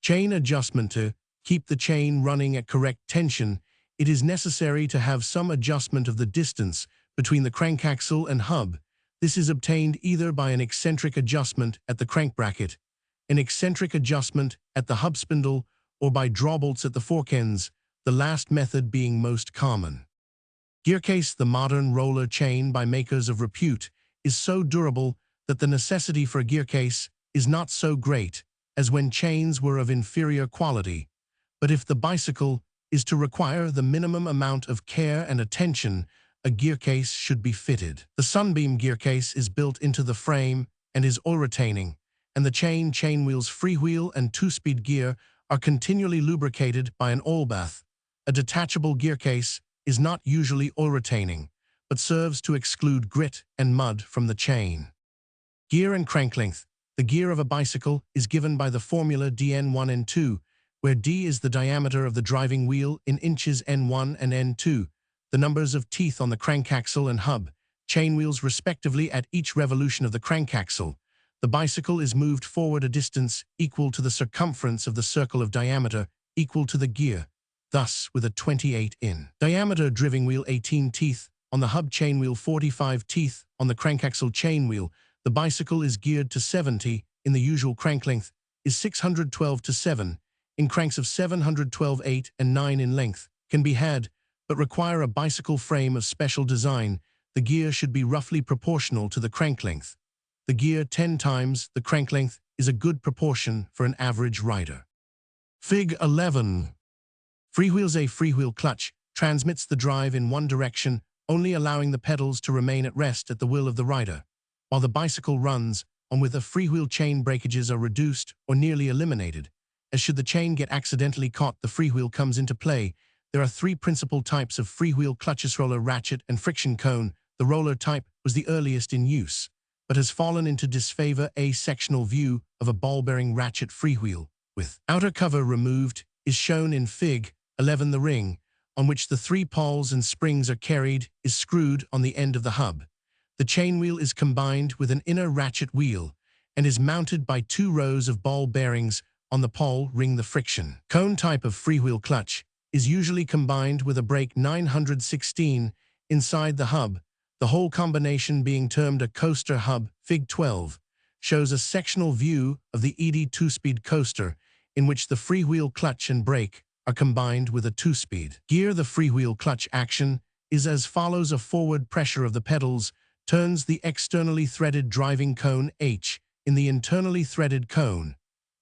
Chain adjustment. To keep the chain running at correct tension, it is necessary to have some adjustment of the distance between the crankaxle and hub. This is obtained either by an eccentric adjustment at the crank bracket, an eccentric adjustment at the hub spindle, or by drawbolts at the fork ends, the last method being most common. Gearcase. The modern roller chain by makers of repute is so durable that the necessity for a gearcase is not so great as when chains were of inferior quality. But if the bicycle is to require the minimum amount of care and attention, a gearcase should be fitted. The Sunbeam gearcase is built into the frame and is oil-retaining, and the chain wheels, freewheel, and two-speed gear are continually lubricated by an oil bath. A detachable gearcase is not usually oil-retaining, but serves to exclude grit and mud from the chain. Gear and crank length. The gear of a bicycle is given by the formula dN1 N2, where D is the diameter of the driving wheel in inches, N1 and N2, the numbers of teeth on the crankaxle and hub, chain wheels respectively at each revolution of the crankaxle. The bicycle is moved forward a distance equal to the circumference of the circle of diameter equal to the gear, thus with a 28 in diameter driving wheel, 18 teeth on the hub chain wheel, 45 teeth on the crankaxle chain wheel. The bicycle is geared to 70 in the usual crank length is 612 to 7 in cranks of 712 8 and 9 in length can be had, but require a bicycle frame of special design. The gear should be roughly proportional to the crank length. The gear 10 times the crank length is a good proportion for an average rider. Fig. 11. Freewheels. A freewheel clutch transmits the drive in one direction, only allowing the pedals to remain at rest at the will of the rider, while the bicycle runs on. With a freewheel, chain breakages are reduced or nearly eliminated, as should the chain get accidentally caught, the freewheel comes into play. There are three principal types of freewheel clutches: roller, ratchet, and friction cone. The roller type was the earliest in use, but has fallen into disfavor. A sectional view of a ball-bearing ratchet freewheel, with outer cover removed, is shown in Fig. 11. The ring, on which the three pawls and springs are carried, is screwed on the end of the hub. The chain wheel is combined with an inner ratchet wheel and is mounted by two rows of ball bearings on the pawl ring. The friction cone type of freewheel clutch is usually combined with a brake 916 inside the hub, the whole combination being termed a coaster hub. Fig. 12 shows a sectional view of the ED two-speed coaster, in which the freewheel clutch and brake are combined with a two-speed gear. The freewheel clutch action is as follows: a forward pressure of the pedals turns the externally threaded driving cone H in the internally threaded cone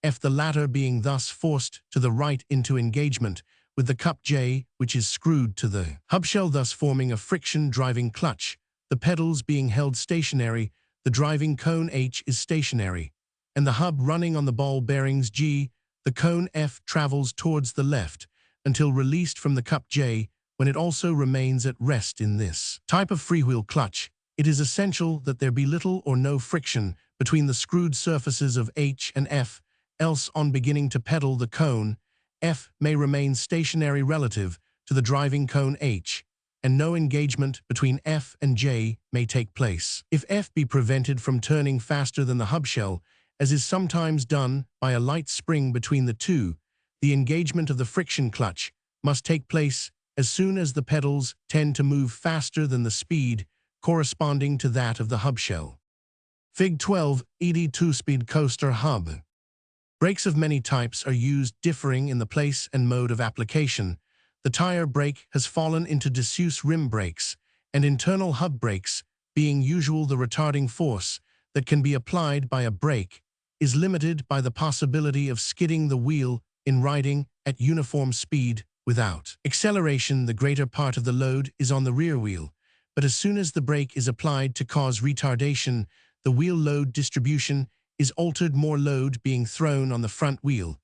F, the latter being thus forced to the right into engagement with the cup J, which is screwed to the hub shell, thus forming a friction driving clutch. The pedals being held stationary, the driving cone H is stationary, and the hub running on the ball bearings G. The cone F travels towards the left until released from the cup J, when it also remains at rest. In this type of freewheel clutch, it is essential that there be little or no friction between the screwed surfaces of H and F, else on beginning to pedal the cone, F may remain stationary relative to the driving cone H, and no engagement between F and J may take place. If F be prevented from turning faster than the hub shell, as is sometimes done by a light spring between the two, the engagement of the friction clutch must take place as soon as the pedals tend to move faster than the speed corresponding to that of the hub shell. Fig. 12. ED two-speed coaster hub. Brakes of many types are used, differing in the place and mode of application. The tire brake has fallen into disuse rim brakes, and internal hub brakes, being usual. The retarding force that can be applied by a brake is limited by the possibility of skidding the wheel in riding at uniform speed without acceleration. The greater part of the load is on the rear wheel, but as soon as the brake is applied to cause retardation, the wheel load distribution is altered, more load being thrown on the front wheel.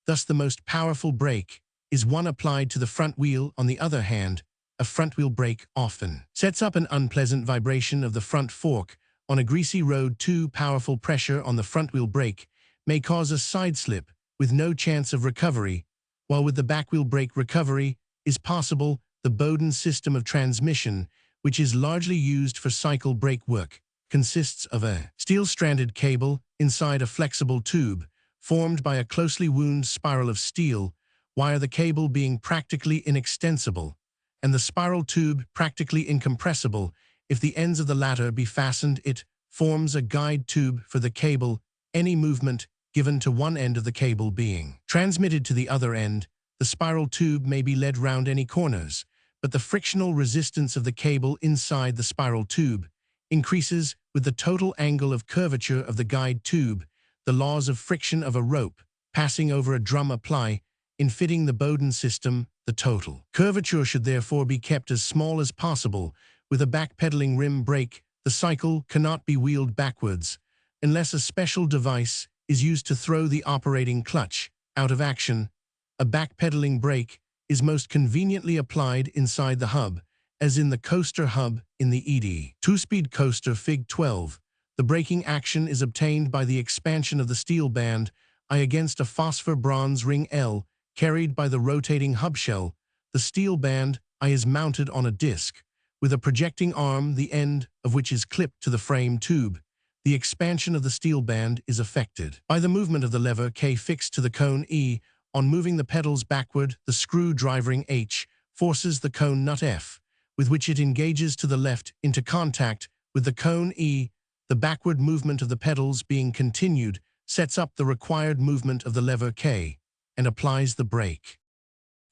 Thus the most powerful brake is one applied to the front wheel. On the other hand, a front wheel brake often sets up an unpleasant vibration of the front fork on a greasy road. Too powerful pressure on the front wheel brake may cause a side slip with no chance of recovery, while with the back wheel brake recovery is possible. The Bowden system of transmission, which is largely used for cycle brake work, consists of a steel-stranded cable inside a flexible tube, formed by a closely wound spiral of steel, wire the cable being practically inextensible, and the spiral tube practically incompressible. If the ends of the latter be fastened, it forms a guide tube for the cable, any movement given to one end of the cable being transmitted to the other end. The spiral tube may be led round any corners, but the frictional resistance of the cable inside the spiral tube increases with the total angle of curvature of the guide tube. The laws of friction of a rope passing over a drum apply in fitting the Bowden system. The total curvature should therefore be kept as small as possible. With a backpedaling rim brake, the cycle cannot be wheeled backwards unless a special device is used to throw the operating clutch out of action. A backpedaling brake is most conveniently applied inside the hub, as in the coaster hub in the ED two-speed coaster Fig. 12. The braking action is obtained by the expansion of the steel band I against a phosphor bronze ring L carried by the rotating hub shell. The steel band I is mounted on a disc, with a projecting arm the end of which is clipped to the frame tube. The expansion of the steel band is effected by the movement of the lever K fixed to the cone E. On moving the pedals backward, the screw driving H forces the cone nut F, with which it engages to the left, into contact with the cone E. The backward movement of the pedals being continued sets up the required movement of the lever K and applies the brake.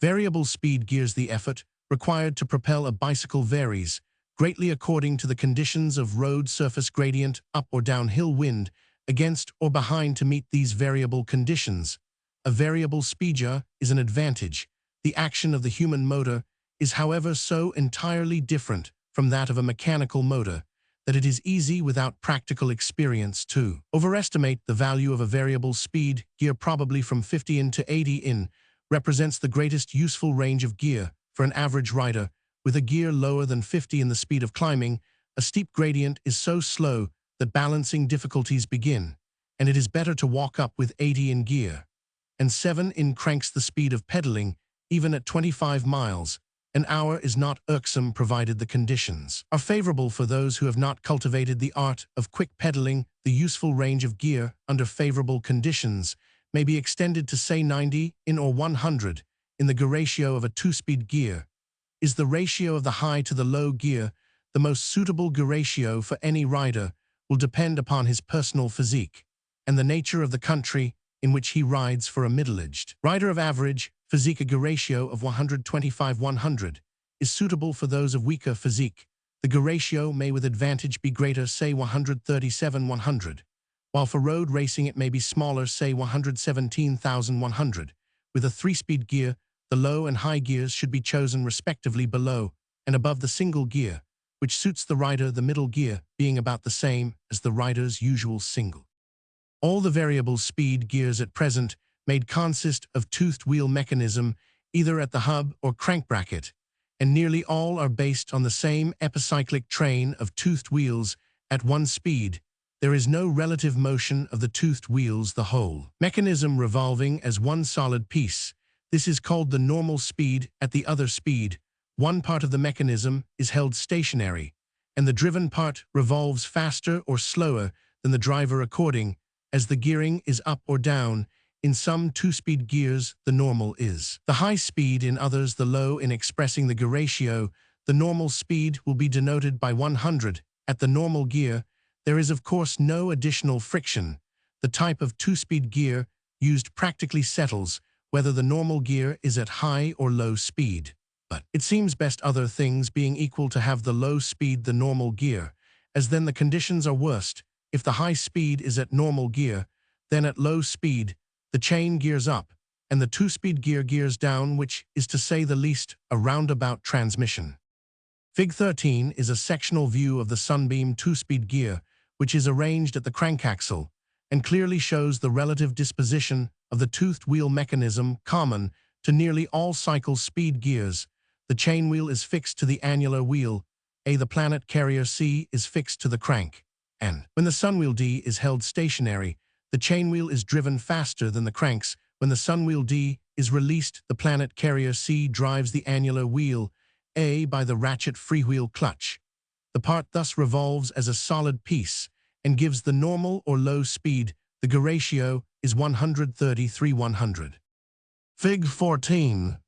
Variable speed gears. The effort required to propel a bicycle varies greatly according to the conditions of road surface gradient, up or downhill, wind, against or behind. To meet these variable conditions, a variable speed gear is an advantage. The action of the human motor is, however, so entirely different from that of a mechanical motor that it is easy without practical experience to overestimate the value of a variable speed gear. Probably from 50 in to 80 in represents the greatest useful range of gear for an average rider. With a gear lower than 50 in, the speed of climbing a steep gradient is so slow that balancing difficulties begin, and it is better to walk up with 80 in gear. And 7 in cranks. The speed of pedaling, even at 25 miles an hour, is not irksome provided the conditions are favorable for those who have not cultivated the art of quick pedaling. The useful range of gear under favorable conditions may be extended to, say, 90 in or 100 in. The gear ratio of a two-speed gear is the ratio of the high to the low gear. The most suitable gear ratio for any rider will depend upon his personal physique and the nature of the country in which he rides. For a middle-aged rider of average physique, a gear ratio of 125/100 is suitable. For those of weaker physique, the gear ratio may with advantage be greater, say 137/100, while for road racing it may be smaller, say 117,100. With a three-speed gear, the low and high gears should be chosen respectively below and above the single gear, which suits the rider, the middle gear being about the same as the rider's usual single. All the variable speed gears at present made consist of toothed wheel mechanism, either at the hub or crank bracket, and nearly all are based on the same epicyclic train of toothed wheels at one speed. There is no relative motion of the toothed wheels, the whole mechanism revolving as one solid piece. This is called the normal speed. At the other speed, one part of the mechanism is held stationary, and the driven part revolves faster or slower than the driver according as the gearing is up or down. In some two-speed gears, the normal is the high speed, in others the low. In expressing the gear ratio, the normal speed will be denoted by 100. At the normal gear, there is of course no additional friction. The type of two-speed gear used practically settles whether the normal gear is at high or low speed. But it seems best, other things being equal, to have the low speed the normal gear, as then the conditions are worst. If the high speed is at normal gear, then at low speed the chain gears up, and the two-speed gear gears down, which is, to say the least, a roundabout transmission. Fig. 13 is a sectional view of the Sunbeam two-speed gear, which is arranged at the crankaxle, and clearly shows the relative disposition of the toothed wheel mechanism common to nearly all cycle speed gears. The chain wheel is fixed to the annular wheel A. The planet carrier C is fixed to the crank, and when the sunwheel D is held stationary, the chain wheel is driven faster than the cranks. When the sunwheel D is released, the planet carrier C drives the annular wheel A by the ratchet freewheel clutch. The part thus revolves as a solid piece and gives the normal or low speed. The gear ratio is 133/100. Fig 14.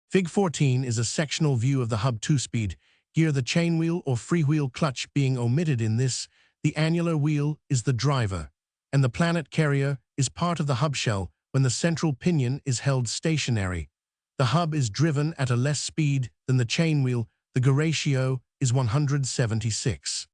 Fig 14 is a sectional view of the hub 2-speed gear, the chainwheel or freewheel clutch being omitted in this. The annular wheel is the driver, and the planet carrier is part of the hub shell when the central pinion is held stationary. The hub is driven at a less speed than the chainwheel. The gear ratio is 176.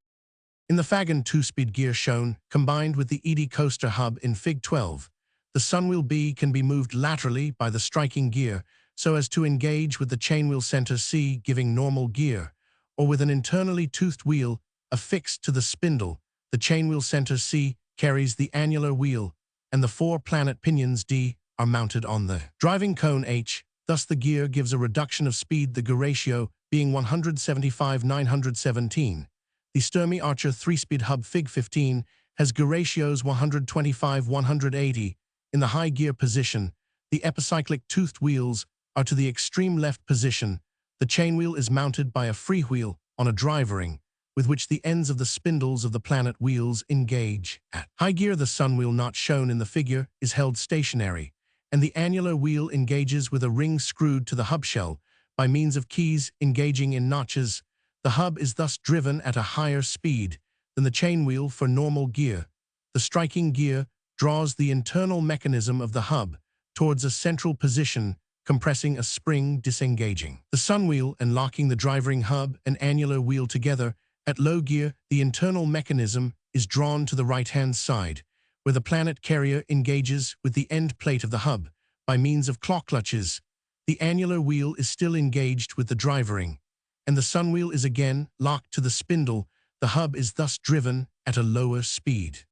In the Fagan 2-speed gear shown, combined with the Edie coaster hub in Fig 12, the sunwheel B can be moved laterally by the striking gear so as to engage with the chainwheel center C, giving normal gear, or with an internally toothed wheel affixed to the spindle. The chainwheel center C carries the annular wheel, and the 4 planet pinions D are mounted on the driving cone H. Thus the gear gives a reduction of speed, the gear ratio being 175/917. The Sturmey Archer 3-speed hub Fig 15 has gear ratios 125/180. In the high gear position, the epicyclic toothed wheels are to the extreme left position. The chainwheel is mounted by a freewheel on a drivering, with which the ends of the spindles of the planet wheels engage. At high gear, the sunwheel not shown in the figure is held stationary, and the annular wheel engages with a ring screwed to the hub shell by means of keys engaging in notches. The hub is thus driven at a higher speed than the chainwheel for normal gear. The striking gear draws the internal mechanism of the hub towards a central position, compressing a spring disengaging the sunwheel and locking the driving hub and annular wheel together. At low gear, the internal mechanism is drawn to the right-hand side, where the planet carrier engages with the end plate of the hub by means of claw clutches. The annular wheel is still engaged with the drivering, and the sunwheel is again locked to the spindle. The hub is thus driven at a lower speed.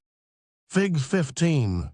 Fig 15.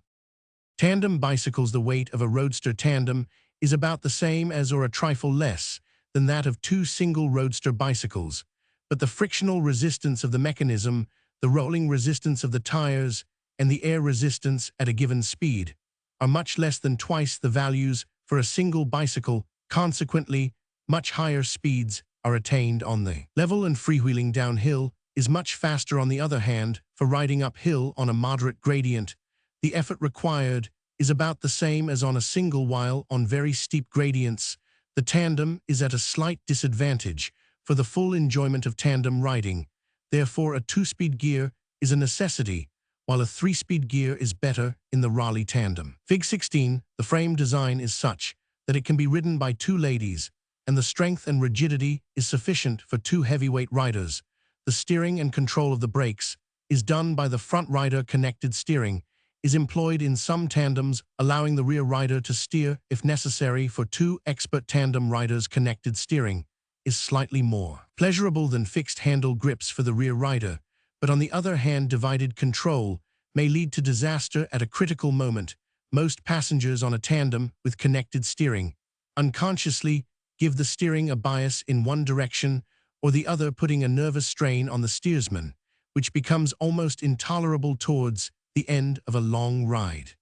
Tandem bicycles. The weight of a roadster tandem is about the same as or a trifle less than that of 2 single roadster bicycles, but the frictional resistance of the mechanism, the rolling resistance of the tires, and the air resistance at a given speed are much less than twice the values for a single bicycle. Consequently, much higher speeds are attained on the level, and freewheeling downhill is much faster. On the other hand, for riding uphill on a moderate gradient, the effort required is about the same as on a single, while on very steep gradients, the tandem is at a slight disadvantage for the full enjoyment of tandem riding. Therefore, a 2-speed gear is a necessity, while a 3-speed gear is better in the Raleigh tandem. Fig 16, the frame design is such that it can be ridden by 2 ladies, and the strength and rigidity is sufficient for 2 heavyweight riders. The steering and control of the brakes is done by the front rider. Connected steering is employed in some tandems, allowing the rear rider to steer if necessary. For 2 expert tandem riders, connected steering is slightly more pleasurable than fixed handle grips for the rear rider, but on the other hand, divided control may lead to disaster at a critical moment. Most passengers on a tandem with connected steering unconsciously give the steering a bias in one direction or the other, putting a nervous strain on the steersman, which becomes almost intolerable towards the end of a long ride.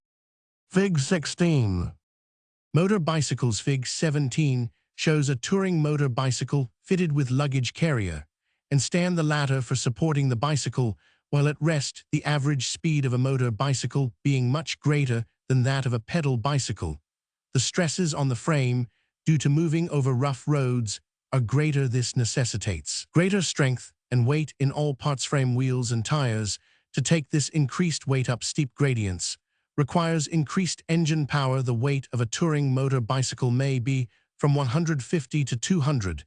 Fig 16. Motor bicycles. Fig 17 shows a touring motor bicycle fitted with luggage carrier and stand the latter for supporting the bicycle while at rest, the average speed of a motor bicycle being much greater than that of a pedal bicycle. The stresses on the frame due to moving over rough roads are greater. This necessitates greater strength and weight in all parts. Frame, wheels, and tires. To take this increased weight up steep gradients requires increased engine power. The weight of a touring motor bicycle may be from 150 to 200.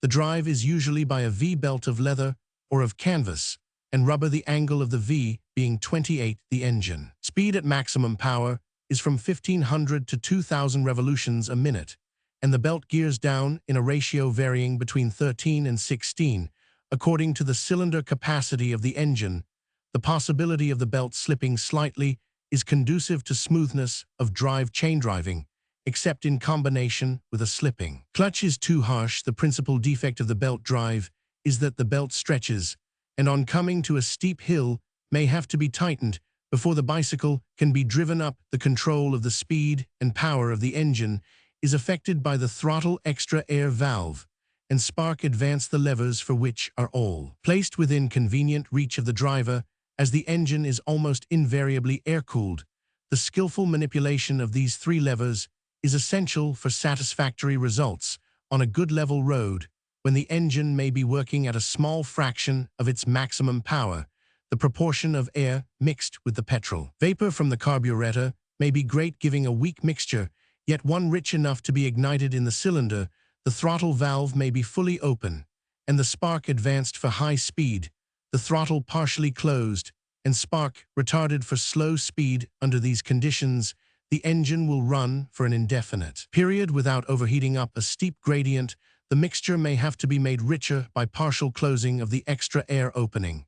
The drive is usually by a V-belt of leather or of canvas and rubber, the angle of the V being 28. The engine speed at maximum power is from 1500 to 2000 revolutions a minute, and the belt gears down in a ratio varying between 13 and 16, according to the cylinder capacity of the engine. The possibility of the belt slipping slightly is conducive to smoothness of drive chain driving, except in combination with a slipping clutch is too harsh. The principal defect of the belt drive is that the belt stretches, and on coming to a steep hill may have to be tightened before the bicycle can be driven up. The control of the speed and power of the engine is affected by the throttle extra air valve and spark advance, the levers for which are all placed within convenient reach of the driver. As the engine is almost invariably air-cooled, The skillful manipulation of these three levers is essential for satisfactory results on a good level road when the engine may be working at a small fraction of its maximum power, the proportion of air mixed with the petrol. Vapor from the carburetor may be great, giving a weak mixture, yet one rich enough to be ignited in the cylinder. The throttle valve may be fully open, and the spark advanced for high speed, the throttle partially closed, and spark retarded for slow speed. Under these conditions, the engine will run for an indefinite period without overheating. Up a steep gradient, the mixture may have to be made richer by partial closing of the extra air opening.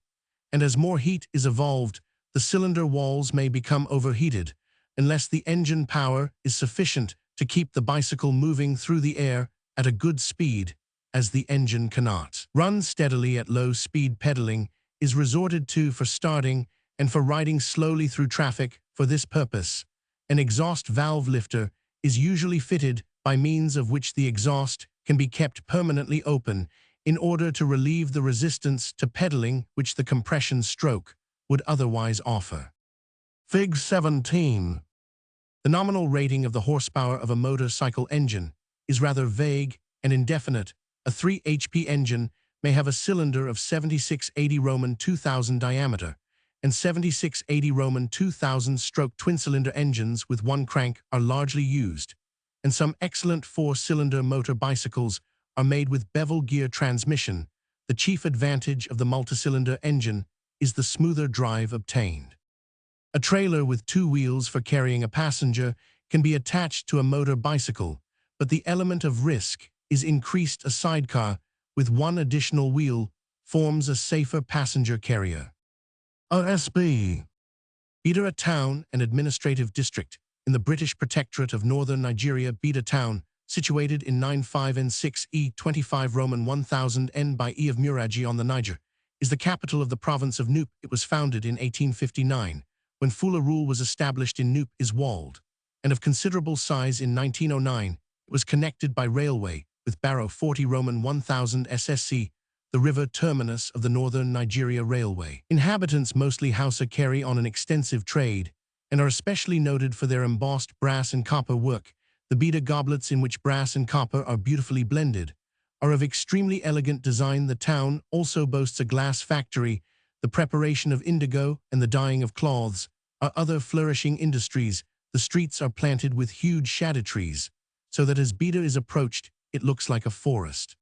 And as more heat is evolved, the cylinder walls may become overheated, unless the engine power is sufficient to keep the bicycle moving through the air at a good speed, as the engine cannot run steadily at low speed. Pedaling is resorted to for starting and for riding slowly through traffic. For this purpose, an exhaust valve lifter is usually fitted, by means of which the exhaust can be kept permanently open in order to relieve the resistance to pedaling which the compression stroke would otherwise offer. Fig. 17. The nominal rating of the horsepower of a motorcycle engine is rather vague and indefinite. A 3 HP engine may have a cylinder of 7680 Roman 2000 diameter, and 7680 Roman 2000 stroke twin-cylinder engines with one crank are largely used, and some excellent four-cylinder motor bicycles are made with bevel gear transmission. The chief advantage of the multicylinder engine is the smoother drive obtained. A trailer with two wheels for carrying a passenger can be attached to a motor bicycle, but the element of risk is increased. A sidecar with one additional wheel forms a safer passenger carrier. OSB. Bida, a town and administrative district in the British Protectorate of Northern Nigeria. Bida town, situated in 95 and 6 E 25 Roman 1000 N by E of Muraji on the Niger, is the capital of the province of Nupe. It was founded in 1859, when Fula rule was established in Nupe is walled, and of considerable size. In 1909, it was connected by railway with Barrow 40 Roman 1000 SSC, the river terminus of the Northern Nigeria Railway. Inhabitants, mostly Hausa, carry on an extensive trade and are especially noted for their embossed brass and copper work. The Bida goblets, in which brass and copper are beautifully blended, are of extremely elegant design. The town also boasts a glass factory. The preparation of indigo and the dyeing of cloths are other flourishing industries. The streets are planted with huge shade trees, so that as Bida is approached, it looks like a forest.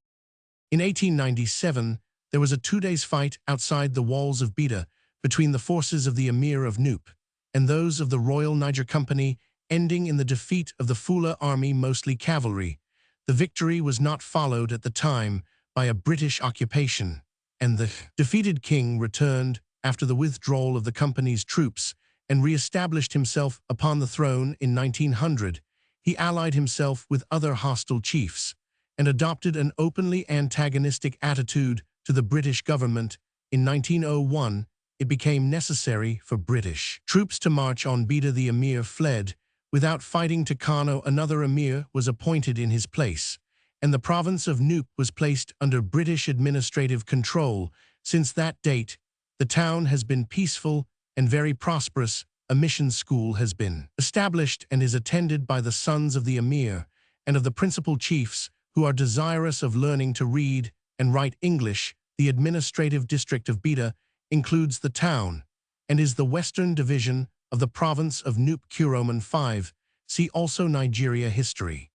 In 1897, there was a 2-day fight outside the walls of Bida between the forces of the Emir of Nupe and those of the Royal Niger Company, ending in the defeat of the Fula army, mostly cavalry. The victory was not followed at the time by a British occupation, and the defeated king returned after the withdrawal of the company's troops and re-established himself upon the throne in 1900. He allied himself with other hostile chiefs and adopted an openly antagonistic attitude to the British government. In 1901, it became necessary for British troops to march on Bida. The emir fled without fighting to Kano. Another emir was appointed in his place, and the province of Nupe was placed under British administrative control. Since that date, the town has been peaceful and very prosperous. A mission school has been established and is attended by the sons of the emir and of the principal chiefs who are desirous of learning to read and write English. The administrative district of Bida includes the town and is the western division of the province of Nupe. Roman 5. See also Nigeria history.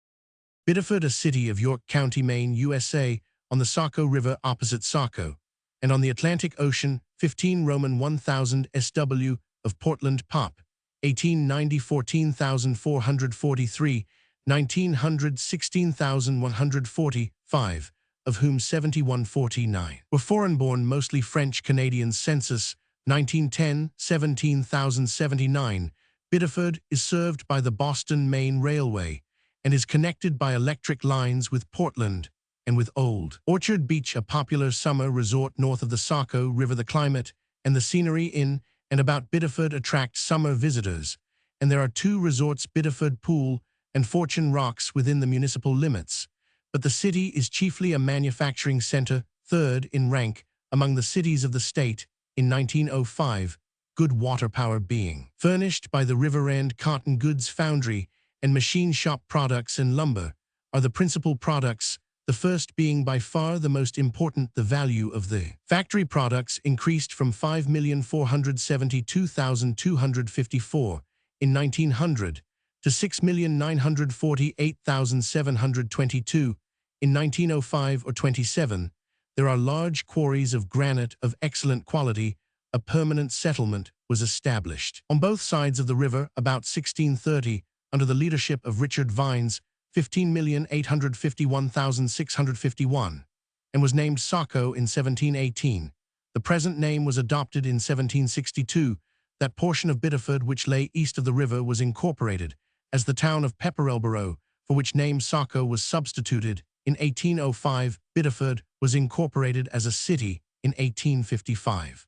Bideford, a city of York County, Maine, USA, on the Saco River opposite Saco, and on the Atlantic Ocean. 15 Roman 1000 SW of Portland, Pop. 1890 14,443, 1900 16,145, of whom 7149 were foreign-born, mostly French Canadian. Census 1910 17,079. Bideford is served by the Boston Main Railway and is connected by electric lines with Portland and with Old Orchard Beach, a popular summer resort north of the Saco River. The climate and the scenery in and about Bideford attract summer visitors, and there are 2 resorts, Bideford Pool and Fortune Rocks, within the municipal limits. But the city is chiefly a manufacturing center, 3rd in rank among the cities of the state. In 1905, good water power being furnished by the River-End Cotton Goods Foundry and machine shop products and lumber are the principal products, the first being by far the most important. The value of the factory products increased from 5,472,254 in 1900 to 6,948,722 in 1905 or 27. There are large quarries of granite of excellent quality. A permanent settlement was established on both sides of the river about 1630 under the leadership of Richard Vines, 15,851,651, and was named Saco in 1718. The present name was adopted in 1762. That portion of Biddeford which lay east of the river was incorporated as the town of Pepperellborough, for which name Saco was substituted. In 1805, Biddeford was incorporated as a city in 1855.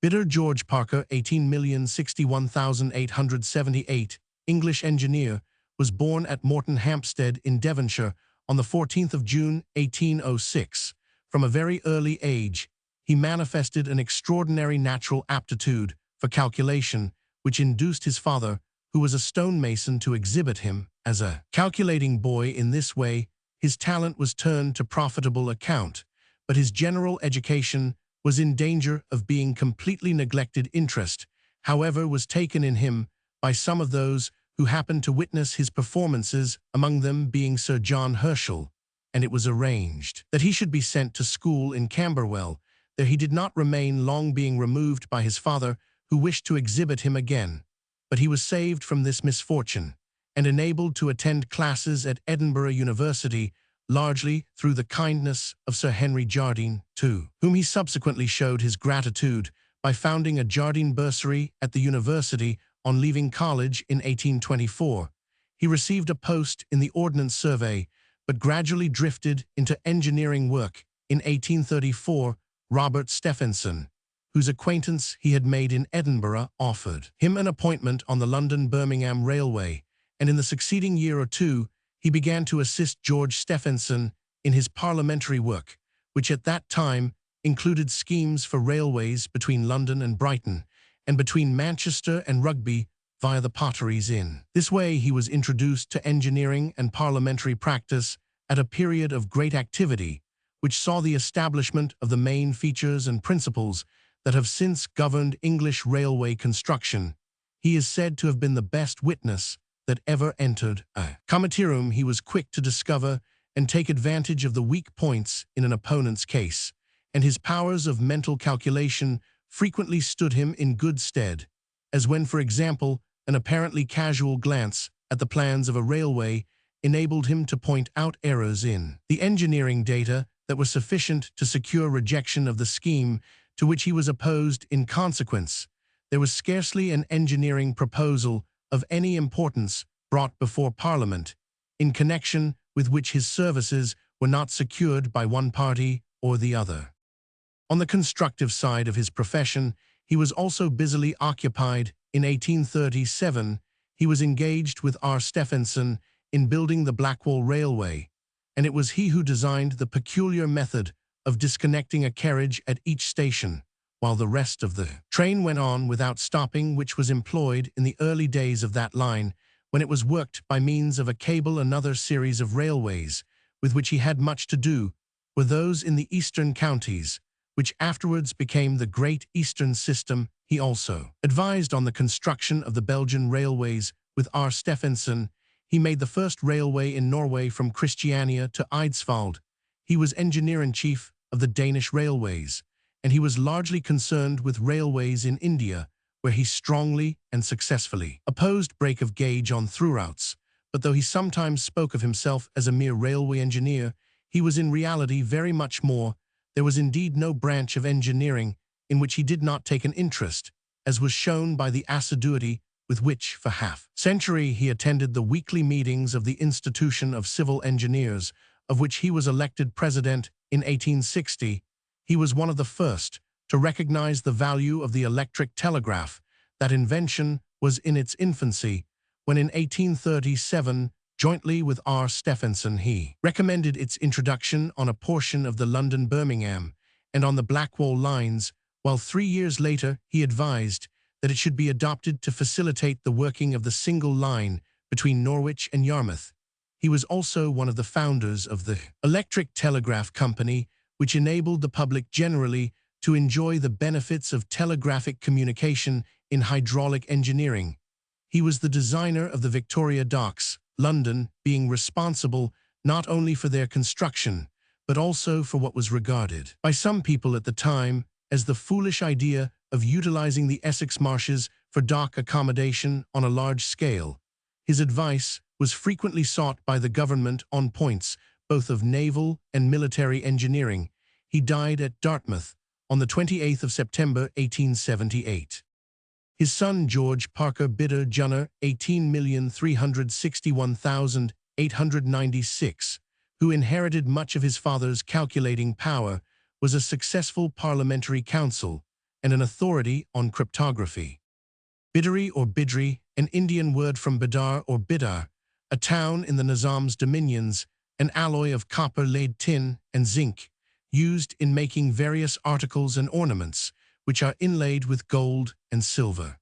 Bidder George Parker, 18,061,878, English engineer, was born at Morton Hampstead in Devonshire on the 14th of June, 1806. From a very early age, he manifested an extraordinary natural aptitude for calculation, which induced his father, who was a stonemason, to exhibit him as a calculating boy. In this way, his talent was turned to profitable account, but his general education was in danger of being completely neglected. Interest, however, was taken in him by some of those who happened to witness his performances, among them being Sir John Herschel, and it was arranged that he should be sent to school in Camberwell. There he did not remain long, being removed by his father, who wished to exhibit him again, but he was saved from this misfortune and enabled to attend classes at Edinburgh University, largely through the kindness of Sir Henry Jardine, to whom he subsequently showed his gratitude by founding a Jardine bursary at the university. On leaving college in 1824, he received a post in the Ordnance Survey, but gradually drifted into engineering work. In 1834, Robert Stephenson, whose acquaintance he had made in Edinburgh, offered him an appointment on the London-Birmingham Railway, and in the succeeding year or two, he began to assist George Stephenson in his parliamentary work, which at that time included schemes for railways between London and Brighton, and between Manchester and Rugby via the Potteries Inn. This way he was introduced to engineering and parliamentary practice at a period of great activity, which saw the establishment of the main features and principles that have since governed English railway construction. He is said to have been the best witness that ever entered a committee room. He was quick to discover and take advantage of the weak points in an opponent's case, and his powers of mental calculation frequently stood him in good stead, as when, for example, an apparently casual glance at the plans of a railway enabled him to point out errors in the engineering data that were sufficient to secure rejection of the scheme to which he was opposed. In consequence, there was scarcely an engineering proposal of any importance brought before Parliament, in connection with which his services were not secured by one party or the other. On the constructive side of his profession, he was also busily occupied. In 1837, he was engaged with R. Stephenson in building the Blackwall Railway, and it was he who designed the peculiar method of disconnecting a carriage at each station, while the rest of the train went on without stopping, which was employed in the early days of that line, when it was worked by means of a cable. Another series of railways, with which he had much to do, were those in the eastern counties, which afterwards became the Great Eastern System. He also advised on the construction of the Belgian railways with R. Stephenson. He made the first railway in Norway from Christiania to Eidsvold. He was engineer-in-chief of the Danish railways, and he was largely concerned with railways in India, where he strongly and successfully opposed break of gauge on through-routes. But though he sometimes spoke of himself as a mere railway engineer, he was in reality very much more. There was indeed no branch of engineering in which he did not take an interest, as was shown by the assiduity with which, for half a century, he attended the weekly meetings of the Institution of Civil Engineers, of which he was elected president in 1860. He was one of the first to recognize the value of the electric telegraph. That invention was in its infancy, when in 1837, jointly with R. Stephenson, he recommended its introduction on a portion of the London-Birmingham and on the Blackwall lines, while 3 years later he advised that it should be adopted to facilitate the working of the single line between Norwich and Yarmouth. He was also one of the founders of the Electric Telegraph Company, which enabled the public generally to enjoy the benefits of telegraphic communication in hydraulic engineering. He was the designer of the Victoria Docks, London, being responsible not only for their construction, but also for what was regarded by some people at the time as the foolish idea of utilizing the Essex marshes for dock accommodation on a large scale. His advice was frequently sought by the government on points both of naval and military engineering. He died at Dartmouth on the 28th of September 1878. His son George Parker Bidder Junner, 18,361,896, who inherited much of his father's calculating power, was a successful parliamentary counsel and an authority on cryptography. Bidari or Bidri, an Indian word from Bidar or Bidar, a town in the Nizam's dominions, an alloy of copper, lead, tin, and zinc, used in making various articles and ornaments, which are inlaid with gold and silver.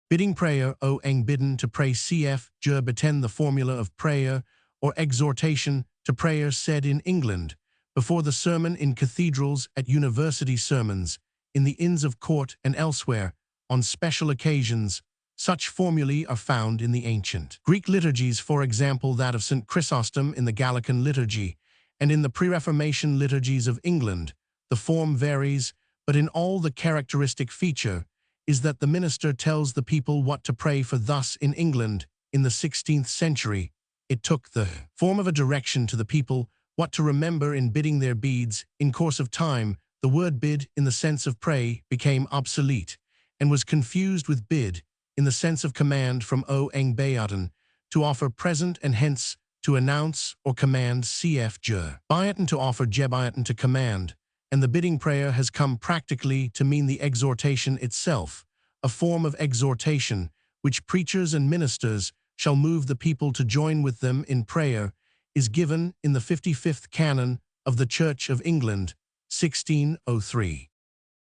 Bidding prayer, o eng bidden to pray cf. Jur beten, the formula of prayer or exhortation to prayer said in England, before the sermon in cathedrals, at university sermons, in the Inns of Court and elsewhere, on special occasions. Such formulae are found in the ancient Greek liturgies, for example that of St. Chrysostom in the Gallican liturgy, and in the pre-Reformation liturgies of England. The form varies, but in all the characteristic feature is that the minister tells the people what to pray for. Thus, in England, in the 16th century, it took the form of a direction to the people what to remember in bidding their beads. In course of time, the word bid in the sense of pray became obsolete and was confused with bid in the sense of command, from o eng bayaten, to offer present, and hence to announce or command cf. Jur bayaten, to offer, jebayaten, to command, and the bidding prayer has come practically to mean the exhortation itself, a form of exhortation which preachers and ministers shall move the people to join with them in prayer, is given in the 55th canon of the Church of England, 1603.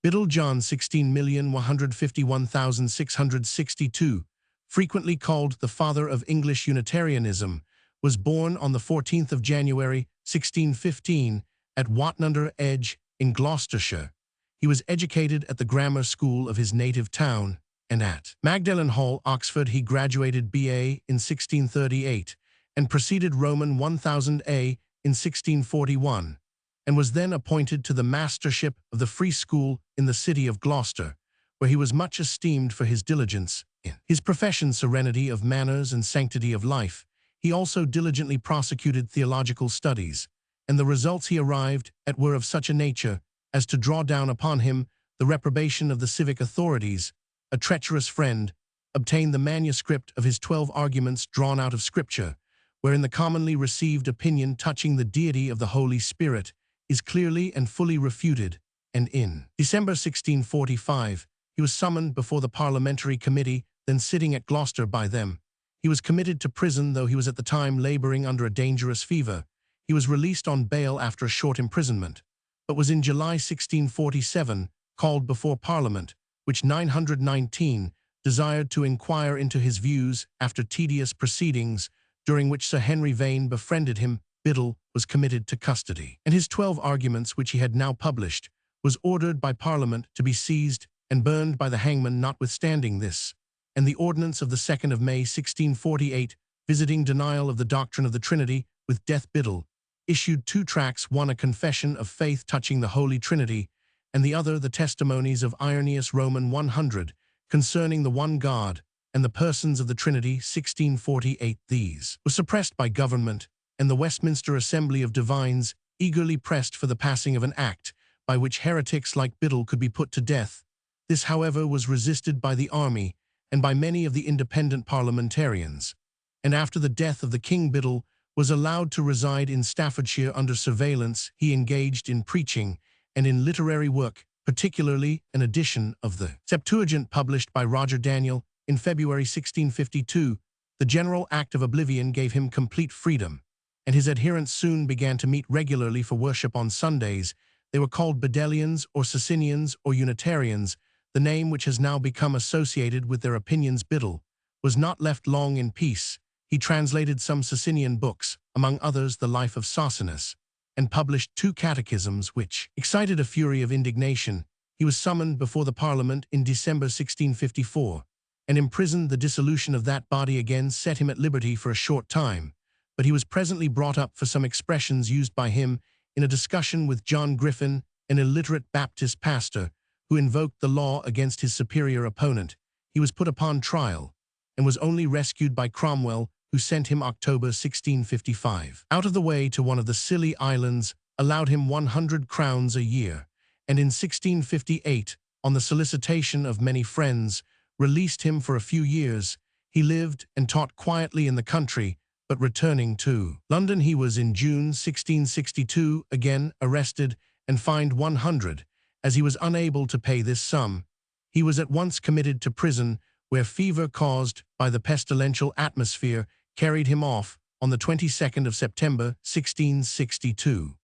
Biddle John, 16,151,662, frequently called the father of English Unitarianism, was born on the 14th of January, 1615, at Watnunder Edge in Gloucestershire. He was educated at the grammar school of his native town, and at Magdalen Hall, Oxford. He graduated B.A. in 1638 and proceeded Roman 1000 A in 1641, and was then appointed to the mastership of the Free School in the city of Gloucester, where he was much esteemed for his diligence in his profession, serenity of manners, and sanctity of life. He also diligently prosecuted theological studies, and the results he arrived at were of such a nature as to draw down upon him the reprobation of the civic authorities. A treacherous friend obtained the manuscript of his 12 arguments drawn out of Scripture, wherein the commonly received opinion touching the deity of the Holy Spirit is clearly and fully refuted, and in December 1645 he was summoned before the parliamentary committee then sitting at Gloucester by them. He was committed to prison, though he was at the time laboring under a dangerous fever. He was released on bail after a short imprisonment, but was in July 1647 called before Parliament, which 919 desired to inquire into his views. After tedious proceedings, during which Sir Henry Vane befriended him, Biddle was committed to custody, and his 12 arguments, which he had now published, was ordered by Parliament to be seized and burned by the hangman. Notwithstanding this, and the ordinance of the 2nd of May 1648, visiting denial of the doctrine of the Trinity with death, Biddle issued 2 tracts, one a confession of faith touching the Holy Trinity, and the other the testimonies of Irenaeus, Roman 100, concerning the one God and the persons of the Trinity, 1648. These were suppressed by government, and the Westminster Assembly of Divines eagerly pressed for the passing of an act by which heretics like Biddle could be put to death. This, however, was resisted by the army and by many of the independent parliamentarians, and after the death of the king, Biddle was allowed to reside in Staffordshire under surveillance. He engaged in preaching and in literary work, particularly an edition of the Septuagint published by Roger Daniel in February 1652. The General Act of Oblivion gave him complete freedom, and his adherents soon began to meet regularly for worship on Sundays. They were called Bedelians or Socinians or Unitarians. the name which has now become associated with their opinions Biddle, was not left long in peace. He translated some Socinian books, among others the Life of Socinus, and published 2 catechisms which excited a fury of indignation. He was summoned before the Parliament in December 1654, and imprisoned. The dissolution of that body again set him at liberty for a short time, but he was presently brought up for some expressions used by him in a discussion with John Griffin, an illiterate Baptist pastor, who invoked the law against his superior opponent. He was put upon trial, and was only rescued by Cromwell, who sent him October 1655 out of the way to one of the Scilly Islands, allowed him 100 crowns a year, and in 1658, on the solicitation of many friends, released him for a few years. He lived and taught quietly in the country, but returning to London he was in June 1662 again arrested and fined 100. As he was unable to pay this sum, he was at once committed to prison, where fever caused by the pestilential atmosphere carried him off on the 22nd of September 1662.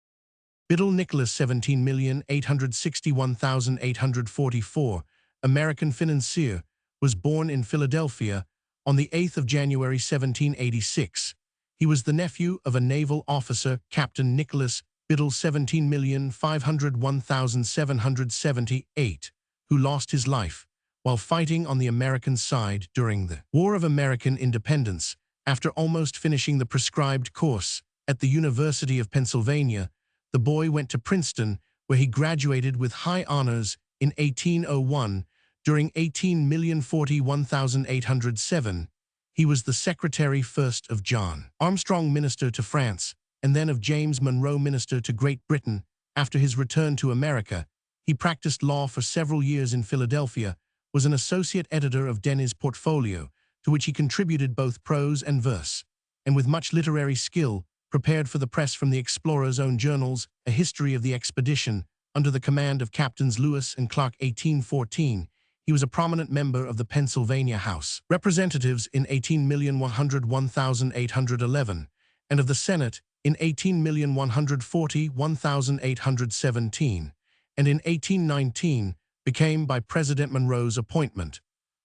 Biddle Nicholas 17,861,844, American financier, was born in Philadelphia on the 8th of January 1786. He was the nephew of a naval officer, Captain Nicholas Biddle 17,501,778, who lost his life while fighting on the American side during the War of American Independence. After almost finishing the prescribed course at the University of Pennsylvania, the boy went to Princeton, where he graduated with high honors in 1801. During 18,041,807, he was the secretary first of John Armstrong, minister to France, and then of James Monroe, minister to Great Britain. After his return to America, he practiced law for several years in Philadelphia, was an associate editor of Dennis' Portfolio, to which he contributed both prose and verse, and with much literary skill, prepared for the press from the explorer's own journals a history of the expedition under the command of Captains Lewis and Clark. 1814, he was a prominent member of the Pennsylvania House Representatives in 18,101,811, and of the Senate in 18,140,1817, and in 1819 became, by President Monroe's appointment,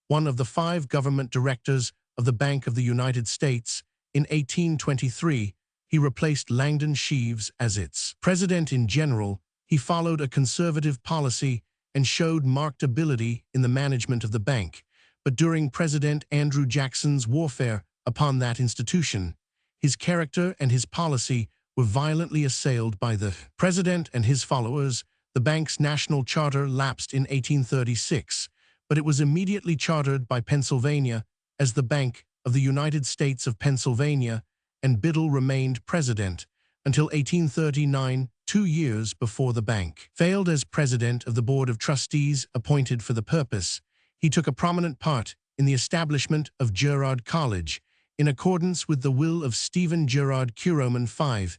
one of the 5 government directors of the Bank of the United States. In 1823, he replaced Langdon Sheaves as its president. In general, he followed a conservative policy and showed marked ability in the management of the bank, but during President Andrew Jackson's warfare upon that institution, his character and his policy were violently assailed by the president and his followers. The bank's national charter lapsed in 1836, but it was immediately chartered by Pennsylvania as the Bank of the United States of Pennsylvania, and Biddle remained president until 1839, 2 years before the bank failed. As president of the Board of Trustees appointed for the purpose, he took a prominent part in the establishment of Girard College, in accordance with the will of Stephen Girard Curoman V.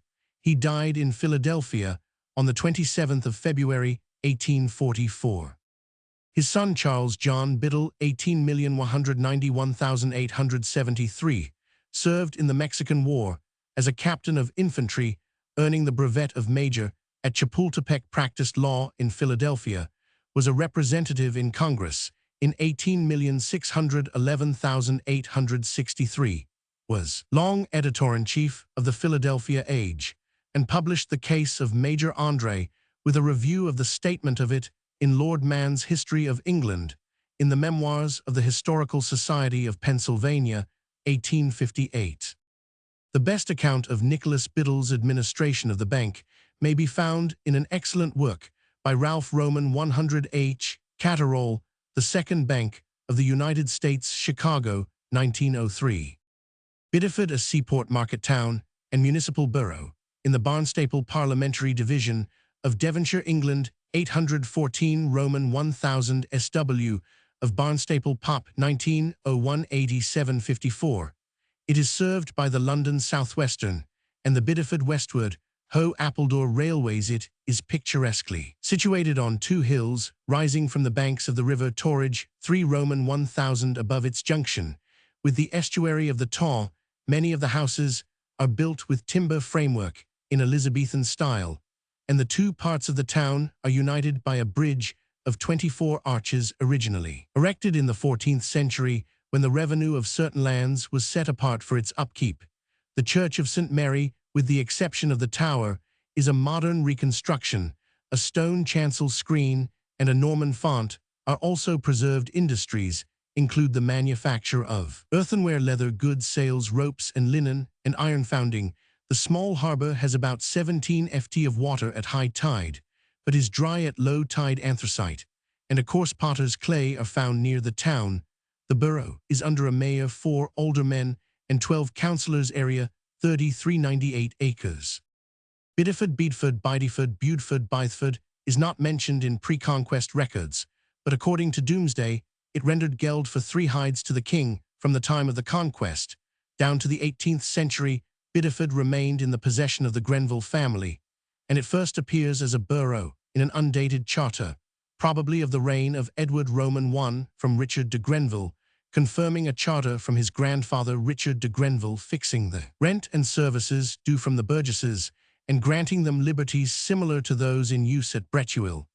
He died in Philadelphia on the 27th of February, 1844. His son Charles John Biddle, 18,191,873, served in the Mexican War as a captain of infantry, earning the brevet of major at Chapultepec. Practiced law in Philadelphia, was a representative in Congress in 18,611,863, was long editor-in-chief of the Philadelphia Age, and published the case of Major Andre, with a review of the statement of it in Lord Man's History of England, in the Memoirs of the Historical Society of Pennsylvania, 1858. The best account of Nicholas Biddle's administration of the bank may be found in an excellent work by Ralph Roman 100 H. Catterall, The Second Bank of the United States, Chicago, 1903. Biddeford, a seaport market town and municipal borough, in the Barnstaple Parliamentary Division of Devonshire, England, 814 Roman 1000 SW of Barnstaple Pop 1901-8754. It is served by the London Southwestern and the Biddeford Westward Ho Appledore Railways. It is picturesquely situated on 2 hills rising from the banks of the River Torridge, 3 Roman 1000 above its junction with the estuary of the Taw. Many of the houses are built with timber framework in Elizabethan style, and the 2 parts of the town are united by a bridge of 24 arches originally. Erected in the 14th century, when the revenue of certain lands was set apart for its upkeep, the Church of St. Mary, with the exception of the tower, is a modern reconstruction. A stone chancel screen and a Norman font are also preserved. Industries include the manufacture of earthenware, leather goods, sails, ropes and linen, and iron founding. The small harbor has about 17 ft of water at high tide, but is dry at low tide. Anthracite and a coarse potter's clay are found near the town. The borough is under a mayor, 4 aldermen, and 12 councillors. Area 3,398 acres. Bideford, Bedford, Bideford, Budeford, Bytheford is not mentioned in pre-conquest records, but according to Domesday, it rendered geld for 3 hides to the king. From the time of the conquest down to the 18th century, Bideford remained in the possession of the Grenville family, and it first appears as a borough in an undated charter, probably of the reign of Edward Roman I, from Richard de Grenville, confirming a charter from his grandfather Richard de Grenville fixing the rent and services due from the burgesses and granting them liberties similar to those in use at Bretuil,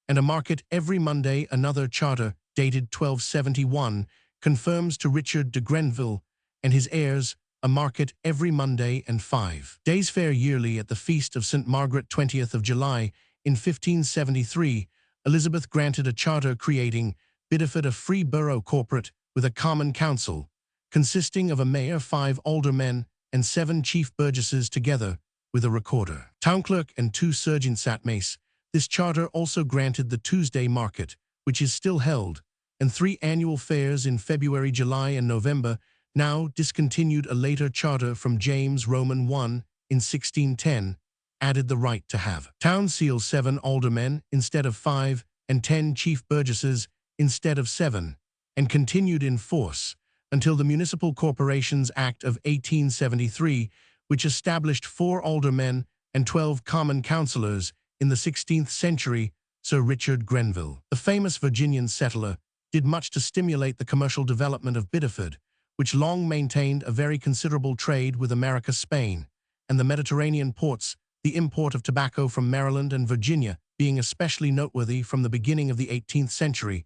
and a market every Monday. Another charter, dated 1271, confirms to Richard de Grenville and his heirs a market every Monday and 5 days fair yearly at the feast of St. Margaret. 20th of July in 1573, Elizabeth granted a charter creating Bideford a free borough corporate with a common council, consisting of a mayor, 5 aldermen, and 7 chief burgesses, together with a recorder, town clerk, and 2 sergeants at mace. This charter also granted the Tuesday market, which is still held, and 3 annual fairs in February, July, and November. Now discontinued. A later charter from James Roman I in 1610 added the right to have town seals, 7 aldermen instead of 5, and 10 chief burgesses instead of 7, and continued in force until the Municipal Corporations Act of 1873, which established 4 aldermen and 12 common councillors. In the 16th century, Sir Richard Grenville, the famous Virginian settler, did much to stimulate the commercial development of Bideford, which long maintained a very considerable trade with America, Spain, and the Mediterranean ports, the import of tobacco from Maryland and Virginia being especially noteworthy. From the beginning of the 18th century,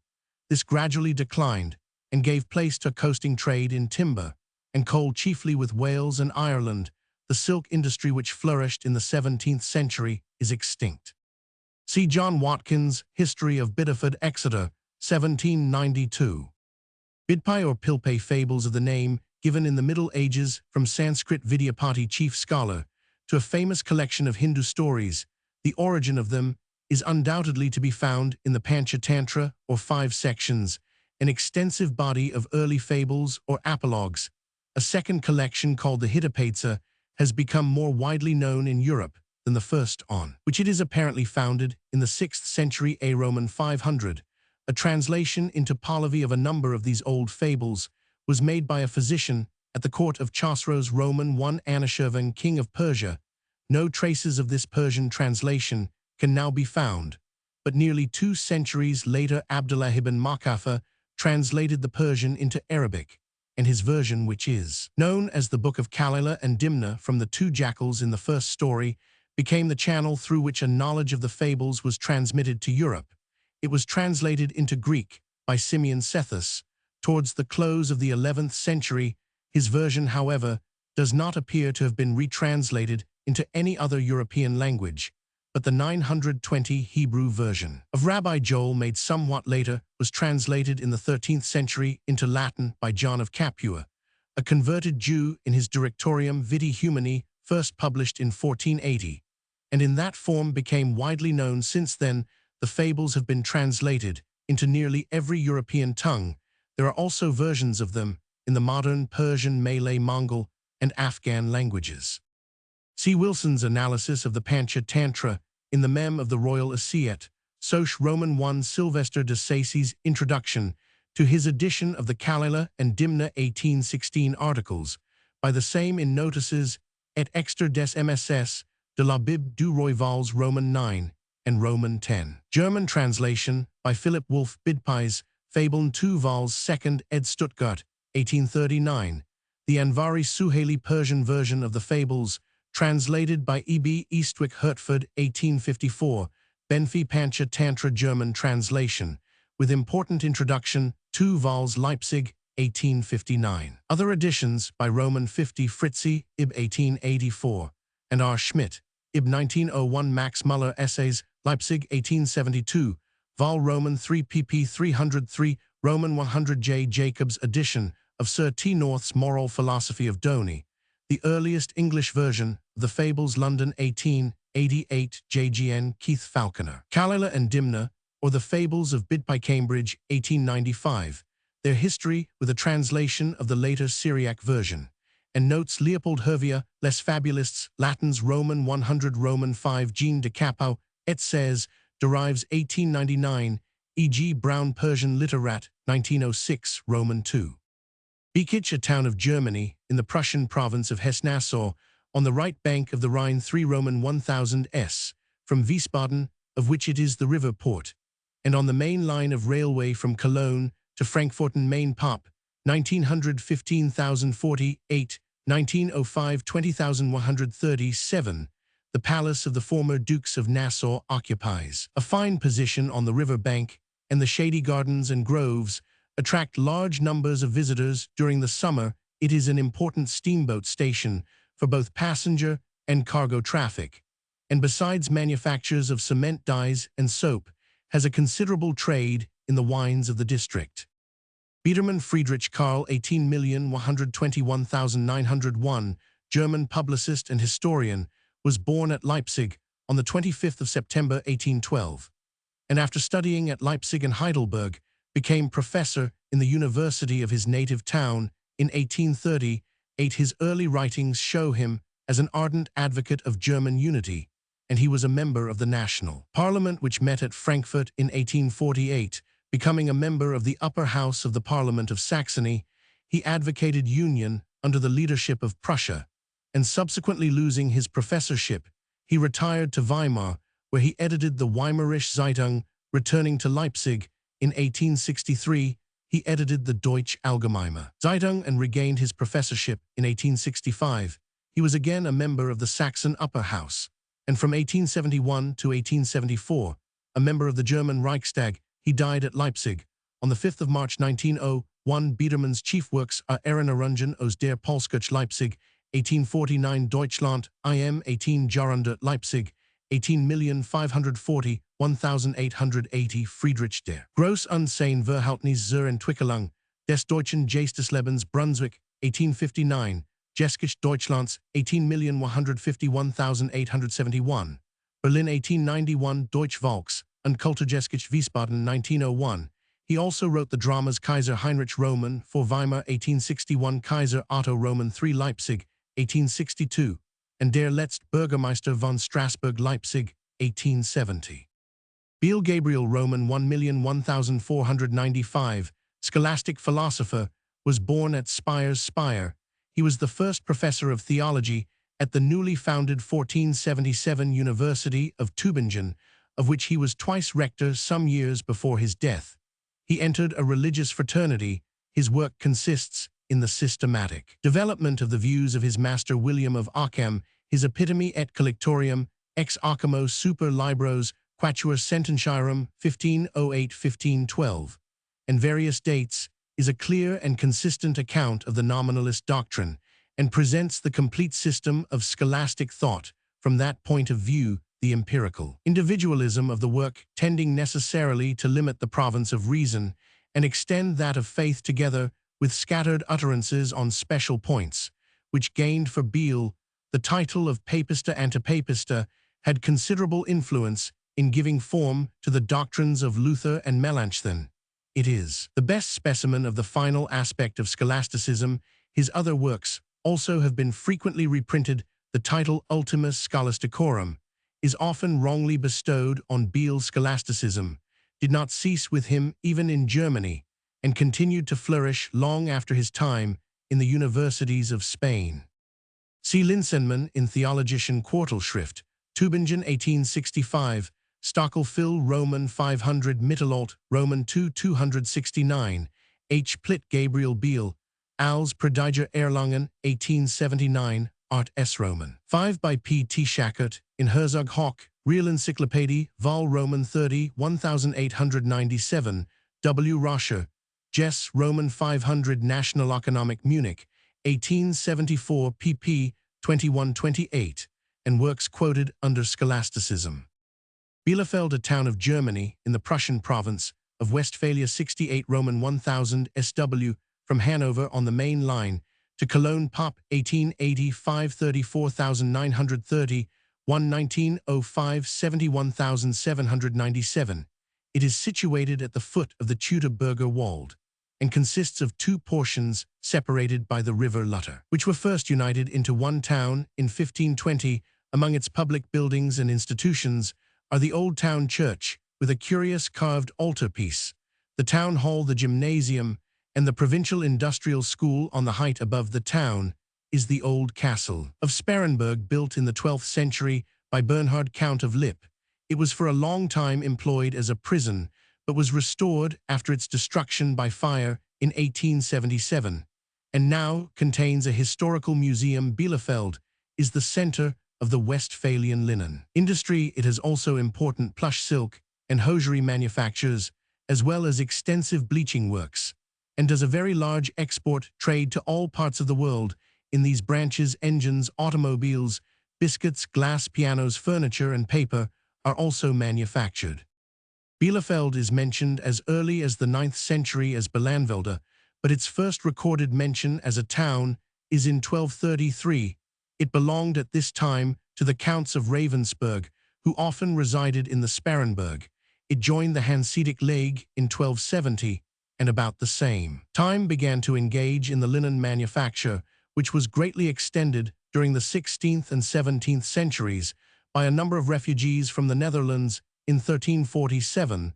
this gradually declined and gave place to coasting trade in timber and coal, chiefly with Wales and Ireland. The silk industry, which flourished in the 17th century, is extinct. See John Watkins' History of Bideford, Exeter, 1792. Bidpai or Pilpay, fables of the name given in the Middle Ages from Sanskrit Vidyapati, chief scholar, to a famous collection of Hindu stories. The origin of them is undoubtedly to be found in the Panchatantra, or 5 sections, an extensive body of early fables or apologues. A second collection, called the Hitopaitsa, has become more widely known in Europe than the first, on which it is apparently founded in the 6th century A. Roman 500. A translation into Pahlavi of a number of these old fables was made by a physician at the court of Chosroes Roman I Anushirvan, king of Persia. No traces of this Persian translation can now be found, but nearly 2 centuries later Abdullah ibn Makafa translated the Persian into Arabic, and his version, which is known as the Book of Kalila and Dimna from the 2 jackals in the first story, became the channel through which a knowledge of the fables was transmitted to Europe. It was translated into Greek by Simeon Sethus towards the close of the 11th century. His version, however, does not appear to have been retranslated into any other European language, but the 920 Hebrew version of Rabbi Joel, made somewhat later, was translated in the 13th century into Latin by John of Capua, a converted Jew, in his Directorium Vitae Humani, first published in 1480, and in that form became widely known. Since then, the fables have been translated into nearly every European tongue. There are also versions of them in the modern Persian, Malay, Mongol, and Afghan languages. See Wilson's analysis of the Panchatantra in the Mem of the Royal Asiat, Soch Roman I. Sylvester de Sacy's introduction to his edition of the Kalila and Dimna 1816 articles, by the same in Notices et Exter des MSS de la Bib du Royvals Roman 9 and Roman 10. German translation by Philip Wolf Bidpai's Fabeln 2 Vals 2nd ed. Stuttgart, 1839. The Anvari Suhaili Persian version of the fables, translated by E. B. Eastwick Hertford, 1854, Benfi Pancha Tantra German translation, with important introduction, 2 vols Leipzig, 1859. Other editions by Roman 50 Fritzi, Ib 1884, and R. Schmidt, Ib 1901 Max Muller Essays, Leipzig 1872, Vol Roman 3 pp 303, Roman 100 J. Jacobs edition of Sir T. North's Moral Philosophy of Doney, the earliest English version of the Fables, London 1888, JGN Keith Falconer. Kalila and Dimna, or the Fables of Bidpai Cambridge, 1895, their history with a translation of the later Syriac version, and notes Leopold Hervia, Les Fabulists, Latins Roman 100 Roman 5 Jean de Capo, et says, derives 1899, e.g. Brown Persian Literat, 1906, Roman 2. Biekitsch, a town of Germany, in the Prussian province of Hesse-Nassau, on the right bank of the Rhine 3 Roman 1000 s, from Wiesbaden, of which it is the river port, and on the main line of railway from Cologne to Frankfurt am Main Pop, 1900 15,048, 1905 20,137, the palace of the former Dukes of Nassau occupies. A fine position on the river bank, and the shady gardens and groves attract large numbers of visitors during the summer. It is an important steamboat station for both passenger and cargo traffic, and besides manufactures of cement dyes and soap, has a considerable trade in the wines of the district. Biedermann Friedrich Karl 18,121,901, German publicist and historian, was born at Leipzig on the 25th of September 1812, and after studying at Leipzig and Heidelberg, became professor in the university of his native town in 1838. His early writings show him as an ardent advocate of German unity, and he was a member of the National Parliament, which met at Frankfurt in 1848. Becoming a member of the upper house of the Parliament of Saxony, he advocated union under the leadership of Prussia, and subsequently losing his professorship, he retired to Weimar, where he edited the Weimarische Zeitung. Returning to Leipzig in 1863, he edited the Deutsche Allgemeine Zeitung and regained his professorship in 1865. He was again a member of the Saxon upper house, and from 1871 to 1874, a member of the German Reichstag. He died at Leipzig on the 5th of March 1901. Biedermann's chief works are Erinnerungen aus der Polskirche Leipzig, 1849, Deutschland, im 18 Jahrhundert Leipzig, 18.540, 1880, Friedrich der Groß und sein Verhältnis zur Entwicklung des deutschen Geisteslebens, Brunswick, 1859, Geschichte Deutschlands, 18.151,871, Berlin, 1891, Deutsche Volks- und Kulturgeschichte Wiesbaden, 1901. He also wrote the dramas Kaiser Heinrich Roman for Weimar, 1861, Kaiser Otto Roman III Leipzig, 1862, and Der letzte Bürgermeister von Straßburg Leipzig, 1870. Biel Gabriel Roman 1,001,495, scholastic philosopher, was born at Speyer. He was the first professor of theology at the newly founded 1477 University of Tübingen, of which he was twice rector some years before his death. He entered a religious fraternity. His work consists in the systematic development of the views of his master William of Ockham, his Epitome et Collectorium, ex Occamo super libros, Quatuor Sententiarum, 1508-1512, and various dates, is a clear and consistent account of the nominalist doctrine, and presents the complete system of scholastic thought from that point of view, the empirical individualism of the work tending necessarily to limit the province of reason and extend that of faith together with scattered utterances on special points, which gained for Biel the title of Papista Antipapista, had considerable influence in giving form to the doctrines of Luther and Melanchthon. It is the best specimen of the final aspect of scholasticism. His other works also have been frequently reprinted. The title Ultima Scholasticorum is often wrongly bestowed on Biel's scholasticism, did not cease with him even in Germany, and continued to flourish long after his time in the universities of Spain. See Linsenmann in Theologischen Quartalschrift, Tübingen 1865, Stockel Phil Roman 500 Mittelalter, Roman 2 269, H. Plitt Gabriel Biel, Als Prediger Erlangen, 1879, Art S. Roman 5 by P. T. Schackert, in Herzog Hoch, Real Encyclopaedia, Vol Roman 30, 1897, W. Rascher, Jess Roman 500 National Economic Munich, 1874 pp. 21-28, and works quoted under scholasticism. Bielefeld, a town of Germany in the Prussian province of Westphalia, 68 Roman 1000 SW, from Hanover on the main line to Cologne Pop, 1885 34,930, 1905 71,797. It is situated at the foot of the Teutoburger Wald and consists of two portions separated by the river Lutter, which were first united into one town in 1520. Among its public buildings and institutions are the Old Town Church, with a curious carved altarpiece, the Town Hall, the Gymnasium, and the Provincial Industrial School. On the height above the town is the Old Castle of Sparrenburg, built in the 12th century by Bernhard, Count of Lippe. It was for a long time employed as a prison, but was restored after its destruction by fire in 1877, and now contains a historical museum. Bielefeld is the center of the Westphalian linen industry. It has also important plush silk and hosiery manufactures, as well as extensive bleaching works, and does a very large export trade to all parts of the world. In these branches, engines, automobiles, biscuits, glass, pianos, furniture, and paper are also manufactured. Bielefeld is mentioned as early as the 9th century as Belanvelde, but its first recorded mention as a town is in 1233. It belonged at this time to the Counts of Ravensburg, who often resided in the Sparrenburg. It joined the Hanseatic League in 1270, and about the same time began to engage in the linen manufacture, which was greatly extended during the 16th and 17th centuries by a number of refugees from the Netherlands. In 1347,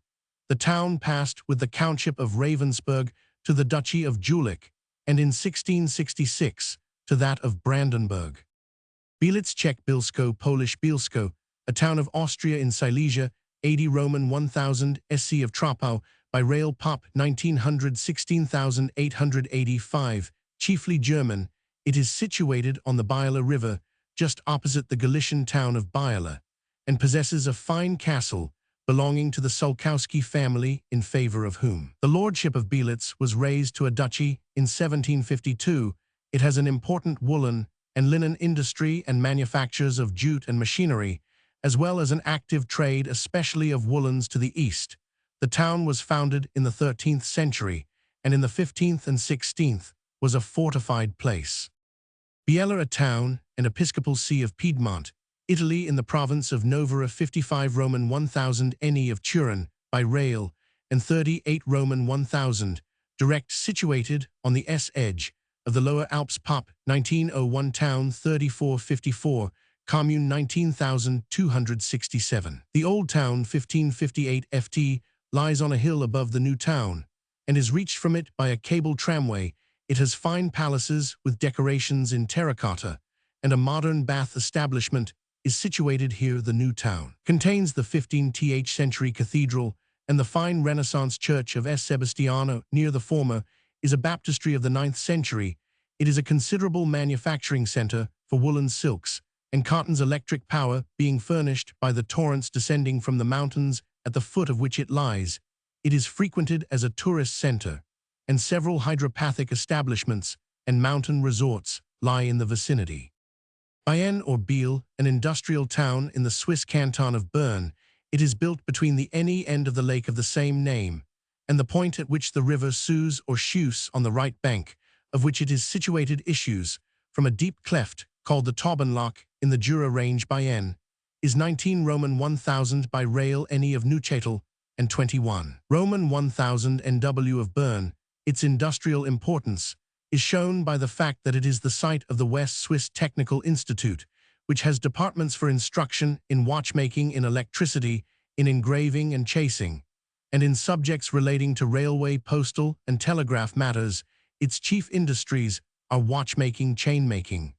the town passed with the Countship of Ravensburg to the Duchy of Jülich, and in 1666 to that of Brandenburg. Bielitz, Czech Bilsko, Polish Bielsko, a town of Austria in Silesia, 80 Roman 1000 SC of Troppau, by rail Pop, 1900 16,885, chiefly German. It is situated on the Biela River, just opposite the Galician town of Biela, and possesses a fine castle belonging to the Sulkowski family, in favor of whom the lordship of Bielitz was raised to a duchy in 1752. It has an important woolen and linen industry and manufactures of jute and machinery, as well as an active trade, especially of woolens, to the east. The town was founded in the 13th century, and in the 15th and 16th was a fortified place. Biella, a town and episcopal see of Piedmont, Italy, in the province of Novara, 55 Roman 1000 NE of Turin, by rail, and 38 Roman 1000, direct, situated on the edge of the Lower Alps. Pop, 1901 town, 3454, commune 19,267. The Old Town, 1558 FT, lies on a hill above the new town, and is reached from it by a cable tramway. It has fine palaces with decorations in terracotta, and a modern bath establishment is situated here. The new town contains the 15th century cathedral and the fine Renaissance church of S. Sebastiano. Near the former is a baptistry of the 9th century. It is a considerable manufacturing center for woolen silks and cottons, electric power being furnished by the torrents descending from the mountains at the foot of which it lies. It is frequented as a tourist center, and several hydropathic establishments and mountain resorts lie in the vicinity. Bienne, or Biel, an industrial town in the Swiss canton of Bern. It is built between the end of the lake of the same name and the point at which the river Suze or Schus, on the right bank of which it is situated, issues from a deep cleft called the Taubenloch in the Jura range. Bienne is 19 Roman 1000 by rail NE of Neuchâtel, and 21 Roman 1000 NW of Bern. Its industrial importance is shown by the fact that it is the site of the West Swiss Technical Institute, which has departments for instruction in watchmaking, in electricity, in engraving and chasing, and in subjects relating to railway, postal, and telegraph matters. Its chief industries are watchmaking, chainmaking,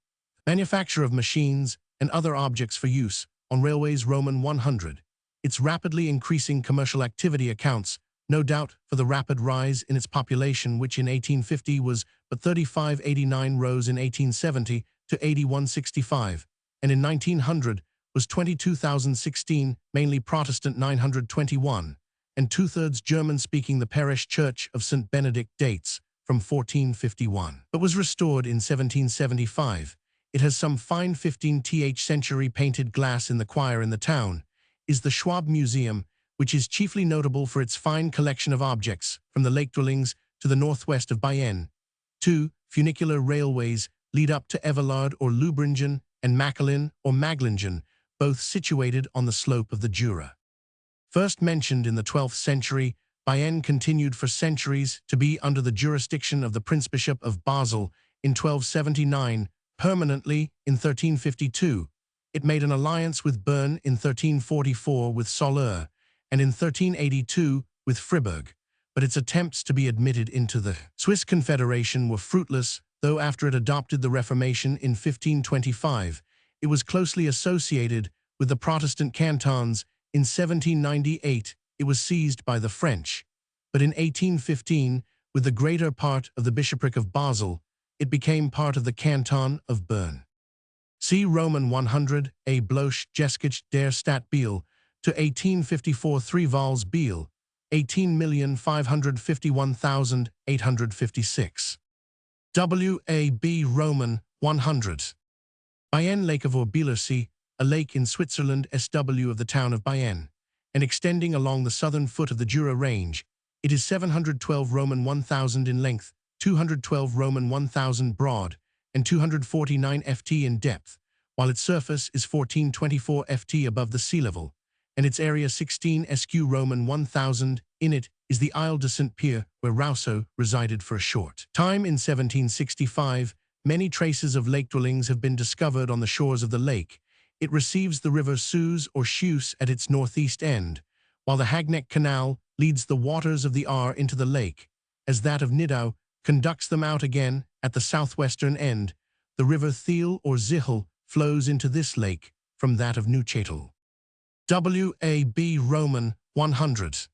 manufacture of machines, and other objects for use on railways. Roman 100. Its rapidly increasing commercial activity accounts, no doubt, for the rapid rise in its population, which in 1850 was but 3589, rose in 1870 to 8165, and in 1900 was 22,016, mainly Protestant 921, and two-thirds German-speaking. The parish church of St. Benedict dates from 1451, but was restored in 1775. It has some fine 15th century painted glass in the choir in the town, is the Schwab Museum, which is chiefly notable for its fine collection of objects from the lake dwellings to the northwest of Bayonne. 2. Funicular railways lead up to Everlard or Lubringen and Macklin or Maglingen, both situated on the slope of the Jura. First mentioned in the 12th century, Bayonne continued for centuries to be under the jurisdiction of the Prince-Bishop of Basel. In 1279, permanently in 1352, it made an alliance with Bern, in 1344 with Soleure, and in 1382 with Fribourg, but its attempts to be admitted into the Swiss Confederation were fruitless, though after it adopted the Reformation in 1525, it was closely associated with the Protestant cantons. In 1798, it was seized by the French, but in 1815, with the greater part of the bishopric of Basel, it became part of the canton of Bern. See Roman 100, A. Bloch Geskich der Stadt Biel, to 1854 3 vols Biel, 18,551,856. W. A. B. Roman 100. Bayonne Lake of Orbilersee, a lake in Switzerland SW of the town of Bayonne, and extending along the southern foot of the Jura range. It is 712 Roman 1000 in length, 212 Roman 1000 broad, and 249 ft in depth, while its surface is 1424 ft above the sea level, and its area 16 sq Roman 1000. In it is the Isle de Saint-Pierre, where Rousseau resided for a short time in 1765. Many traces of lake dwellings have been discovered on the shores of the lake. It receives the river Suze or Schus at its northeast end, while the Hagneck Canal leads the waters of the Aar into the lake, as that of Nidau conducts them out again at the southwestern end. The river Thiel or Zihel flows into this lake from that of Neuchâtel. W. A. B. Roman 100.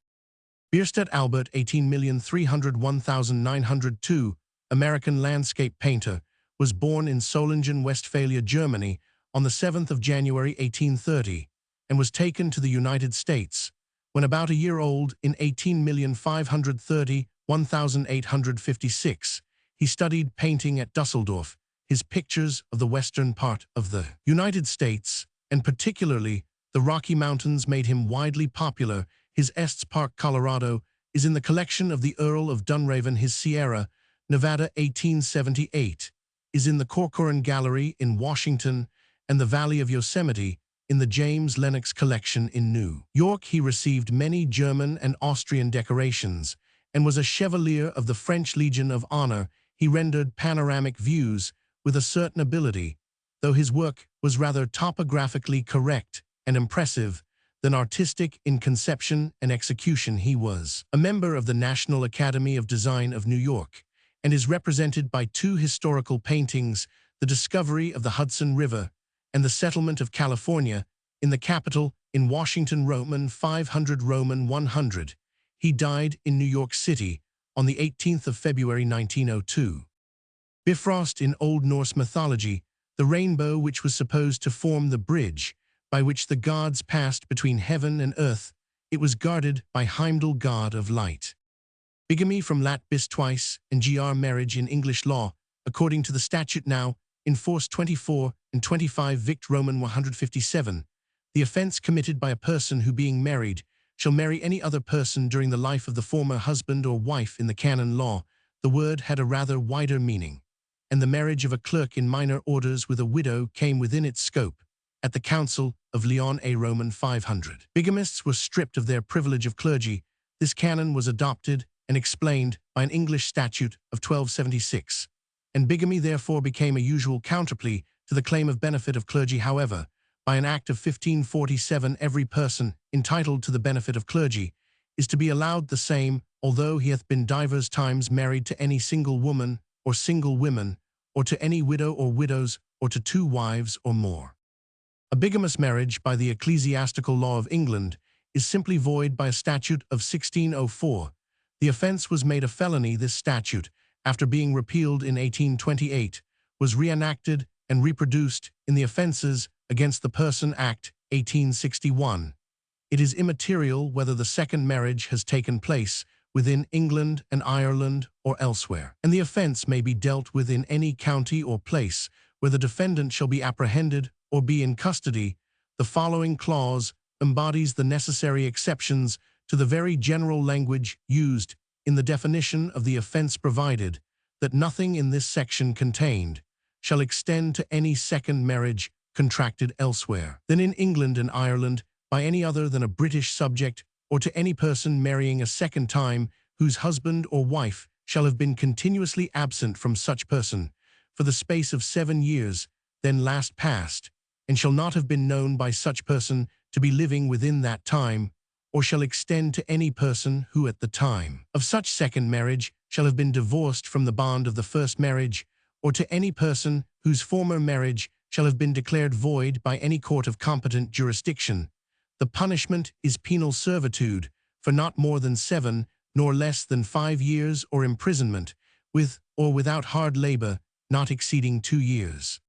Bierstadt Albert 18,301,902, American landscape painter, was born in Solingen, Westphalia, Germany, on the 7th of January 1830, and was taken to the United States. When about a year old, in 18,530,1856, he studied painting at Dusseldorf. His pictures of the western part of the United States, and particularly the Rocky Mountains, made him widely popular. His Estes Park, Colorado, is in the collection of the Earl of Dunraven. His Sierra Nevada 1878 is in the Corcoran Gallery in Washington, and the Valley of Yosemite in the James Lenox Collection in New York. He received many German and Austrian decorations, and was a Chevalier of the French Legion of Honor. He rendered panoramic views with a certain ability, though his work was rather topographically correct and impressive than artistic in conception and execution. He was a member of the National Academy of Design of New York, and is represented by two historical paintings, the discovery of the Hudson River and the settlement of California, in the Capitol in Washington. Roman 500 Roman 100. He died in New York City on the 18th of February 1902. Bifrost in Old Norse mythology, the rainbow which was supposed to form the bridge by which the gods passed between heaven and earth, it was guarded by Heimdall, god of light. Bigamy from Lat bis twice, and gr marriage in English law, according to the statute now in force 24 and 25 Vict Roman 157, the offense committed by a person who, being married, shall marry any other person during the life of the former husband or wife. In the canon law, the word had a rather wider meaning, and the marriage of a clerk in minor orders with a widow came within its scope. At the Council of Lyon A Roman 500, bigamists were stripped of their privilege of clergy. This canon was adopted and explained by an English statute of 1276, and bigamy therefore became a usual counterplea to the claim of benefit of clergy. However, by an act of 1547, every person entitled to the benefit of clergy is to be allowed the same, although he hath been divers times married to any single woman or single women, or to any widow or widows, or to two wives or more. A bigamous marriage by the ecclesiastical law of England is simply void by a statute of 1604. The offence was made a felony. This statute, after being repealed in 1828, was reenacted and reproduced in the Offences against the Person Act 1861. It is immaterial whether the second marriage has taken place within England and Ireland or elsewhere, and the offence may be dealt with in any county or place where the defendant shall be apprehended or be in custody. The following clause embodies the necessary exceptions to the very general language used in the definition of the offence, provided that nothing in this section contained shall extend to any second marriage contracted elsewhere than in England and Ireland by any other than a British subject, or to any person marrying a second time whose husband or wife shall have been continuously absent from such person for the space of 7 years then last past, and shall not have been known by such person to be living within that time, or shall extend to any person who at the time of such second marriage shall have been divorced from the bond of the first marriage, or to any person whose former marriage shall have been declared void by any court of competent jurisdiction. The punishment is penal servitude for not more than 7 nor less than 5 years, or imprisonment, with or without hard labor, not exceeding 2 years.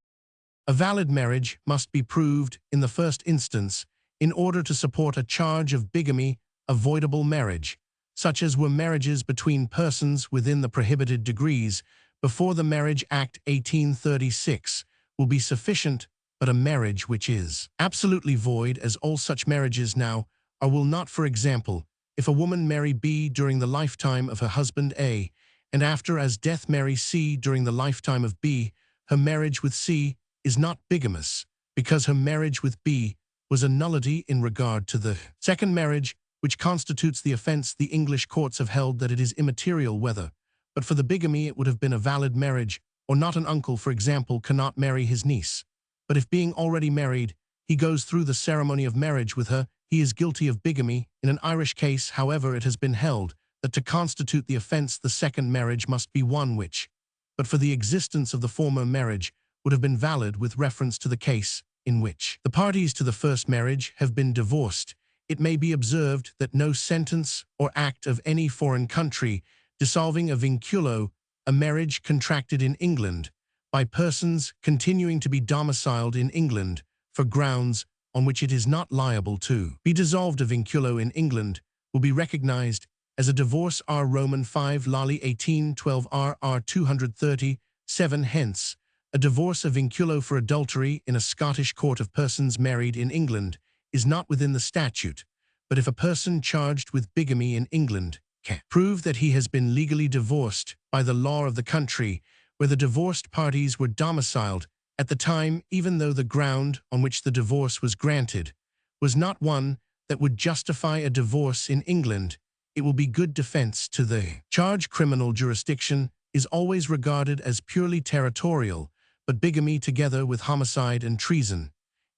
A valid marriage must be proved in the first instance in order to support a charge of bigamy. Avoidable marriage, such as were marriages between persons within the prohibited degrees before the Marriage Act 1836, will be sufficient, but a marriage which is absolutely void, as all such marriages now are, will not. For example, if a woman marry B during the lifetime of her husband A, and after as death marry C during the lifetime of B, her marriage with C is not bigamous, because her marriage with B was a nullity in regard to the second marriage, which constitutes the offence. The English courts have held that it is immaterial whether, but for the bigamy it would have been a valid marriage, or not. An uncle, for example, cannot marry his niece, but if being already married, he goes through the ceremony of marriage with her, he is guilty of bigamy. In an Irish case, however, it has been held that to constitute the offence the second marriage must be one which, but for the existence of the former marriage, would have been valid with reference to the case in which the parties to the first marriage have been divorced. It may be observed that no sentence or act of any foreign country dissolving a vinculo, a marriage contracted in England, by persons continuing to be domiciled in England for grounds on which it is not liable to be dissolved, a vinculo in England, will be recognized as a divorce. R. Roman 5 Lally 1812 R. 237. Hence, a divorce, a vinculo for adultery in a Scottish court of persons married in England, is not within the statute, but if a person charged with bigamy in England can prove that he has been legally divorced by the law of the country where the divorced parties were domiciled at the time, even though the ground on which the divorce was granted was not one that would justify a divorce in England, it will be good defense to the charge. Criminal jurisdiction is always regarded as purely territorial, but bigamy, together with homicide and treason,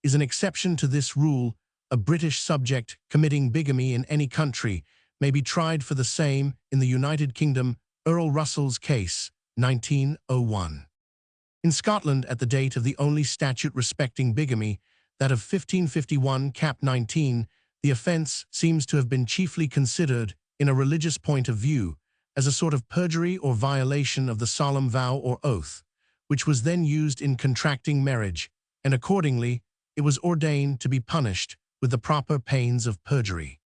is an exception to this rule. A British subject committing bigamy in any country may be tried for the same in the United Kingdom. Earl Russell's case, 1901. In Scotland, at the date of the only statute respecting bigamy, that of 1551 cap. 19, the offence seems to have been chiefly considered, in a religious point of view, as a sort of perjury or violation of the solemn vow or oath, which was then used in contracting marriage, and accordingly it was ordained to be punished with the proper pains of perjury.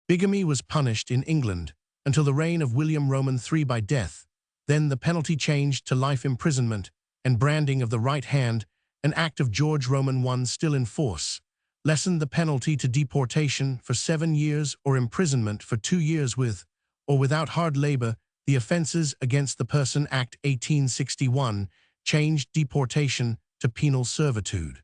Bigamy was punished in England until the reign of William Roman III by death. Then the penalty changed to life imprisonment and branding of the right hand. An act of George Roman I, still in force, lessened the penalty to deportation for 7 years or imprisonment for 2 years with or without hard labor. The Offences Against the Person Act 1861 changed deportation to penal servitude.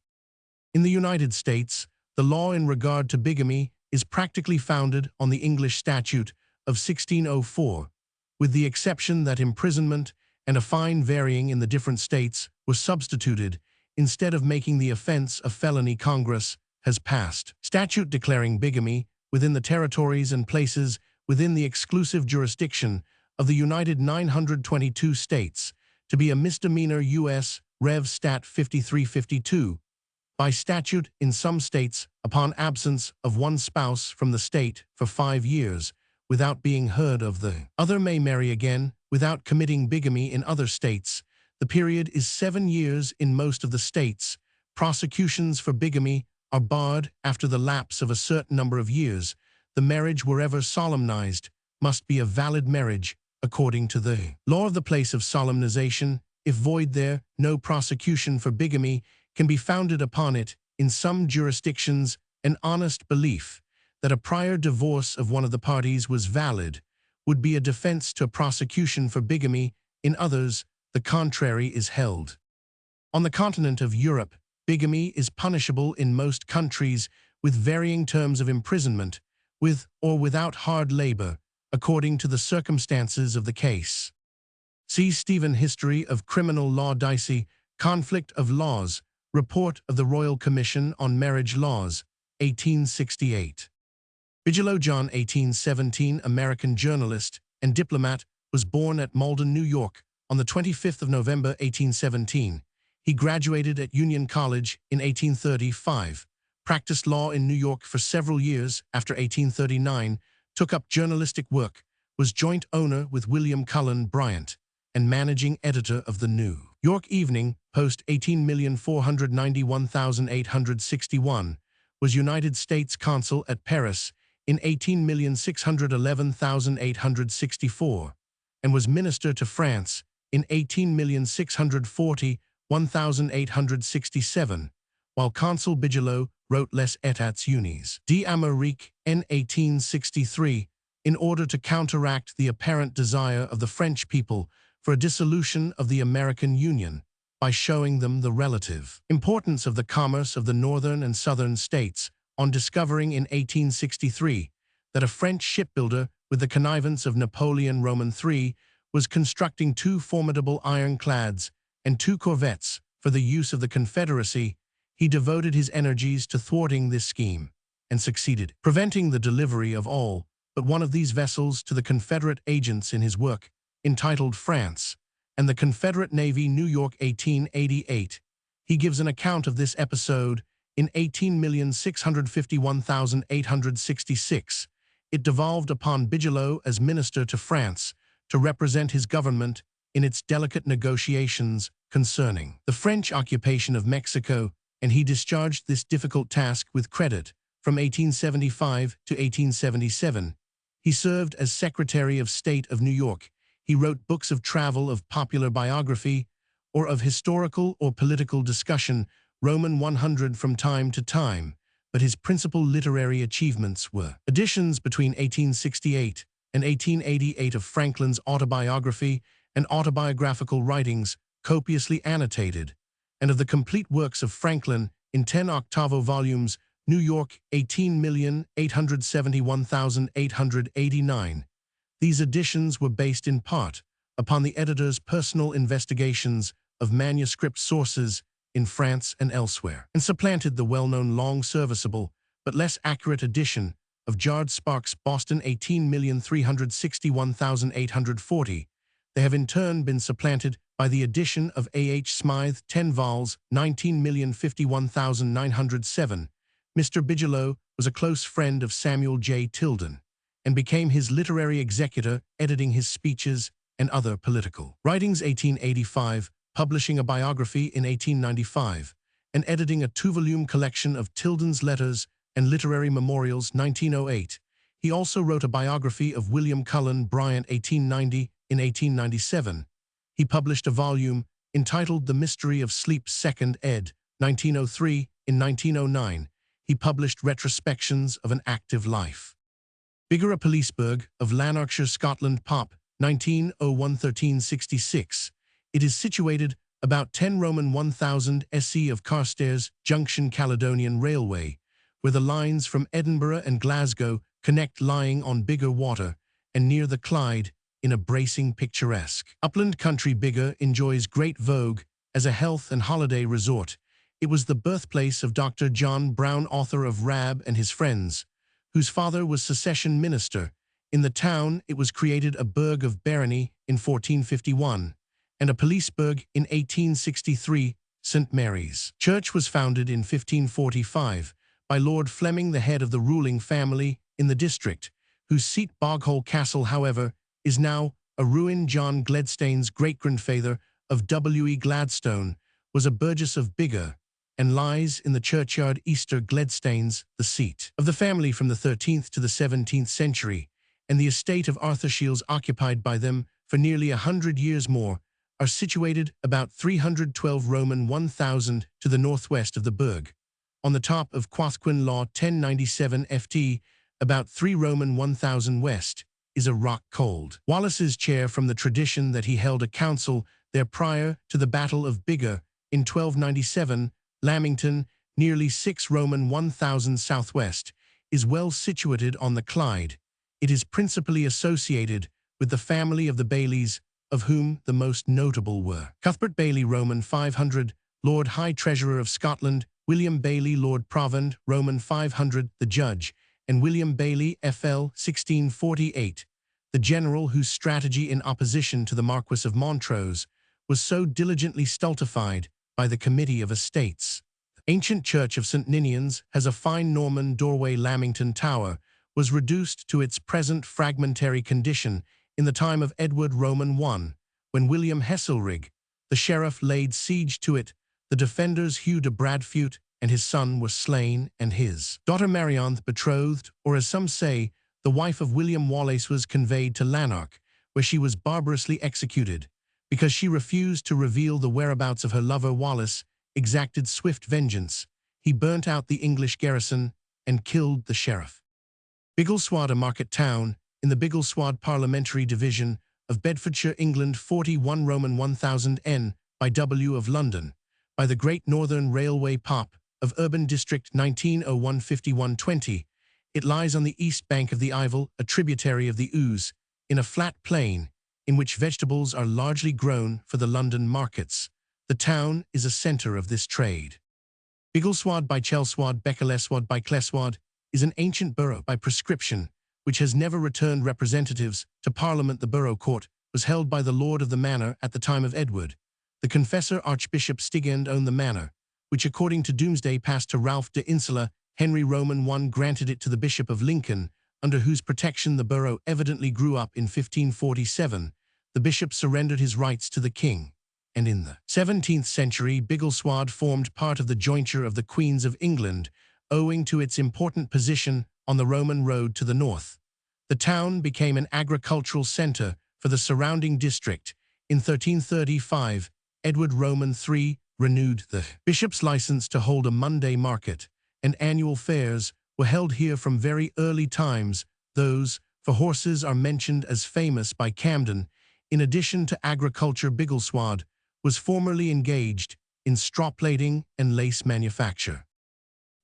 In the United States, the law in regard to bigamy is practically founded on the English statute of 1604, with the exception that imprisonment and a fine varying in the different states were substituted. Instead of making the offense a felony, Congress has passed statute declaring bigamy within the territories and places within the exclusive jurisdiction of the United 922 states to be a misdemeanor. U.S. Rev. Stat. 5352. By statute, in some states, upon absence of one spouse from the state for 5 years, without being heard of, the other may marry again without committing bigamy. In other states, the period is 7 years. In most of the states prosecutions for bigamy are barred after the lapse of a certain number of years. The marriage, wherever solemnized, must be a valid marriage according to the law of the place of solemnization. If void there, no prosecution for bigamy can be founded upon it. In some jurisdictions, an honest belief that a prior divorce of one of the parties was valid would be a defense to a prosecution for bigamy. In others, the contrary is held. On the continent of Europe, bigamy is punishable in most countries with varying terms of imprisonment, with or without hard labor, according to the circumstances of the case. See Stephen History of Criminal Law Dicey, Conflict of Laws, Report of the Royal Commission on Marriage Laws, 1868. Bigelow John, 1817, American journalist and diplomat, was born at Malden, New York, on the 25th of November, 1817. He graduated at Union College in 1835, practiced law in New York for several years after 1839, took up journalistic work, was joint owner with William Cullen Bryant, and managing editor of the New York Evening Post, 18,491,861, was United States Consul at Paris in 18,611,864, and was Minister to France in 18,640,1867, while Consul Bigelow wrote Les Etats Unis d'Amérique in 1863 in order to counteract the apparent desire of the French people for a dissolution of the American Union by showing them the relative importance of the commerce of the northern and southern states, on discovering in 1863 that a French shipbuilder, with the connivance of Napoleon III, was constructing 2 formidable ironclads and 2 corvettes for the use of the Confederacy. He devoted his energies to thwarting this scheme, and succeeded, preventing the delivery of all but one of these vessels to the Confederate agents in his work, entitled France and the Confederate Navy, New York, 1888. He gives an account of this episode in 18,651,866. It devolved upon Bigelow as minister to France to represent his government in its delicate negotiations concerning the French occupation of Mexico, and he discharged this difficult task with credit. From 1875 to 1877, he served as Secretary of State of New York. He wrote books of travel, of popular biography, or of historical or political discussion, Roman 100 from time to time, but his principal literary achievements were editions between 1868 and 1888 of Franklin's autobiography and autobiographical writings, copiously annotated, and of the complete works of Franklin in 10 octavo volumes, New York, 18,871,889. These editions were based in part upon the editor's personal investigations of manuscript sources in France and elsewhere, and supplanted the well-known long serviceable but less accurate edition of Jard Sparks' Boston, 18,361,840. They have in turn been supplanted by the edition of A. H. Smythe, 10 vols, 19,051,907. Mr. Bigelow was a close friend of Samuel J. Tilden, and became his literary executor, editing his speeches and other political writings. 1885, publishing a biography in 1895, and editing a 2-volume collection of Tilden's letters and literary memorials. 1908. He also wrote a biography of William Cullen Bryant. 1890. In 1897, he published a volume entitled The Mystery of Sleep, 2nd ed. 1903. In 1909, he published Retrospections of an Active Life. Bigger Policeburg of Lanarkshire, Scotland, Pop, 1901-1366. It is situated about 10 Roman 1000 SE of Carstairs Junction Caledonian Railway, where the lines from Edinburgh and Glasgow connect, lying on Biggar Water and near the Clyde in a bracing, picturesque upland country. Biggar enjoys great vogue as a health and holiday resort. It was the birthplace of Dr. John Brown, author of Rab and His Friends, whose father was secession minister. In the town, it was created a burgh of barony in 1451, and a policeburg in 1863. St. Mary's Church was founded in 1545 by Lord Fleming, the head of the ruling family in the district, whose seat, Boghole Castle, however, is now a ruin. John Gledstane's great-grandfather of W. E. Gladstone was a burgess of Biggar, and lies in the churchyard Easter Gledstanes, the seat of the family from the 13th to the 17th century, and the estate of Arthur Shields occupied by them for nearly 100 years more, are situated about 312 Roman 1000 to the northwest of the Burg. On the top of Quathquin Law 1097 FT, about 3 Roman 1000 west, is a rock called Wallace's chair from the tradition that he held a council there prior to the Battle of Biggar in 1297. Lamington, nearly 6 Roman 1000 southwest, is well situated on the Clyde. It is principally associated with the family of the Baileys, of whom the most notable were Cuthbert Bailey, Roman 500, Lord High Treasurer of Scotland, William Bailey, Lord Provand, Roman 500, the Judge, and William Bailey, FL 1648, the general whose strategy in opposition to the Marquess of Montrose was so diligently stultified by the Committee of Estates. The ancient church of St. Ninians has a fine Norman doorway. Lamington Tower was reduced to its present fragmentary condition in the time of Edward Roman I, when William Heselrig, the sheriff, laid siege to it. The defenders Hugh de Bradfute and his son were slain, and his daughter Marianthe, betrothed, or as some say, the wife of William Wallace, was conveyed to Lanark, where she was barbarously executed, because she refused to reveal the whereabouts of her lover. Wallace exacted swift vengeance. He burnt out the English garrison and killed the sheriff. Biggleswade, a market town in the Biggleswade parliamentary division of Bedfordshire, England, 41 Roman 1000 N by W of London, by the Great Northern Railway Pop of Urban District 1901-5120. It lies on the east bank of the Ivel, a tributary of the Ouse, in a flat plain in which vegetables are largely grown for the London markets. The town is a centre of this trade. Biggleswade by Chelswade, Beccleswade by Cleswade, is an ancient borough by prescription, which has never returned representatives to Parliament. The borough court was held by the lord of the manor at the time of Edward. The confessor Archbishop Stigand owned the manor, which according to Doomsday passed to Ralph de Insula. Henry Roman I granted it to the Bishop of Lincoln, under whose protection the borough evidently grew up. In 1547, the bishop surrendered his rights to the king, and in the 17th century Biggleswade formed part of the jointure of the Queens of England, owing to its important position on the Roman road to the north. The town became an agricultural centre for the surrounding district. In 1335, Edward Roman III renewed the bishop's license to hold a Monday market, and annual fairs were held here from very early times. Those for horses are mentioned as famous by Camden. In addition to agriculture, Biggleswade was formerly engaged in straw plaiting and lace manufacture.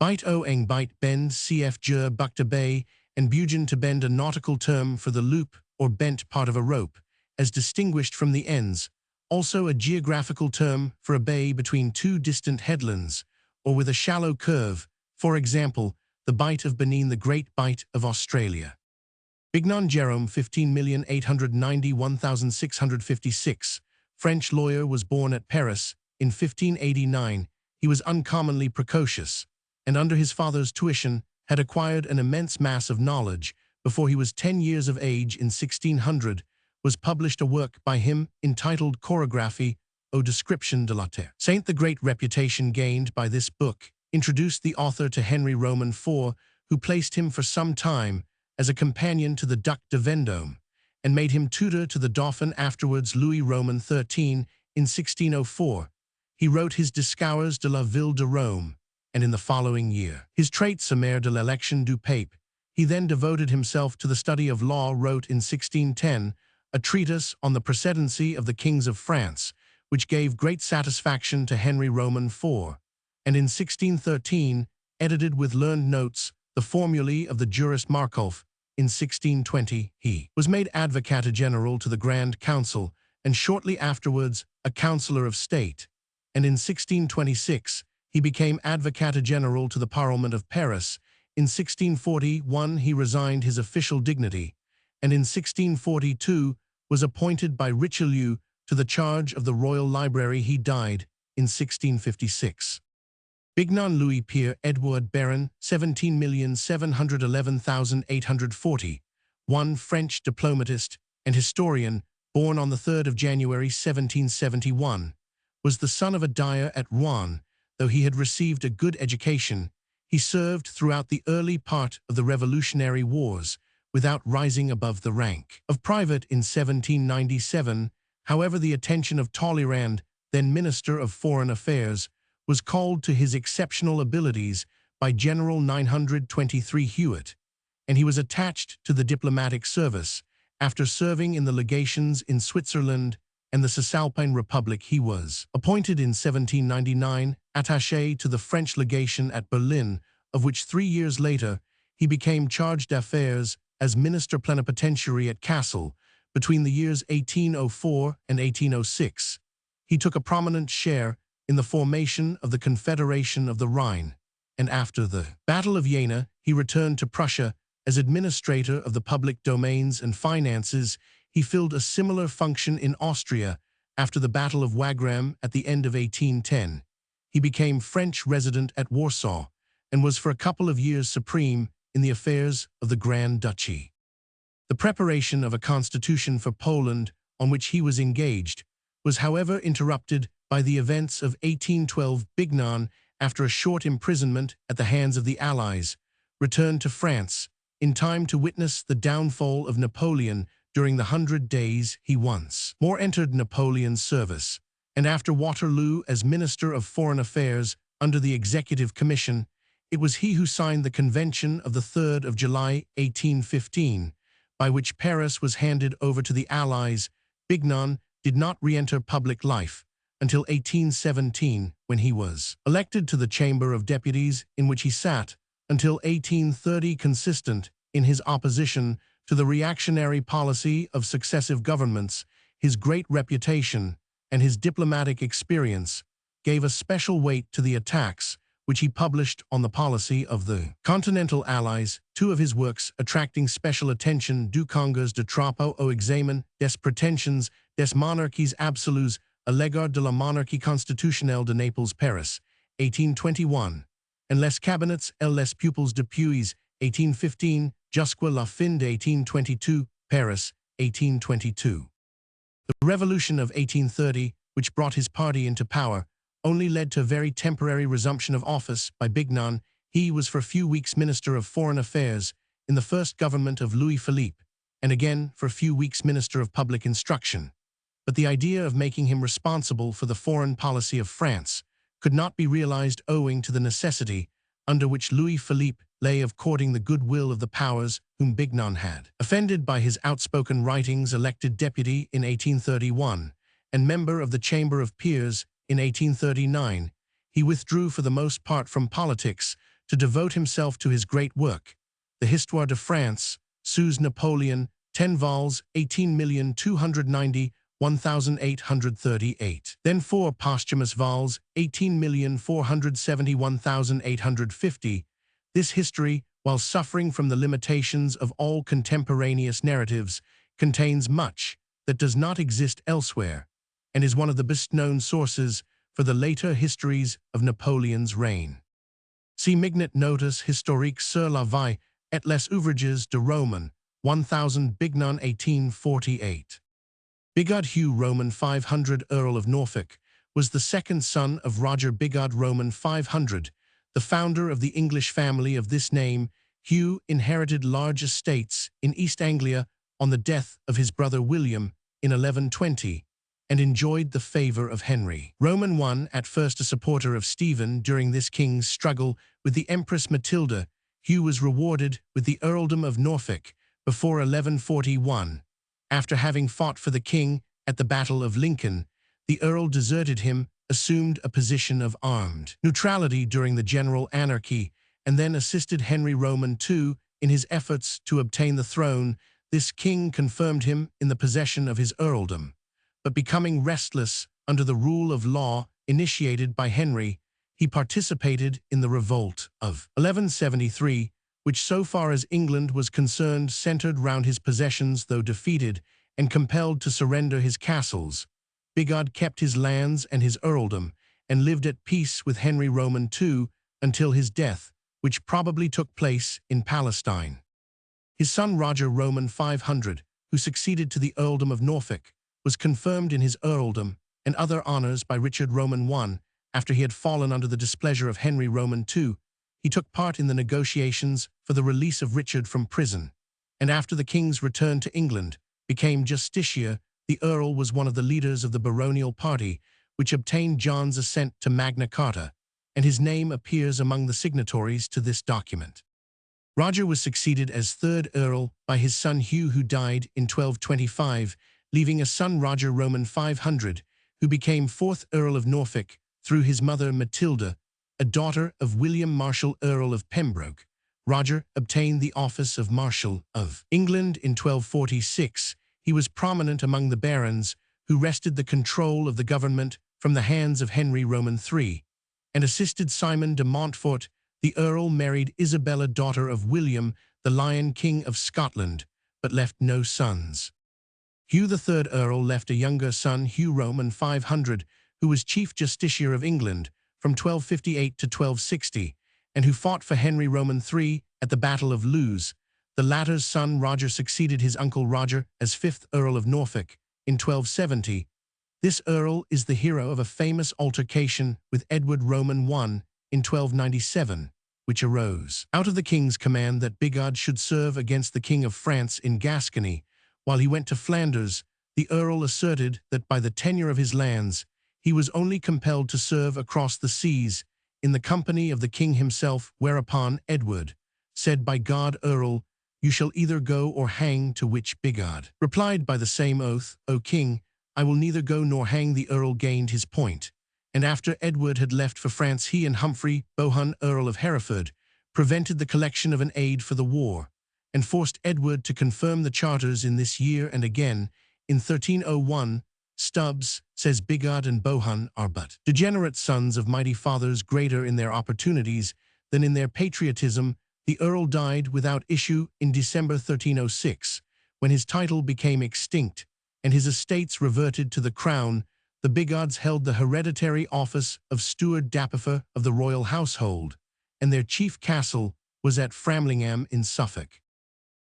Bite o eng bite bend cf jur buck to bay, and bugen to bend, a nautical term for the loop or bent part of a rope, as distinguished from the ends, also a geographical term for a bay between two distant headlands, or with a shallow curve, for example, the Bight of Benin, the Great Bight of Australia. Bignon Jerome, 15,891,656, French lawyer, was born at Paris in 1589. He was uncommonly precocious, and under his father's tuition had acquired an immense mass of knowledge. Before he was 10 years of age, in 1600, was published a work by him entitled Choreography au Description de la Terre. Saint. The great reputation gained by this book introduced the author to Henry Roman IV, who placed him for some time as a companion to the Duc de Vendôme, and made him tutor to the Dauphin, afterwards Louis Roman XIII. In 1604, he wrote his Discours de la Ville de Rome, and in the following year, his Traité sommaire de l'élection du pape. He then devoted himself to the study of law, wrote in 1610 a treatise on the precedency of the kings of France, which gave great satisfaction to Henry Roman IV, and in 1613 edited with learned notes the formulae of the Juris Marculf. In 1620, he was made Advocate General to the Grand Council, and shortly afterwards a Councillor of State, and in 1626 he became Advocate General to the Parlement of Paris. In 1641 he resigned his official dignity, and in 1642 was appointed by Richelieu to the charge of the Royal Library. He died in 1656. Bignon Louis Pierre Edouard Baron, 17,711,840, one French diplomatist and historian, born on the 3rd of January 1771, was the son of a dyer at Rouen. though he had received a good education, he served throughout the early part of the Revolutionary Wars without rising above the rank of private in 1797. However, the attention of Talleyrand, then Minister of Foreign Affairs, was called to his exceptional abilities by General 923 Hewitt, and he was attached to the diplomatic service. After serving in the legations in Switzerland and the Cisalpine Republic, he was appointed in 1799 attaché to the French legation at Berlin, of which 3 years later he became charge d'affaires as minister plenipotentiary at Kassel. Between the years 1804 and 1806, he took a prominent share in the formation of the Confederation of the Rhine, and after the Battle of Jena, he returned to Prussia as administrator of the public domains and finances. He filled a similar function in Austria after the Battle of Wagram at the end of 1810. He became French resident at Warsaw and was for a couple of years supreme in the affairs of the Grand Duchy. The preparation of a constitution for Poland, on which he was engaged, was however interrupted by the events of 1812. Bignon, after a short imprisonment at the hands of the Allies, returned to France in time to witness the downfall of Napoleon. During the 100 Days, he once more entered Napoleon's service, and after Waterloo as Minister of Foreign Affairs under the Executive Commission, it was he who signed the Convention of the 3rd of July, 1815, by which Paris was handed over to the Allies. Bignon did not re-enter public life until 1817, when he was elected to the Chamber of Deputies, in which he sat until 1830, consistent in his opposition to the reactionary policy of successive governments. His great reputation and his diplomatic experience gave a special weight to the attacks which he published on the policy of the Continental Allies. Two of his works attracting special attention: Du Congrès de Trapeau au examen des prétentions des monarchies absolues à l'égard de la monarchie constitutionnelle de Naples, Paris, 1821, and Les Cabinets et les Pupils de Puis, 1815, jusqu'à la fin de 1822, Paris, 1822. The revolution of 1830, which brought his party into power, only led to a very temporary resumption of office by Bignon. He was for a few weeks Minister of Foreign Affairs in the first government of Louis Philippe, and again for a few weeks Minister of Public Instruction. But the idea of making him responsible for the foreign policy of France could not be realized owing to the necessity under which Louis Philippe lay of courting the goodwill of the powers whom Bignon had offended by his outspoken writings. Elected deputy in 1831 and member of the Chamber of Peers in 1839, he withdrew for the most part from politics to devote himself to his great work, the Histoire de France, sous Napoleon, 10 vols, 18,290,1838. Then 4 posthumous vols, 18,471,850. This history, while suffering from the limitations of all contemporaneous narratives, contains much that does not exist elsewhere, and is one of the best-known sources for the later histories of Napoleon's reign. See Mignet Notice historique sur la vie et les ouvrages de Roman, 1000. Bignon, 1848. Bigod Hugh Roman 500, Earl of Norfolk, was the second son of Roger Bigod Roman 500, the founder of the English family of this name. Hugh inherited large estates in East Anglia on the death of his brother William in 1120, and enjoyed the favor of Henry Roman I, at first a supporter of Stephen. During this king's struggle with the Empress Matilda, Hugh was rewarded with the earldom of Norfolk before 1141. After having fought for the king at the Battle of Lincoln, the earl deserted him, assumed a position of armed neutrality during the general anarchy, and then assisted Henry Roman II in his efforts to obtain the throne. This king confirmed him in the possession of his earldom, but becoming restless under the rule of law initiated by Henry, he participated in the revolt of 1173, which, so far as England was concerned, centered round his possessions. Though defeated and compelled to surrender his castles, Bigod kept his lands and his earldom, and lived at peace with Henry Roman II until his death, which probably took place in Palestine. His son Roger Roman 500, who succeeded to the earldom of Norfolk, was confirmed in his earldom and other honors by Richard Roman I after he had fallen under the displeasure of Henry Roman II, he took part in the negotiations for the release of Richard from prison, and after the king's return to England, became justiciar. The Earl was one of the leaders of the baronial party, which obtained John's assent to Magna Carta, and his name appears among the signatories to this document. Roger was succeeded as third Earl by his son Hugh, who died in 1225, leaving a son Roger Roman 500, who became fourth Earl of Norfolk through his mother Matilda, a daughter of William Marshal, Earl of Pembroke. Roger obtained the office of Marshal of England in 1246. He was prominent among the barons who wrested the control of the government from the hands of Henry Roman III, and assisted Simon de Montfort. The Earl married Isabella, daughter of William, the Lion King of Scotland, but left no sons. Hugh the third Earl left a younger son, Hugh Roman 500, who was Chief Justiciar of England from 1258 to 1260, and who fought for Henry Roman III at the Battle of Lewes. The latter's son Roger succeeded his uncle Roger as fifth Earl of Norfolk in 1270. This Earl is the hero of a famous altercation with Edward Roman I in 1297, which arose out of the king's command that Bigod should serve against the King of France in Gascony. While he went to Flanders, the Earl asserted that by the tenure of his lands, he was only compelled to serve across the seas in the company of the king himself, whereupon Edward said, "By God, Earl, you shall either go or hang," to which Bigod replied, "By the same oath, O king, I will neither go nor hang." The Earl gained his point, and after Edward had left for France, he and Humphrey Bohun, Earl of Hereford, prevented the collection of an aid for the war, and forced Edward to confirm the charters in this year. And again, in 1301, Stubbs says Bigod and Bohun are but degenerate sons of mighty fathers, greater in their opportunities than in their patriotism. The Earl died without issue in December 1306, when his title became extinct and his estates reverted to the crown. The Bigods held the hereditary office of Steward Dapifer of the royal household, and their chief castle was at Framlingham in Suffolk.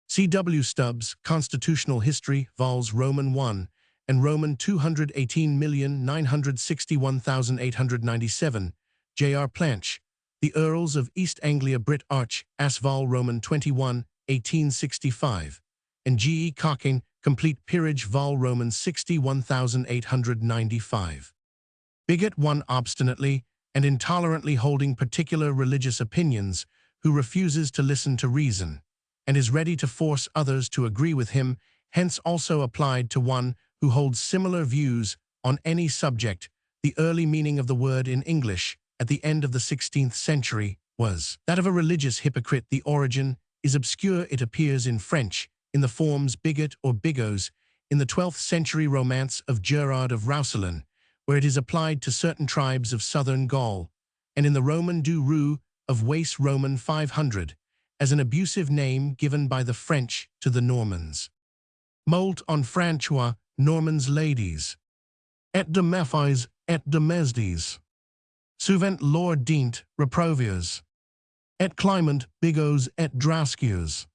C.W. Stubbs, Constitutional History, vols Roman I and Roman 218,961,897. J.R. Planch, The Earls of East Anglia, Brit Arch, As vol Roman 21, 1865, and G.E. Cocking, Complete Peerage, vol Roman 61,895. Bigot, one obstinately and intolerantly holding particular religious opinions, who refuses to listen to reason, and is ready to force others to agree with him, hence also applied to one who holds similar views on any subject. The early meaning of the word in English at the end of the 16th century was that of a religious hypocrite. The origin is obscure. It appears in French in the forms bigot or bigos in the 12th century romance of Gerard of Roussillon, where it is applied to certain tribes of southern Gaul, and in the Roman du Roux of Wace Roman 500, as an abusive name given by the French to the Normans. Molt en Francois, Normans ladies. Et de mephis, et de mesdes. Souvent lord dint, reproviers. Et clement, bigots et drasciers.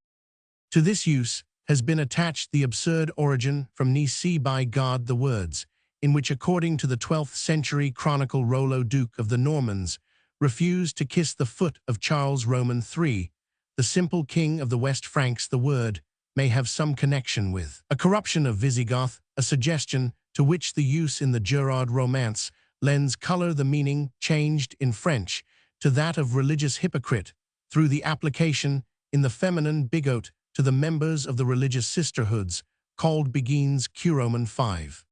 To this use has been attached the absurd origin from Nice by God, the words, in which according to the 12th century chronicle Rollo, Duke of the Normans, refused to kiss the foot of Charles Roman III, the simple king of the West Franks. The word may have some connection with a corruption of Visigoth, a suggestion to which the use in the Gerard romance lends color. The meaning changed in French to that of religious hypocrite through the application in the feminine bigot to the members of the religious sisterhoods called Beguines. Q Roman 5.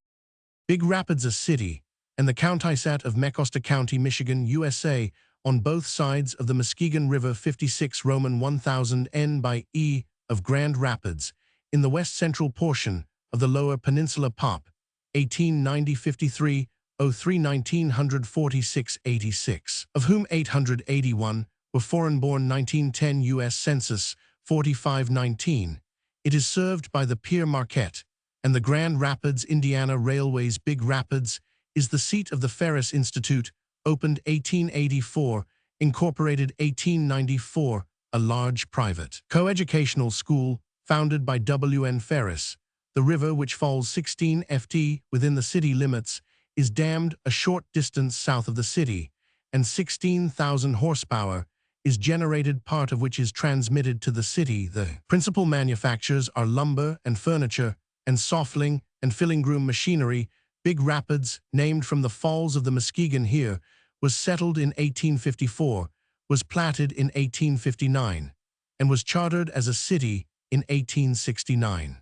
Big Rapids, a city, and the countisat of Mecosta County, Michigan, USA, on both sides of the Muskegon River. 56 Roman 1000 N by E of Grand Rapids, in the west-central portion of the Lower Peninsula. Pop. 1890-53, 03 1946-86, of whom 881 were foreign-born. 1910 U.S. Census 4519. It is served by the Pierre Marquette and the Grand Rapids, Indiana Railways. Big Rapids is the seat of the Ferris Institute, opened 1884, incorporated 1894, a large private coeducational school founded by W.N. Ferris. The river, which falls 16 ft within the city limits, is dammed a short distance south of the city, and 16,000 horsepower, is generated, part of which is transmitted to the city. The principal manufacturers are lumber and furniture and softling and filling room machinery. Big Rapids, named from the Falls of the Muskegon here, was settled in 1854, was platted in 1859, and was chartered as a city in 1869.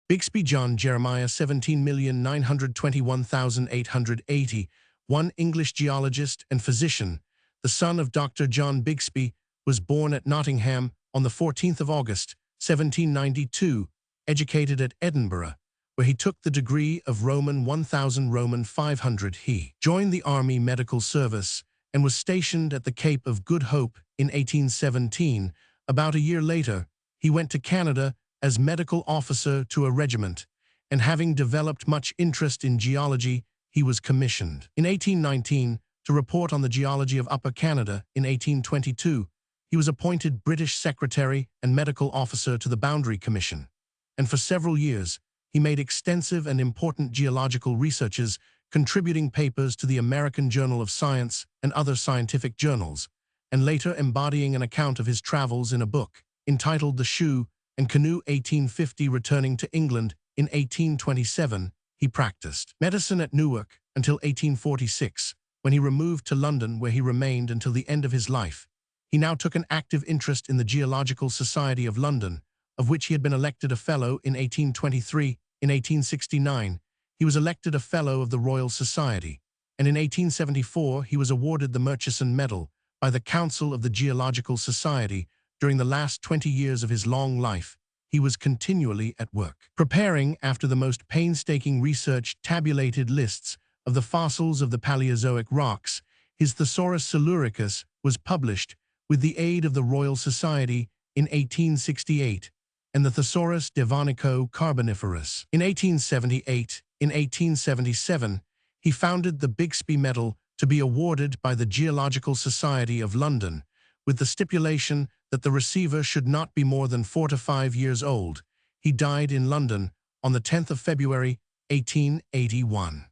Bixby John Jeremiah 17,921,880, one English geologist and physician, the son of Dr. John Bixby, was born at Nottingham on the 14th of August, 1792, educated at Edinburgh, where he took the degree of Roman 1000 Roman 500. He joined the Army Medical Service and was stationed at the Cape of Good Hope in 1817. About a year later, he went to Canada as medical officer to a regiment, and having developed much interest in geology, he was commissioned in 1819 to report on the geology of Upper Canada. In 1822, he was appointed British Secretary and Medical Officer to the Boundary Commission, and for several years he made extensive and important geological researches, contributing papers to the American Journal of Science and other scientific journals, and later embodying an account of his travels in a book entitled The Shoe and Canoe. 1850, returning to England in 1827, he practiced medicine at Newark until 1846, when he removed to London, where he remained until the end of his life. He now took an active interest in the Geological Society of London, of which he had been elected a Fellow in 1823. In 1869, he was elected a Fellow of the Royal Society, and in 1874 he was awarded the Murchison Medal by the Council of the Geological Society. During the last 20 years of his long life, he was continually at work, preparing, after the most painstaking research, tabulated lists of the fossils of the Paleozoic rocks. His Thesaurus Siluricus was published with the aid of the Royal Society in 1868, and the Thesaurus Devonico Carboniferus in 1878. In 1877, he founded the Bixby Medal, to be awarded by the Geological Society of London, with the stipulation that the receiver should not be more than 4 to 5 years old. He died in London on the 10th of February, 1881.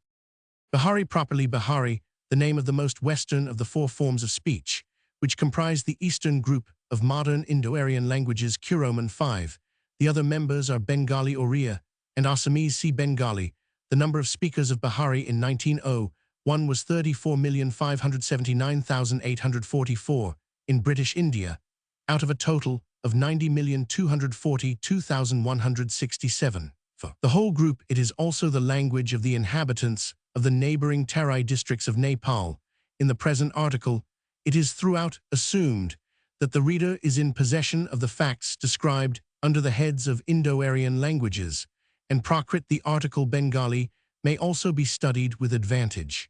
Bihari, properly Bihari, the name of the most western of the 4 forms of speech, which comprise the eastern group of modern Indo-Aryan languages, Kuroman 5. The other members are Bengali Oriya and Assamese C. Bengali. The number of speakers of Bihari in 1901 was 34,579,844 in British India, out of a total of 90,242,167. For the whole group, it is also the language of the inhabitants of the neighboring Terai districts of Nepal. In the present article, it is throughout assumed that the reader is in possession of the facts described under the heads of Indo-Aryan languages, and Prakrit. The article Bengali may also be studied with advantage.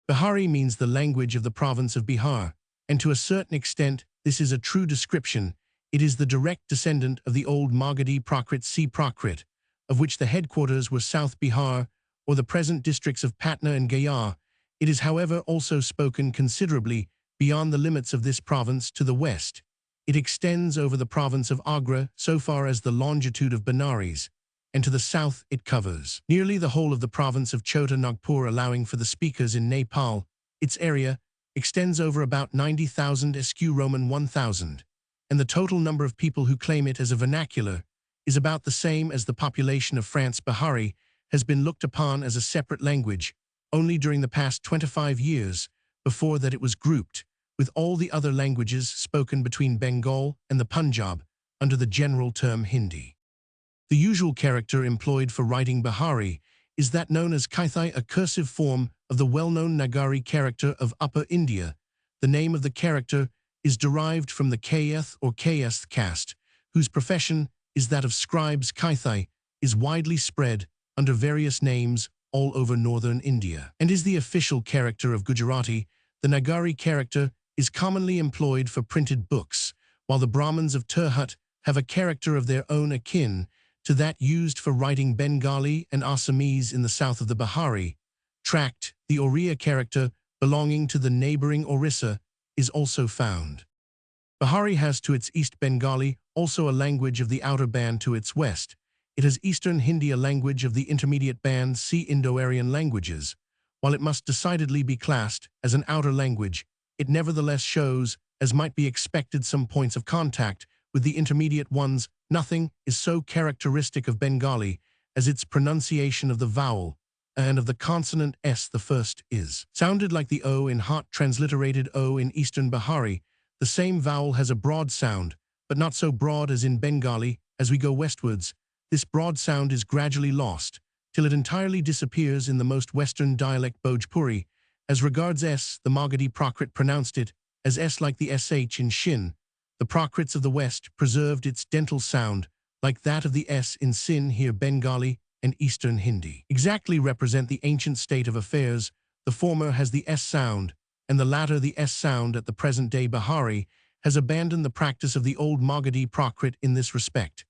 Bihari means the language of the province of Bihar, and to a certain extent this is a true description. It is the direct descendant of the old Magadhi Prakrit C. Prakrit, of which the headquarters were South Bihar, or the present districts of Patna and Gaya. It is, however, also spoken considerably beyond the limits of this province to the west. It extends over the province of Agra so far as the longitude of Benares, and to the south it covers nearly the whole of the province of Chota Nagpur, allowing for the speakers in Nepal. Its area extends over about 90,000 SQ Roman 1,000, and the total number of people who claim it as a vernacular is about the same as the population of France. Bihari has been looked upon as a separate language only during the past 25 years. Before that, it was grouped with all the other languages spoken between Bengal and the Punjab under the general term Hindi. The usual character employed for writing Bihari is that known as Kaithai, a cursive form of the well-known Nagari character of Upper India. The name of the character is derived from the Kayeth or Kayeth caste, whose profession is that of scribes. Kaithai is widely spread under various names all over northern India, and is the official character of Gujarati. The Nagari character is commonly employed for printed books, while the Brahmins of Tirhut have a character of their own akin to that used for writing Bengali and Assamese in the south of the Bihari tract. The Oriya character, belonging to the neighboring Orissa, is also found. Bihari has to its east Bengali, also a language of the outer band. To its west, it has Eastern Hindi, a language of the intermediate band. See Indo-Aryan languages, While it must decidedly be classed as an outer language, it nevertheless shows, as might be expected, some points of contact with the intermediate ones. Nothing is so characteristic of Bengali as its pronunciation of the vowel and of the consonant S. The first is sounded like the O in hot, transliterated O in Eastern Bihari. The same vowel has a broad sound, but not so broad as in Bengali. As we go westwards, this broad sound is gradually lost, till it entirely disappears in the most western dialect Bhojpuri. As regards S, the Magadhi Prakrit pronounced it as S like the SH in Shin. The Prakrits of the West preserved its dental sound, like that of the S in Sin. Here Bengali and Eastern Hindi exactly represent the ancient state of affairs. The former has the S sound, and the latter the S sound. At the present-day Bihari has abandoned the practice of the old Magadhi Prakrit in this respect,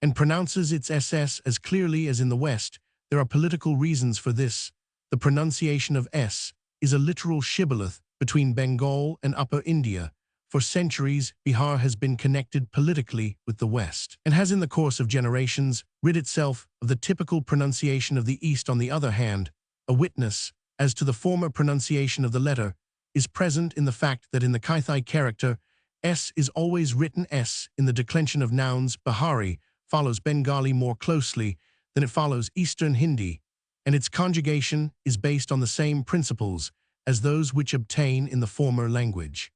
and pronounces its SS as clearly as in the West. There are political reasons for this. The pronunciation of S is a literal shibboleth between Bengal and Upper India. For centuries, Bihar has been connected politically with the West, and has in the course of generations rid itself of the typical pronunciation of the East. On the other hand, a witness as to the former pronunciation of the letter is present in the fact that in the Kaithai character, S is always written S. In the declension of nouns, Bihari follows Bengali more closely than it follows Eastern Hindi, and its conjugation is based on the same principles as those which obtain in the former language.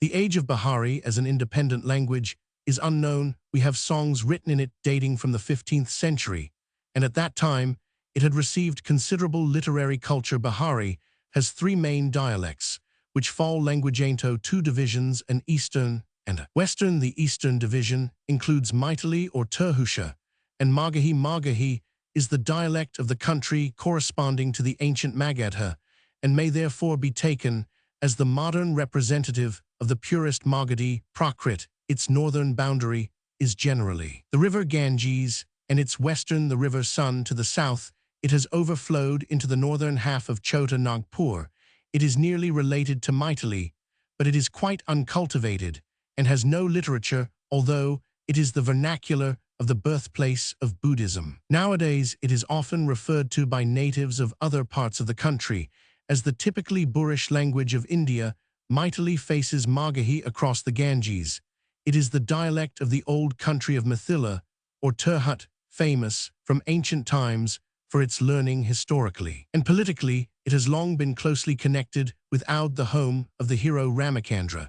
The age of Bihari as an independent language is unknown. We have songs written in it dating from the 15th century, and at that time it had received considerable literary culture. Bihari has three main dialects, which fall language into two divisions, an Eastern and a Western. The Eastern division includes Maithili or Terhusha, and Magahi. Magahi is the dialect of the country corresponding to the ancient Magadha, and may therefore be taken as the modern representative of the purest Magadhi Prakrit. Its northern boundary is generally the river Ganges, and its western the river Sun. To the south, it has overflowed into the northern half of Chota Nagpur. It is nearly related to Maithili, but it is quite uncultivated and has no literature, although it is the vernacular of the birthplace of Buddhism. Nowadays, it is often referred to by natives of other parts of the country as the typically boorish language of India. Maithili faces Magahi across the Ganges. It is the dialect of the old country of Mithila, or Terhut, famous from ancient times for its learning historically. And politically, it has long been closely connected with Oudh, the home of the hero Ramacandra,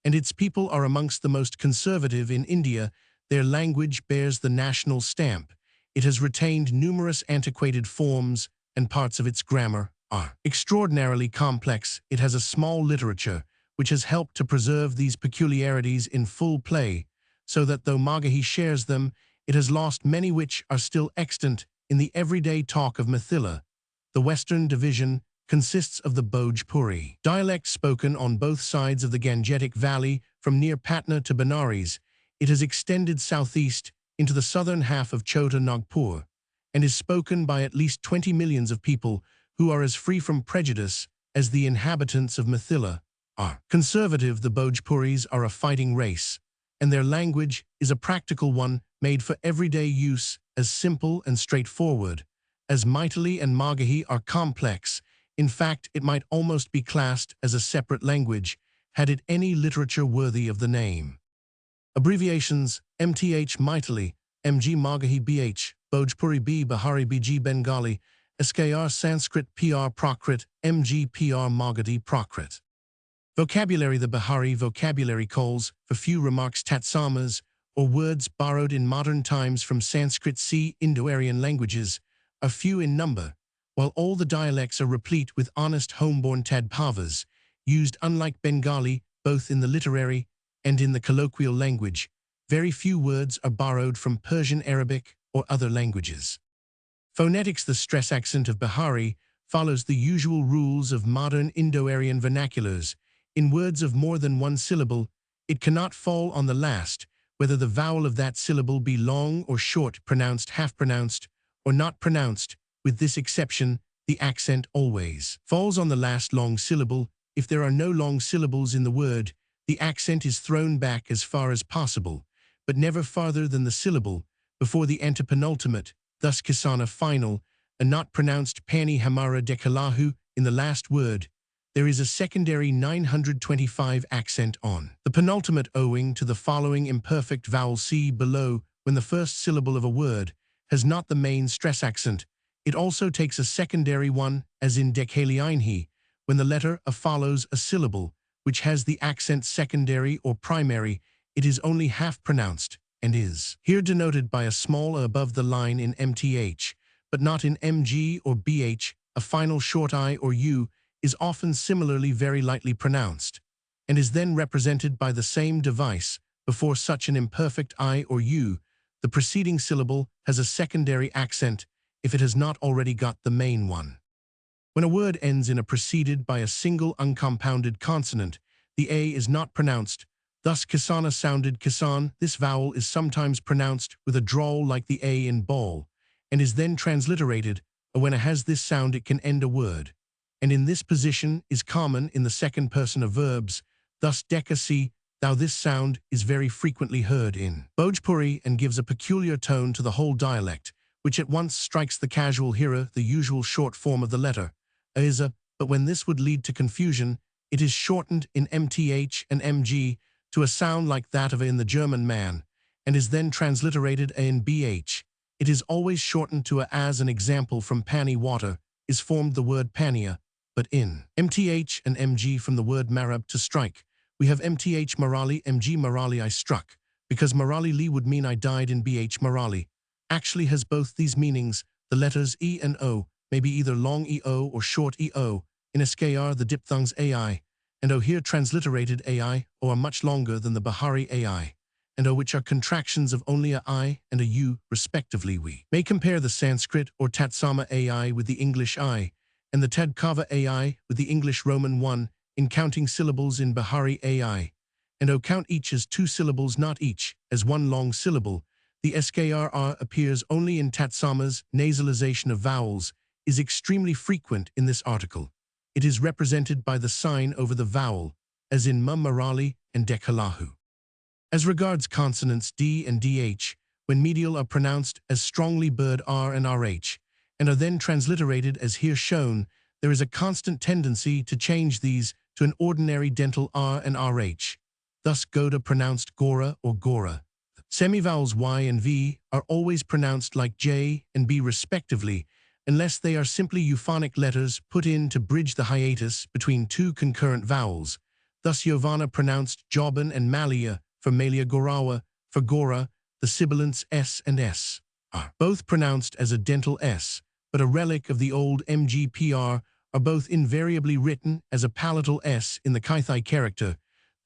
and its people are amongst the most conservative in India. Their language bears the national stamp. It has retained numerous antiquated forms, and parts of its grammar are extraordinarily complex. It has a small literature, which has helped to preserve these peculiarities in full play, so that though Magahi shares them, it has lost many which are still extant in the everyday talk of Mithila. The Western division consists of the Bhojpuri dialect spoken on both sides of the Gangetic Valley from near Patna to Benares. It has extended southeast into the southern half of Chota Nagpur, and is spoken by at least 20 millions of people who are as free from prejudice as the inhabitants of Mithila are. Conservative, the Bhojpuris are a fighting race, and their language is a practical one made for everyday use, as simple and straightforward as Maithili and Magahi are complex. In fact, it might almost be classed as a separate language, had it any literature worthy of the name. Abbreviations: MTH Maithili, MG Magahi BH, Bhojpuri B Bihari BG Bengali, SKR Sanskrit PR Prakrit, MG PR Magadhi Prakrit. Vocabulary: the Bihari vocabulary calls for few remarks, tatsamas, or words borrowed in modern times from Sanskrit. Indo-Aryan languages are few in number, while all the dialects are replete with honest homeborn tadpavas, used unlike Bengali, both in the literary and in the colloquial language. Very few words are borrowed from Persian, Arabic, or other languages. Phonetics: the stress accent of Bihari follows the usual rules of modern Indo-Aryan vernaculars. In words of more than one syllable, it cannot fall on the last, whether the vowel of that syllable be long or short, pronounced, half-pronounced, or not pronounced. With this exception, the accent always falls on the last long syllable. If there are no long syllables in the word, the accent is thrown back as far as possible, but never farther than the syllable before the antepenultimate, thus kisana final, a not pronounced pani hamara dekalahu in the last word, there is a secondary 925 accent on the penultimate owing to the following imperfect vowel C below when the first syllable of a word has not the main stress accent. It also takes a secondary one, as in decalieinhi, when the letter A follows a syllable, which has the accent secondary or primary, it is only half pronounced, and is here denoted by a small a above the line in MTH, but not in MG or BH. A final short I or U is often similarly very lightly pronounced, and is then represented by the same device. Before such an imperfect I or U, the preceding syllable has a secondary accent if it has not already got the main one. When a word ends in a preceded by a single uncompounded consonant, the A is not pronounced. Thus kisana sounded kisan. This vowel is sometimes pronounced with a drawl like the A in ball, and is then transliterated, or when it has this sound it can end a word, and in this position is common in the second person of verbs. Thus dekasi, thou. This sound is very frequently heard in Bhojpuri and gives a peculiar tone to the whole dialect, which at once strikes the casual hearer the usual short form of the letter a is a, but when this would lead to confusion, it is shortened in MTH and MG to a sound like that of a in the German man, and is then transliterated a in BH. It is always shortened to a. As an example, from pani water is formed the word pania, but in MTH and MG from the word marab, to strike, we have MTH marali, MG marali, I struck, because marali li would mean I died in BH marali. Actually has both these meanings. The letters E and O may be either long EO or short EO. In SKR the diphthongs AI and O here transliterated AI, or are much longer than the Bahari AI and O, which are contractions of only a I and a U respectively. We may compare the Sanskrit or Tatsama AI with the English I, and the Tadkava AI with the English Roman 1 in counting syllables in Bahari AI, and O count each as 2 syllables, not each as 1 long syllable. The SKRR appears only in Tatsama's. Nasalization of vowels is extremely frequent in this article. It is represented by the sign over the vowel, as in Ma Marali and Dekalahu. As regards consonants D and DH, when medial are pronounced as strongly bird R and RH, and are then transliterated as here shown, there is a constant tendency to change these to an ordinary dental R and RH. Thus Goda pronounced Gora or Gora. Semivowels Y and V are always pronounced like J and B respectively, unless they are simply euphonic letters put in to bridge the hiatus between 2 concurrent vowels. Thus Yovana pronounced Joban and Malia for Malia Gorawa. For Gora, the sibilants S and S are both pronounced as a dental S, but a relic of the old MGPR, are both invariably written as a palatal S in the Kaithai character.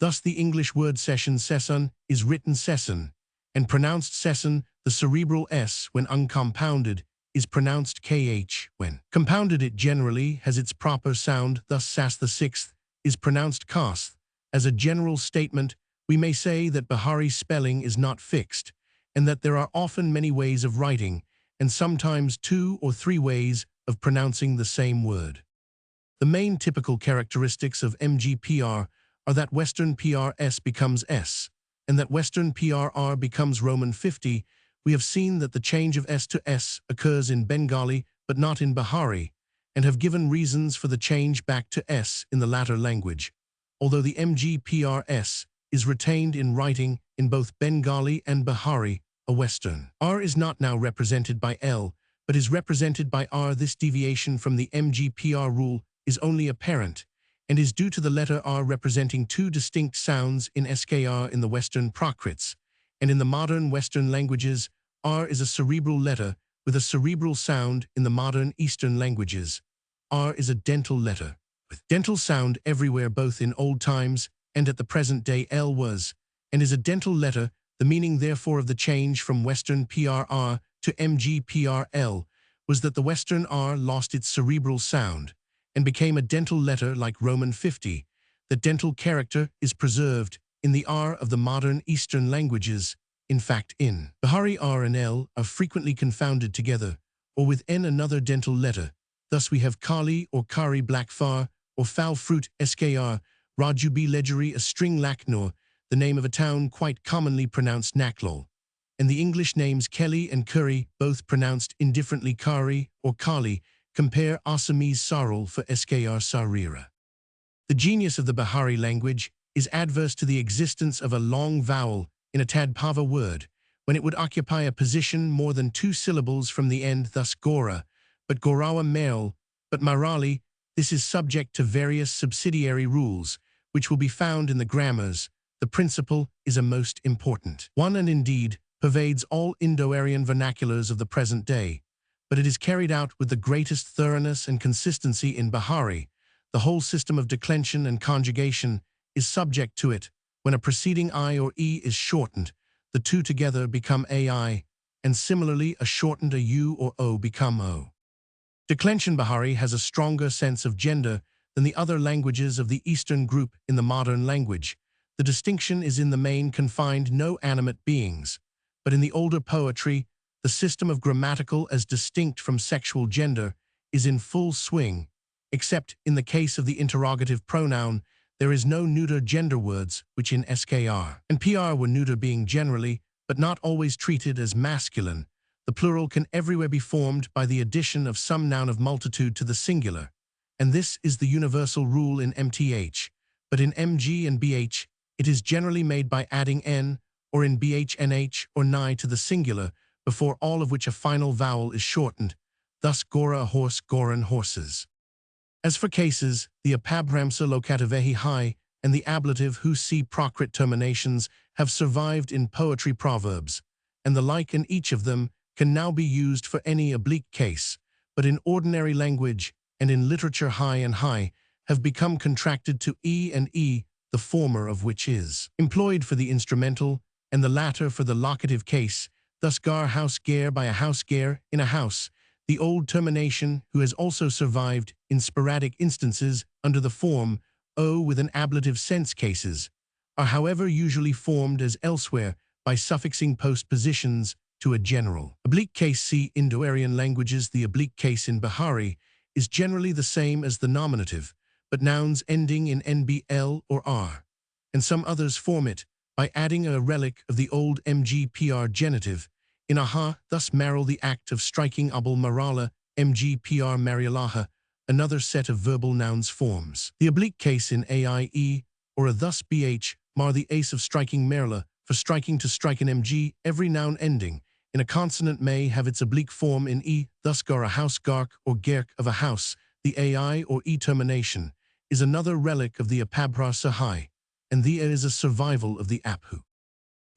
Thus the English word session sesson is written sesson, and pronounced sesson. The cerebral S, when uncompounded, is pronounced KH. When compounded it generally has its proper sound. Thus Sas the sixth is pronounced Kas. As a general statement, we may say that Bahari spelling is not fixed, and that there are often many ways of writing, and sometimes 2 or 3 ways of pronouncing the same word. The main typical characteristics of MGPR are that Western PRS becomes S, and that Western PRR becomes Roman 50. We have seen that the change of S to S occurs in Bengali but not in Bahari, and have given reasons for the change back to S in the latter language, although the MGPRS is retained in writing in both Bengali and Bahari. A Western R is not now represented by L, but is represented by R. This deviation from the MGPR rule is only apparent, and is due to the letter R representing 2 distinct sounds in SKR in the Western Prakrits, and in the modern Western languages, R is a cerebral letter with a cerebral sound. In the modern Eastern languages, R is a dental letter with dental sound everywhere, both in old times and at the present day. L was and is a dental letter. The meaning therefore of the change from Western PRR to MGPRL was that the Western R lost its cerebral sound and became a dental letter like Roman 50. The dental character is preserved in the R of the modern Eastern languages. In fact, in Bahari, R and L are frequently confounded together, or with N, another dental letter. Thus we have Kali or Kari, black far, or foul fruit, SKR, Rajubi Ledgeri, a string Laknor, the name of a town quite commonly pronounced Naklol, and the English names Kelly and Curry, both pronounced indifferently Kari or Kali. Compare Assamese sarul for skr sarira. The genius of the Bihari language is adverse to the existence of a long vowel in a Tadpava word, when it would occupy a position more than 2 syllables from the end, thus Gora, but Gorawa male, but Marali. This is subject to various subsidiary rules, which will be found in the grammars. The principle is a most important one and indeed pervades all Indo-Aryan vernaculars of the present day, but it is carried out with the greatest thoroughness and consistency in Bihari. The whole system of declension and conjugation is subject to it. When a preceding I or E is shortened, the two together become AI, and similarly a shortened a U or O become O. Declension Bihari has a stronger sense of gender than the other languages of the Eastern group in the modern language. The distinction is in the main confined no animate beings, but in the older poetry, the system of grammatical as distinct from sexual gender is in full swing, except in the case of the interrogative pronoun. There is no neuter gender words, which in SKR and PR were neuter being generally, but not always treated as masculine. The plural can everywhere be formed by the addition of some noun of multitude to the singular, and this is the universal rule in MTH, but in MG and BH, it is generally made by adding N, or in BHNH or Ni to the singular, before all of which a final vowel is shortened, thus Gora a horse, Goran horses. As for cases, the apabhramsa locativehi high and the ablative who see procrit terminations have survived in poetry proverbs, and the like in each of them can now be used for any oblique case, but in ordinary language and in literature high and high have become contracted to E and E, the former of which is employed for the instrumental and the latter for the locative case, thus gar house gare by a house gare in a house. The old termination who has also survived in sporadic instances under the form O with an ablative sense cases, are however usually formed as elsewhere by suffixing postpositions to a general oblique case. See Indo-Aryan languages. The oblique case in Bihari is generally the same as the nominative, but nouns ending in NBL or R, and some others form it by adding a relic of the old MGPR genitive, in aha, thus maril the act of striking abul marala, MGPR marialaha, another set of verbal nouns forms. The oblique case in AIE, or a thus BH, mar the ace of striking merla, for striking to strike an MG, every noun ending in a consonant may have its oblique form in E, thus gar a house gark or gerk of a house. The AI or E termination is another relic of the apabhra sahai, and the A is a survival of the aphu.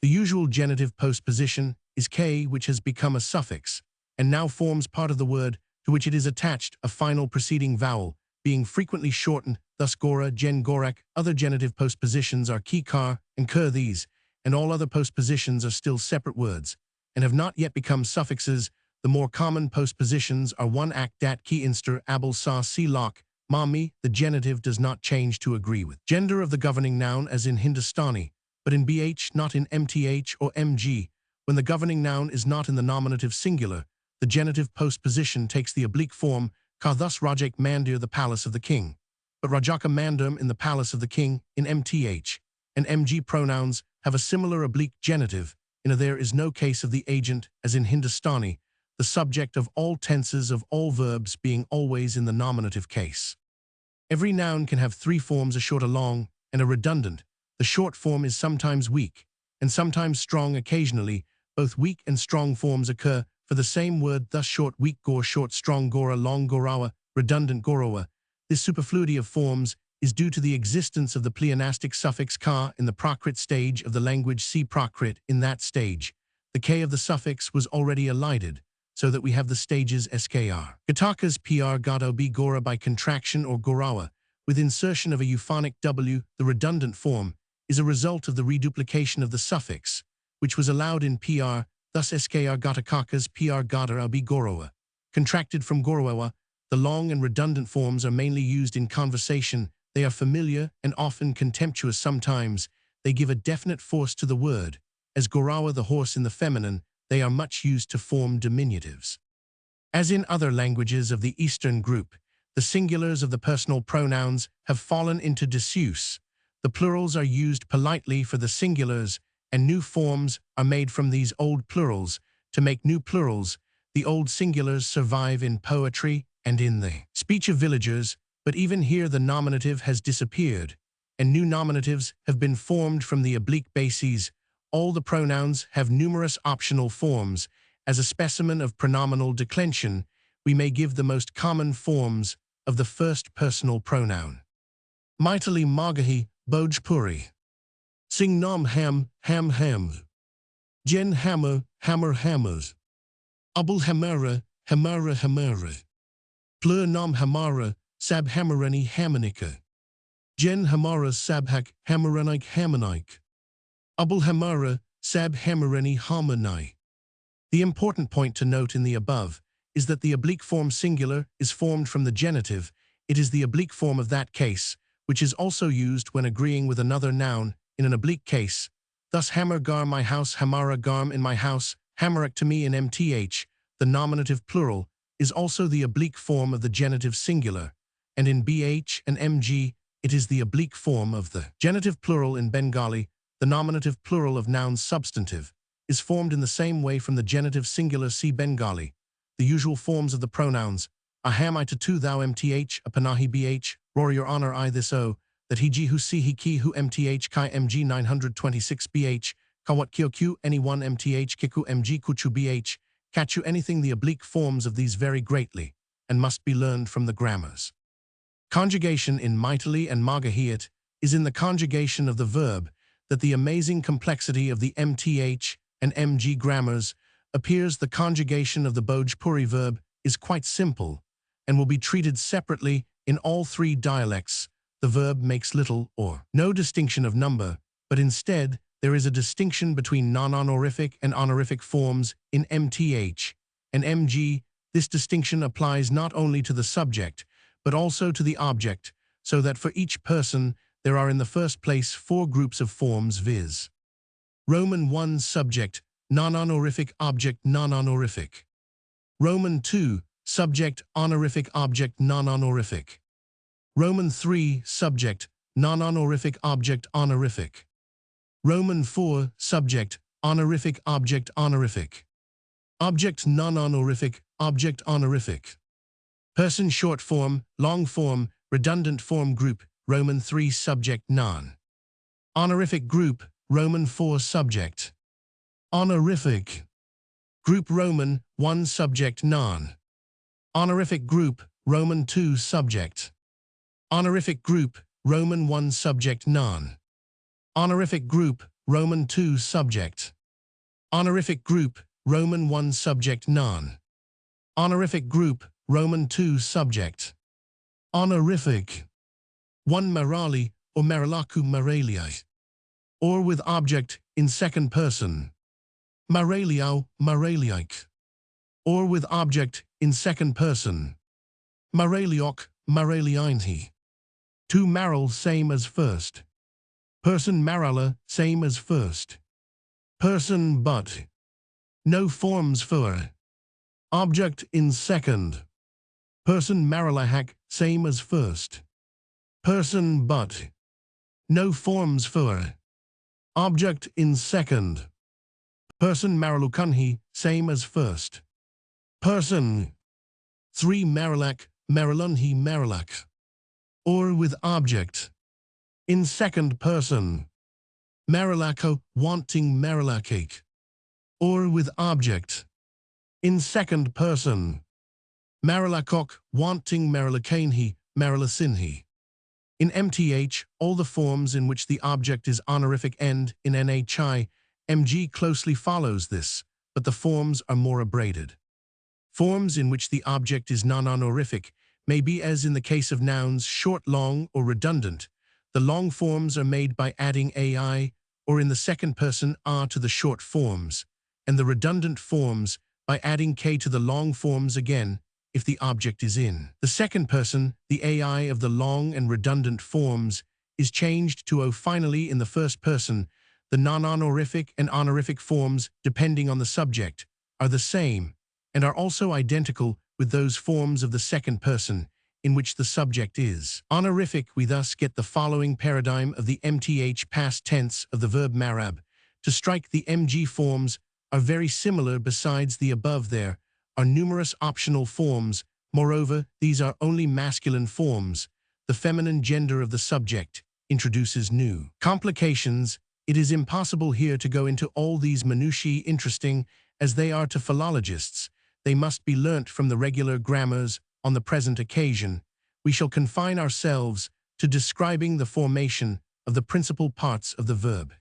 The usual genitive postposition is K, which has become a suffix, and now forms part of the word to which it is attached a final preceding vowel, being frequently shortened, thus Gora, Gen Gorak. Other genitive postpositions are Ki Kar and Kur. These, and all other postpositions are still separate words, and have not yet become suffixes. The more common postpositions are one act dat ki inster abel sa si lok, mami. The genitive does not change to agree with gender of the governing noun as in Hindustani, but in BH, not in MTH or MG. When the governing noun is not in the nominative singular, the genitive postposition takes the oblique form ka, thus Rajak Mandir, the palace of the king, but Rajaka Mandam in the palace of the king in MTH, and MG pronouns have a similar oblique genitive in a there is no case of the agent as in Hindustani, the subject of all tenses of all verbs being always in the nominative case. Every noun can have 3 forms, a short, a long, and a redundant. The short form is sometimes weak, and sometimes strong. Occasionally, both weak and strong forms occur for the same word, thus short weak gor, short strong gora, long gorawa, redundant gorowa. This superfluity of forms is due to the existence of the pleonastic suffix ka in the Prakrit stage of the language. See Prakrit. In that stage, the K of the suffix was already elided, so that we have the stages skr. Gatakas pr gado b gora by contraction or gorawa, with insertion of a euphonic w. The redundant form is a result of the reduplication of the suffix, which was allowed in PR, thus skr gatakakas pr gada b gorowa. Contracted from gorowa, the long and redundant forms are mainly used in conversation. They are familiar and often contemptuous. Sometimes they give a definite force to the word. As gorawa, the horse in the feminine, they are much used to form diminutives. As in other languages of the Eastern group, the singulars of the personal pronouns have fallen into disuse. The plurals are used politely for the singulars, and new forms are made from these old plurals to make new plurals. The old singulars survive in poetry and in the speech of villagers, but even here the nominative has disappeared, and new nominatives have been formed from the oblique bases. All the pronouns have numerous optional forms. As a specimen of pronominal declension, we may give the most common forms of the first personal pronoun. Maitali Magahi Bhojpuri. Sing nam ham ham. Jen hammer hammers. Abul hamara hamara. Plur nam hamara sab hamarani hamanika. Jen hamara sabhak hamaranik hamanik. Abul hamara sab hamarani hamanai. The important point to note in the above is that the oblique form singular is formed from the genitive. It is the oblique form of that case, which is also used when agreeing with another noun in an oblique case. Thus hammer gar my house, hamara garm in my house, hamarak to me in mth. The nominative plural is also the oblique form of the genitive singular, and in bh and mg it is the oblique form of the genitive plural in Bengali. The nominative plural of noun substantive is formed in the same way from the genitive singular. See Bengali. The usual forms of the pronouns are ham I to tu thou mth, a panahi bh, roar your honor I this o, that he who see he ki who mth kai mg 926 bh, kawat kyo q anyone mth kiku mg kuchu bh, catchu anything. The oblique forms of these vary greatly and must be learned from the grammars. Conjugation in Maithili and Magahiat is in the conjugation of the verb that the amazing complexity of the mth and mg grammars appears. The conjugation of the Bhojpuri verb is quite simple and will be treated separately in all three dialects. The verb makes little or no distinction of number, but instead there is a distinction between non-honorific and honorific forms in mth and mg. This distinction applies not only to the subject, but also to the object, so that for each person there are in the first place four groups of forms, viz. Roman 1 subject, non-honorific object, non-honorific. Roman 2 subject, honorific object, non-honorific. Roman 3 subject, non-honorific object, honorific. Roman 4 subject, honorific object, honorific. Object non-honorific, object honorific. Person short form, long form, redundant form group, Roman 3 subject, non. Honorific group, Roman 4 subject. Honorific group, Roman 1 subject, non. Honorific group, Roman 2 subject. Honorific group, Roman 1 subject, non. Honorific group, Roman 2 subject. Honorific group, Roman 1 subject, non. Honorific group, Roman 2 subject. Honorific 1 Marali or Marilaku Maraliai, or with object in second person. Maraliau Maraliaik, or with object in second person. Maraliok Maraliainhi. 2 Maral same as first. Person Marala same as first. Person but. No forms for. Object in second. Person Marilahak same as first. Person but. No forms for. Object in second. Person Marilukanhi same as first. Person 3 Marilak Marilunhi Marilak, or with object in second person. Marilako wanting Marilakik, or with object in second person. Marilakok wanting Marilakanhi Marilasinhi. In mth, all the forms in which the object is honorific end in nhi, mg closely follows this, but the forms are more abraded. Forms in which the object is non-honorific may be, as in the case of nouns, short, long, or redundant. The long forms are made by adding ai, or in the second person a to the short forms, and the redundant forms by adding k to the long forms again, if the object is in the second person, the ai of the long and redundant forms is changed to o. Finally, in the first person, the non-honorific and honorific forms, depending on the subject, are the same, and are also identical with those forms of the second person in which the subject is honorific. We thus get the following paradigm of the mth past tense of the verb marab. To strike, the mg forms are very similar. Besides the above, there are numerous optional forms, Moreover, these are only masculine forms. The feminine gender of the subject introduces new complications. It is impossible here to go into all these minutiae, interesting as they are to philologists. They must be learnt from the regular grammars. On the present occasion, we shall confine ourselves to describing the formation of the principal parts of the verb.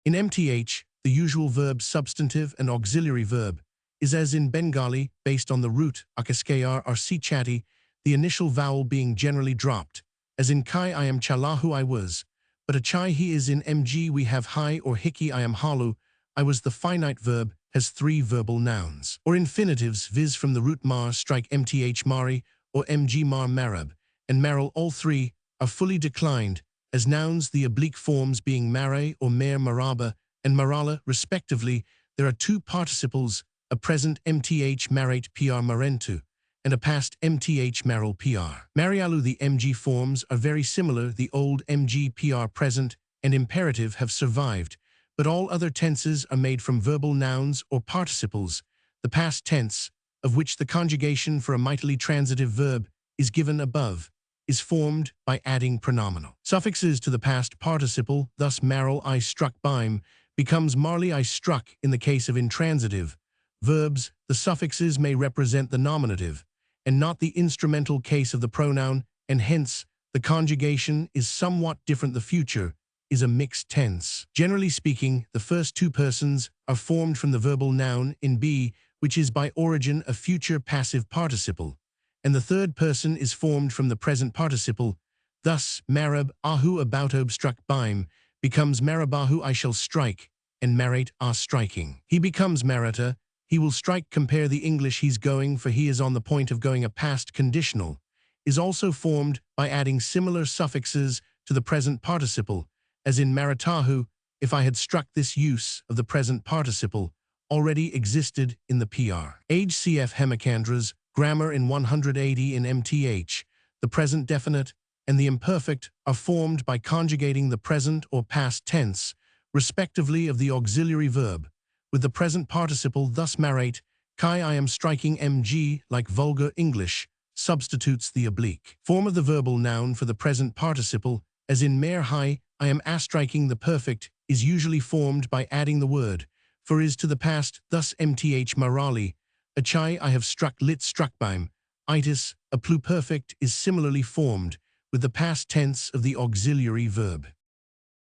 In MTH, the usual verb substantive and auxiliary verb is as in Bengali, based on the root akaskar or sichati, the initial vowel being generally dropped, as in kai I am chalahu I was, but a chai he is in mg we have hi or hiki I am halu, I was. The finite verb has three verbal nouns, or infinitives, viz. From the root mar strike mth mari or mg mar marab, and maral. All three are fully declined as nouns, the oblique forms being mare or mer maraba and marala respectively. There are two participles, a present mth marate pr marentu, and a past mth maral pr marialu. The mg forms are very similar. The old mg pr present and imperative have survived, but all other tenses are made from verbal nouns or participles. The past tense, of which the conjugation for a mightily transitive verb is given above, is formed by adding pronominal suffixes to the past participle. Thus maral I struck bime becomes marley I struck. In the case of intransitive verbs, the suffixes may represent the nominative and not the instrumental case of the pronoun, and hence the conjugation is somewhat different. The future is a mixed tense. Generally speaking, the first two persons are formed from the verbal noun in be, which is by origin a future passive participle, and the third person is formed from the present participle. Thus, marab ahu aboutob struck bime becomes marabahu I shall strike, and marate are striking. He becomes marata, he will strike. Compare the English he's going, for he is on the point of going. A past conditional is also formed by adding similar suffixes to the present participle, as in maratahu. If I had struck, this use of the present participle already existed in the PR. Age cf. Hemichandra's Grammar in 180. In MTH, the present definite and the imperfect are formed by conjugating the present or past tense, respectively, of the auxiliary verb with the present participle. Thus marate, kai I am striking mg, like vulgar English, substitutes the oblique form of the verbal noun for the present participle, as in mer hi I am striking. The perfect is usually formed by adding the word for is to the past. Thus mth marali, a chai I have struck lit struckbime, itis. A pluperfect is similarly formed with the past tense of the auxiliary verb.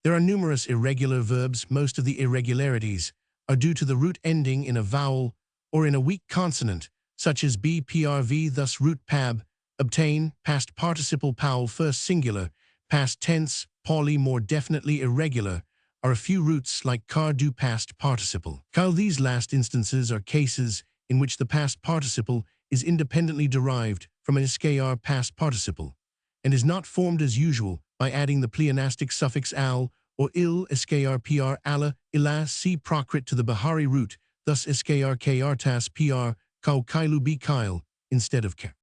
There are numerous irregular verbs. Most of the irregularities are due to the root ending in a vowel or in a weak consonant, such as bprv. Thus root pab, obtain, past participle powell, first singular, past tense, pauli. More definitely irregular are a few roots like car do past participle. Kyle. These last instances are cases in which the past participle is independently derived from an skr past participle, and is not formed as usual by adding the pleonastic suffix al or il skr pr ala ila c procrit to the Bahari root, thus skr krtas pr kau kailu b kyle instead of ke.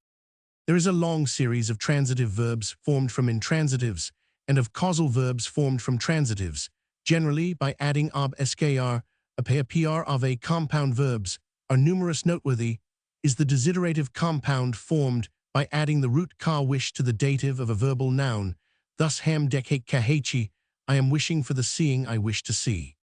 There is a long series of transitive verbs formed from intransitives and of causal verbs formed from transitives, generally by adding ob skr, a pair pr of a compound verbs are numerous. Noteworthy is the desiderative compound formed by adding the root ka wish to the dative of a verbal noun. Thus ham dekhe kahechi, I am wishing for the seeing I wish to see.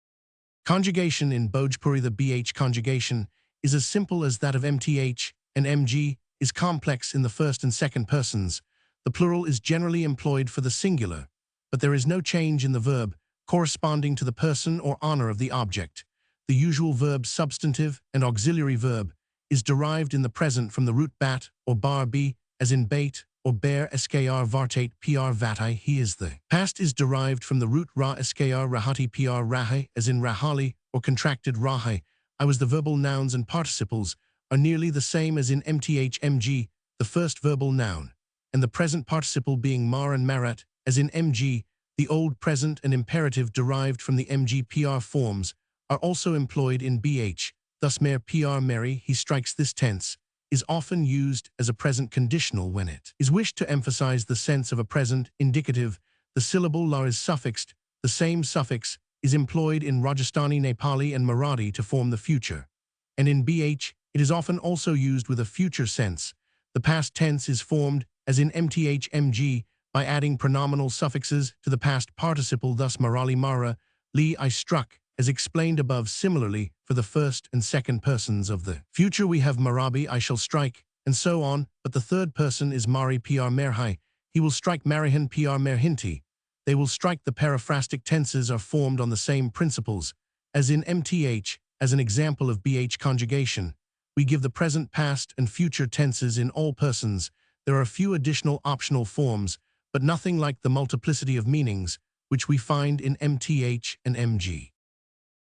Conjugation in Bhojpuri. The bh conjugation is as simple as that of mth, and mg is complex in the first and second persons. The plural is generally employed for the singular, but there is no change in the verb corresponding to the person or honor of the object. The usual verb substantive and auxiliary verb is derived in the present from the root bat or bar b, as in bait or bear skr vartate pr vatai, he is. The past is derived from the root ra skr rahati pr rahai, as in rahali, or contracted rahai, I was. The verbal nouns and participles are nearly the same as in mth mg, the first verbal noun, and the present participle being mar and marat, as in mg. The old present and imperative derived from the mg pr forms are also employed in bh. Thus mer pr Mary, he strikes. This tense is often used as a present conditional when it is wished to emphasize the sense of a present indicative. The syllable la is suffixed. The same suffix is employed in Rajasthani, Nepali, and Marathi to form the future, and in bh it is often also used with a future sense. The past tense is formed, as in mthmg, by adding pronominal suffixes to the past participle, thus marali mara, li I struck, as explained above. Similarly, for the first and second persons of the future we have marabi, I shall strike, and so on, but the third person is mari pr merhai, he will strike marihan pr merhinti. They will strike. The periphrastic tenses are formed on the same principles, as in mth, as an example of bh conjugation. We give the present, past, and future tenses in all persons. There are a few additional optional forms, but nothing like the multiplicity of meanings, which we find in mth and mg.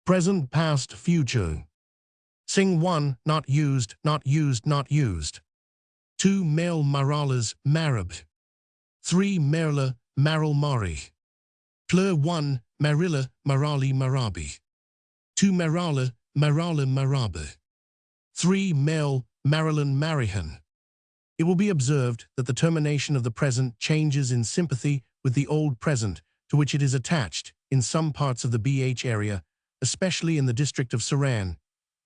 Present, past, future. Sing 1, not used, not used, not used. 2, male maralas, marab. 3, merla, maral mari. Plur 1, marilla, marali marabi. 2, marala, marala maraba. 3, male, Marilyn Marihan. It will be observed that the termination of the present changes in sympathy with the old present to which it is attached in some parts of the BH area, especially in the district of Saran.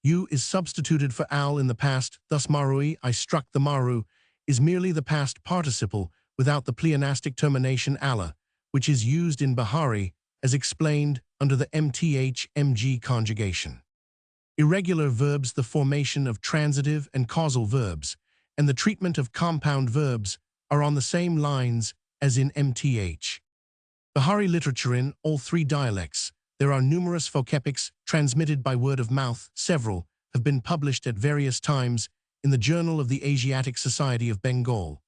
U is substituted for al in the past, thus marui, I struck the maru, is merely the past participle without the pleonastic termination alla, which is used in Bahari as explained under the mth-mg conjugation. Irregular verbs, the formation of transitive and causal verbs, and the treatment of compound verbs are on the same lines as in mth. Bahari literature in all three dialects. There are numerous vocepics transmitted by word of mouth. Several have been published at various times in the Journal of the Asiatic Society of Bengal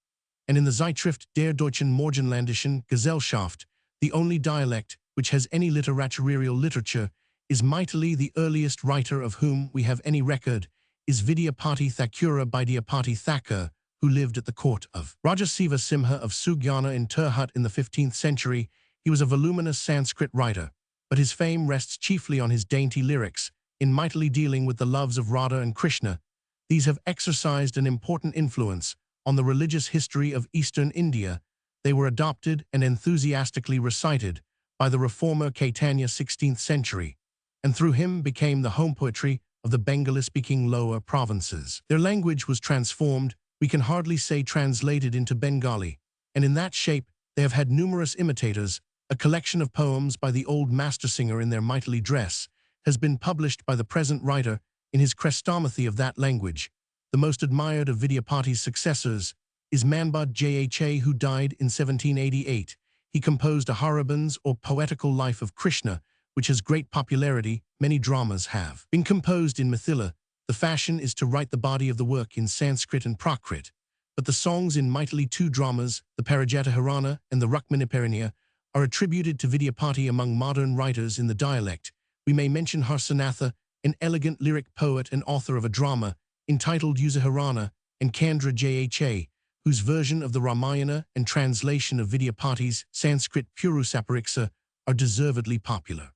and in the Zeitschrift der Deutschen Morgenländischen Gesellschaft. The only dialect which has any literarial literature is Maithili. The earliest writer of whom we have any record is Vidyapati Thakura Vidyapati Thakur, who lived at the court of Raja Siva Simha of Sugyana in Turhut in the 15th century. He was a voluminous Sanskrit writer, but his fame rests chiefly on his dainty lyrics, in Maithili dealing with the loves of Radha and Krishna. These have exercised an important influence on the religious history of Eastern India. They were adopted and enthusiastically recited by the reformer Caitanya 16th century, and through him became the home poetry of the Bengali-speaking lower provinces. Their language was transformed, we can hardly say translated, into Bengali, and in that shape they have had numerous imitators. A collection of poems by the old master singer in their Maithili dress has been published by the present writer in his Chrestomathy of that language. The most admired of Vidyapati's successors is Manbad Jha, who died in 1788. He composed a Haribans or poetical life of Krishna, which has great popularity. Many dramas have been composed in Mithila. The fashion is to write the body of the work in Sanskrit and Prakrit, but the songs in Maithili, two dramas, the Parijata Harana and the Rukmaniparinya, are attributed to Vidyapati. Among modern writers in the dialect, we may mention Harsanatha, an elegant lyric poet and author of a drama entitled Usaharana, and Kandra Jha, whose version of the Ramayana and translation of Vidyapati's Sanskrit Purusaparixa are deservedly popular.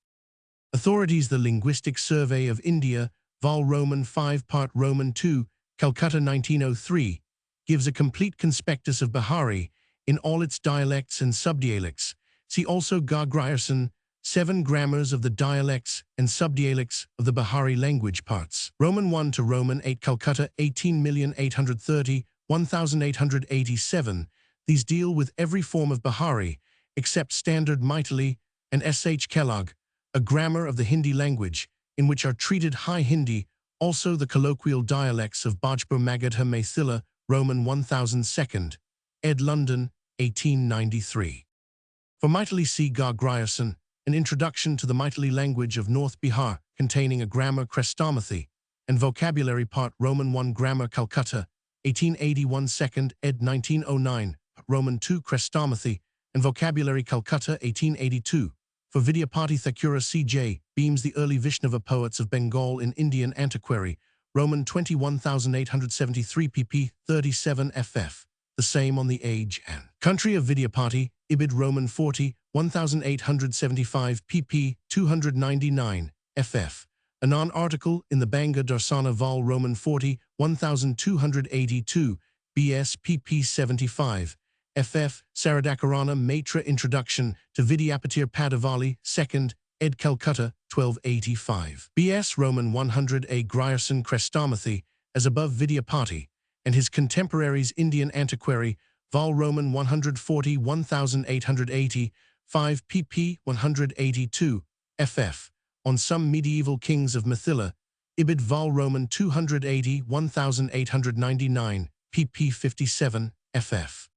Authorities: The Linguistic Survey of India, Vol. Roman 5, Part Roman 2, Calcutta 1903, gives a complete conspectus of Bahari in all its dialects and subdialects. See also Gar Grierson, 7 Grammars of the Dialects and Subdialects of the Bahari Language Parts. Roman 1 to Roman 8, Calcutta 18,830, 1887. These deal with every form of Bahari, except Standard Maithili and S.H. Kellogg, a grammar of the Hindi language, in which are treated High Hindi, also the colloquial dialects of Bhojpur Magadha Maithila, Roman 1002nd, ed. London, 1893. For Maithili, see Gar Grierson, An Introduction to the Maithili Language of North Bihar, containing a grammar Chrestomathy and vocabulary part. Roman 1 Grammar, Calcutta, 1881, 2nd, ed. 1909, Roman 2 Chrestomathy and vocabulary, Calcutta, 1882. For Vidyapati Thakura C.J. Beams, The Early Vaishnava Poets of Bengal in Indian Antiquary, Roman 21873 pp. 37 ff. The same on the age and country of Vidyapati, Ibid, Roman 40, 1875 pp. 299 ff. A non-article in the Banga Darsana Vol. Roman 40, 1282 bs. pp. 75 ff. Saradakarana Matra Introduction to Vidyapatir Padavali, 2nd, ed. Calcutta, 1285. bs. Roman 100 A Grierson Chrestomathy, as above Vidyapati, and his contemporaries Indian Antiquary, Vol. Roman 140 1880, 5 pp. 182, ff. On some medieval kings of Mathila, Ibid Vol. Roman 280 1899, pp. 57, ff.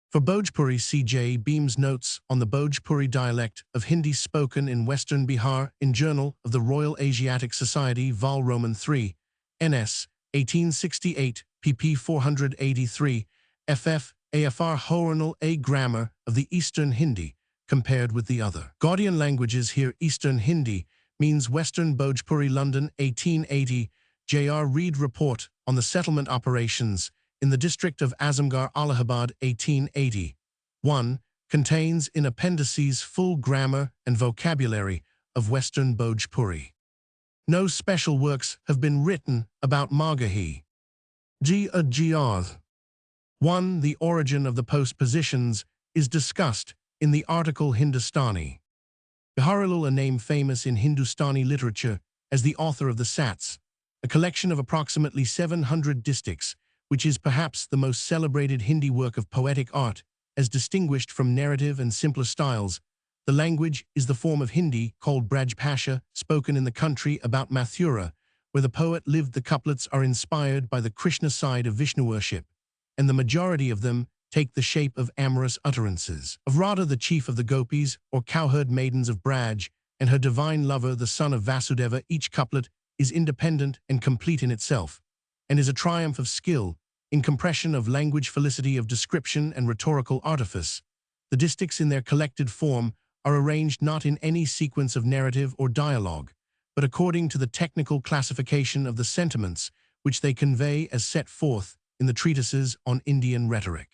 For Bhojpuri, C.J. Beam's Notes on the Bhojpuri dialect of Hindi spoken in Western Bihar in Journal of the Royal Asiatic Society, Vol. Roman 3, N.S., 1868, pp. 483, ff. AFR Horanal A Grammar of the Eastern Hindi, compared with the other Gaudian languages. Here Eastern Hindi means Western Bhojpuri. London, 1880, J.R. Reed Report on the Settlement Operations in the district of Azamgarh, Allahabad, 1880. 1. Contains in appendices full grammar and vocabulary of Western Bhojpuri. No special works have been written about Magahi. Gr. 1. The origin of the postpositions is discussed in the article Hindustani. Biharilal, a name famous in Hindustani literature as the author of the Sats, a collection of approximately 700 distichs, which is perhaps the most celebrated Hindi work of poetic art, as distinguished from narrative and simpler styles. The language is the form of Hindi called Brajbhasha, spoken in the country about Mathura, where the poet lived. The couplets are inspired by the Krishna side of Vishnu worship, and the majority of them take the shape of amorous utterances of Radha, the chief of the gopis, or cowherd maidens of Braj, and her divine lover, the son of Vasudeva. Each couplet is independent and complete in itself, and is a triumph of skill in compression of language, felicity of description, and rhetorical artifice. The distichs in their collected form are arranged not in any sequence of narrative or dialogue, but according to the technical classification of the sentiments which they convey as set forth in the treatises on Indian rhetoric.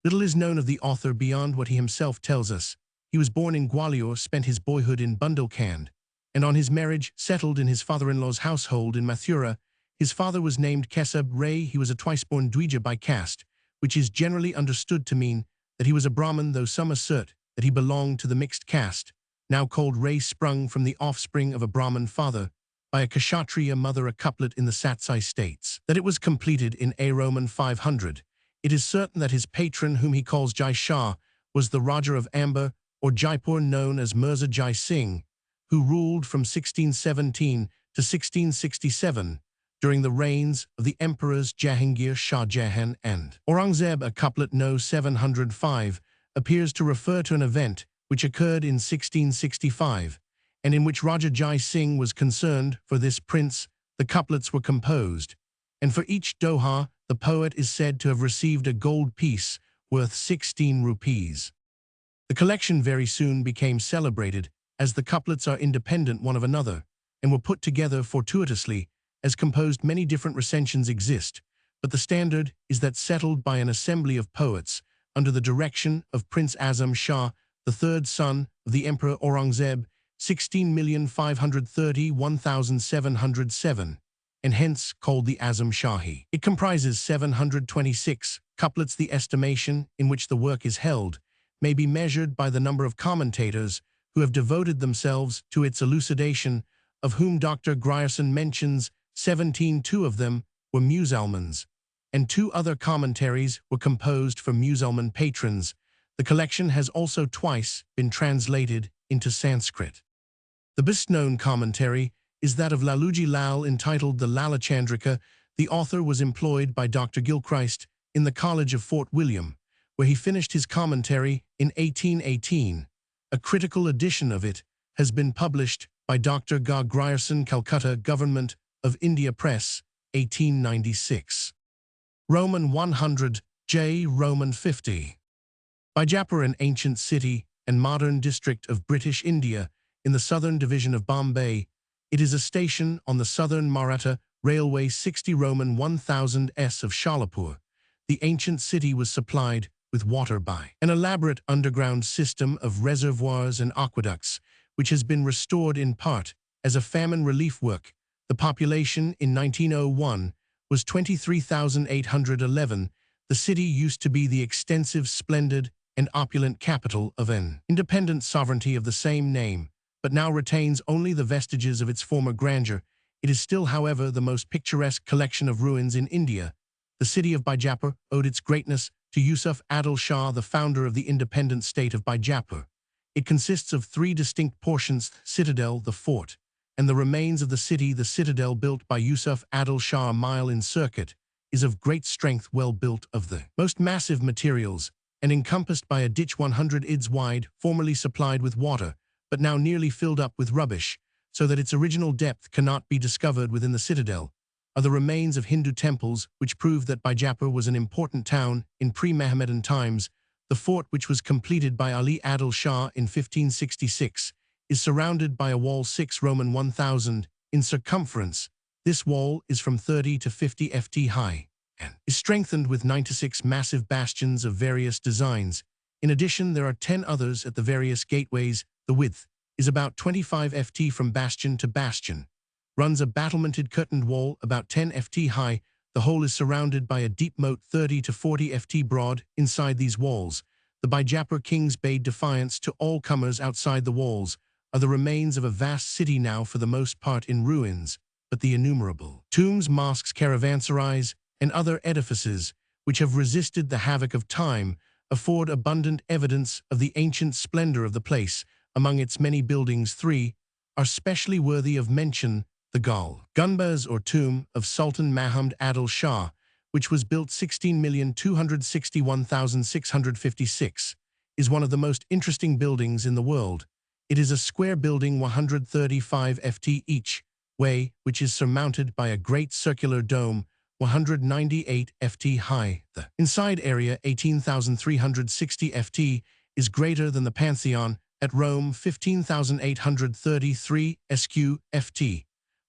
Little is known of the author beyond what he himself tells us. He was born in Gwalior, spent his boyhood in Bundelkhand, and on his marriage settled in his father-in-law's household in Mathura. His father was named Kesab Ray. He was a twice-born Dvija by caste, which is generally understood to mean that he was a Brahmin, though some assert that he belonged to the mixed caste, now called Ray, sprung from the offspring of a Brahmin father by a Kshatriya mother. A couplet in the Satsai states that it was completed in A. Roman 500. It is certain that his patron, whom he calls Jai Shah, was the Raja of Amber or Jaipur, known as Mirza Jai Singh, who ruled from 1617 to 1667 during the reigns of the emperors Jahangir, Shah Jahan, and Aurangzeb. A couplet No. 705 appears to refer to an event which occurred in 1665, and in which Raja Jai Singh was concerned. For this prince, the couplets were composed, and for each doha, the poet is said to have received a gold piece worth 16 rupees. The collection very soon became celebrated, as the couplets are independent one of another, and were put together fortuitously. As composed, many different recensions exist, but the standard is that settled by an assembly of poets under the direction of Prince Azam Shah, the third son of the Emperor Aurangzeb, 16,530,1707, and hence called the Azam Shahi. It comprises 726 couplets. The estimation in which the work is held may be measured by the number of commentators who have devoted themselves to its elucidation, of whom Dr. Grierson mentions 17. 2 of them were Musalmans, and 2 other commentaries were composed for Musalman patrons. The collection has also twice been translated into Sanskrit. The best-known commentary is that of Laluji Lal, entitled the Lalachandrika. The author was employed by Dr. Gilchrist in the College of Fort William, where he finished his commentary in 1818. A critical edition of it has been published by Dr. Ga Grierson, Calcutta, Government of India Press, 1896. Roman 100, J. Roman 50. Bijapur, an ancient city and modern district of British India in the southern division of Bombay. It is a station on the Southern Maratha Railway. 60 Roman 1000 S of Shalapur. The ancient city was supplied with water by an elaborate underground system of reservoirs and aqueducts, which has been restored in part as a famine relief work. The population in 1901 was 23,811. The city used to be the extensive, splendid, and opulent capital of an independent sovereignty of the same name, but now retains only the vestiges of its former grandeur. It is still, however, the most picturesque collection of ruins in India. The city of Bijapur owed its greatness to Yusuf Adil Shah, the founder of the independent state of Bijapur. It consists of three distinct portions: citadel, the fort, and the remains of the city. The citadel, built by Yusuf Adil Shah, a mile in circuit, is of great strength, well built of the most massive materials, and encompassed by a ditch 100 ids wide, formerly supplied with water, but now nearly filled up with rubbish, so that its original depth cannot be discovered. Within the citadel are the remains of Hindu temples, which prove that Bijapur was an important town in pre-Mohammedan times. The fort, which was completed by Ali Adil Shah in 1566, is surrounded by a wall 6 Roman 1000 in circumference. This wall is from 30 to 50 ft high and is strengthened with 96 massive bastions of various designs. In addition, there are 10 others at the various gateways. The width is about 25 ft from bastion to bastion. Runs a battlemented curtained wall about 10 ft high. The whole is surrounded by a deep moat 30 to 40 ft broad. Inside these walls, the Bijapur kings bade defiance to all comers. Outside the walls are the remains of a vast city, now for the most part in ruins, but the innumerable tombs, mosques, caravanserais, and other edifices which have resisted the havoc of time afford abundant evidence of the ancient splendor of the place. Among its many buildings, three are specially worthy of mention. The Gumbaz, or tomb of Sultan Muhammad Adil Shah, which was built 16,261,656, is one of the most interesting buildings in the world. It is a square building 135 ft each way, which is surmounted by a great circular dome 198 ft high. The inside area, 18,360 ft, is greater than the Pantheon at Rome, 15,833 ft.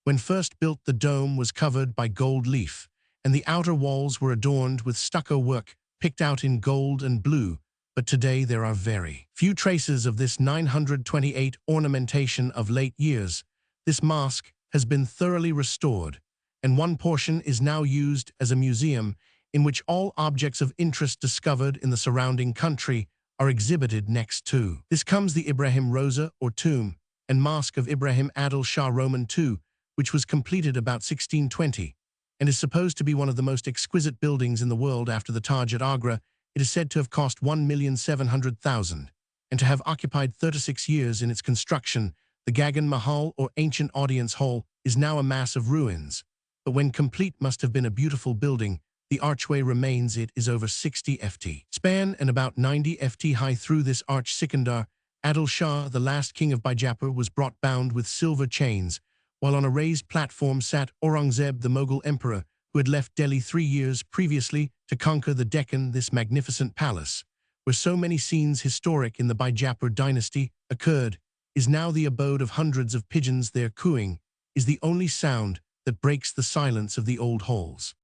When first built, the dome was covered by gold leaf, and the outer walls were adorned with stucco work picked out in gold and blue, but today there are very few traces of this 928 ornamentation of late years. This mosque has been thoroughly restored, and one portion is now used as a museum in which all objects of interest discovered in the surrounding country are exhibited. Next to this comes the Ibrahim Roza, or tomb and mosque of Ibrahim Adil Shah Roman II, which was completed about 1620, and is supposed to be one of the most exquisite buildings in the world after the Taj at Agra. It is said to have cost 1,700,000 and to have occupied 36 years in its construction. The Gagan Mahal, or ancient audience hall, is now a mass of ruins, but when complete must have been a beautiful building. The archway remains. It is over 60 ft span and about 90 ft high. Through this arch, Sikandar Adil Shah, the last king of Bijapur, was brought bound with silver chains, while on a raised platform sat Aurangzeb, the Mughal emperor, who had left Delhi 3 years previously to conquer the Deccan. This magnificent palace, where so many scenes historic in the Bijapur dynasty occurred, is now the abode of hundreds of pigeons. Their cooing is the only sound that breaks the silence of the old halls.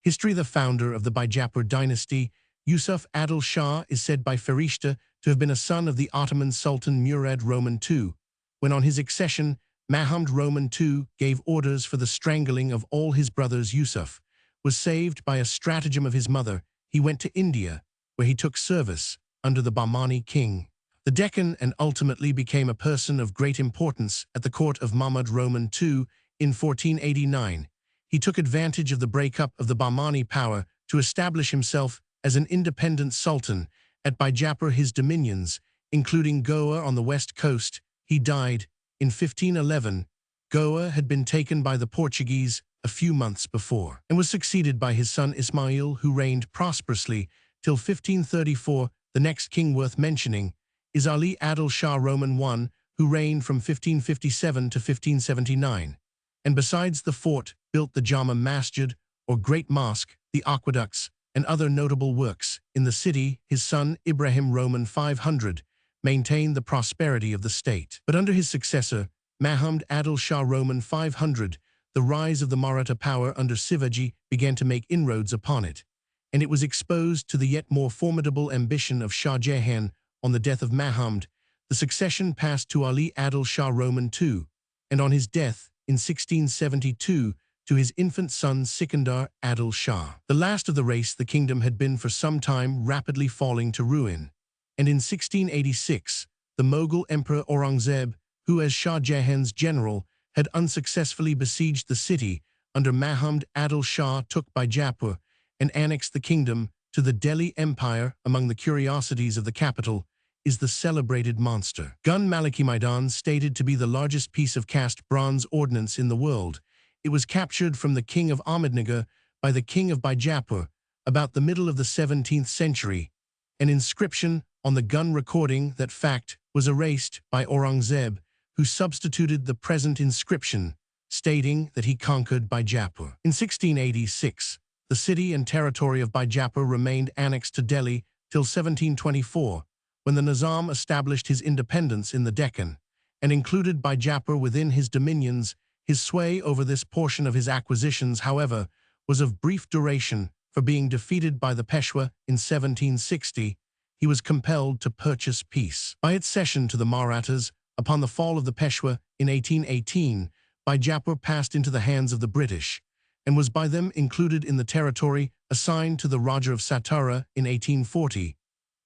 History. The founder of the Bijapur dynasty, Yusuf Adil Shah, is said by Farishta to have been a son of the Ottoman Sultan Murad Roman II. When on his accession, Muhammad Roman II gave orders for the strangling of all his brothers. Yusuf was saved by a stratagem of his mother. He went to India, where he took service under the Bahmani king, the Deccan, and ultimately became a person of great importance at the court of Muhammad Roman II in 1489. He took advantage of the breakup of the Bahmani power to establish himself as an independent sultan at Bijapur. His dominions, including Goa on the west coast. He died in 1511. Goa had been taken by the Portuguese a few months before and was succeeded by his son Ismail, who reigned prosperously till 1534. The next king worth mentioning is Ali Adil Shah Roman I, who reigned from 1557 to 1579, and besides the fort, built the Jama Masjid, or Great Mosque, the aqueducts, and other notable works in the city. His son Ibrahim Roman 500 maintained the prosperity of the state. But under his successor, Muhammad Adil Shah Roman 500, the rise of the Maratha power under Shivaji began to make inroads upon it, and it was exposed to the yet more formidable ambition of Shah Jahan. On the death of Muhammad, the succession passed to Ali Adil Shah Roman II, and on his death in 1672 to his infant son Sikandar Adil Shah. The last of the race, the kingdom had been for some time rapidly falling to ruin, and in 1686, the Mughal Emperor Aurangzeb, who as Shah Jahan's general had unsuccessfully besieged the city under Muhammad Adil Shah, took Bijapur and annexed the kingdom to the Delhi Empire. Among the curiosities of the capital is the celebrated monster. Gun Maliki Maidan, stated to be the largest piece of cast bronze ordnance in the world. It was captured from the king of Ahmednagar by the king of Bijapur about the middle of the 17th century. An inscription on the gun recording that fact was erased by Aurangzeb, who substituted the present inscription, stating that he conquered Bijapur. In 1686, the city and territory of Bijapur remained annexed to Delhi till 1724, when the Nizam established his independence in the Deccan, and included Bijapur within his dominions. His sway over this portion of his acquisitions, however, was of brief duration, for being defeated by the Peshwa in 1760, he was compelled to purchase peace. By its cession to the Marathas, upon the fall of the Peshwa in 1818, Bijapur passed into the hands of the British, and was by them included in the territory assigned to the Raja of Satara in 1840.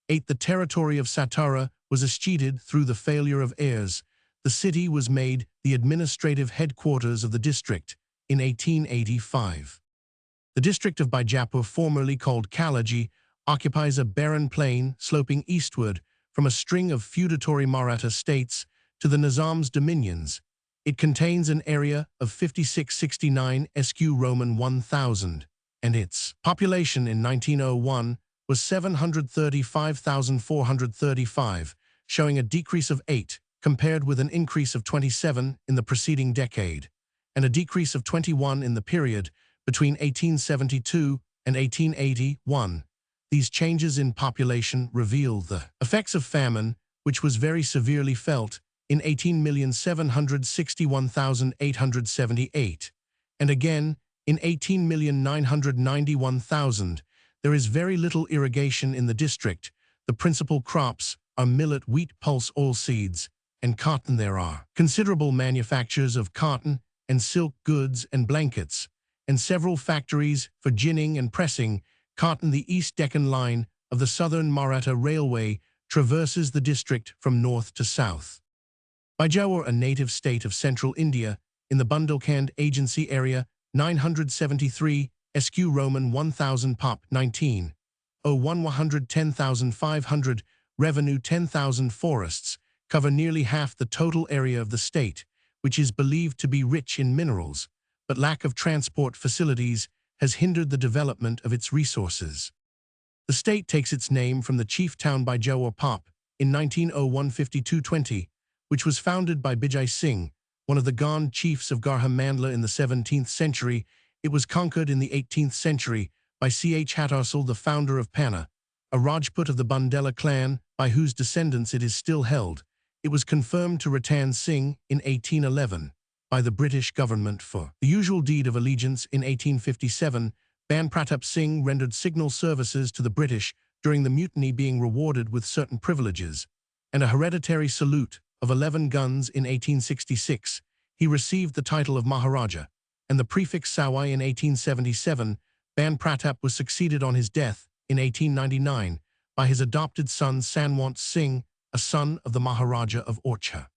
The territory of Satara was escheated through the failure of heirs. The city was made the administrative headquarters of the district in 1885. The district of Bijapur, formerly called Kalaji, occupies a barren plain sloping eastward from a string of feudatory Maratha states to the Nizam's dominions. It contains an area of 5669 sq Roman 1000, and its population in 1901 was 735,435, showing a decrease of 8, compared with an increase of 27 in the preceding decade, and a decrease of 21 in the period between 1872 and 1881. These changes in population reveal the effects of famine, which was very severely felt in 18,761,878, and again in 18,991,000. There is very little irrigation in the district. The principal crops are millet, wheat, pulse, oilseeds, and cotton. There are considerable manufactures of cotton and silk goods and blankets, and several factories for ginning and pressing cotton. The East Deccan line of the Southern Maratha Railway traverses the district from north to south. Bijapur, a native state of central India, in the Bundelkhand Agency area, 973 sq Roman 1000 pop 19. 110,500, revenue 10,000. Forests cover nearly half the total area of the state, which is believed to be rich in minerals, but lack of transport facilities has hindered the development of its resources. The state takes its name from the chief town Bijapur Pop in 1901 5220, which was founded by Bijay Singh, one of the Gond chiefs of Garha Mandla in the 17th century. It was conquered in the 18th century by Ch. Hatarsal, the founder of Panna, a Rajput of the Bundela clan, by whose descendants it is still held. It was confirmed to Ratan Singh in 1811 by the British government for the usual deed of allegiance. In 1857, Ban Pratap Singh rendered signal services to the British during the mutiny, being rewarded with certain privileges, and a hereditary salute of 11 guns. In 1866, he received the title of Maharaja and the prefix Sawai. In 1877, Ban Pratap was succeeded on his death in 1899 by his adopted son Sanwant Singh, a son of the Maharaja of Orchha.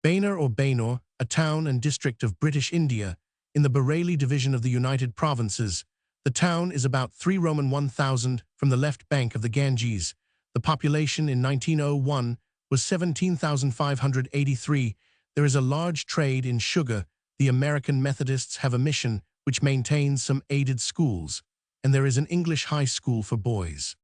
Bainur or Bainur, a town and district of British India, in the Bareilly division of the United Provinces. The town is about 3 Roman 1000 from the left bank of the Ganges. The population in 1901 was 17,583. There is a large trade in sugar. The American Methodists have a mission which maintains some aided schools, and there is an English high school for boys.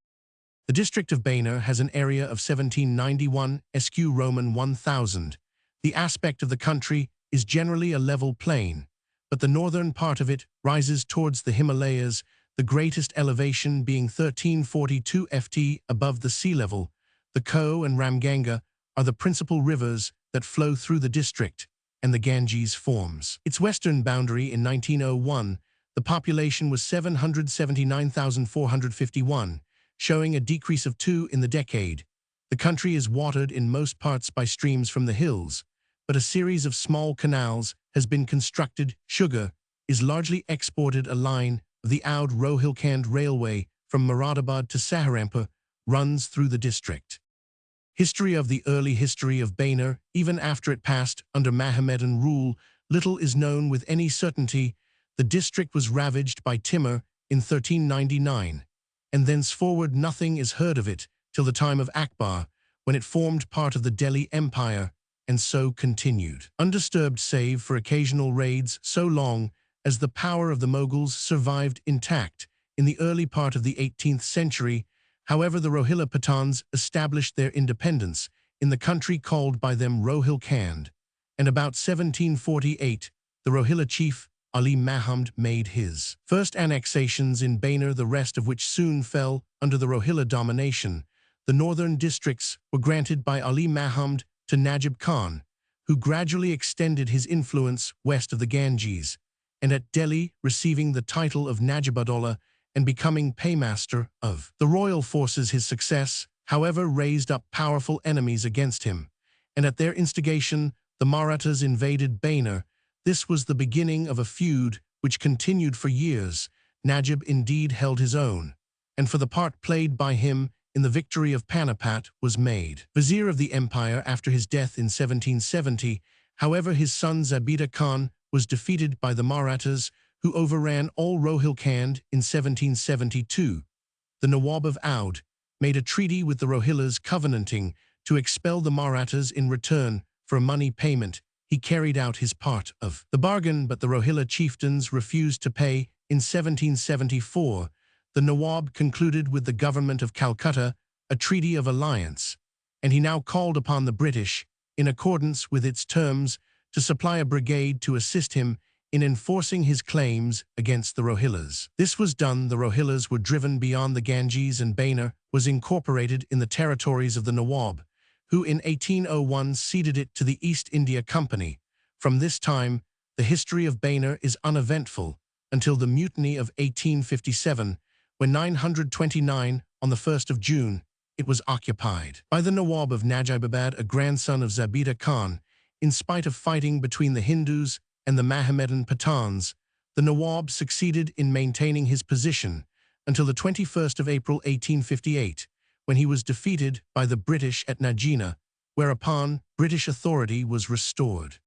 The district of Bainur has an area of 1791 sq Roman 1000. The aspect of the country is generally a level plain, but the northern part of it rises towards the Himalayas, the greatest elevation being 1342 ft above the sea level. The Ko and Ramganga are the principal rivers that flow through the district, and the Ganges forms its western boundary. In 1901, the population was 779,451, showing a decrease of 2 in the decade. The country is watered in most parts by streams from the hills, but a series of small canals has been constructed. Sugar is largely exported. A line of the Oud Rohilkhand Railway from Moradabad to Saharanpur runs through the district. History of the early history of Bainur. Even after it passed under Mohammedan rule, little is known with any certainty. The district was ravaged by Timur in 1399, and thenceforward nothing is heard of it till the time of Akbar, when it formed part of the Delhi Empire, and so continued, undisturbed save for occasional raids, so long as the power of the Mughals survived intact. In the early part of the 18th century, however, the Rohilla Pathans established their independence in the country called by them Rohilkhand, and about 1748, the Rohilla chief Ali Muhammad made his first annexations in Bainer, the rest of which soon fell under the Rohilla domination. The northern districts were granted by Ali Muhammad to Najib Khan, who gradually extended his influence west of the Ganges, and at Delhi receiving the title of Najibullah and becoming paymaster of the royal forces. His success, however, raised up powerful enemies against him, and at their instigation the Marathas invaded Bainer. This was the beginning of a feud which continued for years. Najib indeed held his own, and for the part played by him in the victory of Panipat was made vizier of the empire after his death in 1770. However, his son Zabita Khan was defeated by the Marathas, who overran all Rohilkhand in 1772. The Nawab of Oudh made a treaty with the Rohillas covenanting to expel the Marathas in return for a money payment. He carried out his part of the bargain, but the Rohilla chieftains refused to pay. In 1774, the Nawab concluded with the government of Calcutta a treaty of alliance, and he now called upon the British, in accordance with its terms, to supply a brigade to assist him in enforcing his claims against the Rohillas. This was done. The Rohillas were driven beyond the Ganges, and Bainer was incorporated in the territories of the Nawab, who in 1801 ceded it to the East India Company. From this time, the history of Bainer is uneventful until the mutiny of 1857, when 929, on the 1st of June, it was occupied by the Nawab of Najibabad, a grandson of Zabita Khan. In spite of fighting between the Hindus and the Mohammedan Pathans, the Nawab succeeded in maintaining his position until the 21st of April 1858, when he was defeated by the British at Najina, whereupon British authority was restored.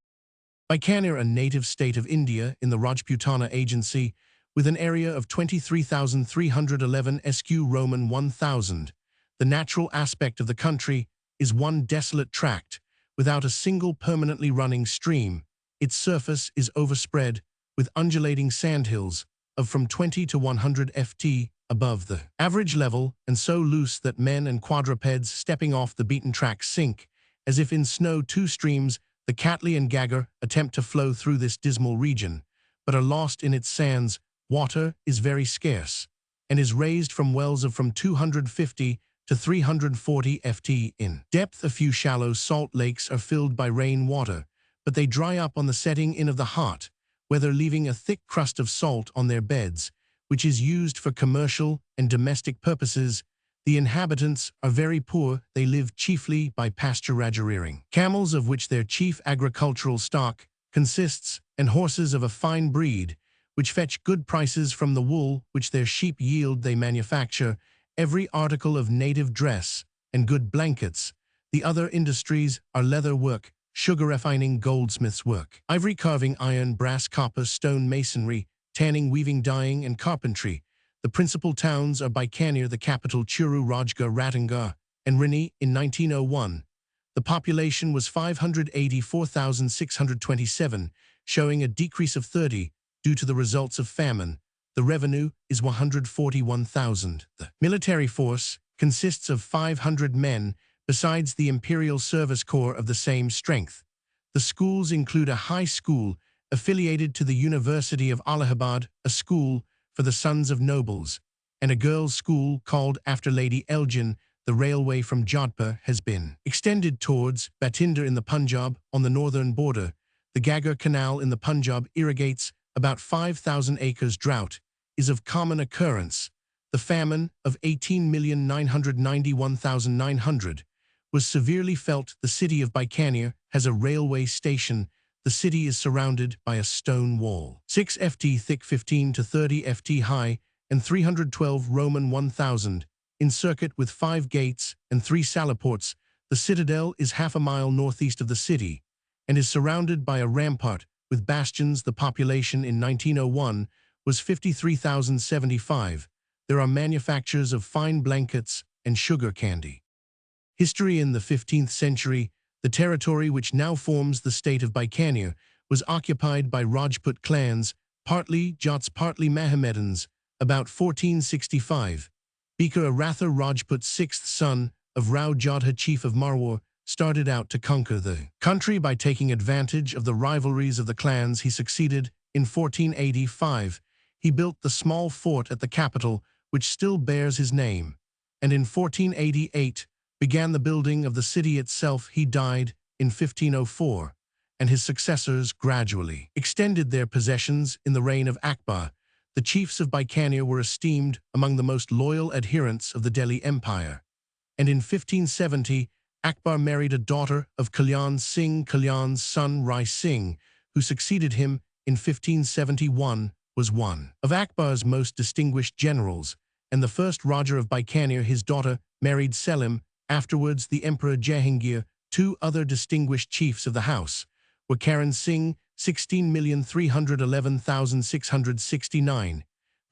Bikaner, a native state of India in the Rajputana Agency, with an area of 23,311 sq Roman 1,000. The natural aspect of the country is one desolate tract, without a single permanently running stream. Its surface is overspread with undulating sandhills of from 20 to 100 ft above the average level, and so loose that men and quadrupeds stepping off the beaten track sink, as if in snow. Two streams, the Cattley and Gagger, attempt to flow through this dismal region, but are lost in its sands. Water is very scarce, and is raised from wells of from 250 to 340 ft in depth. A few shallow salt lakes are filled by rain water, but they dry up on the setting in of the hot weather, leaving a thick crust of salt on their beds, which is used for commercial and domestic purposes. The inhabitants are very poor. They live chiefly by pasturage rearing camels, of which their chief agricultural stock consists, and horses of a fine breed, which fetch good prices. From the wool which their sheep yield they manufacture every article of native dress and good blankets. The other industries are leather work, sugar refining, goldsmith's work, ivory carving, iron, brass, copper, stone masonry, tanning, weaving, dyeing, and carpentry. The principal towns are Bikaner, the capital, Churu, Rajgarh, Ratanga, and Rini. In 1901, the population was 584,627, showing a decrease of 30 due to the results of famine. The revenue is 141,000. The military force consists of 500 men, besides the Imperial Service Corps of the same strength. The schools include a high school affiliated to the University of Allahabad, a school for the sons of nobles, and a girls' school called after Lady Elgin. The railway from Jodhpur has been extended towards Batinder in the Punjab on the northern border. The Gaggar Canal in the Punjab irrigates about 5,000 acres. Drought is of common occurrence. The famine of 18,991,900 was severely felt. The city of Bikaner has a railway station. The city is surrounded by a stone wall, 6 ft thick, 15 to 30 ft high, and 312 Roman 1,000 in circuit, with 5 gates and 3 salaports. The citadel is half a mile northeast of the city and is surrounded by a rampart with bastions. The population in 1901 was 53,075. There are manufactures of fine blankets and sugar candy. History. In the 15th century, the territory which now forms the state of Bikaner was occupied by Rajput clans, partly Jats, partly Mohammedans. About 1465, Bika Ratha Rajput, sixth son of Rao Jodha, chief of Marwar, started out to conquer the country by taking advantage of the rivalries of the clans. He succeeded. In 1485, he built the small fort at the capital, which still bears his name, and in 1488 began the building of the city itself. He died in 1504, and his successors gradually extended their possessions. In the reign of Akbar, the chiefs of Bikaner were esteemed among the most loyal adherents of the Delhi Empire, and in 1570, Akbar married a daughter of Kalyan Singh. Kalyan's son Rai Singh, who succeeded him in 1571, was one of Akbar's most distinguished generals, and the first Raja of Bikaner. His daughter married Selim. Afterwards, the Emperor Jahangir. Two other distinguished chiefs of the house were Karan Singh, 16,311,669,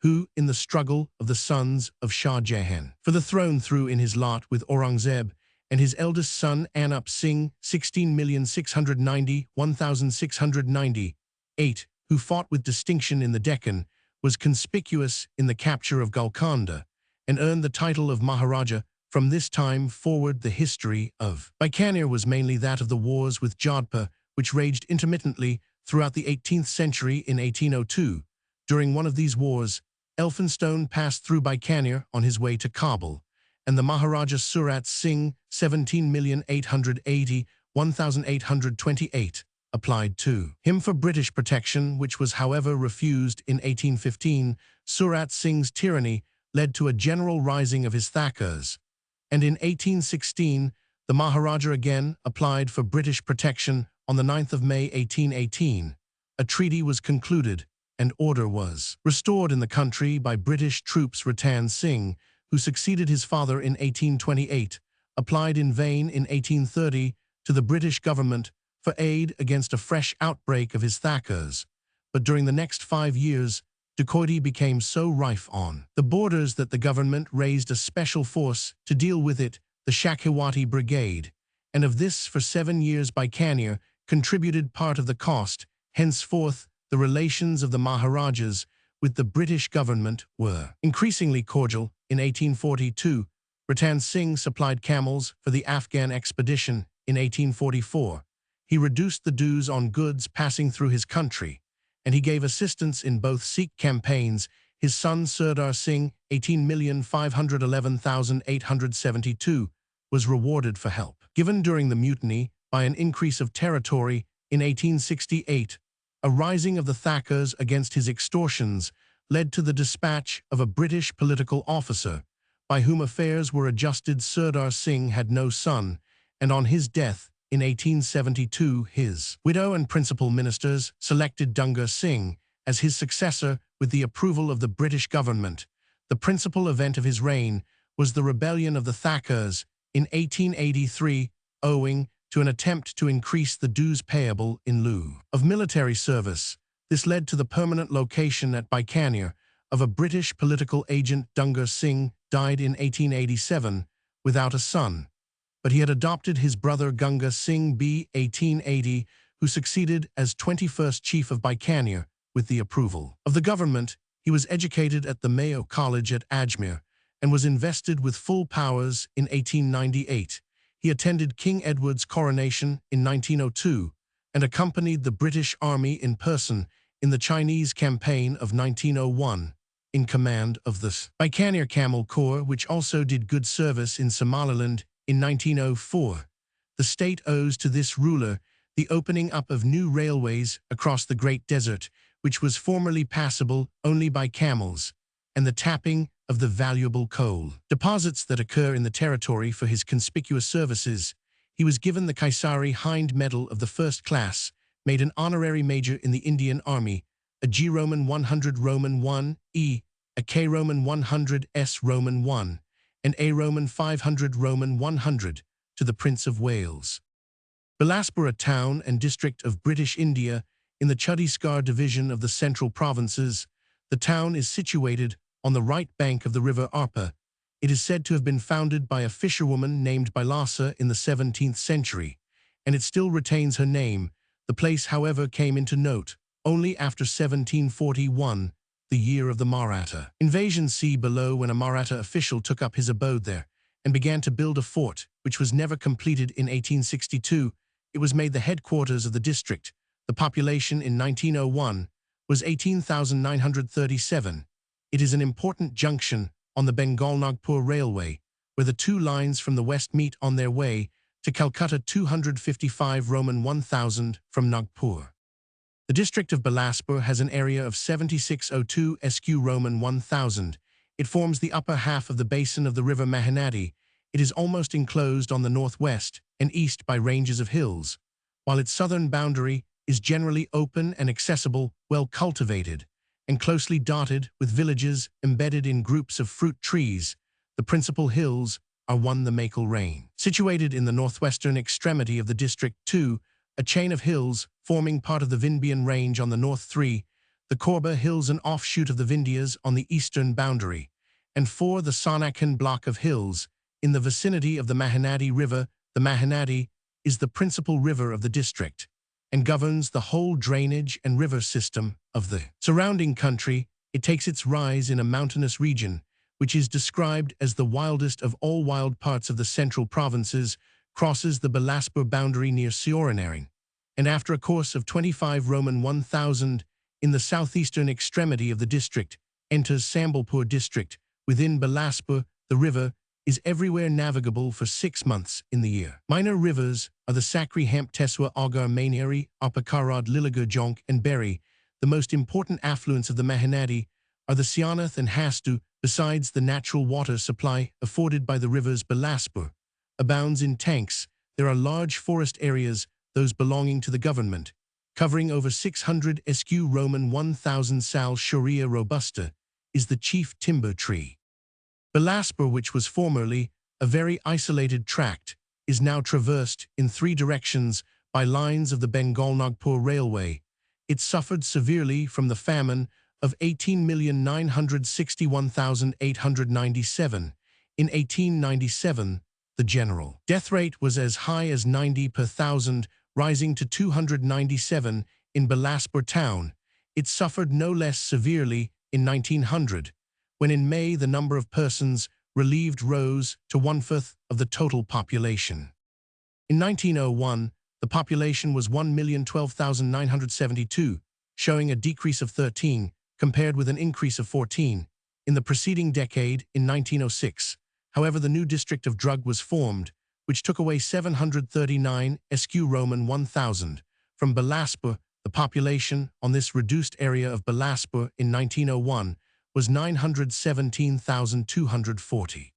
who, in the struggle of the sons of Shah Jahan for the throne, threw in his lot with Aurangzeb, and his eldest son Anup Singh, 16,690,698, who fought with distinction in the Deccan, was conspicuous in the capture of Golconda, and earned the title of Maharaja. From this time forward, the history of Bikaner was mainly that of the wars with Jodhpur, which raged intermittently throughout the 18th century. In 1802, during one of these wars, Elphinstone passed through Bikaner on his way to Kabul, and the Maharaja Surat Singh, 17,880,1828, applied to him for British protection, which was however refused. In 1815, Surat Singh's tyranny led to a general rising of his Thakurs, and in 1816, the Maharaja again applied for British protection. On the 9th of May 1818, a treaty was concluded, and order was restored in the country by British troops. Ratan Singh, who succeeded his father in 1828, applied in vain in 1830 to the British government for aid against a fresh outbreak of his Thakurs, but during the next 5 years, dacoity became so rife on the borders that the government raised a special force to deal with it, the Shakhawati Brigade, and of this for 7 years Bikaner contributed part of the cost. Henceforth, the relations of the Maharajas with the British government were increasingly cordial. In 1842, Ratan Singh supplied camels for the Afghan expedition. In 1844, he reduced the dues on goods passing through his country, and he gave assistance in both Sikh campaigns. His son Sardar Singh, 18,511,872, was rewarded for help given during the mutiny by an increase of territory. In 1868, a rising of the Thakurs against his extortions led to the dispatch of a British political officer, by whom affairs were adjusted. Sardar Singh had no son, and on his death, in 1872, his widow and principal ministers selected Dungar Singh as his successor with the approval of the British government. The principal event of his reign was the rebellion of the Thakurs in 1883, owing to an attempt to increase the dues payable in lieu of military service. This led to the permanent location at Bikaner of a British political agent. Dungar Singh died in 1887 without a son, but he had adopted his brother Ganga Singh b. 1880, who succeeded as 21st chief of Bikaner with the approval of the government. He was educated at the Mayo College at Ajmer and was invested with full powers in 1898. He attended King Edward's coronation in 1902 and accompanied the British Army in person in the Chinese campaign of 1901 in command of the Bikaner Camel Corps, which also did good service in Somaliland in 1904. The state owes to this ruler the opening up of new railways across the Great Desert, which was formerly passable only by camels, and the tapping of the valuable coal deposits that occur in the territory. For his conspicuous services, he was given the Kaisari Hind Medal of the first class, made an honorary major in the Indian Army, a G Roman 100 Roman 1 E, a K Roman 100 S Roman 1, and A Roman 500 Roman 100 to the Prince of Wales. Bilaspur, a town and district of British India in the Chhattisgarh division of the Central Provinces, The town is situated on the right bank of the river Arpa. It is said to have been founded by a fisherwoman named Bilassa in the 17th century, and it still retains her name. The place, however, came into note only after 1741, the year of the Maratha invasion. See below when a Maratha official took up his abode there and began to build a fort, which was never completed in 1862. It was made the headquarters of the district. The population in 1901 was 18,937. It is an important junction on the Bengal-Nagpur Railway, where the two lines from the west meet on their way to Calcutta 255 Roman 1000 from Nagpur. The district of Bilaspur has an area of 7602 sq Roman 1000. It forms the upper half of the basin of the river Mahanadi. It is almost enclosed on the northwest and east by ranges of hills, while its southern boundary is generally open and accessible, well cultivated, and closely dotted with villages embedded in groups of fruit trees. The principal hills are the Makel Rain. Situated in the northwestern extremity of the district, 2, a chain of hills forming part of the Vindhyan Range on the north, 3, the Korba Hills, an offshoot of the Vindhyas on the eastern boundary, and 4, the Sanakan block of hills in the vicinity of the Mahanadi River. The Mahanadi is the principal river of the district and governs the whole drainage and river system of the surrounding country. It takes its rise in a mountainous region, which is described as the wildest of all wild parts of the central provinces, crosses the Bilaspur boundary near Sioranering, and after a course of 25 Roman 1000 in the southeastern extremity of the district, enters Sambalpur district. Within Bilaspur, the river is everywhere navigable for 6 months in the year. Minor rivers are the Sakri, Hampteswa, Agar, Maineri, Apakarad, Liligur, Jonk, and Berry. The most important affluents of the Mahanadi are the Sianath and Hastu. Besides, the natural water supply afforded by the rivers Bilaspur abounds in tanks. There are large forest areas, those belonging to the government, covering over 600 sq Roman 1000. Sal Sharia robusta is the chief timber tree. Bilaspur, which was formerly a very isolated tract, is now traversed in 3 directions by lines of the Bengal-Nagpur Railway. It suffered severely from the famine of 18,961,897. In 1897, the general death rate was as high as 90 per thousand, rising to 297 in Bilaspur town. It suffered no less severely in 1900, when in May the number of persons relieved rose to 1/5 of the total population. In 1901, the population was 1,012,972, showing a decrease of 13, compared with an increase of 14 in the preceding decade. In 1906, however, the new district of Drug was formed, which took away 739 sq Roman 1000 from Bilaspur. The population on this reduced area of Bilaspur in 1901 was 917,240.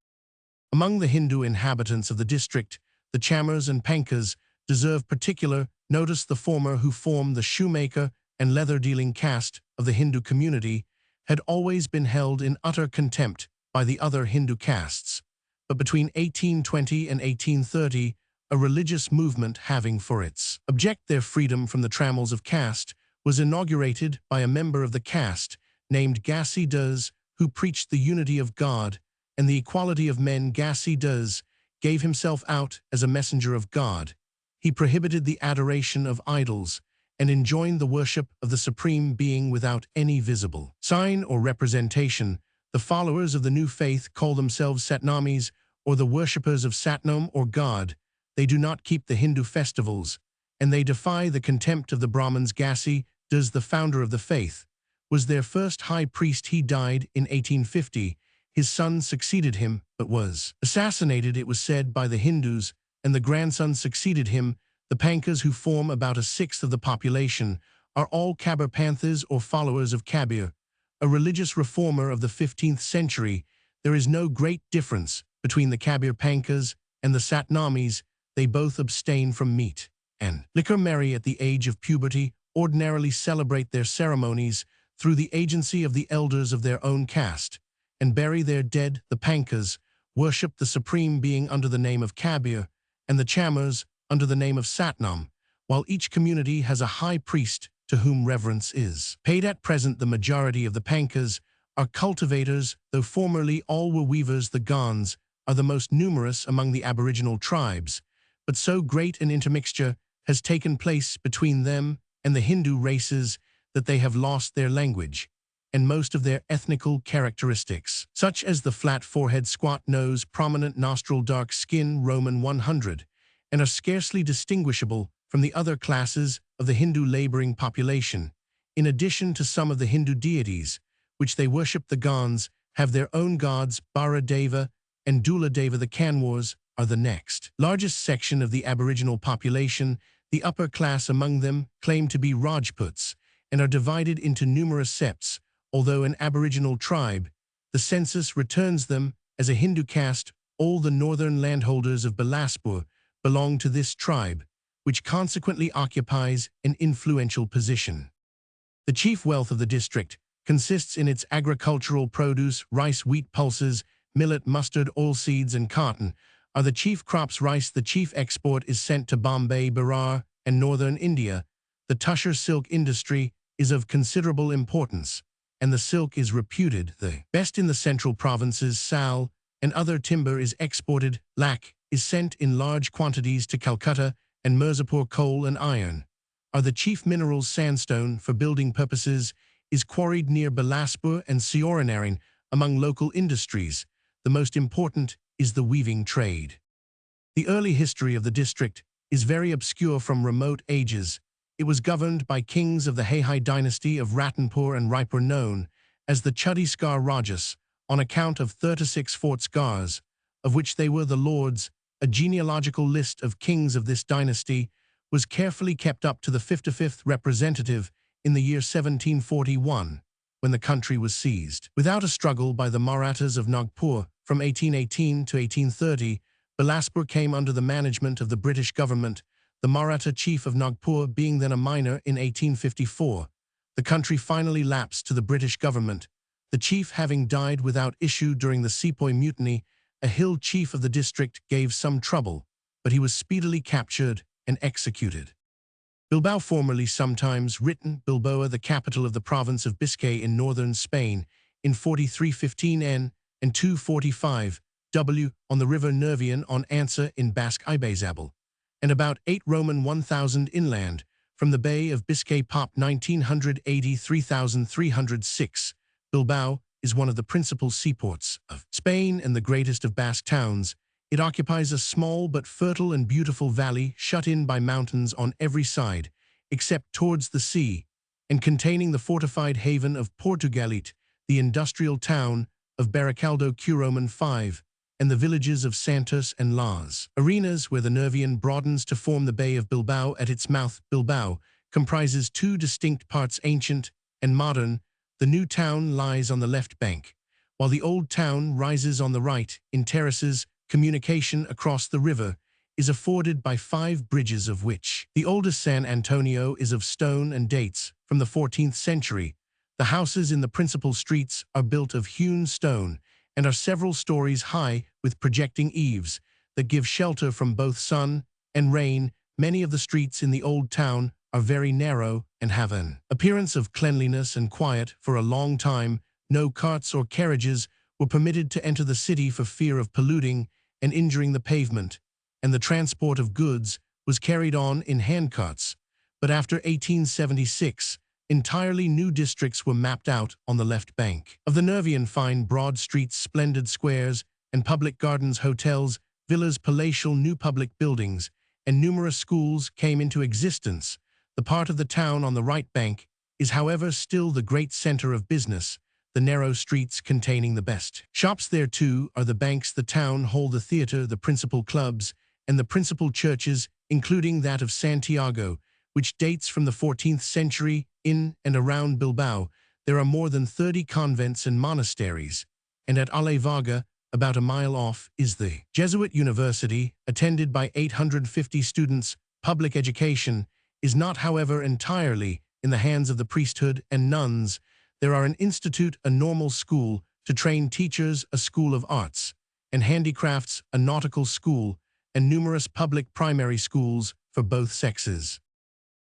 Among the Hindu inhabitants of the district, the Chamars and Pankas deserve particular notice. The former, who form the shoemaker and leather-dealing caste of the Hindu community, had always been held in utter contempt by the other Hindu castes. But between 1820 and 1830, a religious movement having for its object their freedom from the trammels of caste was inaugurated by a member of the caste named Gassi Das, who preached the unity of God and the equality of men. Gassi Das gave himself out as a messenger of God. He prohibited the adoration of idols and enjoined the worship of the Supreme Being without any visible sign or representation. The followers of the new faith call themselves Satnamis, or the worshippers of Satnam or God. They do not keep the Hindu festivals, and they defy the contempt of the Brahmins. Gassi Das, the founder of the faith, was their first high priest. He died in 1850. His son succeeded him, but was assassinated, it was said, by the Hindus, and the grandson succeeded him. The Pankas, who form about 1/6 of the population, are all Kabir Panthas or followers of Kabir, a religious reformer of the 15th century. There is no great difference between the Kabir Pankas and the Satnamis. They both abstain from meat and liquor, marry at the age of puberty, ordinarily celebrate their ceremonies through the agency of the elders of their own caste, and bury their dead. The Pankas worship the Supreme Being under the name of Kabir, and the Chamars under the name of Satnam, while each community has a high priest to whom reverence is paid. At present, the majority of the Pankas are cultivators, though formerly all were weavers. The Gans are the most numerous among the aboriginal tribes, but so great an intermixture has taken place between them and the Hindu races that they have lost their language and most of their ethnical characteristics, such as the flat forehead, squat nose, prominent nostril, dark skin, Roman 100, and are scarcely distinguishable from the other classes of the Hindu laboring population. In addition to some of the Hindu deities, which they worship, the Gans have their own gods. Bharadeva and Duladeva. The Kanwars are the next largest section of the aboriginal population. The upper class among them claim to be Rajputs and are divided into numerous septs. Although an aboriginal tribe, the census returns them as a Hindu caste. All the northern landholders of Bilaspur belong to this tribe, which consequently occupies an influential position. The chief wealth of the district consists in its agricultural produce. Rice, wheat, pulses, millet, mustard, oilseeds, and cotton are the chief crops. Rice, the chief export, is sent to Bombay, Berar, and northern India. The Tushar silk industry is of considerable importance, and the silk is reputed the best in the central provinces. Sal and other timber is exported. Lac is sent in large quantities to Calcutta, and Mirzapur. Coal and iron are the chief minerals. Sandstone, for building purposes, is quarried near Bilaspur and Sioranarain. Among local industries, the most important is the weaving trade. The early history of the district is very obscure. From remote ages, it was governed by kings of the Hayhai dynasty of Ratanpur and Raipur, known as the Chhattisgarh Rajas, on account of 36 forts Gars, of which they were the lords. A genealogical list of kings of this dynasty was carefully kept up to the 55th representative in the year 1741, when the country was seized. Without a struggle by the Marathas of Nagpur, from 1818 to 1830, Bilaspur came under the management of the British government, the Maratha chief of Nagpur being then a minor. In 1854, the country finally lapsed to the British government, the chief having died without issue during the Sepoy Mutiny. A hill chief of the district gave some trouble, but he was speedily captured and executed. Bilbao, formerly sometimes written Bilboa, the capital of the province of Biscay in northern Spain, in 4315 N and 245 W, on the river Nervion on Ansa in Basque Ibezabal, and about 8 Roman 1000 inland from the Bay of Biscay. Pop 1980 3306. Bilbao is one of the principal seaports of Spain and the greatest of Basque towns. It occupies a small but fertile and beautiful valley shut in by mountains on every side, except towards the sea, and containing the fortified haven of Portugalete, the industrial town of Baracaldo Roman 5, and the villages of Santos and Las Arenas, where the Nervion broadens to form the Bay of Bilbao at its mouth. Bilbao comprises two distinct parts, ancient and modern. The new town lies on the left bank, while the old town rises on the right, in terraces. Communication across the river is afforded by 5 bridges, of which the oldest, San Antonio, is of stone and dates from the 14th century. The houses in the principal streets are built of hewn stone and are several stories high, with projecting eaves that give shelter from both sun and rain. Many of the streets in the old town are very narrow and have an appearance of cleanliness and quiet. For a long time, no carts or carriages were permitted to enter the city for fear of polluting and injuring the pavement, and the transport of goods was carried on in handcarts. But after 1876, entirely new districts were mapped out on the left bank of the Nervion. Fine broad streets, splendid squares, and public gardens, hotels, villas, palatial new public buildings, and numerous schools came into existence. The part of the town on the right bank is, however, still the great center of business, the narrow streets containing the best shops. There, too, are the banks, the town hall, the theater, the principal clubs, and the principal churches, including that of Santiago, which dates from the 14th century. In and around Bilbao, there are more than 30 convents and monasteries, and at Alevaga, about a mile off, is the Jesuit University, attended by 850 students. Public education is not, however, entirely in the hands of the priesthood and nuns. There are an institute, a normal school to train teachers, a school of arts and handicrafts, a nautical school, and numerous public primary schools for both sexes.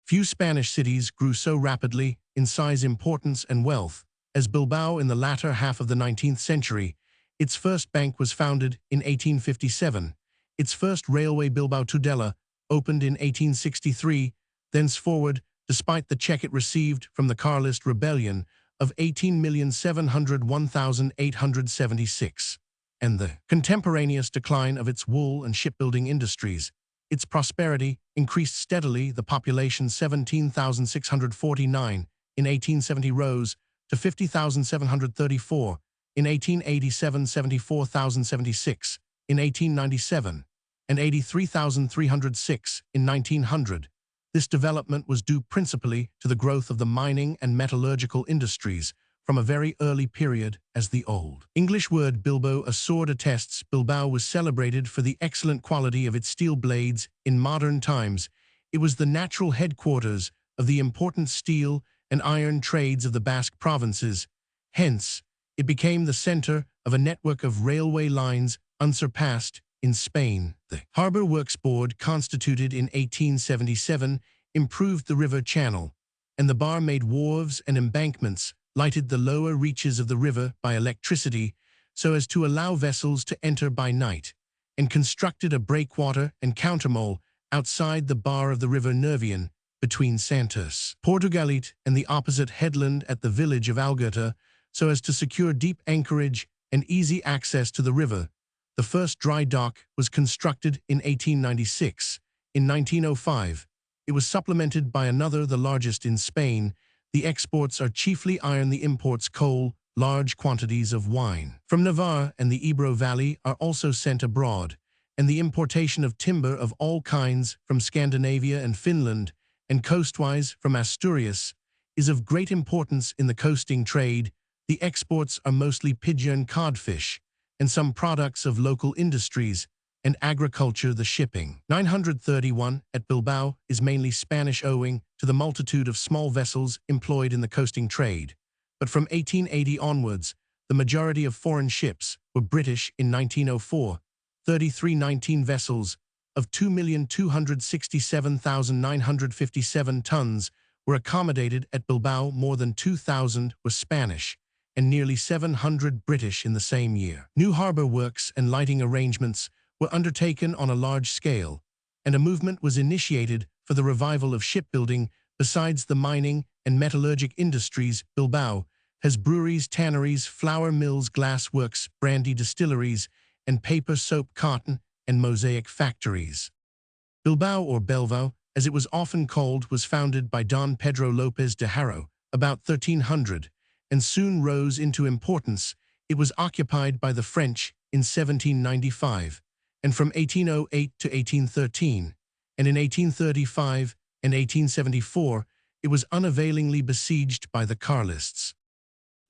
Few Spanish cities grew so rapidly in size, importance, and wealth as Bilbao in the latter half of the 19th century. Its first bank was founded in 1857. Its first railway, Bilbao Tudela, opened in 1863. Thenceforward, despite the check it received from the Carlist rebellion of 18,701,876, and the contemporaneous decline of its wool and shipbuilding industries, its prosperity increased steadily. The population, 17,649 in 1870, rose to 50,734 in 1887, 74,076 in 1897, and 83,306 in 1900. This development was due principally to the growth of the mining and metallurgical industries from a very early period. As the Old English word Bilbo, a sword, attests, Bilbao was celebrated for the excellent quality of its steel blades. In modern times, it was the natural headquarters of the important steel and iron trades of the Basque provinces. Hence, it became the center of a network of railway lines unsurpassed in Spain. The Harbor Works Board, constituted in 1877, improved the river channel, and the bar made wharves and embankments, lighted the lower reaches of the river by electricity so as to allow vessels to enter by night, and constructed a breakwater and countermole outside the bar of the river Nervion between Santos, Portugalete, and the opposite headland at the village of Algeta, so as to secure deep anchorage and easy access to the river. The first dry dock was constructed in 1896. In 1905, it was supplemented by another, the largest in Spain. The exports are chiefly iron, the imports coal. Large quantities of wine from Navarre and the Ebro Valley are also sent abroad, and the importation of timber of all kinds from Scandinavia and Finland, and coastwise from Asturias, is of great importance in the coasting trade. The exports are mostly pigeon, codfish, and some products of local industries and agriculture. The shipping, 931, at Bilbao is mainly Spanish, owing to the multitude of small vessels employed in the coasting trade. But from 1880 onwards, the majority of foreign ships were British. In 1904, 19 vessels of 2,267,957 tons were accommodated at Bilbao. More than 2,000 were Spanish, and nearly 700 British in the same year. New harbor works and lighting arrangements were undertaken on a large scale, and a movement was initiated for the revival of shipbuilding. Besides the mining and metallurgic industries, Bilbao has breweries, tanneries, flour mills, glass works, brandy distilleries, and paper, soap, cotton, and mosaic factories. Bilbao, or Belvao, as it was often called, was founded by Don Pedro López de Haro about 1300, and soon rose into importance. It was occupied by the French in 1795, and from 1808 to 1813, and in 1835 and 1874, it was unavailingly besieged by the Carlists.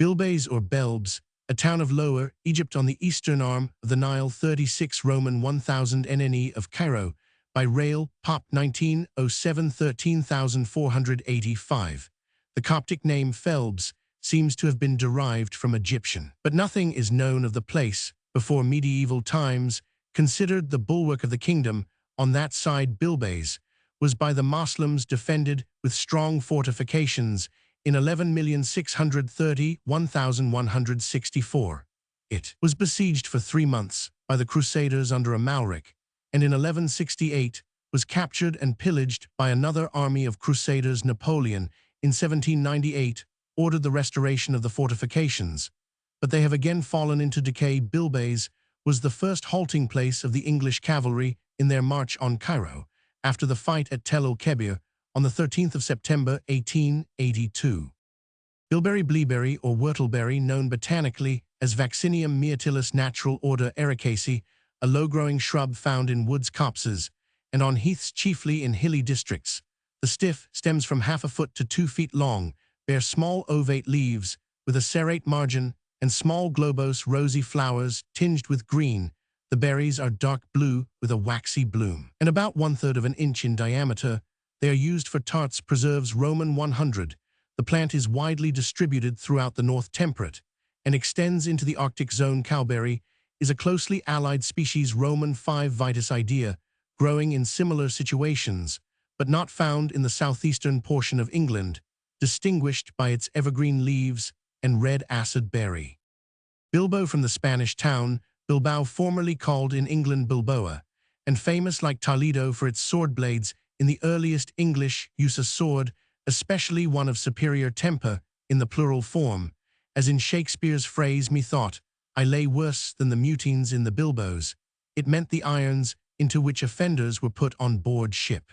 Bilbais, or Belbs, a town of Lower Egypt on the eastern arm of the Nile, 36 Roman 1000 NNE of Cairo, by rail, Pop 1907, 13,485. The Coptic name Phelbs seems to have been derived from Egyptian, but nothing is known of the place before medieval times. Considered the bulwark of the kingdom, on that side Bilbais was by the Moslems defended with strong fortifications. In 11,630,1164, it was besieged for 3 months by the Crusaders under Amalric, and in 1168 was captured and pillaged by another army of Crusaders. Napoleon, in 1798, ordered the restoration of the fortifications, but they have again fallen into decay. Bilbais was the first halting place of the English cavalry in their march on Cairo, after the fight at Tel el-Kebir on the 13th of September, 1882. Bilberry, bleaberry, or whortleberry, known botanically as Vaccinium myrtillus, natural order Ericaceae, a low-growing shrub found in woods, copses, and on heaths, chiefly in hilly districts. The stiff stems, from half a foot to 2 feet long, bear small ovate leaves with a serrate margin and small globose rosy flowers tinged with green. The berries are dark blue with a waxy bloom, and about 1/3 of an inch in diameter. They are used for tarts, preserves. Roman 100. The plant is widely distributed throughout the North Temperate and extends into the Arctic zone. Cowberry is a closely allied species. Roman 5. Vitis idea, growing in similar situations, but not found in the southeastern portion of England, distinguished by its evergreen leaves and red acid berry. Bilbo from the Spanish town, Bilbao, formerly called in England Bilboa, and famous like Toledo for its sword blades in the earliest English use of sword, especially one of superior temper in the plural form, as in Shakespeare's phrase, "Methought I lay worse than the mutines in the bilboes." It meant the irons into which offenders were put on board ship.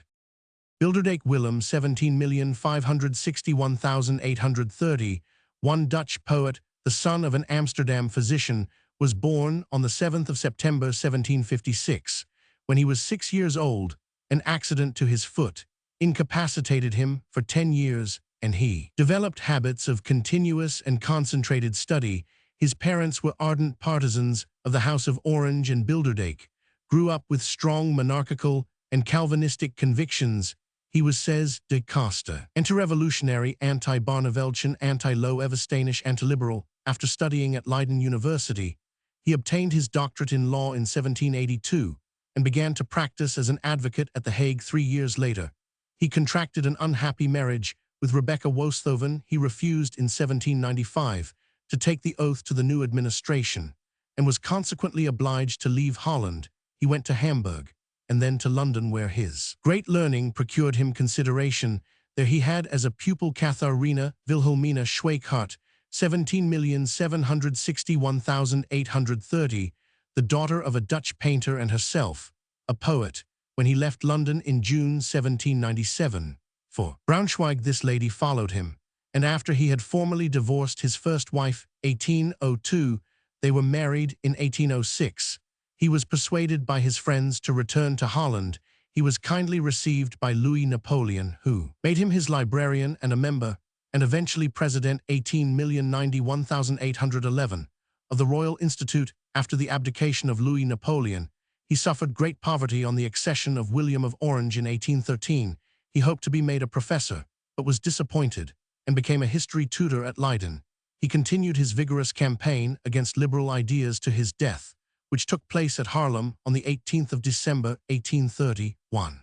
Bilderdijk Willem, 17,561,830, one Dutch poet, the son of an Amsterdam physician, was born on the 7th of September 1756. When he was 6 years old, an accident to his foot incapacitated him for 10 years, and he developed habits of continuous and concentrated study. His parents were ardent partisans of the House of Orange, and Bilderdijk grew up with strong monarchical and Calvinistic convictions. He was, says de Costa, anti-revolutionary, anti-Barneveldtian, anti-Low-Evestanisch, anti-liberal. After studying at Leiden University, he obtained his doctorate in law in 1782 and began to practice as an advocate at The Hague 3 years later. He contracted an unhappy marriage with Rebecca Woesthoven. He refused in 1795 to take the oath to the new administration and was consequently obliged to leave Holland. He went to Hamburg and then to London, where his great learning procured him consideration. There he had as a pupil Katharina Wilhelmina Schweikart, 17,761,830, the daughter of a Dutch painter and herself a poet, when he left London in June 1797. For Braunschweig, this lady followed him, and after he had formally divorced his first wife, 1802, they were married in 1806. He was persuaded by his friends to return to Holland. He was kindly received by Louis Napoleon, who made him his librarian and a member, and eventually president, 18,091,811, of the Royal Institute. After the abdication of Louis Napoleon, he suffered great poverty. On the accession of William of Orange in 1813, he hoped to be made a professor, but was disappointed, and became a history tutor at Leiden. He continued his vigorous campaign against liberal ideas to his death, which took place at Haarlem on the 18th of December, 1831.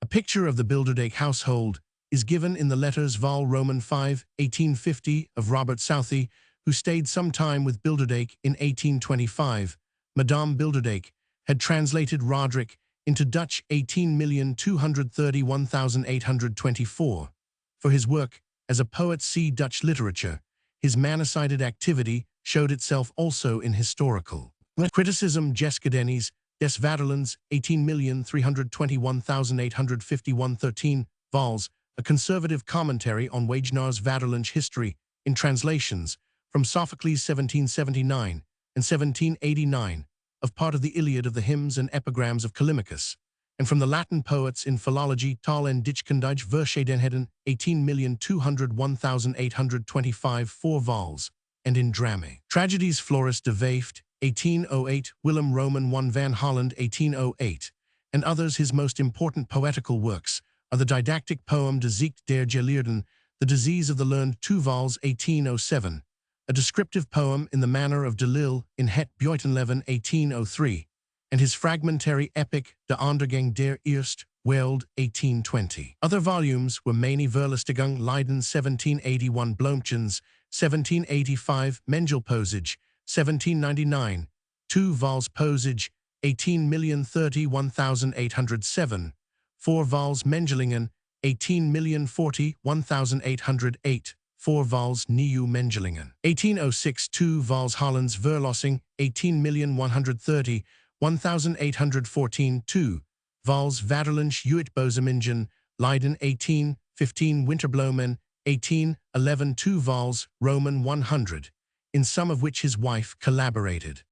A picture of the Bilderdijk household is given in the letters Vol Roman 5, 1850 of Robert Southey, who stayed some time with Bilderdijk in 1825. Madame Bilderdijk had translated Roderick into Dutch 18,231,824. For his work as a poet, see Dutch literature. His many-sided activity showed itself also in historical criticism. Geschiedenies des Vaderlands, 18,321,851, 13 vols, a conservative commentary on Wagenaar's Vaderlandse history in translations from Sophocles 1779 and 1789, of part of the Iliad, of the hymns and epigrams of Callimachus, and from the Latin poets in philology, Taal en Dichtkundige Verscheidenheden, 18,201,825, 4 vols, and in drame. Tragedies Floris de Weeft, 1808, Willem Roman 1 van Holland, 1808, and others. His most important poetical works are the didactic poem De Ziekte der Geleerden, The Disease of the Learned, 2 vols, 1807, a descriptive poem in the manner of de Lille in Het Buitenleven, 1803, and his fragmentary epic De Ondergang der Eerste Wereld, 1820. Other volumes were Meine Verlustigung, Leiden, 1781, Bloemtjens, 1785, Mengel Posage, 1799, 2 vols, Posage, 18,031,807, 4 vols, Mengelingen, 18,040,1808, 4 vols, Nieuw Mengelingen, 1806, 2 vols, Hollands Verlossing, 18,130,1814, 2 vols, Vaderlandse Uitbozemingen, Leiden, 1815, Winterbloemen, 1811, 2 vols, Roman 100, in some of which his wife collaborated.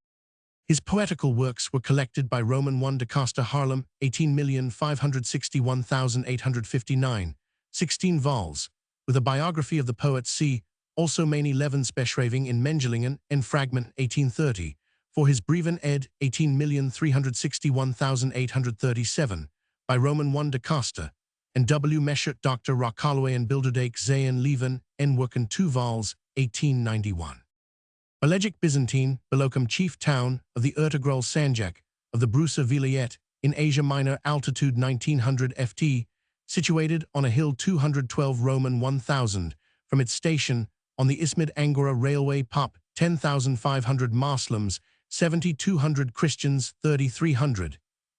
His poetical works were collected by Roman 1 de Costa, Haarlem, 18,561,859, 16 vols, with a biography of the poet. See also Meine Levensbeschrijving in Mengelingen and Fragment, 1830, for his Brieven ed. 18,361,837, by Roman 1 de Costa, and W. Meschert, Dr. Rockalloway and Bilderdijk Zeeën Leven en Werken, 2 vols, 1891. Belgic Byzantine, Belocum, chief town of the Ertegrol Sanjak of the Brusa Vilayet in Asia Minor, altitude 1900 ft, situated on a hill 212 Roman 1000 from its station on the Izmit-Angora Railway Pop, 10,500 Muslims, 7,200 Christians, 3,300.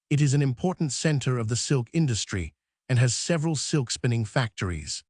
It is an important center of the silk industry and has several silk spinning factories.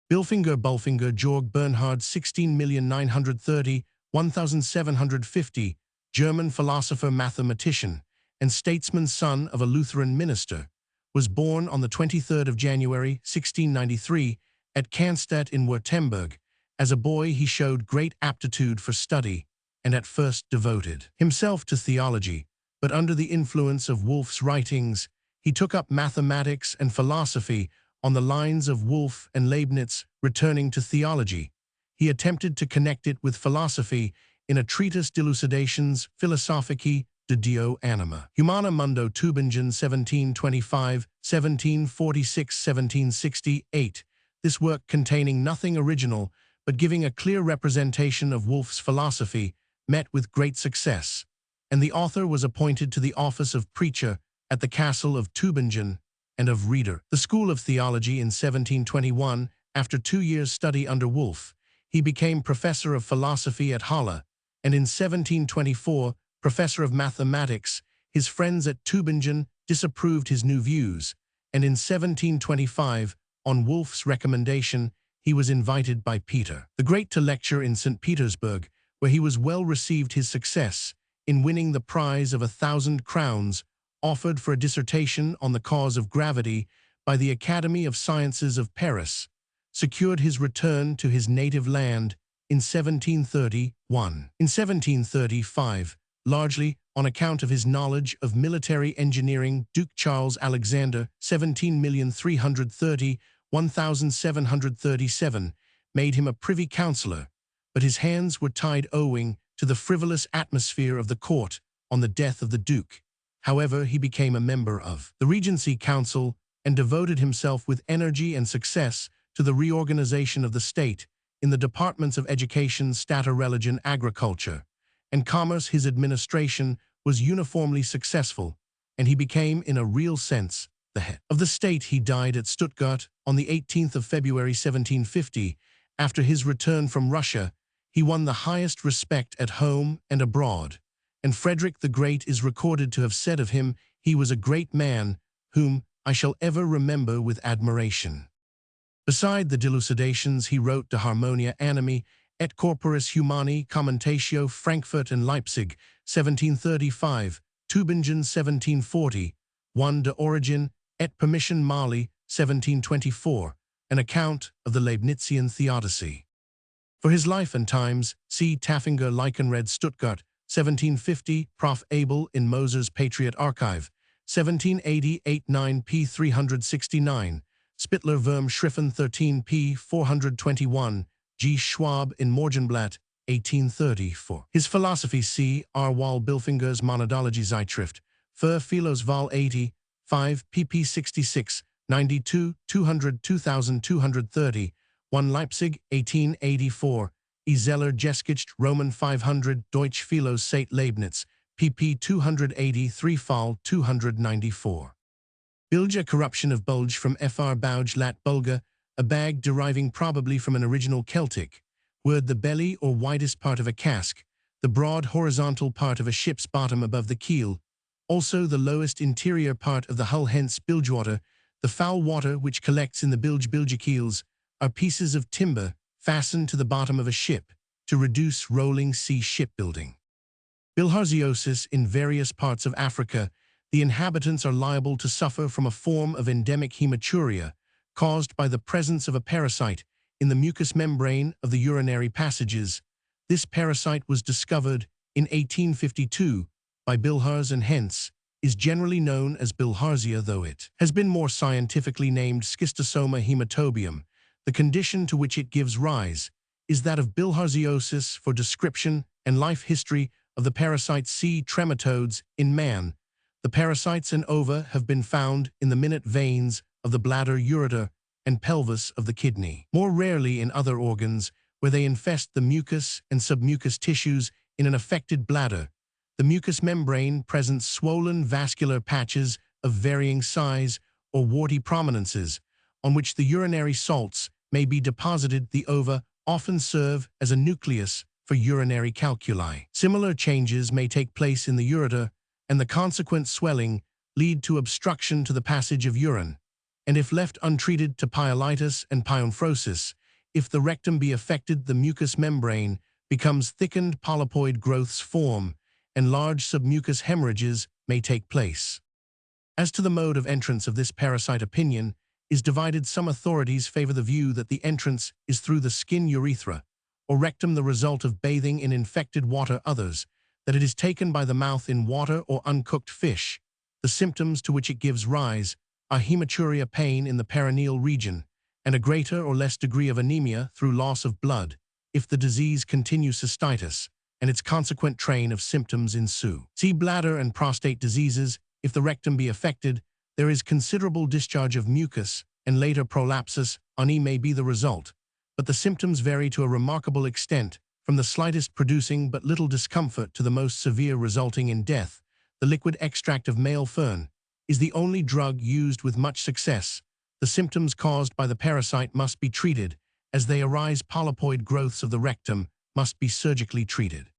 Bulfinger Georg Bernhard 16,930,1750, German philosopher, mathematician, and statesman, son of a Lutheran minister, was born on the 23rd of January 1693 at Cannstatt in Württemberg. As a boy he showed great aptitude for study and at first devoted himself to theology, but under the influence of Wolff's writings he took up mathematics and philosophy on the lines of Wolff and Leibniz. Returning to theology, he attempted to connect it with philosophy in a treatise Delucidations Philosophicae de Deo Anima Humana Mundo, Tübingen, 1725, 1746, 1768. This work, containing nothing original but giving a clear representation of Wolff's philosophy, met with great success, and the author was appointed to the office of preacher at the castle of Tübingen and of reader. The School of Theology in 1721, after 2 years' study under Wolff, he became professor of philosophy at Halle, and in 1724, professor of mathematics. His friends at Tübingen disapproved his new views, and in 1725, on Wolff's recommendation, he was invited by Peter the Great to lecture in St. Petersburg, where he was well received. His success in winning the prize of 1,000 crowns offered for a dissertation on the cause of gravity by the Academy of Sciences of Paris secured his return to his native land in 1731. In 1735, largely on account of his knowledge of military engineering, Duke Charles Alexander, 17,330,1737, made him a privy councillor, but his hands were tied owing to the frivolous atmosphere of the court on the death of the Duke. However, he became a member of the Regency Council and devoted himself with energy and success to the reorganization of the state in the departments of education, stata religion, agriculture, and commerce. His administration was uniformly successful, and he became, in a real sense, the head of the state. He died at Stuttgart on the 18th of February 1750. After his return from Russia, he won the highest respect at home and abroad, and Frederick the Great is recorded to have said of him, "He was a great man, whom I shall ever remember with admiration." Beside the Delucidations, he wrote De Harmonia Animi et Corporis Humani, Commentatio, Frankfurt and Leipzig, 1735, Tübingen, 1740, 1 De Origin et Permission Mali, 1724, an account of the Leibnizian Theodicy. For his life and times, see Taffinger Leichenred, Stuttgart, 1750, Prof. Abel in Moser's Patriot Archive, 1780, 9p 369, Spittler Wurm Schriffen 13p 421, G. Schwab in Morgenblatt, 1834. His philosophy, C. R. Wall Bilfinger's Monadology Zeitschrift, für Philosophie 80, 5 pp 66, 92, 200, 2230, 1 Leipzig, 1884, E. Zeller Geschichte Roman 500, Deutsch Philos Seit Leibniz, pp 283 Fall 294. Bilge, a corruption of bulge from fr bauge lat bulga, a bag deriving probably from an original Celtic word, the belly or widest part of a cask, the broad horizontal part of a ship's bottom above the keel, also the lowest interior part of the hull, hence bilgewater. The foul water which collects in the bilge keels are pieces of timber fastened to the bottom of a ship to reduce rolling sea shipbuilding. Bilharziosis. In various parts of Africa, the inhabitants are liable to suffer from a form of endemic hematuria caused by the presence of a parasite in the mucous membrane of the urinary passages. This parasite was discovered in 1852 by Bilharz and hence is generally known as bilharzia, though it has been more scientifically named schistosoma hematobium. The condition to which it gives rise is that of bilharziosis. For description and life history of the parasite, see trematodes. In man, the parasites and ova have been found in the minute veins of the bladder, ureter, and pelvis of the kidney. More rarely in other organs, where they infest the mucous and submucous tissues in an affected bladder. The mucous membrane presents swollen vascular patches of varying size or warty prominences, on which the urinary salts may be deposited. The ova often serve as a nucleus for urinary calculi. Similar changes may take place in the ureter, and the consequent swelling lead to obstruction to the passage of urine, and if left untreated to pyelitis and pyonephrosis. If the rectum be affected, the mucous membrane becomes thickened, polypoid growths form, and large submucous hemorrhages may take place. As to the mode of entrance of this parasite, opinion is divided. Some authorities favor the view that the entrance is through the skin urethra, or rectum, the result of bathing in infected water. Others, that it is taken by the mouth in water or uncooked fish. The symptoms to which it gives rise are hematuria, pain in the perineal region, and a greater or less degree of anemia through loss of blood. If the disease continues, cystitis and its consequent train of symptoms ensue. See bladder and prostate diseases. If the rectum be affected, there is considerable discharge of mucus, and later prolapsus may be the result, but the symptoms vary to a remarkable extent, from the slightest producing but little discomfort to the most severe resulting in death. The liquid extract of male fern is the only drug used with much success. The symptoms caused by the parasite must be treated. As they arise, polypoid growths of the rectum must be surgically treated.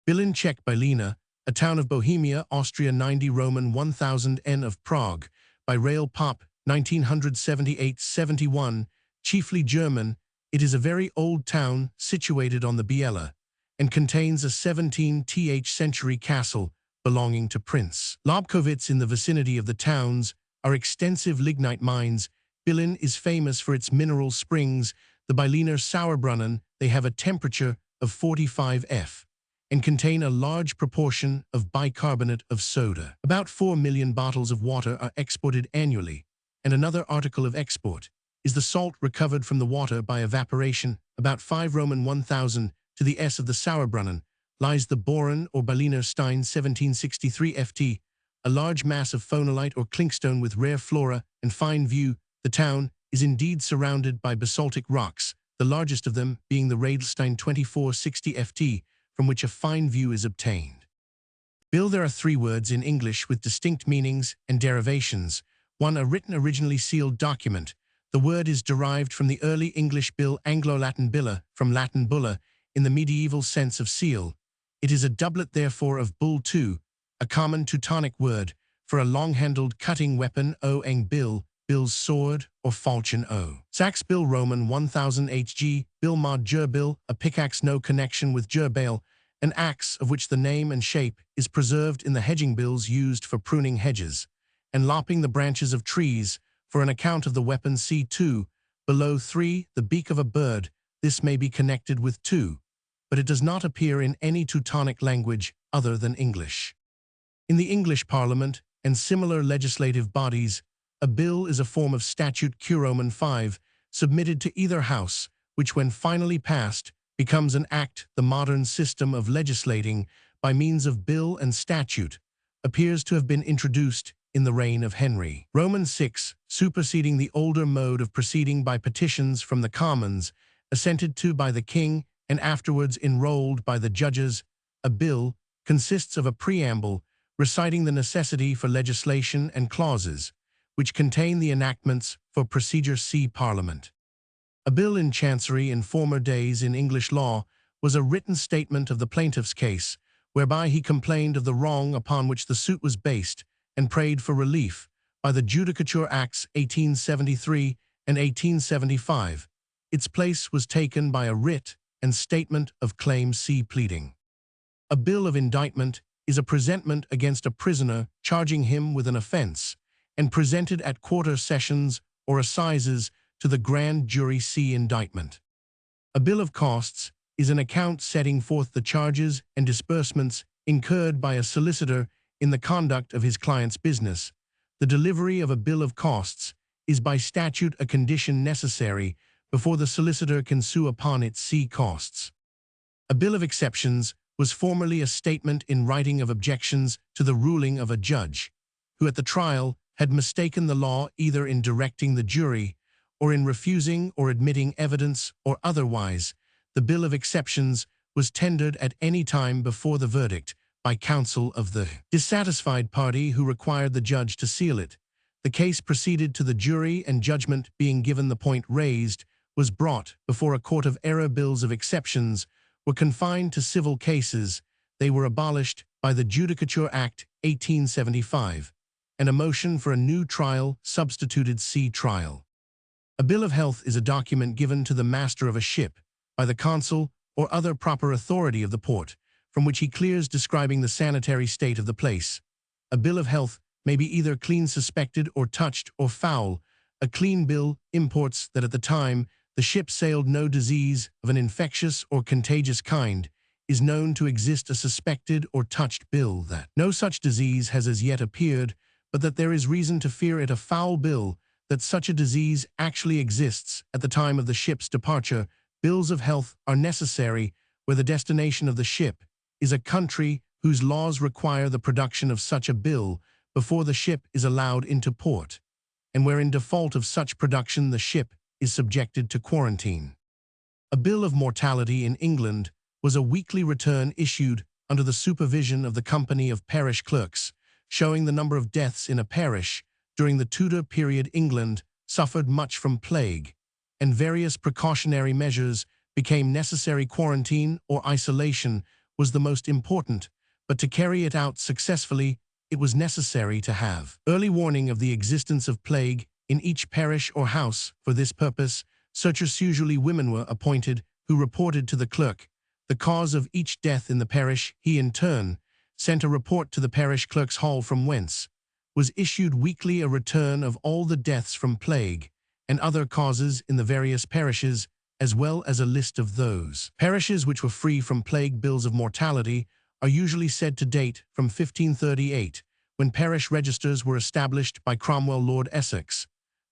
Bilin Czech Bylina, a town of Bohemia, Austria, 90 Roman 1000 N of Prague, by rail Pop, 1978-71, chiefly German. It is a very old town situated on the Biela, and contains a 17th century castle belonging to Prince Lobkowitz. In the vicinity of the towns are extensive lignite mines. Bilin is famous for its mineral springs, the Byliner Sauerbrunnen. They have a temperature of 45 F and contain a large proportion of bicarbonate of soda. About 4 million bottles of water are exported annually, and another article of export is the salt recovered from the water by evaporation. About 5 Roman 1000 to the S of the Sauerbrunnen lies the Boron or Byliner Stein 1763 FT, a large mass of phonolite or clinkstone with rare flora and fine view. The town is indeed surrounded by basaltic rocks, the largest of them being the Radelstein 2460 FT, from which a fine view is obtained. Bill. There are 3 words in English with distinct meanings and derivations. 1. A written, originally sealed document. The word is derived from the early English bill, Anglo-Latin billa, from Latin bulla, in the medieval sense of seal. It is a doublet, therefore, of bull. 2. A common Teutonic word for a long-handled cutting weapon, eng bill, bill's sword, or falchion o. Sax bill, Roman 1000 hg, bill mod ger bill, a pickaxe, no connection with ger bale, an axe of which the name and shape is preserved in the hedging bills used for pruning hedges and lopping the branches of trees. For an account of the weapon, see 2. Below 3. The beak of a bird. This may be connected with 2, but it does not appear in any Teutonic language other than English. In the English Parliament and similar legislative bodies, a bill is a form of statute, Q Roman 5, submitted to either house, which when finally passed becomes an act. The modern system of legislating by means of bill and statute appears to have been introduced in the reign of Henry Roman 6, superseding the older mode of proceeding by petitions from the Commons, assented to by the King and afterwards enrolled by the judges. A bill consists of a preamble reciting the necessity for legislation and clauses which contain the enactments for procedure. See Parliament. A bill in Chancery in former days in English law was a written statement of the plaintiff's case, whereby he complained of the wrong upon which the suit was based and prayed for relief. By the Judicature Acts 1873 and 1875, its place was taken by a writ and statement of claim. See pleading. A bill of indictment is a presentment against a prisoner charging him with an offense, and presented at quarter sessions or assizes to the grand jury. See indictment. A bill of costs is an account setting forth the charges and disbursements incurred by a solicitor in the conduct of his client's business. The delivery of a bill of costs is by statute a condition necessary before the solicitor can sue upon it. See costs. A bill of exceptions was formerly a statement in writing of objections to the ruling of a judge, who at the trial had mistaken the law either in directing the jury or in refusing or admitting evidence or otherwise. The bill of exceptions was tendered at any time before the verdict by counsel of the dissatisfied party, who required the judge to seal it. The case proceeded to the jury, and judgment being given, the point raised was brought before a court of error. Bills of exceptions were confined to civil cases. They were abolished by the Judicature Act 1875, and a motion for a new trial substituted sea trial. A bill of health is a document given to the master of a ship by the consul or other proper authority of the port, from which he clears, describing the sanitary state of the place. A bill of health may be either clean suspected or touched or foul. A clean bill imports that at the time the ship sailed no disease of an infectious or contagious kind. Is known to exist a suspected or touched bill that no such disease has as yet appeared, but that there is reason to fear it. A foul bill, that such a disease actually exists at the time of the ship's departure. Bills of health are necessary where the destination of the ship is a country whose laws require the production of such a bill before the ship is allowed into port, and where in default of such production the ship is subjected to quarantine. A bill of mortality in England was a weekly return issued under the supervision of the Company of Parish Clerks, showing the number of deaths in a parish. During the Tudor period, England suffered much from plague, and various precautionary measures became necessary. Quarantine or isolation was the most important, but to carry it out successfully, it was necessary to have early warning of the existence of plague in each parish or house. For this purpose, searchers, usually women, were appointed, who reported to the clerk the cause of each death in the parish. He, in turn, sent a report to the parish clerk's hall, from whence was issued weekly a return of all the deaths from plague and other causes in the various parishes, as well as a list of those parishes which were free from plague. Bills of mortality are usually said to date from 1538, when parish registers were established by Cromwell, Lord Essex,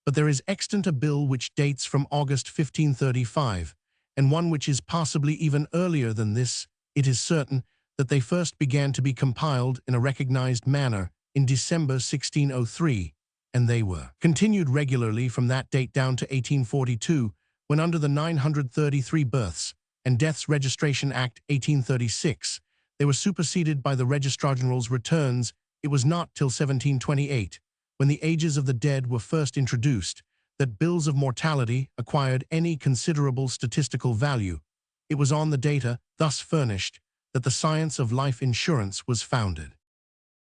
but there is extant a bill which dates from August 1535, and one which is possibly even earlier than this. It is certain that they first began to be compiled in a recognized manner in December 1603, and they were continued regularly from that date down to 1842, when under the 933 Births and Deaths Registration Act 1836, they were superseded by the Registrar General's returns. It was not till 1728, when the ages of the dead were first introduced, that bills of mortality acquired any considerable statistical value. It was on the data thus furnished that the science of life insurance was founded.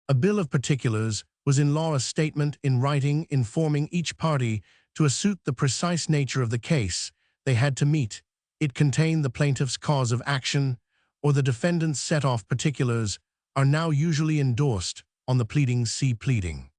A bill of particulars was in law a statement in writing informing each party to a suit the precise nature of the case they had to meet. It contained the plaintiff's cause of action, or the defendant's set-off particulars, are now usually endorsed on the pleadings. See pleading.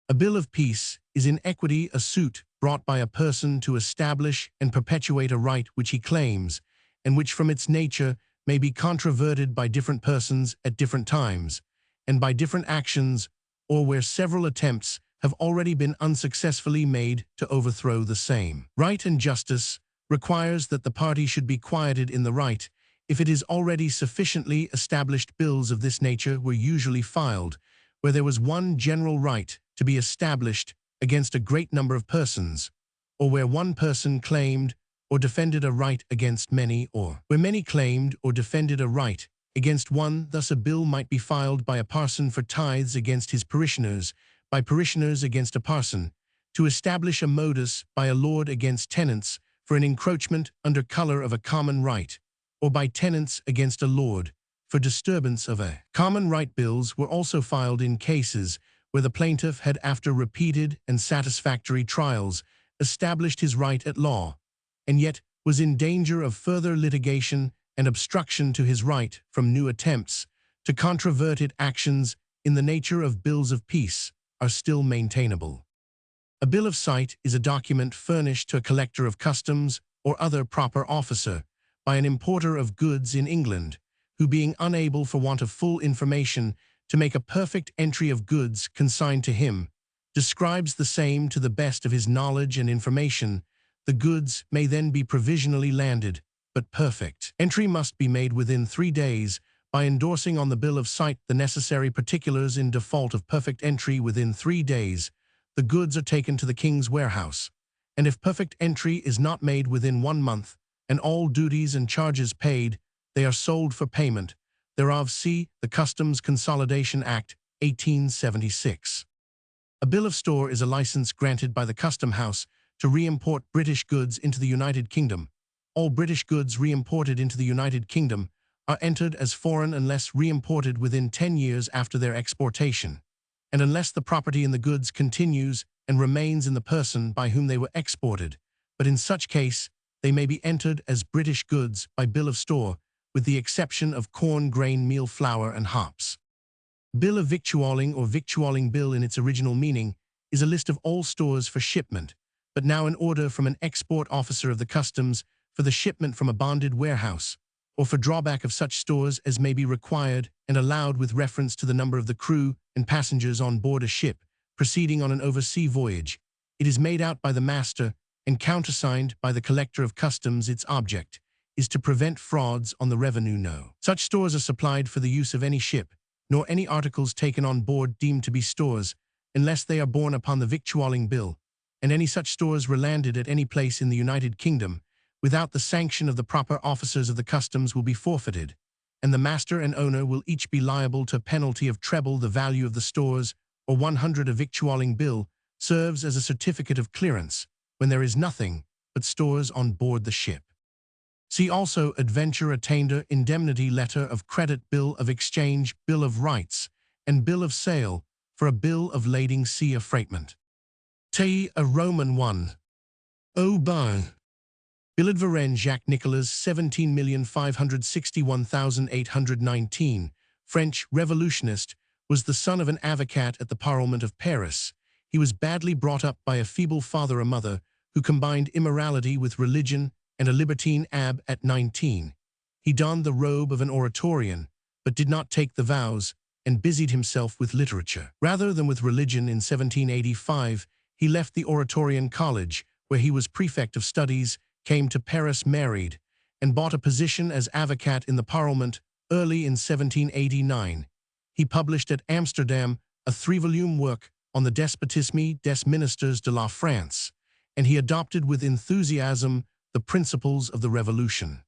A bill of peace is in equity a suit brought by a person to establish and perpetuate a right which he claims, and which from its nature may be controverted by different persons at different times, and by different actions, or where several attempts have already been unsuccessfully made to overthrow the same. Right and justice requires that the party should be quieted in the right if it is already sufficiently established. Bills of this nature were usually filed where there was one general right to be established against a great number of persons, or where one person claimed or defended a right against many, or where many claimed or defended a right against one. Thus a bill might be filed by a parson for tithes against his parishioners, by parishioners against a parson, to establish a modus by a lord against tenants for an encroachment under color of a common right, or by tenants against a lord for disturbance of a common right. Bills were also filed in cases where the plaintiff had, after repeated and satisfactory trials, established his right at law, and yet was in danger of further litigation and obstruction to his right from new attempts to controvert it. Actions in the nature of bills of peace are still maintainable. A bill of sight is a document furnished to a collector of customs or other proper officer by an importer of goods in England, who, being unable for want of full information to make a perfect entry of goods consigned to him, describes the same to the best of his knowledge and information. The goods may then be provisionally landed, but perfect entry must be made within 3 days by endorsing on the bill of sight the necessary particulars. In default of perfect entry within 3 days, the goods are taken to the King's warehouse, and if perfect entry is not made within 1 month, and all duties and charges paid, they are sold for payment thereof. See the Customs Consolidation Act, 1876. A bill of store is a license granted by the Custom House to re-import British goods into the United Kingdom. All British goods re-imported into the United Kingdom are entered as foreign unless re-imported within 10 years after their exportation, and unless the property in the goods continues and remains in the person by whom they were exported, but in such case, they may be entered as British goods by bill of store, with the exception of corn, grain, meal, flour, and hops. Bill of victualling or victualling bill in its original meaning is a list of all stores for shipment, but now an order from an export officer of the customs for the shipment from a bonded warehouse, or for drawback of such stores as may be required and allowed with reference to the number of the crew and passengers on board a ship proceeding on an oversea voyage. It is made out by the master and countersigned by the collector of customs. Its object is to prevent frauds on the revenue. No such stores are supplied for the use of any ship, nor any articles taken on board deemed to be stores, unless they are borne upon the victualling bill, and any such stores relanded at any place in the United Kingdom, without the sanction of the proper officers of the customs, will be forfeited, and the master and owner will each be liable to a penalty of treble the value of the stores, or 100. A victualling bill serves as a certificate of clearance when there is nothing but stores on board the ship. See also adventure attainder, indemnity letter of credit, bill of exchange, bill of rights, and bill of sale for a bill of lading. See affreightment. T. A Roman 1. Aubin. Billed Varenne Jacques Nicolas 17,561,819, French revolutionist, was the son of an avocat at the Parliament of Paris. He was badly brought up by a feeble father or mother who combined immorality with religion and a libertine abbe. At 19, he donned the robe of an oratorian, but did not take the vows, and busied himself with literature rather than with religion. In 1785, he left the Oratorian College, where he was prefect of studies, came to Paris, married, and bought a position as avocat in the Parliament. Early in 1789, he published at Amsterdam a 3-volume work on the despotisme des ministers de la France, and he adopted with enthusiasm the principles of the Revolution.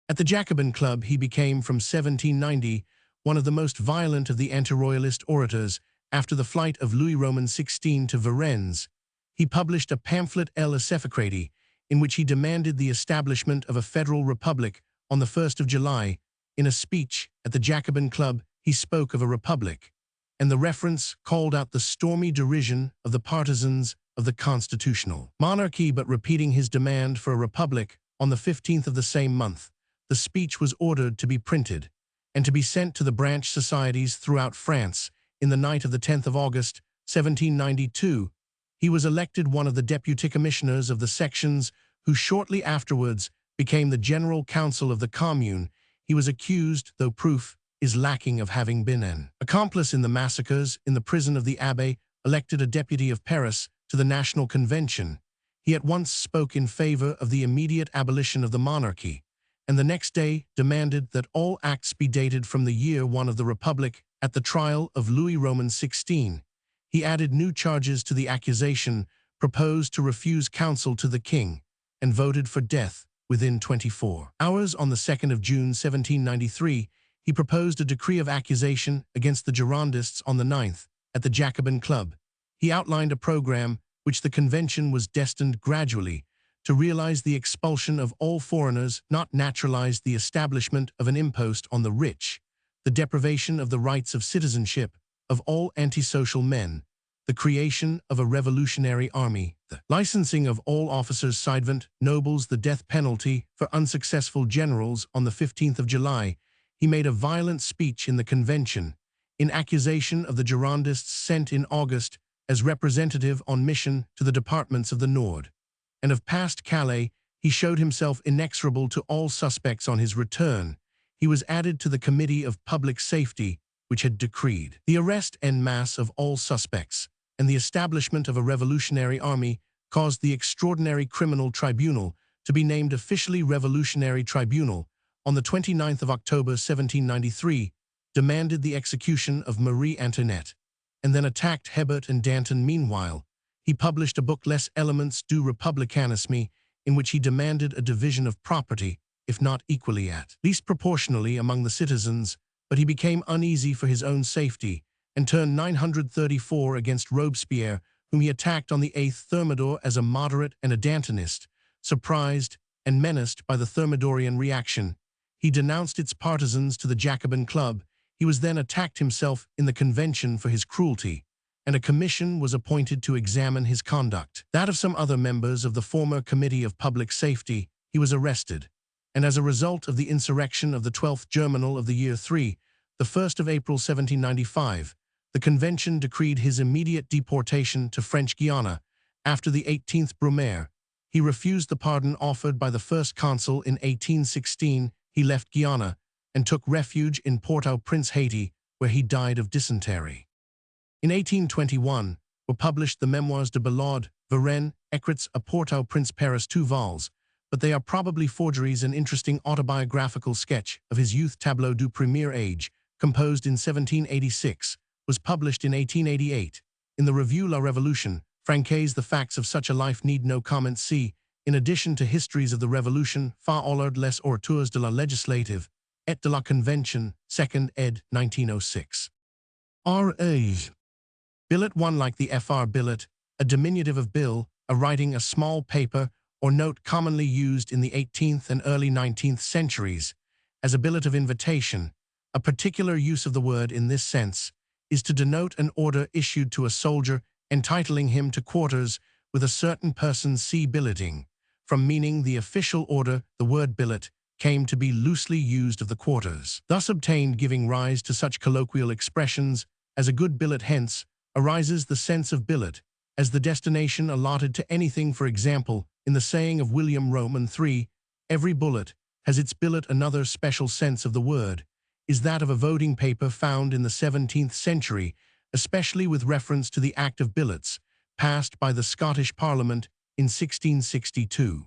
At the Jacobin Club, he became from 1790 one of the most violent of the anti-royalist orators. After the flight of Louis Roman XVI to Varennes, he published a pamphlet, L'Ecclésiaste, in which he demanded the establishment of a federal republic on the 1st of July. In a speech at the Jacobin Club, he spoke of a republic, and the reference called out the stormy derision of the partisans of the constitutional monarchy. But repeating his demand for a republic on the 15th of the same month, the speech was ordered to be printed and to be sent to the branch societies throughout France. In the night of the 10th of August, 1792, he was elected one of the deputy commissioners of the sections, who shortly afterwards became the General Council of the Commune. He was accused, though proof is lacking, of having been an accomplice in the massacres in the prison of the Abbaye. Elected a deputy of Paris to the National Convention, he at once spoke in favor of the immediate abolition of the monarchy, and the next day demanded that all acts be dated from the year 1 of the Republic. At the trial of Louis Roman XVI, he added new charges to the accusation, proposed to refuse counsel to the king, and voted for death within 24 hours. On the 2nd of June 1793, he proposed a decree of accusation against the Girondists. On the 9th, at the Jacobin Club, he outlined a program which the convention was destined gradually to realize: the expulsion of all foreigners not naturalized, the establishment of an impost on the rich, the deprivation of the rights of citizenship of all antisocial men, the creation of a revolutionary army, the licensing of all officers, servants, nobles, the death penalty for unsuccessful generals. On the 15th of July, he made a violent speech in the convention in accusation of the Girondists sent in August as representative on mission to the departments of the Nord and of Past Calais. He showed himself inexorable to all suspects. On his return, he was added to the Committee of Public Safety, which had decreed the arrest en masse of all suspects, and the establishment of a revolutionary army caused the Extraordinary Criminal Tribunal to be named officially Revolutionary Tribunal. On the 29th of October 1793, demanded the execution of Marie Antoinette, and then attacked Hebert and Danton. Meanwhile, he published a book, Les Elements du Républicanisme, in which he demanded a division of property, if not equally at least proportionally, among the citizens, but he became uneasy for his own safety, and turned 934 against Robespierre, whom he attacked on the 8th Thermidor as a moderate and a Dantonist. Surprised and menaced by the Thermidorian reaction, he denounced its partisans to the Jacobin Club. He was then attacked himself in the convention for his cruelty, and a commission was appointed to examine his conduct. That of some other members of the former Committee of Public Safety. He was arrested, and as a result of the insurrection of the 12th Germinal of the year 3, the 1st of April 1795, the convention decreed his immediate deportation to French Guiana. After the 18th Brumaire, he refused the pardon offered by the first consul in 1816. He left Guiana and took refuge in Port-au-Prince, Haiti, where he died of dysentery. In 1821 were published the Memoirs de Belaud, Varennes, Écrits à Port-au-Prince, Paris, 2 vols, but they are probably forgeries. An interesting autobiographical sketch of his youth, Tableau du Premier Age, composed in 1786, was published in 1888. In the Revue La Révolution, Franquet's The Facts of Such a Life need no comment. See, in addition to Histories of the Revolution, Fa Hollard les Auteurs de la Législative et de la Convention, 2nd ed. 1906. R.A. Billet 1. Like the Fr. billet, a diminutive of bill, a writing, a small paper or note commonly used in the 18th and early 19th centuries as a billet of invitation. A particular use of the word in this sense is to denote an order issued to a soldier entitling him to quarters with a certain person. See billeting. From meaning the official order, the word billet came to be loosely used of the quarters, thus obtained, giving rise to such colloquial expressions as a good billet. Hence arises the sense of billet as the destination allotted to anything. For example, in the saying of William Roman III, every bullet has its billet. Another special sense of the word is that of a voting paper found in the 17th century, especially with reference to the Act of Billets, passed by the Scottish Parliament in 1662.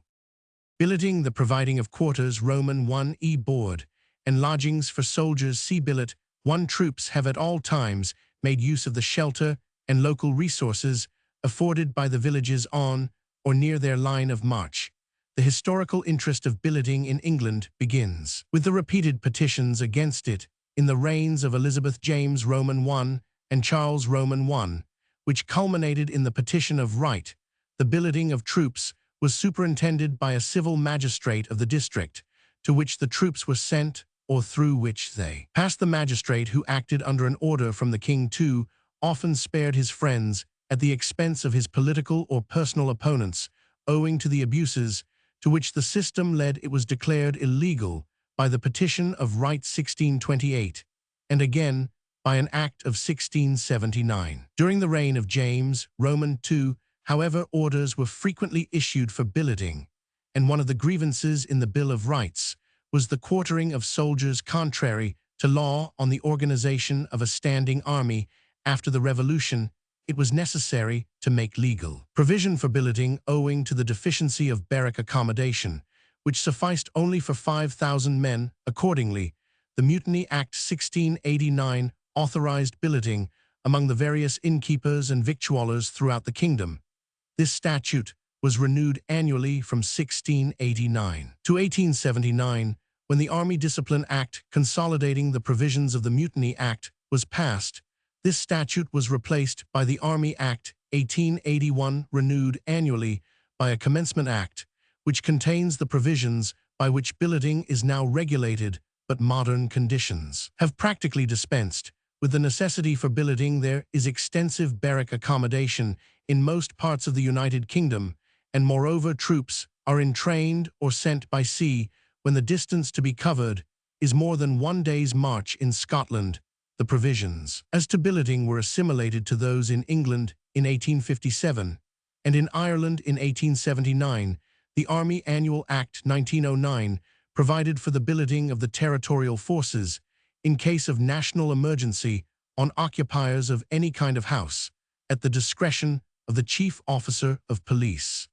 Billeting, the providing of quarters. Roman 1 e board and lodgings for soldiers. See billet 1. Troops have at all times made use of the shelter and local resources afforded by the villages on or near their line of march. The historical interest of billeting in England begins with the repeated petitions against it in the reigns of Elizabeth, James Roman I, and Charles Roman I, which culminated in the Petition of Right. The billeting of troops was superintended by a civil magistrate of the district to which the troops were sent or through which they passed. The magistrate, who acted under an order from the king, too often spared his friends at the expense of his political or personal opponents, owing to the abuses to which the system led. It was declared illegal by the Petition of Right 1628, and again by an Act of 1679. During the reign of James Roman II, however, orders were frequently issued for billeting, and one of the grievances in the Bill of Rights was the quartering of soldiers contrary to law. On the organization of a standing army after the Revolution, it was necessary to make legal provision for billeting owing to the deficiency of barrack accommodation, which sufficed only for 5,000 men. Accordingly, the Mutiny Act 1689 authorized billeting among the various innkeepers and victuallers throughout the kingdom. This statute was renewed annually from 1689 to 1879, when the Army Discipline Act, consolidating the provisions of the Mutiny Act, was passed. This statute was replaced by the Army Act 1881, renewed annually by a Commencement Act, which contains the provisions by which billeting is now regulated, but modern conditions have practically dispensed with the necessity for billeting. There is extensive barrack accommodation in most parts of the United Kingdom, and moreover troops are entrained or sent by sea when the distance to be covered is more than 1 day's march. In Scotland, the provisions as to billeting were assimilated to those in England in 1857, and in Ireland in 1879. The Army Annual Act 1909 provided for the billeting of the territorial forces in case of national emergency on occupiers of any kind of house, at the discretion of the Chief Officer of Police.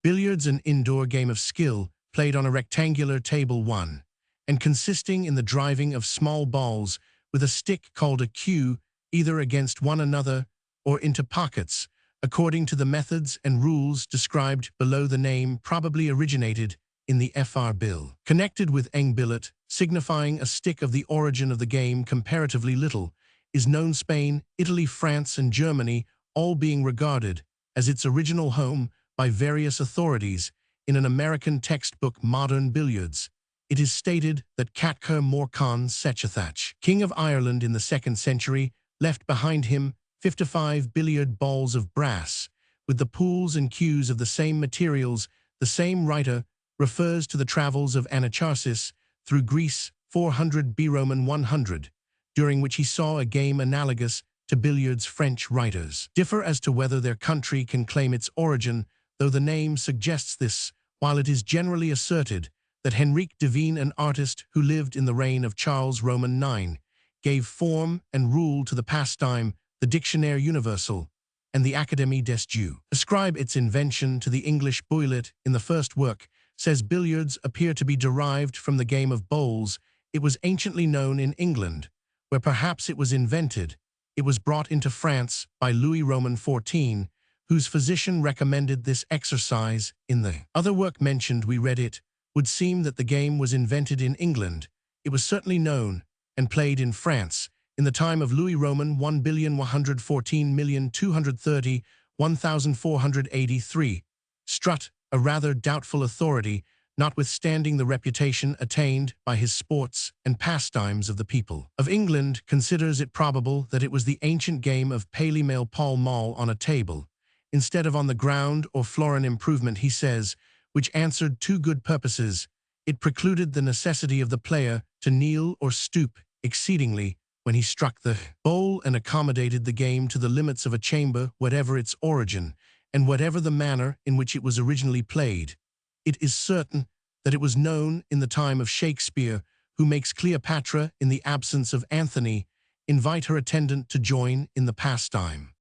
Billiards, an indoor game of skill played on a rectangular table 1, and consisting in the driving of small balls with a stick called a cue, either against one another or into pockets, according to the methods and rules described below. The name probably originated in the Fr. bill, connected with eng billet, signifying a stick. Of the origin of the game comparatively little is known Spain, Italy, France, and Germany, all being regarded as its original home by various authorities. In an American textbook, Modern Billiards, it is stated that Catker Morcan Sechathach, King of Ireland in the 2nd century, left behind him 55 billiard balls of brass, with the pools and cues of the same materials. The same writer refers to the travels of Anacharsis through Greece 400 B. Roman 100, during which he saw a game analogous to billiards. French writers differ as to whether their country can claim its origin, though the name suggests this, while it is generally asserted that Henrique Devine, an artist who lived in the reign of Charles Roman IX, gave form and rule to the pastime. The Dictionnaire Universal and the Académie des Dieux ascribe its invention to the English Boylet in the first work, says billiards appear to be derived from the game of bowls. It was anciently known in England, where perhaps it was invented. It was brought into France by Louis Roman XIV, whose physician recommended this exercise. In the other work mentioned, we read it would seem that the game was invented in England. It was certainly known and played in France in the time of Louis Roman 1,114,230,1483. Strutt, a rather doubtful authority, notwithstanding the reputation attained by his sports and pastimes of the people of England, considers it probable that it was the ancient game of Paley-Mail Pall Mall on a table, instead of on the ground or floor. An improvement, he says, which answered two good purposes. It precluded the necessity of the player to kneel or stoop exceedingly when he struck the bowl, and accommodated the game to the limits of a chamber, whatever its origin, and whatever the manner in which it was originally played. It is certain that it was known in the time of Shakespeare, who makes Cleopatra, in the absence of Antony, invite her attendant to join in the pastime.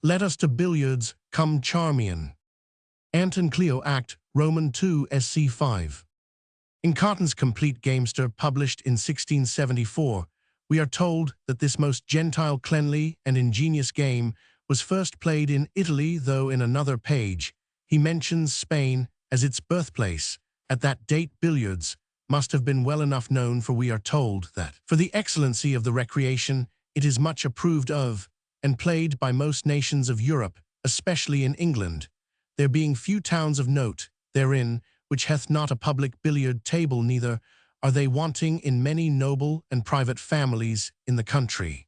Let us to billiards, come Charmian. Anton Cleo Act, Roman 2 SC 5. In Cotton's Complete Gamester, published in 1674, we are told that this most gentile, cleanly, and ingenious game was first played in Italy, though in another page he mentions Spain as its birthplace. At that date, billiards must have been well enough known, for we are told that, for the excellency of the recreation, it is much approved of, and played by most nations of Europe, especially in England, there being few towns of note therein which hath not a public billiard table, neither are they wanting in many noble and private families in the country.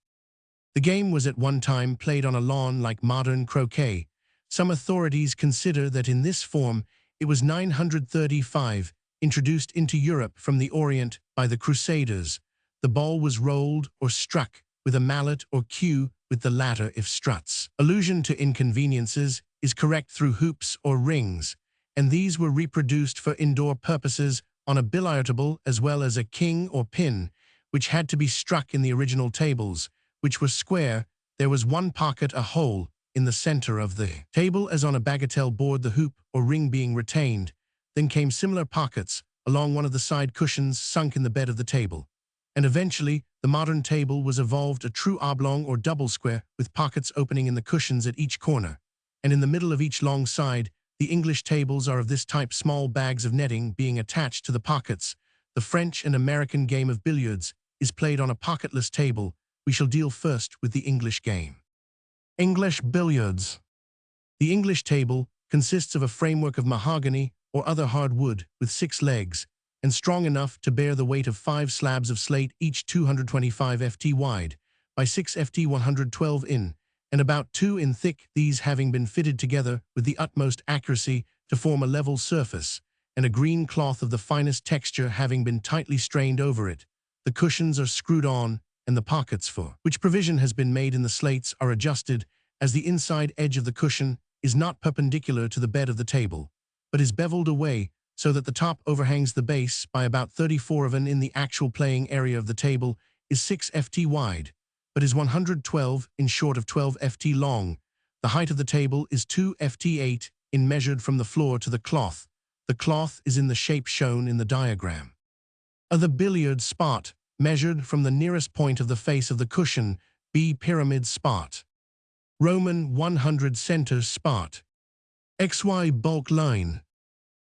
The game was at one time played on a lawn like modern croquet. Some authorities consider that in this form it was 935, introduced into Europe from the Orient by the Crusaders. The ball was rolled or struck with a mallet or cue, with the latter if struts. Allusion to inconveniences is correct through hoops or rings, and these were reproduced for indoor purposes on a billiardable as well as a king or pin, which had to be struck in the original tables, which were square. There was one pocket, a hole, in the center of the table as on a bagatelle board, the hoop or ring being retained. Then came similar pockets along one of the side cushions sunk in the bed of the table. And eventually, the modern table was evolved a true oblong or double square, with pockets opening in the cushions at each corner. And in the middle of each long side, the English tables are of this type, small bags of netting being attached to the pockets. The French and American game of billiards is played on a pocketless table. We shall deal first with the English game. English billiards. The English table consists of a framework of mahogany or other hard wood with 6 legs, and strong enough to bear the weight of 5 slabs of slate, each 225 ft wide by 6 ft 112 in, and about 2 in thick, these having been fitted together with the utmost accuracy to form a level surface, and a green cloth of the finest texture having been tightly strained over it. The cushions are screwed on, and the pockets for which provision has been made in the slates are adjusted, as the inside edge of the cushion is not perpendicular to the bed of the table, but is beveled away, so that the top overhangs the base by about 34 in. The actual playing area of the table is 6 ft wide, but is 112 in, short of 12 ft long. The height of the table is 2 ft 8 in, measured from the floor to the cloth. The cloth is in the shape shown in the diagram. The billiard spot, measured from the nearest point of the face of the cushion, B pyramid spot. Roman 100 center spot. XY bulk line.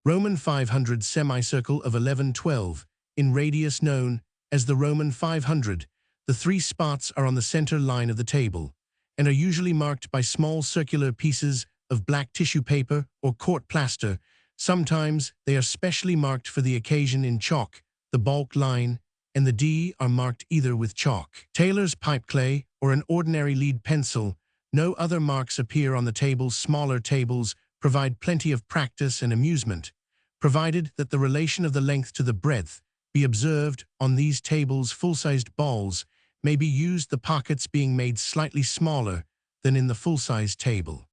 Roman 500 semicircle of 11-12, in radius known as the Roman 500. The three spots are on the center line of the table and are usually marked by small circular pieces of black tissue paper or court plaster. Sometimes they are specially marked for the occasion in chalk. The bulk line and the D are marked either with chalk, tailor's pipeclay, or an ordinary lead pencil. No other marks appear on the tables. Smaller tables provide plenty of practice and amusement, provided that the relation of the length to the breadth be observed on these tables. Full-sized balls may be used, the pockets being made slightly smaller than in the full-size table.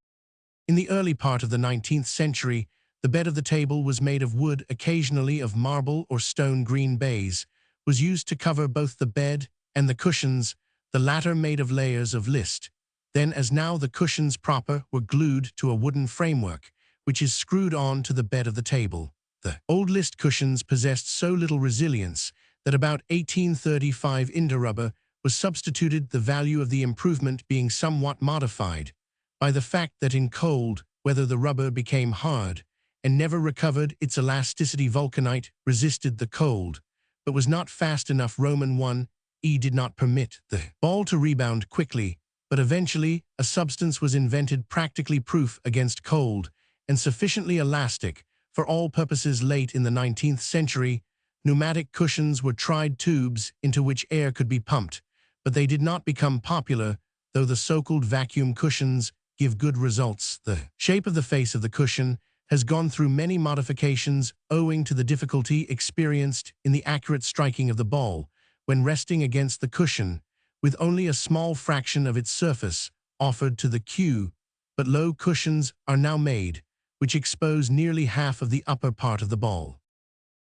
In the early part of the 19th century, the bed of the table was made of wood, occasionally of marble or stone. Green baize was used to cover both the bed and the cushions, the latter made of layers of list. Then, as now, the cushions proper were glued to a wooden framework, which is screwed on to the bed of the table. The old list cushions possessed so little resilience that about 1835 India-rubber was substituted, the value of the improvement being somewhat modified by the fact that in cold weather the rubber became hard and never recovered its elasticity. Vulcanite resisted the cold, but was not fast enough. Roman 1e did not permit the ball to rebound quickly, but eventually a substance was invented practically proof against cold and sufficiently elastic for all purposes. Late in the 19th century, pneumatic cushions were tried, tubes into which air could be pumped, but they did not become popular, though the so-called vacuum cushions give good results. The shape of the face of the cushion has gone through many modifications owing to the difficulty experienced in the accurate striking of the ball when resting against the cushion, with only a small fraction of its surface offered to the cue. But low cushions are now made, which expose nearly half of the upper part of the ball.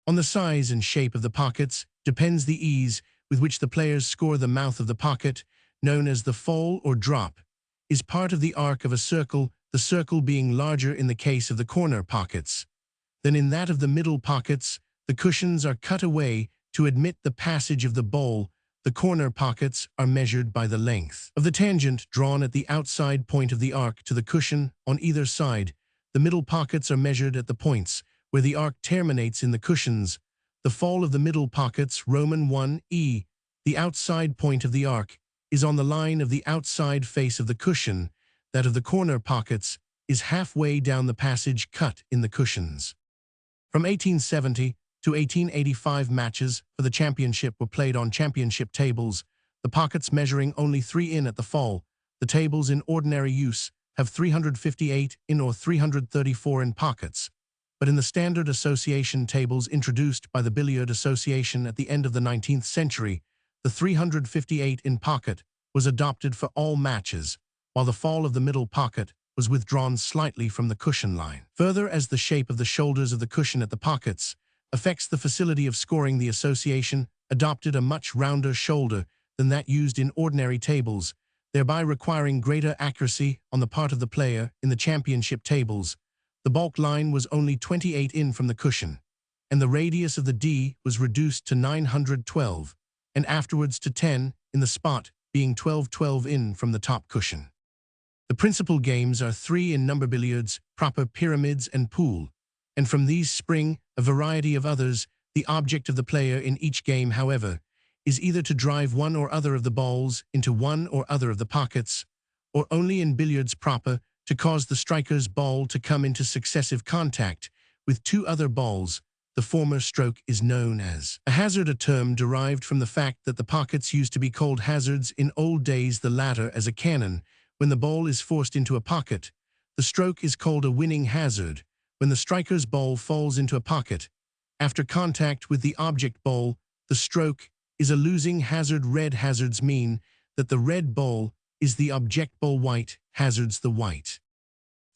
On the size and shape of the pockets depends the ease with which the players score. The mouth of the pocket, known as the fall or drop, is part of the arc of a circle, the circle being larger in the case of the corner pockets than in that of the middle pockets. The cushions are cut away to admit the passage of the ball. The corner pockets are measured by the length of the tangent drawn at the outside point of the arc to the cushion on either side. The middle pockets are measured at the points where the arc terminates in the cushions. The fall of the middle pockets, Roman 1e, the outside point of the arc, is on the line of the outside face of the cushion. That of the corner pockets is halfway down the passage cut in the cushions. From 1870 to 1885 matches for the championship were played on championship tables, the pockets measuring only 3 in at the fall. The tables in ordinary use have 358 in or 334 in pockets, but in the standard association tables introduced by the Billiard Association at the end of the 19th century, the 358 in pocket was adopted for all matches, while the fall of the middle pocket was withdrawn slightly from the cushion line. Further, as the shape of the shoulders of the cushion at the pockets affects the facility of scoring, the association adopted a much rounder shoulder than that used in ordinary tables, thereby requiring greater accuracy on the part of the player. In the championship tables, the bulk line was only 28 in from the cushion, and the radius of the D was reduced to 912, and afterwards to 10 in the spot, being 12 in from the top cushion. The principal games are 3 in number billiards, proper, pyramids, and pool, and from these spring a variety of others. The object of the player in each game, however, is either to drive one or other of the balls into one or other of the pockets, or only in billiards proper, to cause the striker's ball to come into successive contact with 2 other balls. The former stroke is known as a hazard, a term derived from the fact that the pockets used to be called hazards in old days, the latter as a cannon. When the ball is forced into a pocket, the stroke is called a winning hazard. When the striker's ball falls into a pocket after contact with the object ball, the stroke is a losing hazard. Red hazards mean that the red ball is the object ball. White hazards, the white.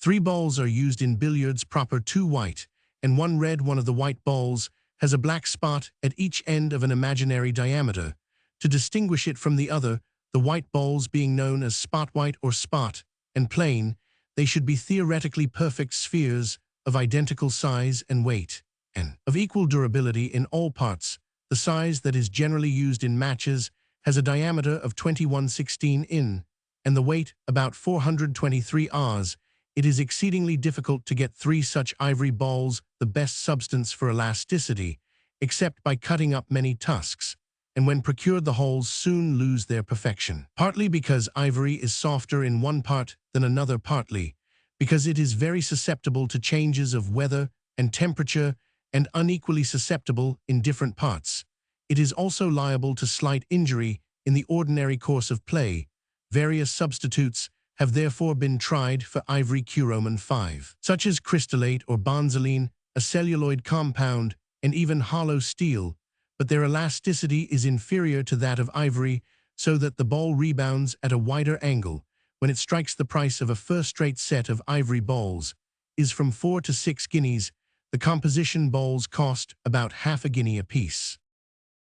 3 balls are used in billiards proper, 2 white and 1 red. One of the white balls has a black spot at each end of an imaginary diameter to distinguish it from the other, the white balls being known as spot white or spot and plain. They should be theoretically perfect spheres of identical size and weight, and of equal durability in all parts. The size that is generally used in matches has a diameter of 21/16 in, and the weight about 423 Rs. It is exceedingly difficult to get 3 such ivory balls, the best substance for elasticity, except by cutting up many tusks, and when procured the holes soon lose their perfection. Partly because ivory is softer in one part than another, partly because it is very susceptible to changes of weather and temperature and unequally susceptible in different parts. It is also liable to slight injury in the ordinary course of play. Various substitutes have therefore been tried for ivory Q Roman 5, such as crystallate or banzoline, a celluloid compound, and even hollow steel, but their elasticity is inferior to that of ivory, so that the ball rebounds at a wider angle when it strikes. The price of a first-rate set of ivory balls is from 4 to 6 guineas. The composition balls cost about half a guinea apiece.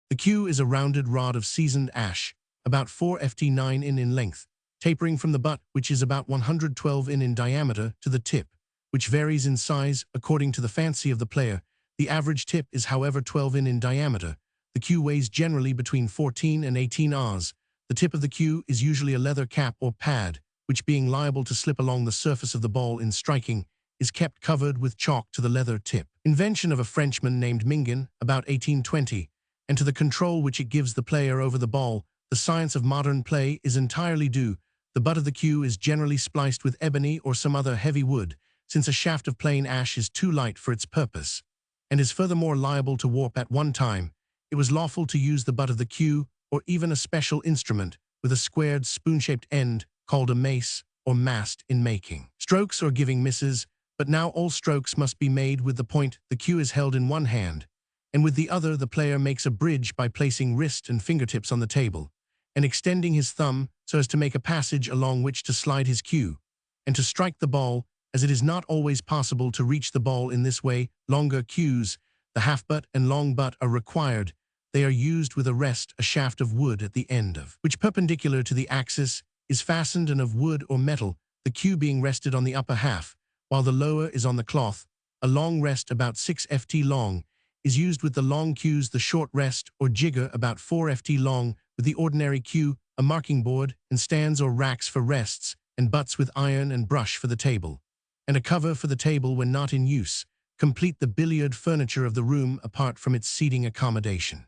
The Q is a rounded rod of seasoned ash, about 4 ft 9 in length, tapering from the butt, which is about 112 in diameter, to the tip, which varies in size according to the fancy of the player. The average tip is, however, 12 in diameter. The Q weighs generally between 14 and 18 oz. The tip of the Q is usually a leather cap or pad, which, being liable to slip along the surface of the ball in striking, is kept covered with chalk to the leather tip. Invention of a Frenchman named Mingin, about 1820, and to the control which it gives the player over the ball, the science of modern play is entirely due. The butt of the Q is generally spliced with ebony or some other heavy wood, since a shaft of plain ash is too light for its purpose, and is furthermore liable to warp at one time. It was lawful to use the butt of the Q, or even a special instrument, with a squared spoon-shaped end, called a mace or mast, in making strokes or giving misses, but now all strokes must be made with the point. The Q is held in one hand, and with the other the player makes a bridge by placing wrist and fingertips on the table, and extending his thumb so as to make a passage along which to slide his Q, and to strike the ball, as it is not always possible to reach the ball in this way. Longer Qs, the half butt and long butt, are required. They are used with a rest, a shaft of wood at the end of which, perpendicular to the axis, is fastened, and of wood or metal, the Q being rested on the upper half, while the lower is on the cloth. A long rest, about 6 ft long, is used with the long Qs. The short rest or jigger, about 4 ft long, with the ordinary Q, a marking board, and stands or racks for rests, and butts with iron and brush for the table, and a cover for the table when not in use, complete the billiard furniture of the room apart from its seating accommodation.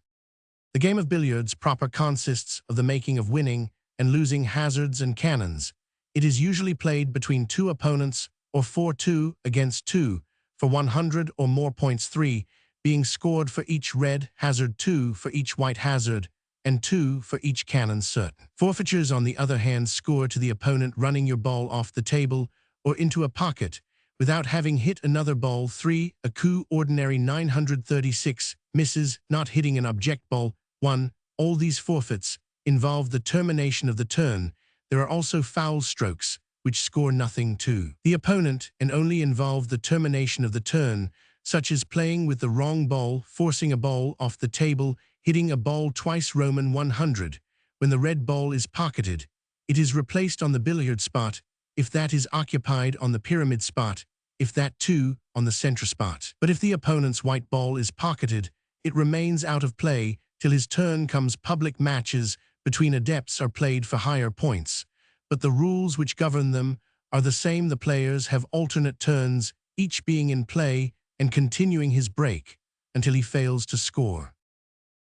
The game of billiards proper consists of the making of winning and losing hazards and cannons. It is usually played between two opponents, or 4-2 against 2, for 100 or more points, 3 being scored for each red hazard, 2 for each white hazard, and 2 for each cannon certain. Forfeitures, on the other hand, score to the opponent running your ball off the table or into a pocket without having hit another ball. 3 a coup ordinary 936 misses, not hitting an object ball. 1 all these forfeits involve the termination of the turn. There are also foul strokes, which score nothing to the opponent and only involve the termination of the turn, such as playing with the wrong ball, forcing a ball off the table, hitting a ball twice. Roman 100. When the red ball is pocketed, it is replaced on the billiard spot, if that is occupied, on the pyramid spot, if that too, on the center spot. But if the opponent's white ball is pocketed, it remains out of play till his turn comes. Public matches between adepts are played for higher points, but the rules which govern them are the same. The players have alternate turns, each being in play and continuing his break until he fails to score.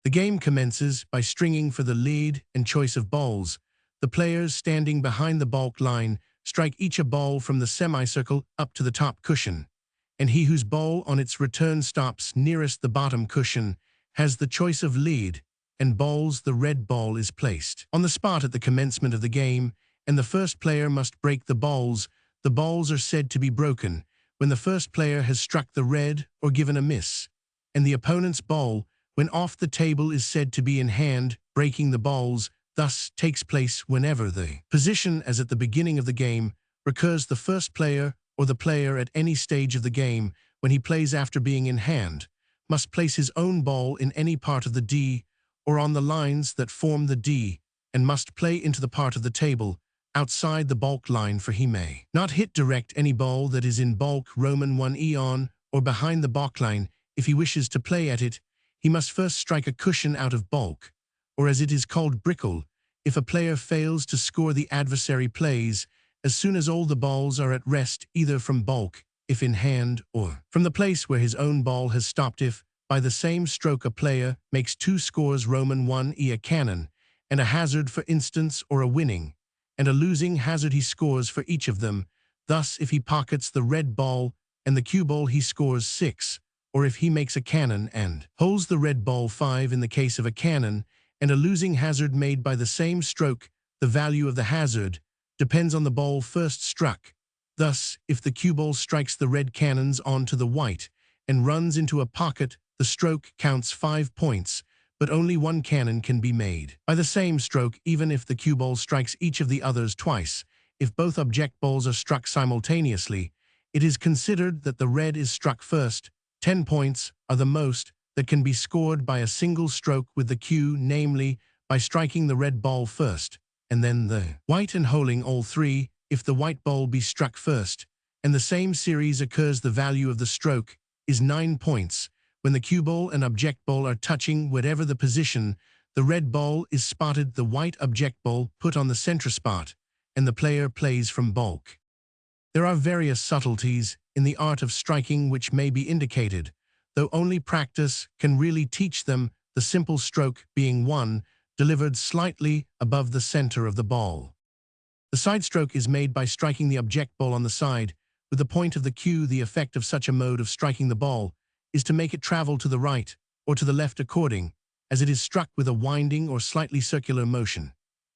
The game commences by stringing for the lead and choice of balls. The players standing behind the balk line strike each a ball from the semicircle up to the top cushion, and he whose ball on its return stops nearest the bottom cushion has the choice of lead and balls. The red ball is placed on the spot at the commencement of the game, and the first player must break the balls. The balls are said to be broken when the first player has struck the red or given a miss, and the opponent's ball, when off the table, is said to be in hand. Breaking the balls thus takes place whenever the position, as at the beginning of the game, recurs. The first player, or the player at any stage of the game, when he plays after being in hand, must place his own ball in any part of the D, or on the lines that form the D, and must play into the part of the table outside the balk line, for he may not hit direct any ball that is in balk Roman 1 on or behind the balk line. If he wishes to play at it, he must first strike a cushion out of balk, or as it is called, brickle. If a player fails to score, the adversary plays as soon as all the balls are at rest, either from balk, if in hand, or from the place where his own ball has stopped, if by the same stroke a player makes 2 scores Roman 1 a canon, and a hazard for instance or a winning, and a losing hazard he scores for each of them. Thus, if he pockets the red ball and the cue ball he scores 6, or if he makes a canon and holds the red ball 5 in the case of a canon, and a losing hazard made by the same stroke, the value of the hazard depends on the ball first struck. Thus, if the cue ball strikes the red cannons onto the white and runs into a pocket, the stroke counts 5 points, but only 1 cannon can be made by the same stroke even if the cue ball strikes each of the others twice. If both object balls are struck simultaneously, it is considered that the red is struck first. 10 points are the most that can be scored by a single stroke with the cue, namely, by striking the red ball first, and then the white and holding all 3. If the white ball be struck first, and the same series occurs, the value of the stroke is 9 points. When the cue ball and object ball are touching, whatever the position, the red ball is spotted, the white object ball put on the center spot, and the player plays from baulk. There are various subtleties in the art of striking which may be indicated, though only practice can really teach them, the simple stroke being one delivered slightly above the center of the ball. The side stroke is made by striking the object ball on the side with the point of the cue. The effect of such a mode of striking the ball is to make it travel to the right or to the left according as it is struck with a winding or slightly circular motion,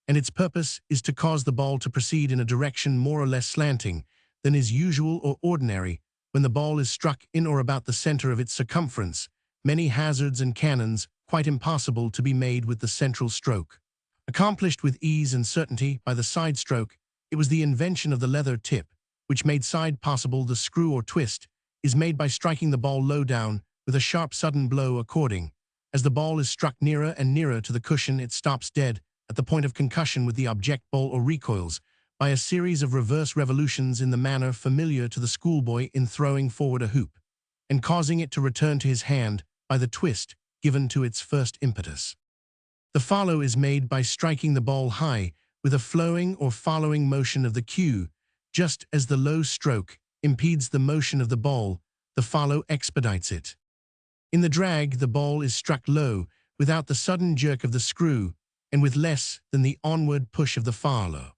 and its purpose is to cause the ball to proceed in a direction more or less slanting than is usual or ordinary when the ball is struck in or about the center of its circumference. Many hazards and cannons quite impossible to be made with the central stroke. Accomplished with ease and certainty by the side stroke, it was the invention of the leather tip, which made side possible. The screw or twist is made by striking the ball low down with a sharp sudden blow according. As the ball is struck nearer and nearer to the cushion, it stops dead at the point of concussion with the object ball or recoils by a series of reverse revolutions in the manner familiar to the schoolboy in throwing forward a hoop, and causing it to return to his hand by the twist given to its first impetus. The follow is made by striking the ball high with a flowing or following motion of the cue. Just as the low stroke impedes the motion of the ball, the follow expedites it. In the drag, the ball is struck low without the sudden jerk of the screw and with less than the onward push of the follow.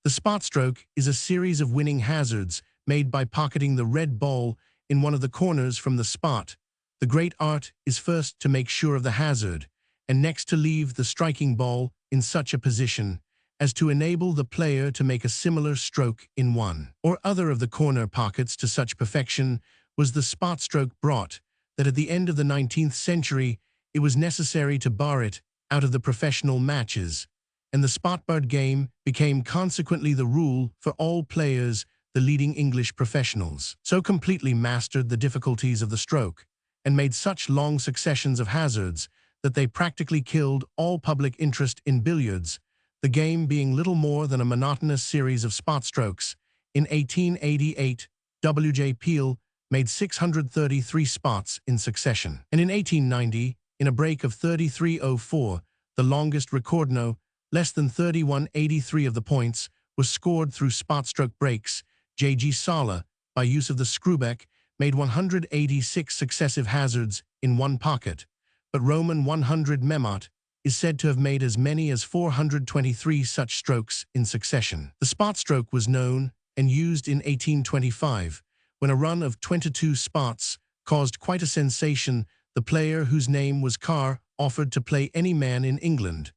The spot stroke is a series of winning hazards made by pocketing the red ball in one of the corners from the spot. The great art is first to make sure of the hazard, and next to leave the striking ball in such a position as to enable the player to make a similar stroke in one or other of the corner pockets. To such perfection was the spot stroke brought that at the end of the 19th century it was necessary to bar it out of the professional matches, and the spot-barred game became consequently the rule for all players. The leading English professionals so completely mastered the difficulties of the stroke and made such long successions of hazards that they practically killed all public interest in billiards, the game being little more than a monotonous series of spot strokes. In 1888, W.J. Peel made 633 spots in succession, and in 1890, in a break of 33.04, the longest record, no less than 31.83 of the points was scored through spot stroke breaks. J.G. Sala, by use of the screwback, made 186 successive hazards in one pocket, but Roman 100 Memot is said to have made as many as 423 such strokes in succession. The spot stroke was known and used in 1825, when a run of 22 spots caused quite a sensation. The player, whose name was Carr, offered to play any man in England,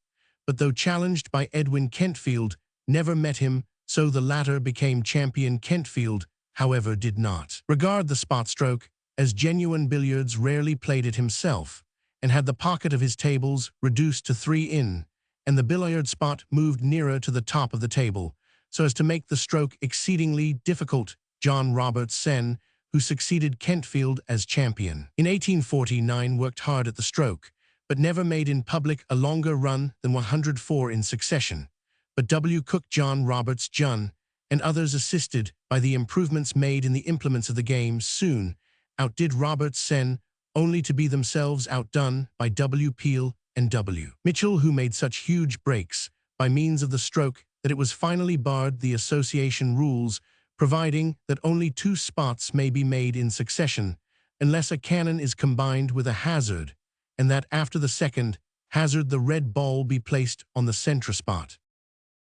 but though challenged by Edwin Kentfield, never met him, so the latter became champion. Kentfield, however, did not regard the spot stroke as genuine billiards, rarely played it himself, and had the pocket of his tables reduced to 3 in, and the billiard spot moved nearer to the top of the table, so as to make the stroke exceedingly difficult. John Roberts Sen, who succeeded Kentfield as champion in 1849, worked hard at the stroke, but never made in public a longer run than 104 in succession. But W. Cook, John Roberts Jun, and others, assisted by the improvements made in the implements of the game, soon outdid Roberts Sen, only to be themselves outdone by W. Peel and W. Mitchell, who made such huge breaks by means of the stroke that it was finally barred. The association rules, providing that only 2 spots may be made in succession, unless a cannon is combined with a hazard, and that after the second hazard the red ball be placed on the center spot.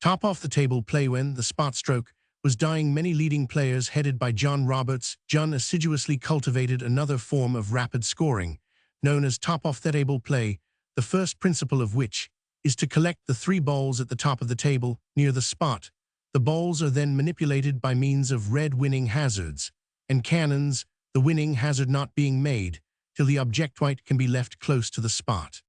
Top off the table play. When the spot stroke was dying, many leading players headed by John Roberts assiduously cultivated another form of rapid scoring, known as top off the table play, the first principle of which is to collect the 3 balls at the top of the table near the spot. The balls are then manipulated by means of red winning hazards and cannons, the winning hazard not being made till the object white can be left close to the spot.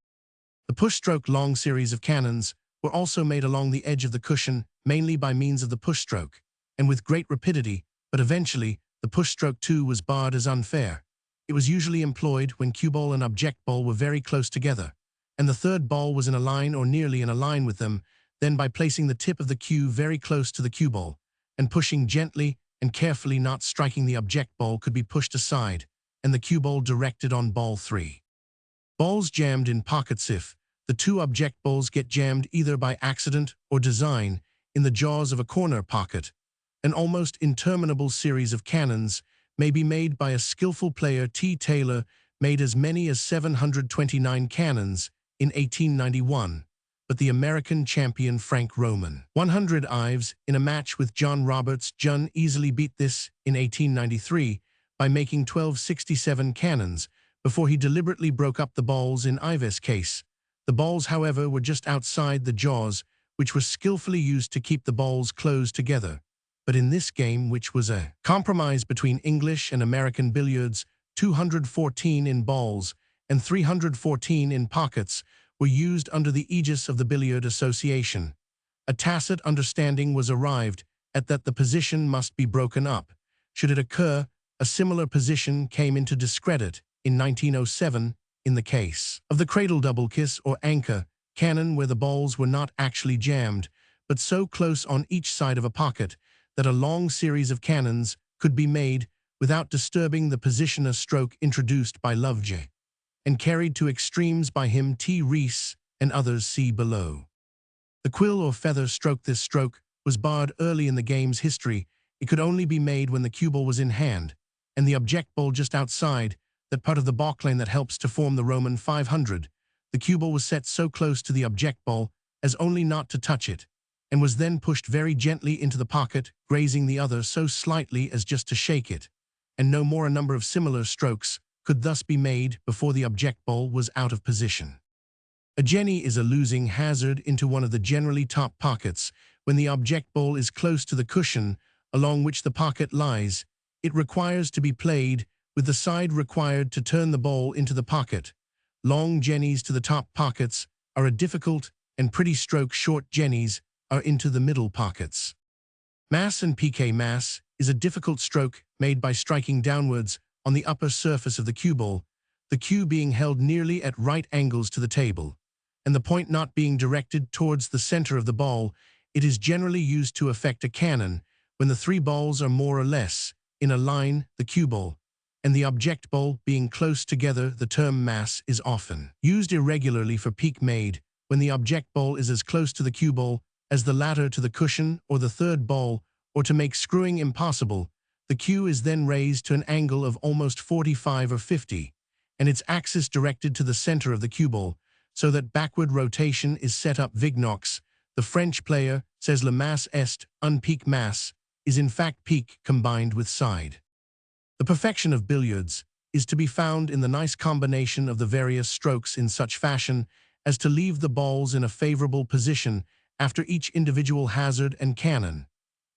The push-stroke long series of cannons were also made along the edge of the cushion, mainly by means of the push-stroke, and with great rapidity, but eventually the push-stroke too was barred as unfair. It was usually employed when cue ball and object ball were very close together, and the third ball was in a line or nearly in a line with them. Then by placing the tip of the cue very close to the cue ball, and pushing gently and carefully, not striking the object ball, could be pushed aside, and the cue ball directed on ball 3. Balls jammed in pockets. If the 2 object balls get jammed either by accident or design in the jaws of a corner pocket, an almost interminable series of cannons may be made by a skillful player. T. Taylor made as many as 729 cannons in 1891, but the American champion Frank Roman 100 Ives in a match with John Roberts easily beat this in 1893 by making 1267 cannons before he deliberately broke up the balls in Ives' case. The balls, however, were just outside the jaws, which were skillfully used to keep the balls closed together. But in this game, which was a compromise between English and American billiards, 214 in balls and 314 in pockets were used under the aegis of the Billiard Association. A tacit understanding was arrived at that the position must be broken up. Should it occur, a similar position came into discredit in 1907 in the case of the cradle double kiss or anchor cannon, where the balls were not actually jammed, but so close on each side of a pocket that a long series of cannons could be made without disturbing the position. A stroke introduced by Lovejoy and carried to extremes by him. T. Rees and others, see below. The quill or feather stroke. This stroke was barred early in the game's history. It could only be made when the cue ball was in hand and the object ball just outside that part of the balklane that helps to form the Roman 500. The cue ball was set so close to the object ball as only not to touch it, and was then pushed very gently into the pocket, grazing the other so slightly as just to shake it, and no more. A number of similar strokes could thus be made before the object ball was out of position. A jenny is a losing hazard into one of the generally top pockets when the object ball is close to the cushion along which the pocket lies. It requires to be played with the side required to turn the ball into the pocket. Long jennies to the top pockets are a difficult and pretty stroke. Short jennies are into the middle pockets. Mass and piqué. Mass is a difficult stroke made by striking downwards on the upper surface of the cue ball, the cue being held nearly at right angles to the table, and the point not being directed towards the center of the ball. It is generally used to effect a cannon when the 3 balls are more or less in a line, the cue ball and the object ball being close together. The term mass is often used irregularly for pique made when the object ball is as close to the cue ball as the latter to the cushion or the third ball, or to make screwing impossible. The cue is then raised to an angle of almost 45 or 50, and its axis directed to the center of the cue ball, so that backward rotation is set up. Vignox, the French player, says le masse est un pique masse, is in fact pique combined with side. The perfection of billiards is to be found in the nice combination of the various strokes in such fashion as to leave the balls in a favorable position after each individual hazard and cannon,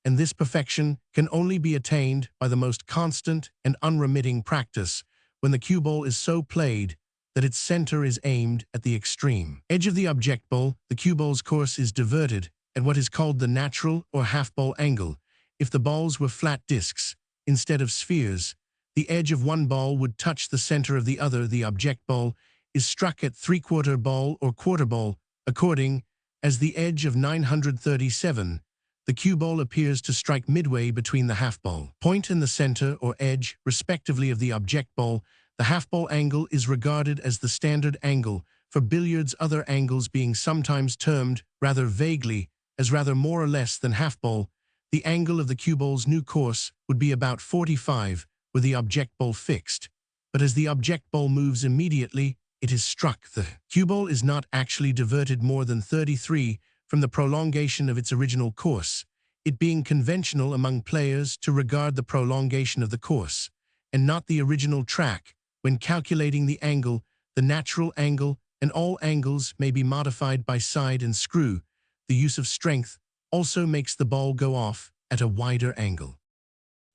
and this perfection can only be attained by the most constant and unremitting practice when the cue ball is so played that its center is aimed at the extreme edge of the object ball. The cue ball's course is diverted at what is called the natural or half-ball angle. If the balls were flat discs instead of spheres, the edge of one ball would touch the center of the other. The object ball is struck at 3/4 ball or quarter ball, according as the edge of 937. The cue ball appears to strike midway between the half-ball point and the center or edge, respectively, of the object ball. The half-ball angle is regarded as the standard angle for billiards, other angles being sometimes termed, rather vaguely, as rather more or less than half-ball. The angle of the cue ball's new course would be about 45, with the object ball fixed. but as the object ball moves immediately, it is struck. The cue ball is not actually diverted more than 33 from the prolongation of its original course, it being conventional among players to regard the prolongation of the course, and not the original track, when calculating the angle, the natural angle, and all angles may be modified by side and screw. The use of strength also makes the ball go off at a wider angle.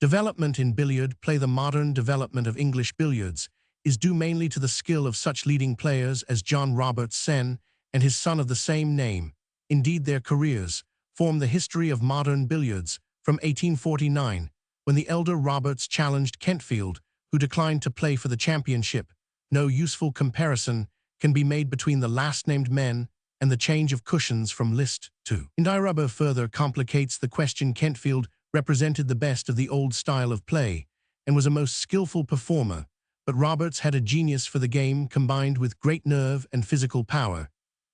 Development in billiard play. The modern development of English billiards is due mainly to the skill of such leading players as John Roberts Sen and his son of the same name. Indeed, their careers form the history of modern billiards from 1849, when the elder Roberts challenged Kentfield, who declined to play for the championship. No useful comparison can be made between the last-named men and the change of cushions from list to Indirubber further complicates the question. Kentfield represented the best of the old style of play and was a most skillful performer, but Roberts had a genius for the game combined with great nerve and physical power.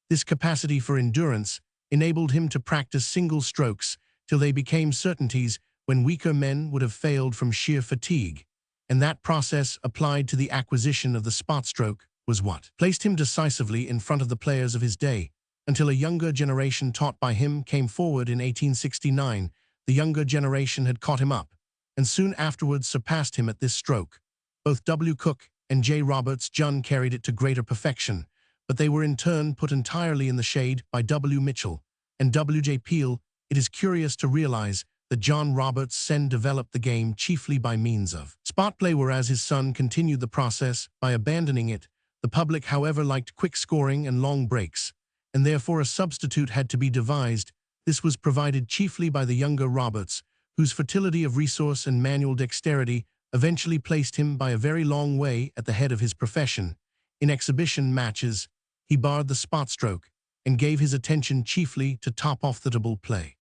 This capacity for endurance enabled him to practice single strokes till they became certainties when weaker men would have failed from sheer fatigue, and that process applied to the acquisition of the spot stroke was what placed him decisively in front of the players of his day, until a younger generation taught by him came forward in 1869. The younger generation had caught him up, and soon afterwards surpassed him at this stroke. Both W. Cook and J. Roberts Jun carried it to greater perfection, but they were in turn put entirely in the shade by W. Mitchell and W. J. Peel. It is curious to realize that John Roberts Sen developed the game chiefly by means of spot play, whereas his son continued the process by abandoning it. The public, however, liked quick scoring and long breaks, and therefore a substitute had to be devised. This was provided chiefly by the younger Roberts, whose fertility of resource and manual dexterity eventually placed him by a very long way at the head of his profession. In exhibition matches, he barred the spot stroke and gave his attention chiefly to top-off-the-table play.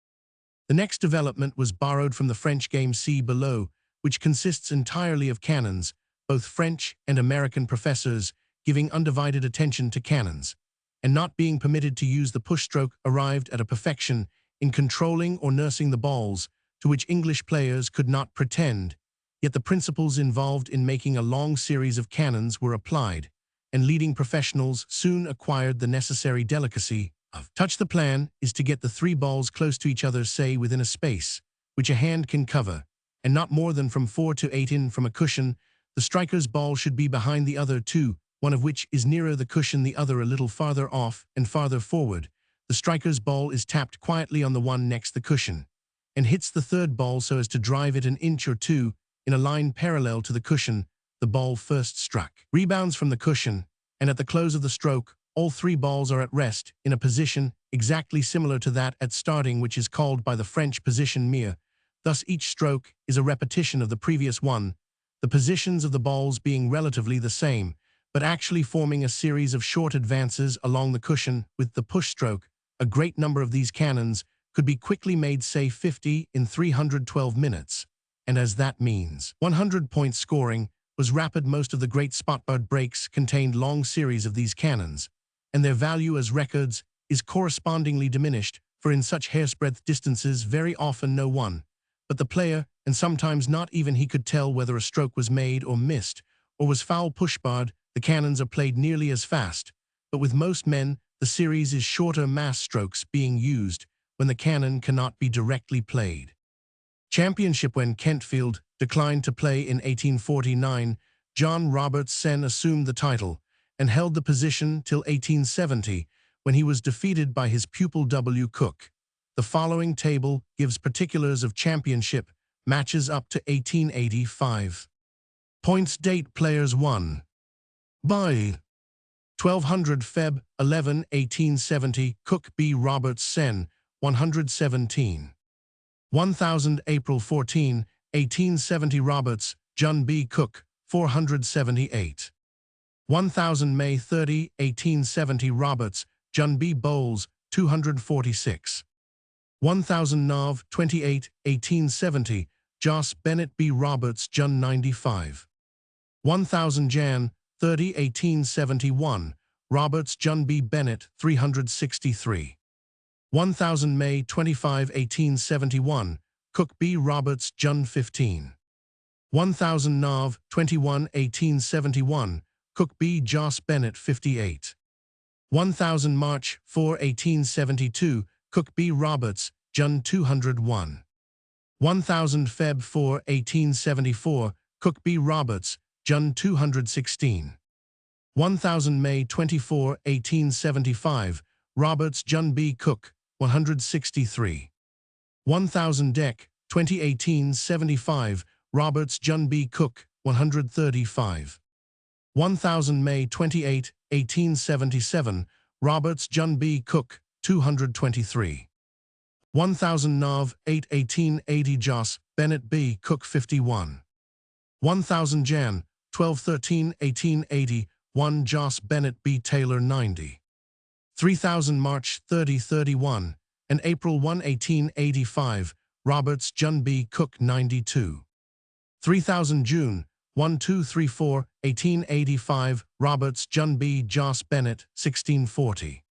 The next development was borrowed from the French game See Below, which consists entirely of cannons, both French and American professors giving undivided attention to cannons, and not being permitted to use the push stroke, arrived at a perfection in controlling or nursing the balls to which English players could not pretend. Yet the principles involved in making a long series of cannons were applied, and leading professionals soon acquired the necessary delicacy of touch. The plan is to get the three balls close to each other, say within a space which a hand can cover, and not more than from 4 to 8 in from a cushion. The striker's ball should be behind the other two, one of which is nearer the cushion, the other a little farther off and farther forward. The striker's ball is tapped quietly on the one next the cushion, and hits the third ball so as to drive it an inch or two in a line parallel to the cushion the ball first struck. Rebounds from the cushion, and at the close of the stroke, all three balls are at rest in a position exactly similar to that at starting, which is called by the French position mirror. Thus each stroke is a repetition of the previous one, the positions of the balls being relatively the same, but actually forming a series of short advances along the cushion with the push stroke. A great number of these cannons could be quickly made, say 50 in 312 minutes, and as that means 100-point scoring was rapid. Most of the great spotbird breaks contained long series of these cannons, and their value as records is correspondingly diminished, for in such hairsbreadth distances very often no one but the player, and sometimes not even he, could tell whether a stroke was made or missed, or was foul pushbarred. The cannons are played nearly as fast, but with most men the series is shorter, mass strokes being used when the cannon cannot be directly played. Championship. When Kentfield declined to play in 1849, John Roberts Sen assumed the title and held the position till 1870, when he was defeated by his pupil W. Cook. The following table gives particulars of championship matches up to 1885. Points. Date. Players won by 1200 Feb. 11, 1870, Cook B. Roberts Sen, 117. 1000 April 14, 1870, Roberts, Jun B. Cook, 478. 1000 May 30, 1870, Roberts, Jun B. Bowles, 246. 1000 Nov. 28, 1870, Jos Bennett B. Roberts, Jun 95. 1000 Jan. 30, 1871, Roberts, Jun B. Bennett, 363. 1000 May 25, 1871, Cook B. Roberts, Jun 15. 1000 Nav, 21 1871, Cook B. Joss Bennett 58. 1000 March 4 1872, Cook B. Roberts, Jun 201. 1000 Feb 4 1874, Cook B. Roberts, Jun 216. 1000 May 24 1875, Roberts Jun B. Cook, 163. 1000 Dec. 2018 75, Roberts Jun B. Cook, 135. 1000 May 28, 1877, Roberts Jun B. Cook, 223. 1000 Nav. 8 1880, Joss Bennett B. Cook 51. 1000 Jan. 12-13 1880, 1 Joss Bennett B. Taylor 90. 3000 March 30-31, and April 1 1885, Roberts Jun B. Cook 92. 3000 June 1234 1885, Roberts Jun B. Joss Bennett 1640.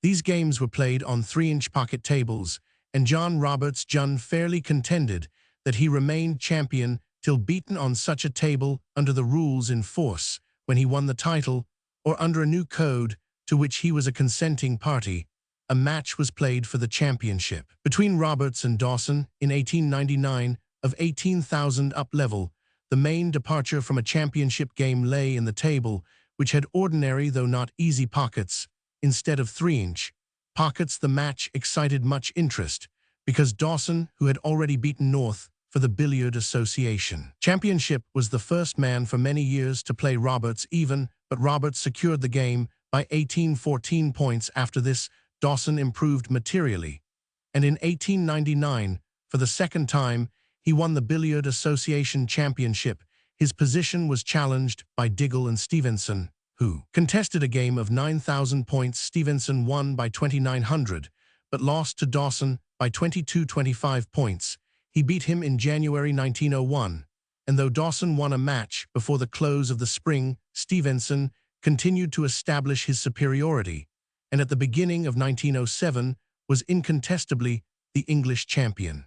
These games were played on 3-inch pocket tables, and John Roberts Jun fairly contended that he remained champion till beaten on such a table under the rules in force when he won the title, or under a new code to which he was a consenting party. A match was played for the championship between Roberts and Dawson in 1899 of 18,000 up level. The main departure from a championship game lay in the table, which had ordinary though not easy pockets instead of 3-inch pockets. The match excited much interest because Dawson, who had already beaten North for the Billiard Association Championship, was the first man for many years to play Roberts even, but Roberts secured the game by 14 points. After this, Dawson improved materially, and in 1899, for the second time, he won the Billiard Association Championship. His position was challenged by Diggle and Stevenson, who contested a game of 9,000 points. Stevenson won by 2,900, but lost to Dawson by 22-25 points. He beat him in January 1901, and though Dawson won a match before the close of the spring, Stevenson continued to establish his superiority, and at the beginning of 1907 was incontestably the English champion.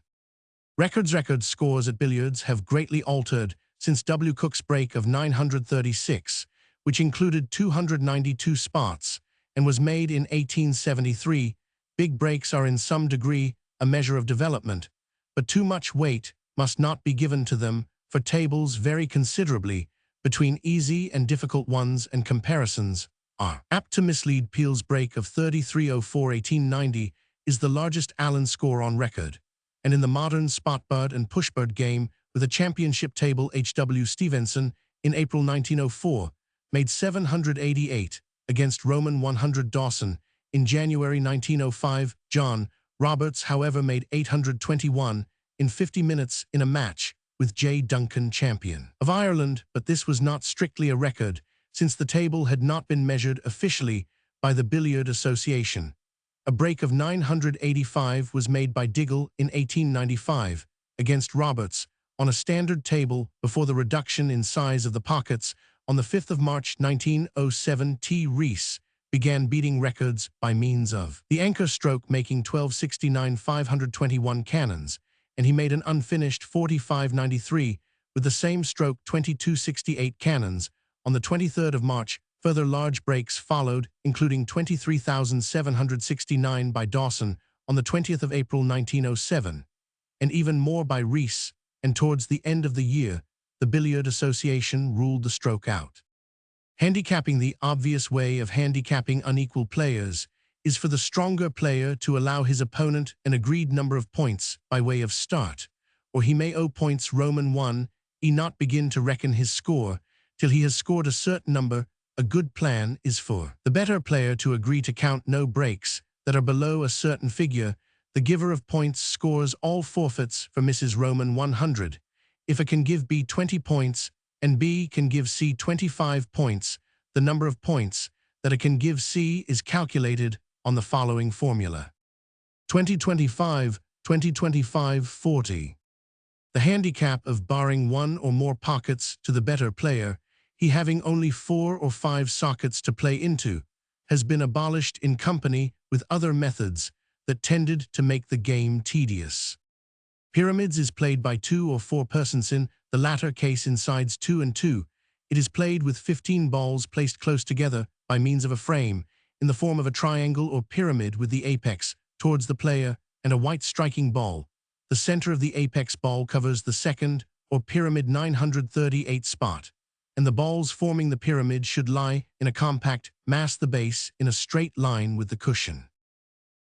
Record scores at billiards have greatly altered since W. Cook's break of 936, which included 292 spots and was made in 1873. Big breaks are in some degree a measure of development, but too much weight must not be given to them, for tables vary considerably between easy and difficult ones, and comparisons are apt to mislead. Peel's break of 3304-1890 is the largest Allen score on record, and in the modern spotbird and pushbird game with a championship table, H.W. Stevenson in April 1904 made 788 against Roman 100 Dawson. In January 1905, John Roberts, however, made 821 in 50 minutes in a match with J. Duncan, champion of Ireland, but this was not strictly a record, since the table had not been measured officially by the Billiard Association. A break of 985 was made by Diggle in 1895 against Roberts on a standard table before the reduction in size of the pockets. On the 5th of March 1907, T. Rees began beating records by means of the anchor stroke, making 1269 521 cannons, and he made an unfinished 4593 with the same stroke, 2268 cannons. On the 23rd of March, further large breaks followed, including 23,769 by Dawson on the 20th of April 1907, and even more by Rees, and towards the end of the year, the Billiard Association ruled the stroke out. Handicapping. The obvious way of handicapping unequal players is for the stronger player to allow his opponent an agreed number of points by way of start, or he may owe points Roman 1, e not begin to reckon his score till he has scored a certain number. A good plan is for the better player to agree to count no breaks that are below a certain figure. The giver of points scores all forfeits for Mrs. Roman 100. If A can give B 20 points and B can give C 25 points, the number of points that A can give C is calculated on the following formula: 20-25, 20-25, 40. The handicap of barring one or more pockets to the better player, he having only 4 or 5 sockets to play into, has been abolished in company with other methods that tended to make the game tedious. Pyramids is played by 2 or 4 persons in the latter case in sides 2 and 2. It is played with 15 balls placed close together by means of a frame, in the form of a triangle or pyramid with the apex towards the player and a white striking ball. The center of the apex ball covers the second or pyramid 938 spot, and the balls forming the pyramid should lie in a compact mass, the base in a straight line with the cushion.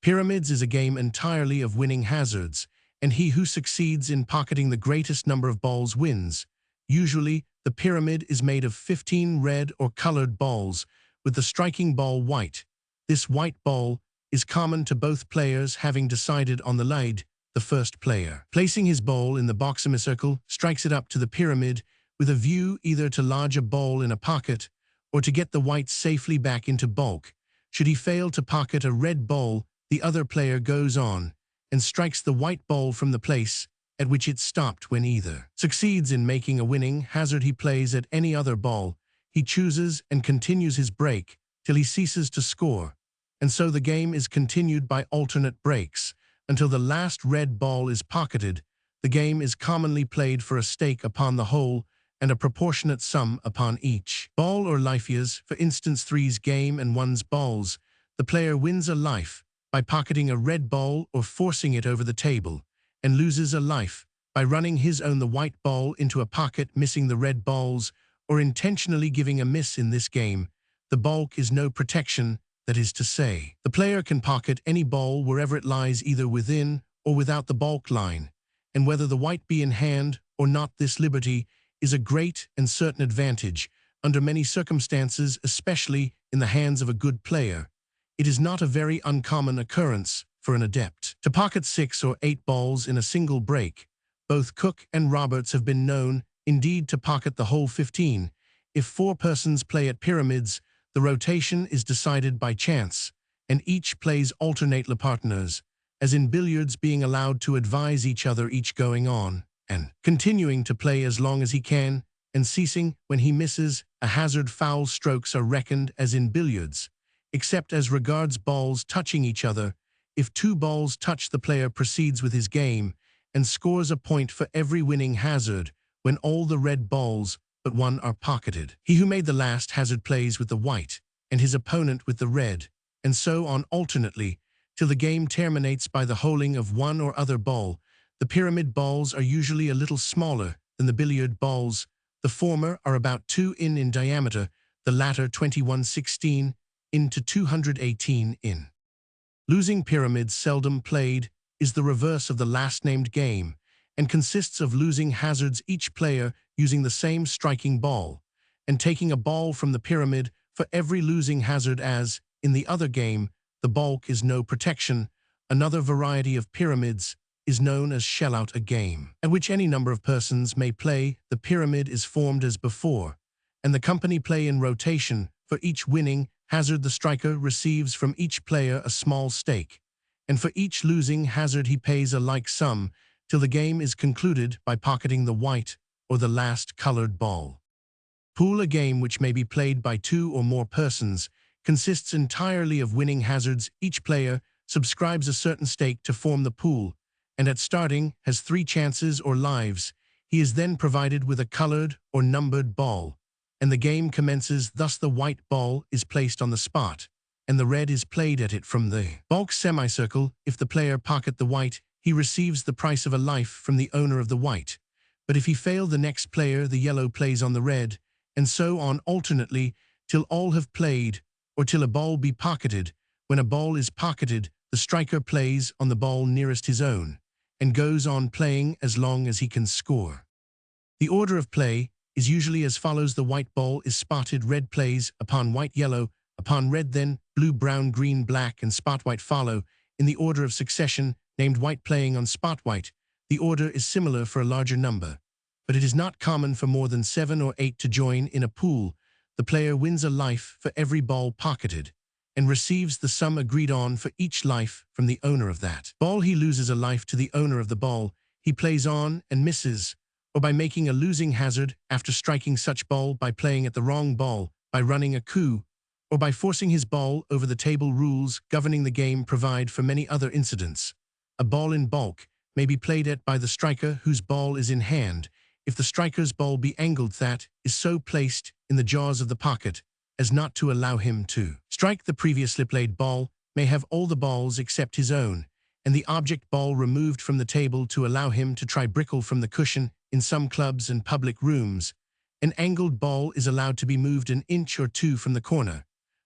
Pyramids is a game entirely of winning hazards, and he who succeeds in pocketing the greatest number of balls wins. Usually, the pyramid is made of 15 red or colored balls, with the striking ball white. This white ball is common to both players, having decided on the lead. The first player, placing his ball in the box semicircle, strikes it up to the pyramid with a view either to lodge a ball in a pocket or to get the white safely back into bulk. Should he fail to pocket a red ball, the other player goes on and strikes the white ball from the place at which it stopped. When either succeeds in making a winning hazard, he plays at any other ball he chooses and continues his break till he ceases to score, and so the game is continued by alternate breaks until the last red ball is pocketed. The game is commonly played for a stake upon the whole and a proportionate sum upon each ball or life years. For instance, three's game and one's balls. The player wins a life by pocketing a red ball or forcing it over the table, and loses a life by running his own the white ball into a pocket, missing the red balls, or intentionally giving a miss. In this game, the bulk is no protection. That is to say, the player can pocket any ball wherever it lies, either within or without the bulk line, and whether the white be in hand or not. This liberty is a great and certain advantage under many circumstances, especially in the hands of a good player. It is not a very uncommon occurrence for an adept to pocket 6 or 8 balls in a single break. Both Cook and Roberts have been known, indeed, to pocket the whole 15. If 4 persons play at pyramids, the rotation is decided by chance, and each plays alternate partners, as in billiards, being allowed to advise each other, each going on and continuing to play as long as he can, and ceasing when he misses a hazard. Foul strokes are reckoned as in billiards, except as regards balls touching each other. If 2 balls touch, the player proceeds with his game and scores a point for every winning hazard when all the red balls but one are pocketed. He who made the last hazard plays with the white, and his opponent with the red, and so on alternately, till the game terminates by the holing of one or other ball. The pyramid balls are usually a little smaller than the billiard balls. The former are about 2 in diameter, the latter 21/16 to 218 in. Losing pyramids, seldom played, is the reverse of the last-named game, and consists of losing hazards, each player using the same striking ball, and taking a ball from the pyramid for every losing hazard. As in the other game, the bulk is no protection. Another variety of pyramids is known as shell-out, a game at which any number of persons may play. The pyramid is formed as before, and the company play in rotation. For each winning hazard, the striker receives from each player a small stake, and for each losing hazard he pays a like sum, till the game is concluded by pocketing the white or the last colored ball. Pool, a game which may be played by 2 or more persons, consists entirely of winning hazards. Each player subscribes a certain stake to form the pool, and at starting has 3 chances or lives. He is then provided with a colored or numbered ball, and the game commences. Thus the white ball is placed on the spot, and the red is played at it from the bulk semicircle. If the player pocket the white, he receives the price of a life from the owner of the white. But if he fail, the next player, the yellow, plays on the red, and so on alternately, till all have played, or till a ball be pocketed. When a ball is pocketed, the striker plays on the ball nearest his own, and goes on playing as long as he can score. The order of play is usually as follows: the white ball is spotted, red plays upon white, yellow upon red, then blue, brown, green, black, and spot white follow in the order of succession, named white playing on spot white. The order is similar for a larger number, but it is not common for more than 7 or 8 to join in a pool. The player wins a life for every ball pocketed, and receives the sum agreed on for each life from the owner of that ball. He loses a life to the owner of the ball. He plays on and misses, or by making a losing hazard after striking such ball, by playing at the wrong ball, by running a coup, or by forcing his ball over the table. Rules governing the game provide for many other incidents. A ball in bulk may be played at by the striker whose ball is in hand. if the striker's ball be angled, that is so placed in the jaws of the pocket as not to allow him to strike the previously played ball, may have all the balls except his own, and the object ball removed from the table to allow him to try brickle from the cushion. In some clubs and public rooms, an angled ball is allowed to be moved an inch or two from the corner,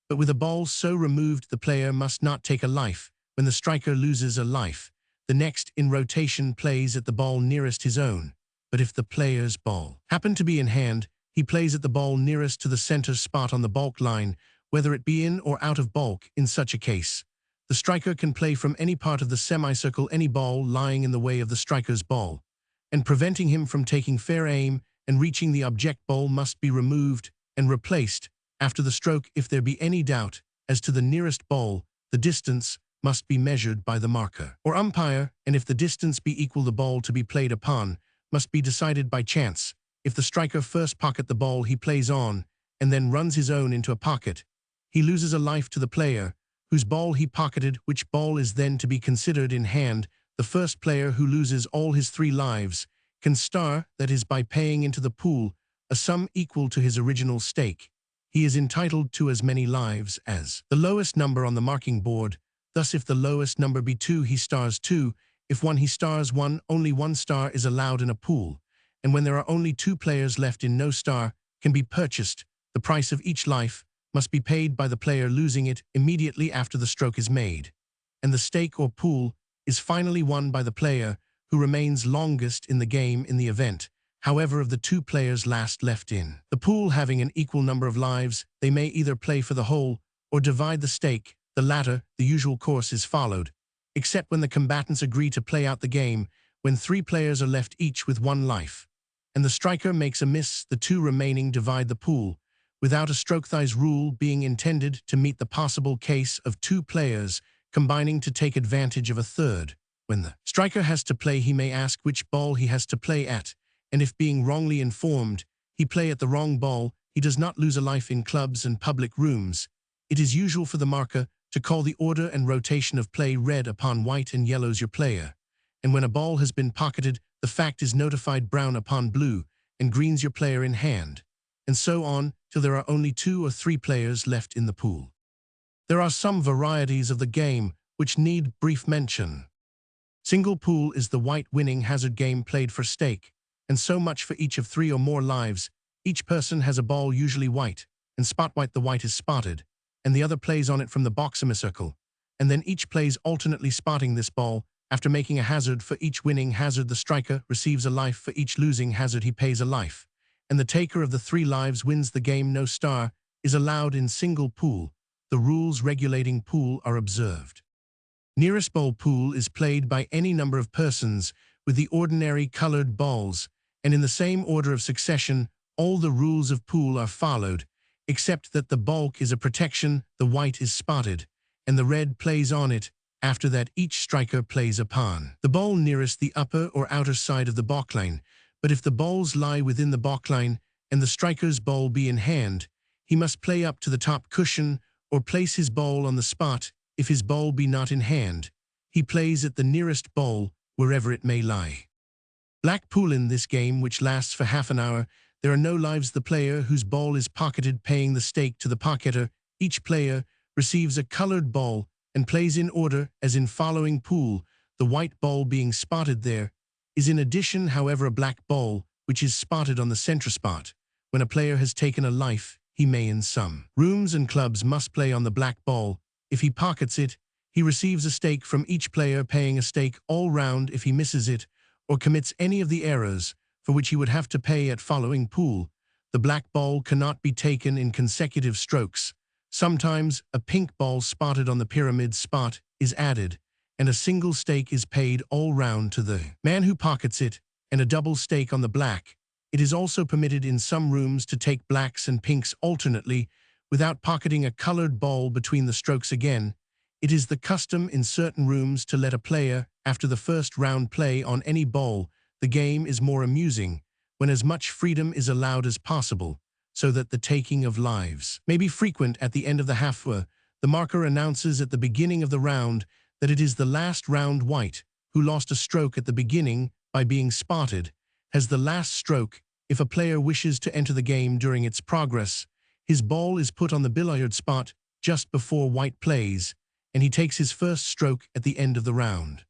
but with a ball so removed the player must not take a life. When the striker loses a life, the next in rotation plays at the ball nearest his own, but if the player's ball happen to be in hand, he plays at the ball nearest to the center spot on the baulk line, whether it be in or out of baulk. In such a case, the striker can play from any part of the semicircle any ball lying in the way of the striker's ball, and preventing him from taking fair aim and reaching the object ball must be removed and replaced after the stroke. If there be any doubt as to the nearest ball, the distance must be measured by the marker or umpire, and if the distance be equal, the ball to be played upon must be decided by chance. If the striker first pocket the ball he plays on and then runs his own into a pocket, he loses a life to the player whose ball he pocketed, which ball is then to be considered in hand. The first player who loses all his 3 lives can star, that is, by paying into the pool a sum equal to his original stake. He is entitled to as many lives as the lowest number on the marking board. Thus, if the lowest number be 2, he stars 2. If 1, he stars 1. Only 1 star is allowed in a pool, and when there are only 2 players left in, no star can be purchased. The price of each life must be paid by the player losing it immediately after the stroke is made, and the stake or pool is finally won by the player who remains longest in the game. In the event, however, of the 2 players last left in the pool having an equal number of lives, they may either play for the whole or divide the stake. The latter, the usual course, is followed, except when the combatants agree to play out the game when 3 players are left each with 1 life, and the striker makes a miss. The 2 remaining divide the pool, without a stroke-thighs rule being intended to meet the possible case of 2 players combining to take advantage of a third. When the striker has to play, he may ask which ball he has to play at, and if being wrongly informed he play at the wrong ball, he does not lose a life. In clubs and public rooms, it is usual for the marker to call the order and rotation of play red upon white and yellows your player, and when a ball has been pocketed, the fact is notified brown upon blue and green's your player in hand, and so on till there are only 2 or 3 players left in the pool. There are some varieties of the game which need brief mention. Single pool is the white winning hazard game played for stake, and so much for each of 3 or more lives. Each person has a ball, usually white, and spot white. The white is spotted, and the other plays on it from the box semicircle, and then each plays alternately spotting this ball. After making a hazard for each winning hazard, the striker receives a life. For each losing hazard he pays a life, and the taker of the 3 lives wins the game. No star is allowed in single pool. The rules regulating pool are observed. Nearest ball pool is played by any number of persons with the ordinary colored balls, and in the same order of succession. All the rules of pool are followed, except that the baulk is a protection. The white is spotted, and the red plays on it. After that, each striker plays upon the ball nearest the upper or outer side of the baulk line, but if the balls lie within the baulk line and the striker's ball be in hand, he must play up to the top cushion or place his ball on the spot. If his ball be not in hand, he plays at the nearest ball, wherever it may lie. Black pool. In this game, which lasts for half an hour, there are no lives. The player whose ball is pocketed paying the stake to the pocketer. Each player receives a colored ball and plays in order as in following pool. The white ball being spotted there is in addition, however, a black ball which is spotted on the center spot. When a player has taken a life, he may in some rooms and clubs must play on the black ball. If he pockets it, he receives a stake from each player, paying a stake all round. If he misses it or commits any of the errors for which he would have to pay at following pool, the black ball cannot be taken in consecutive strokes. Sometimes a pink ball spotted on the pyramid spot is added, and a single stake is paid all round to the man who pockets it, and a double stake on the black. It is also permitted in some rooms to take blacks and pinks alternately, without pocketing a colored ball between the strokes. Again, it is the custom in certain rooms to let a player, after the first round, play on any ball. The game is more amusing when as much freedom is allowed as possible, so that the taking of lives may be frequent. At the end of the half hour, the marker announces at the beginning of the round that it is the last round white, who lost a stroke at the beginning by being spotted, has the last stroke. If a player wishes to enter the game during its progress, his ball is put on the billiard spot just before white plays, and he takes his first stroke at the end of the round.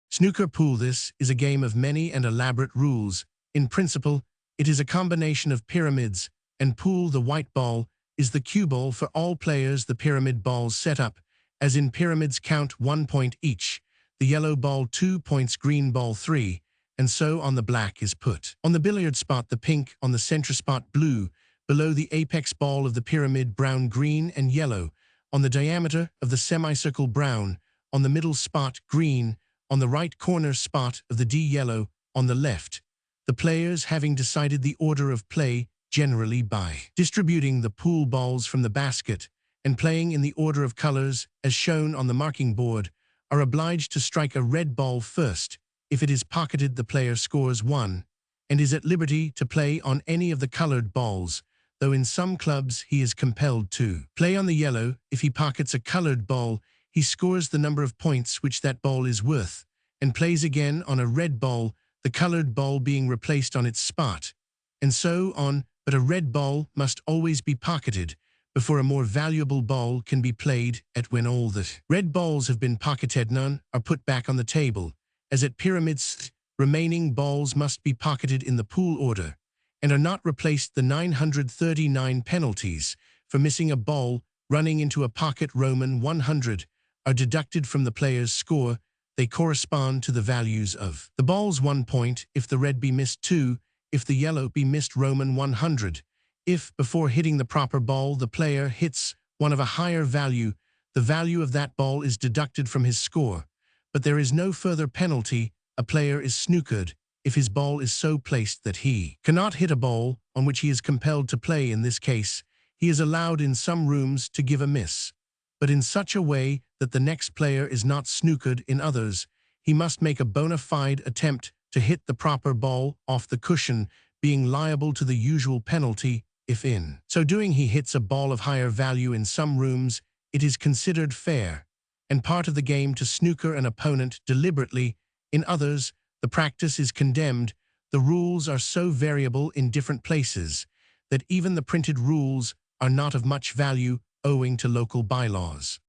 Snooker pool. This is a game of many and elaborate rules. In principle, it is a combination of pyramids and pool. The white ball is the cue ball for all players. The pyramid balls set up, as in pyramids, count 1 point each. The yellow ball 2 points, green ball 3, and so on. The black is put on the billiard spot, the pink on the center spot, blue below the apex ball of the pyramid, brown, green, and yellow on the diameter of the semicircle, brown on the middle spot, green on the right corner spot of the D, yellow on the left. The players, having decided the order of play, generally by distributing the pool balls from the basket and playing in the order of colors as shown on the marking board, are obliged to strike a red ball first. If it is pocketed, the player scores 1 and is at liberty to play on any of the colored balls, though in some clubs he is compelled to play on the yellow. If he pockets a colored ball, he scores the number of points which that ball is worth, and plays again on a red ball, the colored ball being replaced on its spot, and so on. But a red ball must always be pocketed before a more valuable ball can be played at. When all the red balls have been pocketed, none are put back on the table. As at pyramids, remaining balls must be pocketed in the pool order, and are not replaced. The 939 penalties for missing a ball running into a pocket, Roman 100, are deducted from the player's score. They correspond to the values of the balls: 1 point if the red be missed, 2 if the yellow be missed, Roman 100. If, before hitting the proper ball, the player hits one of a higher value, the value of that ball is deducted from his score, but there is no further penalty. A player is snookered if his ball is so placed that he cannot hit a ball on which he is compelled to play. In this case, he is allowed in some rooms to give a miss, but in such a way that the next player is not snookered. In others, he must make a bona fide attempt to hit the proper ball off the cushion, being liable to the usual penalty if in so doing he hits a ball of higher value. In some rooms, it is considered fair and part of the game to snooker an opponent deliberately. In others, the practice is condemned. The rules are so variable in different places that even the printed rules are not of much value owing to local bylaws.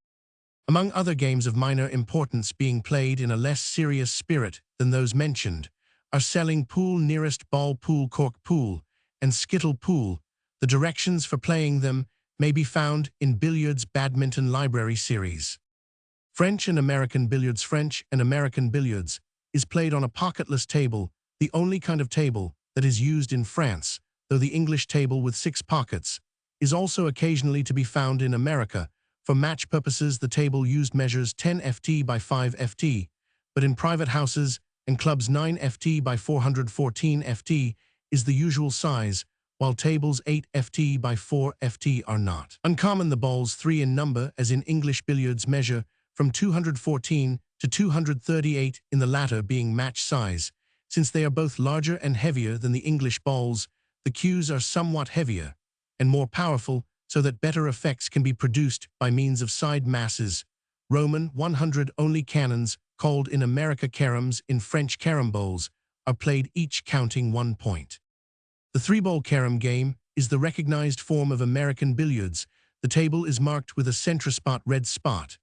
Among other games of minor importance being played in a less serious spirit than those mentioned are selling pool, nearest ball pool, cork pool, and skittle pool. The directions for playing them may be found in Billiards Badminton Library Series. French and American billiards. French and American billiards is played on a pocketless table, the only kind of table that is used in France, though the English table with 6 pockets is also occasionally to be found in America. For match purposes, the table used measures 10 ft by 5 ft, but in private houses and clubs 9 ft by 414 ft is the usual size, while tables 8 ft by 4 ft are not uncommon. The balls, 3 in number, as in English billiards, measure from 214 to 238, in the latter being match size. Since they are both larger and heavier than the English balls, the cues are somewhat heavier and more powerful, so that better effects can be produced by means of side masses. Roman 100 only cannons, called in America caroms, in French caramboles, are played, each counting 1 point. The 3-ball carom game is the recognized form of American billiards. The table is marked with a center spot, red spot,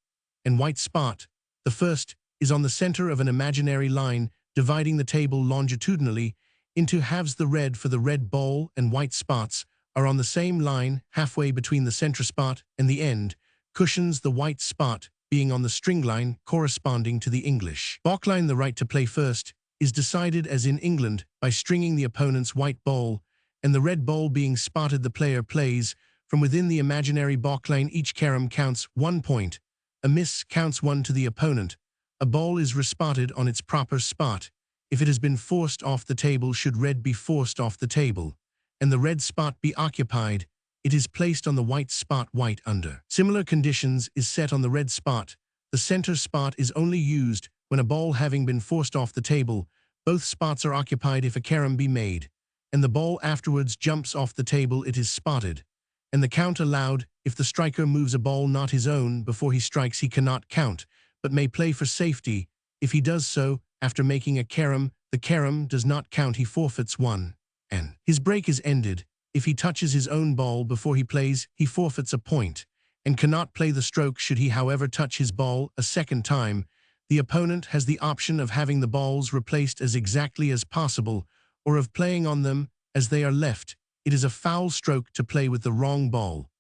and white spot. The first is on the center of an imaginary line dividing the table longitudinally into halves. The red for the red ball and white spots are on the same line halfway between the center spot and the end cushions, the white spot being on the string line corresponding to the English balkline. The right to play first is decided, as in England, by stringing the opponent's white ball, and the red ball being spotted, the player plays from within the imaginary balkline. Each carom counts 1 point. A miss counts 1 to the opponent. A ball is respotted on its proper spot. If it has been forced off the table, should red be forced off the table, and the red spot be occupied, it is placed on the white spot, white under similar conditions is set on the red spot. The center spot is only used when a ball having been forced off the table, both spots are occupied. If a carom be made, and the ball afterwards jumps off the table, it is spotted, and the count allowed. If the striker moves a ball not his own before he strikes, he cannot count, but may play for safety. If he does so after making a carom, the the carom does not count, he forfeits 1, and his break is ended. If he touches his own ball before he plays, he forfeits a point, and cannot play the stroke should he however touch his ball a second time. The opponent has the option of having the balls replaced as exactly as possible, or of playing on them as they are left. It is a foul stroke to play with the wrong ball,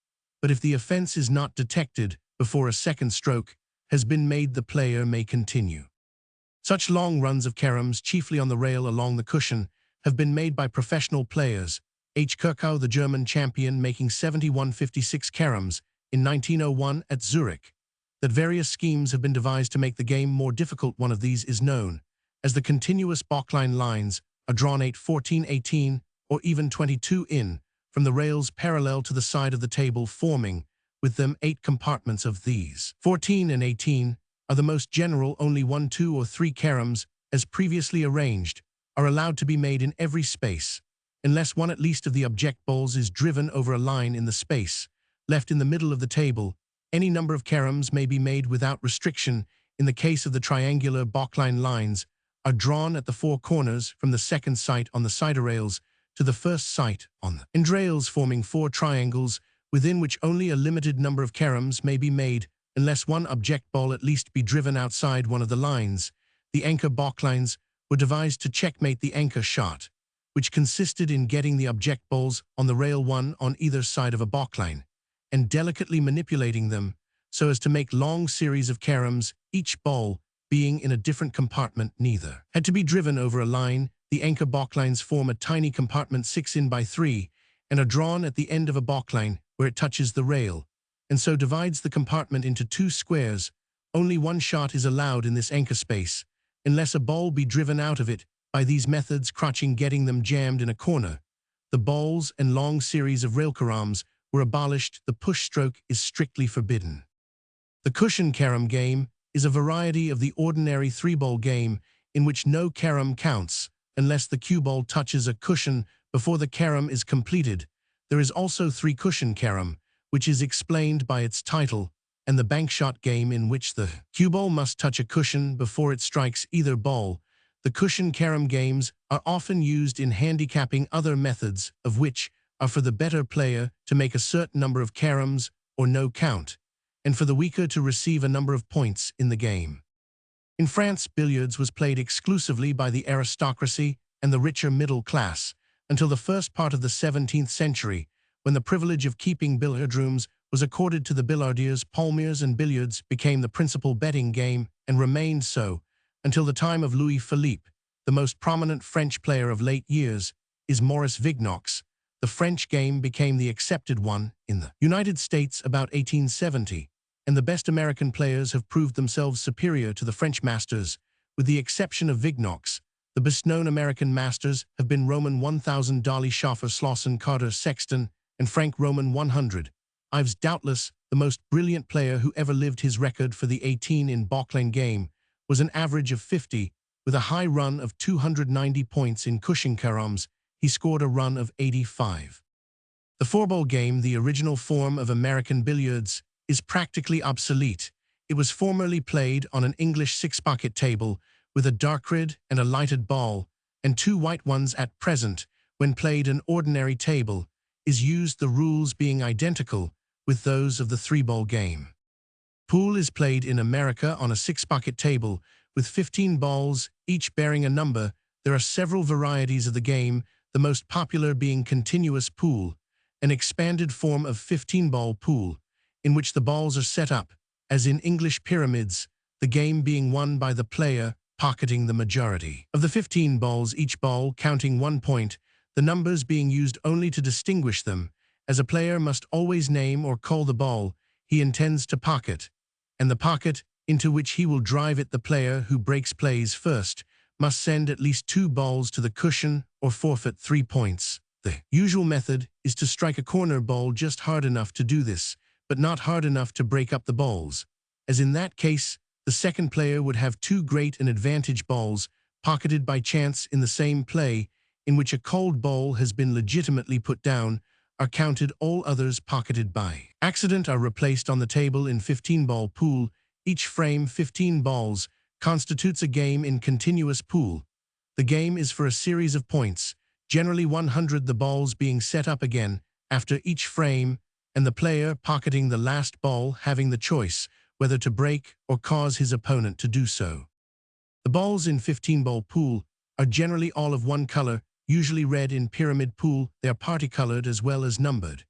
but if the offense is not detected before a second stroke has been made, the player may continue. Such long runs of caroms, chiefly on the rail along the cushion, have been made by professional players. H. Kirchhoff, the German champion, making 71.56 caroms in 1901 at Zurich. That various schemes have been devised to make the game more difficult. One of these is known as the continuous Bachline lines, are drawn 8, 14, 18, or even 22 in from the rails parallel to the side of the table, forming with them 8 compartments. Of these, 14 and 18 are the most general. Only 1, 2, or 3 caroms, as previously arranged, are allowed to be made in every space, unless one at least of the object balls is driven over a line in the space left in the middle of the table. Any number of caroms may be made without restriction. In the case of the triangular Bachline lines, are drawn at the 4 corners from the second sight on the cider rails to the first sight on the end rails, forming 4 triangles within which only a limited number of caroms may be made, unless one object ball at least be driven outside one of the lines. The anchor Bachlines were devised to checkmate the anchor shot, which consisted in getting the object balls on the rail, one on either side of a Bachline, and delicately manipulating them so as to make long series of caroms, each ball being in a different compartment. Neither had to be driven over a line. The anchor Bachlines form a tiny compartment 6 in by 3 and are drawn at the end of a Bachline where it touches the rail, and so divides the compartment into 2 squares. Only one shot is allowed in this anchor space, unless a ball be driven out of it. By these methods, crotching, getting them jammed in a corner, the balls and long series of rail caroms were abolished. The push stroke is strictly forbidden. The cushion carom game is a variety of the ordinary 3-ball game in which no carom counts unless the cue ball touches a cushion before the carom is completed. There is also 3-cushion carom, which is explained by its title, and the bankshot game in which the cue ball must touch a cushion before it strikes either ball. The cushion carom games are often used in handicapping. Other methods of which are for the better player to make a certain number of caroms or no count, and for the weaker to receive a number of points in the game. In France, billiards was played exclusively by the aristocracy and the richer middle class until the first part of the 17th century, when the privilege of keeping billiard rooms was accorded to the billardiers. Palmiers and billiards became the principal betting game and remained so until the time of Louis Philippe. The most prominent French player of late years is Maurice Vignox. The French game became the accepted one in the United States about 1870, and the best American players have proved themselves superior to the French masters. With the exception of Vignox, the best-known American masters have been Roman 1000, Dolly Schoffer, Slauson, Carter, Sexton, and Frank Roman 100. Ives, doubtless the most brilliant player who ever lived. His record for the 18 in Bachline game was an average of 50, with a high run of 290 points. In cushion caroms, he scored a run of 85. The 4-ball game, the original form of American billiards, is practically obsolete. It was formerly played on an English 6-pocket table with a dark red and a lighted ball, and 2 white ones. At present, when played an ordinary table is used, the rules being identical with those of the 3-ball game. Pool is played in America on a 6-pocket table with 15 balls, each bearing a number. There are several varieties of the game, the most popular being continuous pool, an expanded form of 15-ball pool, in which the balls are set up, as in English pyramids, the game being won by the player pocketing the majority of the 15 balls, each ball counting 1 point, the numbers being used only to distinguish them, as a player must always name or call the ball he intends to pocket, and the pocket into which he will drive it. The player who breaks plays first must send at least 2 balls to the cushion or forfeit 3 points. The usual method is to strike a corner ball just hard enough to do this, but not hard enough to break up the balls, as in that case, the second player would have too great an advantage. Balls pocketed by chance in the same play, in which a cold ball has been legitimately put down, are counted. All others pocketed by accident are replaced on the table. In 15-ball pool, each frame 15 balls constitutes a game. In continuous pool, The game is for a series of points, generally 100, the balls being set up again after each frame, and the player pocketing the last ball having the choice whether to break or cause his opponent to do so. The balls in 15-ball pool are generally all of one color, usually red. In pyramid pool, they are parti-colored as well as numbered.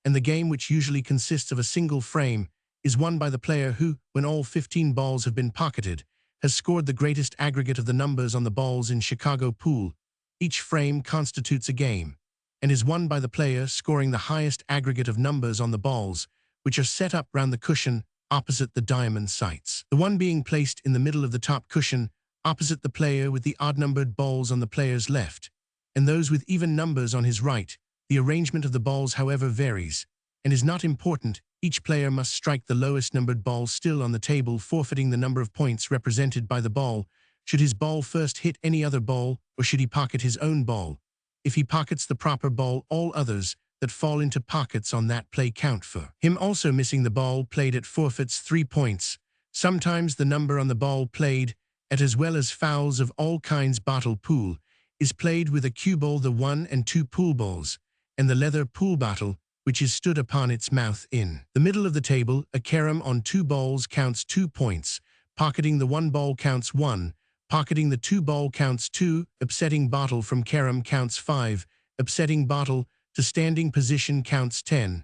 And the game, which usually consists of a single frame, is won by the player who, when all 15 balls have been pocketed, has scored the greatest aggregate of the numbers on the balls. In Chicago pool, each frame constitutes a game, and is won by the player scoring the highest aggregate of numbers on the balls, which are set up round the cushion opposite the diamond sights. The one being placed in the middle of the top cushion, opposite the player with the odd-numbered balls on the player's left, and those with even numbers on his right. The arrangement of the balls, however, varies, and is not important. Each player must strike the lowest numbered ball still on the table, forfeiting the number of points represented by the ball. Should his ball first hit any other ball, or should he pocket his own ball? If he pockets the proper ball, all others that fall into pockets on that play count for him. Also, missing the ball played at forfeits 3 points. Sometimes the number on the ball played at, as well as fouls of all kinds. Bottle pool is played with a cue ball, the 1 and 2 pool balls, and the leather pool bottle, which is stood upon its mouth in the middle of the table. A carom on 2 balls counts 2 points. Pocketing the 1 ball counts 1. Pocketing the 2 ball counts 2. Upsetting bottle from carom counts 5. Upsetting bottle to standing position counts 10.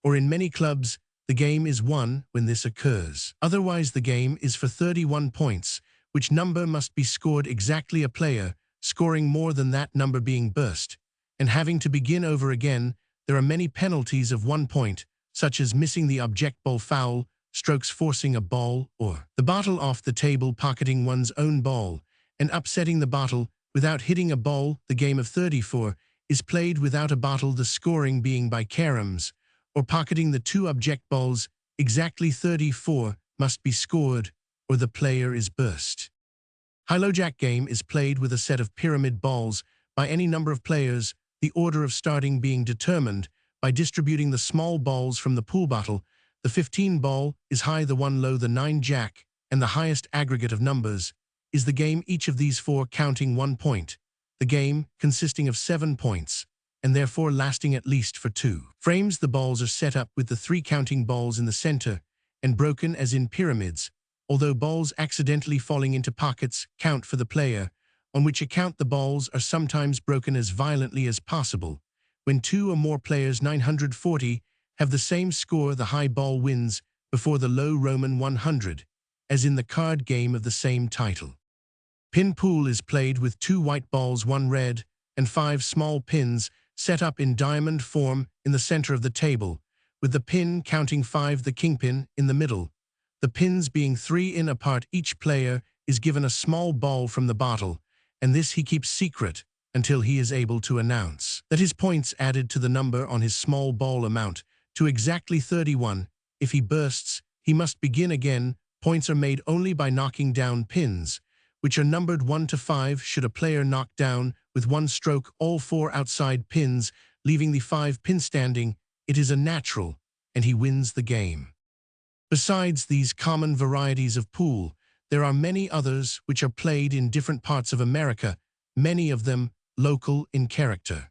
Or in many clubs, the game is won when this occurs. Otherwise, the game is for 31 points, which number must be scored exactly. A player scoring more than that number being burst, and having to begin over again. There are many penalties of 1 point, such as missing the object ball, foul, strokes, forcing a ball or the bottle off the table, pocketing one's own ball, and upsetting the bottle without hitting a ball. The game of 34 is played without a bottle, the scoring being by caroms, or pocketing the 2 object balls. Exactly 34 must be scored, or the player is burst. High-low jack game is played with a set of pyramid balls by any number of players, the order of starting being determined by distributing the small balls from the pool bottle. The 15 ball is high, the 1 low, the 9 jack, and the highest aggregate of numbers is the game, each of these 4 counting 1 point. The game consisting of 7 points, and therefore lasting at least for 2 frames. The balls are set up with the 3 counting balls in the center and broken as in pyramids, although balls accidentally falling into pockets count for the player, on which account the balls are sometimes broken as violently as possible. When 2 or more players, 940, have the same score, the high ball wins before the low Roman 100, as in the card game of the same title. Pin pool is played with 2 white balls, 1 red, and 5 small pins set up in diamond form in the center of the table, with the pin counting 5, the kingpin, in the middle. The pins being 3 in apart. Each player is given a small ball from the bottle, and this he keeps secret until he is able to announce that his points added to the number on his small ball amount to exactly 31. If he bursts, he must begin again. Points are made only by knocking down pins, which are numbered 1 to 5. Should a player knock down with 1 stroke all 4 outside pins, leaving the 5 pin standing, it is a natural, and he wins the game. Besides these common varieties of pool, there are many others which are played in different parts of America, many of them local in character.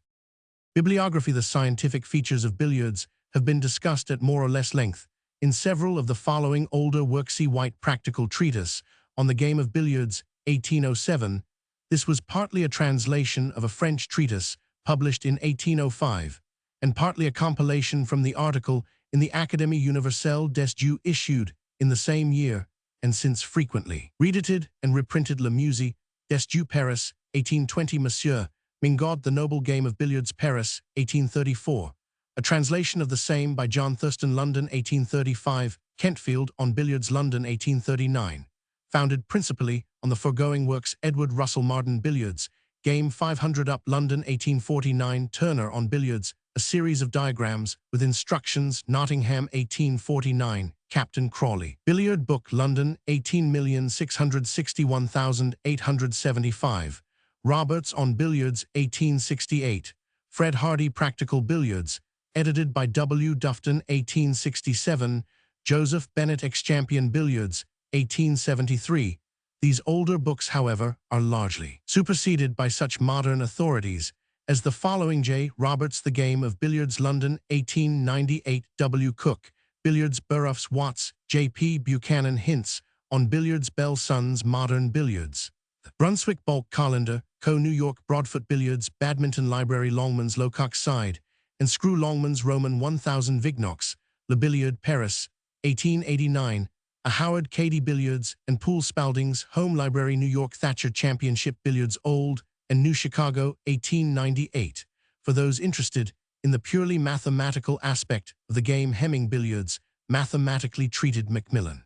Bibliography. The scientific features of billiards have been discussed at more or less length in several of the following older works. See White Practical Treatise on the Game of Billiards, 1807. This was partly a translation of a French treatise published in 1805, and partly a compilation from the article in the Académie Universelle des Jeux issued in the same year, and since frequently reedited and reprinted. Le Musée des Jeux Paris, 1820. Monsieur Mingaud, The Noble Game of Billiards, Paris, 1834. A translation of the same by John Thurston, London, 1835. Kentfield, On Billiards, London, 1839. Founded principally on the foregoing works. Edward Russell Marden, Billiards, Game 500 Up, London, 1849. Turner, On Billiards, a series of diagrams with instructions, Nottingham, 1849. Captain Crawley. Billiard Book, London, 18,661,875. Roberts, On Billiards, 1868. Fred Hardy, Practical Billiards, edited by W. Dufton, 1867. Joseph Bennett, Ex-Champion Billiards, 1873. These older books, however, are largely superseded by such modern authorities as the following: J. Roberts, The Game of Billiards, London, 1898, W. Cook, Billiards, Burroughs, Watts, J. P. Buchanan, Hints on Billiards, Bell Sons, Modern Billiards. Brunswick, Bulk, Carlander, Co. New York, Broadfoot Billiards, Badminton Library, Longmans, Locock Side, and Screw Longmans, Roman 1000, Vignox, Le Billiard, Paris, 1889, a Howard Cady Billiards and Pool Spalding's Home Library, New York, Thatcher Championship Billiards, Old and New Chicago, 1898. For those interested in the purely mathematical aspect of the game, Hemming Billiards, mathematically treated, Macmillan.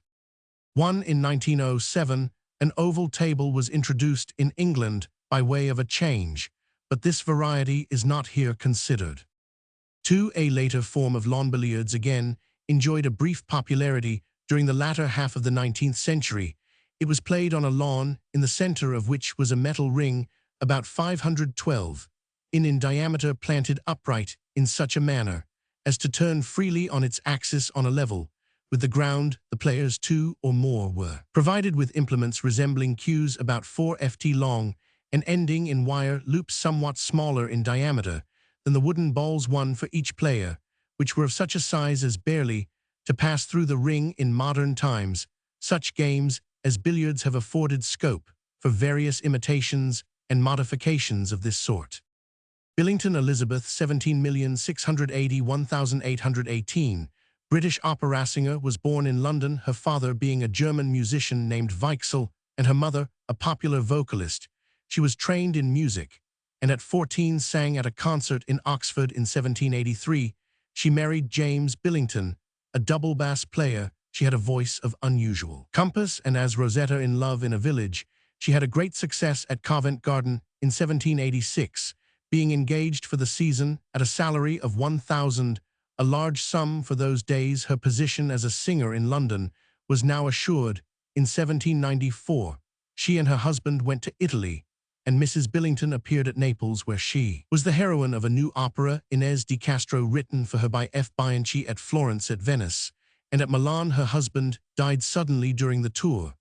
1. In 1907, an oval table was introduced in England by way of a change, but this variety is not here considered. 2. A later form of lawn billiards again enjoyed a brief popularity during the latter half of the 19th century. It was played on a lawn, in the center of which was a metal ring about 512 in diameter, planted upright in such a manner as to turn freely on its axis on a level with the ground. The players, 2 or more, were provided with implements resembling cues about 4 ft long and ending in wire loops somewhat smaller in diameter than the wooden balls, 1 for each player, which were of such a size as barely to pass through the ring. In modern times, such games as billiards have afforded scope for various imitations and modifications of this sort. Billington Elizabeth, 17,681,818, British opera singer, was born in London, her father being a German musician named Weichsel and her mother a popular vocalist. She was trained in music and at 14 sang at a concert in Oxford. In 1783, she married James Billington, a double bass player. She had a voice of unusual compass, and as Rosetta in Love in a Village, she had a great success at Covent Garden in 1786, being engaged for the season at a salary of 1,000, a large sum for those days. Her position as a singer in London was now assured. In 1794, she and her husband went to Italy, and Mrs. Billington appeared at Naples, where she was the heroine of a new opera, Inez di Castro, written for her by F. Bianchi, at Florence, at Venice, and at Milan. Her husband died suddenly during the tour,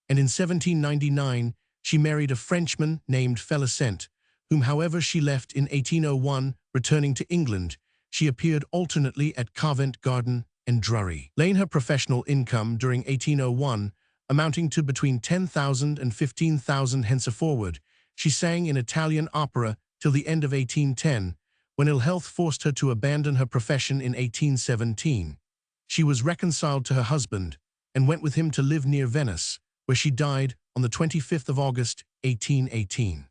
and in 1799 she married a Frenchman named Felicent, whom, however, she left in 1801. Returning to England, she appeared alternately at Covent Garden and Drury Lane. Her professional income during 1801, amounting to between 10,000 and 15,000 henceforward, she sang in Italian opera till the end of 1810, when ill health forced her to abandon her profession. In 1817, she was reconciled to her husband and went with him to live near Venice, where she died on the 25th of August, 1818.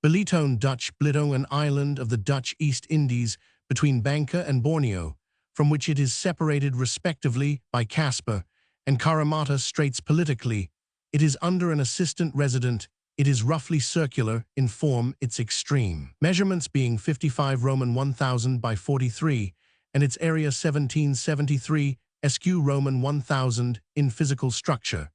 Bilitone, Dutch, Blitong, an island of the Dutch East Indies between Banca and Borneo, from which it is separated respectively by Casper and Karamata Straits. Politically, it is under an assistant resident. It is roughly circular in form, its extreme measurements being 55 Roman 1000 by 43, and its area 1773 sq Roman 1000 in physical structure.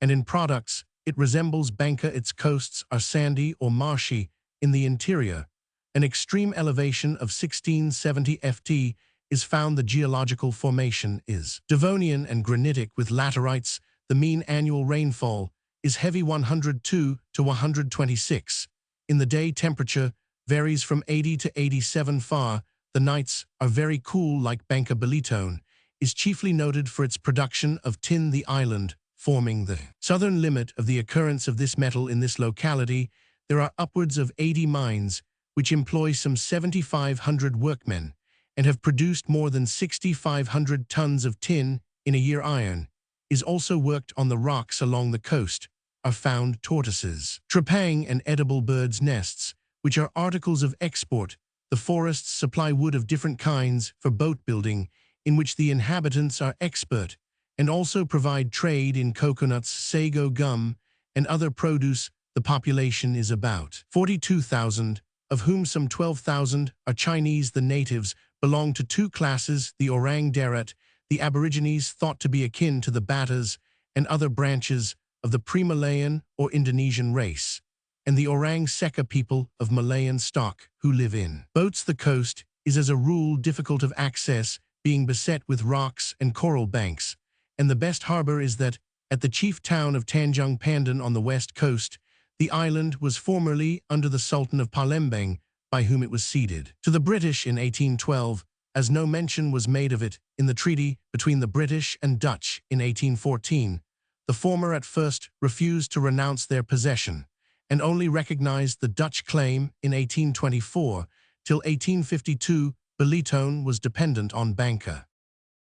And in products, it resembles Banca. Its coasts are sandy or marshy in the interior. An extreme elevation of 1670 ft is found. The geological formation is Devonian and granitic with laterites. The mean annual rainfall is heavy, 102 to 126. In the day, temperature varies from 80 to 87 far. The nights are very cool. Like Banca, Bilitone is chiefly noted for its production of tin. The island forming the southern limit of the occurrence of this metal in this locality, there are upwards of 80 mines, which employ some 7,500 workmen, and have produced more than 6,500 tons of tin in a year. Iron is also worked on the rocks along the coast. Are found tortoises, trepang, and edible birds' nests, which are articles of export. The forests supply wood of different kinds for boat building, in which the inhabitants are expert, and also provide trade in coconuts, sago, gum, and other produce. The population is about 42,000, of whom some 12,000 are Chinese. The natives belong to 2 classes: the Orang Darat, the Aborigines thought to be akin to the Batas, and other branches of the pre-Malayan or Indonesian race, and the Orang Seka people of Malayan stock who live in boats. The coast is as a rule difficult of access, being beset with rocks and coral banks, and the best harbor is that At the chief town of Tanjung Pandan on the west coast, the island was formerly under the Sultan of Palembang, by whom it was ceded to the British in 1812, as no mention was made of it in the treaty between the British and Dutch in 1814. The former at first refused to renounce their possession, and only recognized the Dutch claim in 1824, till 1852 Belitung was dependent on Banca.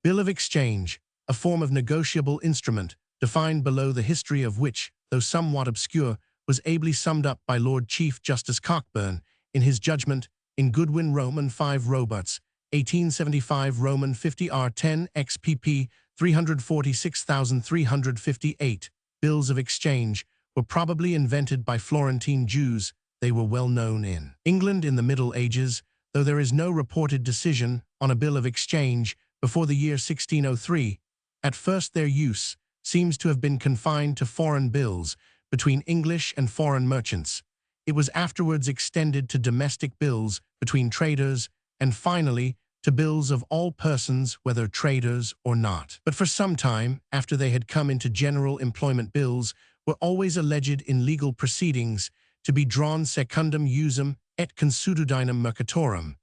Bill of exchange, a form of negotiable instrument, defined below, the history of which, though somewhat obscure, was ably summed up by Lord Chief Justice Cockburn in his judgment in Goodwin Roman 5 Robarts, 1875 Roman 50 R10 XPP 346,358. Bills of exchange were probably invented by Florentine Jews. They were well known in England in the Middle Ages, though there is no reported decision on a bill of exchange before the year 1603. At first their use seems to have been confined to foreign bills between English and foreign merchants. It was afterwards extended to domestic bills between traders, and finally to bills of all persons, whether traders or not. But for some time after they had come into general employment, bills were always alleged in legal proceedings to be drawn secundum usum et consuetudinem mercatorum.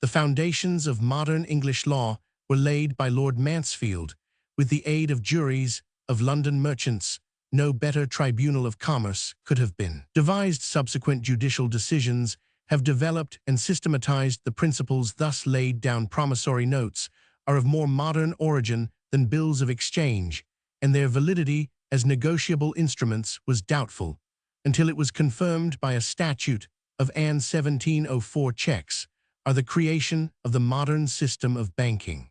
The foundations of modern English law were laid by Lord Mansfield, with the aid of juries of London merchants. No better tribunal of commerce could have been devised. Subsequent judicial decisions have developed and systematized the principles thus laid down. Promissory notes are of more modern origin than bills of exchange, and their validity as negotiable instruments was doubtful, until it was confirmed by a statute of Anne 1704. Checks are the creation of the modern system of banking.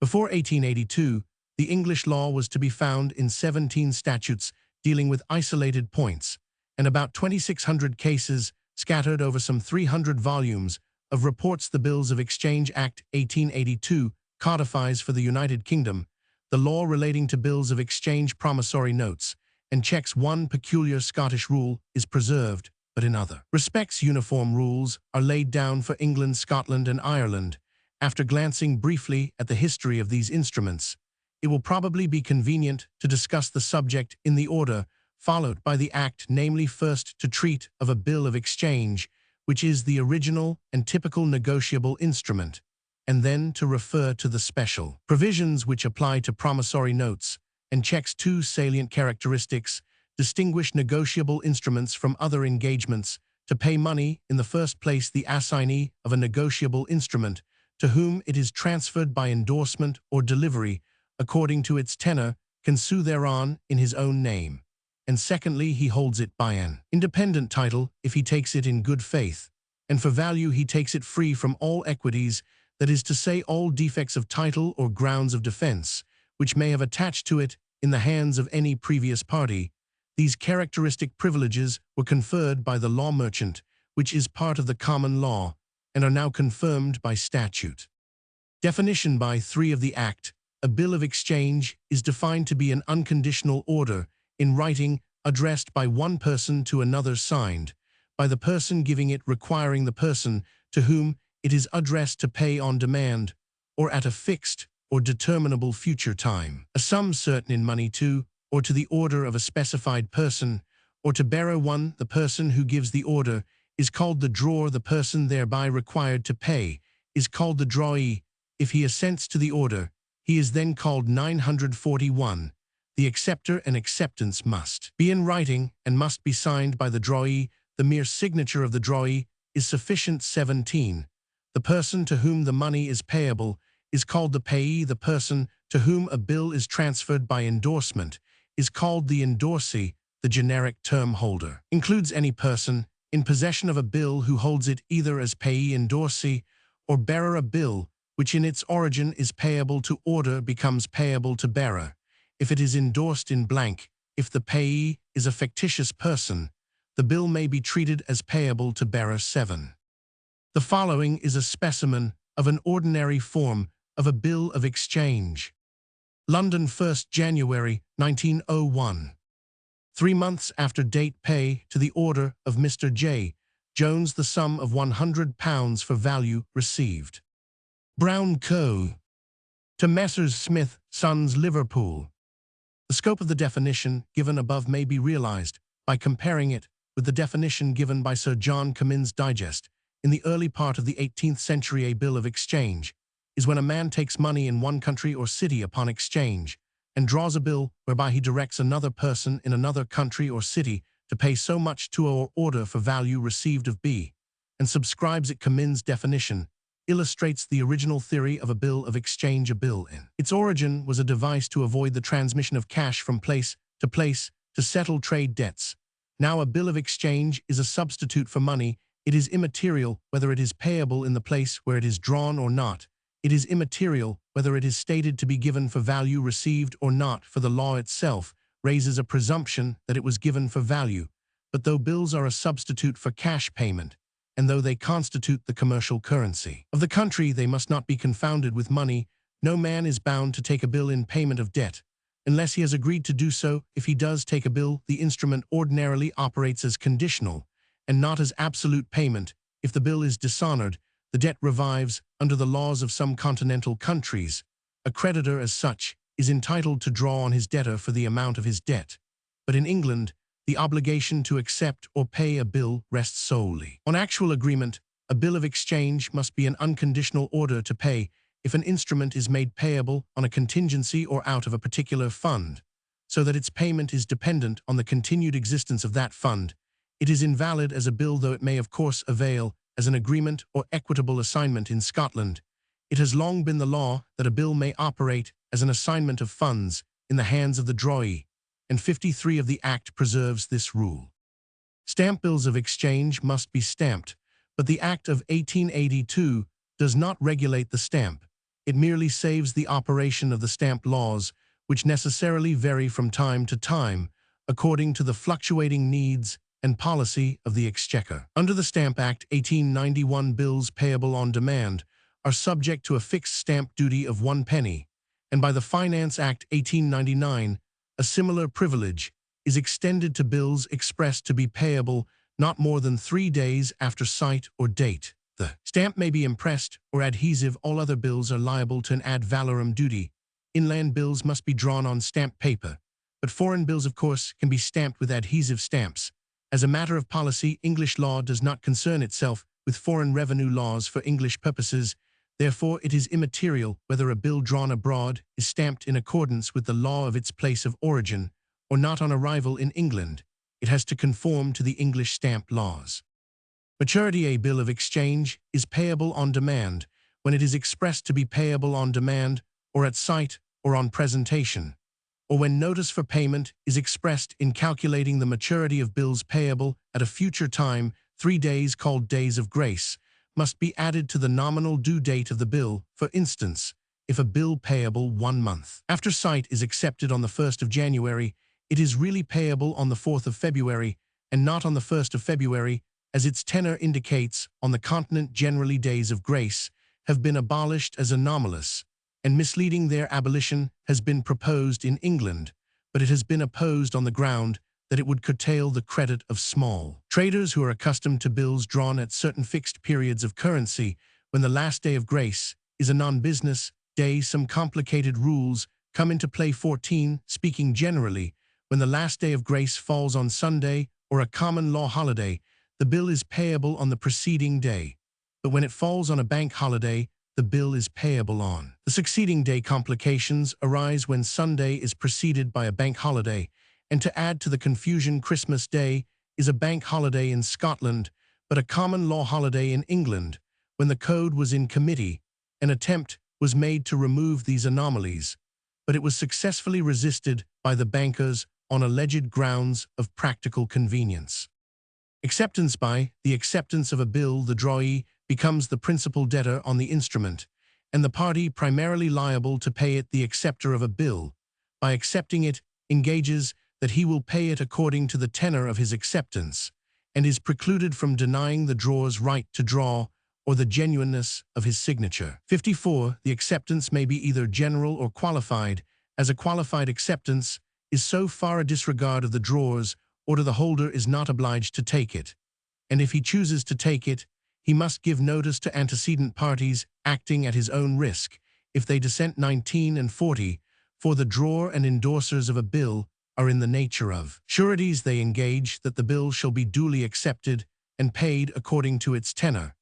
Before 1882, the English law was to be found in 17 statutes dealing with isolated points, and about 2,600 cases scattered over some 300 volumes of reports. The Bills of Exchange Act 1882 codifies for the United Kingdom the law relating to bills of exchange, promissory notes, and checks. One peculiar Scottish rule is preserved, but in other respects uniform rules are laid down for England, Scotland, and Ireland. After glancing briefly at the history of these instruments, it will probably be convenient to discuss the subject in the order followed by the Act, namely first to treat of a bill of exchange, which is the original and typical negotiable instrument, and then to refer to the special provisions which apply to promissory notes and checks. Two salient characteristics distinguish negotiable instruments from other engagements. To pay money, in the first place, the assignee of a negotiable instrument, to whom it is transferred by endorsement or delivery, according to its tenor, can sue thereon in his own name. And secondly, he holds it by an independent title if he takes it in good faith, and for value he takes it free from all equities, that is to say, all defects of title or grounds of defense, which may have attached to it in the hands of any previous party. These characteristic privileges were conferred by the law merchant, which is part of the common law, and are now confirmed by statute. Definition by 3 of the Act. A bill of exchange is defined to be an unconditional order in writing addressed by one person to another, signed by the person giving it, requiring the person to whom it is addressed to pay on demand, or at a fixed or determinable future time, a sum certain in money to, or to the order of a specified person, or to bearer. 1. The person who gives the order is called the drawer. The person thereby required to pay is called the drawee. If he assents to the order, he is then called 941. The acceptor and acceptance must be in writing and must be signed by the drawee. The mere signature of the drawee is sufficient. 17. The person to whom the money is payable is called the payee. The person to whom a bill is transferred by endorsement is called the endorsee. The generic term holder includes any person in possession of a bill who holds it either as payee, endorsee, or bearer. A bill which in its origin is payable to order becomes payable to bearer if it is endorsed in blank. If the payee is a fictitious person, the bill may be treated as payable to bearer. 7. The following is a specimen of an ordinary form of a bill of exchange. London, 1st January 1901. 3 months after date, pay to the order of Mr. J. Jones the sum of £100 for value received. Brown Co. To Messrs. Smith, Sons, Liverpool. The scope of the definition given above may be realized by comparing it with the definition given by Sir John Comyn's Digest. In the early part of the 18th century, a bill of exchange is when a man takes money in one country or city upon exchange and draws a bill whereby he directs another person in another country or city to pay so much to or order for value received of B, and subscribes it. Comyn's definition illustrates the original theory of a bill of exchange. A bill in its origin was a device to avoid the transmission of cash from place to settle trade debts. Now a bill of exchange is a substitute for money. It is immaterial whether it is payable in the place where it is drawn or not. It is immaterial whether it is stated to be given for value received or not, for the law itself raises a presumption that it was given for value. But though bills are a substitute for cash payment, and though they constitute the commercial currency of the country, they must not be confounded with money. No man is bound to take a bill in payment of debt, unless he has agreed to do so. If he does take a bill, the instrument ordinarily operates as conditional, and not as absolute payment. If the bill is dishonored, the debt revives. Under the laws of some continental countries, a creditor as such is entitled to draw on his debtor for the amount of his debt. But in England, the obligation to accept or pay a bill rests solely on actual agreement. A bill of exchange must be an unconditional order to pay. If an instrument is made payable on a contingency or out of a particular fund, so that its payment is dependent on the continued existence of that fund, it is invalid as a bill, though it may of course avail as an agreement or equitable assignment. In Scotland, it has long been the law that a bill may operate as an assignment of funds in the hands of the drawee, and 53 of the Act preserves this rule. Stamp bills of exchange must be stamped, but the Act of 1882 does not regulate the stamp. It merely saves the operation of the stamp laws, which necessarily vary from time to time according to the fluctuating needs and policy of the Exchequer. Under the Stamp Act 1891, bills payable on demand are subject to a fixed stamp duty of 1 penny, and by the Finance Act 1899, a similar privilege is extended to bills expressed to be payable not more than 3 days after sight or date. The stamp may be impressed or adhesive. All other bills are liable to an ad valorem duty. Inland bills must be drawn on stamped paper, but foreign bills, of course, can be stamped with adhesive stamps. As a matter of policy, English law does not concern itself with foreign revenue laws for English purposes. Therefore, it is immaterial whether a bill drawn abroad is stamped in accordance with the law of its place of origin or not. On arrival in England, it has to conform to the English stamp laws. Maturity. A bill of exchange is payable on demand when it is expressed to be payable on demand or at sight or on presentation, or when notice for payment is expressed. In calculating the maturity of bills payable at a future time, 3 days, called days of grace, must be added to the nominal due date of the bill. For instance, if a bill payable 1 month after sight is accepted on the 1st of January, it is really payable on the 4th of February and not on the 1st of February, as its tenor indicates. On the continent, generally days of grace have been abolished as anomalous and misleading. Their abolition has been proposed in England, but it has been opposed on the ground that it would curtail the credit of small traders who are accustomed to bills drawn at certain fixed periods of currency when the last day of grace is a non-business day. Some complicated rules come into play. 14. Speaking generally, when the last day of grace falls on Sunday or a common law holiday, the bill is payable on the preceding day, but when it falls on a bank holiday, the bill is payable on the succeeding day. Complications arise when Sunday is preceded by a bank holiday, and to add to the confusion, Christmas Day is a bank holiday in Scotland, but a common law holiday in England. When the code was in committee, an attempt was made to remove these anomalies, but it was successfully resisted by the bankers on alleged grounds of practical convenience. Acceptance. By the acceptance of a bill, the drawee becomes the principal debtor on the instrument, and the party primarily liable to pay it. The acceptor of a bill, by accepting it, engages that he will pay it according to the tenor of his acceptance, and is precluded from denying the drawer's right to draw or the genuineness of his signature. 54. The acceptance may be either general or qualified, as a qualified acceptance is so far a disregard of the drawer's order the holder is not obliged to take it, and if he chooses to take it, he must give notice to antecedent parties acting at his own risk. If they dissent. 19 and 40. For the drawer and endorsers of a bill are in the nature of sureties. They engage that the bill shall be duly accepted and paid according to its tenor,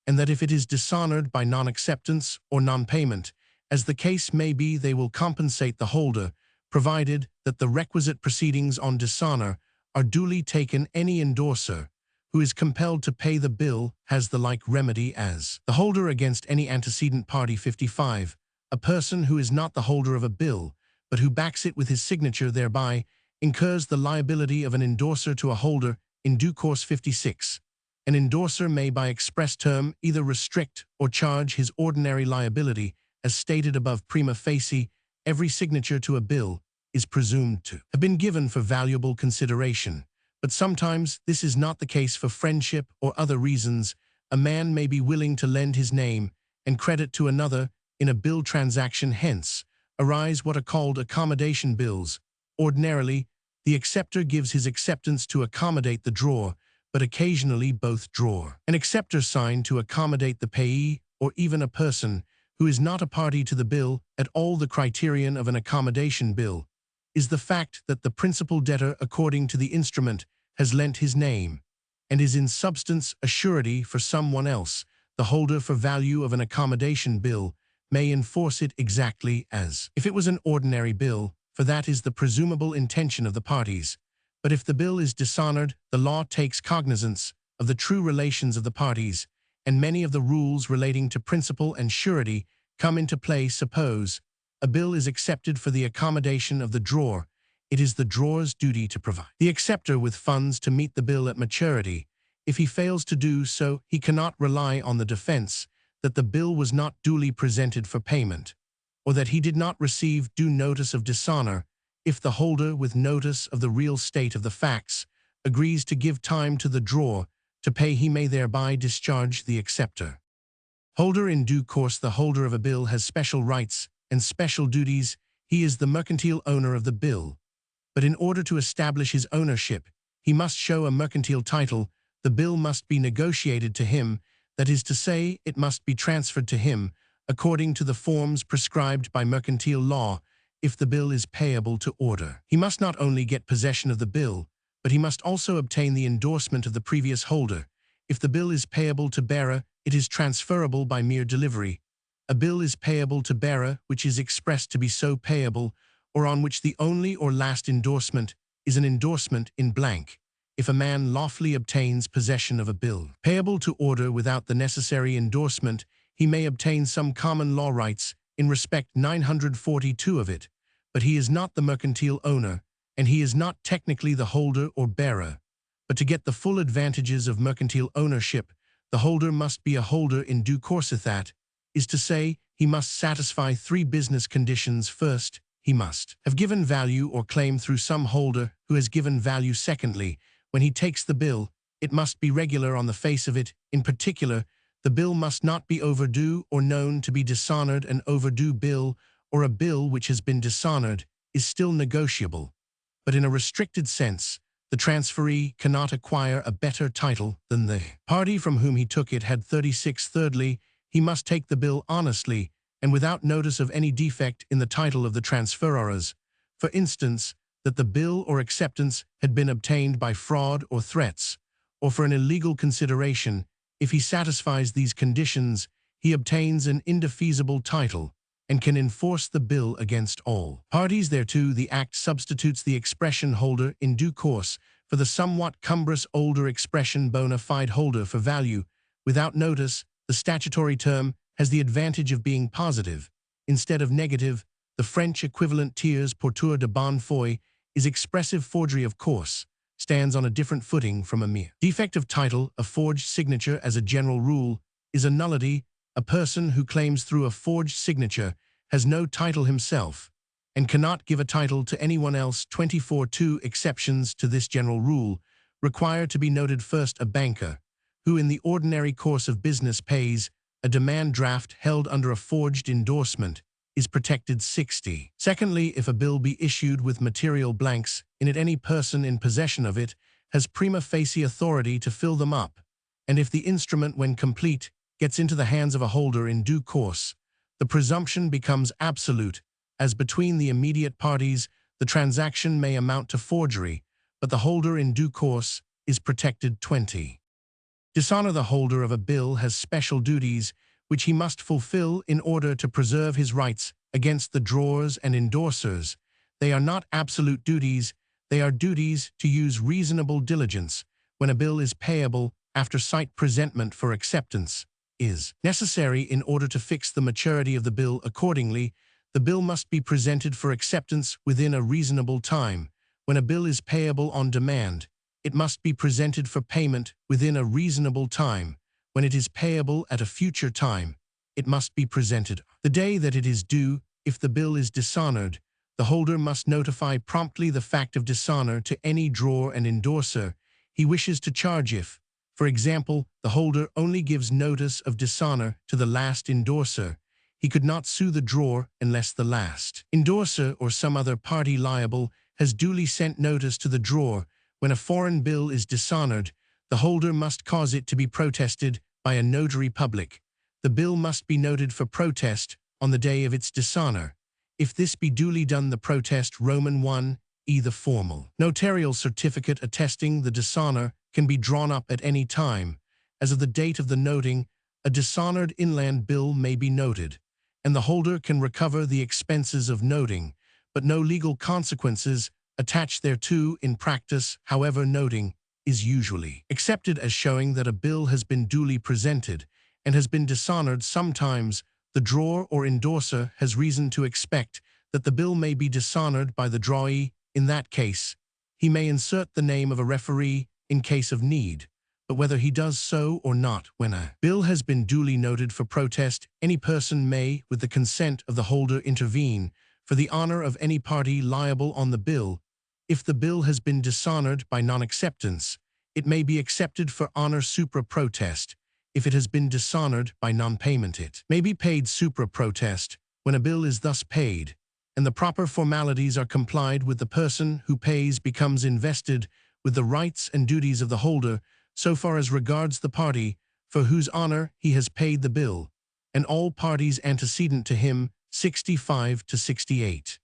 and that if it is dishonored by non-acceptance or non-payment, as the case may be, they will compensate the holder, provided that the requisite proceedings on dishonor are duly taken. Any endorser who is compelled to pay the bill has the like remedy as the holder against any antecedent party. 55. A person who is not the holder of a bill, but who backs it with his signature, thereby incurs the liability of an endorser to a holder in due course. 56. An endorser may by express term either restrict or charge his ordinary liability, as stated above. Prima facie, every signature to a bill is presumed to have been given for valuable consideration, but sometimes this is not the case for friendship or other reasons. A man may be willing to lend his name and credit to another in a bill transaction. Hence arise what are called accommodation bills. Ordinarily, the acceptor gives his acceptance to accommodate the drawer, but occasionally both drawer and acceptor sign to accommodate the payee, or even a person who is not a party to the bill at all. The criterion of an accommodation bill is the fact that the principal debtor, according to the instrument, has lent his name, and is in substance a surety for someone else. The holder for value of an accommodation bill may enforce it exactly as if it was an ordinary bill, for that is the presumable intention of the parties. But if the bill is dishonored, the law takes cognizance of the true relations of the parties, and many of the rules relating to principal and surety come into play. Suppose a bill is accepted for the accommodation of the drawer. It is the drawer's duty to provide the acceptor with funds to meet the bill at maturity. If he fails to do so, he cannot rely on the defense that the bill was not duly presented for payment, or that he did not receive due notice of dishonor. If the holder, with notice of the real state of the facts, agrees to give time to the drawer to pay, he may thereby discharge the acceptor. Holder in due course. The holder of a bill has special rights and special duties. He is the mercantile owner of the bill, but in order to establish his ownership, he must show a mercantile title. The bill must be negotiated to him, that is to say, it must be transferred to him according to the forms prescribed by mercantile law. If the bill is payable to order, he must not only get possession of the bill, but he must also obtain the endorsement of the previous holder. If the bill is payable to bearer, it is transferable by mere delivery. A bill is payable to bearer which is expressed to be so payable, or on which the only or last endorsement is an endorsement in blank. If a man lawfully obtains possession of a bill payable to order without the necessary endorsement, he may obtain some common law rights in respect 942 of it, but he is not the mercantile owner, and he is not technically the holder or bearer. But to get the full advantages of mercantile ownership, the holder must be a holder in due course. That is to say, he must satisfy 3 business conditions. First, he must have given value or claim through some holder who has given value. Secondly, when he takes the bill, it must be regular on the face of it. In particular, the bill must not be overdue or known to be dishonored. An overdue bill, or a bill which has been dishonored, is still negotiable, but in a restricted sense. The transferee cannot acquire a better title than the party from whom he took it had. 36. Thirdly, he must take the bill honestly and without notice of any defect in the title of the transferors. For instance, that the bill or acceptance had been obtained by fraud or threats, or for an illegal consideration. If he satisfies these conditions, he obtains an indefeasible title and can enforce the bill against all parties thereto. The Act substitutes the expression holder in due course for the somewhat cumbrous older expression bona fide holder for value without notice. The statutory term has the advantage of being positive instead of negative. The French equivalent tiers porteur de bonne foi is expressive forgery, of course, stands on a different footing from a mere defect of title. A forged signature, as a general rule, is a nullity. A person who claims through a forged signature has no title himself and cannot give a title to anyone else. 24. 2 exceptions to this general rule require to be noted. First, a banker who in the ordinary course of business pays a demand draft held under a forged endorsement is protected. 60. Secondly, if a bill be issued with material blanks in it, any person in possession of it has prima facie authority to fill them up, and if the instrument, when complete, gets into the hands of a holder in due course, the presumption becomes absolute as between the immediate parties, the transaction may amount to forgery, but the holder in due course is protected. 20. Dishonor. The holder of a bill has special duties which he must fulfill in order to preserve his rights against the drawers and endorsers. They are not absolute duties, they are duties to use reasonable diligence when a bill is payable after sight presentment for acceptance is necessary in order to fix the maturity of the bill. Accordingly, the bill must be presented for acceptance within a reasonable time. When a bill is payable on demand, it must be presented for payment within a reasonable time. When it is payable at a future time, it must be presented the day that it is due. If the bill is dishonored, the holder must notify promptly the fact of dishonor to any drawer and endorser he wishes to charge. If, for example, the holder only gives notice of dishonor to the last endorser, he could not sue the drawer unless the last endorser or some other party liable has duly sent notice to the drawer. When a foreign bill is dishonored, the holder must cause it to be protested by a notary public. The bill must be noted for protest on the day of its dishonor. If this be duly done, the protest Roman 1e, the formal notarial certificate attesting the dishonor can be drawn up at any time. As of the date of the noting, a dishonored inland bill may be noted, and the holder can recover the expenses of noting, but no legal consequences attach thereto in practice. However, noting is usually accepted as showing that a bill has been duly presented and has been dishonored. Sometimes the drawer or endorser has reason to expect that the bill may be dishonored by the drawee. In that case, he may insert the name of a referee in case of need, but whether he does so or not, when a bill has been duly noted for protest, any person may, with the consent of the holder, intervene for the honor of any party liable on the bill. If the bill has been dishonored by non-acceptance, it may be accepted for honor supra protest. If it has been dishonored by non-payment, it may be paid supra protest. When a bill is thus paid, and the proper formalities are complied with, the person who pays becomes invested with the rights and duties of the holder so far as regards the party for whose honor he has paid the bill, and all parties antecedent to him. 65 to 68.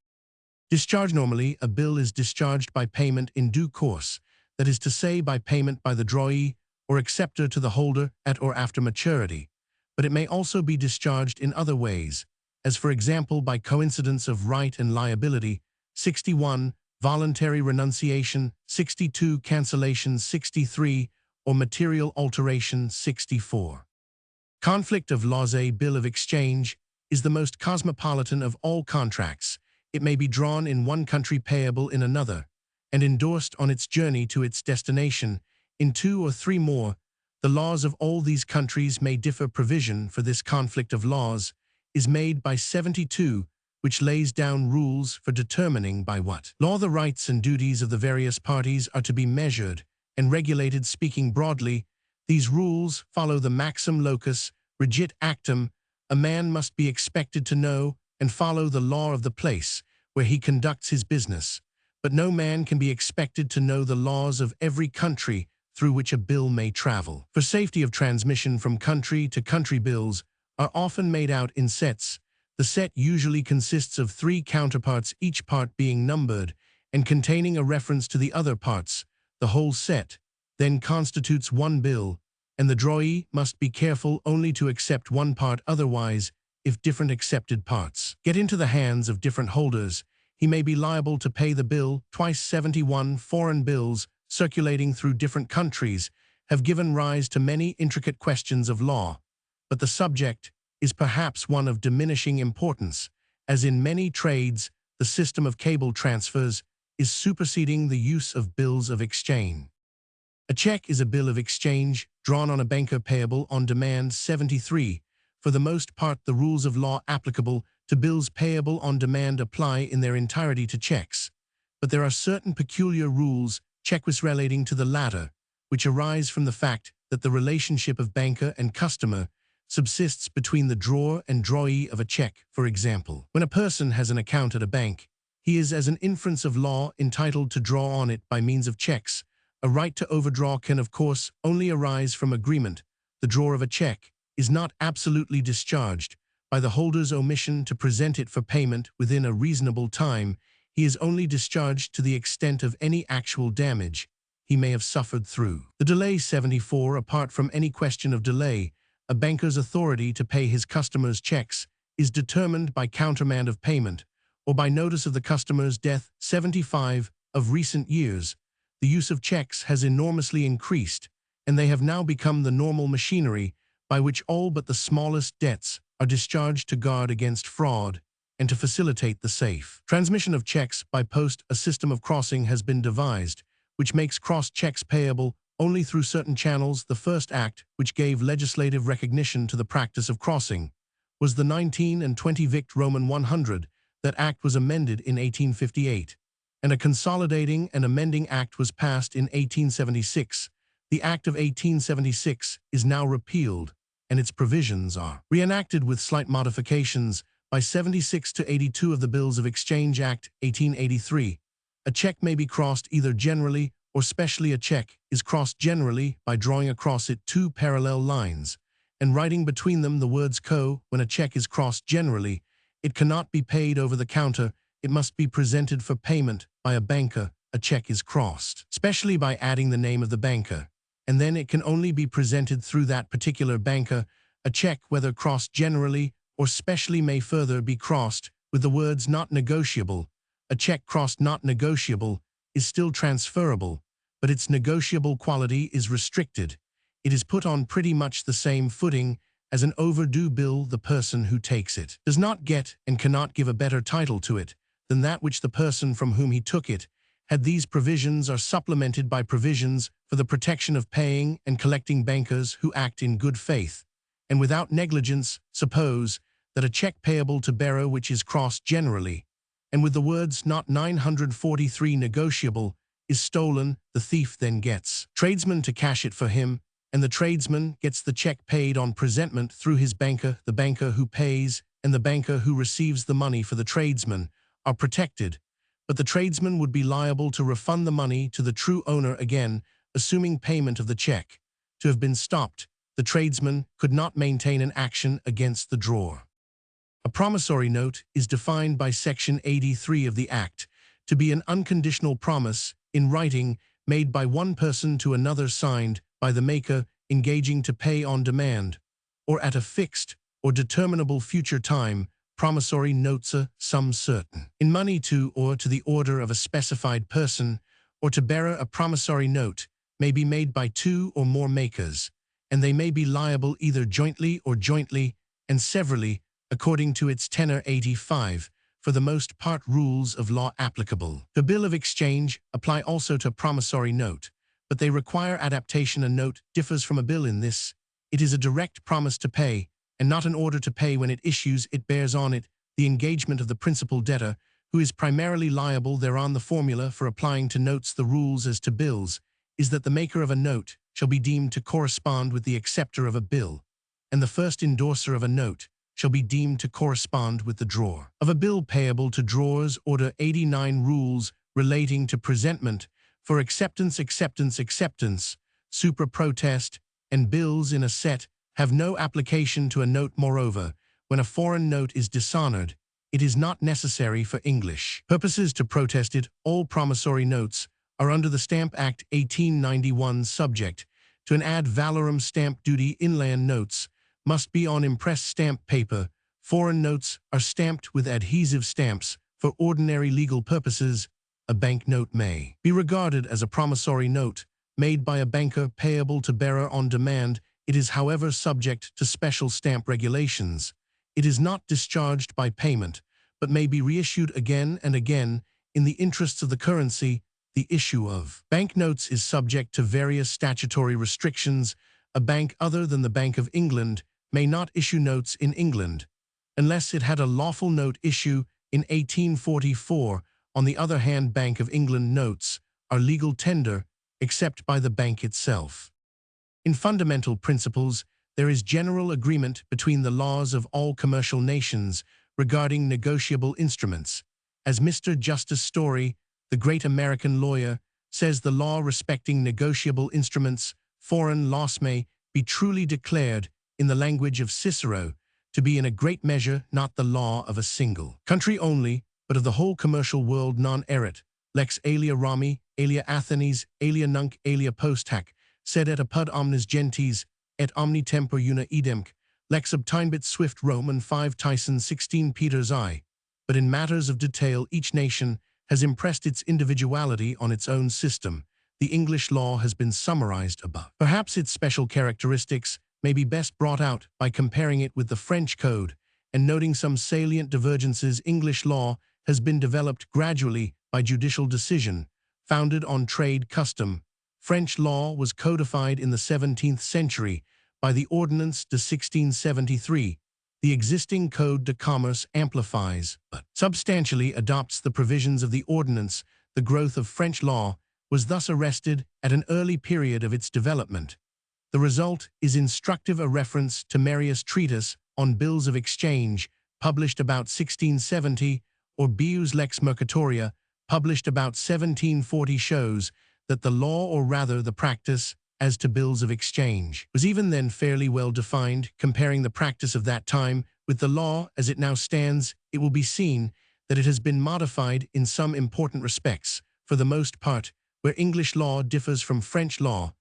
Discharge. Normally, a bill is discharged by payment in due course, that is to say, by payment by the drawee or acceptor to the holder at or after maturity, but it may also be discharged in other ways, as for example by coincidence of right and liability. 61. Voluntary renunciation. 62. Cancellation. 63. Or material alteration. 64. Conflict of laws. A bill of exchange is the most cosmopolitan of all contracts. It may be drawn in one country, payable in another, and endorsed on its journey to its destination in 2 or 3 more. The laws of all these countries may differ. Provision for this conflict of laws is made by 72, which lays down rules for determining by what law the rights and duties of the various parties are to be measured and regulated. Speaking broadly, these rules follow the maxim locus regit actum. A man must be expected to know and follow the law of the place where he conducts his business, but no man can be expected to know the laws of every country through which a bill may travel. For safety of transmission from country to country, bills are often made out in sets. The set usually consists of 3 counterparts, each part being numbered and containing a reference to the other parts. The whole set then constitutes one bill, and the drawee must be careful only to accept one part. Otherwise, if different accepted parts get into the hands of different holders, he may be liable to pay the bill twice. 71. Foreign bills circulating through different countries have given rise to many intricate questions of law, but the subject is perhaps one of diminishing importance, as in many trades the system of cable transfers is superseding the use of bills of exchange. A check is a bill of exchange drawn on a banker, payable on demand. 73. For the most part, the rules of law applicable to bills payable on demand apply in their entirety to checks, but there are certain peculiar rules, chequis relating to the latter, which arise from the fact that the relationship of banker and customer subsists between the drawer and drawee of a check. For example, when a person has an account at a bank, he is, as an inference of law, entitled to draw on it by means of checks. A right to overdraw can, of course, only arise from agreement. The drawer of a check is not absolutely discharged by the holder's omission to present it for payment within a reasonable time, he is only discharged to the extent of any actual damage he may have suffered through the delay. 74. Apart from any question of delay, a banker's authority to pay his customers' checks is determined by countermand of payment or by notice of the customer's death. 75. Of recent years, the use of checks has enormously increased, and they have now become the normal machinery by which all but the smallest debts are discharged to guard against fraud and to facilitate the safe transmission of checks by post. A system of crossing has been devised, which makes crossed checks payable only through certain channels. The first act, which gave legislative recognition to the practice of crossing, was the 19 and 20 Vict Roman 100. That act was amended in 1858, and a consolidating and amending act was passed in 1876. The Act of 1876 is now repealed, and its provisions are reenacted with slight modifications by 76 to 82 of the Bills of Exchange Act, 1883. A check may be crossed either generally or specially. A check is crossed generally by drawing across it two parallel lines and writing between them the words co. When a check is crossed generally, it cannot be paid over the counter. It must be presented for payment by a banker. A check is crossed specially by adding the name of the banker, and then it can only be presented through that particular banker. A check, whether crossed generally or specially, may further be crossed with the words not negotiable. A check crossed not negotiable is still transferable, but its negotiable quality is restricted. It is put on pretty much the same footing as an overdue bill. The person who takes it does not get and cannot give a better title to it than that which the person from whom he took it had. These provisions are supplemented by provisions for the protection of paying and collecting bankers who act in good faith and without negligence. Suppose that a check payable to bearer which is crossed generally, and with the words not 943 negotiable, is stolen, the thief then gets tradesman to cash it for him, and the tradesman gets the check paid on presentment through his banker. The banker who pays and the banker who receives the money for the tradesman are protected, but the tradesman would be liable to refund the money to the true owner again, assuming payment of the check to have been stopped. The tradesman could not maintain an action against the drawer. A promissory note is defined by Section 83 of the Act to be an unconditional promise in writing made by one person to another, signed by the maker, engaging to pay on demand or at a fixed or determinable future time. Promissory notes a sum certain in money to or to the order of a specified person or to bearer. A promissory note may be made by two or more makers, and they may be liable either jointly or jointly and severally according to its tenor. 85. For the most part, rules of law applicable to bill of exchange apply also to promissory note, but they require adaptation. A note differs from a bill in this: it is a direct promise to pay, and not an order to pay when it issues. It bears on it the engagement of the principal debtor, who is primarily liable thereon. The formula for applying to notes the rules as to bills is that the maker of a note shall be deemed to correspond with the acceptor of a bill, and the first endorser of a note shall be deemed to correspond with the drawer of a bill payable to drawers. Order 89. Rules relating to presentment for acceptance, supra protest, and bills in a set have no application to a note. Moreover, when a foreign note is dishonored, it is not necessary for English purposes to protest it. All promissory notes are under the Stamp Act 1891 subject to an ad valorem stamp duty. Inland notes must be on impressed stamp paper. Foreign notes are stamped with adhesive stamps. For ordinary legal purposes, a bank note may be regarded as a promissory note made by a banker payable to bearer on demand. It is, however, subject to special stamp regulations. It is not discharged by payment, but may be reissued again and again in the interests of the currency. The issue of bank notes is subject to various statutory restrictions. A bank other than the Bank of England may not issue notes in England, unless it had a lawful note issue in 1844. On the other hand, Bank of England notes are legal tender, except by the bank itself. In fundamental principles, there is general agreement between the laws of all commercial nations regarding negotiable instruments. As Mr. Justice Story, the great American lawyer, says, the law respecting negotiable instruments, foreign loss may be truly declared, in the language of Cicero, to be in a great measure not the law of a single country only, but of the whole commercial world non erit, lex alia Rami, alia Athenes, alia nunc, alia post hac, sed et apud omnes gentes, et omni tempor una idemc, lex obtinebit Swift Roman 5 Tyson 16 Peters I. But in matters of detail each nation has impressed its individuality on its own system. The English law has been summarized above. Perhaps its special characteristics may be best brought out by comparing it with the French Code and noting some salient divergences. English law has been developed gradually by judicial decision, founded on trade custom. French law was codified in the 17th century by the Ordonnance de 1673. The existing Code de commerce amplifies, but substantially adopts the provisions of the Ordonnance. The growth of French law was thus arrested at an early period of its development. The result is instructive. A reference to Marius' treatise on bills of exchange, published about 1670, or Bius Lex Mercatoria, published about 1740, shows that the law, or rather the practice, as to bills of exchange, was even then fairly well defined. Comparing the practice of that time with the law as it now stands, it will be seen that it has been modified in some important respects. For the most part, where English law differs from French law,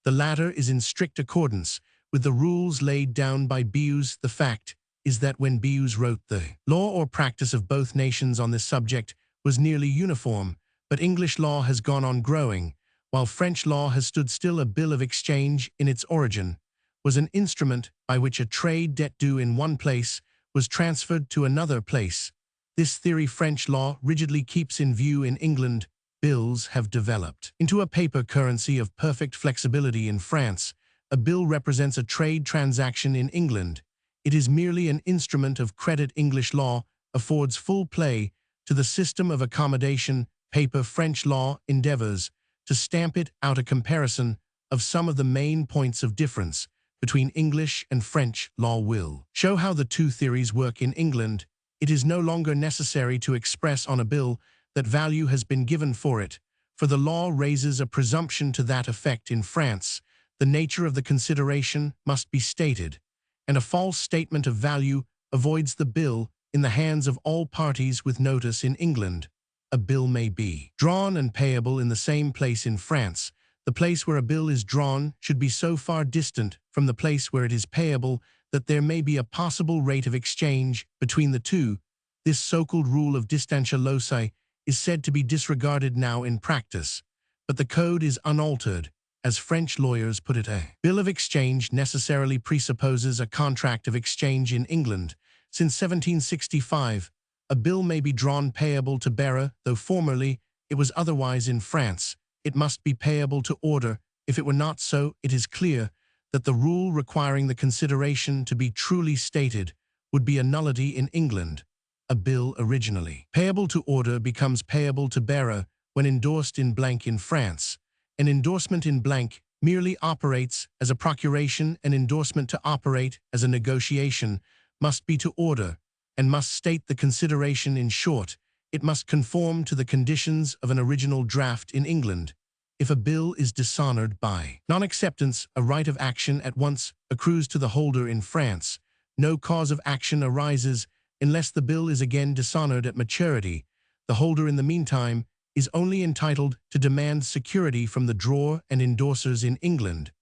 the latter is in strict accordance with the rules laid down by Bius. The fact is that when Bius wrote, the law or practice of both nations on this subject was nearly uniform, but English law has gone on growing, while French law has stood still. A bill of exchange, in its origin, was an instrument by which a trade debt due in one place was transferred to another place. This theory French law rigidly keeps in view. In England, bills have developed into a paper currency of perfect flexibility. In France, a bill represents a trade transaction. In England, it is merely an instrument of credit. English law affords full play to the system of accommodation paper. French law endeavors to stamp it out. A comparison of some of the main points of difference between English and French law will show how the two theories work. In England, it is no longer necessary to express on a bill that value has been given for it, for the law raises a presumption to that effect. In France, the nature of the consideration must be stated, and a false statement of value avoids the bill in the hands of all parties with notice. In England, a bill may be drawn and payable in the same place. In France, the place where a bill is drawn should be so far distant from the place where it is payable that there may be a possible rate of exchange between the two. This so-called rule of distantia loci is said to be disregarded now in practice, but the code is unaltered. As French lawyers put it, a bill of exchange necessarily presupposes a contract of exchange. In England, since 1765, a bill may be drawn payable to bearer, though formerly it was otherwise. In France, it must be payable to order. If it were not so, it is clear that the rule requiring the consideration to be truly stated would be a nullity. In England, a bill originally payable to order becomes payable to bearer when endorsed in blank. In France, an endorsement in blank merely operates as a procuration. An endorsement to operate as a negotiation must be to order and must state the consideration. In short, it must conform to the conditions of an original draft. In England, if a bill is dishonored by non-acceptance, a right of action at once accrues to the holder. In France, no cause of action arises unless the bill is again dishonored at maturity. The holder in the meantime is only entitled to demand security from the drawer and endorsers. In England,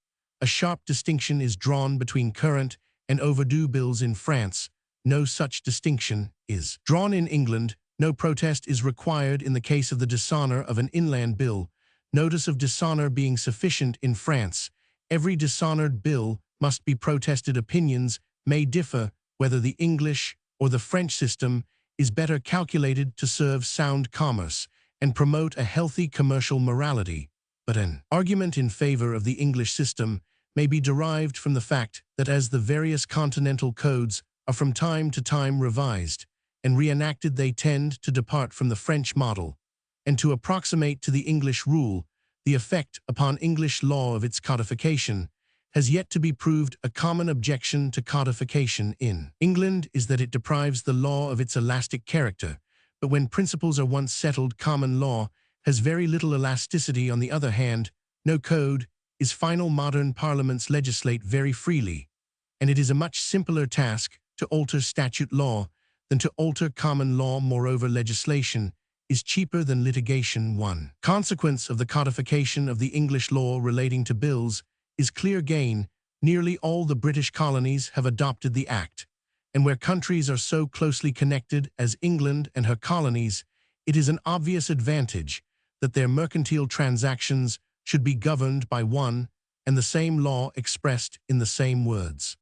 a sharp distinction is drawn between current and overdue bills. In France, no such distinction is drawn. In England, no protest is required in the case of the dishonor of an inland bill, notice of dishonor being sufficient. In France, every dishonored bill must be protested. Opinions may differ whether the English or the French system is better calculated to serve sound commerce and promote a healthy commercial morality, but an argument in favor of the English system may be derived from the fact that as the various continental codes are from time to time revised and reenacted, they tend to depart from the French model and to approximate to the English rule. The effect upon English law of its codification has yet to be proved. A common objection to codification in England is that it deprives the law of its elastic character, but when principles are once settled, common law has very little elasticity. On the other hand, no code is final. Modern parliaments legislate very freely, and it is a much simpler task to alter statute law than to alter common law. Moreover, legislation is cheaper than litigation. 1. Consequence of the codification of the English law relating to bills is clear gain. Nearly all the British colonies have adopted the Act, and where countries are so closely connected as England and her colonies, it is an obvious advantage that their mercantile transactions should be governed by one and the same law expressed in the same words.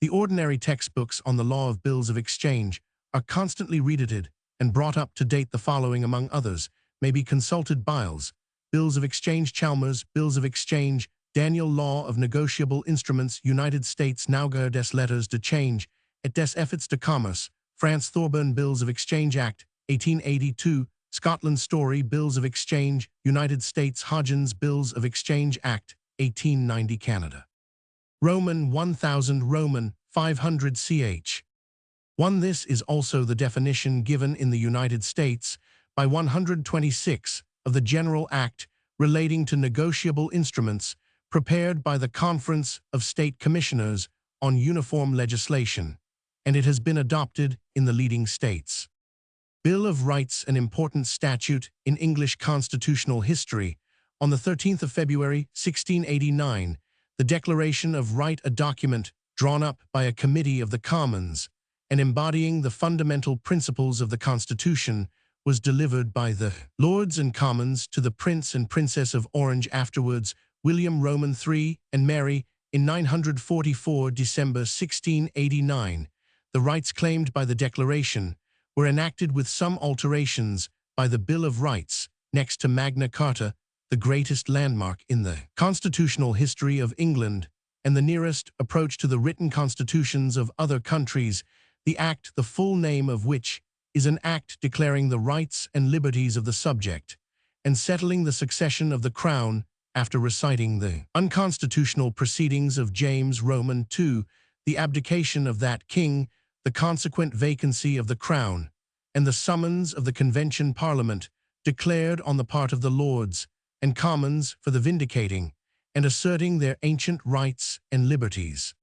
The ordinary textbooks on the law of bills of exchange are constantly reedited and brought up to date. The following, among others, may be consulted: Biles, Bills of Exchange; Chalmers, Bills of Exchange; Daniel, Law of Negotiable Instruments; United States, Nauger des Letters de Change et des Effets de Commerce; France, Thorburn, Bills of Exchange Act, 1882; Scotland, Story, Bills of Exchange; United States, Hodgins, Bills of Exchange Act, 1890; Canada, Roman 1000, Roman 500 ch. 1. This is also the definition given in the United States by 126 of the General Act relating to negotiable instruments, prepared by the Conference of State Commissioners on Uniform Legislation, and it has been adopted in the leading states. Bill of Rights, an important statute in English constitutional history. On the 13th of February, 1689, the Declaration of Right, a document drawn up by a committee of the Commons and embodying the fundamental principles of the Constitution, was delivered by the Lords and Commons to the Prince and Princess of Orange, afterwards William Roman III and Mary, in 944, December 1689. The rights claimed by the Declaration were enacted with some alterations by the Bill of Rights, next to Magna Carta, the greatest landmark in the constitutional history of England and the nearest approach to the written constitutions of other countries. The Act, the full name of which is an Act declaring the rights and liberties of the subject and settling the succession of the Crown, after reciting the unconstitutional proceedings of James Roman II, the abdication of that king, the consequent vacancy of the Crown, and the summons of the Convention Parliament, declared on the part of the Lords and Commons for the vindicating and asserting their ancient rights and liberties.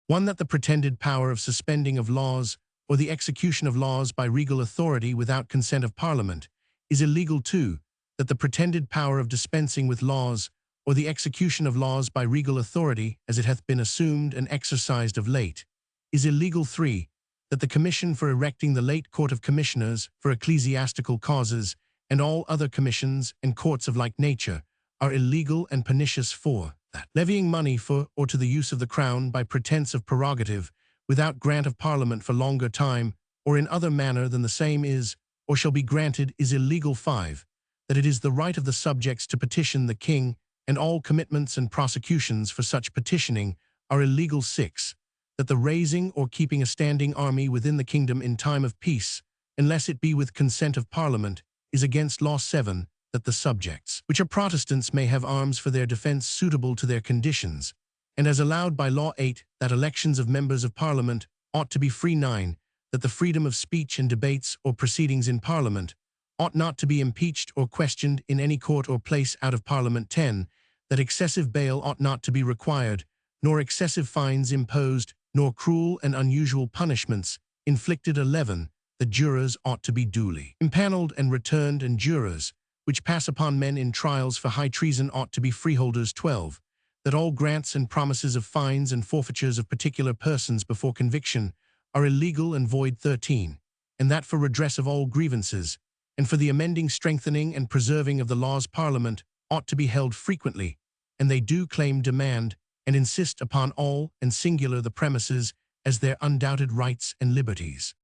1. That the pretended power of suspending of laws or the execution of laws by regal authority without consent of Parliament is illegal. 2. That the pretended power of dispensing with laws or the execution of laws by regal authority, as it hath been assumed and exercised of late, is illegal. 3. That the commission for erecting the late Court of Commissioners for ecclesiastical causes and all other commissions and courts of like nature are illegal and pernicious. 4. That levying money for or to the use of the Crown by pretense of prerogative without grant of Parliament for longer time or in other manner than the same is or shall be granted is illegal. 5. That it is the right of the subjects to petition the King, and all commitments and prosecutions for such petitioning are illegal. 6. That the raising or keeping a standing army within the kingdom in time of peace, unless it be with consent of Parliament, is against law. 7. That the subjects, which are Protestants, may have arms for their defense suitable to their conditions, and as allowed by law. 8. That elections of members of Parliament ought to be free. 9. That the freedom of speech and debates or proceedings in Parliament ought not to be impeached or questioned in any court or place out of Parliament. 10. That excessive bail ought not to be required, nor excessive fines imposed, nor cruel and unusual punishments inflicted. 11. That jurors ought to be duly impaneled and returned, and jurors which pass upon men in trials for high treason ought to be freeholders. 12. That all grants and promises of fines and forfeitures of particular persons before conviction are illegal and void. 13. And that for redress of all grievances, and for the amending, strengthening, and preserving of the laws, Parliament ought to be held frequently, and they do claim, demand, and insist upon all and singular the premises as their undoubted rights and liberties.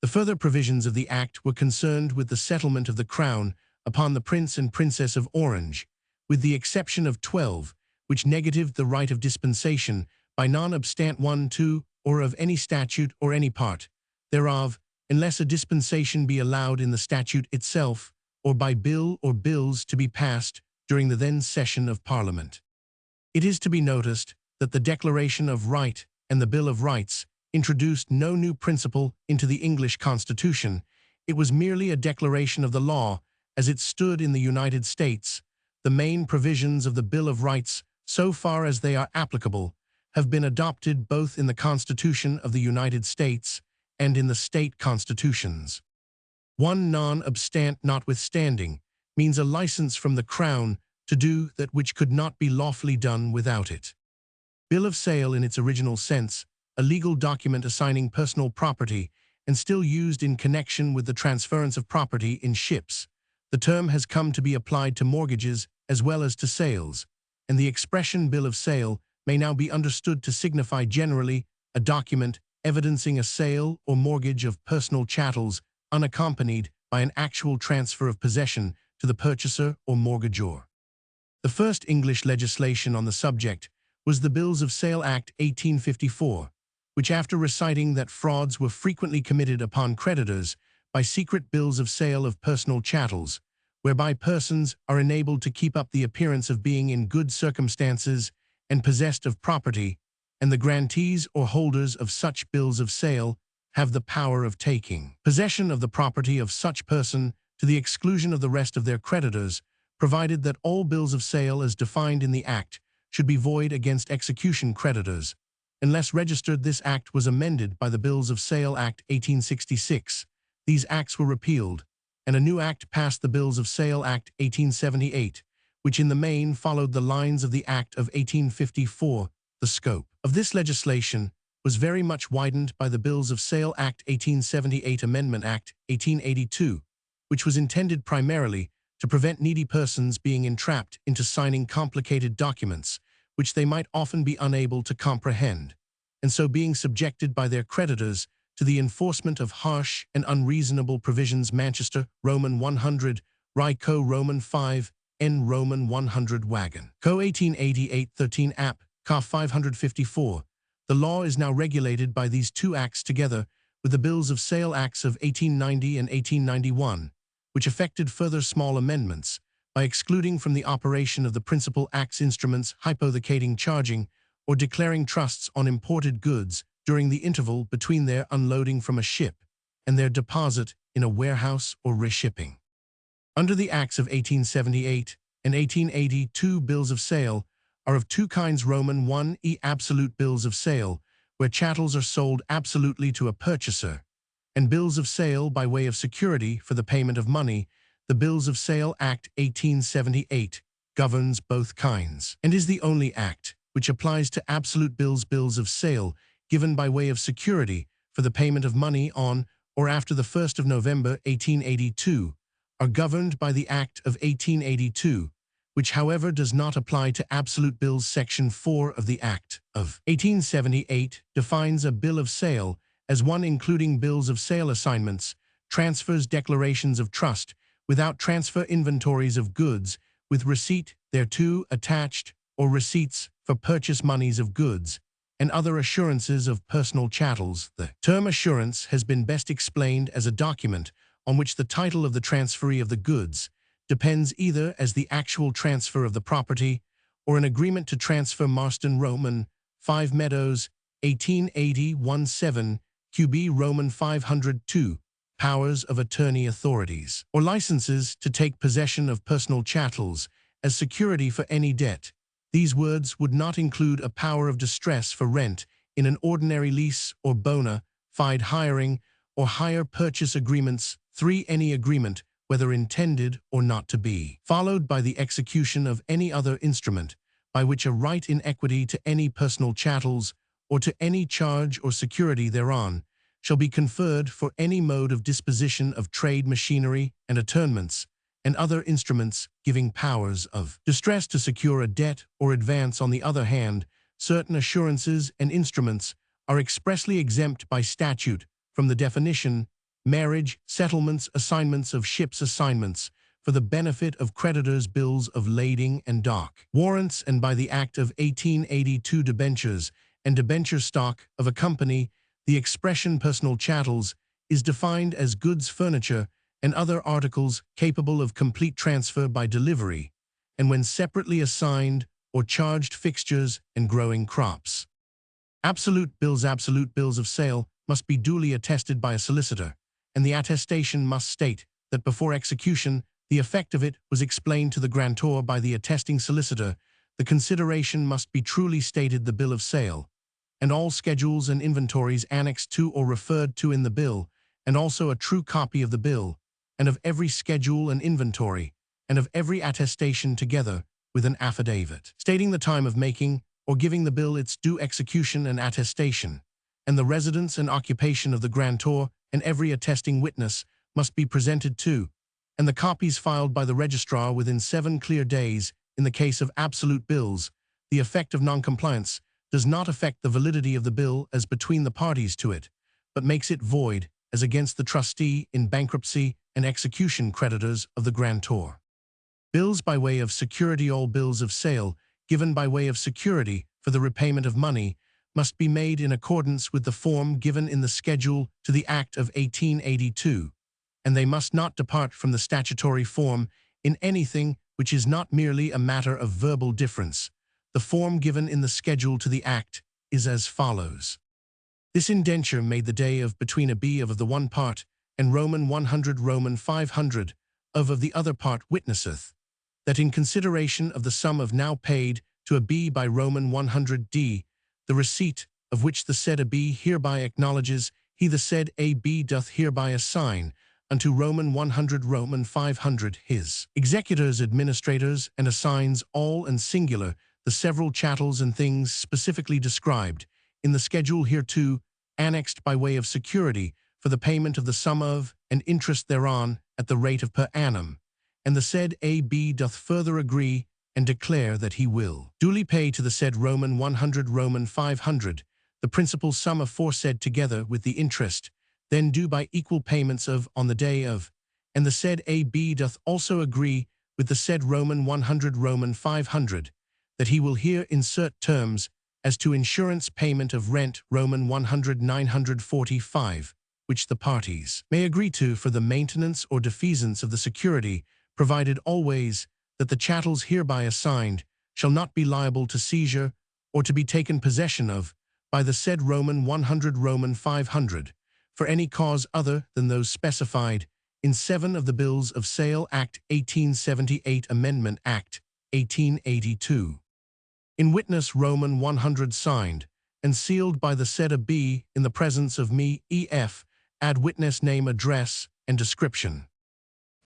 The further provisions of the Act were concerned with the settlement of the Crown upon the Prince and Princess of Orange, with the exception of 12, which negatived the right of dispensation by non-obstant 1, 2, or of any statute or any part thereof, unless a dispensation be allowed in the statute itself, or by bill or bills to be passed during the then session of Parliament. It is to be noticed that the Declaration of Right and the Bill of Rights introduced no new principle into the English Constitution. It was merely a declaration of the law as it stood in the United States. The main provisions of the Bill of Rights, so far as they are applicable, have been adopted both in the Constitution of the United States and in the state constitutions. One non-obstant notwithstanding means a license from the Crown to do that which could not be lawfully done without it. Bill of sale in its original sense, a legal document assigning personal property and still used in connection with the transference of property in ships. The term has come to be applied to mortgages as well as to sales, and the expression bill of sale may now be understood to signify generally a document evidencing a sale or mortgage of personal chattels unaccompanied by an actual transfer of possession to the purchaser or mortgagor. The first English legislation on the subject was the Bills of Sale Act 1854, which, after reciting that frauds were frequently committed upon creditors by secret bills of sale of personal chattels, whereby persons are enabled to keep up the appearance of being in good circumstances and possessed of property, and the grantees or holders of such bills of sale have the power of taking possession of the property of such person to the exclusion of the rest of their creditors, provided that all bills of sale as defined in the Act should be void against execution creditors. Unless registered, this Act was amended by the Bills of Sale Act 1866. These acts were repealed, and a new act passed, the Bills of Sale Act 1878, which in the main followed the lines of the Act of 1854. The scope of this legislation was very much widened by the Bills of Sale Act 1878 Amendment Act 1882, which was intended primarily to prevent needy persons being entrapped into signing complicated documents which they might often be unable to comprehend, and so being subjected by their creditors to the enforcement of harsh and unreasonable provisions. Manchester, Roman 100, Rye Co. Roman 5, N. Roman 100 Wagon. Co. 1888 13 App. Ca. 554. The law is now regulated by these two acts together with the Bills of Sale Acts of 1890 and 1891, which effected further small amendments by excluding from the operation of the principal acts instruments hypothecating, charging, or declaring trusts on imported goods during the interval between their unloading from a ship and their deposit in a warehouse or reshipping. Under the Acts of 1878 and 1882, bills of sale are of two kinds: Roman 1e absolute bills of sale, where chattels are sold absolutely to a purchaser, and bills of sale by way of security for the payment of money. The Bills of Sale Act 1878 governs both kinds, and is the only act which applies to absolute bills. Bills of sale given by way of security for the payment of money on or after the 1st of November 1882 are governed by the Act of 1882, which however does not apply to absolute bills. Section 4 of the Act of 1878 defines a bill of sale as one including bills of sale, assignments, transfers, declarations of trust without transfer, inventories of goods with receipt thereto attached, or receipts for purchase moneys of goods, and other assurances of personal chattels. The term assurance has been best explained as a document on which the title of the transferee of the goods depends either as the actual transfer of the property or an agreement to transfer. Marston, Roman 5 Meadows, 1880 17 QB Roman 502. Powers of attorney, authorities, or licenses to take possession of personal chattels as security for any debt. These words would not include a power of distress for rent in an ordinary lease or bona fide hiring or hire purchase agreements. 3. Any agreement, whether intended or not to be, followed by the execution of any other instrument by which a right in equity to any personal chattels or to any charge or security thereon shall be conferred for any mode of disposition of trade, machinery, and attornments, and other instruments giving powers of distress to secure a debt or advance. On the other hand, certain assurances and instruments are expressly exempt by statute from the definition: marriage, settlements, assignments of ships, assignments for the benefit of creditors, bills of lading and dock, warrants, and by the Act of 1882 debentures and debenture stock of a company. The expression personal chattels is defined as goods, furniture, and other articles capable of complete transfer by delivery, and when separately assigned or charged, fixtures and growing crops. Absolute bills of sale must be duly attested by a solicitor, and the attestation must state that before execution the effect of it was explained to the grantor by the attesting solicitor. the consideration must be truly stated the bill of sale, and all schedules and inventories annexed to or referred to in the bill, and also a true copy of the bill, and of every schedule and inventory, and of every attestation together with an affidavit, stating the time of making or giving the bill its due execution and attestation, and the residence and occupation of the grantor, and every attesting witness must be presented to, and the copies filed by the registrar within 7 clear days. In the case of absolute bills, the effect of noncompliance does not affect the validity of the bill as between the parties to it, but makes it void as against the trustee in bankruptcy and execution creditors of the grantor. Bills by way of security. All bills of sale given by way of security for the repayment of money must be made in accordance with the form given in the schedule to the Act of 1882, and they must not depart from the statutory form in anything which is not merely a matter of verbal difference. The form given in the schedule to the Act is as follows. This indenture made the day of between a B of the one part and Roman 100 Roman 500 of the other part witnesseth, that in consideration of the sum of now paid to a B by Roman 100 D, the receipt of which the said a B hereby acknowledges, he the said a B doth hereby assign unto Roman 100 Roman 500 his executors, administrators, and assigns all and singular the several chattels and things specifically described in the schedule hereto, annexed by way of security for the payment of the sum of and interest thereon at the rate of per annum, and the said A. B. doth further agree and declare that he will duly pay to the said Roman 100 Roman 500 the principal sum aforesaid together with the interest, then due by equal payments of on the day of, and the said A. B. doth also agree with the said Roman 100 Roman 500 that he will here insert terms as to insurance payment of rent Roman 100 945, which the parties may agree to for the maintenance or defeasance of the security, provided always that the chattels hereby assigned shall not be liable to seizure or to be taken possession of by the said Roman 100 Roman 500 for any cause other than those specified in 7 of the Bills of Sale Act 1878 Amendment Act 1882. In witness Roman 100 signed and sealed by the said a B in the presence of me, E.F., add witness name, address, and description.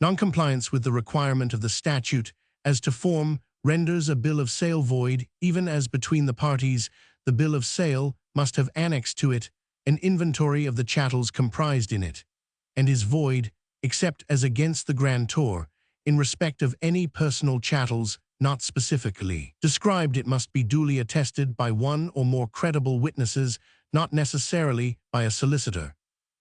Noncompliance with the requirement of the statute as to form renders a bill of sale void, even as between the parties the bill of sale must have annexed to it an inventory of the chattels comprised in it, and is void, except as against the grantor, in respect of any personal chattels not specifically described. It must be duly attested by one or more credible witnesses, not necessarily by a solicitor.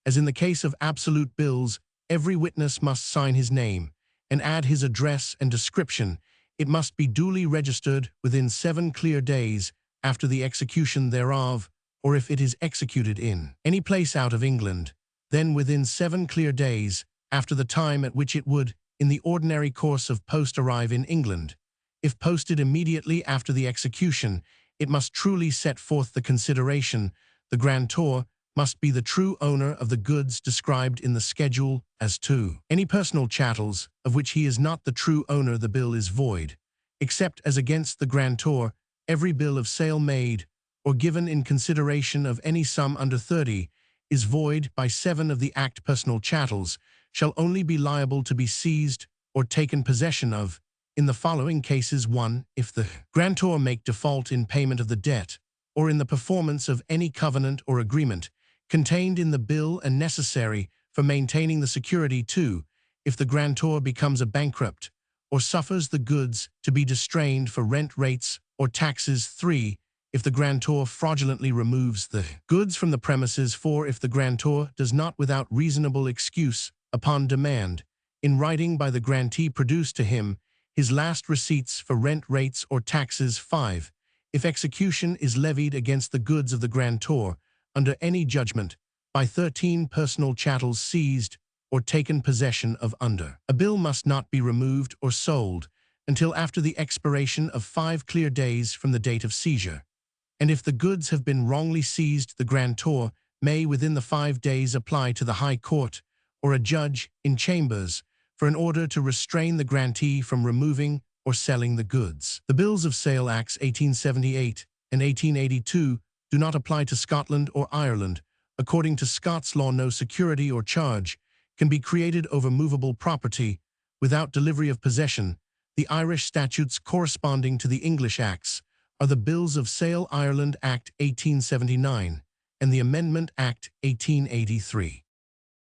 As in the case of absolute bills, every witness must sign his name and add his address and description. It must be duly registered within 7 clear days after the execution thereof, or if it is executed in any place out of England, then within 7 clear days after the time at which it would, in the ordinary course of post, arrive in England. If posted immediately after the execution, it must truly set forth the consideration. The grantor must be the true owner of the goods described in the schedule. As to any personal chattels of which he is not the true owner, the bill is void, except as against the grantor. Every bill of sale made or given in consideration of any sum under 30 is void by 7 of the Act. Personal chattels shall only be liable to be seized or taken possession of in the following cases: 1. If the grantor make default in payment of the debt, or in the performance of any covenant or agreement contained in the bill and necessary for maintaining the security. 2. If the grantor becomes a bankrupt, or suffers the goods to be distrained for rent rates or taxes. 3. If the grantor fraudulently removes the goods from the premises. 4. If the grantor does not without reasonable excuse, upon demand, in writing by the grantee, produce to him his last receipts for rent rates or taxes. 5. If execution is levied against the goods of the grantor under any judgment by 13 personal chattels seized or taken possession of under a bill, must not be removed or sold until after the expiration of 5 clear days from the date of seizure. And if the goods have been wrongly seized, the grantor may within the 5 days apply to the High Court or a judge in chambers for an order to restrain the grantee from removing or selling the goods. The Bills of Sale Acts 1878 and 1882 do not apply to Scotland or Ireland. According to Scots law, no security or charge can be created over movable property without delivery of possession. The Irish statutes corresponding to the English Acts are the Bills of Sale Ireland Act 1879 and the Amendment Act 1883.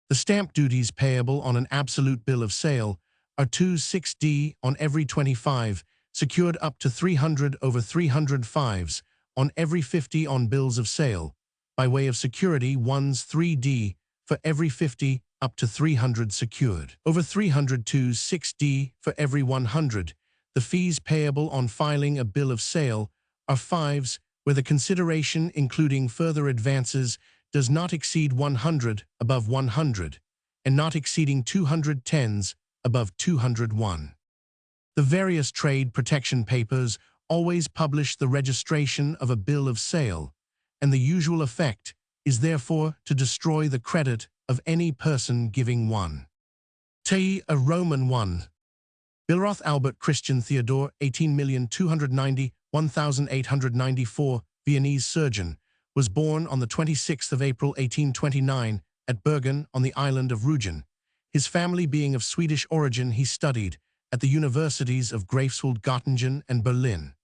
The stamp duties payable on an absolute bill of sale are 2/6d on every 25, secured up to 300 over 305s on every 50 on bills of sale. By way of security, 1/3d for every 50 up to 300 secured. Over 300 2/6d for every 100. The fees payable on filing a bill of sale are 5s, where the consideration, including further advances, does not exceed 100 above 100, and not exceeding 210s above 201. The various trade protection papers always publish the registration of a bill of sale, and the usual effect is therefore to destroy the credit of any person giving one. A Roman 1. Billroth Albert Christian Theodore, 18,290,1894, Viennese surgeon, was born on the 26th of April 1829 at Bergen on the island of Rügen. His family being of Swedish origin, he studied at the universities of Greifswald, Göttingen, and Berlin,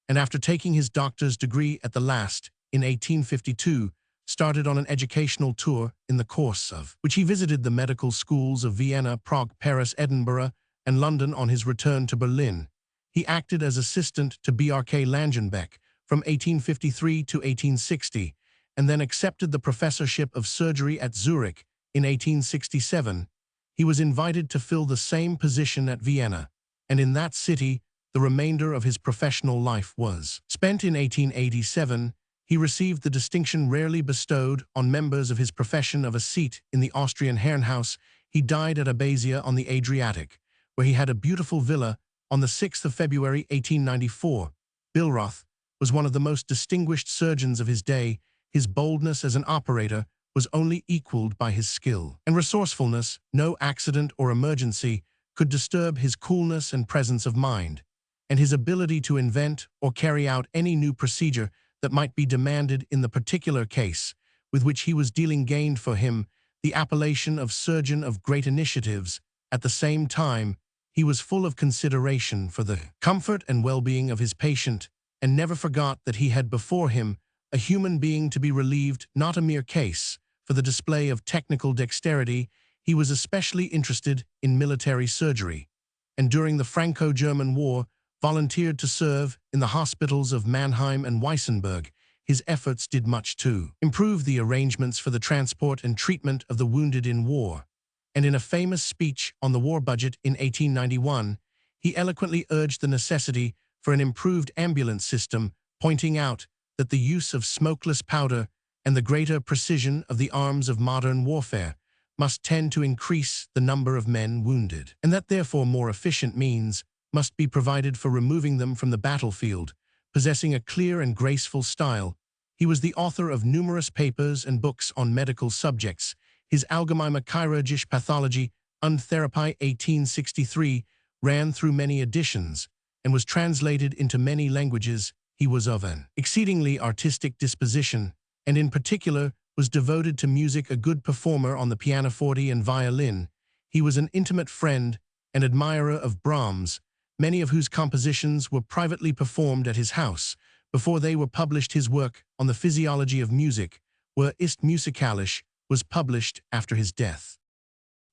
and after taking his doctor's degree at the last, in 1852, started on an educational tour in the course of which he visited the medical schools of Vienna, Prague, Paris, Edinburgh, and London. On his return to Berlin, he acted as assistant to Br.K. Langenbeck from 1853 to 1860, and then accepted the professorship of surgery at Zurich in 1867. He was invited to fill the same position at Vienna, and in that city the remainder of his professional life was spent. In 1887, he received the distinction rarely bestowed on members of his profession of a seat in the Austrian Herrenhaus. He died at Abasia on the Adriatic, where he had a beautiful villa, on the 6th of February 1894. Billroth was one of the most distinguished surgeons of his day. His boldness as an operator was only equaled by his skill and resourcefulness. No accident or emergency could disturb his coolness and presence of mind, and his ability to invent or carry out any new procedure that might be demanded in the particular case with which he was dealing gained for him the appellation of surgeon of great initiatives. At the same time, he was full of consideration for the comfort and well-being of his patient, and never forgot that he had before him a human being to be relieved, not a mere case. For the display of technical dexterity, he was especially interested in military surgery, and during the Franco-German War volunteered to serve in the hospitals of Mannheim and Weissenberg. His efforts did much to improve the arrangements for the transport and treatment of the wounded in war, and in a famous speech on the war budget in 1891, he eloquently urged the necessity for an improved ambulance system, pointing out that the use of smokeless powder and the greater precision of the arms of modern warfare must tend to increase the number of men wounded, and that therefore more efficient means must be provided for removing them from the battlefield. Possessing a clear and graceful style, he was the author of numerous papers and books on medical subjects. His Allgemeine Chirurgische Pathologie und Therapie 1863 ran through many editions and was translated into many languages. He was of an exceedingly artistic disposition, and in particular was devoted to music, a good performer on the pianoforte and violin. He was an intimate friend and admirer of Brahms, many of whose compositions were privately performed at his house before they were published. His work on the physiology of music, where Ist Musikalisch, was published after his death.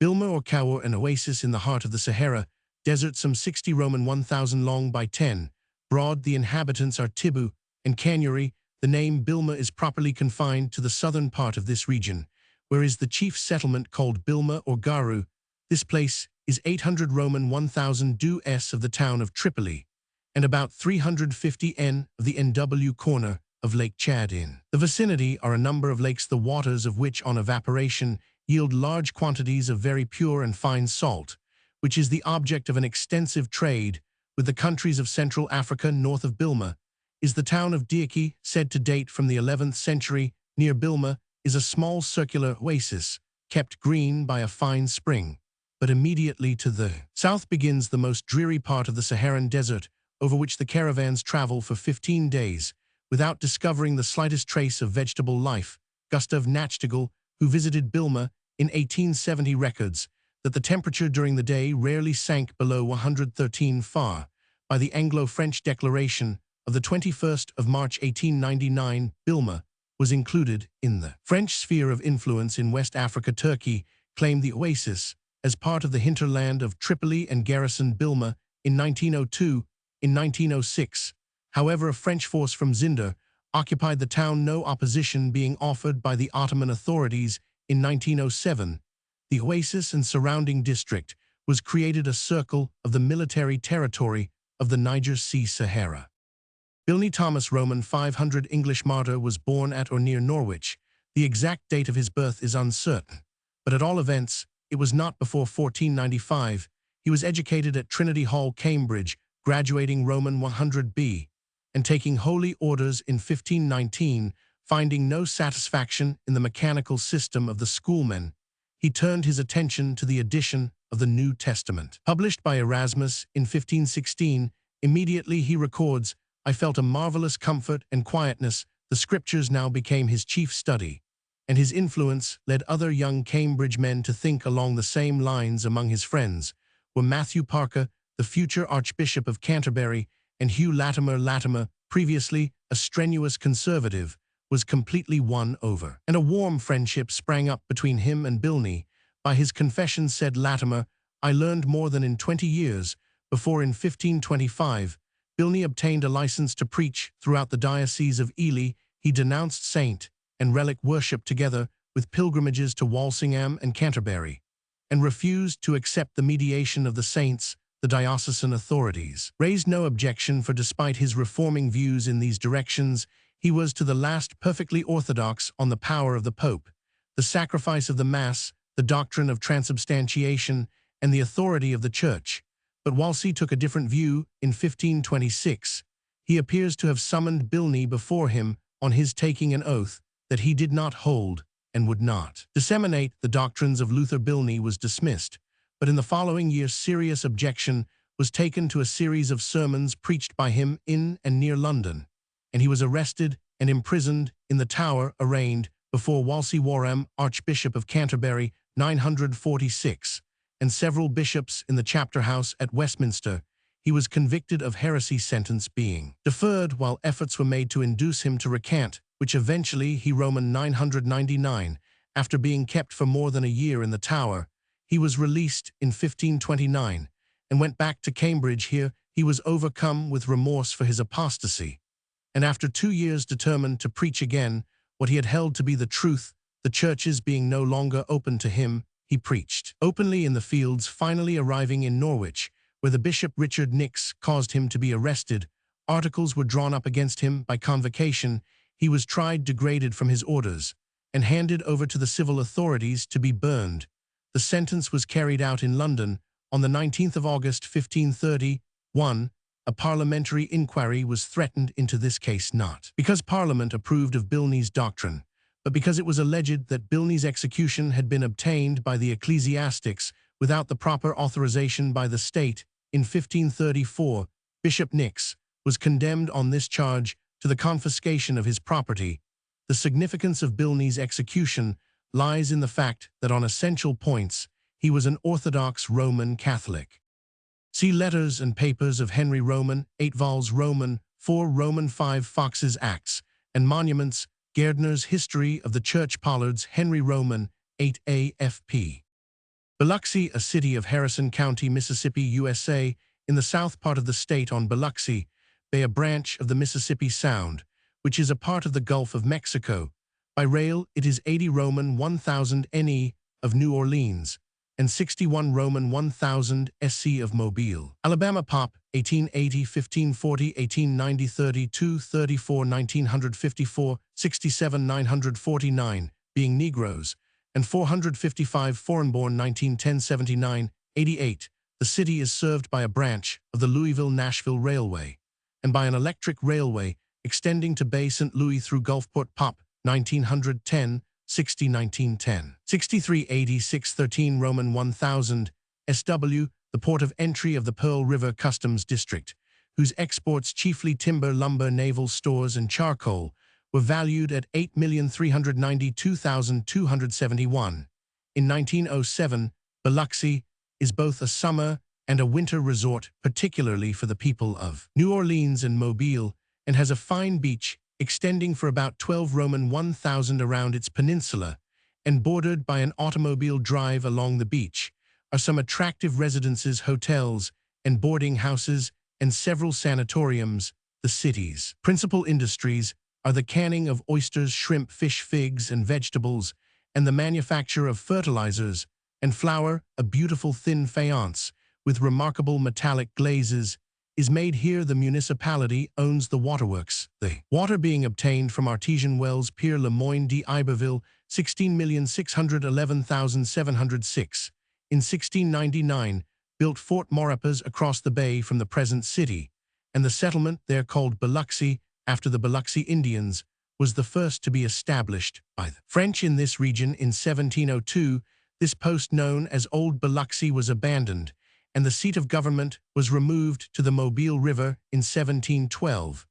Bilma or Kaur, an oasis in the heart of the Sahara Desert, some 60 Roman 1,000 long by 10 broad. The inhabitants are Tibu and Kanyuri. The name Bilma is properly confined to the southern part of this region, where is the chief settlement called Bilma or Garu. This place is 800 Roman 1,000 due s of the town of Tripoli, and about 350 n of the NW corner of Lake Chad. In the vicinity are a number of lakes, the waters of which on evaporation yield large quantities of very pure and fine salt, which is the object of an extensive trade with the countries of Central Africa. North of Bilma is the town of Diaki, said to date from the 11th century. Near Bilma is a small circular oasis, kept green by a fine spring, but immediately to the south begins the most dreary part of the Saharan desert, over which the caravans travel for 15 days, without discovering the slightest trace of vegetable life. Gustav Nachtigall, who visited Bilma in 1870, records that the temperature during the day rarely sank below 113 Fahr. By the Anglo-French Declaration of the 21st of March 1899, Bilma was included in the French sphere of influence in West Africa. Turkey claimed the oasis as part of the hinterland of Tripoli and garrisoned Bilma in 1902. In 1906, however, a French force from Zinder occupied the town, no opposition being offered by the Ottoman authorities. In 1907, the oasis and surrounding district was created a circle of the military territory of the Niger Sea Sahara. Bilney Thomas Roman 500 English martyr was born at or near Norwich. The exact date of his birth is uncertain, but at all events, it was not before 1495. He was educated at Trinity Hall, Cambridge, graduating Roman 100B, and taking holy orders in 1519, finding no satisfaction in the mechanical system of the schoolmen. He turned his attention to the edition of the New Testament. Published by Erasmus in 1516, immediately he records, "I felt a marvelous comfort and quietness. The scriptures now became his chief study," and his influence led other young Cambridge men to think along the same lines. Among his friends were Matthew Parker, the future Archbishop of Canterbury, and Hugh Latimer. Latimer, previously a strenuous conservative, was completely won over, and a warm friendship sprang up between him and Bilney. By his confession, said Latimer, "I learned more than in 20 years before in 1525, Bilney obtained a license to preach throughout the Diocese of Ely. He denounced saint and relic worship together with pilgrimages to Walsingham and Canterbury, and refused to accept the mediation of the saints. The diocesan authorities raised no objection, for despite his reforming views in these directions, he was to the last perfectly orthodox on the power of the Pope, the sacrifice of the Mass, the doctrine of transubstantiation, and the authority of the Church. But Wolsey took a different view. In 1526, he appears to have summoned Bilney before him on his taking an oath that he did not hold and would not disseminate the doctrines of Luther. Bilney was dismissed, but in the following year serious objection was taken to a series of sermons preached by him in and near London, and he was arrested and imprisoned in the Tower, arraigned before Wolsey Warham, Archbishop of Canterbury, 946, and several bishops in the chapter house at Westminster. He was convicted of heresy, sentence being deferred while efforts were made to induce him to recant, which eventually he Roman 999, after being kept for more than a year in the Tower. He was released in 1529 and went back to Cambridge. Here he was overcome with remorse for his apostasy, and after 2 years determined to preach again what he had held to be the truth. The churches being no longer open to him, he preached openly in the fields, finally arriving in Norwich, where the Bishop Richard Nix caused him to be arrested. Articles were drawn up against him by convocation. He was tried, degraded from his orders, and handed over to the civil authorities to be burned. The sentence was carried out in London on the 19th of August, 1531. A parliamentary inquiry was threatened into this case, not because Parliament approved of Bilney's doctrine, but because it was alleged that Bilney's execution had been obtained by the ecclesiastics without the proper authorization by the state. In 1534, Bishop Nix was condemned on this charge to the confiscation of his property. The significance of Bilney's execution lies in the fact that on essential points he was an Orthodox Roman Catholic. See Letters and Papers of Henry Roman, 8 vols Roman, 4 Roman 5 Fox's Acts and Monuments, Gairdner's History of the Church, Pollard's Henry Roman, 8 AFP. Biloxi, a city of Harrison County, Mississippi, USA, in the south part of the state on Biloxi Bay, a branch of the Mississippi Sound, which is a part of the Gulf of Mexico. By rail, it is 80 Roman 1000 NE of New Orleans, and 61 Roman 1000 SC of Mobile, Alabama. Pop, 1880, 1540, 1890, 32, 34, 1954, 67, 949, being Negroes, and 455 foreign-born, 1910, 79, 88. The city is served by a branch of the Louisville-Nashville Railway, and by an electric railway extending to Bay St. Louis through Gulfport. Pop, 1910, 60, 1910, 63, 80, 613 Roman 1000, SW, the port of entry of the Pearl River Customs District, whose exports, chiefly timber, lumber, naval stores, and charcoal, were valued at $8,392,271. In 1907, Biloxi is both a summer and a winter resort, particularly for the people of New Orleans and Mobile, and has a fine beach extending for about 12 Roman 1,000 around its peninsula, and bordered by an automobile drive along the beach, are some attractive residences, hotels, and boarding houses, and several sanatoriums. The city's principal industries are the canning of oysters, shrimp, fish, figs, and vegetables, and the manufacture of fertilizers and flour. A beautiful thin faience with remarkable metallic glazes is made here. The municipality owns the waterworks, the water being obtained from artesian wells. Pierre Le Moyne d'Iberville, 16,611,706. In 1699, built Fort Maurepas across the bay from the present city, and the settlement there, called Biloxi after the Biloxi Indians, was the first to be established by the French in this region in 1702. This post, known as Old Biloxi, was abandoned, and the seat of government was removed to the Mobile River in 1712.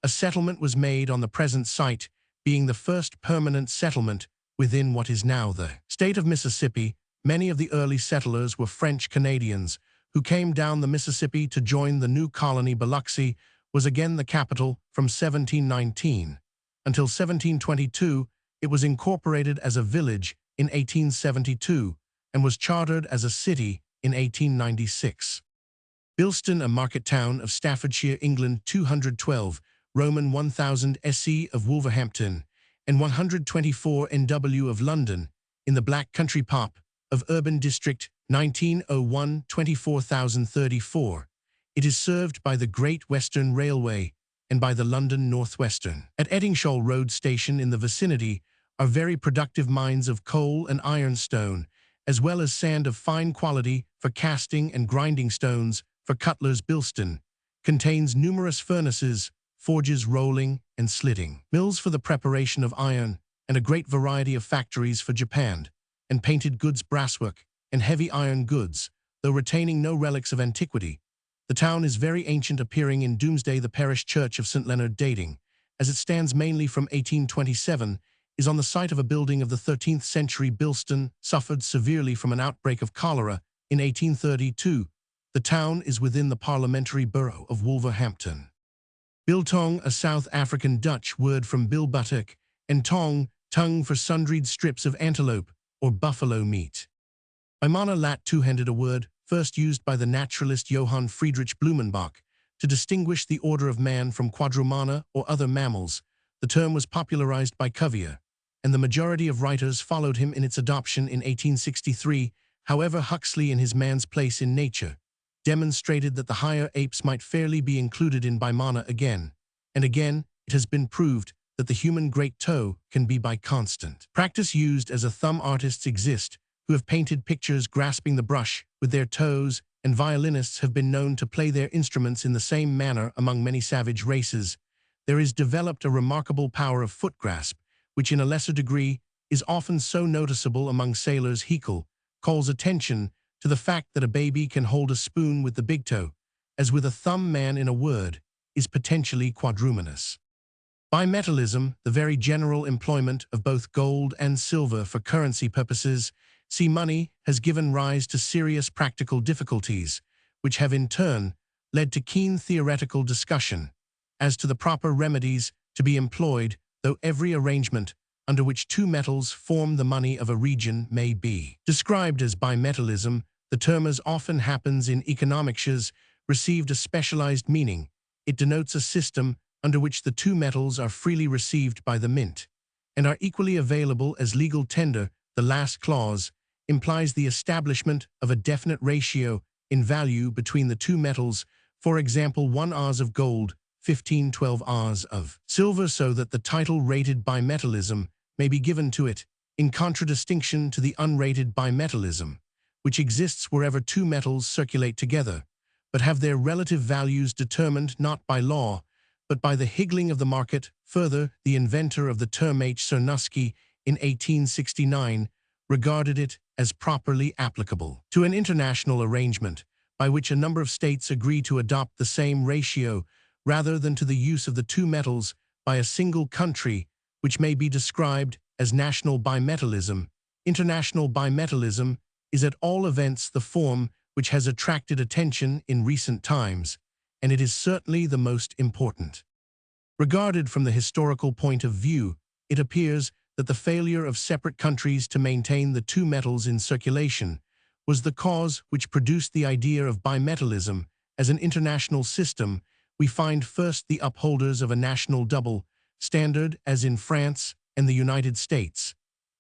A settlement was made on the present site, being the first permanent settlement within what is now the state of Mississippi. Many of the early settlers were French Canadians who came down the Mississippi to join the new colony. Biloxi was again the capital from 1719. Until 1722, it was incorporated as a village in 1872 and was chartered as a city in 1896. Bilston, a market town of Staffordshire, England, 212 Roman 1000 SE of Wolverhampton, and 124 NW of London, in the Black Country Pop of Urban District, 1901, 24,034. It is served by the Great Western Railway and by the London North Western. At Ettingshall Road Station in the vicinity are very productive mines of coal and ironstone, as well as sand of fine quality for casting and grinding stones for cutlers. Bilston contains numerous furnaces, forges, rolling and slitting mills for the preparation of iron, and a great variety of factories for japanned and painted goods, brasswork, and heavy iron goods, though retaining no relics of antiquity. The town is very ancient, appearing in Domesday. The parish church of St. Leonard, dating, as it stands, mainly from 1827, is on the site of a building of the 13th century. Bilston suffered severely from an outbreak of cholera in 1832. The town is within the parliamentary borough of Wolverhampton. Biltong, a South African Dutch word from bilbuttock, and tong, tongue, for sundried strips of antelope or buffalo meat. Bimana, lat. two-handed, a word first used by the naturalist Johann Friedrich Blumenbach to distinguish the order of man from quadrumana or other mammals. The term was popularized by Cuvier, and the majority of writers followed him in its adoption in 1863. However, Huxley, in his Man's Place in Nature, demonstrated that the higher apes might fairly be included in Bimana. Again and again, it has been proved that the human great toe can be by constant practice used as a thumb. Artists exist who have painted pictures grasping the brush with their toes, and violinists have been known to play their instruments in the same manner. Among many savage races, there is developed a remarkable power of foot grasp, which in a lesser degree is often so noticeable among sailors. Haeckel calls attention to the fact that a baby can hold a spoon with the big toe, as with a thumb. Man, in a word, is potentially quadrumanous. Bimetallism, the very general employment of both gold and silver for currency purposes, see money, has given rise to serious practical difficulties, which have in turn led to keen theoretical discussion as to the proper remedies to be employed, though every arrangement under which two metals form the money of a region may be described as bimetallism. The term, as often happens in economics, received a specialized meaning. It denotes a system under which the two metals are freely received by the mint and are equally available as legal tender. The last clause implies the establishment of a definite ratio in value between the two metals, for example 1 oz of gold, 1512 oz of silver, so that the title rated bimetallism may be given to it, in contradistinction to the unrated bimetallism, which exists wherever two metals circulate together, but have their relative values determined not by law, but by the higgling of the market. Further, the inventor of the term, H. Cernusky, in 1869, regarded it as properly applicable to an international arrangement by which a number of states agree to adopt the same ratio rather than to the use of the two metals by a single country, which may be described as national bimetallism. International bimetallism is at all events the form which has attracted attention in recent times, and it is certainly the most important. Regarded from the historical point of view, it appears that the failure of separate countries to maintain the two metals in circulation was the cause which produced the idea of bimetallism as an international system. We find first the upholders of a national double standard, as in France and the United States,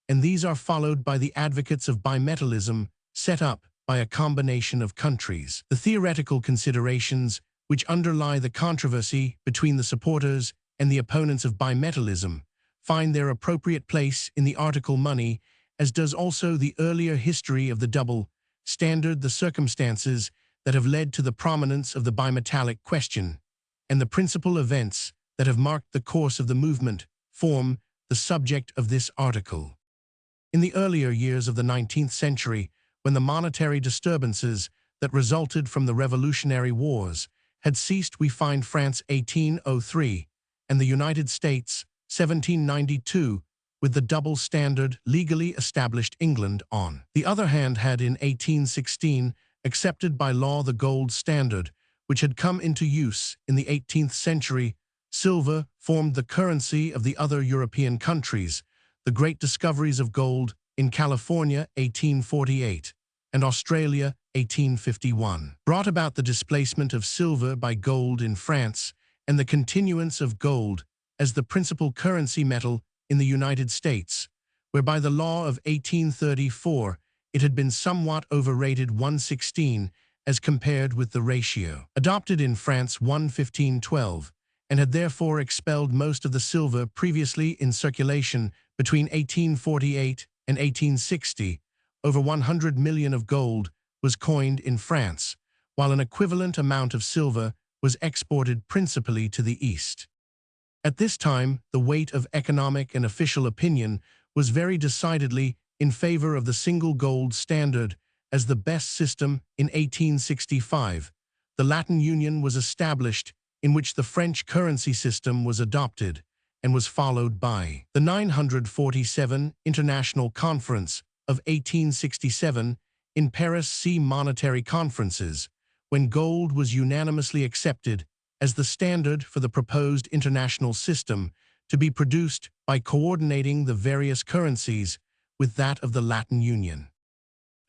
and these are followed by the advocates of bimetallism set up by a combination of countries. The theoretical considerations which underlie the controversy between the supporters and the opponents of bimetallism find their appropriate place in the article Money, as does also the earlier history of the double standard, the circumstances that have led to the prominence of the bimetallic question, and the principal events that have marked the course of the movement form the subject of this article. In the earlier years of the 19th century, when the monetary disturbances that resulted from the Revolutionary Wars had ceased, we find France 1803 and the United States 1792 with the double standard legally established. England, on the other hand, had in 1816 accepted by law the gold standard, which had come into use in the 18th century. Silver formed the currency of the other European countries. The great discoveries of gold in California 1848 and Australia 1851 brought about the displacement of silver by gold in France and the continuance of gold as the principal currency metal in the United States, where by the law of 1834 it had been somewhat overrated 1/16 as compared with the ratio adopted in France 1/1512, and had therefore expelled most of the silver previously in circulation. Between 1848 and 1860, over 100 million of gold was coined in France, while an equivalent amount of silver was exported principally to the East. At this time, the weight of economic and official opinion was very decidedly in favor of the single gold standard as the best system. In 1865, the Latin Union was established, in which the French currency system was adopted, and was followed by the 947 International Conference of 1867 in Paris. See Monetary Conferences, when gold was unanimously accepted as the standard for the proposed international system to be produced by coordinating the various currencies with that of the Latin Union.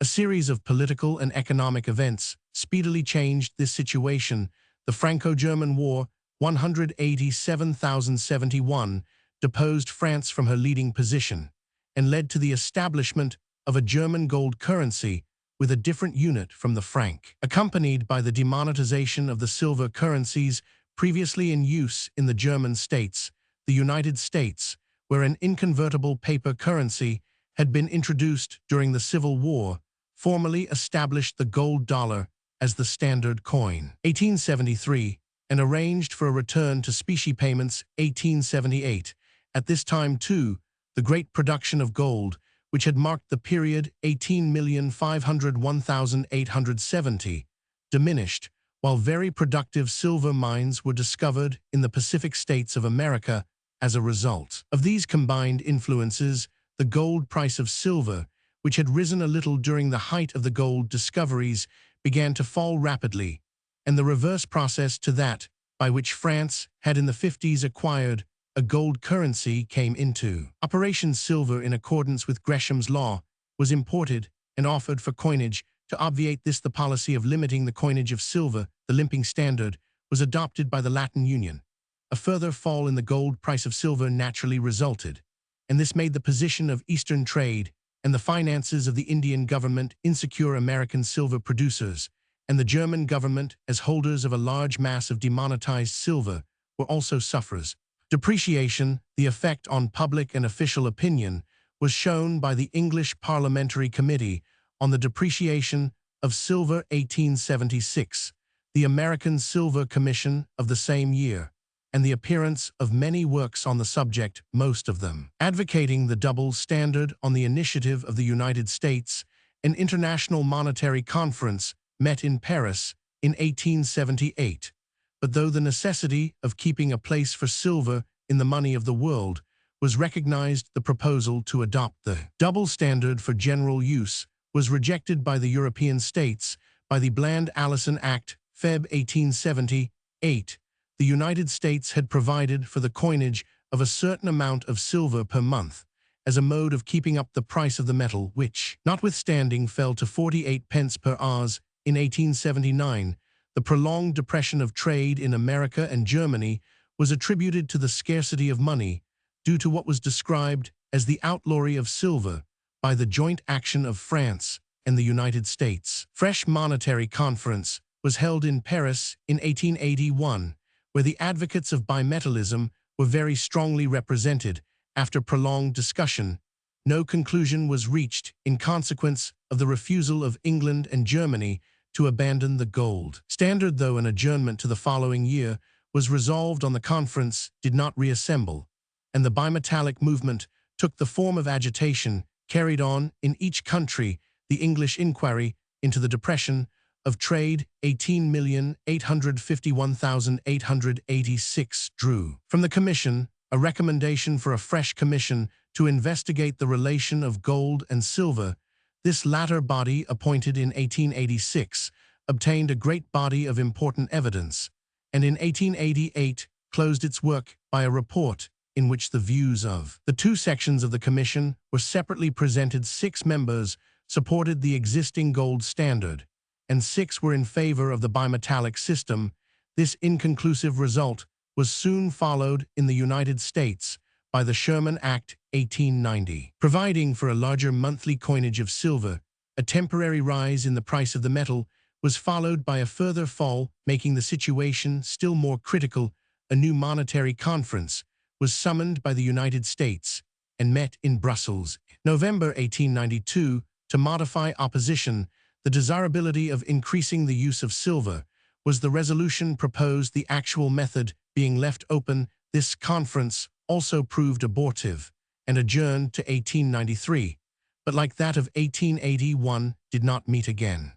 A series of political and economic events speedily changed this situation. The Franco-German War 187,071 deposed France from her leading position and led to the establishment of a German gold currency with a different unit from the franc, accompanied by the demonetization of the silver currencies previously in use in the German states. The United States, where an inconvertible paper currency had been introduced during the Civil War, formally established the gold dollar as the standard coin. 1873, and arranged for a return to specie payments. 1878. At this time, too, the great production of gold, which had marked the period 18,501,870, diminished, while very productive silver mines were discovered in the Pacific states of America. As a result of these combined influences, the gold price of silver, which had risen a little during the height of the gold discoveries, began to fall rapidly, and the reverse process to that by which France had in the 50s acquired a gold currency came into operation. Silver, in accordance with Gresham's law, was imported and offered for coinage. To obviate this, the policy of limiting the coinage of silver, the limping standard, was adopted by the Latin Union. A further fall in the gold price of silver naturally resulted, and this made the position of Eastern trade and the finances of the Indian government insecure. American silver producers and the German government, as holders of a large mass of demonetized silver, were also sufferers. Depreciation, the effect on public and official opinion, was shown by the English Parliamentary Committee on the Depreciation of Silver 1876, the American Silver Commission of the same year, and the appearance of many works on the subject, most of them advocating the double standard. On the initiative of the United States, an international monetary conference met in Paris in 1878. But though the necessity of keeping a place for silver in the money of the world was recognized, the proposal to adopt the double standard for general use was rejected by the European states by the Bland-Allison Act, Feb. 1878. The United States had provided for the coinage of a certain amount of silver per month as a mode of keeping up the price of the metal, which, notwithstanding, fell to 48 pence per ounce in 1879. The prolonged depression of trade in America and Germany was attributed to the scarcity of money due to what was described as the outlawry of silver by the joint action of France and the United States. Fresh monetary conference was held in Paris in 1881, where the advocates of bimetallism were very strongly represented. After prolonged discussion, no conclusion was reached in consequence of the refusal of England and Germany to abandon the gold standard, though an adjournment to the following year was resolved on. The conference did not reassemble, and the bimetallic movement took the form of agitation carried on in each country. The English inquiry into the depression of trade, 18,851,886, drew from the Commission a recommendation for a fresh commission to investigate the relation of gold and silver. This latter body, appointed in 1886, obtained a great body of important evidence, and in 1888 closed its work by a report in which the views of the two sections of the Commission were separately presented. 6 members supported the existing gold standard, and 6 were in favor of the bimetallic system. This inconclusive result was soon followed in the United States by the Sherman Act, 1890, providing for a larger monthly coinage of silver. A temporary rise in the price of the metal was followed by a further fall, making the situation still more critical. A new monetary conference was summoned by the United States and met in Brussels, November 1892, to modify opposition. The desirability of increasing the use of silver was the resolution proposed, the actual method being left open. This conference also proved abortive and adjourned to 1893, but like that of 1881, did not meet again.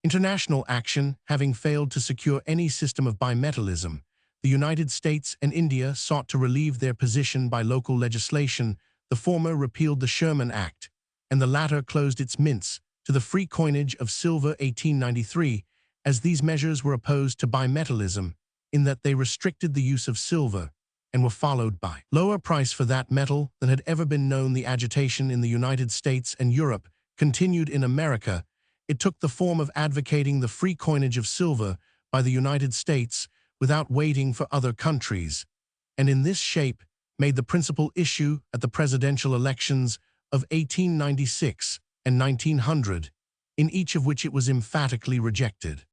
International action having failed to secure any system of bimetallism, the United States and India sought to relieve their position by local legislation. The former repealed the Sherman Act, and the latter closed its mints to the free coinage of silver. 1893, as these measures were opposed to bimetallism in that they restricted the use of silver and were followed by lower price for that metal than had ever been known. The agitation in the United States and Europe continued in America. It took the form of advocating the free coinage of silver by the United States without waiting for other countries, and in this shape made the principal issue at the presidential elections of 1896 and 1900, in each of which it was emphatically rejected.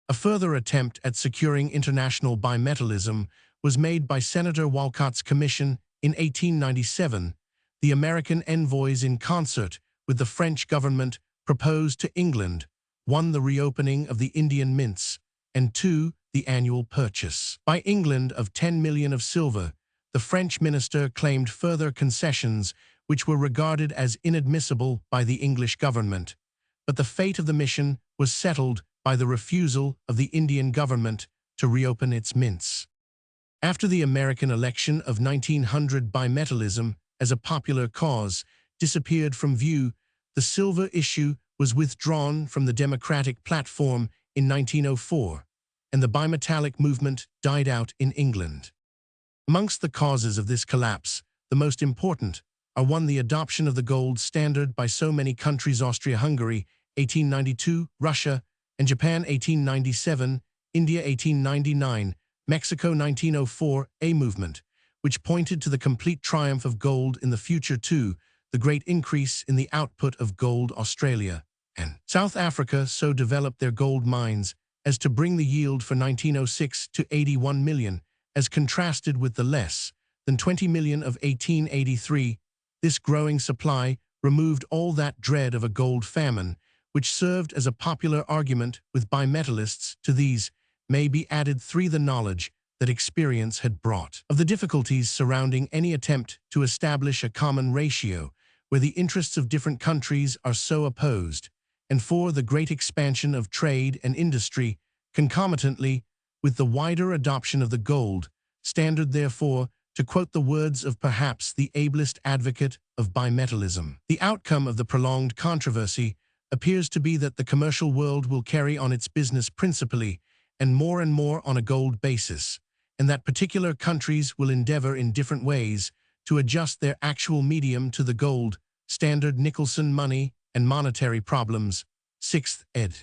A further attempt at securing international bimetallism was made by Senator Walcott's commission in 1897. The American envoys, in concert with the French government, proposed to England 1. the reopening of the Indian mints, and 2. the annual purchase by England of 10 million of silver. The French minister claimed further concessions which were regarded as inadmissible by the English government, but the fate of the mission was settled by the refusal of the Indian government to reopen its mints. After the American election of 1900, bimetallism, as a popular cause, disappeared from view. The silver issue was withdrawn from the Democratic platform in 1904, and the bimetallic movement died out in England. Amongst the causes of this collapse, the most important are 1. the adoption of the gold standard by so many countries: Austria-Hungary, 1892, Russia and Japan, 1897, India, 1899, Mexico, 1904, a movement which pointed to the complete triumph of gold in the future. 2. the great increase in the output of gold. Australia and South Africa so developed their gold mines as to bring the yield for 1906 to 81 million, as contrasted with the less than 20 million of 1883. This growing supply removed all that dread of a gold famine, which served as a popular argument with bimetallists. To these may be added 3. the knowledge that experience had brought, of the difficulties surrounding any attempt to establish a common ratio where the interests of different countries are so opposed, and for the great expansion of trade and industry concomitantly with the wider adoption of the gold standard. Therefore, to quote the words of perhaps the ablest advocate of bimetallism, the outcome of the prolonged controversy appears to be that the commercial world will carry on its business principally and more on a gold basis, and that particular countries will endeavor in different ways to adjust their actual medium to the gold standard. Nicholson, Money and Monetary Problems, 6th ed.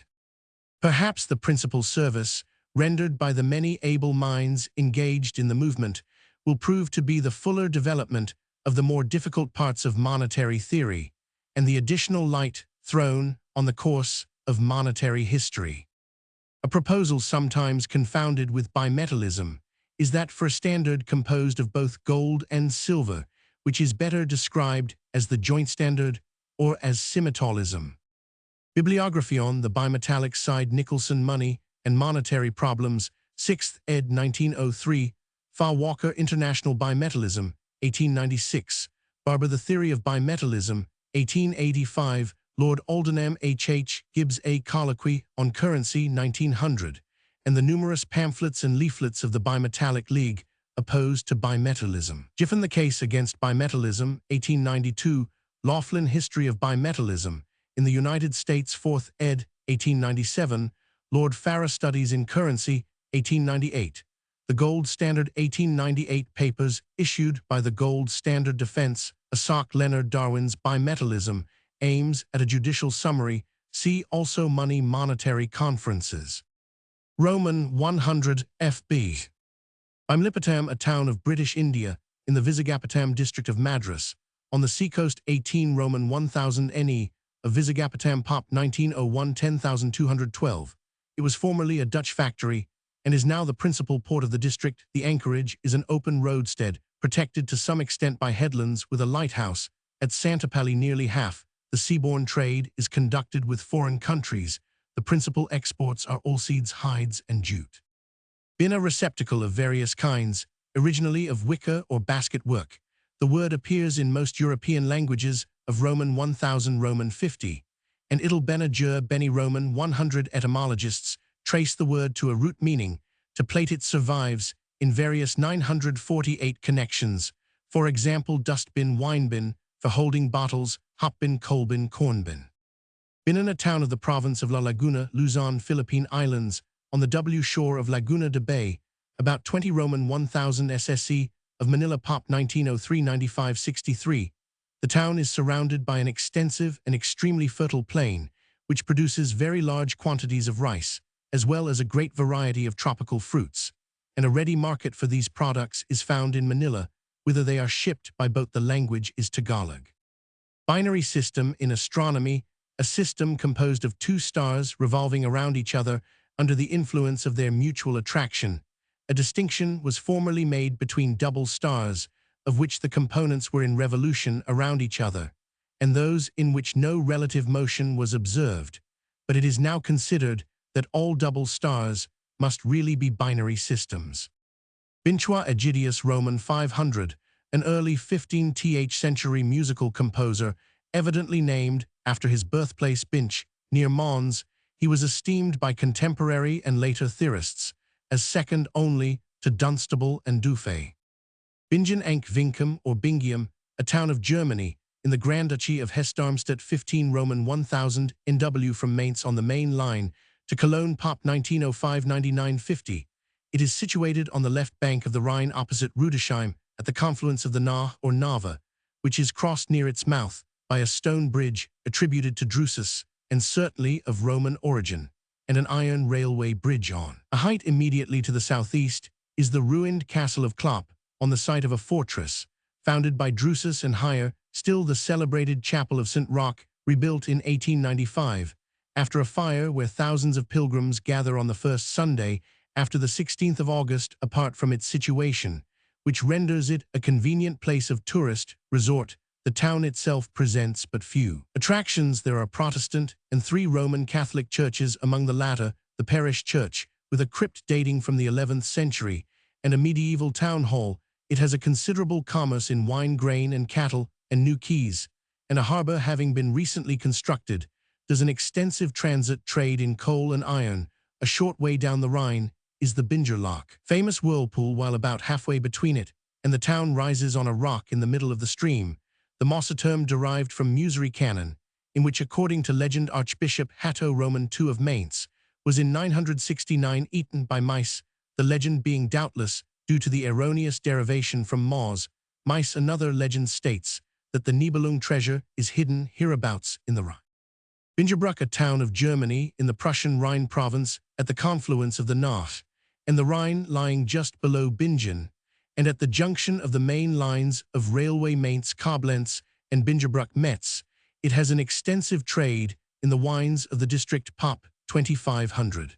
Perhaps the principal service rendered by the many able minds engaged in the movement will prove to be the fuller development of the more difficult parts of monetary theory and the additional light thrown on the course of monetary history. A proposal sometimes confounded with bimetallism is that for a standard composed of both gold and silver, which is better described as the joint standard or as symmetalism. Bibliography on the bimetallic side. Nicholson, Money and Monetary Problems, 6th ed. 1903. Fa Walker, International Bimetallism, 1896. Barber, The Theory of Bimetallism, 1885. Lord Aldenham, H. Gibbs, A Colloquy on Currency, 1900. And the numerous pamphlets and leaflets of the Bimetallic League opposed to bimetallism. Giffen, The Case Against Bimetallism, 1892. Laughlin, History of Bimetallism in the United States, 4th ed. 1897. Lord Farrar, Studies in Currency, 1898. The Gold Standard, 1898. Papers issued by the Gold Standard Defense, Isaac Leonard Darwin's Bimetallism aims at a judicial summary. See also Money Monetary Conferences. Roman 100 FB. Bimlipatam, a town of British India in the Visakhapatnam district of Madras, on the seacoast. 18 Roman 1000 NE of Visakhapatnam, Pop 1901, 10,212. It was formerly a Dutch factory and is now the principal port of the district. The anchorage is an open roadstead, protected to some extent by headlands with a lighthouse. At Santapalli, nearly half the seaborne trade is conducted with foreign countries. The principal exports are oilseeds, hides, and jute. Been a receptacle of various kinds, originally of wicker or basket work. The word appears in most European languages of Roman 1000, Roman 50, and Idel Benajur Beni Roman 100. Etymologists trace the word to a root meaning. To plate it survives in various 948 connections. For example, dustbin, winebin, for holding bottles, hopbin, coalbin, cornbin. Binan, a town of the province of La Laguna, Luzon, Philippine Islands, on the W shore of Laguna de Bay, about 20 Roman 1000 SSE of Manila, Pop 1903-95-63. The town is surrounded by an extensive and extremely fertile plain, which produces very large quantities of rice, as well as a great variety of tropical fruits, and a ready market for these products is found in Manila, whither they are shipped by boat. The language is Tagalog. Binary system in astronomy, a system composed of two stars revolving around each other under the influence of their mutual attraction. A distinction was formerly made between double stars, of which the components were in revolution around each other, and those in which no relative motion was observed, but it is now considered that all double stars must really be binary systems. Binchua Aegidius, Roman 500, an early 15th century musical composer, evidently named after his birthplace Binch, near Mons. He was esteemed by contemporary and later theorists as second only to Dunstable and Dufay. Bingen Enk Vinkum or Bingium, a town of Germany, in the Grand Duchy of Hesse-Darmstadt, 15 Roman 1000 NW from Mainz on the main line to Cologne, Pop 1905-9950. It is situated on the left bank of the Rhine opposite Rudesheim at the confluence of the Nahe or Nava, which is crossed near its mouth by a stone bridge attributed to Drusus and certainly of Roman origin, and an iron railway bridge on. A height immediately to the southeast is the ruined castle of Klopp, on the site of a fortress, founded by Drusus, and higher still the celebrated chapel of St. Roch, rebuilt in 1895, after a fire where thousands of pilgrims gather on the first Sunday after the 16th of August. Apart from its situation, which renders it a convenient place of tourist resort, the town itself presents but few attractions. There are Protestant and 3 Roman Catholic churches, among the latter the parish church, with a crypt dating from the 11th century, and a medieval town hall, it has a considerable commerce in wine, grain, and cattle, and new quays, and a harbor having been recently constructed, does an extensive transit trade in coal and iron. A short way down the Rhine is the Binger Loch, famous whirlpool, while about halfway between it and the town rises on a rock in the middle of the stream. The Mosse term derived from Musery Canon, in which, according to legend, Archbishop Hatto Roman II of Mainz was in 969 eaten by mice, the legend being doubtless due to the erroneous derivation from Maus, mice. Another legend states that the Nibelung treasure is hidden hereabouts in the Rhine. Bingerbruck, a town of Germany in the Prussian Rhine province at the confluence of the Nahe and the Rhine, lying just below Bingen, and at the junction of the main lines of railway Mainz-Koblenz and Bingerbruck-Metz. It has an extensive trade in the wines of the district. Pop 2500.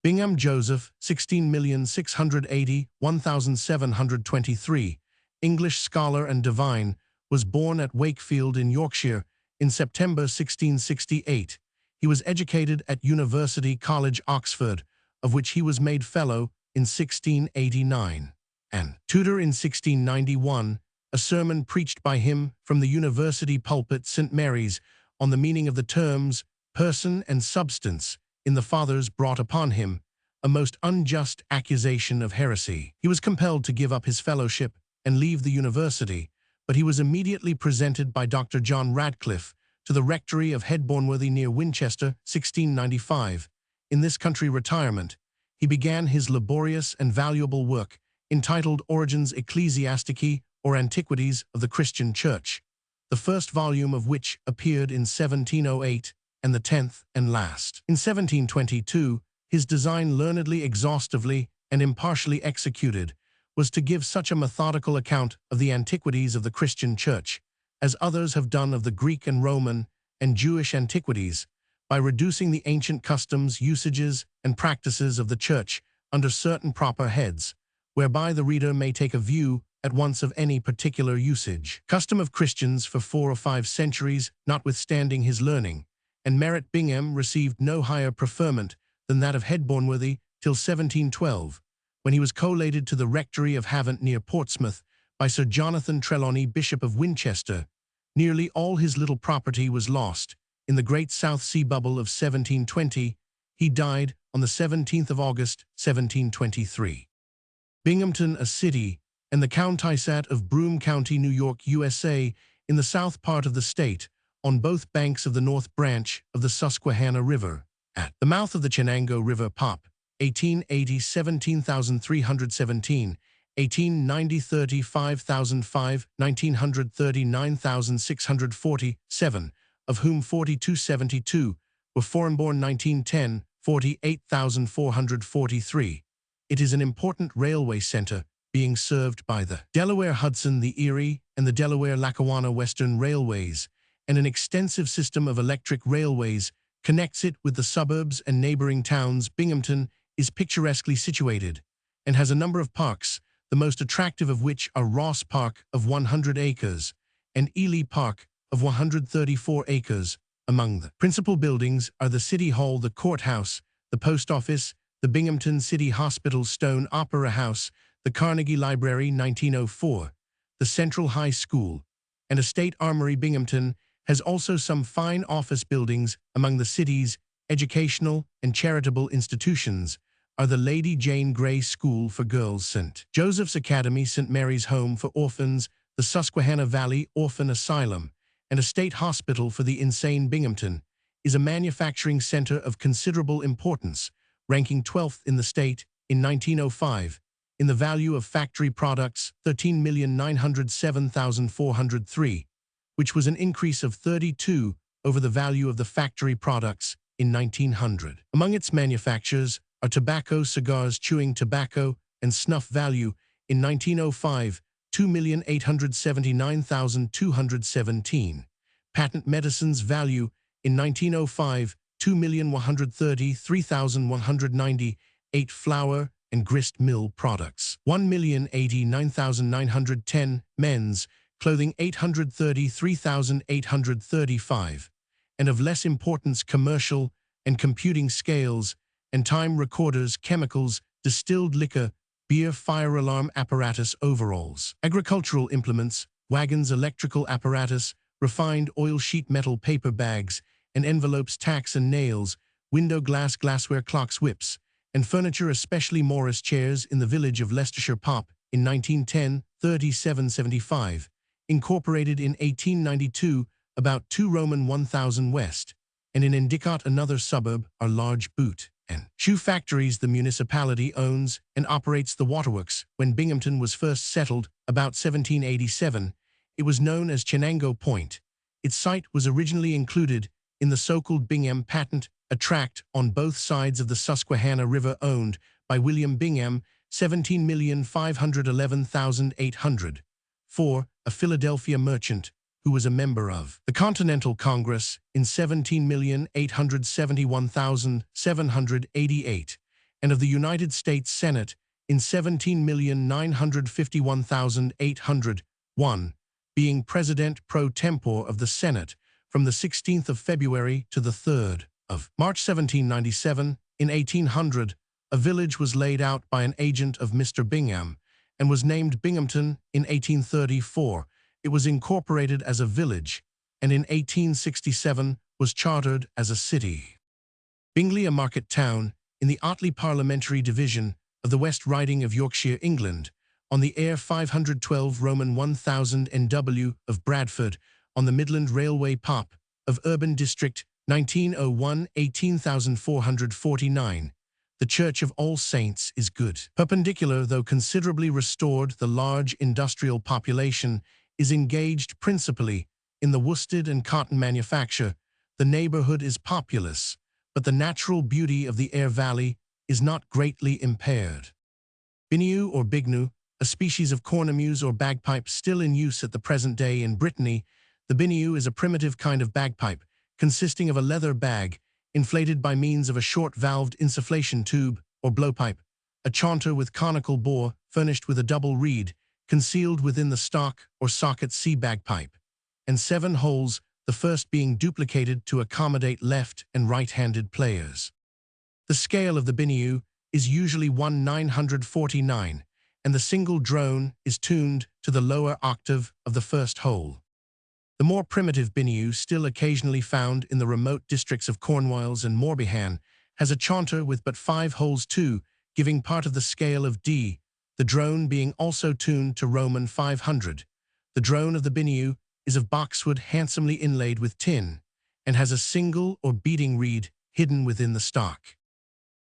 Bingham Joseph, 16,680,1723, English scholar and divine, was born at Wakefield in Yorkshire in September 1668. He was educated at University College, Oxford, of which he was made Fellow in 1689, and tutor in 1691. A sermon preached by him from the University pulpit St. Mary's on the meaning of the terms person and substance in the Fathers brought upon him a most unjust accusation of heresy. He was compelled to give up his fellowship and leave the university, but he was immediately presented by Dr. John Radcliffe to the rectory of Headbourneworthy near Winchester, 1695. In this country retirement, he began his laborious and valuable work entitled Origines Ecclesiastici, or Antiquities of the Christian Church, the first volume of which appeared in 1708 and the 10th and last in 1722. His design, learnedly, exhaustively, and impartially executed, was to give such a methodical account of the antiquities of the Christian Church as others have done of the Greek and Roman and Jewish antiquities, by reducing the ancient customs, usages, and practices of the Church under certain proper heads, whereby the reader may take a view at once of any particular usage, custom of Christians for 4 or 5 centuries. Notwithstanding his learning and merit, Bingham received no higher preferment than that of Headbourneworthy till 1712, when he was collated to the rectory of Havant near Portsmouth by Sir Jonathan Trelawney, Bishop of Winchester. Nearly all his little property was lost in the great South Sea bubble of 1720. He died on the 17th of August, 1723. Binghamton, a city, and the countisat of Broome County, New York, USA, in the south part of the state, on both banks of the North Branch of the Susquehanna River, at the mouth of the Chenango River. Pop 1880 17,317, 1890 35,005, 1900 39,647, of whom 4272 were foreign-born. 1910 48,443. It is an important railway center, being served by the Delaware Hudson, the Erie, and the Delaware-Lackawanna Western Railways, and an extensive system of electric railways connects it with the suburbs and neighboring towns. Binghamton is picturesquely situated and has a number of parks, the most attractive of which are Ross Park of 100 acres and Ely Park of 134 acres. Among the principal buildings are the City Hall, the Courthouse, the Post Office, the Binghamton City Hospital, Stone Opera House, the Carnegie Library 1904, the Central High School, and a State Armory. Binghamton has also some fine office buildings. Among the city's educational and charitable institutions are the Lady Jane Grey School for Girls, St. Joseph's Academy, St. Mary's Home for Orphans, the Susquehanna Valley Orphan Asylum, and a state hospital for the insane. Binghamton is a manufacturing center of considerable importance, ranking 12th in the state in 1905 in the value of factory products, 13,907,403, which was an increase of 32 over the value of the factory products in 1900. Among its manufactures are tobacco, cigars, chewing tobacco, and snuff. Value in 1905, 2,879,217. Patent medicines. Value in 1905, 2,133,198. Flour and grist mill products, 1,089,910. Men's clothing, 833,835. And of less importance, commercial and computing scales and time recorders, chemicals, distilled liquor, beer fire alarm apparatus overalls, agricultural implements, wagons electrical apparatus, refined oil sheet metal paper bags, and envelopes tacks and nails, window glass glassware clocks whips, and furniture especially Morris chairs in the village of Leicestershire Pop in 1910, 3775, incorporated in 1892 about 2 Roman 1000 West, and in Endicott another suburb are large boot and shoe factories. The municipality owns and operates the waterworks. When Binghamton was first settled, about 1787, it was known as Chenango Point. Its site was originally included in the so-called Bingham Patent, a tract on both sides of the Susquehanna River owned by William Bingham, 17,511,800, for a Philadelphia merchant who was a member of the Continental Congress in 17,871,788 and of the United States Senate in 17,951,801, being President pro tempore of the Senate from the 16th of February to the 3rd of March 1797. In 1800, a village was laid out by an agent of Mr. Bingham and was named Binghamton. In 1834, it was incorporated as a village, and in 1867 was chartered as a city. Bingley, a market town in the Otley parliamentary division of the West Riding of Yorkshire, England, on the Air 512 Roman 1000 NW of Bradford, on the Midland Railway Pop of Urban District, 1901, 18,449. The Church of All Saints is good. Perpendicular, though considerably restored, the large industrial population is engaged principally in the worsted and cotton manufacture. The neighborhood is populous, but the natural beauty of the Aire Valley is not greatly impaired. Biniou or bignou, a species of cornemuse or bagpipe still in use at the present day in Brittany. The biniou is a primitive kind of bagpipe consisting of a leather bag inflated by means of a short-valved insufflation tube or blowpipe, a chanter with conical bore furnished with a double reed, concealed within the stock or socket C bagpipe, and 7 holes, the first being duplicated to accommodate left and right-handed players. The scale of the biniou is usually 1/949, and the single drone is tuned to the lower octave of the first hole. The more primitive biniou, still occasionally found in the remote districts of Cornwalls and Morbihan, has a chanter with but 5 holes too, giving part of the scale of D, the drone being also tuned to Roman 500. The drone of the biniou is of boxwood handsomely inlaid with tin, and has a single or beating reed hidden within the stock.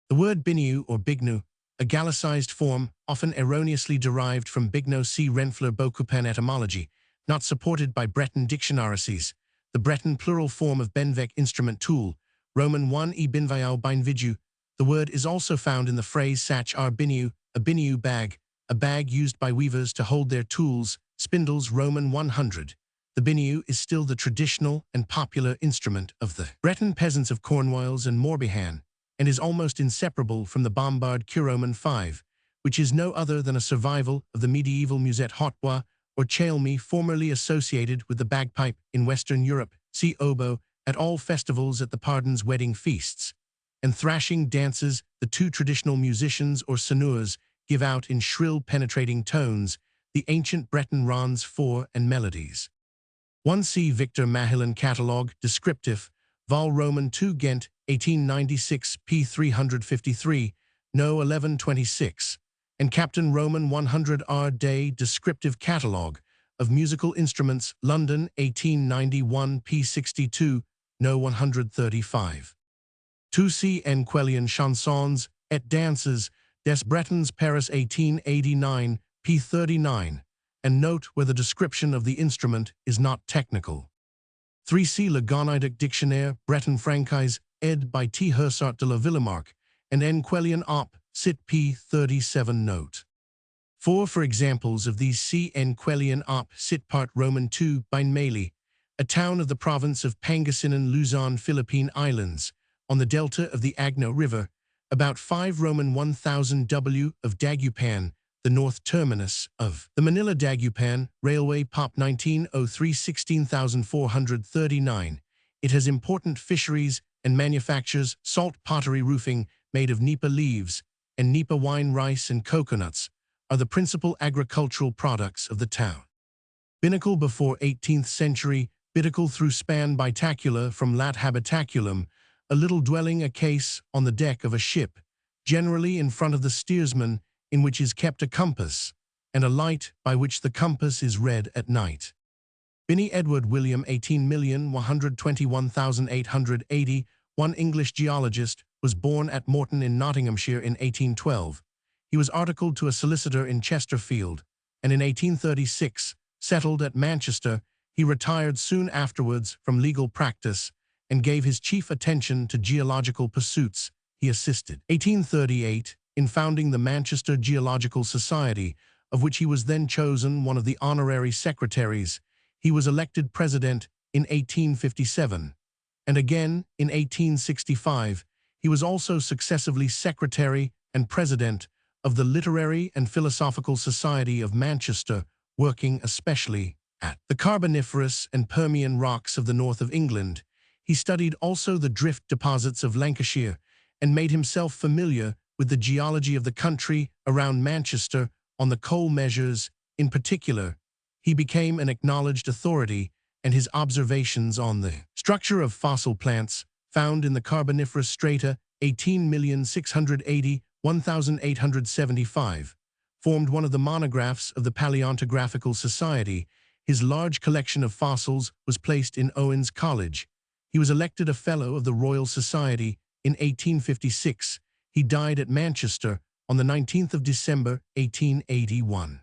The word biniou or bignou, a Gallicized form, often erroneously derived from Bigno C. Renfler Beaucoupin etymology, not supported by Breton dictionaries. The Breton plural form of benvec instrument tool, Roman 1 e binviau binvidju. The word is also found in the phrase sach ar biniou, a biniou bag, a bag used by weavers to hold their tools, spindles, Roman 100. The biniou is still the traditional and popular instrument of the Breton peasants of Cornwalls and Morbihan, and is almost inseparable from the bombard Roman 5, which is no other than a survival of the medieval musette hautbois or chalmi, formerly associated with the bagpipe in Western Europe. See oboe at all festivals, at the pardons, wedding feasts, and thrashing dances. The 2 traditional musicians or sonneurs give out in shrill penetrating tones the ancient Breton ronds for and melodies. 1 C. Victor Mahilin Catalogue, Descriptif, Vol Roman 2 Ghent, 1896, p. 353, no 1126, and Captain Roman 100 R. Day Descriptive Catalogue of Musical Instruments, London, 1891, p. 62, no 135. 2 C. Enquelian Chansons et Dances des Bretons, Paris, 1889, p. 39, and note where the description of the instrument is not technical. 3 C. Le Gonaidic Dictionnaire Breton Francais, ed. by T. Hersart de la Villemarque, and Enquelian op. Cit. p. 37 note. 4 For examples of these, see Enquelian op. Cit. part Roman 2, Beinmeli, a town of the province of Pangasinan, Luzon, Philippine Islands, on the delta of the Agno River, about 5 Roman 1000 W of Dagupan, the north terminus of the Manila Dagupan Railway, Pop 1903, 16,439. It has important fisheries and manufactures salt pottery roofing made of nipa leaves and nipa wine, rice and coconuts, are the principal agricultural products of the town. Binnacle before 18th century, Biticle through span bitacula from lat habitaculum, a little dwelling a case on the deck of a ship, generally in front of the steersman, in which is kept a compass, and a light by which the compass is read at night. Binney Edward William 18,121,880, one English geologist, was born at Morton in Nottinghamshire in 1812. He was articled to a solicitor in Chesterfield, and in 1836, settled at Manchester. He retired soon afterwards from legal practice and gave his chief attention to geological pursuits. He assisted, 1838, in founding the Manchester Geological Society, of which he was then chosen one of the honorary secretaries. He was elected president in 1857, and again in 1865. He was also successively secretary and president of the Literary and Philosophical Society of Manchester, working especially at the Carboniferous and Permian rocks of the north of England. He studied also the drift deposits of Lancashire and made himself familiar with the geology of the country around Manchester on the coal measures in particular. He became an acknowledged authority, and his observations on the structure of fossil plants found in the Carboniferous strata 18,680,1875 formed one of the monographs of the Paleontographical Society. His large collection of fossils was placed in Owens College. He was elected a Fellow of the Royal Society in 1856. He died at Manchester on the 19th of December, 1881.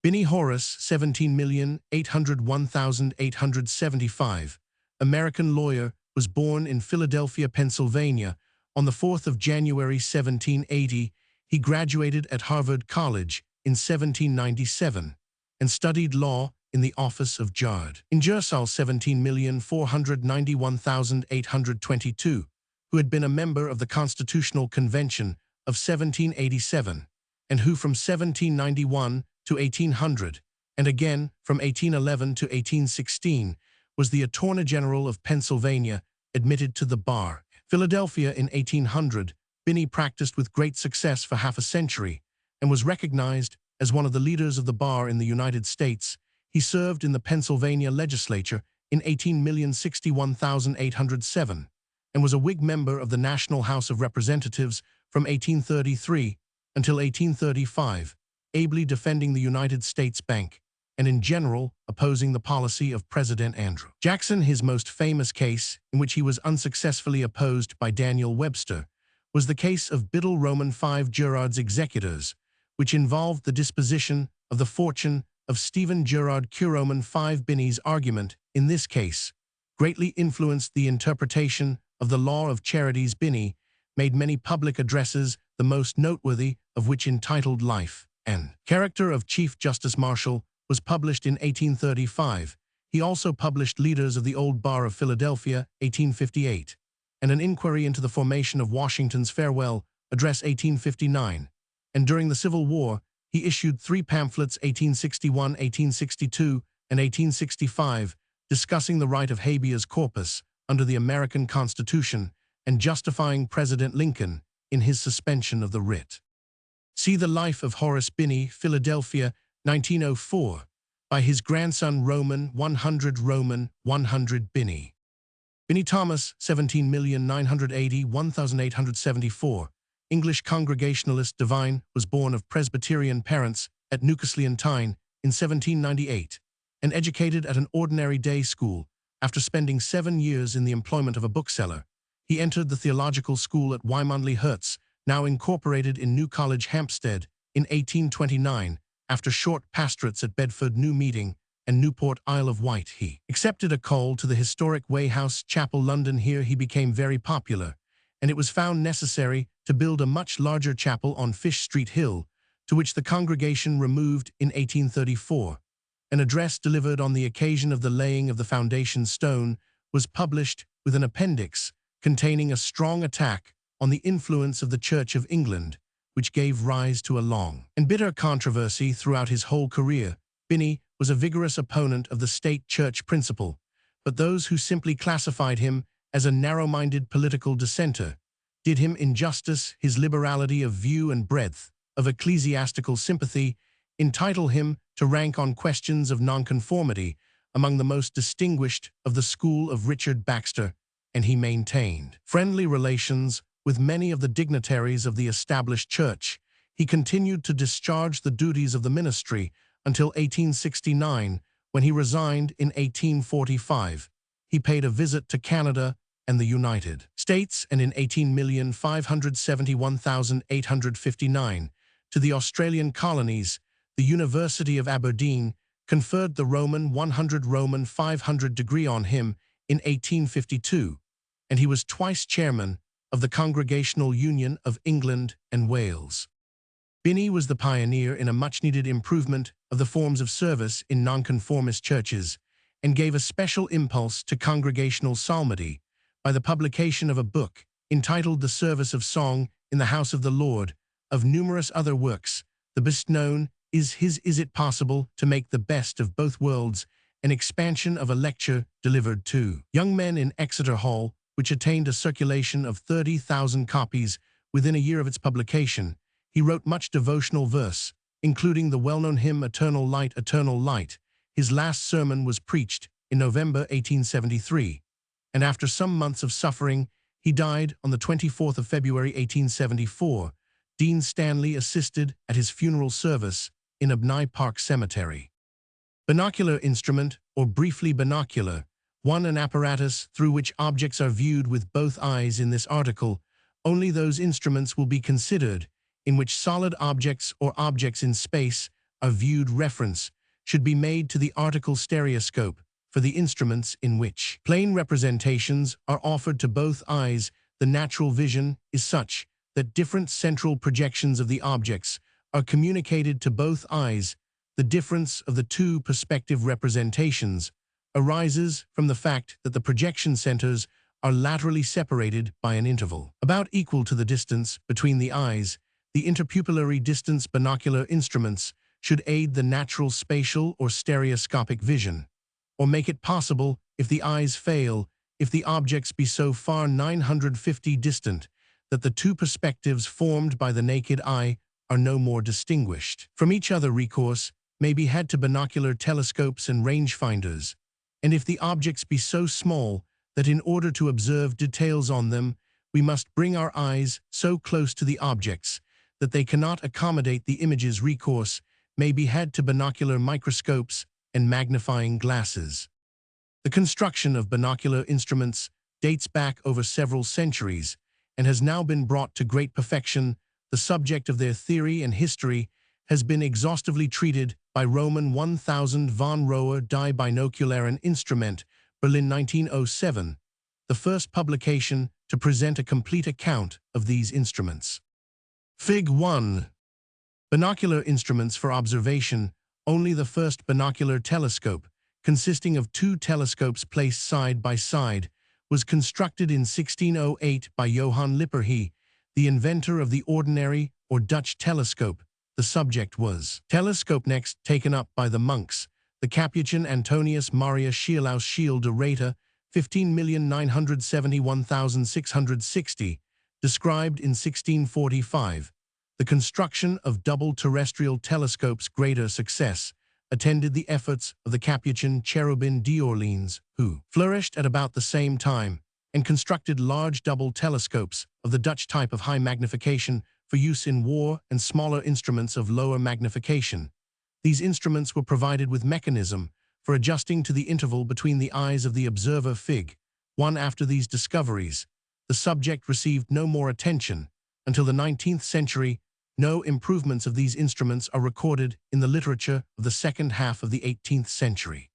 Binney Horace, 17,801,875, American lawyer, was born in Philadelphia, Pennsylvania, on the 4th of January, 1780. He graduated at Harvard College in 1797 and studied law in the office of Jard. Ingersoll, 17,491,822, who had been a member of the Constitutional Convention of 1787, and who from 1791 to 1800, and again from 1811 to 1816, was the Attorney General of Pennsylvania, admitted to the bar. Philadelphia in 1800, Binney practiced with great success for half a century and was recognized as one of the leaders of the bar in the United States. He served in the Pennsylvania legislature in 18,061,807 and was a Whig member of the National House of Representatives from 1833 until 1835, ably defending the United States Bank and in general opposing the policy of President Andrew Jackson. His most famous case, in which he was unsuccessfully opposed by Daniel Webster, was the case of Biddle Roman 5 Gerard's executors, which involved the disposition of the fortune of Stephen Gerard Roman 5. Binney's argument in this case greatly influenced the interpretation of the law of charities. Binney made many public addresses, the most noteworthy of which, entitled Life and Character of Chief Justice Marshall, was published in 1835. He also published Leaders of the Old Bar of Philadelphia, 1858, and An Inquiry into the Formation of Washington's Farewell Address, 1859. And during the Civil War, he issued 3 pamphlets, 1861, 1862, and 1865, discussing the right of habeas corpus under the American Constitution and justifying President Lincoln in his suspension of the writ. See the Life of Horace Binney, Philadelphia, 1904, by his grandson Roman 100 Binney. Binney Thomas, 17,980,1874, English Congregationalist divine, was born of Presbyterian parents at Newcastle-on-Tyne in 1798, and educated at an ordinary day school. After spending 7 years in the employment of a bookseller, he entered the theological school at Wymondley-Herts, now incorporated in New College, Hampstead, in 1829. After short pastorates at Bedford New Meeting and Newport, Isle of Wight, he accepted a call to the historic Way House Chapel, London. Here he became very popular, and it was found necessary to build a much larger chapel on Fish Street Hill, to which the congregation removed in 1834. An address delivered on the occasion of the laying of the foundation stone was published with an appendix containing a strong attack on the influence of the Church of England, which gave rise to a long and bitter controversy throughout his whole career. Binney was a vigorous opponent of the state church principle, but those who simply classified him as a narrow-minded political dissenter did him injustice. His liberality of view and breadth of ecclesiastical sympathy entitle him to rank on questions of nonconformity among the most distinguished of the school of Richard Baxter, and he maintained friendly relations with many of the dignitaries of the established church. He continued to discharge the duties of the ministry until 1869, when he resigned in 1845. He paid a visit to Canada and the United States, and in 18,571,859 to the Australian colonies. The University of Aberdeen conferred the Roman 100 Roman 500 degree on him in 1852, and he was twice chairman of the Congregational Union of England and Wales. Binney was the pioneer in a much-needed improvement of the forms of service in nonconformist churches, and gave a special impulse to congregational psalmody by the publication of a book entitled The Service of Song in the House of the Lord. Of numerous other works, the best known is his Is It Possible to Make the Best of Both Worlds, an expansion of a lecture delivered to young men in Exeter Hall, which attained a circulation of 30,000 copies within a year of its publication. He wrote much devotional verse, including the well-known hymn Eternal Light, Eternal Light. His last sermon was preached in November 1873, and after some months of suffering, he died on the 24th of February 1874. Dean Stanley assisted at his funeral service in Abney Park Cemetery. Binocular instrument, or briefly binocular, an apparatus through which objects are viewed with both eyes. In this article, only those instruments will be considered in which solid objects or objects in space are viewed. Reference should be made to the article stereoscope for the instruments in which plane representations are offered to both eyes. The natural vision is such that different central projections of the objects are communicated to both eyes. The difference of the two perspective representations arises from the fact that the projection centers are laterally separated by an interval about equal to the distance between the eyes. The interpupillary distance binocular instruments should aid the natural spatial or stereoscopic vision, or make it possible, if the eyes fail, if the objects be so far 950 distant that the two perspectives formed by the naked eye are no more distinguished from each other. Recourse may be had to binocular telescopes and rangefinders, and if the objects be so small that in order to observe details on them, we must bring our eyes so close to the objects that they cannot accommodate the images. Recourse may be had to binocular microscopes and magnifying glasses. The construction of binocular instruments dates back over several centuries and has now been brought to great perfection. The subject of their theory and history has been exhaustively treated by Roman 1000 von Rohr Die Binocularen Instrument, Berlin 1907, the first publication to present a complete account of these instruments. Fig. 1. Binocular instruments for observation. Only the first binocular telescope, consisting of two telescopes placed side by side, was constructed in 1608 by Johann Lippershey, the inventor of the ordinary or Dutch telescope. The subject was telescope. Next taken up by the monks, the Capuchin Antonius Maria Schielaus Schiel de Rata, 15,971,660, described in 1645. The construction of double terrestrial telescopes. Greater success attended the efforts of the Capuchin Cherubin d'Orleans, who flourished at about the same time and constructed large double telescopes of the Dutch type of high magnification for use in war, and smaller instruments of lower magnification. These instruments were provided with mechanism for adjusting to the interval between the eyes of the observer. Fig. 1. After these discoveries, the subject received no more attention until the 19th century. No improvements of these instruments are recorded in the literature of the second half of the 18th century.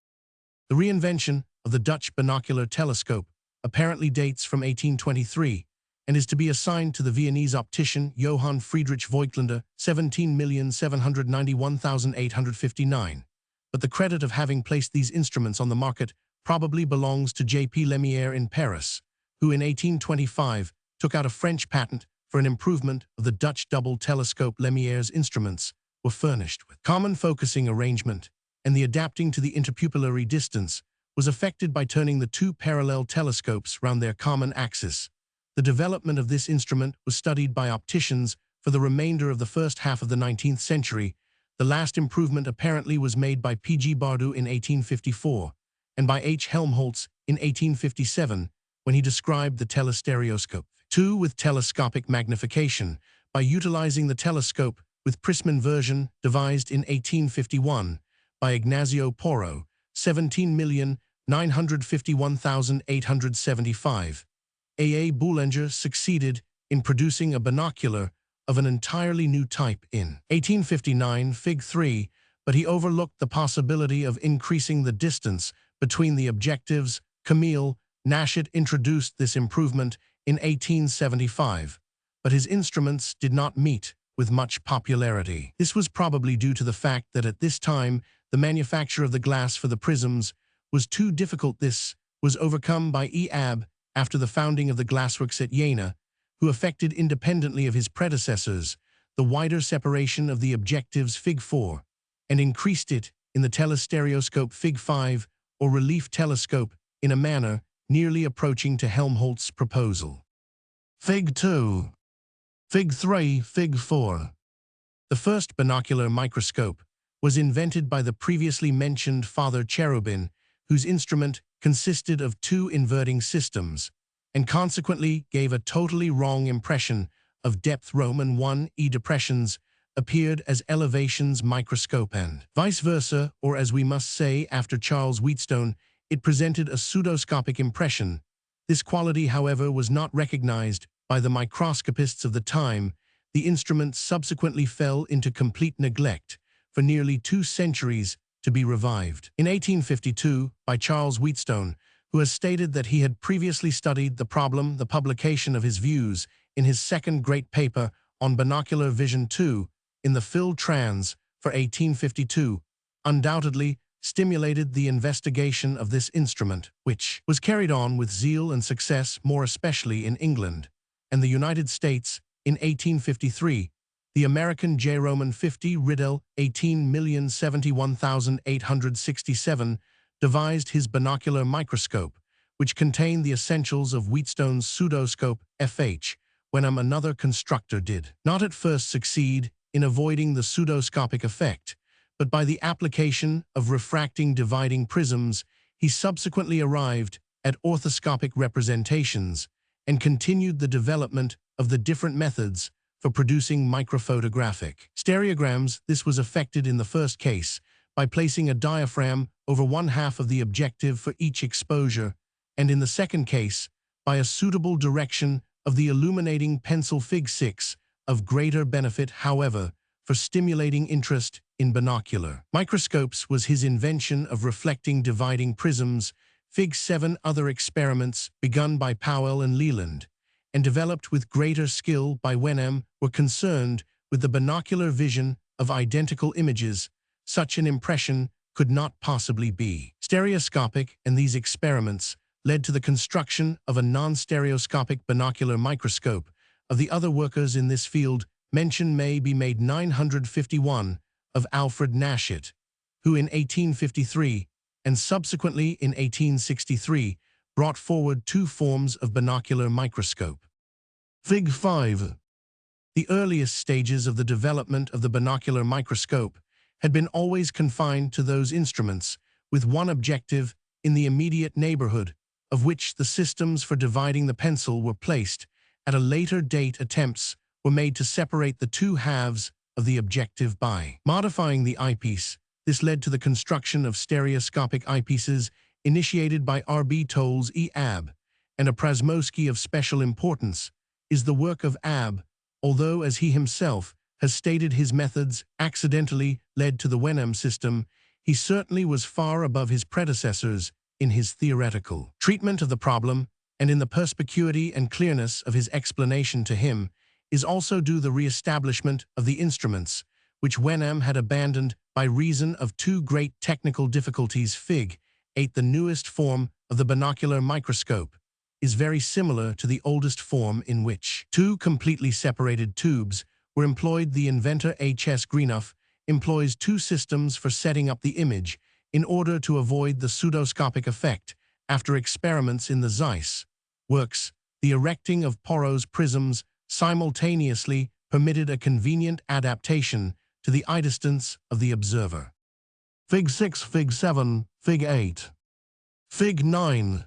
The reinvention of the Dutch binocular telescope apparently dates from 1823 and is to be assigned to the Viennese optician Johann Friedrich Voigtlander, 17,791,859. But the credit of having placed these instruments on the market probably belongs to J.P. Lemierre in Paris, who in 1825 took out a French patent for an improvement of the Dutch double telescope. Lemierre's instruments were furnished with common focusing arrangement, and the adapting to the interpupillary distance was effected by turning the two parallel telescopes round their common axis. The development of this instrument was studied by opticians for the remainder of the first half of the 19th century. The last improvement apparently was made by P.G. Bardow in 1854 and by H. Helmholtz in 1857 when he described the telestereoscope. 2. With telescopic magnification, by utilizing the telescope with prism inversion devised in 1851 by Ignazio Porro, 17,951,875. A. Boulanger succeeded in producing a binocular of an entirely new type in 1859, Fig. 3, but he overlooked the possibility of increasing the distance between the objectives. Camille Nashet introduced this improvement in 1875, but his instruments did not meet with much popularity. This was probably due to the fact that at this time the manufacture of the glass for the prisms was too difficult. This was overcome by E. Abbe after the founding of the glassworks at Jena, who effected independently of his predecessors the wider separation of the objectives Fig. 4 and increased it in the telestereoscope Fig. 5 or relief telescope in a manner nearly approaching to Helmholtz's proposal. Fig. 2. Fig. 3, Fig. 4. The first binocular microscope was invented by the previously mentioned Father Cherubin, whose instrument consisted of two inverting systems, and consequently gave a totally wrong impression of depth. Roman 1e depressions appeared as elevations microscope and vice versa, or as we must say after Charles Wheatstone, it presented a pseudoscopic impression. This quality, however, was not recognized by the microscopists of the time. The instrument subsequently fell into complete neglect for nearly 2 centuries to be revived. In 1852, by Charles Wheatstone, who has stated that he had previously studied the problem, the publication of his views in his second great paper on binocular vision 2 in the Phil Trans for 1852, undoubtedly stimulated the investigation of this instrument, which was carried on with zeal and success more especially in England and the United States. In 1853, the American J. Roman 50 Riddell, 18,071,867, devised his binocular microscope, which contained the essentials of Wheatstone's pseudoscope, F.H. Wenham, another constructor, did not at first succeed in avoiding the pseudoscopic effect, but by the application of refracting dividing prisms, he subsequently arrived at orthoscopic representations and continued the development of the different methods for producing microphotographic stereograms. This was effected in the first case by placing a diaphragm over one half of the objective for each exposure, and in the second case by a suitable direction of the illuminating pencil. Fig. 6, of greater benefit, however, for stimulating interest in binocular microscopes was his invention of reflecting dividing prisms. Fig. 7. Other experiments begun by Powell and Leland and developed with greater skill by Wenham were concerned with the binocular vision of identical images. Such an impression could not possibly be stereoscopic, and these experiments led to the construction of a non-stereoscopic binocular microscope. Of the other workers in this field, mention may be made 951 of Alfred Nashet, who in 1853 and subsequently in 1863 brought forward 2 forms of binocular microscope. Fig. 5. The earliest stages of the development of the binocular microscope had been always confined to those instruments with one objective in the immediate neighborhood, of which the systems for dividing the pencil were placed. At a later date, attempts were made to separate the 2 halves of the objective by modifying the eyepiece. This led to the construction of stereoscopic eyepieces initiated by R.B. Tolles E. Abbe, and a Prasmowski. Of special importance is the work of Abbe, although, as he himself has stated, his methods accidentally led to the Wenham system, he certainly was far above his predecessors in his theoretical treatment of the problem, and in the perspicuity and clearness of his explanation. To him is also due the re-establishment of the instruments, which Wenham had abandoned by reason of 2 great technical difficulties. Fig. 8. The newest form of the binocular microscope is very similar to the oldest form, in which 2 completely separated tubes were employed. The inventor H.S. Greenough employs 2 systems for setting up the image in order to avoid the pseudoscopic effect. After experiments in the Zeiss works, the erecting of Porro's prisms simultaneously permitted a convenient adaptation to the eye distance of the observer. Fig 6, Fig 7, Fig 8. Fig 9.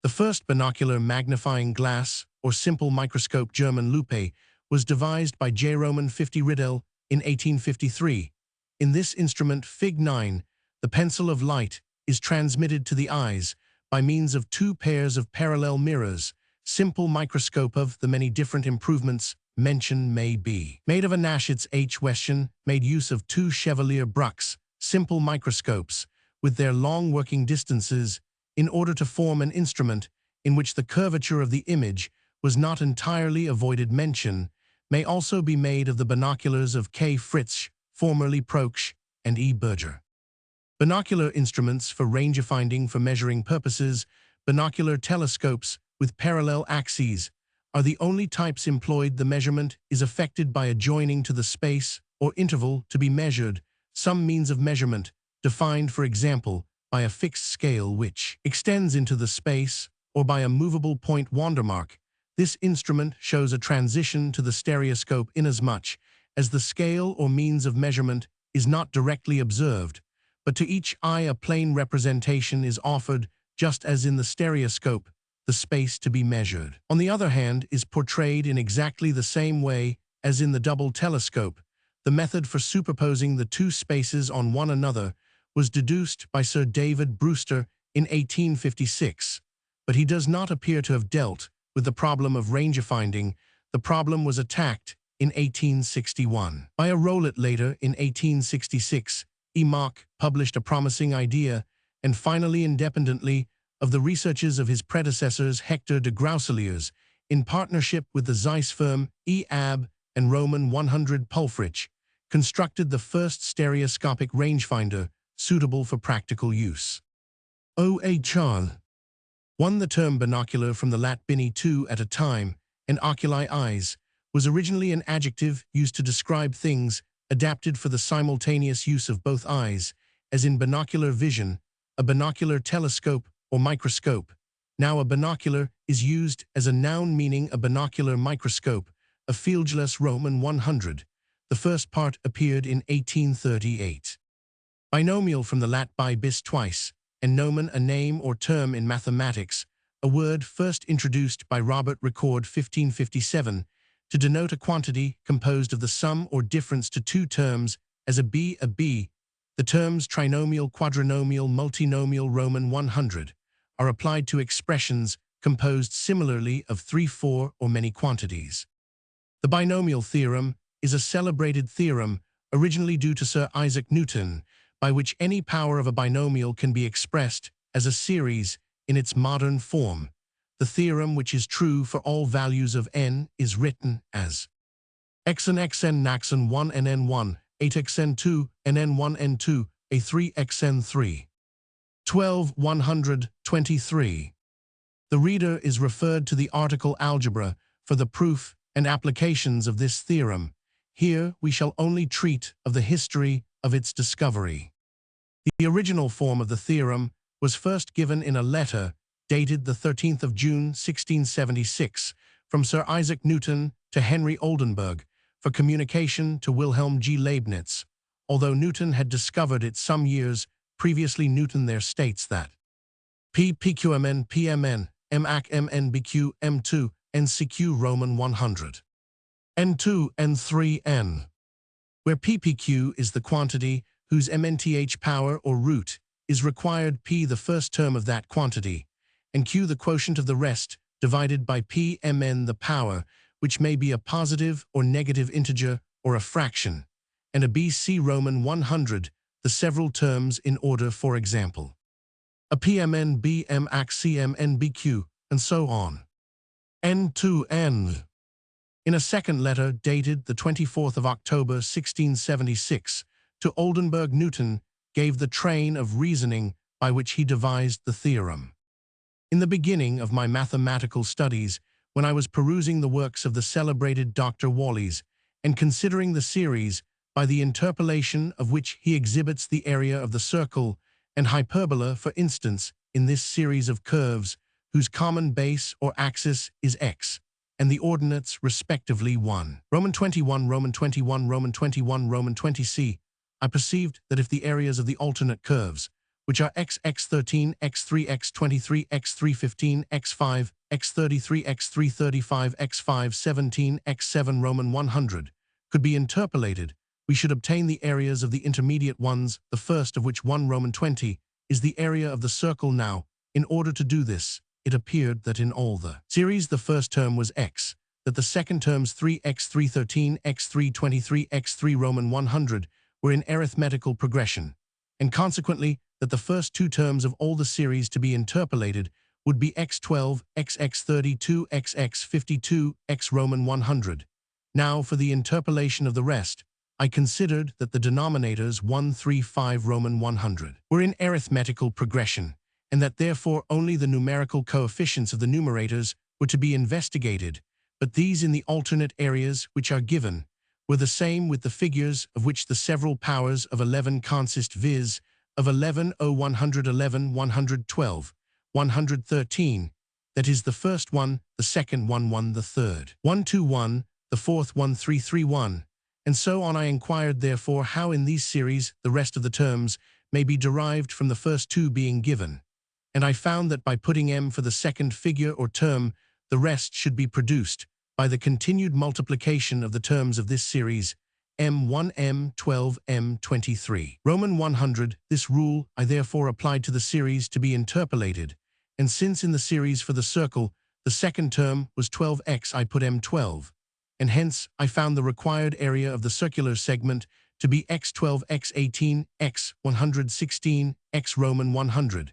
The first binocular magnifying glass, or simple microscope German Lupe, was devised by J. Roman 50 Riddell in 1853. In this instrument, Fig 9, the pencil of light is transmitted to the eyes by means of two pairs of parallel mirrors. Simple microscope of the many different improvements mentioned may be made of a Naschitz H. Westian made use of two Chevalier Brucks, simple microscopes, with their long working distances, in order to form an instrument in which the curvature of the image was not entirely avoided. Mention may also be made of the binoculars of K. Fritsch, formerly Proksch, and E. Berger. Binocular instruments for rangefinding for measuring purposes, binocular telescopes with parallel axes, are the only types employed. The measurement is effected by adjoining to the space or interval to be measured some means of measurement, defined, for example, by a fixed scale which extends into the space, or by a movable point watermark. This instrument shows a transition to the stereoscope inasmuch as the scale or means of measurement is not directly observed, but to each eye a plane representation is offered, just as in the stereoscope, the space to be measured, on the other hand, is portrayed in exactly the same way as in the double telescope. The method for superposing the two spaces on one another was deduced by Sir David Brewster in 1856, but he does not appear to have dealt with the problem of rangefinding. The problem was attacked in 1861 by a Rowlett. Later, in 1866, E. Mach published a promising idea, and finally independently of the researches of his predecessors Hector de Grouseliers, in partnership with the Zeiss firm E. Abbe and Roman 100 Pulfrich, constructed the first stereoscopic rangefinder suitable for practical use. O. A. Charles won the term binocular from the Lat bini, two at a time, and oculi eyes, was originally an adjective used to describe things adapted for the simultaneous use of both eyes, as in binocular vision, a binocular telescope or microscope. Now a binocular is used as a noun meaning a binocular microscope, a fieldglass Roman 100. The first part appeared in 1838. Binomial from the Lat bi bis, twice, and nomen, a name or term in mathematics, a word first introduced by Robert Record 1557 to denote a quantity composed of the sum or difference to two terms as a b. The terms trinomial, quadrinomial, multinomial Roman 100 are applied to expressions composed similarly of 3, 4, or many quantities. The binomial theorem is a celebrated theorem originally due to Sir Isaac Newton, by which any power of a binomial can be expressed as a series in its modern form. The theorem, which is true for all values of n, is written as xn xn naxn 1 nn1, 8xn 2 nn1 n2, a3 xn 3. 12 123. The reader is referred to the article Algebra for the proof and applications of this theorem. Here we shall only treat of the history of its discovery. The original form of the theorem was first given in a letter dated the 13th of June 1676 from Sir Isaac Newton to Henry Oldenburg for communication to Wilhelm G. Leibniz. Although Newton had discovered it some years previously, Newton there states that P PQMN PMN MAC MNBQ M2 NCQ Roman 100 N2 N3 N, where PPQ is the quantity whose MNTH power or root is required, P the first term of that quantity, and Q the quotient of the rest, divided by P Mn the power, which may be a positive or negative integer or a fraction, and a BC Roman 100, the several terms in order, for example, a PMN BM ACM NBQ, and so on. N2N. In a second letter dated the 24th of October 1676 to Oldenburg, Newton gave the train of reasoning by which he devised the theorem. In the beginning of my mathematical studies, when I was perusing the works of the celebrated Dr. Wallis, and considering the series by the interpolation of which he exhibits the area of the circle, and hyperbola, for instance, in this series of curves, whose common base or axis is x, and the ordinates respectively 1. Roman 21, Roman 21, Roman 21, Roman 20c, I perceived that if the areas of the alternate curves, which are x13, x3, x23, x315, x5, x33, x335, x517, x7 Roman 100, could be interpolated, we should obtain the areas of the intermediate ones, the first of which 1 Roman 20 is the area of the circle. Now, in order to do this, it appeared that in all the series the first term was x, that the second terms 3x, 313, x3, 23, x3 Roman 100 were in arithmetical progression, and consequently that the first two terms of all the series to be interpolated would be x12, xx32, xx52, x Roman 100. Now, for the interpolation of the rest, I considered that the denominators 1, 3, 5 Roman 100 were in arithmetical progression, and that therefore only the numerical coefficients of the numerators were to be investigated, but these in the alternate areas which are given were the same with the figures of which the several powers of 11 consist, viz. of 11, 111, 112, 113, that is the first one, the second one, 1, the third, 121, the fourth one, 331, and so on. I inquired therefore how in these series the rest of the terms may be derived from the first two being given, and I found that by putting m for the second figure or term, the rest should be produced by the continued multiplication of the terms of this series, m1, m12, m23. Roman 100, this rule I therefore applied to the series to be interpolated, and since in the series for the circle the second term was 12x, I put m12, and hence I found the required area of the circular segment to be x12, x18, x116, x Roman 100,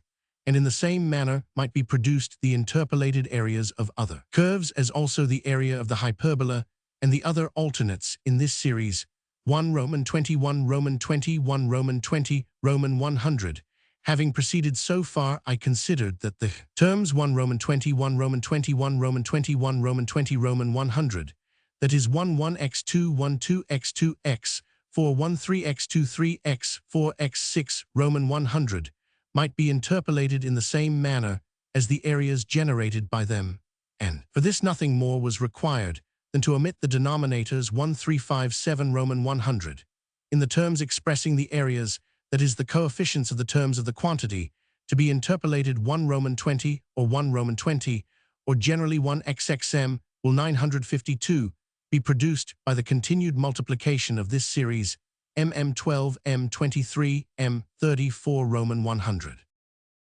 and in the same manner might be produced the interpolated areas of other curves, as also the area of the hyperbola and the other alternates in this series, 1 Roman 21, Roman 20, 1 Roman 20, Roman 100. Having proceeded so far, I considered that the terms 1 Roman 20, 1 Roman 21, Roman 21, Roman 20, Roman 100, that is 1 1 x2, 1 2 x2, x 4 1 3 x2, 3 x 4 x 6 Roman 100, might be interpolated in the same manner as the areas generated by them, and for this nothing more was required than to omit the denominators 1, 3, 5, 7 Roman 100. In the terms expressing the areas, that is the coefficients of the terms of the quantity, to be interpolated 1 Roman 20 or 1 Roman 20, or generally 1 xxm, will 952 be produced by the continued multiplication of this series, mm12, m23, m34 Roman 100.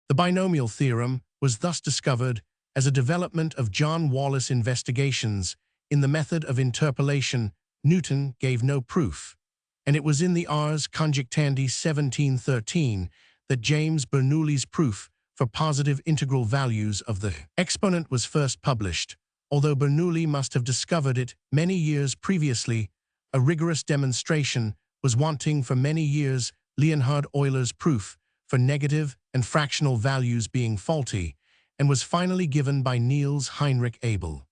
The binomial theorem was thus discovered as a development of John Wallis' investigations in the method of interpolation. Newton gave no proof, and it was in the Ars Conjectandi 1713 that James Bernoulli's proof for positive integral values of the exponent was first published. Although Bernoulli must have discovered it many years previously, a rigorous demonstration was wanting for many years. Leonhard Euler's proof for negative and fractional values being faulty, and was finally given by Niels Heinrich Abel.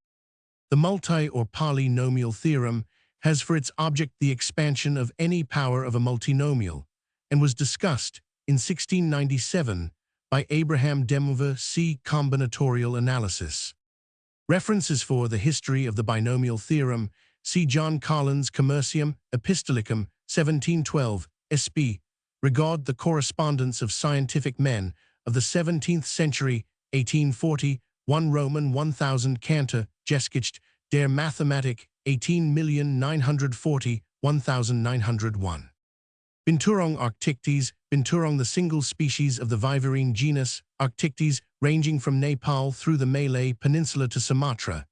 The multi- or polynomial theorem has for its object the expansion of any power of a multinomial, and was discussed in 1697 by Abraham Demover. See combinatorial analysis. References for the history of the binomial theorem, see John Collins' Commercium Epistolicum, 1712, sp. Regard the correspondence of scientific men of the 17th century, 1840, 1 Roman 1000 Cantor, Geschichte der Mathematik, 18,940, 1901. Binturong arctictes, binturong, the single species of the viverine genus Arctictes, ranging from Nepal through the Malay Peninsula to Sumatra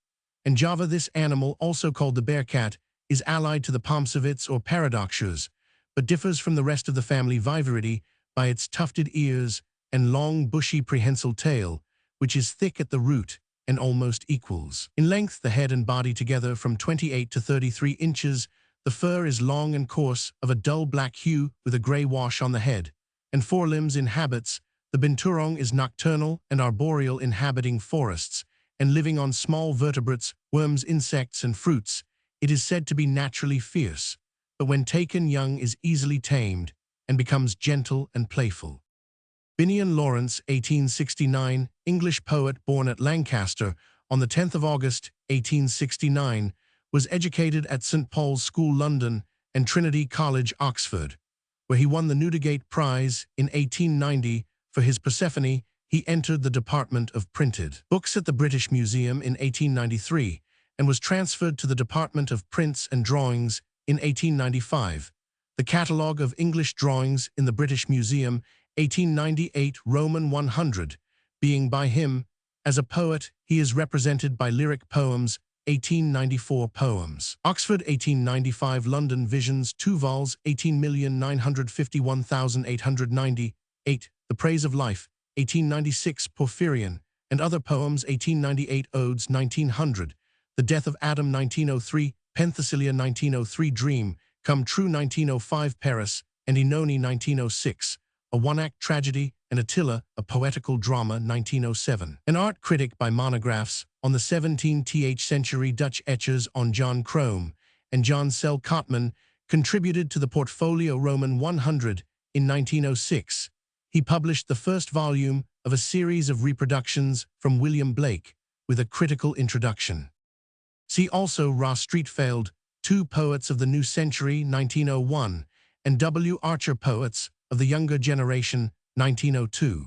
and Java. This animal, also called the bearcat, is allied to the Pomsovits or Paradoxures, but differs from the rest of the family Viveridae by its tufted ears and long bushy prehensile tail, which is thick at the root and almost equals in length the head and body together from 28 to 33 inches. The fur is long and coarse, of a dull black hue with a gray wash on the head, and forelimbs. In habits, the binturong is nocturnal and arboreal, inhabiting forests and living on small vertebrates, worms, insects, and fruits. It is said to be naturally fierce, but when taken young is easily tamed and becomes gentle and playful. Binion Lawrence, 1869, English poet born at Lancaster on the 10th of August, 1869, was educated at St. Paul's School, London, and Trinity College, Oxford, where he won the Newdigate Prize in 1890 for his Persephone. He entered the Department of Printed Books at the British Museum in 1893 and was transferred to the Department of Prints and Drawings in 1895. The Catalogue of English Drawings in the British Museum, 1898, Roman 100, being by him. As a poet, he is represented by Lyric Poems, 1894 Poems. Oxford, 1895, London Visions, 2 vols, 18,951,898, The Praise of Life, 1896, Porphyrion, and Other Poems, 1898, Odes, 1900, The Death of Adam, 1903, Penthesilea, 1903, Dream, Come True, 1905, Paris, and Oenone, 1906, a one-act tragedy, and Attila, a poetical drama, 1907. An art critic by Monographs on the 17th century Dutch etchers on John Crome and John Sell Cotman contributed to the portfolio Roman 100 in 1906. He published the first volume of a series of reproductions from William Blake with a critical introduction. See also Ra Streatfeild, Two Poets of the New Century, 1901, and W. Archer, Poets of the Younger Generation, 1902.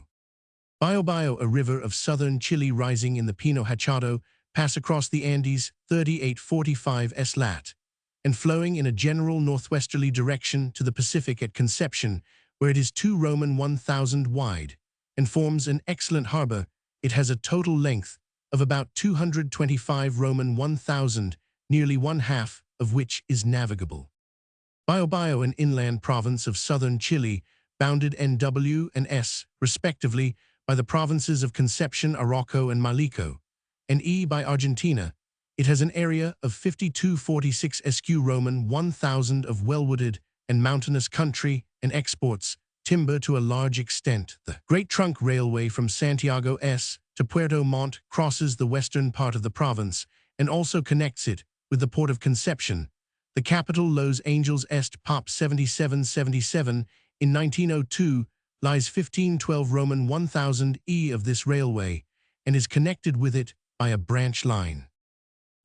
Biobio, a river of southern Chile rising in the Pino Hachado, pass across the Andes, 3845 s lat, and flowing in a general northwesterly direction to the Pacific at Conception, where it is 2 Roman 1,000 wide, and forms an excellent harbor. It has a total length of about 225 Roman 1,000, nearly one-half of which is navigable. Biobio, an inland province of southern Chile, bounded NW and S, respectively, by the provinces of Conception, Arauco, and Malico, and E by Argentina. It has an area of 5246 sq Roman 1,000 of well-wooded and mountainous country and exports timber to a large extent. The Great Trunk Railway from Santiago S to Puerto Montt crosses the western part of the province and also connects it with the port of Conception. The capital, Los Angeles Est Pop 7777, in 1902, lies 1512 Roman 1000 E of this railway and is connected with it by a branch line.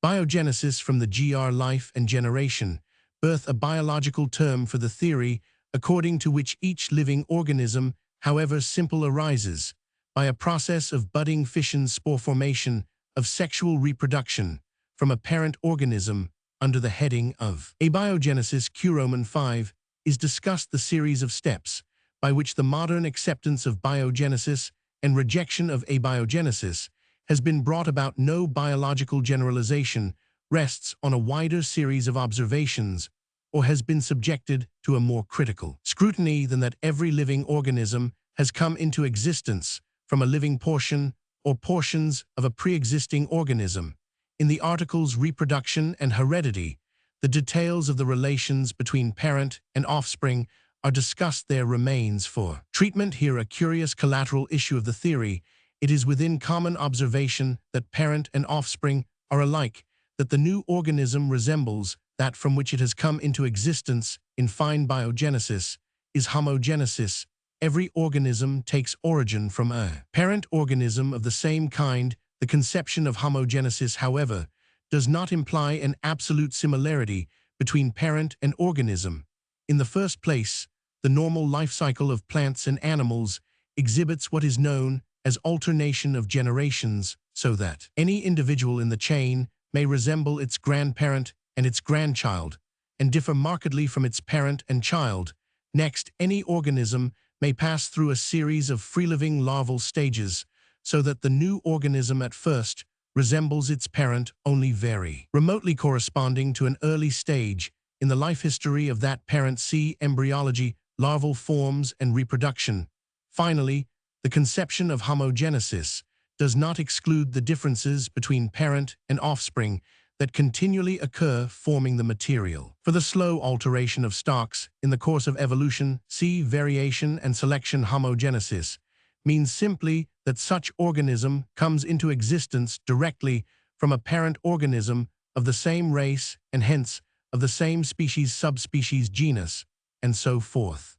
Biogenesis, from the GR life and generation, birth, a biological term for the theory according to which each living organism, however simple, arises by a process of budding fission, spore formation, of sexual reproduction from a parent organism under the heading of abiogenesis. Q Roman 5 is discussed the series of steps by which the modern acceptance of biogenesis and rejection of abiogenesis has been brought about. No biological generalization rests on a wider series of observations or has been subjected to a more critical scrutiny than that every living organism has come into existence from a living portion or portions of a pre-existing organism. In the articles Reproduction and Heredity, the details of the relations between parent and offspring are discussed. There remains for treatment here a curious collateral issue of the theory. It is within common observation that parent and offspring are alike, that the new organism resembles that from which it has come into existence. In fine biogenesis is homogenesis. Every organism takes origin from a parent organism of the same kind. The conception of homogenesis, however, does not imply an absolute similarity between parent and organism. In the first place, the normal life cycle of plants and animals exhibits what is known as alternation of generations, so that any individual in the chain may resemble its grandparent and its grandchild, and differ markedly from its parent and child. Next, any organism may pass through a series of free-living larval stages, so that the new organism at first resembles its parent only very remotely, corresponding to an early stage in the life history of that parent. See embryology, larval forms, and reproduction. Finally, the conception of homogenesis does not exclude the differences between parent and offspring that continually occur, forming the material for the slow alteration of stocks in the course of evolution. See variation and selection. Homogenesis means simply that such organism comes into existence directly from a parent organism of the same race and hence of the same species, subspecies, genus, and so forth.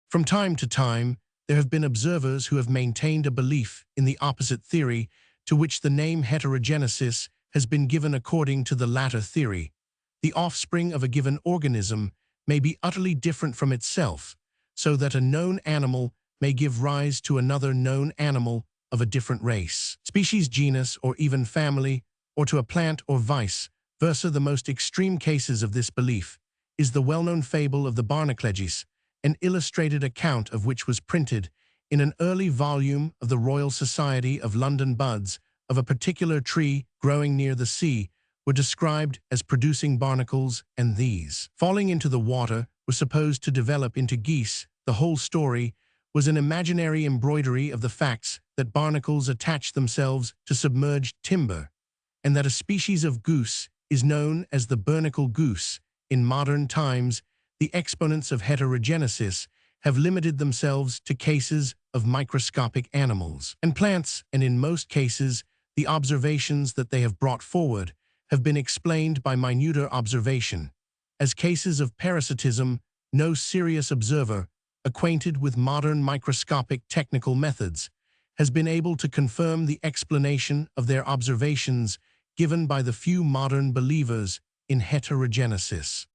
From time to time, there have been observers who have maintained a belief in the opposite theory, to which the name heterogenesis has been given according to the latter theory. The offspring of a given organism may be utterly different from itself, so that a known animal may give rise to another known animal of a different race, species, genus, or even family, or to a plant or vice versa. The most extreme cases of this belief is the well-known fable of the Barnacleges, an illustrated account of which was printed in an early volume of the Royal Society of London. Buds of a particular tree growing near the sea were described as producing barnacles, and these, falling into the water, were supposed to develop into geese. The whole story was an imaginary embroidery of the facts that barnacles attach themselves to submerged timber, and that a species of goose is known as the barnacle goose. In modern times, the exponents of heterogenesis have limited themselves to cases of microscopic animals and plants, and in most cases, the observations that they have brought forward have been explained by minuter observation. As cases of parasitism, no serious observer, acquainted with modern microscopic technical methods, has been able to confirm the explanation of their observations given by the few modern believers in heterogenesis.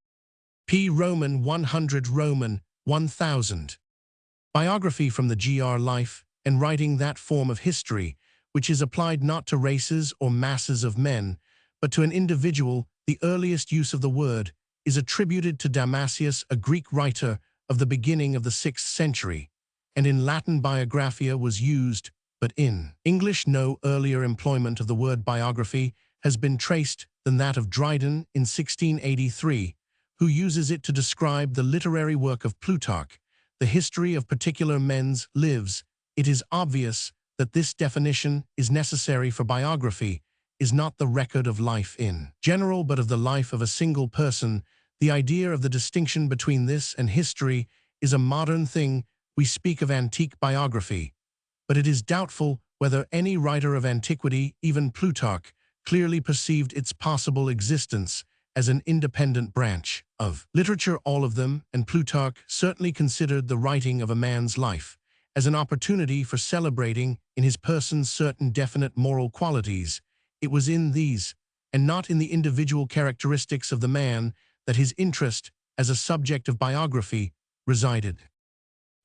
P. Roman 100 Roman 1000. Biography from the gr. Life and writing, that form of history which is applied not to races or masses of men, but to an individual. The earliest use of the word is attributed to Damasius, a Greek writer of the beginning of the 6th century, and in Latin biographia was used, but in English no earlier employment of the word biography has been traced than that of Dryden in 1683, who uses it to describe the literary work of Plutarch, the history of particular men's lives. It is obvious that this definition is necessary, for biography is not the record of life in general, but of the life of a single person. The idea of the distinction between this and history is a modern thing. We speak of antique biography, but it is doubtful whether any writer of antiquity, even Plutarch, clearly perceived its possible existence as an independent branch of literature. All of them, and Plutarch, certainly considered the writing of a man's life as an opportunity for celebrating in his person certain definite moral qualities. It was in these, and not in the individual characteristics of the man, that his interest as a subject of biography resided.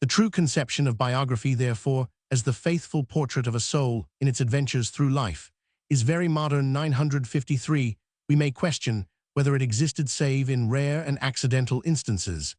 The true conception of biography, therefore, as the faithful portrait of a soul in its adventures through life, is very modern. 953. We may question whether it existed save in rare and accidental instances.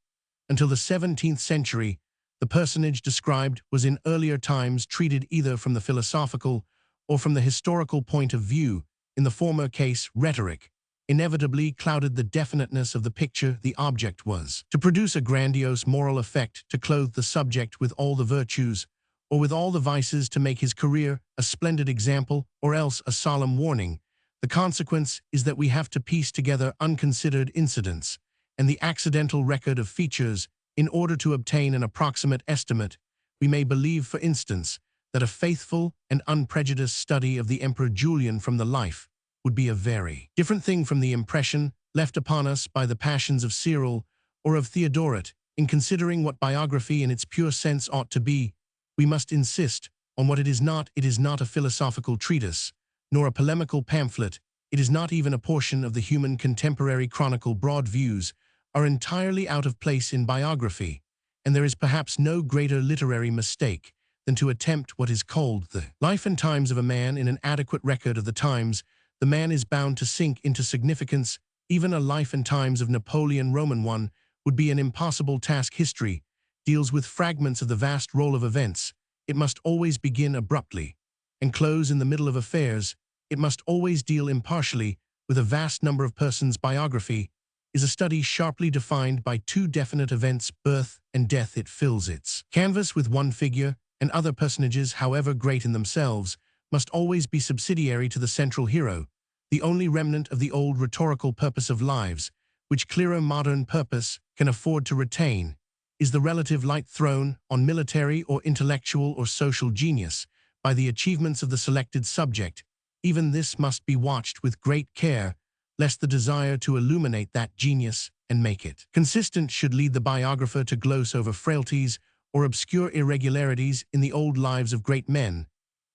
Until the 17th century, the personage described was in earlier times treated either from the philosophical or from the historical point of view. In the former case, rhetoric inevitably clouded the definiteness of the picture the object was to produce, a grandiose moral effect to clothe the subject with all the virtues, or with all the vices to make his career a splendid example, or else a solemn warning. The consequence is that we have to piece together unconsidered incidents and the accidental record of features in order to obtain an approximate estimate. We may believe, for instance, that a faithful and unprejudiced study of the Emperor Julian from the life would be a very different thing from the impression left upon us by the passions of Cyril or of Theodoret. In considering what biography in its pure sense ought to be, we must insist on what it is not. It is not a philosophical treatise, nor a polemical pamphlet. It is not even a portion of the human contemporary chronicle. Broad views are entirely out of place in biography, and there is perhaps no greater literary mistake than to attempt what is called the life and times of a man. In an adequate record of the times, the man is bound to sink into significance. Even a life and times of Napoleon Roman I would be an impossible task. History deals with fragments of the vast roll of events. It must always begin abruptly and close in the middle of affairs. It must always deal impartially with a vast number of persons. Biography is a study sharply defined by two definite events, birth and death. It fills its canvas with one figure, and other personages, however great in themselves, must always be subsidiary to the central hero, the only remnant of the old rhetorical purpose of lives, which clearer modern purpose can afford to retain, is the relative light thrown on military or intellectual or social genius by the achievements of the selected subject. Even this must be watched with great care, lest the desire to illuminate that genius and make it consistent should lead the biographer to gloss over frailties or obscure irregularities in the old lives of great men.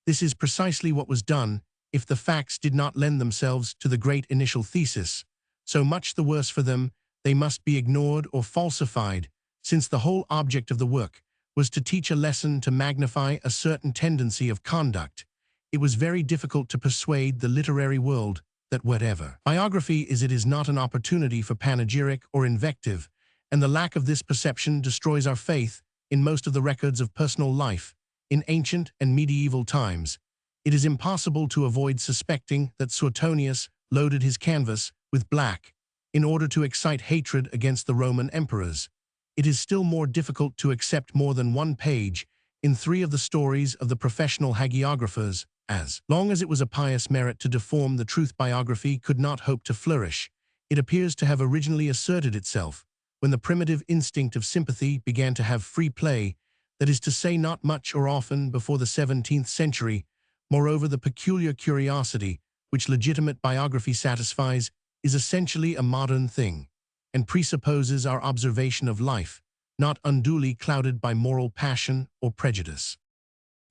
This is precisely what was done if the facts did not lend themselves to the great initial thesis. So much the worse for them, they must be ignored or falsified, since the whole object of the work was to teach a lesson to magnify a certain tendency of conduct. It was very difficult to persuade the literary world that whatever biography is, it is not an opportunity for panegyric or invective, and the lack of this perception destroys our faith in most of the records of personal life in ancient and medieval times. It is impossible to avoid suspecting that Suetonius loaded his canvas with black in order to excite hatred against the Roman emperors. It is still more difficult to accept more than one page in 3 of the stories of the professional hagiographers, as long as it was a pious merit to deform the truth. Biography could not hope to flourish. It appears to have originally asserted itself when the primitive instinct of sympathy began to have free play, that is to say, not much or often before the 17th century. Moreover, the peculiar curiosity which legitimate biography satisfies is essentially a modern thing, and presupposes our observation of life, not unduly clouded by moral passion or prejudice.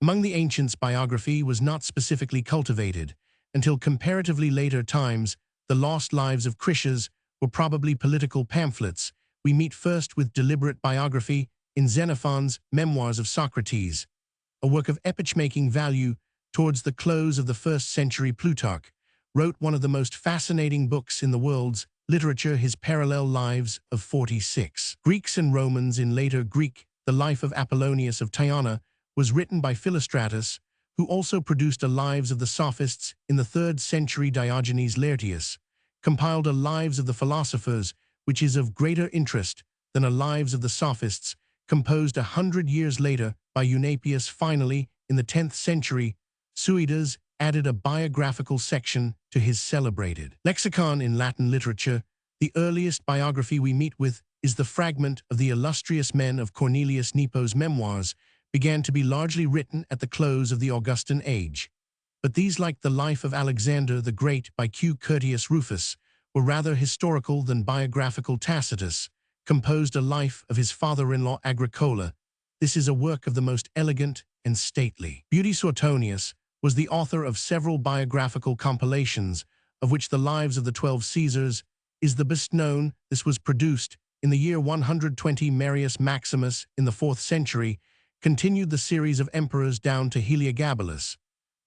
Among the ancients, biography was not specifically cultivated. Until comparatively later times, the lost lives of Critias were probably political pamphlets. We meet first with deliberate biography in Xenophon's Memoirs of Socrates, a work of epoch-making value. Towards the close of the 1st century, Plutarch wrote one of the most fascinating books in the world's literature, his parallel lives of 46 Greeks and Romans in later Greek. The life of Apollonius of Tyana was written by Philostratus, who also produced a Lives of the Sophists in the 3rd century. Diogenes Laertius compiled a Lives of the Philosophers, which is of greater interest than a Lives of the Sophists, composed 100 years later by Eunapius. Finally, in the 10th century, Suidas added a biographical section to his celebrated lexicon in Latin literature. The earliest biography we meet with is the fragment of the illustrious men of Cornelius Nepo's memoirs, began to be largely written at the close of the Augustan age. But these, like the Life of Alexander the Great by Q. Curtius Rufus, were rather historical than biographical. Tacitus composed a life of his father-in-law Agricola. This is a work of the most elegant and stately beauty. Suetonius was the author of several biographical compilations, of which the Lives of the 12 Caesars is the best known. This was produced in the year 120. Marius Maximus, in the 4th century, continued the series of emperors down to Heliogabalus,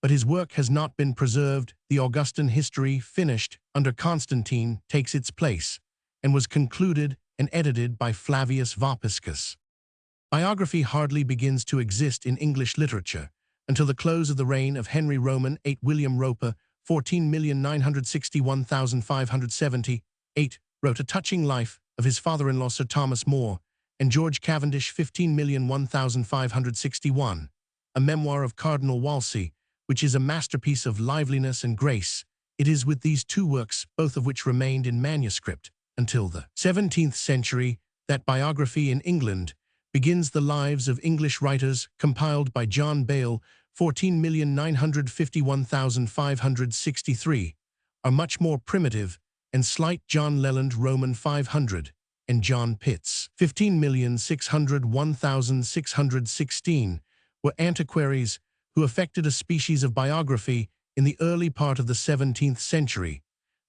but his work has not been preserved. The Augustan history, finished under Constantine, takes its place, and was concluded and edited by Flavius Vopiscus. Biography hardly begins to exist in English literature until the close of the reign of Henry Roman VIII. William Roper, 14,961,578, wrote a touching life of his father-in-law Sir Thomas More, and George Cavendish, 15,001,561, a memoir of Cardinal Wolsey, which is a masterpiece of liveliness and grace. It is with these 2 works, both of which remained in manuscript until the 17th century, that biography in England begins. The Lives of English Writers, compiled by John Bale, 14,951,563, are much more primitive and slight. John Leland, Roman 500, and John Pitts, 15,601,616, were antiquaries who effected a species of biography in the early part of the 17th century.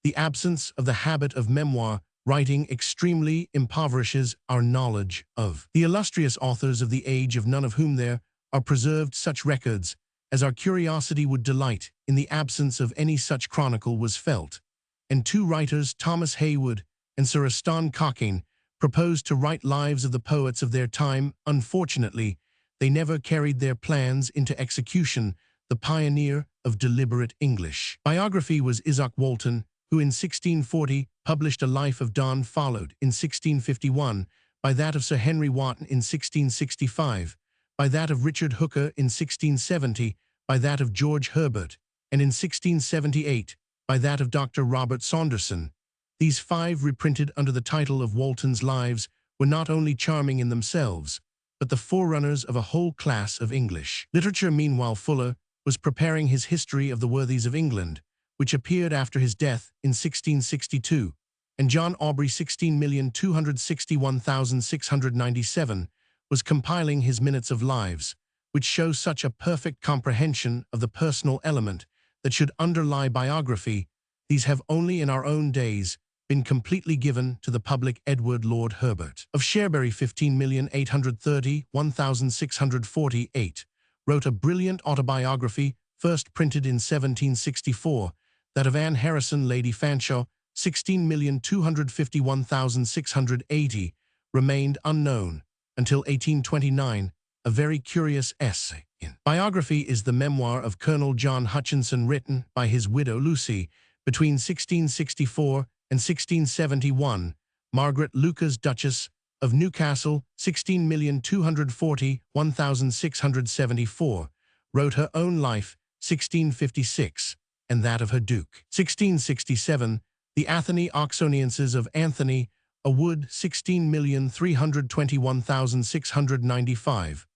The absence of the habit of memoir writing extremely impoverishes our knowledge of the illustrious authors of the age, of none of whom there are preserved such records as our curiosity would delight in. The absence of any such chronicle was felt, and 2 writers, Thomas Heywood and Sir Aston Cockayne, proposed to write lives of the poets of their time. Unfortunately, they never carried their plans into execution. The pioneer of deliberate English biography was Izaak Walton, who in 1640 published a life of Donne, followed in 1651 by that of Sir Henry Wotton in 1665, by that of Richard Hooker in 1670, by that of George Herbert, and in 1678 by that of Dr. Robert Saunderson. These 5, reprinted under the title of Walton's Lives, were not only charming in themselves, but the forerunners of a whole class of English literature. Meanwhile, Fuller was preparing his History of the Worthies of England, which appeared after his death in 1662, and John Aubrey, 16,261,697, was compiling his Minutes of Lives, which shows such a perfect comprehension of the personal element that should underlie biography, these have only in our own days been completely given to the public. Edward Lord Herbert of Cherbury 15,830,1648 wrote a brilliant autobiography first printed in 1764, that of Anne Harrison, Lady Fanshawe, 16,251,680, remained unknown until 1829, a very curious essay. Biography is the memoir of Colonel John Hutchinson written by his widow Lucy between 1664 and 1671, Margaret Lucas, Duchess of Newcastle, 16,240,1674, wrote her own life, 1656, and that of her Duke. 1667, the Atheni Oxonienses of Anthony a Wood, 16,321,695,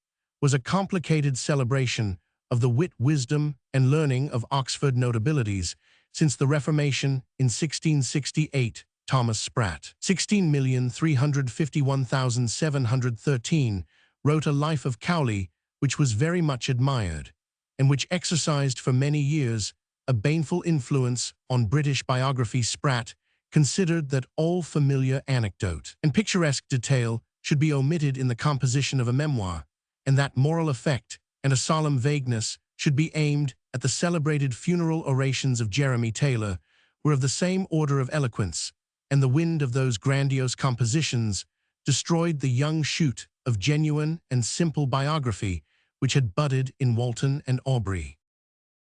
was a complicated celebration of the wit, wisdom, and learning of Oxford notabilities since the Reformation in 1668. Thomas Sprat, 16,351,713, wrote a Life of Cowley, which was very much admired, and which exercised for many years a baneful influence on British biography. Sprat considered that all familiar anecdote and picturesque detail should be omitted in the composition of a memoir, and that moral effect and a solemn vagueness should be aimed at. The celebrated funeral orations of Jeremy Taylor were of the same order of eloquence, and the wind of those grandiose compositions destroyed the young shoot of genuine and simple biography which had budded in Walton and Aubrey.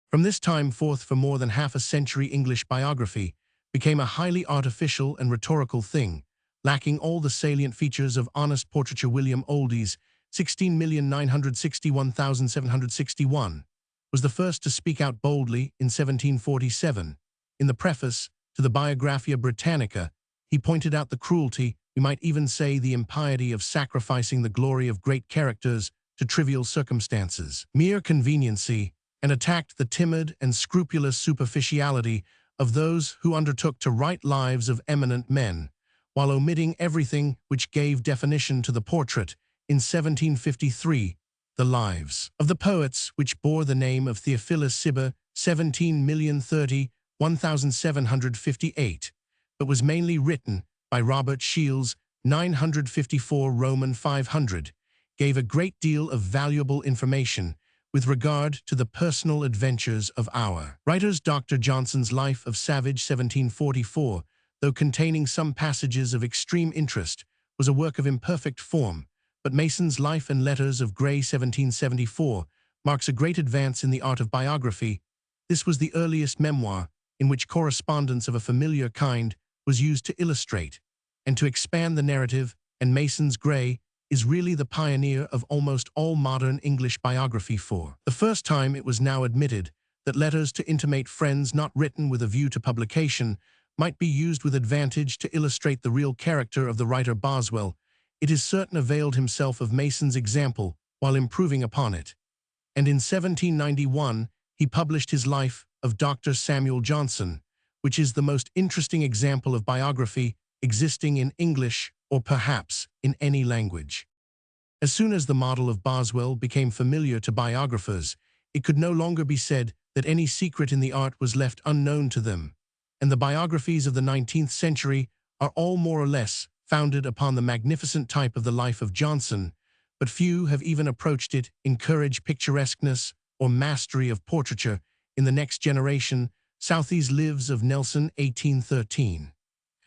From this time forth, for more than half a century, English biography became a highly artificial and rhetorical thing, lacking all the salient features of honest portraiture. William Oldys, 16,961,761, was the first to speak out boldly in 1747. In the preface to the Biographia Britannica, he pointed out the cruelty, we might even say the impiety, of sacrificing the glory of great characters to trivial circumstances, mere conveniency, and attacked the timid and scrupulous superficiality of those who undertook to write lives of eminent men, while omitting everything which gave definition to the portrait. In 1753, the lives of the poets, which bore the name of Theophilus Cibber, 17,030,1758, but was mainly written by Robert Shields, 954 Roman 500, gave a great deal of valuable information with regard to the personal adventures of our writers. Dr. Johnson's Life of Savage, 1744, though containing some passages of extreme interest, was a work of imperfect form, but Mason's Life and Letters of Gray, 1774, marks a great advance in the art of biography. This was the earliest memoir in which correspondence of a familiar kind was used to illustrate and to expand the narrative, and Mason's Gray is really the pioneer of almost all modern English biography. For the first time, it was now admitted that letters to intimate friends not written with a view to publication might be used with advantage to illustrate the real character of the writer. Boswell, it is certain, availed himself of Mason's example while improving upon it, and in 1791 he published his Life of Dr. Samuel Johnson, which is the most interesting example of biography existing in English, or perhaps in any language. As soon as the model of Boswell became familiar to biographers, it could no longer be said that any secret in the art was left unknown to them, and the biographies of the 19th century are all more or less founded upon the magnificent type of the life of Johnson, but few have even approached it in courage, picturesqueness, or mastery of portraiture. In the next generation, Southey's Lives of Nelson, 1813,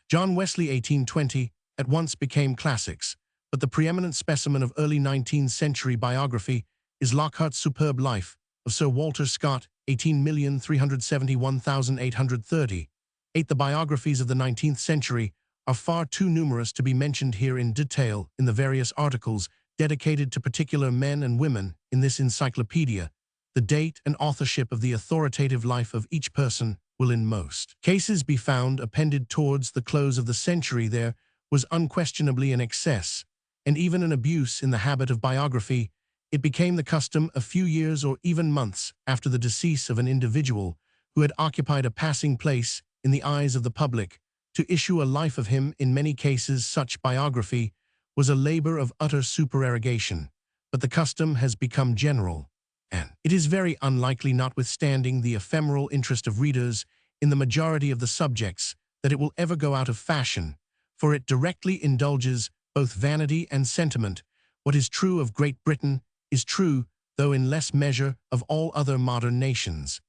John Wesley, 1820, at once became classics, but the preeminent specimen of early 19th century biography is Lockhart's superb Life of Sir Walter Scott, 18,371,830. The biographies of the 19th century are far too numerous to be mentioned here in detail in the various articles dedicated to particular men and women in this encyclopedia. The date and authorship of the authoritative life of each person will in most cases be found appended towards the close of the century. There was unquestionably an excess, and even an abuse in the habit of biography. It became the custom a few years or even months after the decease of an individual who had occupied a passing place in the eyes of the public to issue a life of him. In many cases, such biography was a labor of utter supererogation, but the custom has become general, and it is very unlikely, notwithstanding the ephemeral interest of readers in the majority of the subjects, that it will ever go out of fashion, for it directly indulges both vanity and sentiment. What is true of Great Britain is true, though in less measure, of all other modern nations.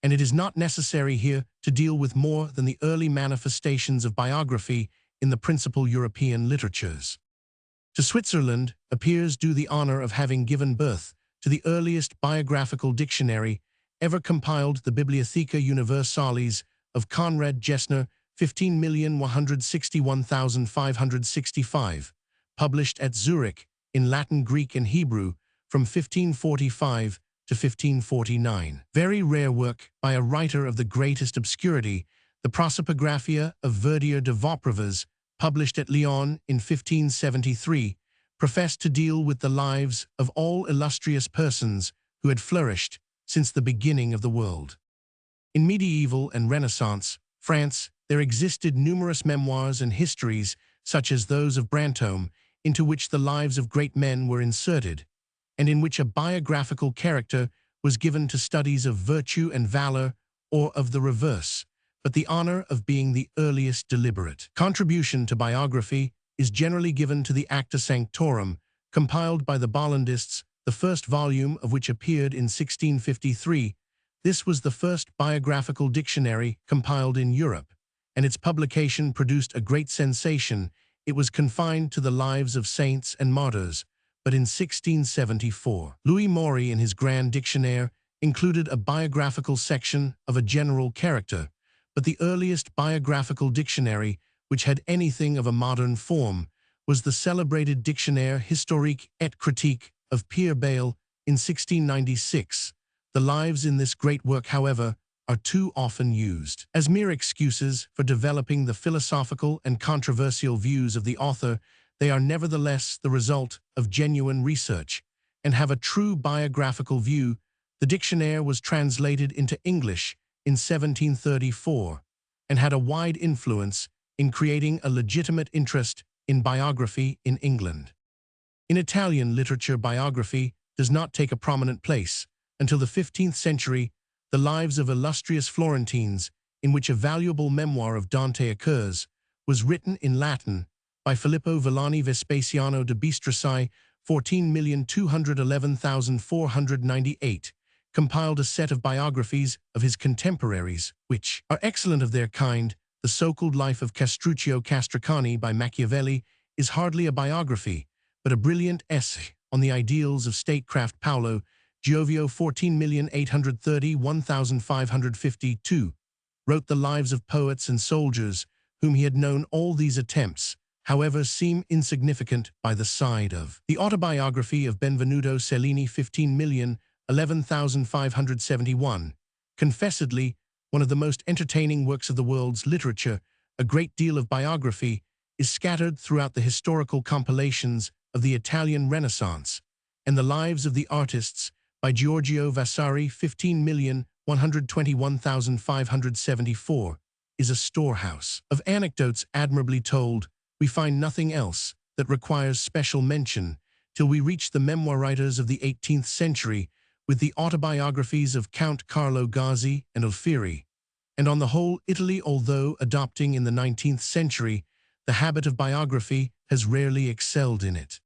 And it is not necessary here to deal with more than the early manifestations of biography in the principal European literatures. To Switzerland appears due the honor of having given birth to the earliest biographical dictionary ever compiled, the Bibliotheca Universalis of Conrad Gessner, 15,161,565, published at Zurich in Latin, Greek, and Hebrew from 1545 to 1549. Very rare work by a writer of the greatest obscurity, the Prosopographia of Verdier de Vauprevas, published at Lyon in 1573, professed to deal with the lives of all illustrious persons who had flourished since the beginning of the world. In medieval and Renaissance France, there existed numerous memoirs and histories, such as those of Brantome, into which the lives of great men were inserted, and in which a biographical character was given to studies of virtue and valor, or of the reverse, but the honor of being the earliest deliberate contribution to biography is generally given to the Acta Sanctorum, compiled by the Bollandists, the first volume of which appeared in 1653. This was the first biographical dictionary compiled in Europe, and its publication produced a great sensation. It was confined to the lives of saints and martyrs, but in 1674, Louis Maury in his Grand Dictionnaire included a biographical section of a general character, but the earliest biographical dictionary which had anything of a modern form was the celebrated Dictionnaire historique et critique of Pierre Bayle in 1696. The lives in this great work, however, are too often used as mere excuses for developing the philosophical and controversial views of the author. They are nevertheless the result of genuine research and have a true biographical view. The Dictionnaire was translated into English in 1734 and had a wide influence in creating a legitimate interest in biography in England. In Italian literature, biography does not take a prominent place until the 15th century. The Lives of Illustrious Florentines, in which a valuable memoir of Dante occurs, was written in Latin by Filippo Villani Vespasiano de Bistricci, 14,211,498, compiled a set of biographies of his contemporaries, which are excellent of their kind. The so-called Life of Castruccio Castracani by Machiavelli is hardly a biography, but a brilliant essay on the ideals of statecraft. Paolo Giovio, 14,831,552, wrote the lives of poets and soldiers whom he had known. All these attempts, however, seem insignificant by the side of the autobiography of Benvenuto Cellini, 15,011,571, confessedly one of the most entertaining works of the world's literature. A great deal of biography is scattered throughout the historical compilations of the Italian Renaissance, and the lives of the artists by Giorgio Vasari, 15,121,574, is a storehouse of anecdotes admirably told. We find nothing else that requires special mention till we reach the memoir writers of the 18th century, with the autobiographies of Count Carlo Gozzi and Alfieri. And on the whole, Italy, although adopting in the 19th century the habit of biography, has rarely excelled in it.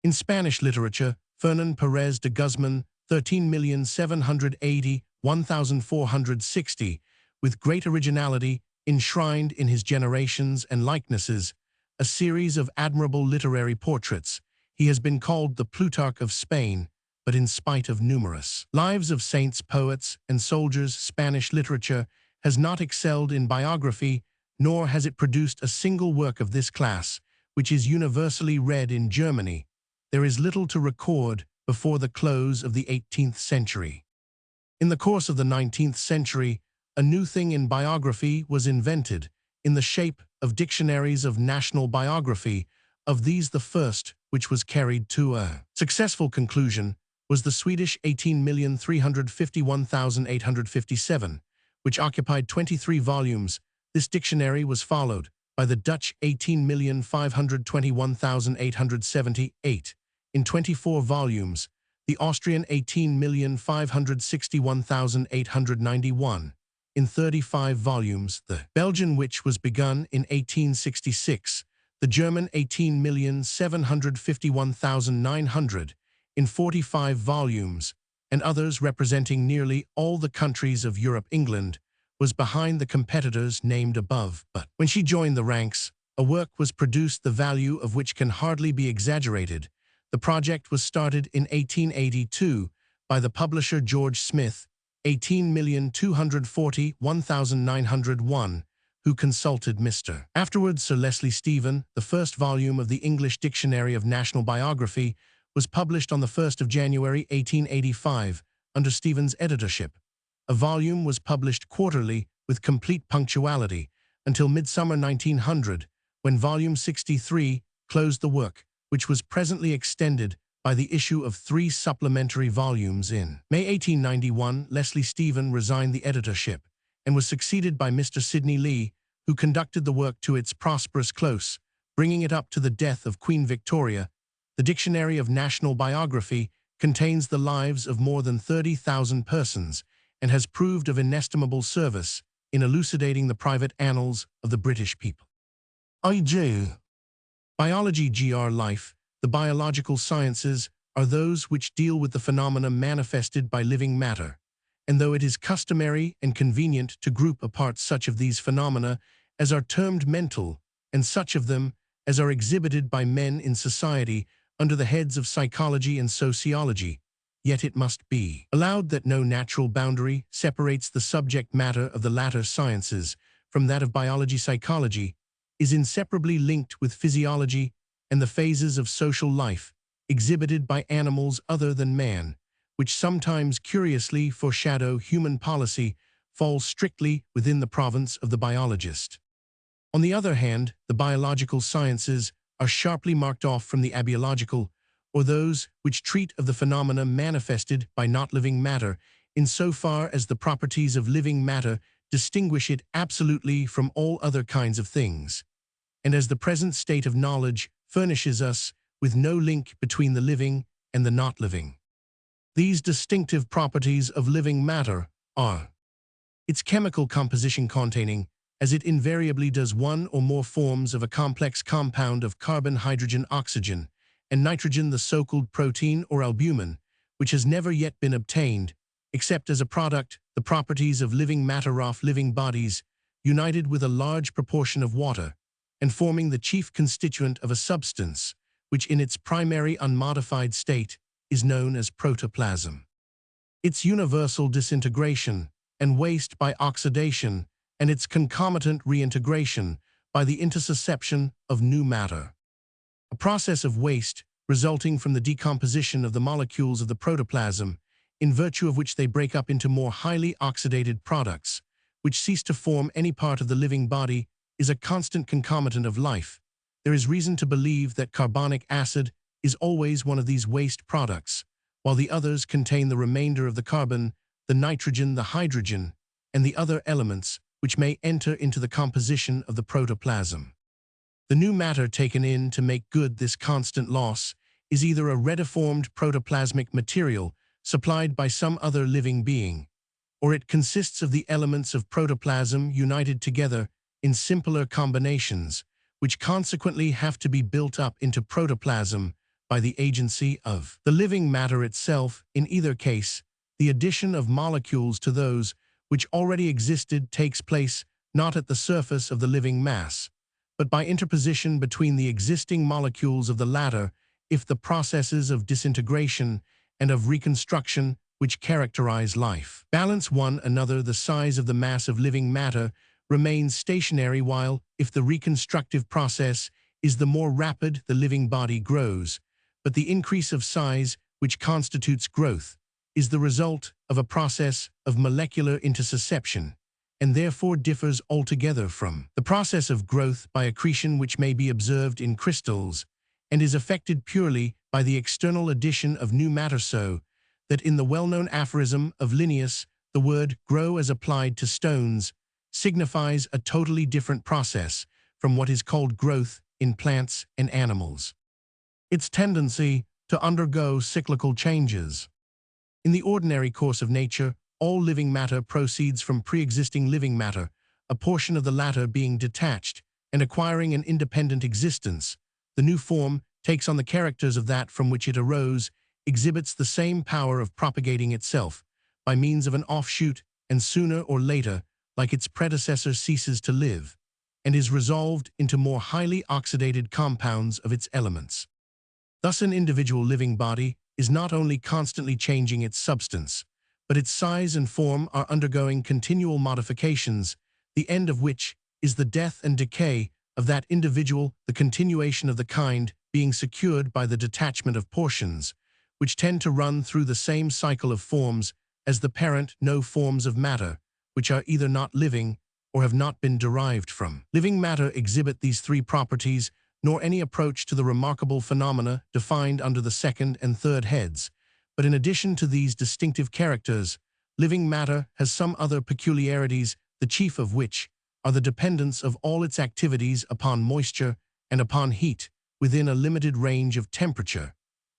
In Spanish literature, Fernán Pérez de Guzmán, 13,780,1460, with great originality, enshrined in his Generations and Likenesses, a series of admirable literary portraits. He has been called the Plutarch of Spain, but in spite of numerous lives of saints, poets, and soldiers, Spanish literature has not excelled in biography, nor has it produced a single work of this class, which is universally read in Germany. There is little to record before the close of the 18th century. In the course of the 19th century, a new thing in biography was invented, in the shape of dictionaries of national biography. Of these, the first, which was carried to a successful conclusion, was the Swedish 18,351,857, which occupied 23 volumes. This dictionary was followed by the Dutch 18,521,878, in 24 volumes, the Austrian 18,561,891 in 35 volumes, the Belgian, which was begun in 1866, the German 18,751,900 in 45 volumes, and others representing nearly all the countries of Europe. England was behind the competitors named above, but when she joined the ranks, a work was produced the value of which can hardly be exaggerated. The project was started in 1882 by the publisher George Smith, 18,241,901, who consulted Mr. Afterwards Sir Leslie Stephen. The first volume of the English Dictionary of National Biography was published on the 1st of January 1885 under Stephen's editorship. A volume was published quarterly with complete punctuality until midsummer 1900, when volume 63 closed the work, which was presently extended by the issue of 3 supplementary volumes in May 1891. Leslie Stephen resigned the editorship and was succeeded by Mr. Sidney Lee, who conducted the work to its prosperous close, bringing it up to the death of Queen Victoria. The Dictionary of National Biography contains the lives of more than 30,000 persons and has proved of inestimable service in elucidating the private annals of the British people. Biology. Life. The biological sciences are those which deal with the phenomena manifested by living matter, and though it is customary and convenient to group apart such of these phenomena as are termed mental, and such of them as are exhibited by men in society under the heads of psychology and sociology, yet it must be allowed that no natural boundary separates the subject matter of the latter sciences from that of biology. Psychology is inseparably linked with physiology and the phases of social life exhibited by animals other than man, which sometimes curiously foreshadow human policy, fall strictly within the province of the biologist. On the other hand, the biological sciences are sharply marked off from the abiological, or those which treat of the phenomena manifested by not-living matter, insofar as the properties of living matter distinguish it absolutely from all other kinds of things, and as the present state of knowledge furnishes us with no link between the living and the not-living. These distinctive properties of living matter are its chemical composition, containing, as it invariably does, one or more forms of a complex compound of carbon, hydrogen, oxygen, and nitrogen, the so-called protein or albumin, which has never yet been obtained, except as a product, the properties of living matter of living bodies, united with a large proportion of water, and forming the chief constituent of a substance, which in its primary unmodified state is known as protoplasm. Its universal disintegration and waste by oxidation, and its concomitant reintegration by the intersusception of new matter. A process of waste resulting from the decomposition of the molecules of the protoplasm, in virtue of which they break up into more highly oxidated products, which cease to form any part of the living body, is a constant concomitant of life. There is reason to believe that carbonic acid is always one of these waste products, while the others contain the remainder of the carbon, the nitrogen, the hydrogen, and the other elements which may enter into the composition of the protoplasm. The new matter taken in to make good this constant loss is either a rediformed protoplasmic material supplied by some other living being, or it consists of the elements of protoplasm united together in simpler combinations, which consequently have to be built up into protoplasm by the agency of the living matter itself. In either case, the addition of molecules to those which already existed takes place not at the surface of the living mass, but by interposition between the existing molecules of the latter, if the processes of disintegration and of reconstruction which characterize life balance one another, the size of the mass of living matter remains stationary, while, if the reconstructive process is the more rapid, the living body grows. But the increase of size which constitutes growth is the result of a process of molecular intersusception, and therefore differs altogether from the process of growth by accretion which may be observed in crystals, and is effected purely by the external addition of new matter, so that in the well-known aphorism of Linnaeus, the word grow as applied to stones signifies a totally different process from what is called growth in plants and animals. Its tendency to undergo cyclical changes. In the ordinary course of nature, all living matter proceeds from pre-existing living matter, a portion of the latter being detached and acquiring an independent existence. The new form takes on the characters of that from which it arose, exhibits the same power of propagating itself by means of an offshoot, and sooner or later, like its predecessor, ceases to live, and is resolved into more highly oxidated compounds of its elements. Thus, an individual living body is not only constantly changing its substance, but its size and form are undergoing continual modifications, the end of which is the death and decay of that individual, the continuation of the kind being secured by the detachment of portions, which tend to run through the same cycle of forms as the parent no forms of matter, which are either not living or have not been derived from. Living matter exhibit these three properties, nor any approach to the remarkable phenomena defined under the second and third heads. But in addition to these distinctive characters, living matter has some other peculiarities, the chief of which are the dependence of all its activities upon moisture and upon heat within a limited range of temperature,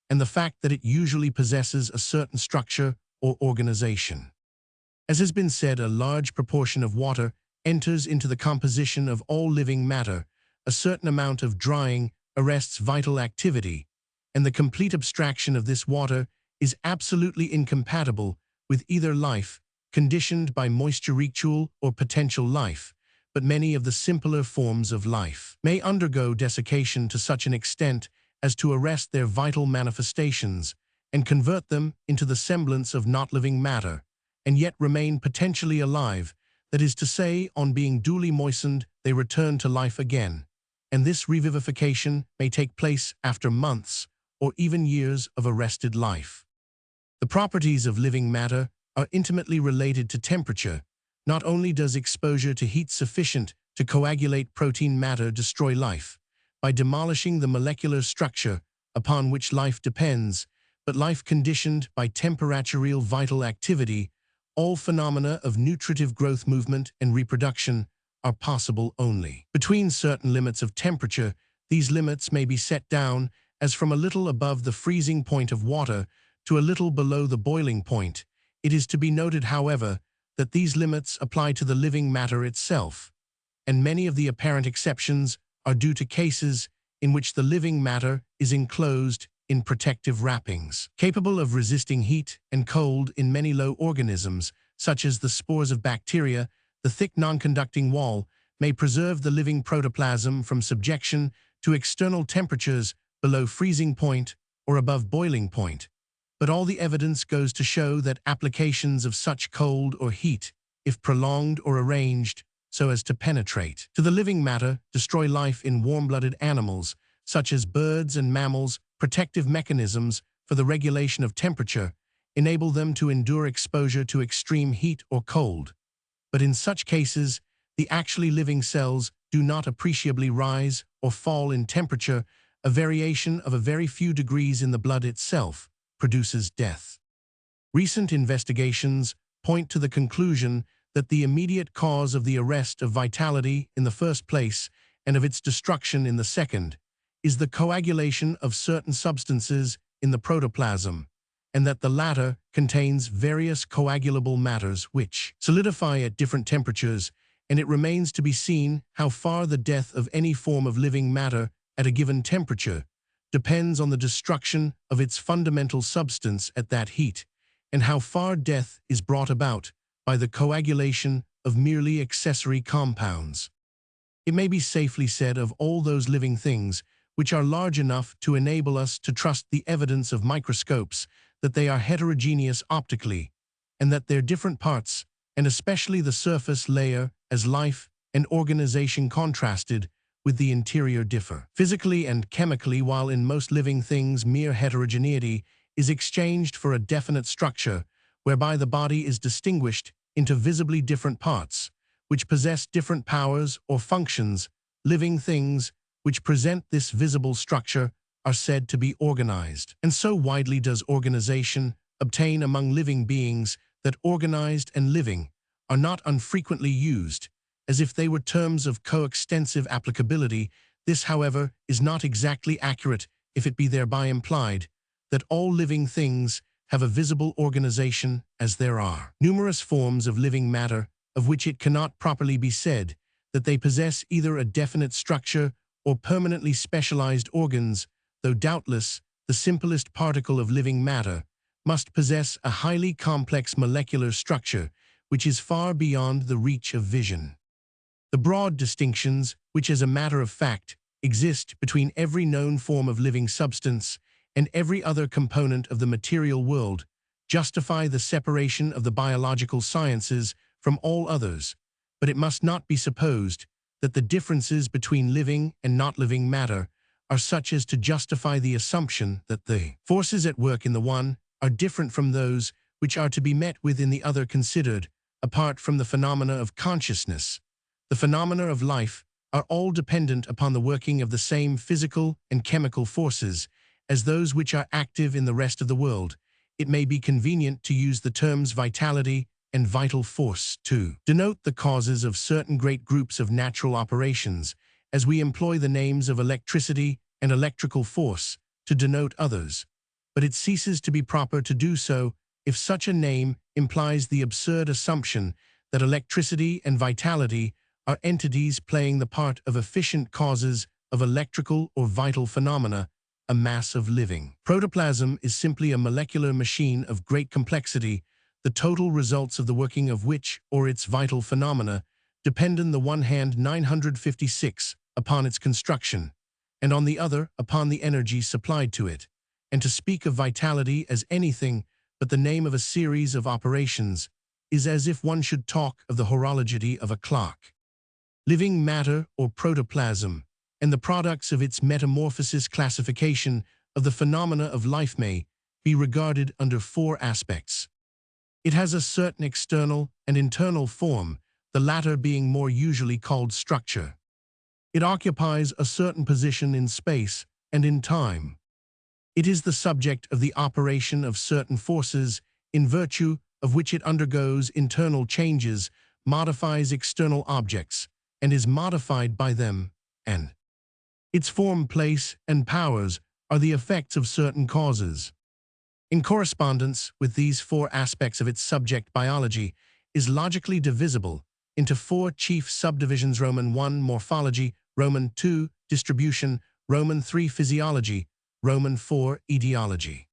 and the fact that it usually possesses a certain structure or organization. As has been said, a large proportion of water enters into the composition of all living matter. A certain amount of drying arrests vital activity, and the complete abstraction of this water is absolutely incompatible with either life, conditioned by moisture ritual, or potential life. But many of the simpler forms of life may undergo desiccation to such an extent as to arrest their vital manifestations and convert them into the semblance of not living matter, and yet remain potentially alive. That is to say, on being duly moistened, they return to life again, and this revivification may take place after months or even years of arrested life. The properties of living matter are intimately related to temperature. Not only does exposure to heat sufficient to coagulate protein matter destroy life, by demolishing the molecular structure upon which life depends, but life conditioned by temperature vital activity, all phenomena of nutritive growth, movement, and reproduction are possible only between certain limits of temperature. These limits may be set down as from a little above the freezing point of water to a little below the boiling point. It is to be noted, however, that these limits apply to the living matter itself, and many of the apparent exceptions are due to cases in which the living matter is enclosed in protective wrappings, capable of resisting heat and cold. In many low organisms, such as the spores of bacteria, the thick non-conducting wall may preserve the living protoplasm from subjection to external temperatures below freezing point or above boiling point. But all the evidence goes to show that applications of such cold or heat, if prolonged or arranged so as to penetrate to the living matter, destroy life in warm-blooded animals, such as birds and mammals. Protective mechanisms for the regulation of temperature enable them to endure exposure to extreme heat or cold. But in such cases, the actually living cells do not appreciably rise or fall in temperature. A variation of a very few degrees in the blood itself produces death. Recent investigations point to the conclusion that the immediate cause of the arrest of vitality in the first place and of its destruction in the second is the coagulation of certain substances in the protoplasm, and that the latter contains various coagulable matters which solidify at different temperatures, and it remains to be seen how far the death of any form of living matter at a given temperature depends on the destruction of its fundamental substance at that heat, and how far death is brought about by the coagulation of merely accessory compounds. It may be safely said of all those living things which are large enough to enable us to trust the evidence of microscopes that they are heterogeneous optically, and that their different parts, and especially the surface layer as life and organization contrasted with the interior, differ physically and chemically, while in most living things mere heterogeneity is exchanged for a definite structure, whereby the body is distinguished into visibly different parts, which possess different powers or functions. Living things which present this visible structure are said to be organized. And so widely does organization obtain among living beings that organized and living are not unfrequently used, as if they were terms of coextensive applicability. This, however, is not exactly accurate if it be thereby implied, that all living things have a visible organization, as there are numerous forms of living matter of which it cannot properly be said that they possess either a definite structure or permanently specialized organs, though doubtless the simplest particle of living matter must possess a highly complex molecular structure which is far beyond the reach of vision. The broad distinctions which, as a matter of fact, exist between every known form of living substance and every other component of the material world justify the separation of the biological sciences from all others, but it must not be supposed that the differences between living and not living matter are such as to justify the assumption that the forces at work in the one are different from those which are to be met with in the other considered, apart from the phenomena of consciousness. The phenomena of life are all dependent upon the working of the same physical and chemical forces as those which are active in the rest of the world. It may be convenient to use the terms vitality and vital force to denote the causes of certain great groups of natural operations, as we employ the names of electricity and electrical force to denote others. But it ceases to be proper to do so if such a name implies the absurd assumption that electricity and vitality are entities playing the part of efficient causes of electrical or vital phenomena, a mass of living. Protoplasm is simply a molecular machine of great complexity, the total results of the working of which, or its vital phenomena, depend on the one hand 956 upon its construction, and on the other upon the energy supplied to it. And to speak of vitality as anything but the name of a series of operations is as if one should talk of the horology of a clock. Living matter, or protoplasm, and the products of its metamorphosis classification of the phenomena of life may be regarded under four aspects. It has a certain external and internal form, the latter being more usually called structure. It occupies a certain position in space and in time. It is the subject of the operation of certain forces, in virtue of which it undergoes internal changes, modifies external objects, and is modified by them, and its form, place, and powers are the effects of certain causes. In correspondence with these four aspects of its subject, biology is logically divisible into four chief subdivisions: Roman 1, morphology; Roman 2, distribution; Roman 3, physiology; Roman 4, etiology.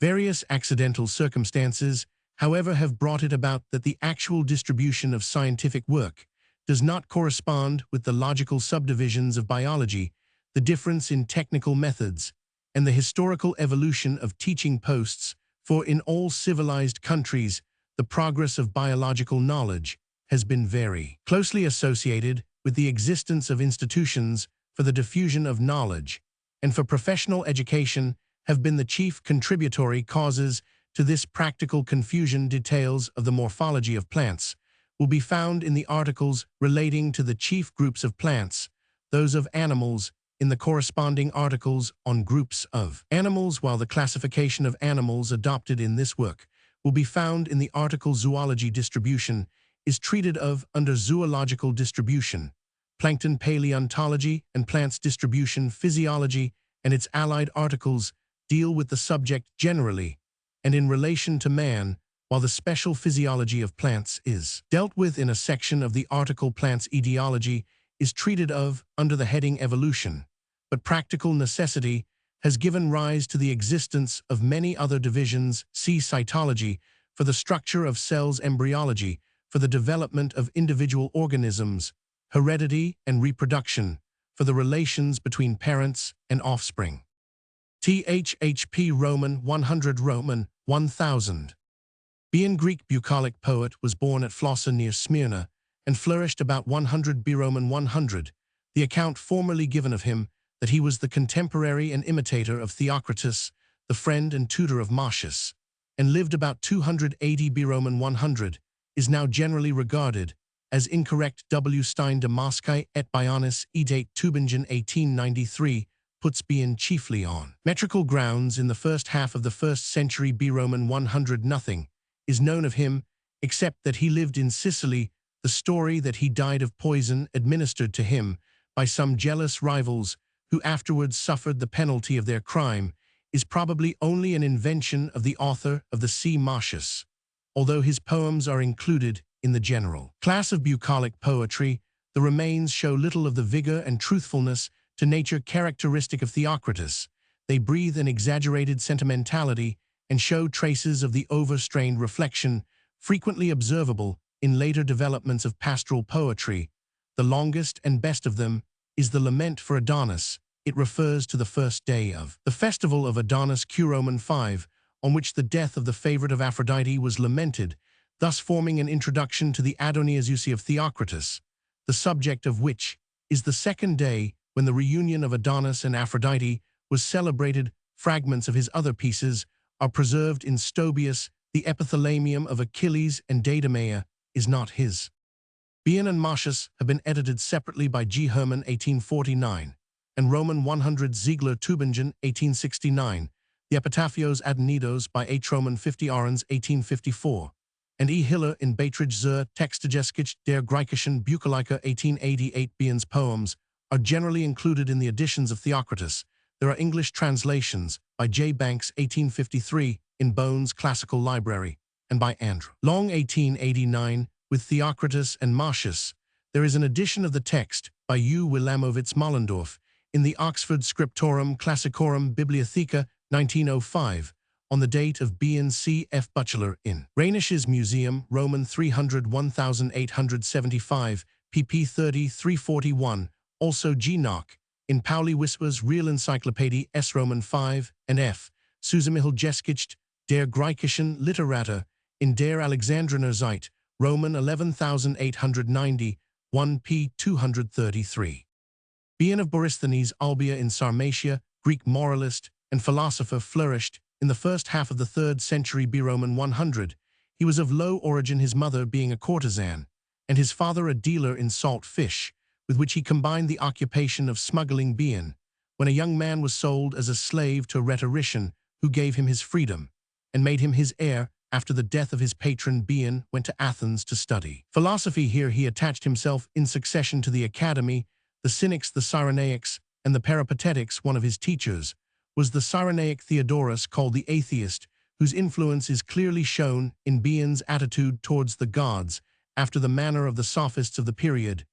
Various accidental circumstances, however, have brought it about that the actual distribution of scientific work does not correspond with the logical subdivisions of biology, the difference in technical methods, and the historical evolution of teaching posts, for in all civilized countries the progress of biological knowledge has been very closely associated with the existence of institutions for the diffusion of knowledge, and for professional education have been the chief contributory causes to this practical confusion. Details of the morphology of plants will be found in the articles relating to the chief groups of plants, those of animals in the corresponding articles on groups of animals, while the classification of animals adopted in this work will be found in the article Zoology. Distribution is treated of under zoological distribution. Plankton, paleontology, and plants distribution, physiology, and its allied articles deal with the subject generally and in relation to man, while the special physiology of plants is dealt with in a section of the article Plants. Etiology is treated of under the heading Evolution, but practical necessity has given rise to the existence of many other divisions. See cytology for the structure of cells, embryology for the development of individual organisms, heredity and reproduction for the relations between parents and offspring. THHP Roman 100 Roman 1000. Being Greek, bucolic poet, was born at Flossa near Smyrna and flourished about 100 B. Roman 100. The account formerly given of him that he was the contemporary and imitator of Theocritus, the friend and tutor of Marcius, and lived about 280 B. Roman 100, is now generally regarded as incorrect. W. Stein de Moscae et Bionis edate Tübingen 1893 puts Bien chiefly on metrical grounds in the first half of the 1st century B. Roman 100. Nothing is known of him except that he lived in Sicily. The story that he died of poison administered to him by some jealous rivals who afterwards suffered the penalty of their crime is probably only an invention of the author of the C. Martius, although his poems are included in the general class of bucolic poetry. The remains show little of the vigor and truthfulness to nature characteristic of Theocritus. They breathe an exaggerated sentimentality and show traces of the overstrained reflection frequently observable in later developments of pastoral poetry. The longest and best of them is the Lament for Adonis. It refers to the first day of the festival of Adonis Q. Roman 5, on which the death of the favorite of Aphrodite was lamented, thus forming an introduction to the Adoniasusi of Theocritus, the subject of which is the second day when the reunion of Adonis and Aphrodite was celebrated. Fragments of his other pieces are preserved in Stobaeus. The epithalamium of Achilles and Deidameia is not his. Bion and Martius have been edited separately by G. Hermann 1849 and Roman 100 Ziegler Tübingen 1869, the Epitaphios Adonidos by H. Roman 50 Ahrens 1854, and E. Hiller in Beiträge zur Textgeschichte der griechischen Bucoliker 1888. Bion's poems are generally included in the editions of Theocritus. There are English translations by J. Banks 1853 in Bohn's Classical Library and by Andrew Long 1889 with Theocritus and Martius. There is an edition of the text by U. Wilamowitz Mollendorf in the Oxford Scriptorum Classicorum Bibliotheca 1905 on the date of Bion C. F. Butcheler in Rheinisches Museum, Roman 300 1875, pp 30-341, also G. Knock in Pauli Wisper's Real Encyclopaedia S. Roman 5 and F. Zusammengeschichte der griechischen Literatur in der Alexandriner Zeit, Roman 11,890, 1 p. 233. Bion of Borysthenes Albia in Sarmatia, Greek moralist and philosopher, flourished in the first half of the 3rd century B. Roman 100. He was of low origin, his mother being a courtesan, and his father a dealer in salt fish, with which he combined the occupation of smuggling. Bion, when a young man, was sold as a slave to a rhetorician who gave him his freedom and made him his heir. After the death of his patron, Bion went to Athens to study philosophy. Here he attached himself in succession to the academy, the Cynics, the Cyrenaics, and the Peripatetics. One of his teachers was the Cyrenaic Theodorus, called the Atheist, whose influence is clearly shown in Bion's attitude towards the gods, after the manner of the sophists of the period.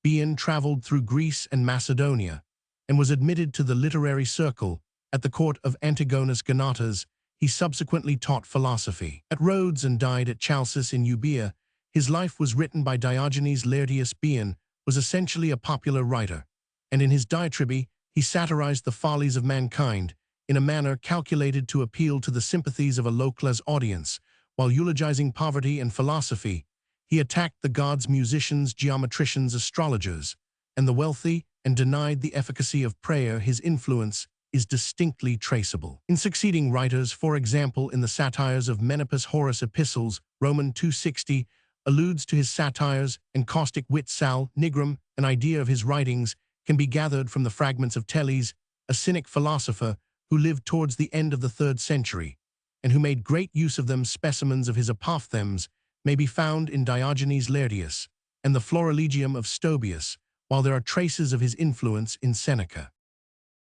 Bion traveled through Greece and Macedonia, and was admitted to the literary circle at the court of Antigonus Gonatas. He subsequently taught philosophy at Rhodes and died at Chalcis in Euboea. His life was written by Diogenes Laertius. Bion was essentially a popular writer, and in his diatribe he satirized the follies of mankind in a manner calculated to appeal to the sympathies of a low-class audience. While eulogizing poverty and philosophy, he attacked the gods, musicians, geometricians, astrologers, and the wealthy, and denied the efficacy of prayer. His influence is distinctly traceable in succeeding writers. For example, in the satires of Menippus, Horace Epistles, Roman 260, alludes to his satires and caustic wit. Sal Nigrum, an idea of his writings, can be gathered from the fragments of Teles, a Cynic philosopher who lived towards the end of the 3rd century, and who made great use of them. Specimens of his apophthegms may be found in Diogenes Laertius and the Florilegium of Stobaeus, while there are traces of his influence in Seneca.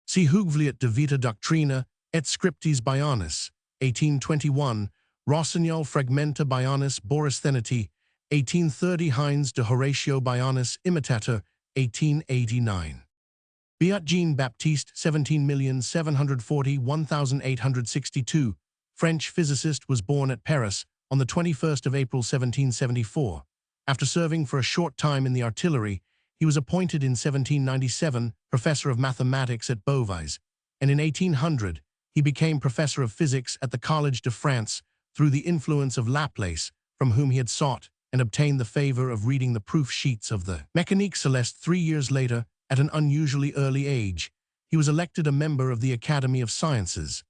See Hugvliet de Vita Doctrina et Scriptis Bionis, 1821, Rossignol Fragmenta Bionis Borysthenati, 1830, Heinz de Horatio Bionis Imitator, 1889. Beat Jean-Baptiste, 17,740,1862, French physicist, was born at Paris on the 21st of April 1774. After serving for a short time in the artillery, he was appointed in 1797 professor of mathematics at Beauvais, and in 1800 he became professor of physics at the Collège de France through the influence of Laplace, from whom he had sought and obtained the favor of reading the proof sheets of the Mécanique Céleste. 3 years later, at an unusually early age, he was elected a member of the Academy of Sciences,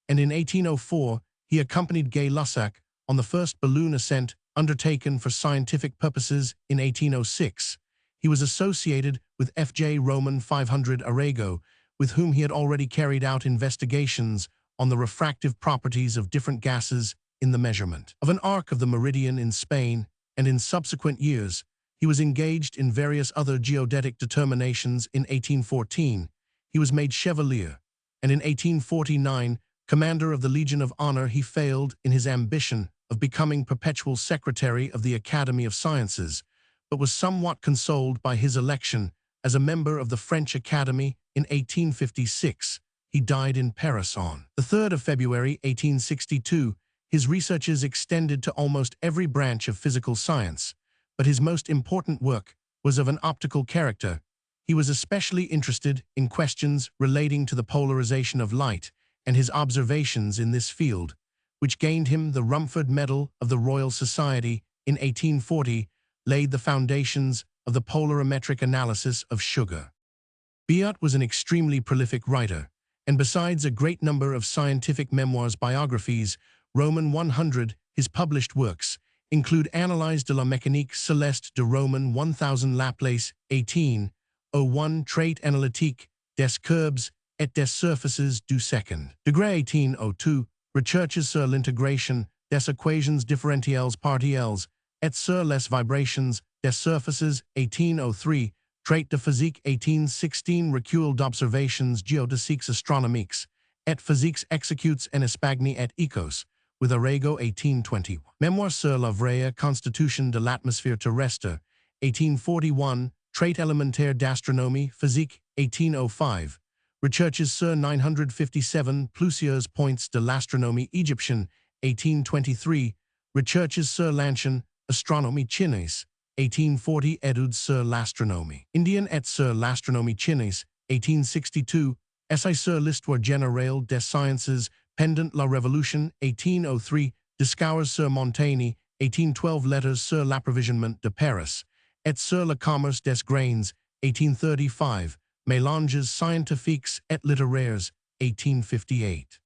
and in 1804 he accompanied Gay-Lussac on the first balloon ascent undertaken for scientific purposes. In 1806, he was associated with F.J. Roman 500 Arago, with whom he had already carried out investigations on the refractive properties of different gases in the measurement of an arc of the meridian in Spain, and in subsequent years he was engaged in various other geodetic determinations. In 1814, he was made chevalier, and in 1849 Commander of the Legion of Honor, he failed in his ambition of becoming perpetual secretary of the Academy of Sciences, but was somewhat consoled by his election as a member of the French Academy in 1856. He died in Paris on the 3rd of February, 1862. His researches extended to almost every branch of physical science, but his most important work was of an optical character. He was especially interested in questions relating to the polarization of light, and his observations in this field, which gained him the Rumford Medal of the Royal Society in 1840, laid the foundations of the polarimetric analysis of sugar. Biot was an extremely prolific writer, and besides a great number of scientific memoirs, biographies, Roman 100, his published works include Analyse de la mécanique céleste de Roman 1000, Laplace 1801, Trait analytique des courbes et des surfaces du second degré 1802, Recherches sur l'intégration des équations différentielles partielles et sur les vibrations des surfaces 1803, Trait de physique 1816, Recueil d'observations géodésiques astronomiques et physiques exécutes en Espagne et Ecos, with Arago 1821. Memoir sur la vraie constitution de l'atmosphère terrestre 1841, Trait élémentaire d'astronomie physique 1805, Recherches sur 957 plusieurs points de l'astronomie égyptienne 1823, Recherches sur l'ancienne astronomie chinoise 1840, Études sur l'astronomie indienne et sur l'astronomie chinoise 1862, Essai sur l'histoire générale des sciences pendant la Révolution 1803, Discours sur Montaigne 1812, Letters sur l'approvisionnement de Paris et sur le commerce des grains 1835, Mélanges scientifiques et littéraires 1858.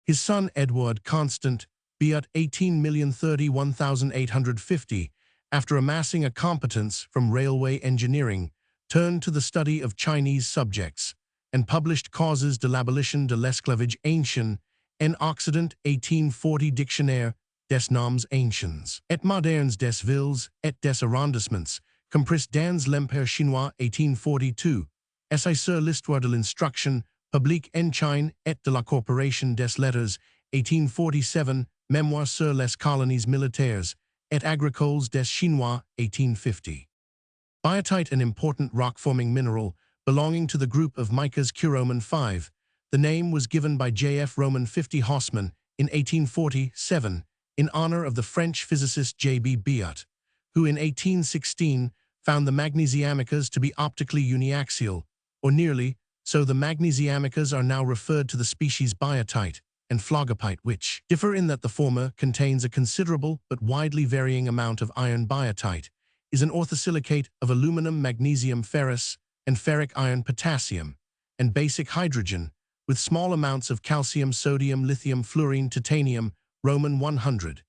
His son Edward Constant Biot 18,031,850, after amassing a competence from railway engineering, turned to the study of Chinese subjects and published Causes de l'abolition de l'esclavage ancien en Occident 1840, Dictionnaire des noms anciens et modernes des villes et des arrondissements, compris dans l'Empire chinois 1842, Essai sur l'histoire de l'instruction publique en Chine et de la corporation des lettres 1847, Mémoire sur les colonies militaires et agricoles des Chinois 1850. Biotite, an important rock-forming mineral belonging to the group of micas Q-Roman 5. The name was given by J.F. Roman 50 Haussmann in 1847 in honor of the French physicist J.B. Biot, who in 1816 found the magnesiamicas to be optically uniaxial, or nearly, so the magnesiamicas are now referred to the species biotite and phlogopite, which differ in that the former contains a considerable but widely varying amount of iron. Biotite is an orthosilicate of aluminum, magnesium, ferrous, and ferric iron, potassium, and basic hydrogen, with small amounts of calcium, sodium, lithium, fluorine, titanium, Roman 100,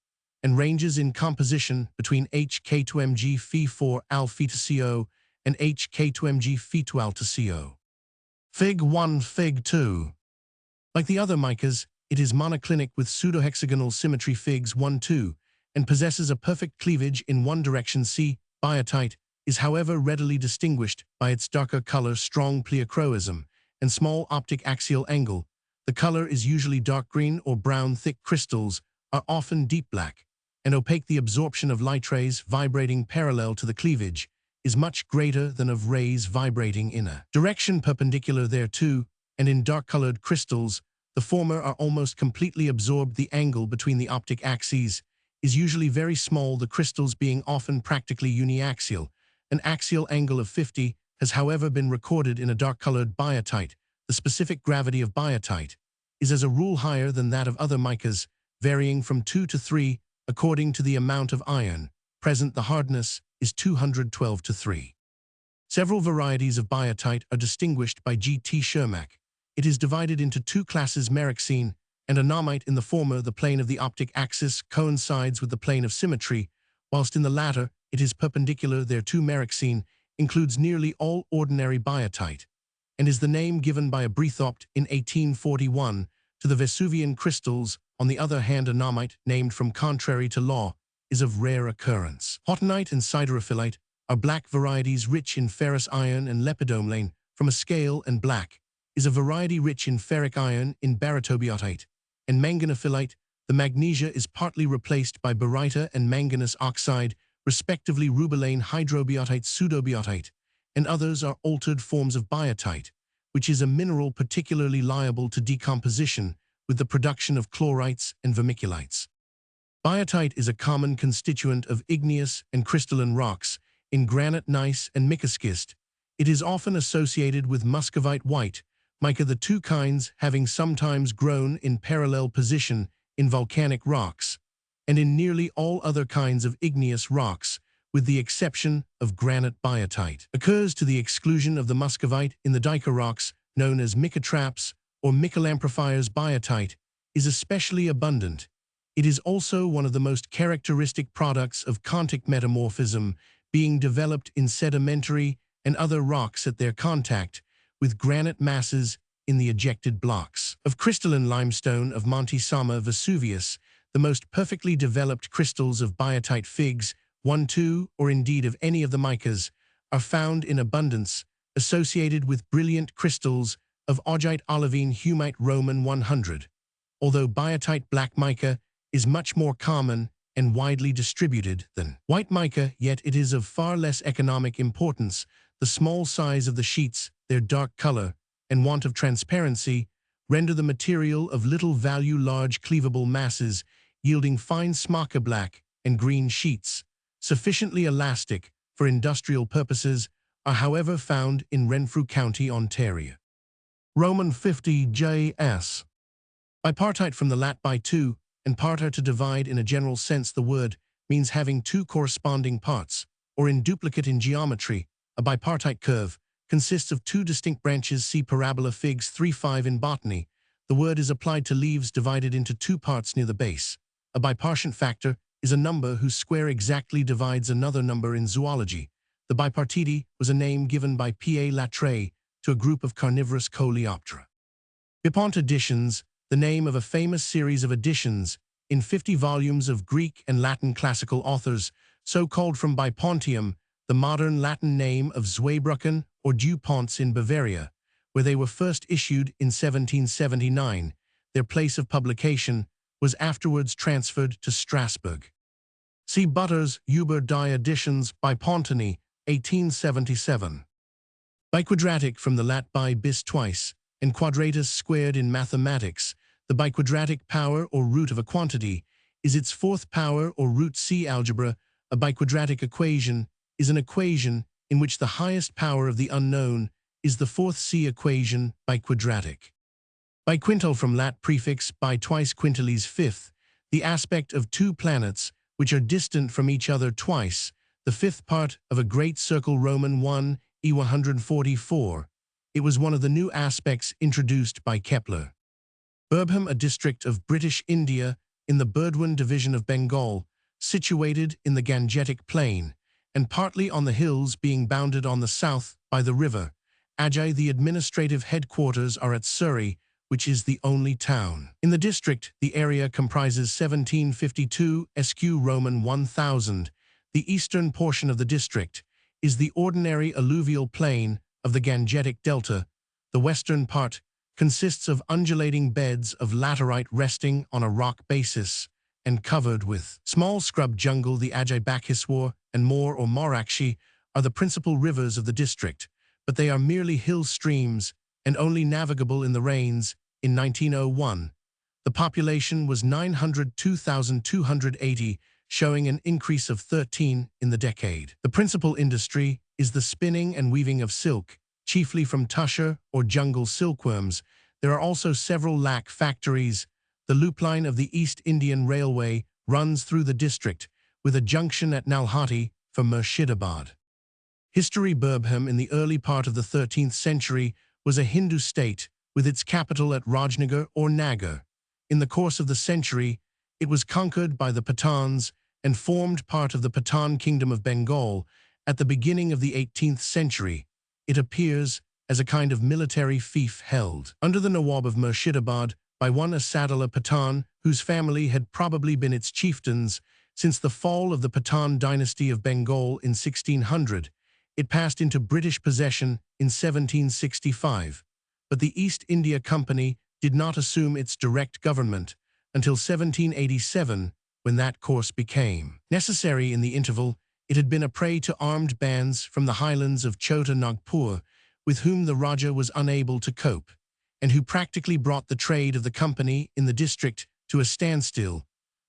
and ranges in composition between HK2Mg Fe4 Al theta CO and HK2Mg Fe2 Alta CO. Fig 1, Fig 2. Like the other micas, it is monoclinic with pseudohexagonal symmetry. Figs 1, 2, and possesses a perfect cleavage in one direction. C. Biotite is, however, readily distinguished by its darker color, strong pleochroism, and small optic axial angle. The color is usually dark green or brown. Thick crystals are often deep black and opaque. The absorption of light rays vibrating parallel to the cleavage is much greater than of rays vibrating in a direction perpendicular thereto, and in dark-colored crystals, the former are almost completely absorbed. The angle between the optic axes is usually very small, the crystals being often practically uniaxial. An axial angle of 50 has, however, been recorded in a dark-colored biotite. The specific gravity of biotite is as a rule higher than that of other micas, varying from 2 to 3 according to the amount of iron present. The hardness is 212 to 3. Several varieties of biotite are distinguished by G. T. Schermach. It is divided into two classes, merixene and anomite. In the former, the plane of the optic axis coincides with the plane of symmetry, whilst in the latter, it is perpendicular thereto. Merixene includes nearly all ordinary biotite, and is the name given by a Breithaupt in 1841 to the Vesuvian crystals. On the other hand, anomite, named from contrary to law, is of rare occurrence. Haughtonite and siderophyllite are black varieties rich in ferrous iron, and lepidomelane, from a scale and black, is a variety rich in ferric iron. In baritobiotite, and manganophyllite, the magnesia is partly replaced by baryta and manganese oxide, respectively rubylane hydrobiotite pseudobiotite, and others are altered forms of biotite, which is a mineral particularly liable to decomposition with the production of chlorites and vermiculites. Biotite is a common constituent of igneous and crystalline rocks in granite gneiss and mica schist. It is often associated with muscovite white mica, the two kinds having sometimes grown in parallel position in volcanic rocks, and in nearly all other kinds of igneous rocks, with the exception of granite biotite. Occurs to the exclusion of the muscovite in the diker rocks known as mica traps or micalamprifiers. Biotite is especially abundant. It is also one of the most characteristic products of contic metamorphism, being developed in sedimentary and other rocks at their contact with granite masses in the ejected blocks of crystalline limestone of Monte Sama, Vesuvius. The most perfectly developed crystals of biotite figs, 1, 2, or indeed of any of the micas, are found in abundance, associated with brilliant crystals of augite olivine humite Roman 100. Although biotite black mica is much more common and widely distributed than white mica, yet it is of far less economic importance. The small size of the sheets, their dark color, and want of transparency render the material of little value. Large cleavable masses, yielding fine smoka black and green sheets, sufficiently elastic for industrial purposes, are however found in Renfrew County, Ontario. Roman 50 J.S. Bipartite, from the Lat by two, and parter, to divide. In a general sense, the word means having two corresponding parts, or in duplicate in geometry. A bipartite curve consists of two distinct branches. See parabola figs 3-5 in botany. The word is applied to leaves divided into two parts near the base. A bipartite factor is a number whose square exactly divides another number in zoology. The bipartite was a name given by P.A. Latreille to a group of carnivorous coleoptera. Bipont editions, the name of a famous series of editions in 50 volumes of Greek and Latin classical authors, so called from Bipontium, the modern Latin name of Zweibrücken or Dupont in Bavaria, where they were first issued in 1779. Their place of publication was afterwards transferred to Strasbourg. See Butters, Uber die editions by Pontini, 1877. Biquadratic, from the Lat bi bis, twice, and quadratus, squared in mathematics. The biquadratic power or root of a quantity is its fourth power or root. See algebra. A biquadratic equation is an equation in which the highest power of the unknown is the fourth. See equation biquadratic. Biquintal, from Lat prefix bi, twice, quintilis, fifth, the aspect of two planets which are distant from each other twice, the fifth part of a great circle. Roman 1 E 144. It was one of the new aspects introduced by Kepler. Birbham, a district of British India in the Burdwan division of Bengal, situated in the Gangetic Plain, and partly on the hills, being bounded on the south by the river Ajay. The administrative headquarters are at Surrey, which is the only town in the district. The area comprises 1752 SQ Roman 1000. The eastern portion of the district is the ordinary alluvial plain of the Gangetic Delta. The western part consists of undulating beds of laterite resting on a rock basis and covered with small scrub jungle. The Ajay, Bakhiswar, and Mor or Morakshi are the principal rivers of the district, but they are merely hill streams and only navigable in the rains. In 1901, the population was 902,280, showing an increase of 13 in the decade. The principal industry is the spinning and weaving of silk, chiefly from tusher or jungle silkworms. There are also several lac factories. The loop line of the East Indian Railway runs through the district, with a junction at Nalhati for Murshidabad. History. Birbham, in the early part of the 13th century, was a Hindu state, with its capital at Rajnagar or Nagar. In the course of the century, it was conquered by the Pathans and formed part of the Pathan Kingdom of Bengal. At the beginning of the 18th century, it appears as a kind of military fief held under the Nawab of Murshidabad by one Asadullah Pathan, whose family had probably been its chieftains since the fall of the Pathan dynasty of Bengal in 1600. It passed into British possession in 1765. But the East India Company did not assume its direct government until 1787, when that course became necessary. In the interval, it had been a prey to armed bands from the highlands of Chota Nagpur, with whom the Raja was unable to cope, and who practically brought the trade of the company in the district to a standstill.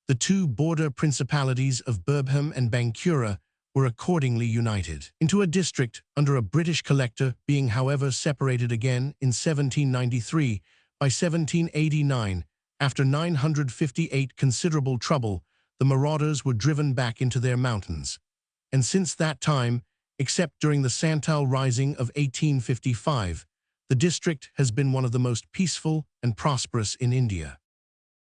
The two border principalities of Birbhum and Bankura were accordingly united into a district under a British collector, being however separated again in 1793. By 1789, after 958 considerable trouble, the marauders were driven back into their mountains. And since that time, except during the Santal Rising of 1855, the district has been one of the most peaceful and prosperous in India.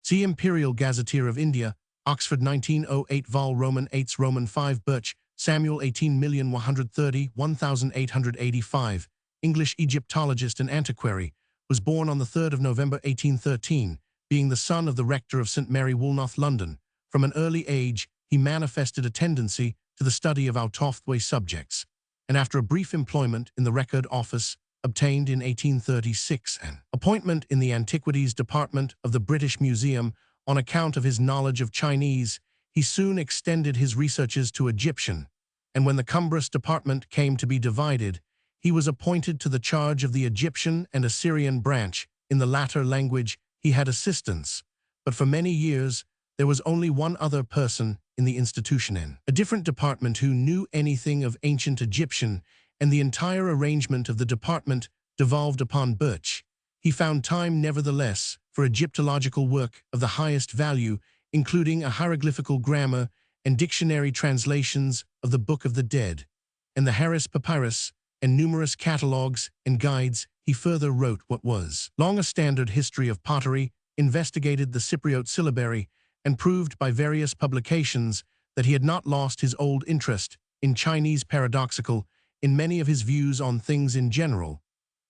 See Imperial Gazetteer of India, Oxford 1908 Vol Roman 8 Roman 5 Birch, Samuel 18,130,1885, English Egyptologist and antiquary, was born on the 3rd of November 1813, being the son of the rector of St. Mary Woolnoth, London. From an early age, he manifested a tendency to the study of out-of-the-way subjects, and after a brief employment in the Record Office, obtained in 1836 an appointment in the Antiquities Department of the British Museum. On account of his knowledge of Chinese, he soon extended his researches to Egyptian, and when the cumbrous department came to be divided, he was appointed to the charge of the Egyptian and Assyrian branch. In the latter language, he had assistants, but for many years there was only one other person in the institution in a different department who knew anything of ancient Egyptian, and the entire arrangement of the department devolved upon Birch. He found time, nevertheless, for Egyptological work of the highest value, including a hieroglyphical grammar and dictionary translations of the Book of the Dead, and the Harris Papyrus, and numerous catalogues and guides. He further wrote what was long a standard history of pottery, investigated the Cypriot syllabary, and proved by various publications that he had not lost his old interest in Chinese paradoxical. In many of his views on things in general,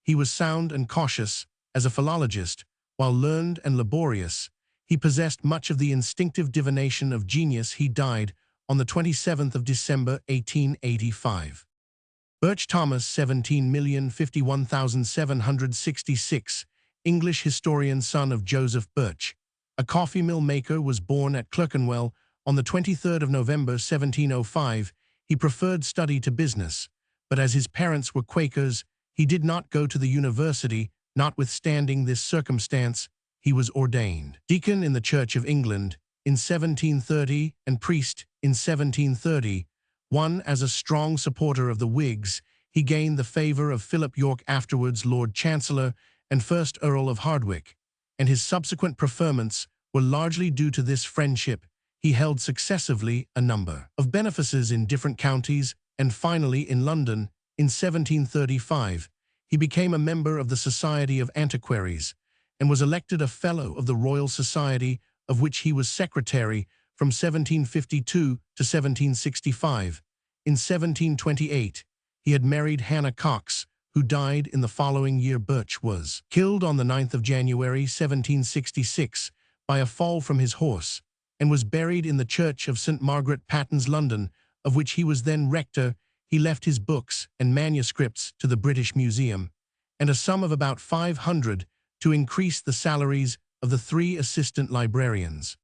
he was sound and cautious. As a philologist, while learned and laborious, he possessed much of the instinctive divination of genius. He died on the 27th of December, 1885. Birch Thomas, 17,051,766, English historian, son of Joseph Birch, a coffee mill maker, was born at Clerkenwell on the 23rd of November, 1705. He preferred study to business, but as his parents were Quakers, he did not go to the university. Notwithstanding this circumstance, he was ordained deacon in the Church of England in 1730 and priest in 1730. As a strong supporter of the Whigs, he gained the favour of Philip York, afterwards Lord Chancellor and first Earl of Hardwicke, and his subsequent preferments were largely due to this friendship. He held successively a number of benefices in different counties, and finally in London in 1735. He became a member of the Society of Antiquaries and was elected a Fellow of the Royal Society, of which he was secretary from 1752 to 1765. In 1728, he had married Hannah Cox, who died in the following year. Birch was killed on the 9th of January 1766 by a fall from his horse, and was buried in the Church of St. Margaret Pattens, London, of which he was then rector. He left his books and manuscripts to the British Museum, and a sum of about 500 to increase the salaries of the 3 assistant librarians.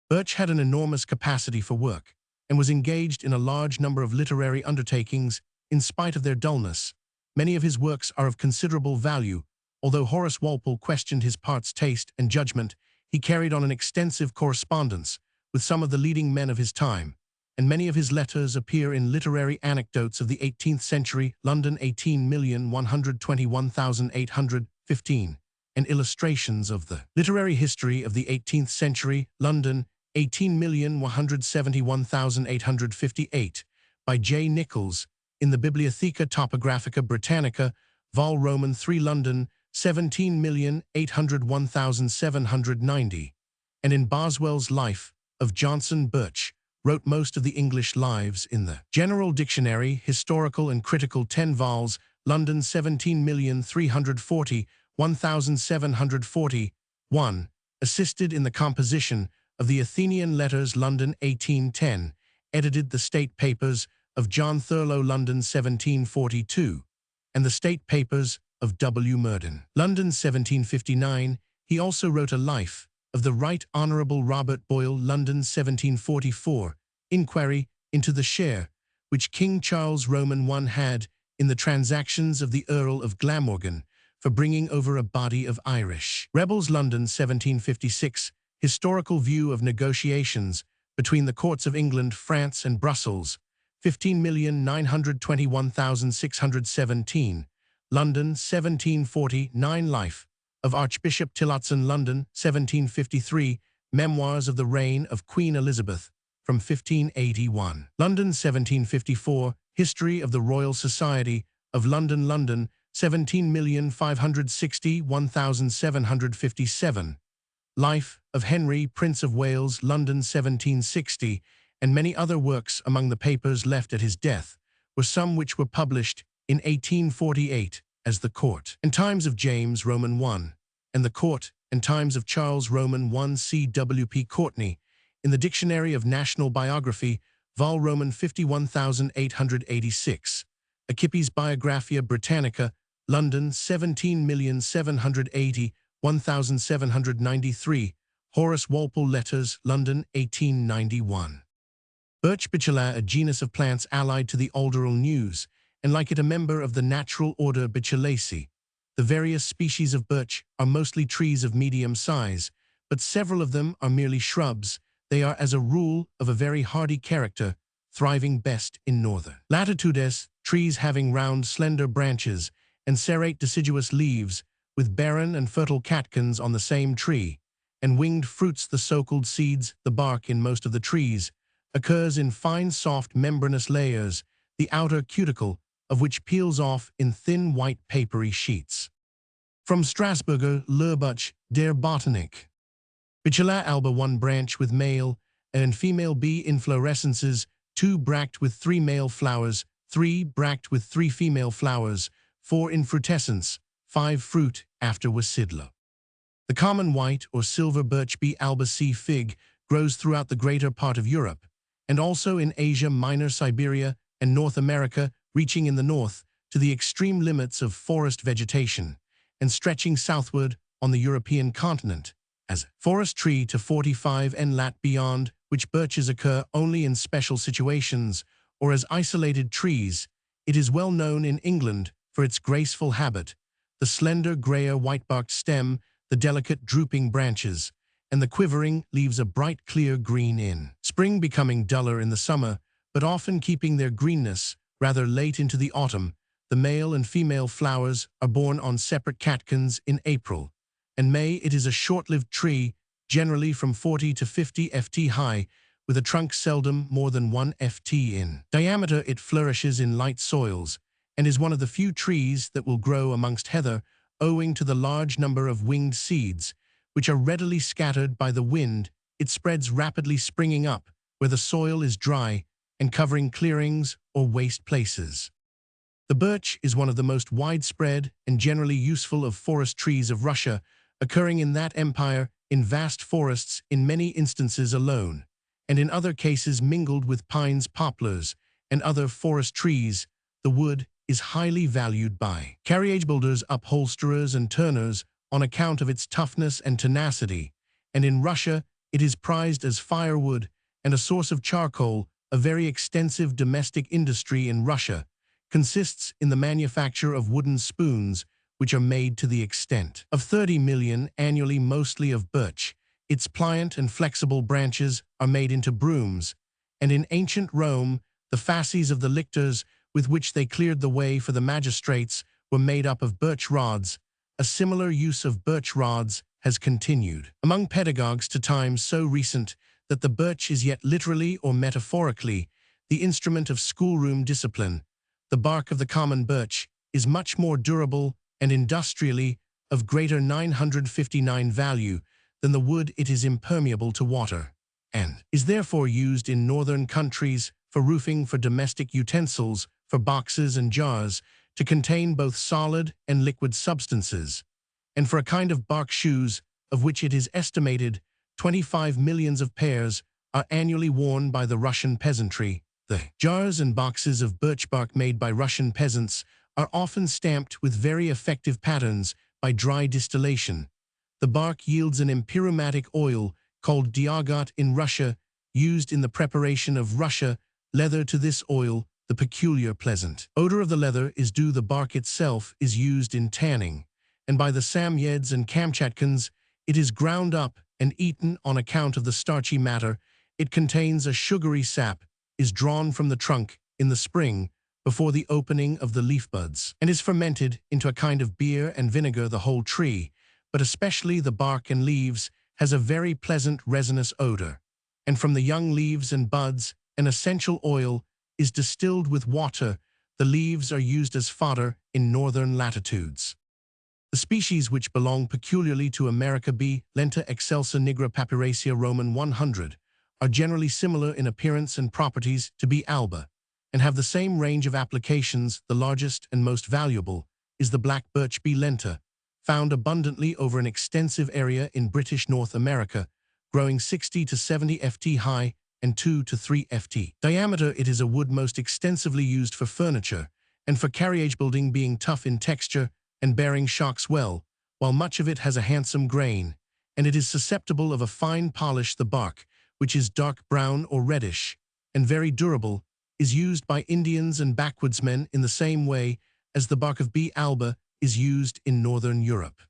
Birch had an enormous capacity for work, and was engaged in a large number of literary undertakings. In spite of their dullness, many of his works are of considerable value. Although Horace Walpole questioned his part's taste and judgment, he carried on an extensive correspondence with some of the leading men of his time, and many of his letters appear in Literary Anecdotes of the 18th Century, London, 18,121,815, and Illustrations of the Literary History of the 18th Century, London, 18,171,858, by J. Nichols, in the Bibliotheca Topographica Britannica, Vol. Roman 3, London, 17,801,790, and in Boswell's Life of Johnson. Birch wrote most of the English lives in the General Dictionary, Historical and Critical, 10 vols, London, 17,340,1741, assisted in the composition of the Athenian Letters, London, 1810, edited the State Papers of John Thurlow, London, 1742, and the State Papers of W. Murden, London, 1759. He also wrote a life of the Right Honourable Robert Boyle, London 1744, inquiry into the share which King Charles Roman I had in the transactions of the Earl of Glamorgan for bringing over a body of Irish rebels. London 1756, historical view of negotiations between the courts of England, France and Brussels, 15,921,617. London 1749, life of Archbishop Tillotson. London 1753, memoirs of the reign of Queen Elizabeth from 1581. London 1754, history of the Royal Society of London. London 17,561,757. Life of Henry, Prince of Wales. London 1760, and many other works. Among the papers left at his death were some which were published in 1848 as The Court and Times of James Roman I, and The Court and Times of Charles Roman I. C.W.P. Courtney, in the Dictionary of National Biography, Vol. Roman 51886. Akippis Biographia Britannica, London 17,780,1793. Horace Walpole Letters, London 1891. Birch Bichela, a genus of plants allied to the alderel News, and like it a member of the natural order Bichelaceae. The various species of birch are mostly trees of medium size, but several of them are merely shrubs. They are as a rule of a very hardy character, thriving best in northern latitudes, trees having round slender branches and serrate deciduous leaves, with barren and fertile catkins on the same tree, and winged fruits. The so-called seeds, the bark in most of the trees, occurs in fine soft membranous layers, the outer cuticle of which peels off in thin white papery sheets. From Strasburger, Lehrbuch der Botanik. Bichela alba, 1 branch with male and female bee inflorescences, 2 bract with 3 male flowers, 3 bract with 3 female flowers, 4 infrutescence, 5 fruit after Wasidla. The common white or silver birch bee alba C. fig grows throughout the greater part of Europe, and also in Asia Minor, Siberia, and North America, reaching in the north to the extreme limits of forest vegetation, and stretching southward on the European continent, as forest tree to 45 and lat beyond, which birches occur only in special situations or as isolated trees. It is well known in England for its graceful habit, the slender grayer white-barked stem, the delicate drooping branches, and the quivering leaves a bright clear green in spring, becoming duller in the summer, but often keeping their greenness rather late into the autumn. The male and female flowers are borne on separate catkins in April and May. It is a short-lived tree, generally from 40 to 50 ft high, with a trunk seldom more than 1 ft in diameter. It flourishes in light soils and is one of the few trees that will grow amongst heather, owing to the large number of winged seeds, which are readily scattered by the wind. It spreads rapidly, springing up where the soil is dry and covering clearings or waste places. The birch is one of the most widespread and generally useful of forest trees of Russia, occurring in that empire in vast forests, in many instances alone, and in other cases mingled with pines, poplars, and other forest trees. The wood is highly valued by carriage builders, upholsterers, and turners on account of its toughness and tenacity, and in Russia it is prized as firewood and a source of charcoal. A very extensive domestic industry in Russia consists in the manufacture of wooden spoons, which are made to the extent of 30 million annually, mostly of birch. Its pliant and flexible branches are made into brooms, and in ancient Rome, the fasces of the lictors with which they cleared the way for the magistrates were made up of birch rods. A similar use of birch rods has continued among pedagogues to times so recent that the birch is yet literally or metaphorically the instrument of schoolroom discipline. The bark of the common birch is much more durable and industrially of greater 959 value than the wood. It is impermeable to water, and is therefore used in northern countries for roofing, for domestic utensils, for boxes and jars to contain both solid and liquid substances, and for a kind of bark shoes, of which it is estimated 25 millions of pairs are annually worn by the Russian peasantry. The jars and boxes of birch bark made by Russian peasants are often stamped with very effective patterns by dry distillation. The bark yields an empyromatic oil called diagat in Russia, used in the preparation of Russia leather. To this oil, the peculiar pleasant odor of the leather is due. The bark itself is used in tanning, and by the Samyeds and Kamchatkans, it is ground up and eaten on account of the starchy matter. It contains a sugary sap, is drawn from the trunk in the spring before the opening of the leaf buds, and is fermented into a kind of beer and vinegar. The whole tree, but especially the bark and leaves, has a very pleasant resinous odor, and from the young leaves and buds an essential oil is distilled with water. The leaves are used as fodder in northern latitudes. The species which belong peculiarly to America, B. lenta excelsa nigra papyracea Roman 100, are generally similar in appearance and properties to B. alba, and have the same range of applications. The largest and most valuable is the black birch B. lenta, found abundantly over an extensive area in British North America, growing 60 to 70 ft high and 2 to 3 ft diameter. It is a wood most extensively used for furniture and for carriage building, being tough in texture and bearing shocks well, while much of it has a handsome grain, and it is susceptible of a fine polish. The bark, which is dark brown or reddish, and very durable, is used by Indians and backwoodsmen in the same way as the bark of B. alba is used in northern Europe.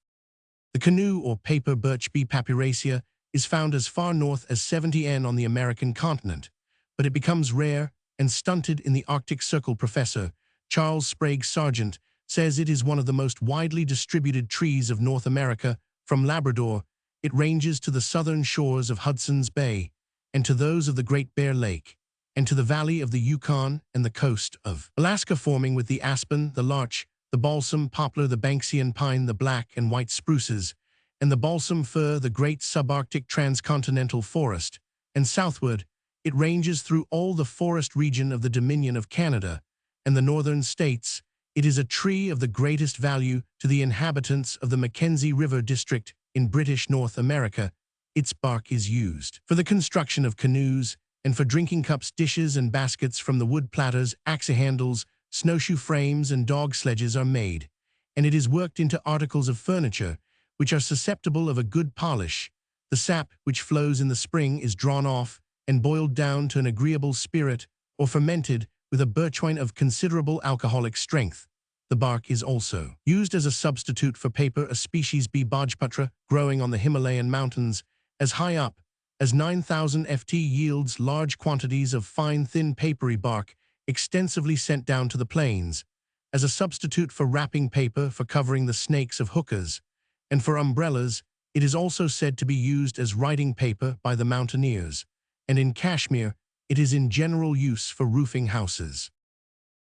The canoe or paper birch B. papyracea is found as far north as 70 N on the American continent, but it becomes rare and stunted in the Arctic Circle. Professor Charles Sprague Sargent says it is one of the most widely distributed trees of North America. From Labrador, it ranges to the southern shores of Hudson's Bay, and to those of the Great Bear Lake, and to the valley of the Yukon and the coast of Alaska, forming with the aspen, the larch, the balsam poplar, the Banksian pine, the black and white spruces, and the balsam fir, the great subarctic transcontinental forest. And southward, it ranges through all the forest region of the Dominion of Canada and the northern states. It is a tree of the greatest value to the inhabitants of the Mackenzie River district in British North America. Its bark is used for the construction of canoes and for drinking cups, dishes, and baskets. From the wood platters, axe handles, snowshoe frames, and dog sledges are made, and it is worked into articles of furniture which are susceptible of a good polish. The sap which flows in the spring is drawn off and boiled down to an agreeable spirit, or fermented with a birchwine of considerable alcoholic strength. The bark is also used as a substitute for paper. A species B. Bhojpatra, growing on the Himalayan mountains as high up as 9,000 ft, yields large quantities of fine, thin, papery bark, extensively sent down to the plains, as a substitute for wrapping paper, for covering the snakes of hookahs, and for umbrellas. It is also said to be used as writing paper by the mountaineers, and in Kashmir, it is in general use for roofing houses.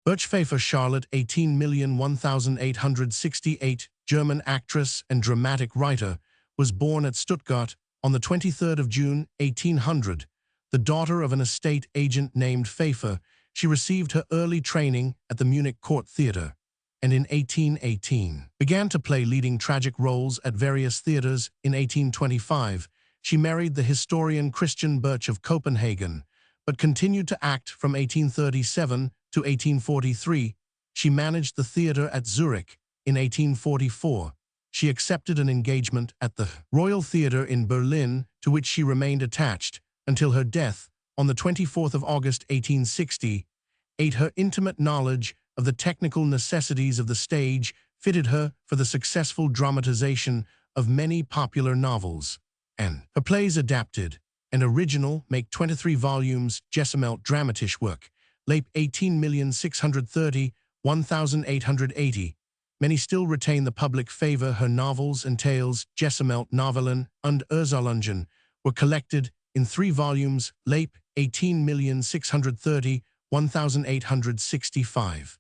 Birchpfeffer Charlotte, 18,001,868, German actress and dramatic writer, was born at Stuttgart on the 23rd of June, 1800. The daughter of an estate agent named Pfeffer, she received her early training at the Munich Court Theatre, and in 1818 began to play leading tragic roles at various theatres. In 1825, she married the historian Christian Birch of Copenhagen, but continued to act from 1837 to 1843. She managed the theatre at Zurich. In 1844, she accepted an engagement at the Royal Theatre in Berlin, to which she remained attached until her death on the 24th of August, 1860. Her intimate knowledge of the technical necessities of the stage fitted her for the successful dramatization of many popular novels, and her plays, adapted and original, make 23 volumes. Gesamelt Dramatische Werk, Leip 18.630.1880. Many still retain the public favor. Her novels and tales, Gesamelt Novellen und Erzählungen, were collected in 3 volumes. Leip 18.630.1865.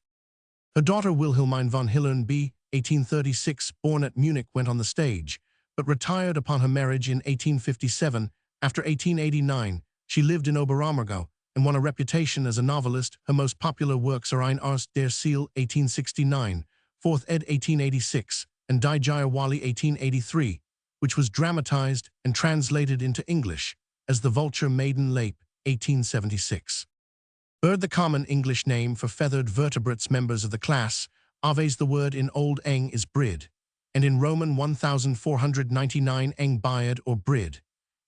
Her daughter Wilhelmine von Hillern B. 1836, born at Munich, went on the stage, but retired upon her marriage in 1857. After 1889, she lived in Oberammergau and won a reputation as a novelist. Her most popular works are Ein Arzt der Seele, 1869, Fourth ed. 1886, and Die Jayawali, 1883, which was dramatized and translated into English as The Vulture Maiden Leip, 1876. Bird, the common English name for feathered vertebrates, members of the class Aves. The word in Old Eng is brid, and in Roman 1499 eng biad or brid,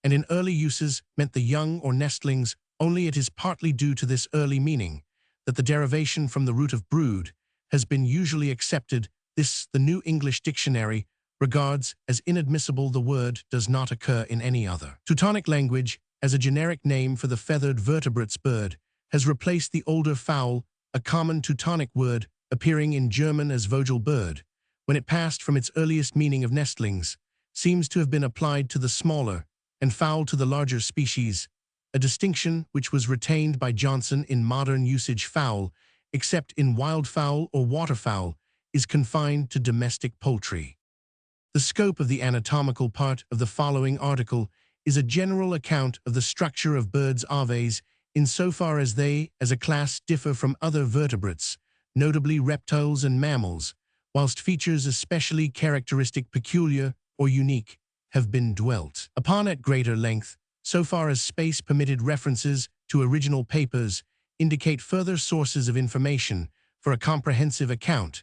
and in early uses meant the young or nestlings. Only it is partly due to this early meaning that the derivation from the root of brood has been usually accepted. This, the New English Dictionary, regards as inadmissible. The word does not occur in any other Teutonic language as a generic name for the feathered vertebrates bird, has replaced the older fowl, a common Teutonic word appearing in German as Vogelbird, when it passed from its earliest meaning of nestlings, seems to have been applied to the smaller and fowl to the larger species, a distinction which was retained by Johnson in modern usage. Fowl, except in wildfowl or waterfowl, is confined to domestic poultry. The scope of the anatomical part of the following article is a general account of the structure of birds' aves insofar as they, as a class, differ from other vertebrates, notably reptiles and mammals, whilst features especially characteristic, peculiar, or unique have been dwelt upon at greater length. So far as space-permitted references to original papers indicate further sources of information for a comprehensive account,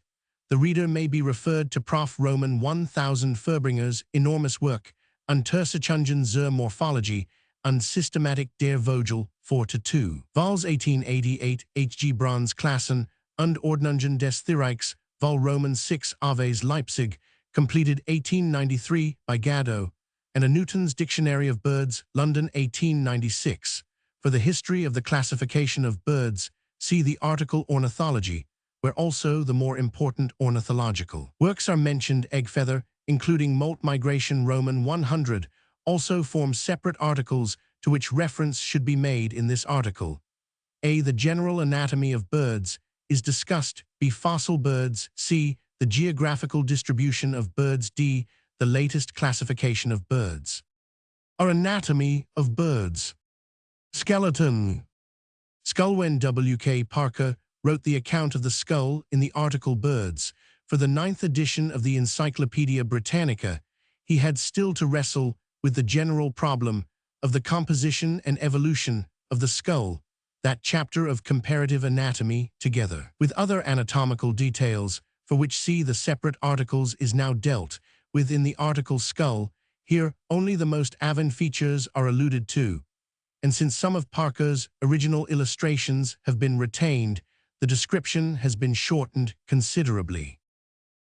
the reader may be referred to Prof. Roman 1000 Ferbringer's enormous work, Untersuchungen zur Morphologie und Systematik der Vogel, 4-2. Vols 1888, H.G. Brand's Klassen und Ordnungen des Therichs, Vol. Roman 6 Aves Leipzig, completed 1893 by Gadot, and a Newton's Dictionary of Birds, London 1896. For the history of the classification of birds, see the article Ornithology, where also the more important ornithological works are mentioned. Eggfeather, including molt migration, Roman 100, also form separate articles to which reference should be made in this article. A. The general anatomy of birds is discussed. B. Fossil birds. C. The geographical distribution of birds. D. The latest classification of birds. Our anatomy of birds. Skeleton. Skull. When W.K. Parker wrote the account of the skull in the article Birds for the 9th edition of the Encyclopaedia Britannica, he had still to wrestle with the general problem of the composition and evolution of the skull. That chapter of comparative anatomy, together with other anatomical details for which see the separate articles, is now dealt with in the article Skull. Here only the most avid features are alluded to, and since some of Parker's original illustrations have been retained, the description has been shortened considerably.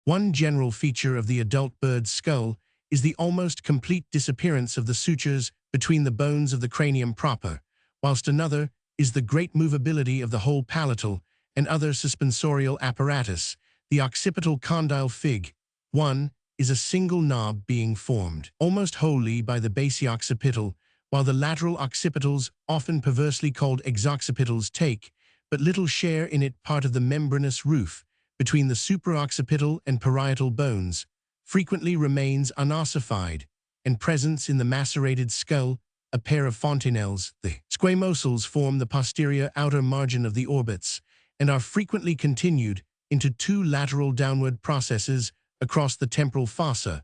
One general feature of the adult bird's skull is the almost complete disappearance of the sutures between the bones of the cranium proper, whilst another is the great movability of the whole palatal and other suspensorial apparatus. The occipital condyle fig. 1 is a single knob being formed almost wholly by the basioccipital, while the lateral occipitals, often perversely called exoccipitals, take but little share in it. Part of the membranous roof between the supraoccipital and parietal bones frequently remains unossified, and presents in the macerated skull a pair of fontanelles. The squamosals form the posterior outer margin of the orbits and are frequently continued into two lateral downward processes across the temporal fossa.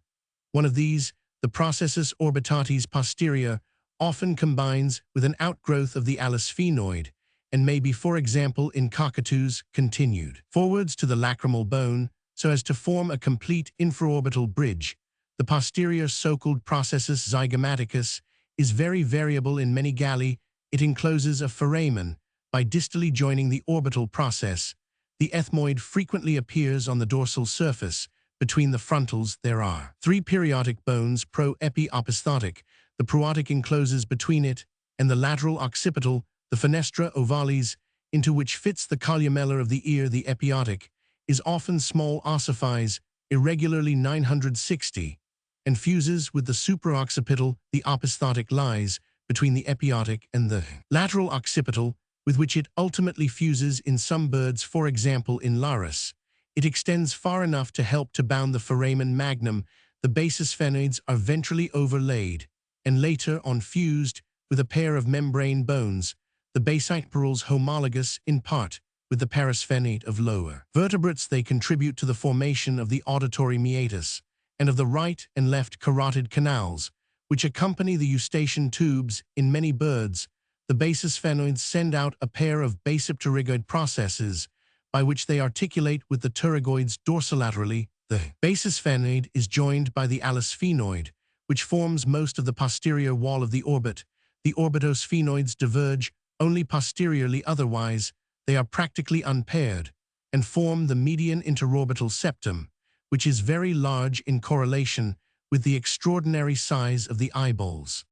One of these, the processus orbitatis posterior, often combines with an outgrowth of the alisphenoid, and may be, for example, in cockatoos, continued forwards to the lacrimal bone so as to form a complete infraorbital bridge. The posterior so-called processus zygomaticus is very variable in many galli. It encloses a foramen by distally joining the orbital process. The ethmoid frequently appears on the dorsal surface. Between the frontals there are 3 periodic bones, pro-epi-opisthotic. The prootic encloses between it and the lateral occipital the fenestra ovalis, into which fits the columellar of the ear. The epiotic is often small, ossifies irregularly 960, and fuses with the supraoccipital. The opisthotic lies between the epiotic and the lateral occipital, with which it ultimately fuses in some birds, for example in Larus. It extends far enough to help to bound the foramen magnum. The basis sphenoids are ventrally overlaid and later on fused with a pair of membrane bones, the basicipiterals homologous in part with the parasphenate of lower vertebrates. They contribute to the formation of the auditory meatus and of the right and left carotid canals, which accompany the eustachian tubes. In many birds, the basis sphenoids send out a pair of basipterygoid processes by which they articulate with the pterygoids dorsolaterally. The basis sphenoid is joined by the allospheноid, which forms most of the posterior wall of the orbit. The orbitosphenoids diverge only posteriorly, otherwise they are practically unpaired, and form the median interorbital septum, which is very large in correlation with the extraordinary size of the eyeballs.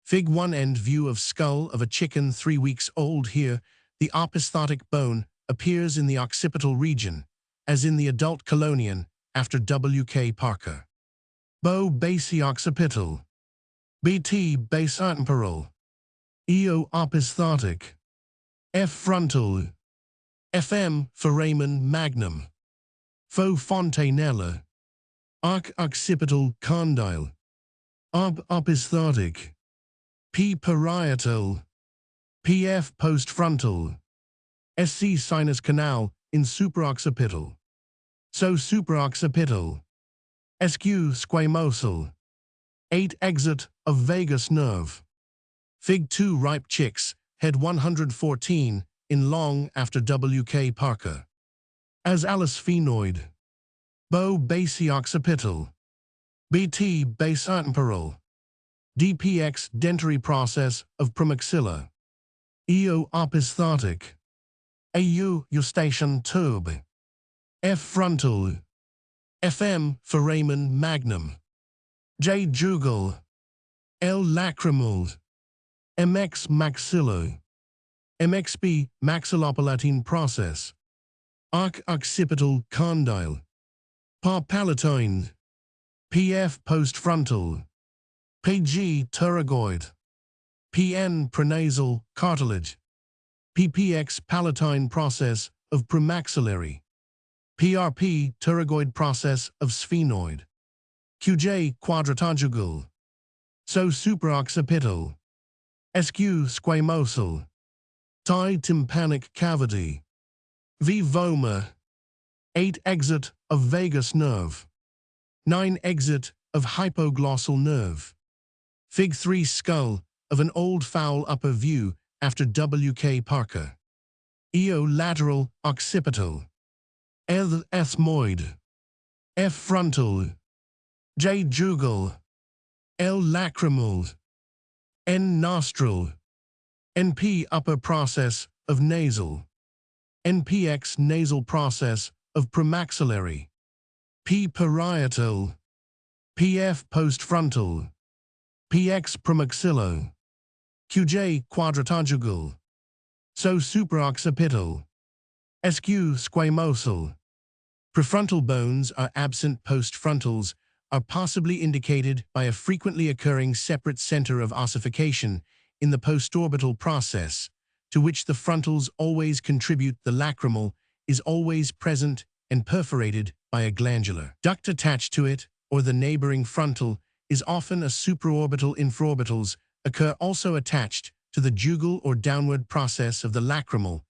Fig 1 end view of skull of a chicken 3 weeks old. Here, the opisthotic bone appears in the occipital region, as in the adult colonian after W.K. Parker. Bo basi occipital. BT base temporal. EO opisthotic. F frontal. FM foramen magnum. Fo fontanella. Arc occipital condyle. Opisthotic. P parietal. PF postfrontal. SC sinus canal in supraoccipital. So supraoccipital. SQ squamosal. 8 exit of vagus nerve. Fig 2 ripe chicks, head 114, in long after W.K. Parker. As allospheноid. Bo basi occipital. BT base temporal. DPX dentary process of premaxilla. EO opisthotic. AU eustachian tube. F frontal. FM foramen magnum. J jugal. L lacrimal. MX maxillo. MXP maxillopalatine process. Arc occipital condyle. Pa palatine. PF postfrontal. PG pterygoid. PN prenasal cartilage. PPX palatine process of premaxillary. PRP pterygoid process of sphenoid. QJ quadratojugal. So supraoccipital. SQ squamosal. Tie tympanic cavity. V vomer. 8 exit of vagus nerve. 9 exit of hypoglossal nerve. Fig 3 skull of an old fowl upper view after W.K. Parker. EO lateral occipital. L ethmoid. F frontal. J jugal. L lacrimal. N nostril. NP upper process of nasal. NPX nasal process of premaxillary. P parietal. PF postfrontal. PX premaxillo. QJ quadratojugal. So supraoccipital. SQ squamosal. Prefrontal bones are absent. Postfrontals are possibly indicated by a frequently occurring separate center of ossification in the postorbital process, to which the frontals always contribute. The lacrimal is always present and perforated by a glandular duct attached to it, or the neighboring frontal is often a supraorbital. Infraorbitals occur also attached to the jugal or downward process of the lacrimal.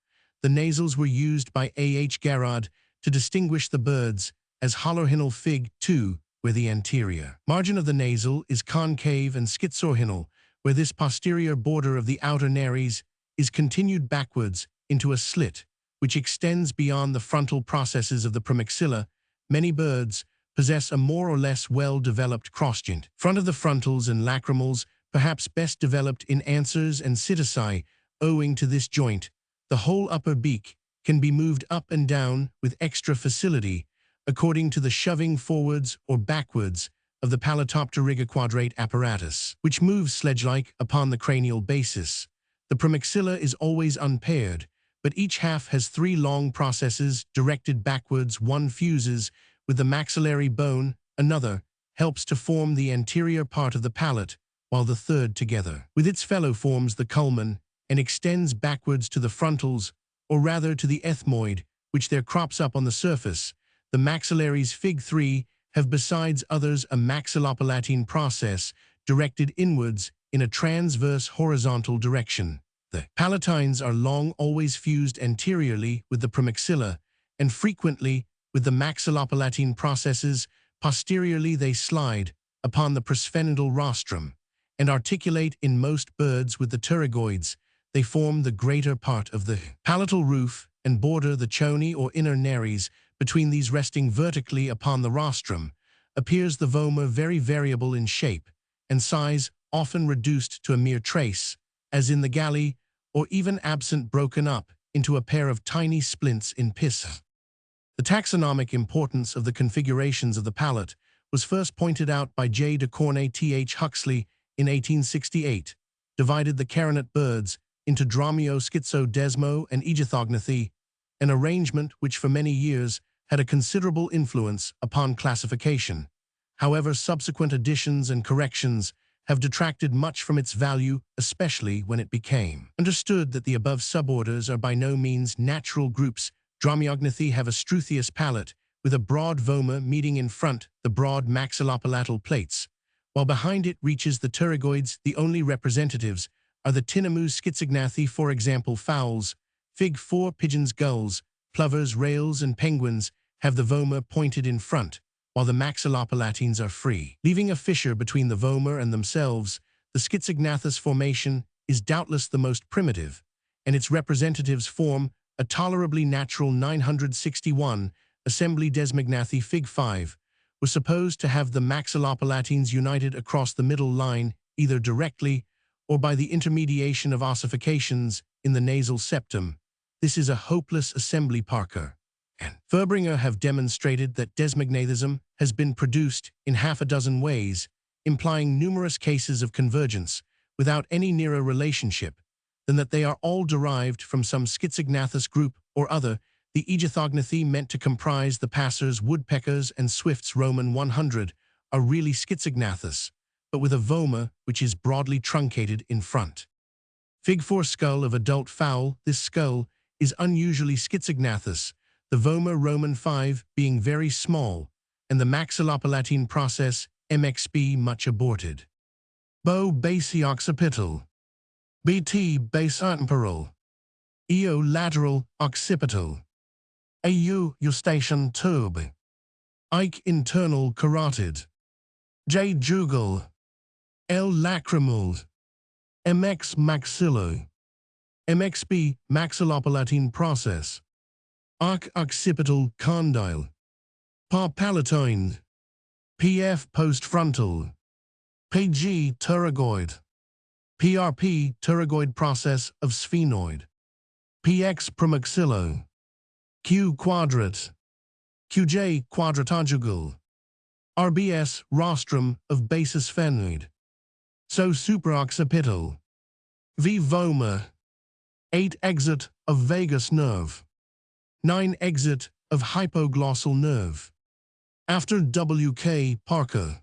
The nasals were used by A.H. Garrod to distinguish the birds as holohinal. Fig 2, where the anterior margin of the nasal is concave, and schizohinal, where this posterior border of the outer nares is continued backwards into a slit, which extends beyond the frontal processes of the premaxilla. Many birds possess a more or less well-developed crossjoint. Front of the frontals and lacrimals, perhaps best developed in answers and psittaci. Owing to this joint, the whole upper beak can be moved up and down with extra facility, according to the shoving forwards or backwards of the palatopteryga quadrate apparatus, which moves sledge-like upon the cranial basis. The premaxilla is always unpaired, but each half has 3 long processes directed backwards. One fuses with the maxillary bone, another helps to form the anterior part of the palate, while the third together with its fellow forms the culmen and extends backwards to the frontals, or rather to the ethmoid, which there crops up on the surface. The maxillaries. Fig 3 have besides others a maxillopalatine process directed inwards in a transverse horizontal direction. The palatines are long, always fused anteriorly with the premaxilla, and frequently with the maxillopalatine processes. Posteriorly they slide upon the prosphenoidal rostrum and articulate in most birds with the pterygoids. They form the greater part of the palatal roof and border the choni or inner nares. between these resting vertically upon the rostrum, appears the vomer very variable in shape and size, often reduced to a mere trace, as in the galley, or even absent broken up into a pair of tiny splints in pis. The taxonomic importance of the configurations of the palate was first pointed out by J. de Cornay Th. Huxley in 1868, divided the caronet birds into Dromio, Schizo, Desmo, and Aegithognathi, an arrangement which for many years had a considerable influence upon classification. However, subsequent additions and corrections have detracted much from its value, especially when it became understood that the above suborders are by no means natural groups. Dromiognathi have a struthious palate, with a broad vomer meeting in front the broad maxillopalatal plates, while behind it reaches the pterygoids. The only representatives are the tinamous schizognathi, for example fowls, Fig. 4 pigeons, gulls, plovers, rails, and penguins have the vomer pointed in front, while the maxillopalatines are free, leaving a fissure between the vomer and themselves. The schizognathous formation is doubtless the most primitive, and its representatives form a tolerably natural 961 assembly. Desmognathi, Fig. 5, was supposed to have the maxillopalatines united across the middle line, either directly or by the intermediation of ossifications in the nasal septum. This is a hopeless assembly. Parker and Furbringer have demonstrated that desmognathism has been produced in half a dozen ways, implying numerous cases of convergence without any nearer relationship than that they are all derived from some schizognathous group or other. The Aegithognathi, meant to comprise the passers, woodpeckers, and swifts Roman 100, are really schizognathous, but with a vomer which is broadly truncated in front. Fig. 4 skull of adult fowl. This skull is unusually schizognathous, the vomer Roman 5 being very small, and the maxillopalatine process MXB much aborted. Bo basi occipital. BT base temporal. EO lateral occipital. AU eustachian tube. Ike internal carotid. J jugal. L lacrimal. MX maxillo. MXB maxillopalatine process. Arc occipital condyle. Par palatine. PF postfrontal. PG pterygoid. PRP pterygoid process of sphenoid. PX premaxillo. Q quadrat. QJ quadratojugal. RBS rostrum of basis phenoid. So supraoccipital. V vomer. 8 exit of vagus nerve. 9 exit of hypoglossal nerve. After W.K. Parker.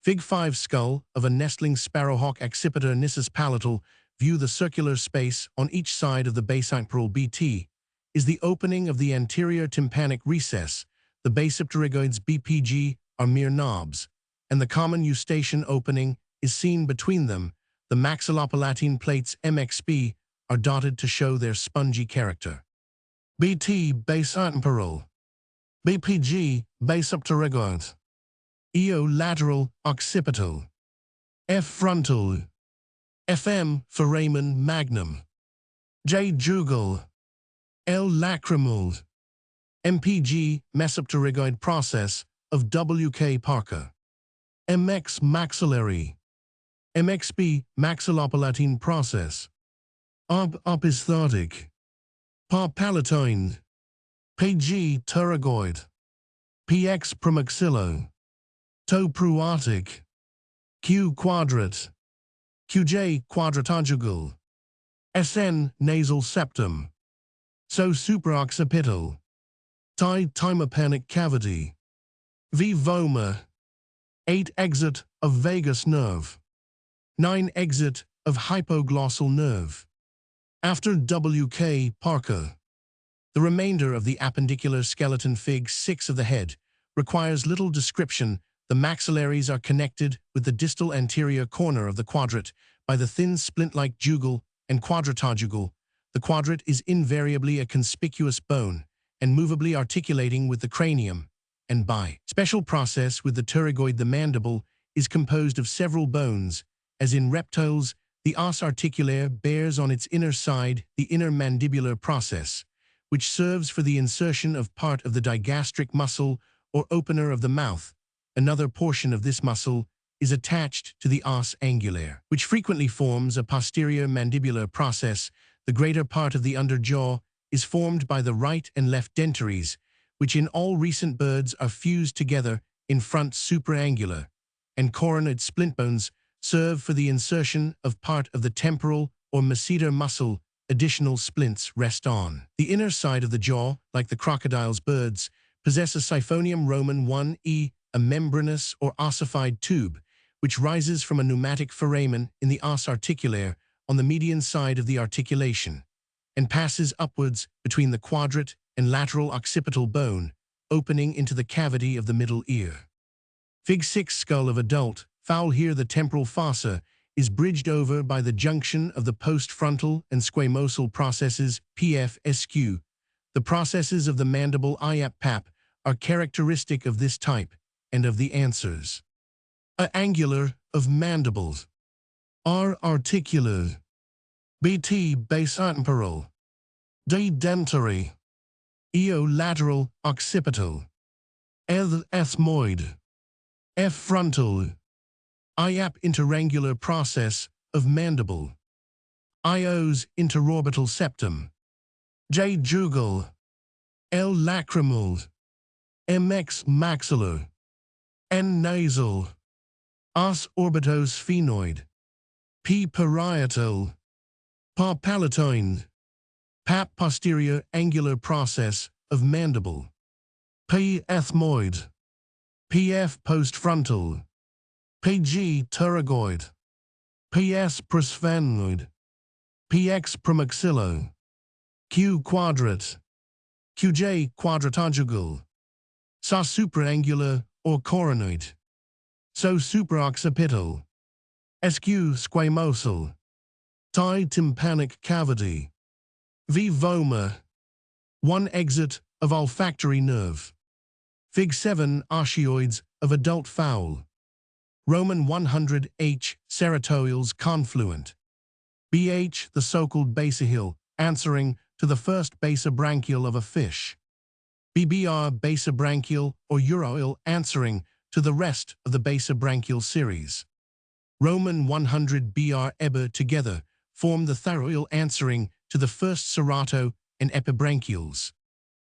Fig. 5 skull of a nestling sparrowhawk accipiter nissus palatal. View the circular space on each side of the basemporal. BT is the opening of the anterior tympanic recess. The basipterygoids BPG are mere knobs, and the common eustachian opening is seen between them. The maxillopalatine plates MXB are dotted to show their spongy character. BT basemporal. BPG basipterygoid. EO lateral occipital. F frontal. FM foramen magnum. J jugal. L lacrimal. MPG mesopterygoid process of W.K. Parker. MX maxillary. MXB maxillopalatine process. Opisthotic. Par palatine. PG pterygoid. PX premaxillo. Toe pruatic. Q quadrat. QJ quadratojugal. SN nasal septum. So supraoccipital. Tymopanic cavity. V vomer. 8 exit of vagus nerve. 9 exit of hypoglossal nerve. After W.K. Parker. The remainder of the appendicular skeleton. Fig. 6 of the head requires little description. The maxillaries are connected with the distal anterior corner of the quadrat by the thin splint-like jugal and quadratojugal. The quadrat is invariably a conspicuous bone and movably articulating with the cranium, and by special process with the pterygoid. The mandible is composed of several bones. As in reptiles, the os articulaire bears on its inner side the inner mandibular process, which serves for the insertion of part of the digastric muscle or opener of the mouth. Another portion of this muscle is attached to the os angulaire, which frequently forms a posterior mandibular process. The greater part of the underjaw is formed by the right and left dentaries, which in all recent birds are fused together in front supraangular, and coronoid splint bones serve for the insertion of part of the temporal or masseter muscle. Additional splints rest on the inner side of the jaw, like the crocodile's birds, possess a siphonium Roman 1e, a membranous or ossified tube, which rises from a pneumatic foramen in the os articulaire on the median side of the articulation, and passes upwards between the quadrate and lateral occipital bone, opening into the cavity of the middle ear. Fig 6 skull of adult fowl. Here the temporal fossa is bridged over by the junction of the postfrontal and squamosal processes PF-SQ. The processes of the mandible IAP-PAP are characteristic of this type and of the answers. A angular of mandibles. R articular. BT basotemporal. D dentary. EO lateral occipital. L ethmoid. F frontal. IAP interangular process of mandible. IO's interorbital septum. J jugal. L lacrimal. MX maxillar. N nasal. Os orbitosphenoid. P parietal. Pa palatine. PAP posterior angular process of mandible. P ethmoid. PF postfrontal. PG pterygoid. PS prosphenoid. PX premaxillo. Q quadrate. QJ quadratojugal. SA supraangular or coronoid. So supraoccipital. SQ squamosal. TI tympanic cavity. V vomer. One exit of olfactory nerve. Fig 7 osioids of adult fowl. Roman 100 H ceratoials confluent. BH the so-called basohill, answering to the first basibranchial of a fish. BBR basibranchial or uroil, answering to the rest of the basibranchial series. Roman 100 BR Eber together form the thyroil, answering to the first cerato and epibranchials.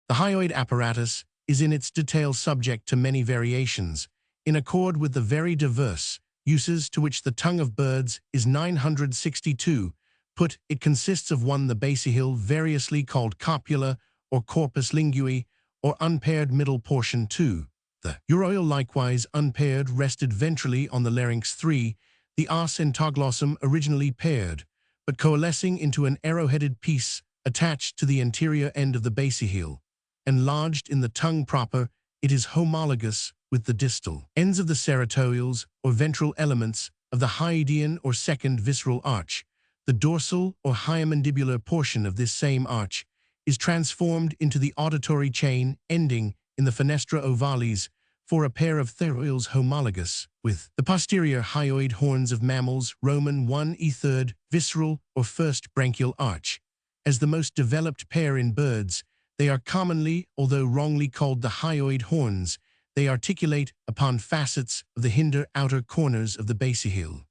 The hyoid apparatus is in its detail subject to many variations, in accord with the very diverse uses to which the tongue of birds is 962. Put, it consists of 1. The basohill, variously called copula or corpus lingui, or unpaired middle portion. 2. The uroil, likewise unpaired, rested ventrally on the larynx. 3. The os and toglossum, originally paired, but coalescing into an arrow-headed piece attached to the anterior end of the basohill, and lodged in the tongue proper. It is homologous with the distal ends of the ceratoials or ventral elements of the hyoidean or second visceral arch. The dorsal or hyomandibular portion of this same arch is transformed into the auditory chain ending in the fenestra ovalis for a pair of thyroils homologous with the posterior hyoid horns of mammals. Roman 1/3 visceral or first branchial arch. As the most developed pair in birds, they are commonly, although wrongly, called the hyoid horns. They articulate upon facets of the hinder outer corners of the basohill.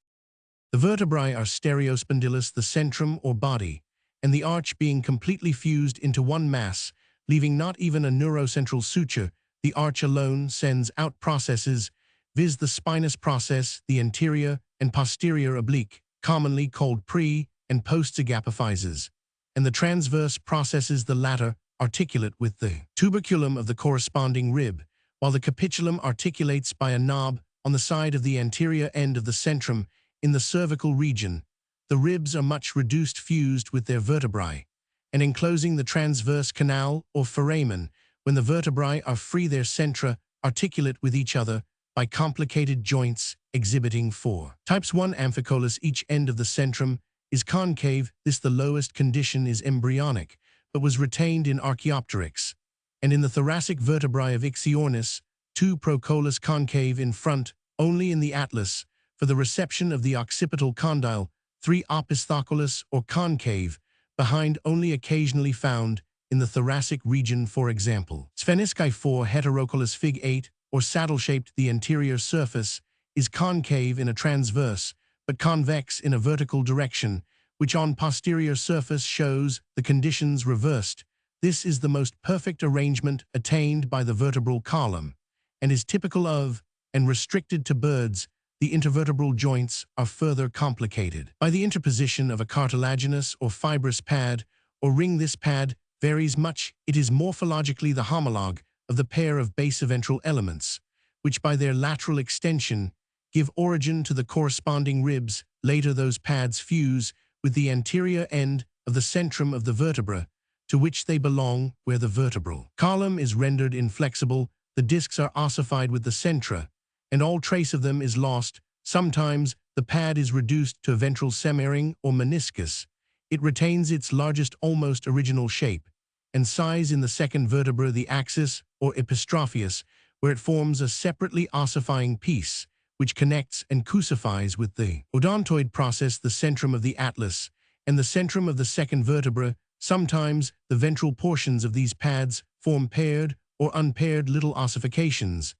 The vertebrae are stereospondylous, the centrum or body, and the arch being completely fused into one mass, leaving not even a neurocentral suture. The arch alone sends out processes, viz. the spinous process, the anterior and posterior oblique, commonly called pre- and post-agapiphizes, and the transverse processes, the latter articulate with the tuberculum of the corresponding rib, while the capitulum articulates by a knob on the side of the anterior end of the centrum in the cervical region. The ribs are much reduced, fused with their vertebrae, and enclosing the transverse canal or foramen. When the vertebrae are free, their centra articulate with each other by complicated joints exhibiting 4 types. 1. Amphicolous. Each end of the centrum is concave. This, the lowest condition, is embryonic, but was retained in Archaeopteryx. And in the thoracic vertebrae of Ichthyornis, 2. Procolous, concave in front, only in the atlas, for the reception of the occipital condyle. 3. Opisthocolous or concave, behind, only occasionally found in the thoracic region, for example. Sphenisci 4 heterocolous Fig 8, or saddle-shaped. The anterior surface is concave in a transverse, but convex in a vertical direction, which on posterior surface shows the conditions reversed. This is the most perfect arrangement attained by the vertebral column, and is typical of and restricted to birds. The intervertebral joints are further complicated by the interposition of a cartilaginous or fibrous pad or ring. This pad varies much. It is morphologically the homologue of the pair of baseventral elements, which by their lateral extension give origin to the corresponding ribs. Later those pads fuse with the anterior end of the centrum of the vertebra to which they belong, where the vertebral column is rendered inflexible. The discs are ossified with the centra, and all trace of them is lost. Sometimes the pad is reduced to a ventral semiring or meniscus. It retains its largest almost original shape and size in the second vertebra, the axis or epistrophius, where it forms a separately ossifying piece, which connects and crucifies with the odontoid process, the centrum of the atlas, and the centrum of the second vertebra. Sometimes the ventral portions of these pads form paired or unpaired little ossifications,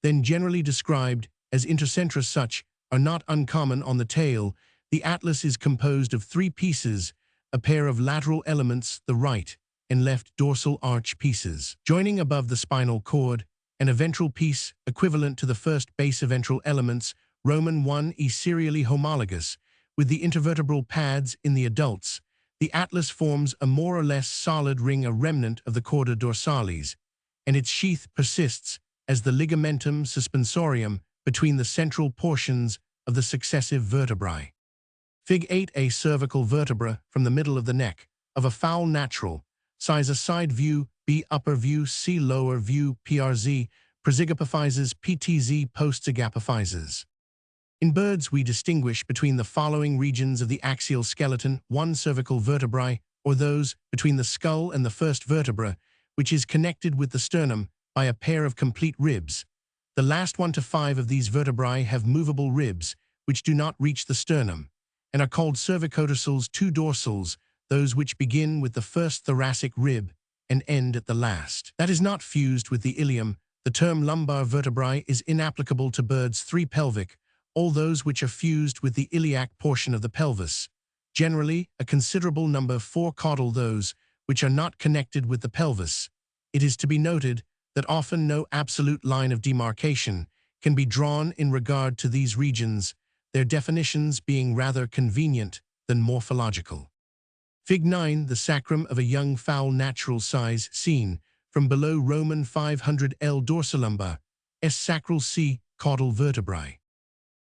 then generally described as intercentra. Such are not uncommon on the tail. The atlas is composed of three pieces, a pair of lateral elements, the right and left dorsal arch pieces, joining above the spinal cord, and a ventral piece equivalent to the first baseventral elements, Roman 1e, serially homologous with the intervertebral pads in the adults. The atlas forms a more or less solid ring, a remnant of the chorda dorsalis, and its sheath persists as the ligamentum suspensorium between the central portions of the successive vertebrae. Fig 8a, cervical vertebra from the middle of the neck, of a fowl natural size, a side view, B upper view, C lower view, PRZ, presigapophyses, PTZ, postsigapophyses. In birds we distinguish between the following regions of the axial skeleton: 1. Cervical vertebrae, or those between the skull and the first vertebra, which is connected with the sternum by a pair of complete ribs. The last 1 to 5 of these vertebrae have movable ribs, which do not reach the sternum, and are called cervicodorsals. 2. Dorsals, those which begin with the first thoracic rib and end at the last, that is not fused with the ilium. The term lumbar vertebrae is inapplicable to birds. 3. Pelvic, all those which are fused with the iliac portion of the pelvis. Generally, a considerable number. 4. Caudal, those which are not connected with the pelvis. It is to be noted that often no absolute line of demarcation can be drawn in regard to these regions, their definitions being rather convenient than morphological. Fig 9, the sacrum of a young fowl natural size, seen from below, Roman 500 L. dorsalumbar, S. sacral, C. caudal vertebrae.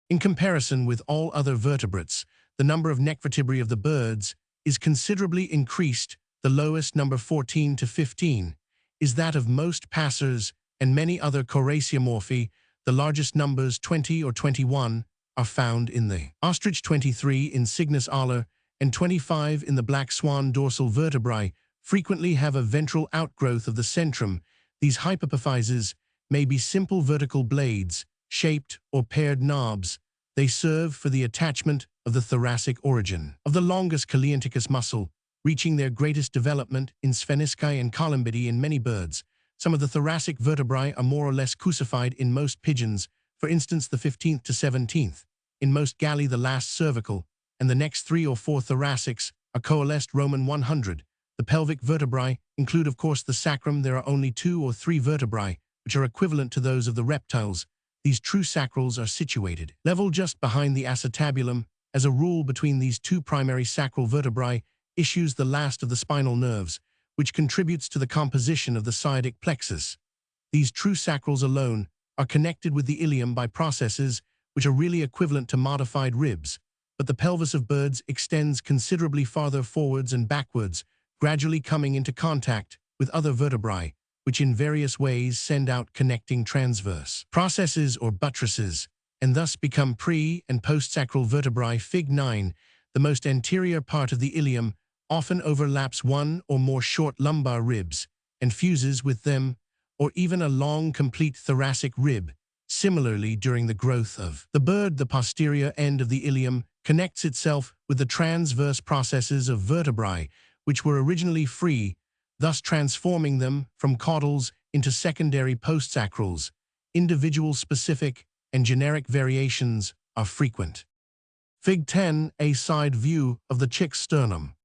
In comparison with all other vertebrates, the number of neck vertebrae of the birds is considerably increased. The lowest, number 14 to 15, is that of most passers and many other coraciomorphae. The largest numbers, 20 or 21, are found in the ostrich, 23 in Cygnus aler, and 25 in the black swan. Dorsal vertebrae frequently have a ventral outgrowth of the centrum. These hypopophyses may be simple vertical blades, shaped or paired knobs. They serve for the attachment of the thoracic origin of the longus calienticus muscle, reaching their greatest development in Sphenisci and Columbidae. In many birds, some of the thoracic vertebrae are more or less crucified. In most pigeons, for instance the 15th to 17th, in most galli the last cervical, and the next 3 or 4 thoracics are coalesced. Roman 100. The pelvic vertebrae include of course the sacrum. There are only 2 or 3 vertebrae which are equivalent to those of the reptiles. These true sacrals are situated level just behind the acetabulum. As a rule, between these 2 primary sacral vertebrae issues the last of the spinal nerves, which contributes to the composition of the sciatic plexus. These true sacrals alone are connected with the ilium by processes which are really equivalent to modified ribs, but the pelvis of birds extends considerably farther forwards and backwards, gradually coming into contact with other vertebrae, which in various ways send out connecting transverse processes or buttresses, and thus become pre- and post-sacral vertebrae. Fig 9, the most anterior part of the ilium often overlaps 1 or more short lumbar ribs and fuses with them, or even a long complete thoracic rib. Similarly, during the growth of the bird, the posterior end of the ilium connects itself with the transverse processes of vertebrae, which were originally free, thus transforming them from caudals into secondary postsacrals. Individual specific and generic variations are frequent. Fig 10, a side view of the chick's sternum.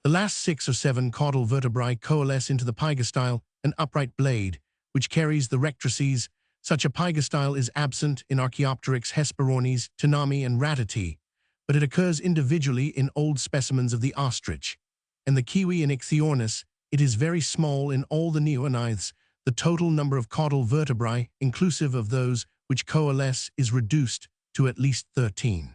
The last 6 or 7 caudal vertebrae coalesce into the pygostyle, an upright blade, which carries the rectrices. Such a pygostyle is absent in Archaeopteryx, Hesperornis, Tanami, and Ratati, but it occurs individually in old specimens of the ostrich. And the kiwi and Ichthyornis, it is very small in all the neonithes. The total number of caudal vertebrae, inclusive of those which coalesce, is reduced to at least 13.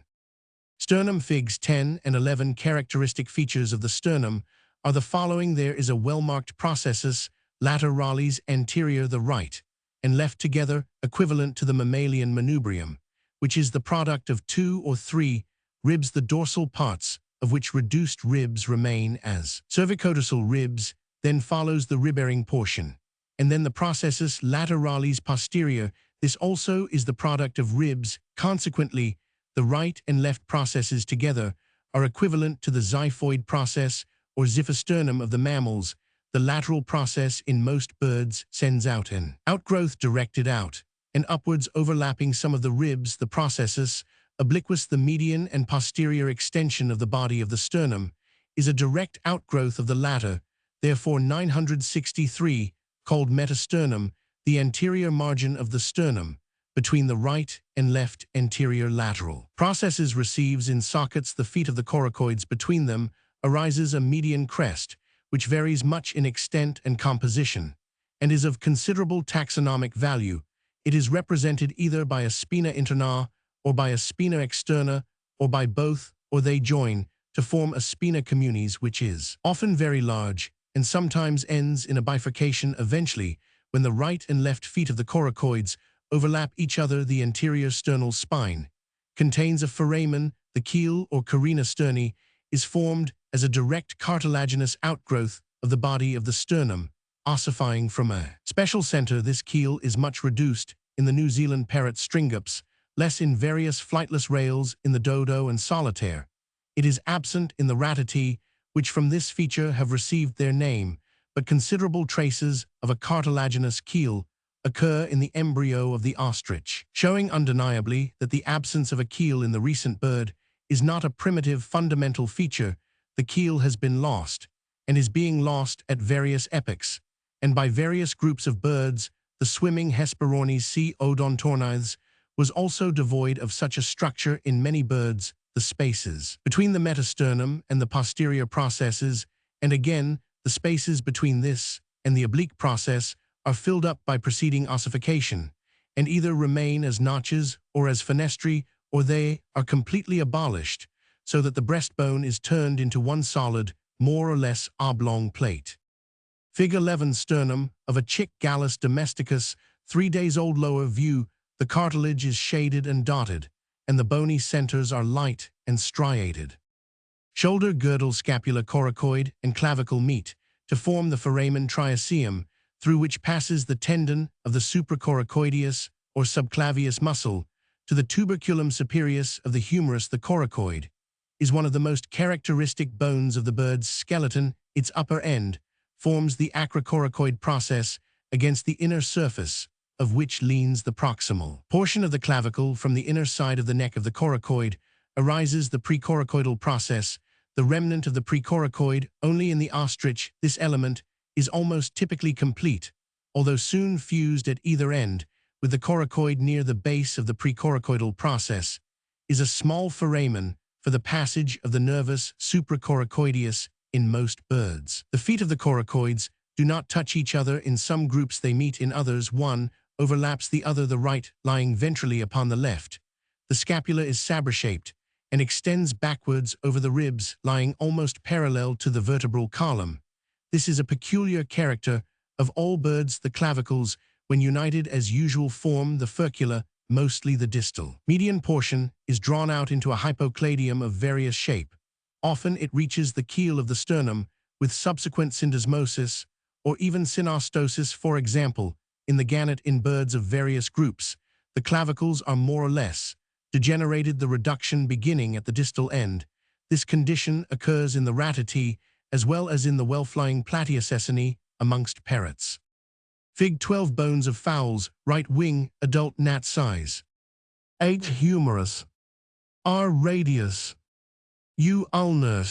Sternum. Figs 10 and 11. Characteristic features of the sternum are the following. There is a well-marked processus lateralis anterior, the right and left together, equivalent to the mammalian manubrium, which is the product of 2 or 3 ribs, the dorsal parts of which reduced ribs remain as cervicodorsal ribs. Then follows the rib-bearing portion, and then the processus lateralis posterior. This also is the product of ribs. Consequently, the right and left processes together are equivalent to the xiphoid process or xiphisternum of the mammals. The lateral process in most birds sends out an outgrowth directed out and upwards, overlapping some of the ribs. The processus obliquus, the median and posterior extension of the body of the sternum, is a direct outgrowth of the latter. Therefore 963, called metasternum, the anterior margin of the sternum, between the right and left anterior lateral processes, receives in sockets the feet of the coracoids. Between them arises a median crest, which varies much in extent and composition, and is of considerable taxonomic value. It is represented either by a spina interna or by a spina externa, or by both, or they join to form a spina communis, which is often very large and sometimes ends in a bifurcation. Eventually, when the right and left feet of the coracoids overlap each other, the anterior sternal spine contains a foramen. The keel or carina sterni is formed as a direct cartilaginous outgrowth of the body of the sternum, ossifying from a special center. This keel is much reduced in the New Zealand parrot Stringops, less in various flightless rails in the dodo and solitaire. It is absent in the Ratati, which from this feature have received their name, but considerable traces of a cartilaginous keel occur in the embryo of the ostrich, showing undeniably that the absence of a keel in the recent bird is not a primitive fundamental feature. The keel has been lost, and is being lost at various epochs, and by various groups of birds. The swimming Hesperornis, C. odontornithes, was also devoid of such a structure in many birds. The spaces between the metasternum and the posterior processes, and again the spaces between this and the oblique process, are filled up by preceding ossification, and either remain as notches or as fenestrae, or they are completely abolished, so that the breastbone is turned into one solid, more or less oblong plate. Fig 11. Sternum of a chick, Gallus domesticus, 3 days old. Lower view. The cartilage is shaded and dotted, and the bony centers are light and striated. Shoulder girdle, scapula, coracoid, and clavicle meet to form the foramen triaceum, through which passes the tendon of the supracoracoideus or subclavius muscle to the tuberculum superius of the humerus. The coracoid is one of the most characteristic bones of the bird's skeleton. Its upper end forms the acrocoracoid process, against the inner surface of which leans the proximal portion of the clavicle. From the inner side of the neck of the coracoid arises the precoracoidal process, the remnant of the precoracoid. Only in the ostrich this element is almost typically complete, although soon fused at either end with the coracoid. Near the base of the precoracoidal process is a small foramen for the passage of the nervus supracoracoideus. In most birds, the feet of the coracoids do not touch each other. In some groups they meet, in others one overlaps the other, the right lying ventrally upon the left. The scapula is sabre-shaped and extends backwards over the ribs, lying almost parallel to the vertebral column. This is a peculiar character of all birds. The clavicles, when united as usual, form the furcula. Mostly the distal median portion is drawn out into a hypocladium of various shape. Often it reaches the keel of the sternum, with subsequent syndesmosis or even synostosis. For example, in the gannet in birds of various groups, the clavicles are more or less degenerated, the reduction beginning at the distal end. This condition occurs in the Ratati as well as in the well-flying Platyocecany amongst parrots. Fig. 12 bones of fowls, right wing, adult gnat size. H. humerus. R. radius. U. ulnar.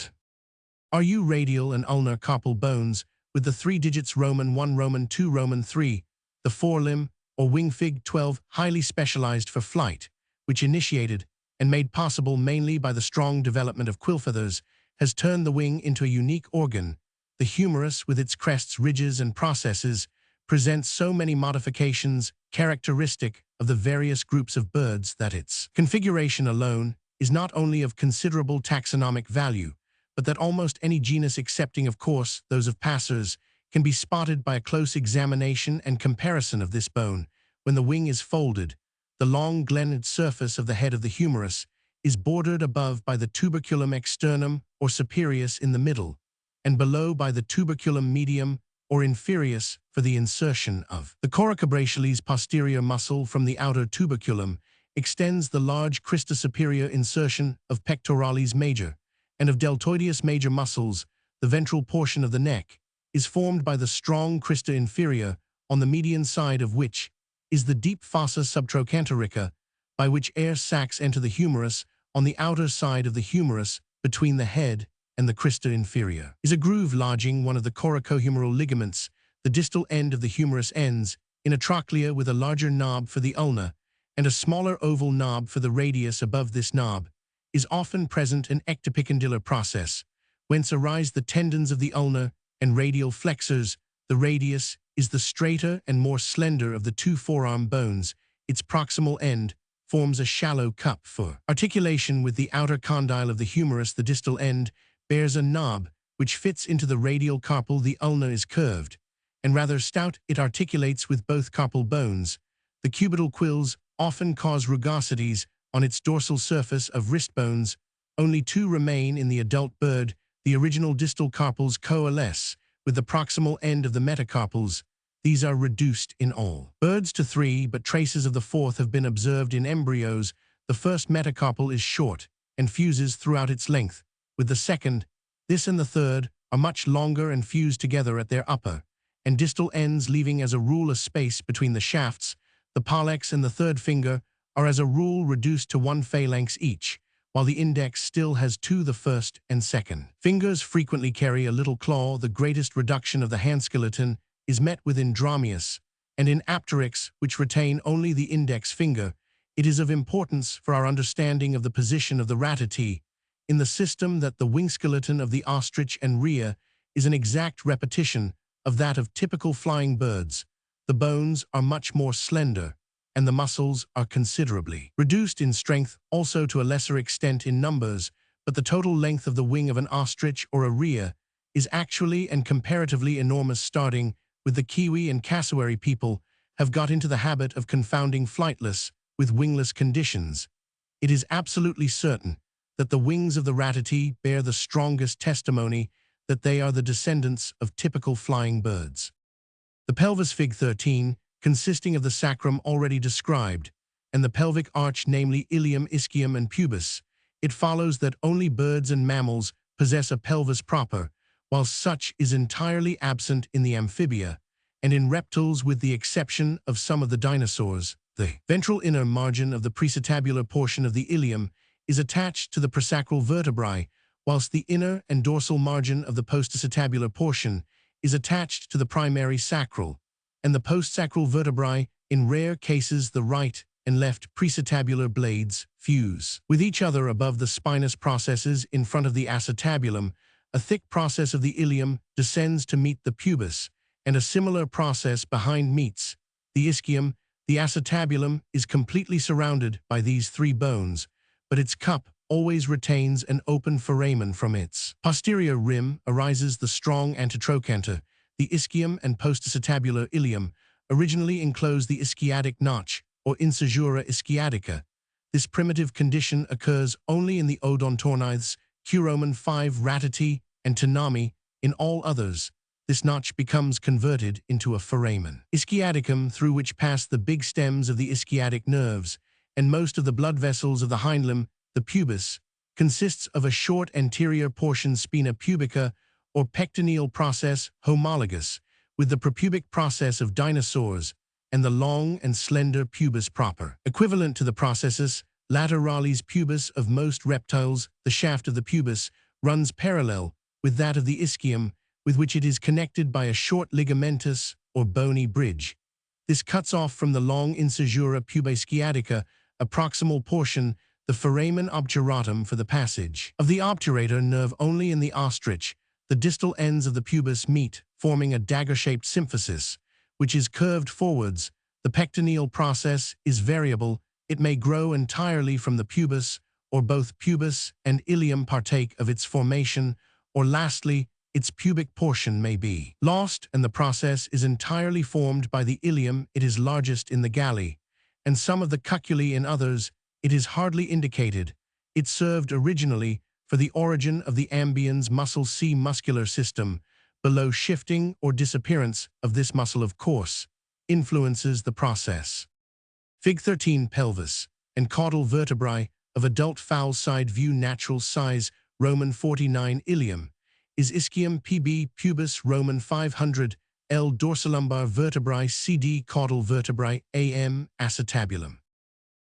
Ru radial and ulnar carpal bones with the 3 digits Roman 1, Roman 2, Roman 3, the forelimb or wing. Fig. 12, highly specialized for flight, which initiated and made possible mainly by the strong development of quill feathers, has turned the wing into a unique organ. The humerus, with its crests, ridges, and processes, presents so many modifications characteristic of the various groups of birds that its configuration alone is not only of considerable taxonomic value, but that almost any genus, excepting of course those of passers, can be spotted by a close examination and comparison of this bone. When the wing is folded, the long glenoid surface of the head of the humerus is bordered above by the tuberculum externum or superius in the middle, and below by the tuberculum medium or inferius for the insertion of the coracobrachialis. Posterior muscle from the outer tuberculum extends the large crista superior insertion of pectoralis major, and of deltoideus major muscles. The ventral portion of the neck is formed by the strong crista inferior, on the median side of which is the deep fossa subtrochanterica, by which air sacs enter the humerus. On the outer side of the humerus, between the head and the crista inferior, is a groove lodging one of the coracohumeral ligaments. The distal end of the humerus ends in a trochlea with a larger knob for the ulna and a smaller oval knob for the radius. Above this knob is often present an ectopicondylar process, whence arise the tendons of the ulnar and radial flexors. The radius is the straighter and more slender of the two forearm bones. Its proximal end forms a shallow cup for articulation with the outer condyle of the humerus. The distal end bears a knob which fits into the radial carpal. The ulna is curved and rather stout. It articulates with both carpal bones. The cubital quills often cause rugosities on its dorsal surface of wrist bones. Only 2 remain in the adult bird. The original distal carpals coalesce with the proximal end of the metacarpals. These are reduced in all birds to 3, but traces of the 4th have been observed in embryos. The first metacarpal is short and fuses throughout its length with the second. This and the third are much longer and fuse together at their upper and distal ends, leaving as a rule a space between the shafts. The pollex and the third finger are as a rule reduced to 1 phalanx each, while the index still has 2. The first and second fingers frequently carry a little claw. The greatest reduction of the hand skeleton is met with in Dromaeus and in Apteryx, which retain only the index finger. It is of importance for our understanding of the position of the ratati in the system that the wing skeleton of the ostrich and rhea is an exact repetition of that of typical flying birds. The bones are much more slender, and the muscles are considerably reduced in strength, also to a lesser extent in numbers, but the total length of the wing of an ostrich or a rhea is actually and comparatively enormous. Starting with the Kiwi and cassowary, people have got into the habit of confounding flightless with wingless conditions. It is absolutely certain that the wings of the ratati bear the strongest testimony that they are the descendants of typical flying birds. The pelvis. Fig. 13, consisting of the sacrum already described, and the pelvic arch, namely ilium, ischium, and pubis. It follows that only birds and mammals possess a pelvis proper, while such is entirely absent in the amphibia, and in reptiles with the exception of some of the dinosaurs. The ventral inner margin of the precitabular portion of the ilium is attached to the prosacral vertebrae, whilst the inner and dorsal margin of the posticitabular portion is attached to the primary sacral, and the postsacral vertebrae. In rare cases, the right and left precitabular blades fuse with each other above the spinous processes in front of the acetabulum. A thick process of the ilium descends to meet the pubis, and a similar process behind meets the ischium. The acetabulum is completely surrounded by these 3 bones, but its cup always retains an open foramen. From its posterior rim arises the strong antitrochanter. The ischium and posticitabular ilium originally enclosed the ischiatic notch, or incisura ischiatica. This primitive condition occurs only in the odontornithes, Curoman 5 ratati, and Tanami. In all others, this notch becomes converted into a foramen ischiaticum, through which pass the big stems of the ischiatic nerves and most of the blood vessels of the hindlimb. The pubis consists of a short anterior portion, spina pubica, or pectineal process homologous with the prepubic process of dinosaurs and the long and slender pubis proper. Equivalent to the processus lateralis pubis of most reptiles, the shaft of the pubis runs parallel with that of the ischium, with which it is connected by a short ligamentous or bony bridge. This cuts off from the long incisura pubae sciatica a proximal portion, the foramen obturatum, for the passage of the obturator nerve only in the ostrich. The distal ends of the pubis meet, forming a dagger-shaped symphysis, which is curved forwards. The pectineal process is variable. It may grow entirely from the pubis, or both pubis and ilium partake of its formation, or lastly, its pubic portion may be lost and the process is entirely formed by the ilium. It is largest in the galli, and some of the cuculi in others. It is hardly indicated. It served originally for the origin of the ambiens muscle C muscular system. Below shifting or disappearance of this muscle, of course, influences the process. Fig 13 pelvis and caudal vertebrae of adult fowl side view natural size Roman 49 ilium is ischium PB pubis Roman 500 L dorsalumbar vertebrae CD caudal vertebrae AM acetabulum.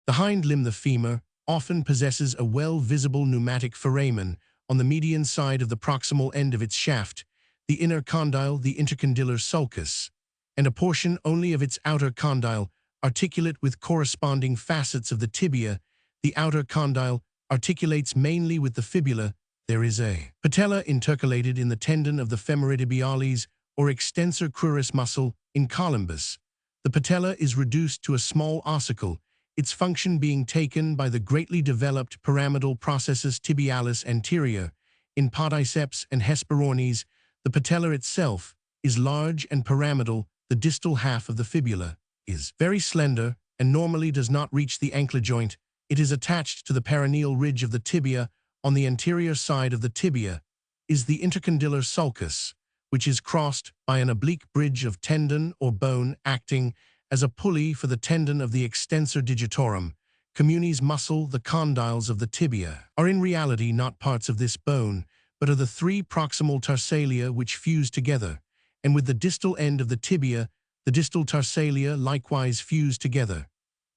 The hind limb, the femur, often possesses a well-visible pneumatic foramen on the median side of the proximal end of its shaft, the inner condyle, the intercondylar sulcus, and a portion only of its outer condyle, articulate with corresponding facets of the tibia. The outer condyle articulates mainly with the fibula. There is a patella intercalated in the tendon of the femorotibialis or extensor cruris muscle in columbus. The patella is reduced to a small ossicle, its function being taken by the greatly developed pyramidal processus tibialis anterior. In podiceps and hesperornis, the patella itself is large and pyramidal. The distal half of the fibula is very slender and normally does not reach the ankle joint. It is attached to the perineal ridge of the tibia. On the anterior side of the tibia is the intercondylar sulcus, which is crossed by an oblique bridge of tendon or bone acting as a pulley for the tendon of the extensor digitorum. Communis muscle. The condyles of the tibia are in reality not parts of this bone, but are the three proximal tarsalia which fuse together, and with the distal end of the tibia, the distal tarsalia likewise fuse together,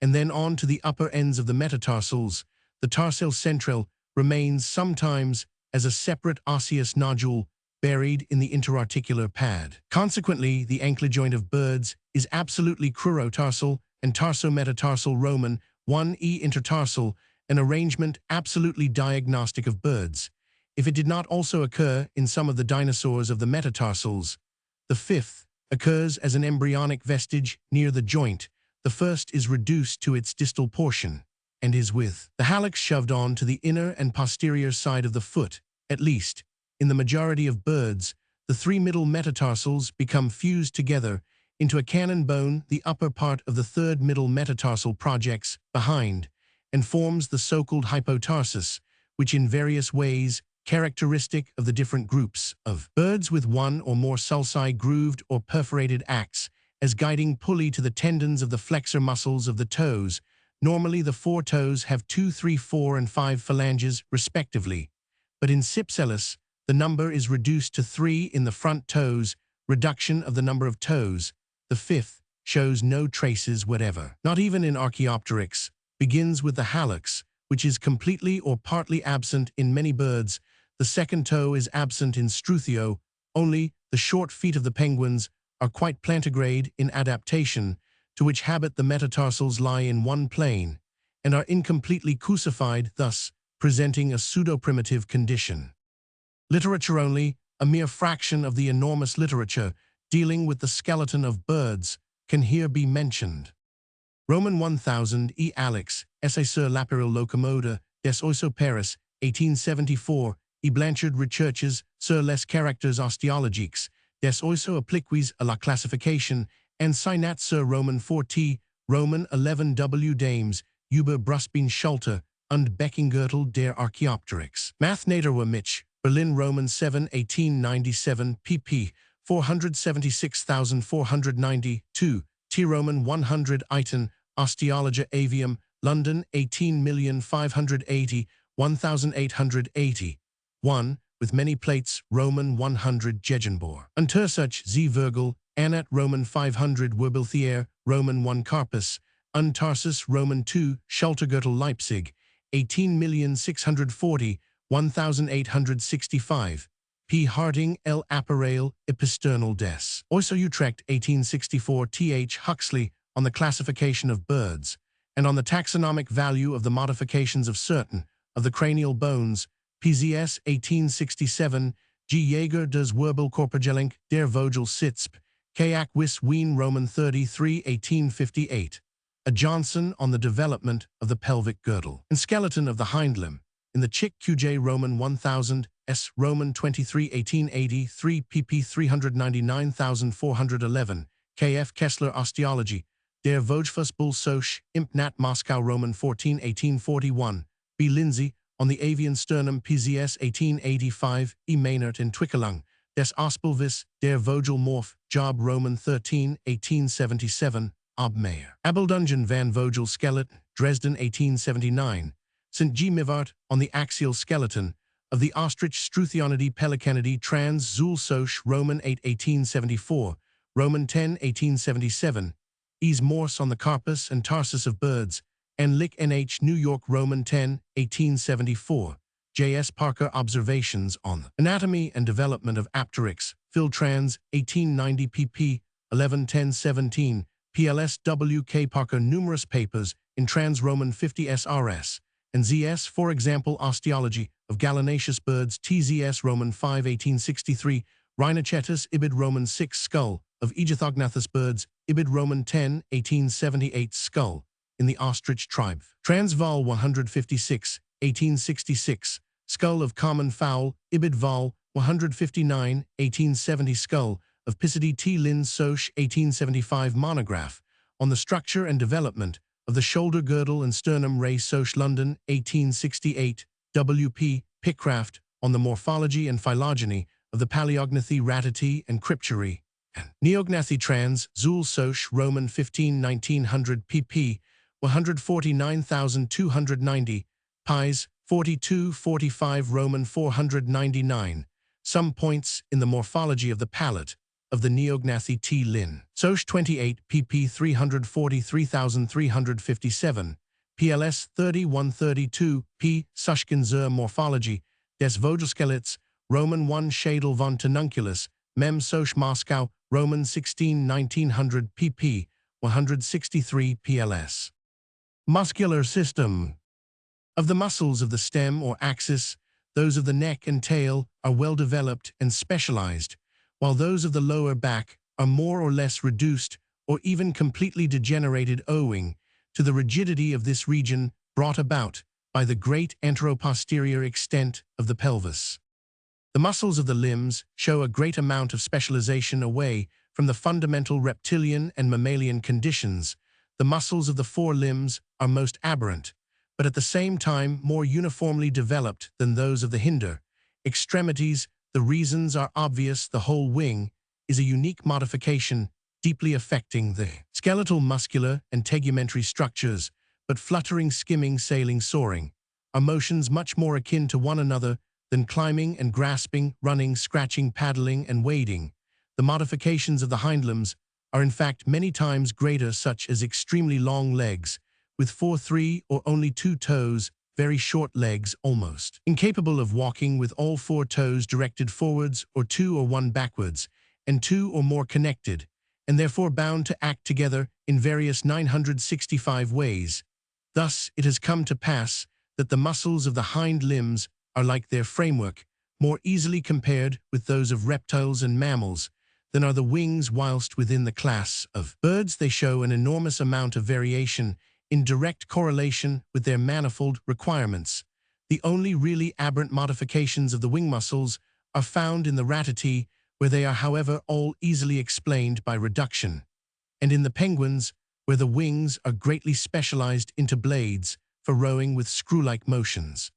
and then on to the upper ends of the metatarsals. The tarsal central remains sometimes as a separate osseous nodule buried in the interarticular pad. Consequently, the ankle joint of birds is absolutely crurotarsal and tarsometatarsal Roman 1e intertarsal, an arrangement absolutely diagnostic of birds. If it did not also occur in some of the dinosaurs of the metatarsals, the fifth occurs as an embryonic vestige near the joint. The first is reduced to its distal portion and is with the hallux shoved on to the inner and posterior side of the foot. At least, in the majority of birds, the three middle metatarsals become fused together into a cannon bone. The upper part of the third middle metatarsal projects behind and forms the so-called hypotarsus, which in various ways characteristic of the different groups of birds with one or more sulci grooved or perforated acts as guiding pulley to the tendons of the flexor muscles of the toes. Normally the four toes have 2, 3, 4, and 5 phalanges respectively, but in Cypselus the number is reduced to 3 in the front toes. Reduction of the number of toes, the fifth, shows no traces whatever. Not even in Archaeopteryx, begins with the hallux, which is completely or partly absent in many birds. The second toe is absent in Struthio. Only the short feet of the penguins are quite plantigrade in adaptation, to which habit the metatarsals lie in one plane, and are incompletely crucified, thus presenting a pseudo-primitive condition. Literature only, a mere fraction of the enormous literature dealing with the skeleton of birds, can here be mentioned. Roman 1000 E. Alex, Essai sur l'appareil locomoteur des oiseaux Paris, 1874, E. Blanchard Recherches sur les caractères ostéologiques des oiseaux appliqués à la classification, and Synat sur Roman 4t, Roman 11 W. Dames, über Brustbein Schulter und Beckengürtel der Archaeopteryx. Mathnaderwa Mich, Berlin Roman 7 1897 pp. 476,492, T. Roman 100 Iton, Osteologia Avium, London 18,580, 1880. 1. with many plates, Roman 100 Gegenbor. Untersuch Z Virgil, Anat Roman 500 Wirbelthier, Roman 1 Carpus, Tarsus Roman 2 Schultergürtel Leipzig, 18,640, 1865. P. Harding L. Appareil, Episternal des. Also Utrecht, 1864. Th. Huxley, on the classification of birds, and on the taxonomic value of the modifications of certain of the cranial bones, PZS 1867, G. Jaeger des Wirbelkörpergelenk, der Vogelsitz, Kayak Wis Wien Roman 33, 1858. A. Johnson on the development of the pelvic girdle and skeleton of the hind limb, in the Chick QJ Roman 1000, S. Roman 23, 1883, pp. 399,411, KF Kessler Osteology, Der Vogelsfußbull Soch, Imp Nat Moscow Roman 14, 1841, B. Lindsay, on the avian sternum PZS 1885, E. Maynard in Twickelang, Des Ospelvis, Der Vogelmorph, Job Roman 13, 1877, Ob Meyer. Abeldungen van Vogel Skeleton, Dresden 1879, St. G. Mivart, on the axial skeleton of the ostrich Struthionidea pelicanidae trans Zul Soch Roman 8, 1874, Roman 10, 1877, Es Morse on the carpus and tarsus of birds, and Lick NH New York Roman 10, 1874, J.S. Parker Observations on the Anatomy and Development of Apteryx, Phil Trans, 1890 pp. 111017, PLS W. K. Parker. Numerous papers in Trans Roman 50 SRS, and ZS, for example, Osteology of Gallinaceous birds, TZS Roman 5, 1863, Rhinocetus Ibid Roman 6 skull of Aegythognathus birds, Ibid Roman 10, 1878 skull in the ostrich tribe. Transvaal 156, 1866, skull of common fowl, Ibid Vol 159, 1870 skull of Pisidae T. Lin Soch 1875 monograph on the structure and development of the shoulder girdle and sternum Ray Soch London 1868, W.P. Pickcraft on the morphology and phylogeny of the Paleognathi Ratitae and Crypturae, and Neognathi Trans, Zul Soch Roman 15 1900 pp. 149,290, Pies 42-45 Roman 499, some points in the morphology of the palate of the Neognathi T. Lin. Soch 28 pp. 343,357, PLS 3132 p. Sushkin-Zur Morphology des Vogelskeletts, Roman 1 Schädel von Tenunculus, Mem Soch Moscow, Roman 16 1900 pp. 163 PLS. Muscular system. Of the muscles of the stem or axis, those of the neck and tail are well developed and specialized, while those of the lower back are more or less reduced or even completely degenerated owing to the rigidity of this region brought about by the great anteroposterior extent of the pelvis. The muscles of the limbs show a great amount of specialization away from the fundamental reptilian and mammalian conditions. The muscles of the forelimbs are most aberrant, but at the same time more uniformly developed than those of the hinder extremities. The reasons are obvious. The whole wing is a unique modification deeply affecting the skeletal, muscular, and tegumentary structures, but fluttering, skimming, sailing, soaring are motions much more akin to one another than climbing and grasping, running, scratching, paddling, and wading. The modifications of the hindlimbs are in fact many times greater, such as extremely long legs, with 4, 3, or only 2 toes, very short legs, almost incapable of walking with all 4 toes directed forwards or 2 or 1 backwards, and 2 or more connected, and therefore bound to act together in various 965 ways. Thus it has come to pass that the muscles of the hind limbs are like their framework, more easily compared with those of reptiles and mammals than are the wings, whilst within the class of birds they show an enormous amount of variation in direct correlation with their manifold requirements. The only really aberrant modifications of the wing muscles are found in the Ratitae, where they are, however, all easily explained by reduction, and in the penguins, where the wings are greatly specialized into blades for rowing with screw-like motions.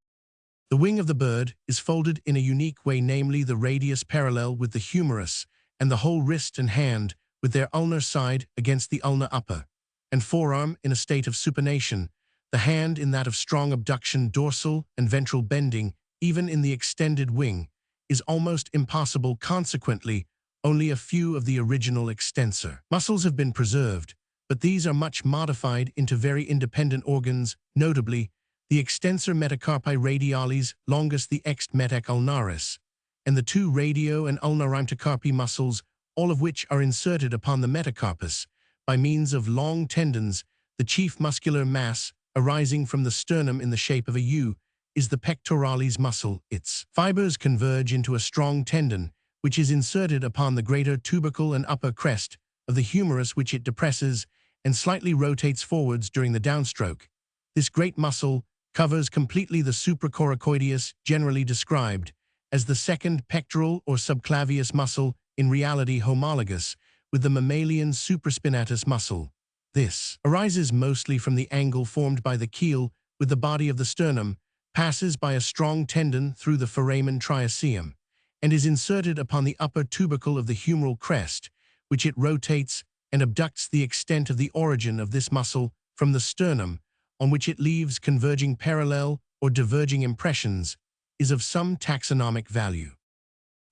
The wing of the bird is folded in a unique way, namely the radius parallel with the humerus, and the whole wrist and hand with their ulnar side against the ulnar upper, and forearm in a state of supination, the hand in that of strong abduction, dorsal and ventral bending, even in the extended wing, is almost impossible. Consequently, only a few of the original extensor muscles have been preserved, but these are much modified into very independent organs, notably the extensor metacarpi radialis longus, the ext metac ulnaris, and the two radio and ulnar metacarpi muscles, all of which are inserted upon the metacarpus by means of long tendons. The chief muscular mass arising from the sternum in the shape of a U is the pectoralis muscle. Its fibers converge into a strong tendon, which is inserted upon the greater tubercle and upper crest of the humerus, which it depresses and slightly rotates forwards during the downstroke. This great muscle covers completely the supracoracoideus, generally described as the second pectoral or subclavius muscle, in reality homologous with the mammalian supraspinatus muscle. This arises mostly from the angle formed by the keel with the body of the sternum, passes by a strong tendon through the foramen triaceum, and is inserted upon the upper tubercle of the humeral crest, which it rotates and abducts. The extent of the origin of this muscle from the sternum, on which it leaves converging parallel or diverging impressions, is of some taxonomic value.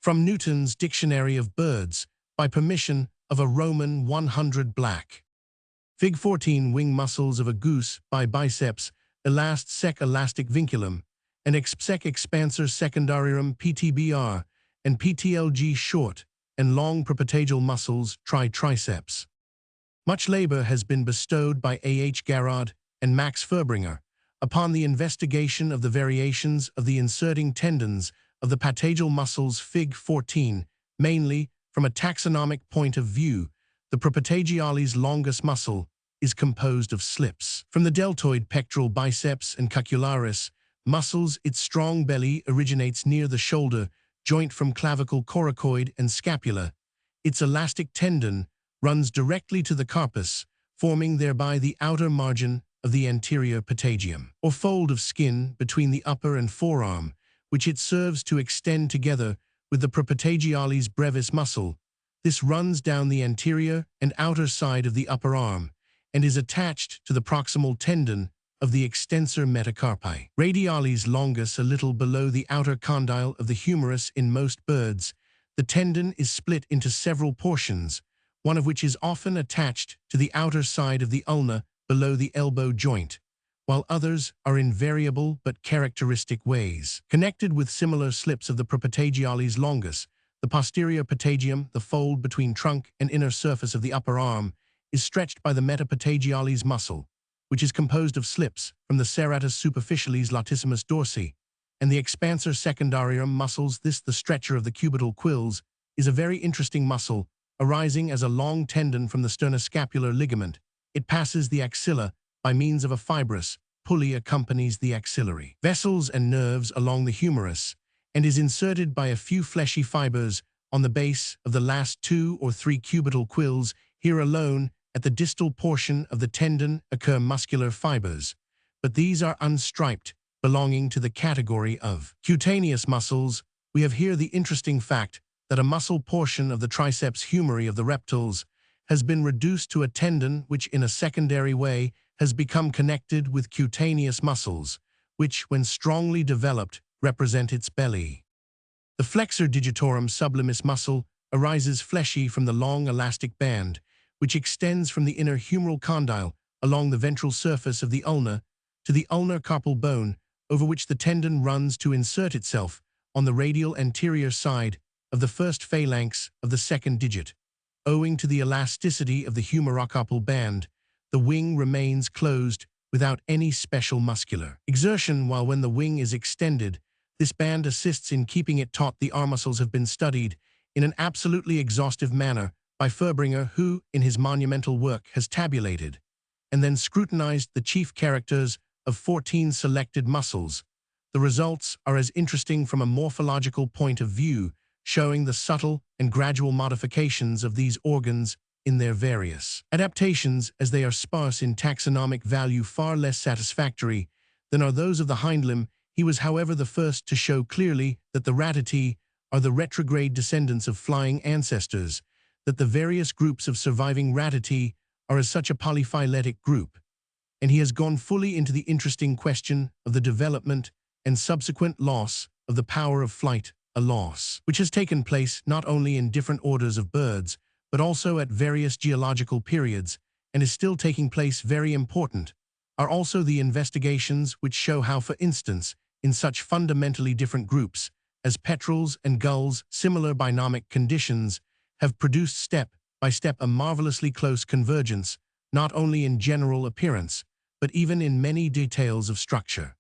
From Newton's Dictionary of Birds, by permission of a Roman 100 Black. Fig 14. Wing muscles of a goose by biceps elast sec elastic vinculum, and expsec expansor secundarium PTBR, and PTLG short and long propatagial muscles triceps. Much labor has been bestowed by A.H. Garrod and Max Furbringer upon the investigation of the variations of the inserting tendons of the patagial muscles. Fig 14. Mainly, from a taxonomic point of view, the propatagialis longus muscle is composed of slips. From the deltoid pectoral biceps and cucularis muscles, its strong belly originates near the shoulder joint from clavicle coracoid and scapula. Its elastic tendon runs directly to the carpus, forming thereby the outer margin of the anterior patagium, or fold of skin between the upper and forearm, which it serves to extend together with the propatagialis brevis muscle. This runs down the anterior and outer side of the upper arm and is attached to the proximal tendon of the extensor metacarpi radialis longus, a little below the outer condyle of the humerus. In most birds, the tendon is split into several portions, one of which is often attached to the outer side of the ulna below the elbow joint, while others are in variable but characteristic ways connected with similar slips of the propatagialis longus. The posterior patagium, the fold between trunk and inner surface of the upper arm, is stretched by the metapatagialis muscle, which is composed of slips from the serratus superficialis latissimus dorsi, and the expansor secundarium muscles. The stretcher of the cubital quills, is a very interesting muscle, arising as a long tendon from the sternoscapular ligament. It passes the axilla by means of a fibrous pulley, accompanies the axillary vessels and nerves along the humerus, and is inserted by a few fleshy fibers on the base of the last 2 or 3 cubital quills. Here alone, at the distal portion of the tendon, occur muscular fibers, but these are unstriped, belonging to the category of cutaneous muscles. We have here the interesting fact that a muscle portion of the triceps humeri of the reptiles has been reduced to a tendon which in a secondary way has become connected with cutaneous muscles, which, when strongly developed, represent its belly. The flexor digitorum sublimis muscle arises fleshy from the long elastic band, which extends from the inner humeral condyle along the ventral surface of the ulna to the ulnar carpal bone, over which the tendon runs to insert itself on the radial anterior side of the first phalanx of the second digit. Owing to the elasticity of the humerocarpal band, the wing remains closed without any special muscular exertion, while when the wing is extended, this band assists in keeping it taut. The arm muscles have been studied in an absolutely exhaustive manner by Furbringer, who, in his monumental work, has tabulated and then scrutinized the chief characters of 14 selected muscles. The results are as interesting from a morphological point of view, showing the subtle and gradual modifications of these organs in their various adaptations, as they are sparse in taxonomic value, far less satisfactory than are those of the hindlimb. He was, however, the first to show clearly that the ratati are the retrograde descendants of flying ancestors, that the various groups of surviving ratati are as such a polyphyletic group, and he has gone fully into the interesting question of the development and subsequent loss of the power of flight a loss, which has taken place not only in different orders of birds, but also at various geological periods, and is still taking place. Very important are also the investigations which show how, for instance, in such fundamentally different groups as petrels and gulls, similar bionomic conditions have produced step by step a marvelously close convergence, not only in general appearance, but even in many details of structure.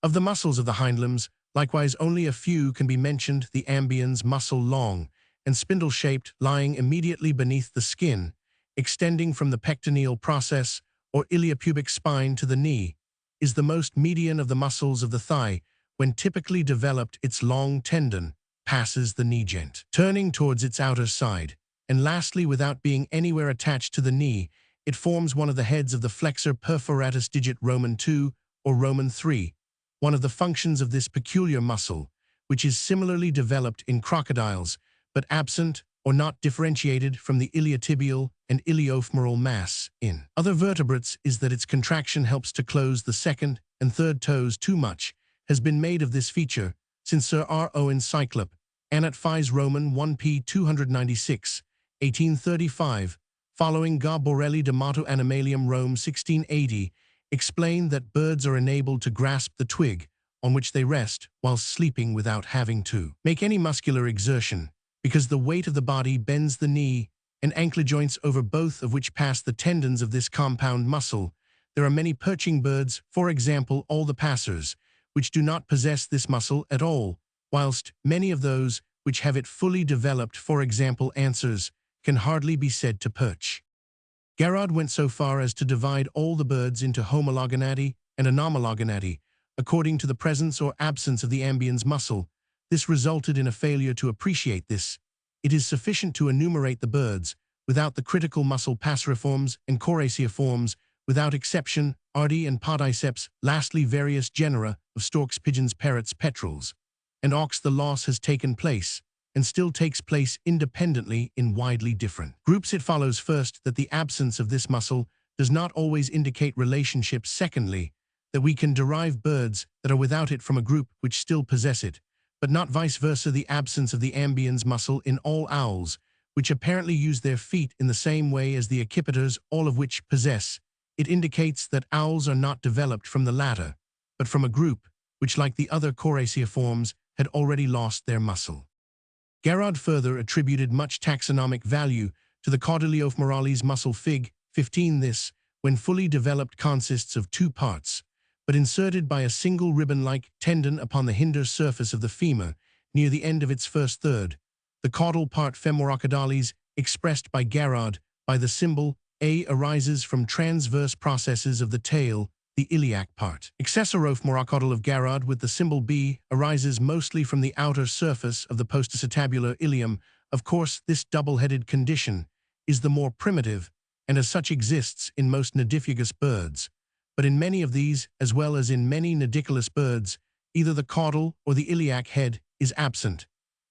Of the muscles of the hindlimbs, likewise only a few can be mentioned: the ambiens muscle, long and spindle-shaped, lying immediately beneath the skin, extending from the pectineal process or iliopubic spine to the knee, is the most median of the muscles of the thigh. When typically developed, its long tendon passes the knee joint, turning towards its outer side, and lastly, without being anywhere attached to the knee, it forms one of the heads of the flexor perforatus digit Roman II or Roman III, one of the functions of this peculiar muscle, which is similarly developed in crocodiles, but absent or not differentiated from the iliotibial and iliofemoral mass in other vertebrates, is that its contraction helps to close the second and third toes. Too much has been made of this feature, since Sir R.O. Encyclopaedia Roman 1p 296, 1835, following Ga Borelli de Motu Animalium Rome 1680, explained that birds are enabled to grasp the twig on which they rest whilst sleeping without having to make any muscular exertion, because the weight of the body bends the knee and ankle joints, over both of which pass the tendons of this compound muscle. There are many perching birds, for example all the passers, which do not possess this muscle at all, whilst many of those which have it fully developed, for example answers, can hardly be said to perch. Garrod went so far as to divide all the birds into homologonati and anomalogonati, according to the presence or absence of the ambiens muscle. This resulted in a failure to appreciate this. It is sufficient to enumerate the birds, without the critical muscle, passeriforms and coraciiforms, without exception, ardi and podiceps, lastly various genera of storks, pigeons, parrots, petrels, and auks. The loss has taken place, and still takes place independently in widely different groups. It follows first that the absence of this muscle does not always indicate relationships. Secondly, that we can derive birds that are without it from a group which still possess it, but not vice versa. The absence of the ambiens muscle in all owls, which apparently use their feet in the same way as the accipiters, all of which possess it, indicates that owls are not developed from the latter, but from a group which, like the other coraciiforms, had already lost their muscle. Garrod further attributed much taxonomic value to the caudiliophemorales muscle. Fig. 15. This, when fully developed, consists of two parts, but inserted by a single ribbon-like tendon upon the hinder surface of the femur, near the end of its first third. The caudal part, femorocaudales, expressed by Garrod by the symbol A, arises from transverse processes of the tail. The iliac part, accessorophemoracaudal of Garrod, with the symbol B, arises mostly from the outer surface of the posticetabular ilium. Of course, this double-headed condition is the more primitive, and as such exists in most nidifugus birds. But in many of these, as well as in many nidicolous birds, either the caudal or the iliac head is absent,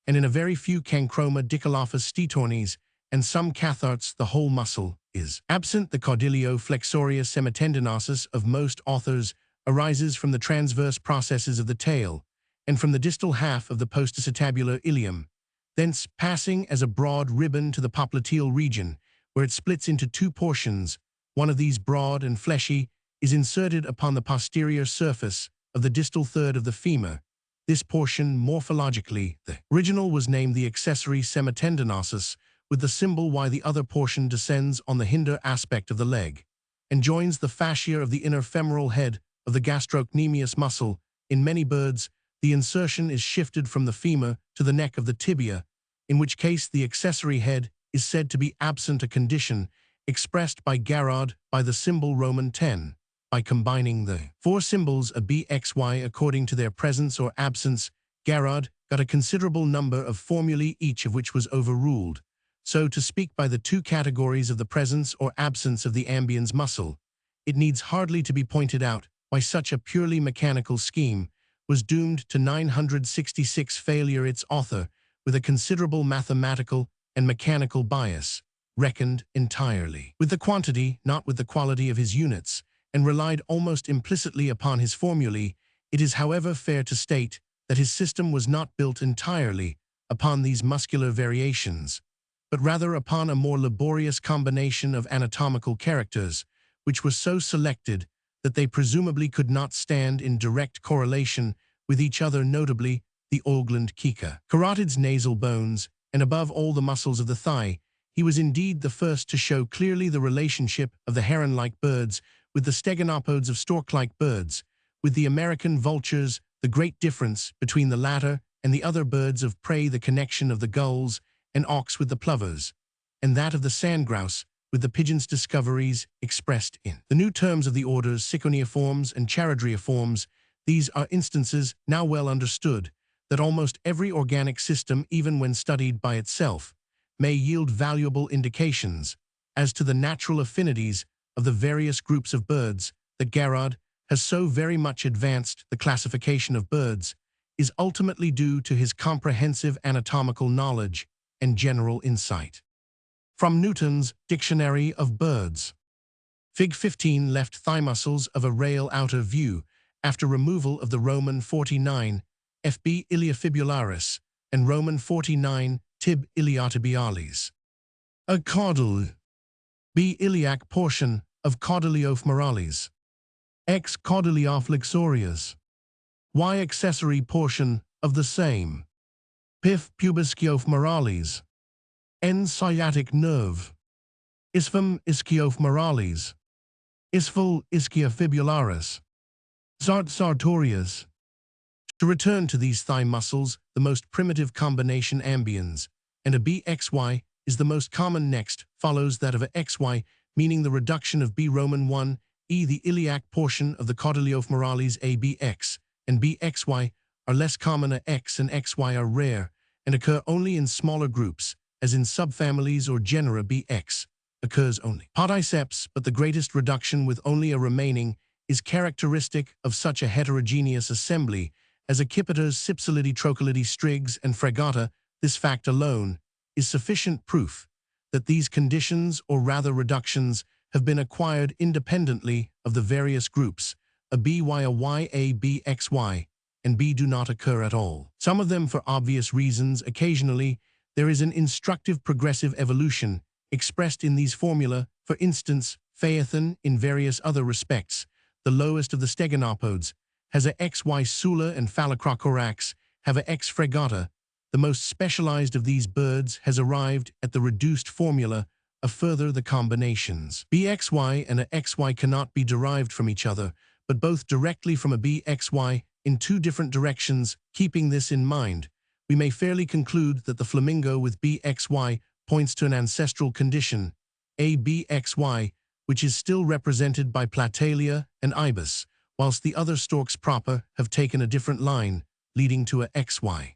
and in a very few Cancroma, Dicolophus stetornis, and some catharts, the whole muscle is absent. The caudilio-flexorius semitendinosus of most authors arises from the transverse processes of the tail, and from the distal half of the posticetabular ilium, thence passing as a broad ribbon to the popliteal region, where it splits into two portions. One of these, broad and fleshy, is inserted upon the posterior surface of the distal third of the femur. This portion, morphologically, the original, was named the accessory semitendinosus, with the symbol Y. The other portion descends on the hinder aspect of the leg, and joins the fascia of the inner femoral head of the gastrocnemius muscle. In many birds, the insertion is shifted from the femur to the neck of the tibia, in which case the accessory head is said to be absent, a condition expressed by Garrod by the symbol Roman 10. By combining the four symbols a B, X, Y according to their presence or absence, Garrod got a considerable number of formulae, each of which was overruled, so to speak, by the two categories of the presence or absence of the ambiens muscle. It needs hardly to be pointed out why such a purely mechanical scheme was doomed to 966 failure. Its author, with a considerable mathematical and mechanical bias, reckoned entirely with the quantity, not with the quality of his units, and relied almost implicitly upon his formulae. It is, however, fair to state that his system was not built entirely upon these muscular variations, but rather upon a more laborious combination of anatomical characters, which were so selected that they presumably could not stand in direct correlation with each other, notably the Augland Kika. Carotid's nasal bones, and above all the muscles of the thigh, he was indeed the first to show clearly the relationship of the heron-like birds with the stegonopods of stork-like birds. With the American vultures, the great difference between the latter and the other birds of prey, the connection of the gulls and auks with the plovers, and that of the sandgrouse with the pigeon's discoveries expressed in the new terms of the orders Ciconiiformes and Charadriiformes. These are instances now well understood that almost every organic system, even when studied by itself, may yield valuable indications as to the natural affinities of the various groups of birds. That Garrod has so very much advanced the classification of birds is ultimately due to his comprehensive anatomical knowledge and general insight. From Newton's Dictionary of Birds. Fig 15 left thigh muscles of a rail outer view after removal of the Roman 49 FB iliofibularis and Roman 49 tib iliotibialis. A caudal B iliac portion of caudaliofemoralis. X caudalioflexorius. Y accessory portion of the same. Pif pubisciofemoralis. N sciatic nerve. Isphum ischiofemoralis. Isphal ischiofibularis. Zart sartorius. To return to these thigh muscles, the most primitive combination ambiens, and a BXY is the most common. Next follows that of a XY, meaning the reduction of B Roman 1, E. The iliac portion of the caudaliofemoralis ABX and BXY are less common. A X and XY are rare and occur only in smaller groups, as in subfamilies or genera. BX occurs only podiceps, but the greatest reduction with only a remaining is characteristic of such a heterogeneous assembly as Accipitres, Cypselidae, Trochilidae, Strigs, and Fregata. This fact alone is sufficient proof that these conditions, or rather reductions, have been acquired independently of the various groups. A BY, a Y, A, B, XY, and B do not occur at all. Some of them for obvious reasons. Occasionally, there is an instructive progressive evolution expressed in these formula. For instance, Phaethon, in various other respects, the lowest of the stegonopods, has a XY sula, and Phalacrocorax have a X fregata. The most specialized of these birds has arrived at the reduced formula. A further, the combinations BXY and a XY cannot be derived from each other, but both directly from a BXY in two different directions. Keeping this in mind, we may fairly conclude that the flamingo with BXY points to an ancestral condition, ABXY, which is still represented by Platalia and Ibis, whilst the other storks proper have taken a different line, leading to a XY.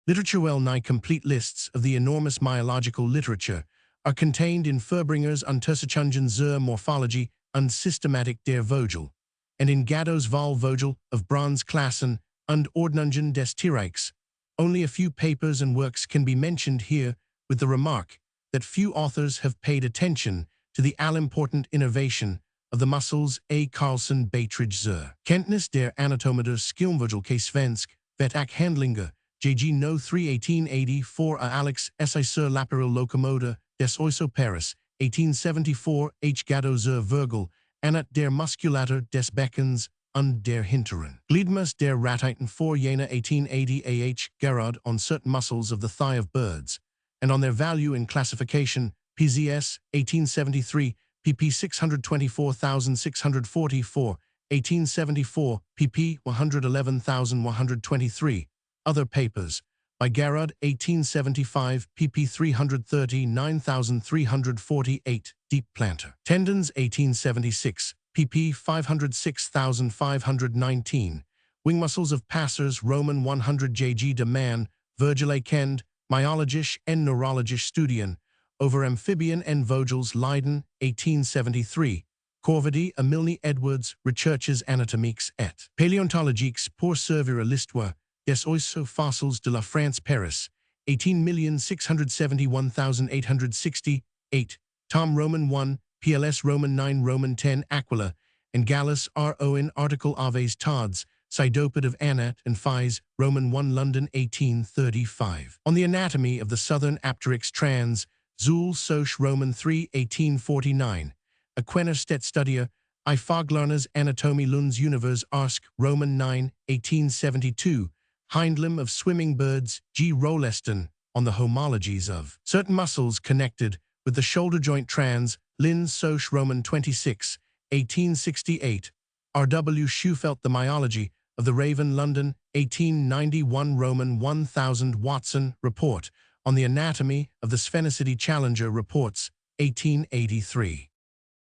Literature. Well-nigh complete lists of the enormous myological literature are contained in Furбringer's Untersuchungen zur Morphologie und Systematik der Vogel, and in Gaddo's Wahl Vogel of Bronzeklassen und Ordnungen des Tierreichs. Only a few papers and works can be mentioned here, with the remark that few authors have paid attention to the all-important innovation of the muscles. A. Carlson Beitridge zur Kenntnis der Anatomie der Skilmvogel Svensk, vet ak Handlinger, J.G. No. 3 1884. A. Alex Essay sur l'appareil locomoteur des Oiseaux Paris, 1874. H. Gaddo zur Vogel, Anat der Muskulatur des Beckens und der Hinteren Gliedmaß der Ratiten for Jena, 1880. A. H. Garrod on certain muscles of the thigh of birds, and on their value in classification, PZS, 1873, pp. 624644, 1874, pp. 111123. Other papers, by Garrod, 1875, pp. 330, 9348, Deep Planter. Tendons, 1876, pp. 506,519. Wing muscles of passers, Roman 100. J.G. de Man, Virgile Kend, Myologisch en Neurologisch Studien, over Amphibian en Vogels, Leiden, 1873. Corvedy, Emilny Edwards, Recherches anatomiques et paléontologiques pour servir à l'histoire des oiseaux fossiles de la France, Paris, 18,671,868. Tom Roman 1, PLS Roman 9 Roman 10 Aquila, and Gallus R. Owen article Aves Tods, Cydopative Anat and Phys, Roman 1 London 1835. On the Anatomy of the Southern Apteryx Trans, Zul Soch Roman 3 1849. Aquena Stet Studia, I Faglarnas Anatomie Lunds Univers Arsk, Roman 9 1872. Hindlimb of swimming birds, G. Rolleston, on the homologies of certain muscles connected with the shoulder joint trans, Lin Soch Roman 26, 1868. R.W. Schufelt The Myology of the Raven London, 1891 Roman 1000 Watson Report on the Anatomy of the Sphenicity Challenger Reports, 1883.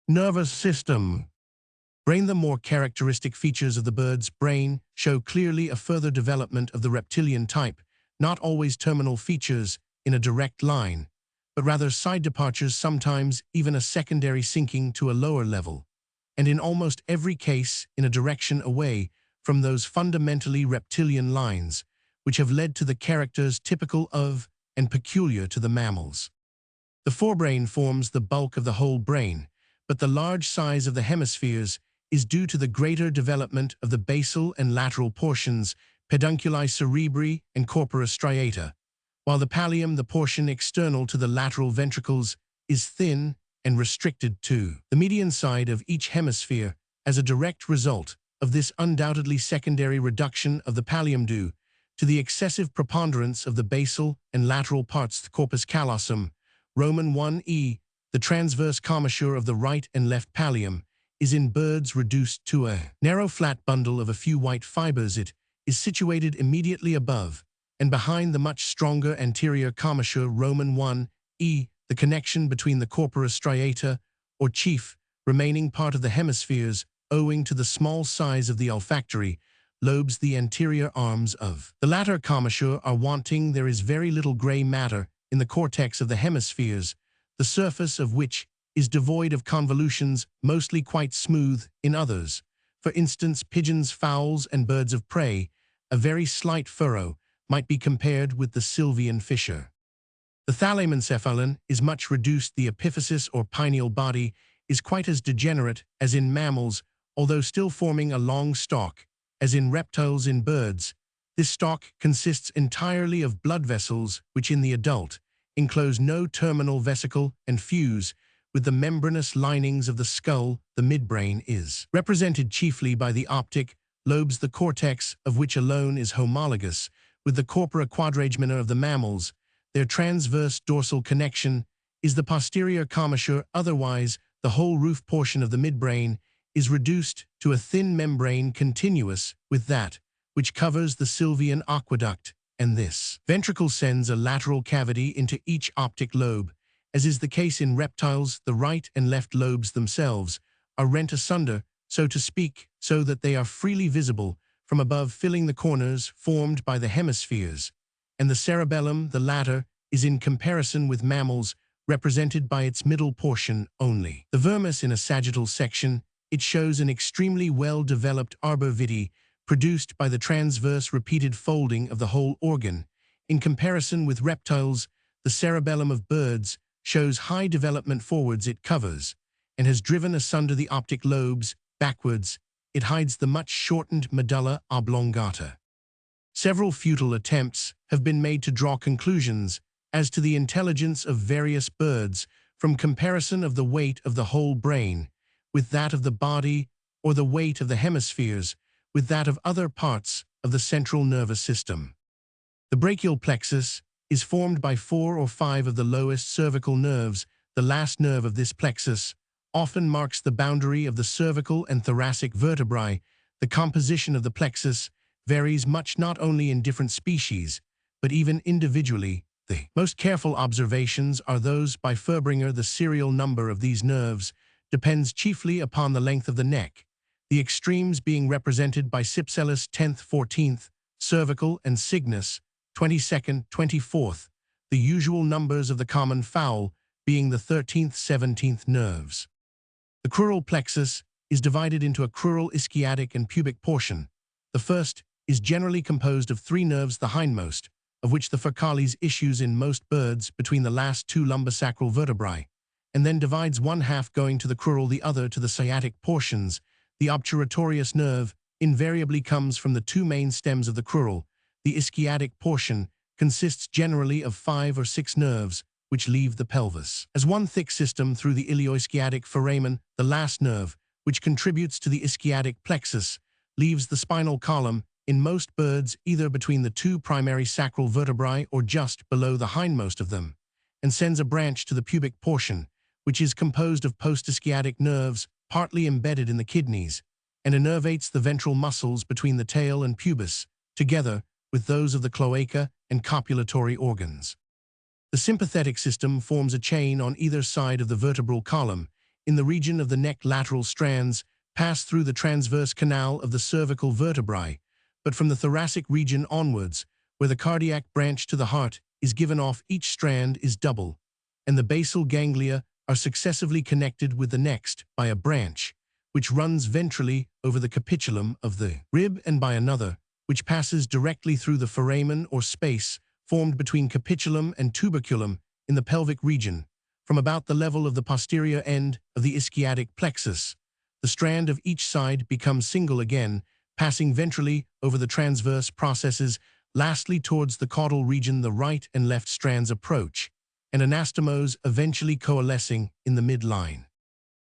Nervous system. Brain. The more characteristic features of the bird's brain show clearly a further development of the reptilian type, not always terminal features in a direct line, but rather side departures, sometimes even a secondary sinking to a lower level, and in almost every case in a direction away from those fundamentally reptilian lines which have led to the characters typical of and peculiar to the mammals. The forebrain forms the bulk of the whole brain, but the large size of the hemispheres is due to the greater development of the basal and lateral portions, pedunculi cerebri and corpora striata, while the pallium, the portion external to the lateral ventricles, is thin and restricted to the median side of each hemisphere as a direct result of this undoubtedly secondary reduction of the pallium due to the excessive preponderance of the basal and lateral parts. The corpus callosum, Roman 1e, the transverse commissure of the right and left pallium, is in birds reduced to a narrow flat bundle of a few white fibers. It is situated immediately above and behind the much stronger anterior commissure, Roman 1e, the connection between the corpora striata, or chief, remaining part of the hemispheres, owing to the small size of the olfactory lobes. The anterior arms of the latter commissure are wanting. There is very little gray matter in the cortex of the hemispheres, the surface of which is devoid of convolutions, mostly quite smooth in others. For instance, pigeons, fowls, and birds of prey, a very slight furrow might be compared with the sylvian fissure. The thalamencephalon is much reduced. The epiphysis or pineal body is quite as degenerate as in mammals, although still forming a long stalk, as in reptiles. In birds, this stalk consists entirely of blood vessels which in the adult enclose no terminal vesicle and fuse with the membranous linings of the skull. The midbrain is represented chiefly by the optic lobes, the cortex of which alone is homologous with the corpora quadragemina of the mammals. Their transverse dorsal connection is the posterior commissure. Otherwise, the whole roof portion of the midbrain is reduced to a thin membrane continuous with that which covers the sylvian aqueduct, and this ventricle sends a lateral cavity into each optic lobe. As is the case in reptiles, the right and left lobes themselves are rent asunder, so to speak, so that they are freely visible from above, filling the corners formed by the hemispheres, and the cerebellum, the latter, is in comparison with mammals represented by its middle portion only. The vermis in a sagittal section, it shows an extremely well-developed arbor vitae produced by the transverse repeated folding of the whole organ. In comparison with reptiles, the cerebellum of birds shows high development forwards. It covers and has driven asunder the optic lobes. Backwards, it hides the much shortened medulla oblongata. Several futile attempts have been made to draw conclusions as to the intelligence of various birds from comparison of the weight of the whole brain with that of the body, or the weight of the hemispheres with that of other parts of the central nervous system. The brachial plexus is formed by 4 or 5 of the lowest cervical nerves. The last nerve of this plexus often marks the boundary of the cervical and thoracic vertebrae. The composition of the plexus varies much, not only in different species, but even individually. The most careful observations are those by Furbringer. The serial number of these nerves depends chiefly upon the length of the neck, the extremes being represented by Cypselus 10th, 14th, cervical, and Cygnus 22nd, 24th, the usual numbers of the common fowl being the 13th, 17th nerves. The crural plexus is divided into a crural, ischiatic, and pubic portion. The first is generally composed of 3 nerves, the hindmost, of which the furcalis issues in most birds between the last 2 lumbosacral vertebrae, and then divides one half going to the crural, the other to the sciatic portions. The obturatorius nerve invariably comes from the two main stems of the crural. The ischiatic portion consists generally of 5 or 6 nerves, which leave the pelvis. As one thick system through the ilioischiatic foramen, the last nerve, which contributes to the ischiatic plexus, leaves the spinal column in most birds either between the two primary sacral vertebrae or just below the hindmost of them, and sends a branch to the pubic portion, which is composed of postischiatic nerves partly embedded in the kidneys, and innervates the ventral muscles between the tail and pubis, together with those of the cloaca and copulatory organs. The sympathetic system forms a chain on either side of the vertebral column. In the region of the neck, lateral strands pass through the transverse canal of the cervical vertebrae, but from the thoracic region onwards, where the cardiac branch to the heart is given off, each strand is double, and the basal ganglia are successively connected with the next by a branch, which runs ventrally over the capitulum of the rib, and by another, which passes directly through the foramen or space formed between capitulum and tuberculum in the pelvic region, from about the level of the posterior end of the ischiatic plexus. The strand of each side becomes single again, passing ventrally over the transverse processes. Lastly, towards the caudal region, the right and left strands approach, and anastomose eventually coalescing in the midline.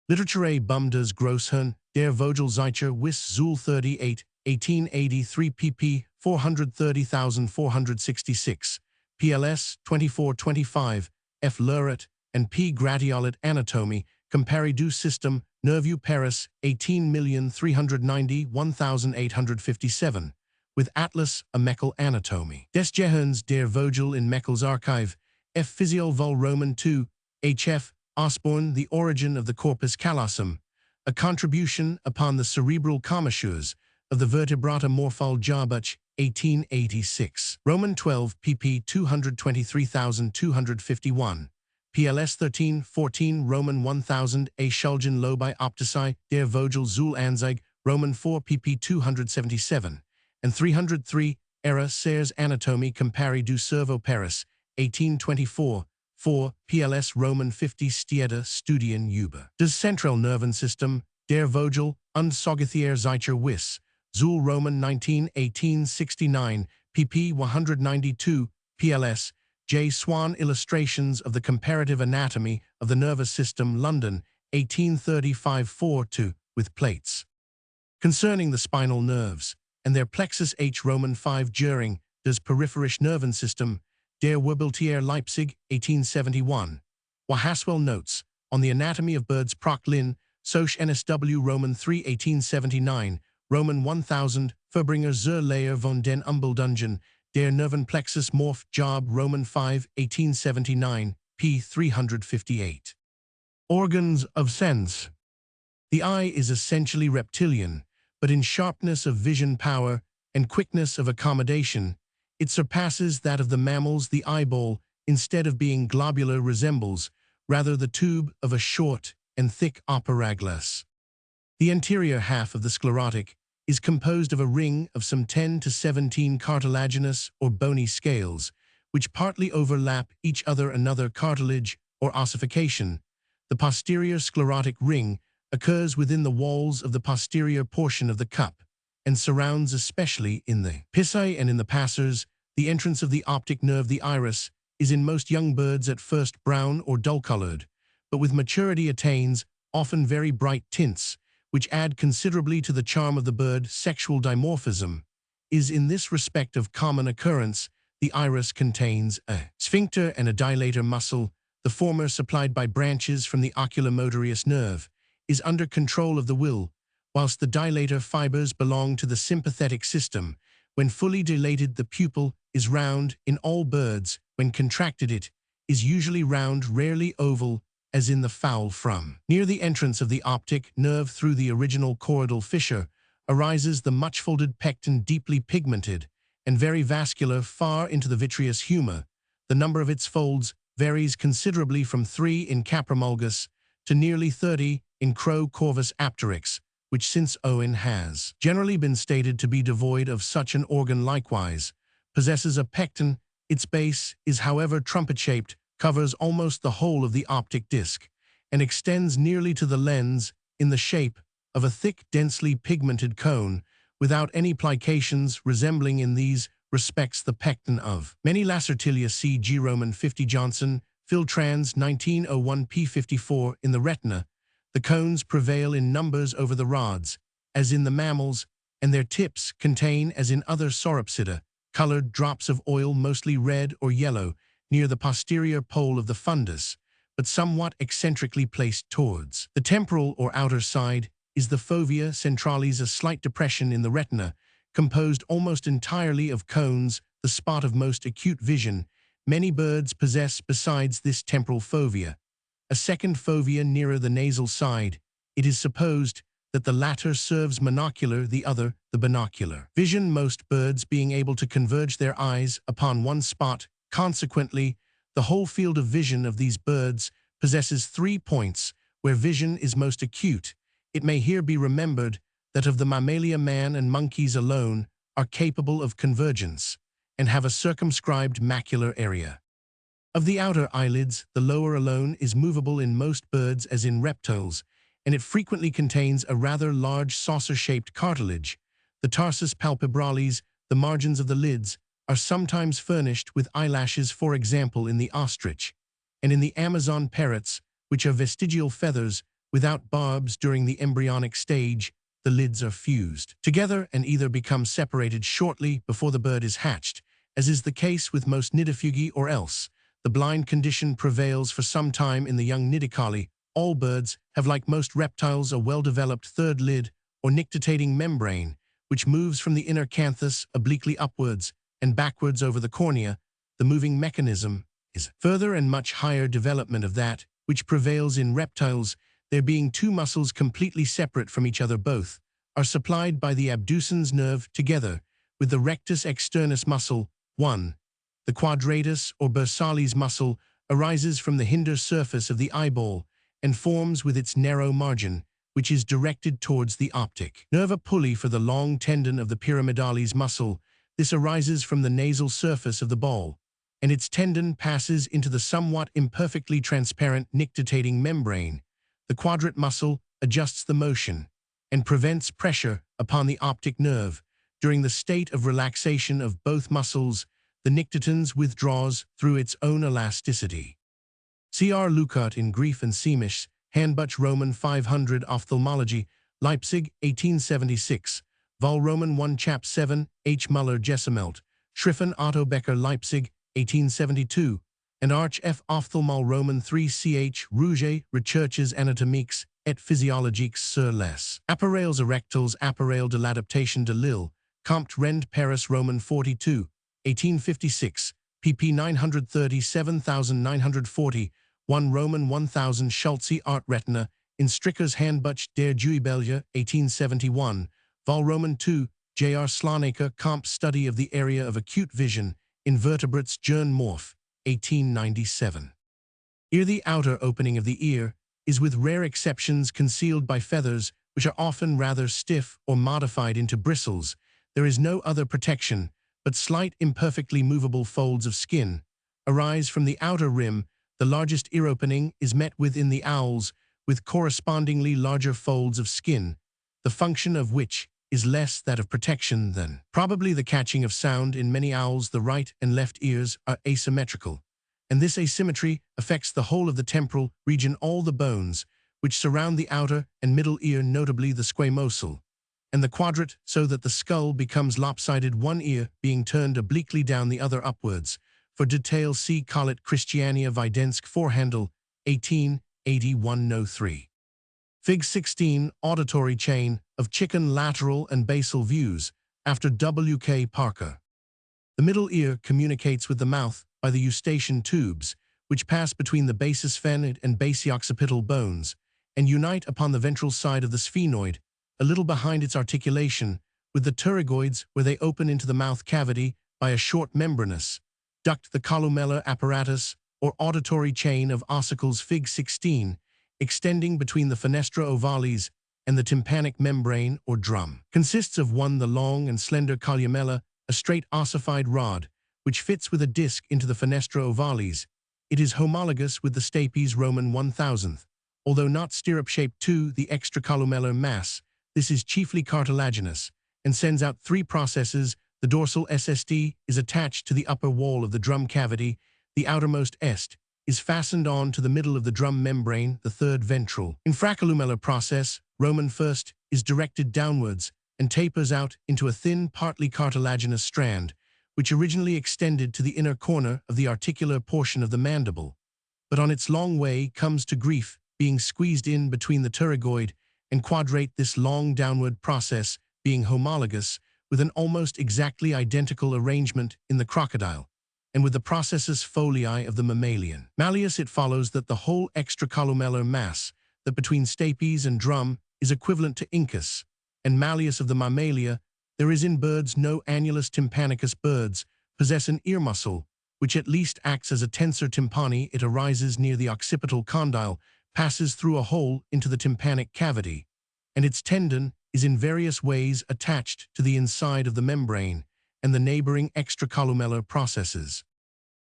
Literature bum des Großhirn, der Vogelzeicher Wiss Zul 38, 1883 pp. 430,466, PLS 2425, F. Luret, and P. Gratiolet Anatomy, Compari du System, Nervu Paris, 18,390,1857, with Atlas, a Meckel Anatomy. Des Gehirns der Vogel in Meckel's Archive, F. Physiol vol Roman 2, H.F. Osborne, The Origin of the Corpus Callosum, a contribution upon the cerebral commissures of the Vertebrata Morphol Jahrbuch, 1886. Roman 12, pp. 223,251. PLS 1314, Roman 1000, A. Schulgen Lobi Optici, Der Vogel Zul Anzeige, Roman 4, pp. 277, and 303, Era Serres Anatomy Compari du Cerveau Paris, 1824, 4, PLS Roman 50, Stieda Studien über das Zentralnervensystem, Der Vogel und Säugetiere Wiss, Zul Roman 19, 1869, pp. 192, PLS, J. Swan Illustrations of the Comparative Anatomy of the Nervous System, London, 1835 4-2, with plates. Concerning the spinal nerves and their plexus H. Roman 5 During das Peripherische Nervensystem, Der Wirbeltier Leipzig, 1871. Haswell Notes on the Anatomy of Birds Proc. Lin, Soch NSW Roman 3, 1879, Roman 1000, Verbringer zur Lehre von den Umbildungen, der Nervenplexus Morph Job Roman 5, 1879, p. 358. Organs of sense. The eye is essentially reptilian, but in sharpness of vision power and quickness of accommodation, it surpasses that of the mammals. The eyeball, instead of being globular, resembles rather the tube of a short and thick operaglas. The anterior half of the sclerotic is composed of a ring of some 10 to 17 cartilaginous or bony scales, which partly overlap each other. Another cartilage or ossification. The posterior sclerotic ring occurs within the walls of the posterior portion of the cup, and surrounds, especially in the pisci and in the passers, the entrance of the optic nerve. The iris is in most young birds at first brown or dull-colored, but with maturity attains often very bright tints, which add considerably to the charm of the bird. Sexual dimorphism is in this respect of common occurrence. The iris contains a sphincter and a dilator muscle. The former, supplied by branches from the oculomotorius nerve, is under control of the will, whilst the dilator fibers belong to the sympathetic system. When fully dilated, the pupil is round in all birds. When contracted, it is usually round, rarely oval, as in the fowl. From near the entrance of the optic nerve through the original choroidal fissure arises the much-folded pecten, deeply pigmented and very vascular far into the vitreous humor. The number of its folds varies considerably, from 3 in Caprimulgus to nearly 30 in Crow Corvus apteryx, which since Owen has generally been stated to be devoid of such an organ, likewise possesses a pecten. Its base is, however, trumpet-shaped, covers almost the whole of the optic disc, and extends nearly to the lens in the shape of a thick, densely pigmented cone, without any plications, resembling in these respects the pecten of many lacertilia. C. G. Roman 50 Johnson, Phil Trans 1901 p. 54. In the retina, the cones prevail in numbers over the rods, as in the mammals, and their tips contain, as in other sauropsida, colored drops of oil mostly red or yellow near the posterior pole of the fundus, but somewhat eccentrically placed towards the temporal or outer side, is the fovea centralis, a slight depression in the retina, composed almost entirely of cones, the spot of most acute vision. Many birds possess, besides this temporal fovea, a second fovea nearer the nasal side. It is supposed that the latter serves monocular, the other the binocular vision, most birds being able to converge their eyes upon one spot. Consequently, the whole field of vision of these birds possesses 3 points where vision is most acute. It may here be remembered that of the mammalia, man and monkeys alone are capable of convergence and have a circumscribed macular area. Of the outer eyelids, the lower alone is movable in most birds as in reptiles, and it frequently contains a rather large saucer-shaped cartilage. The tarsus palpebralis, the margins of the lids, are sometimes furnished with eyelashes, for example in the ostrich, and in the Amazon parrots, which are vestigial feathers without barbs. During the embryonic stage, the lids are fused together and either become separated shortly before the bird is hatched, as is the case with most nidifugi, or else the blind condition prevails for some time in the young nidicali. All birds have, like most reptiles, a well-developed third lid or nictitating membrane, which moves from the inner canthus obliquely upwards and backwards over the cornea. The moving mechanism is further and much higher development of that which prevails in reptiles, there being 2 muscles completely separate from each other. Both are supplied by the abducens nerve together with the rectus externus muscle. 1. The quadratus or bursalis muscle arises from the hinder surface of the eyeball and forms with its narrow margin, which is directed towards the optic nerve. A pulley for the long tendon of the pyramidalis muscle. This arises from the nasal surface of the ball, and its tendon passes into the somewhat imperfectly transparent nictitating membrane. The quadrat muscle adjusts the motion and prevents pressure upon the optic nerve. During the state of relaxation of both muscles, the nictitans withdraws through its own elasticity. C.R. Leuckart in Grief and Seemisch, Handbuch Roman 500 Ophthalmology, Leipzig, 1876. Vol Roman 1 Chap 7, H. Muller Jessemelt, Schriffen Otto Becker Leipzig, 1872. And Arch F. Ophthalmal Roman 3 Ch. Rouget, Recherches anatomiques et physiologiques sur les appareils erectils, appareil de l'adaptation de l'île, Comte Rend Paris Roman 42, 1856, pp 937,940, 1 Roman 1000 Schulze Art Retina, in Stricker's Handbuch der Juibelge, 1871, Vol Roman 2, J.R. Sloanaker, Comte Study of the Area of Acute Vision, Invertebrates Journ Morph, 1897. Ear. The outer opening of the ear is, with rare exceptions, concealed by feathers, which are often rather stiff or modified into bristles. There is no other protection, but slight imperfectly movable folds of skin arise from the outer rim. The largest ear opening is met with in the owls, with correspondingly larger folds of skin, the function of which is less that of protection than probably the catching of sound. In many owls, the right and left ears are asymmetrical, and this asymmetry affects the whole of the temporal region, all the bones which surround the outer and middle ear, notably the squamosal and the quadrat, so that the skull becomes lopsided, one ear being turned obliquely down, the other upwards. For detail, see Collet Christiania Vidensk Vorhandel, 1881-03. Fig. 16, auditory chain of chicken lateral and basal views, after W. K. Parker. The middle ear communicates with the mouth by the eustachian tubes, which pass between the basis phenid and basioccipital bones, and unite upon the ventral side of the sphenoid, a little behind its articulation, with the pterygoids, where they open into the mouth cavity by a short membranous duct. The columellar apparatus, or auditory chain of ossicles. Fig. 16, extending between the fenestra ovalis and the tympanic membrane or drum, consists of 1. The long and slender columella, a straight ossified rod, which fits with a disc into the fenestra ovalis. It is homologous with the stapes Roman 1000th, although not stirrup-shaped. 2. The extracolumellar mass. This is chiefly cartilaginous, and sends out three processes. The dorsal SSD is attached to the upper wall of the drum cavity. The outermost est is fastened on to the middle of the drum membrane, the third ventral. Infracolumellar process, Roman first, is directed downwards and tapers out into a thin, partly cartilaginous strand, which originally extended to the inner corner of the articular portion of the mandible, but on its long way comes to grief, being squeezed in between the pterygoid and quadrate, this long downward process being homologous with an almost exactly identical arrangement in the crocodile, and with the processus folii of the mammalian. Malleus, it follows that the whole extracolumellar mass that between stapes and drum is equivalent to incus, and malleus of the mammalia. There is in birds no annulus tympanicus. Birds possess an ear muscle, which at least acts as a tensor tympani. It arises near the occipital condyle, passes through a hole into the tympanic cavity, and its tendon is in various ways attached to the inside of the membrane and the neighboring extracolumellar processes.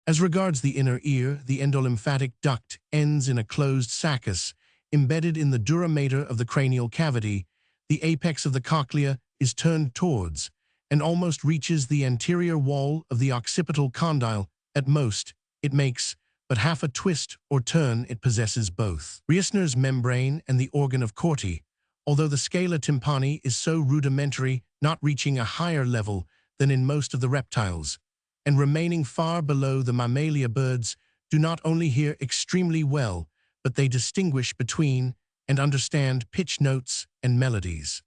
As regards the inner ear, the endolymphatic duct ends in a closed saccus embedded in the dura mater of the cranial cavity. The apex of the cochlea is turned towards and almost reaches the anterior wall of the occipital condyle. At most, it makes but half a twist or turn. It possesses both Reissner's membrane and the organ of Corti, although the scala tympani is so rudimentary, not reaching a higher level than in most of the reptiles, and remaining far below the mammalia. Birds do not only hear extremely well, but they distinguish between and understand pitch notes and melodies.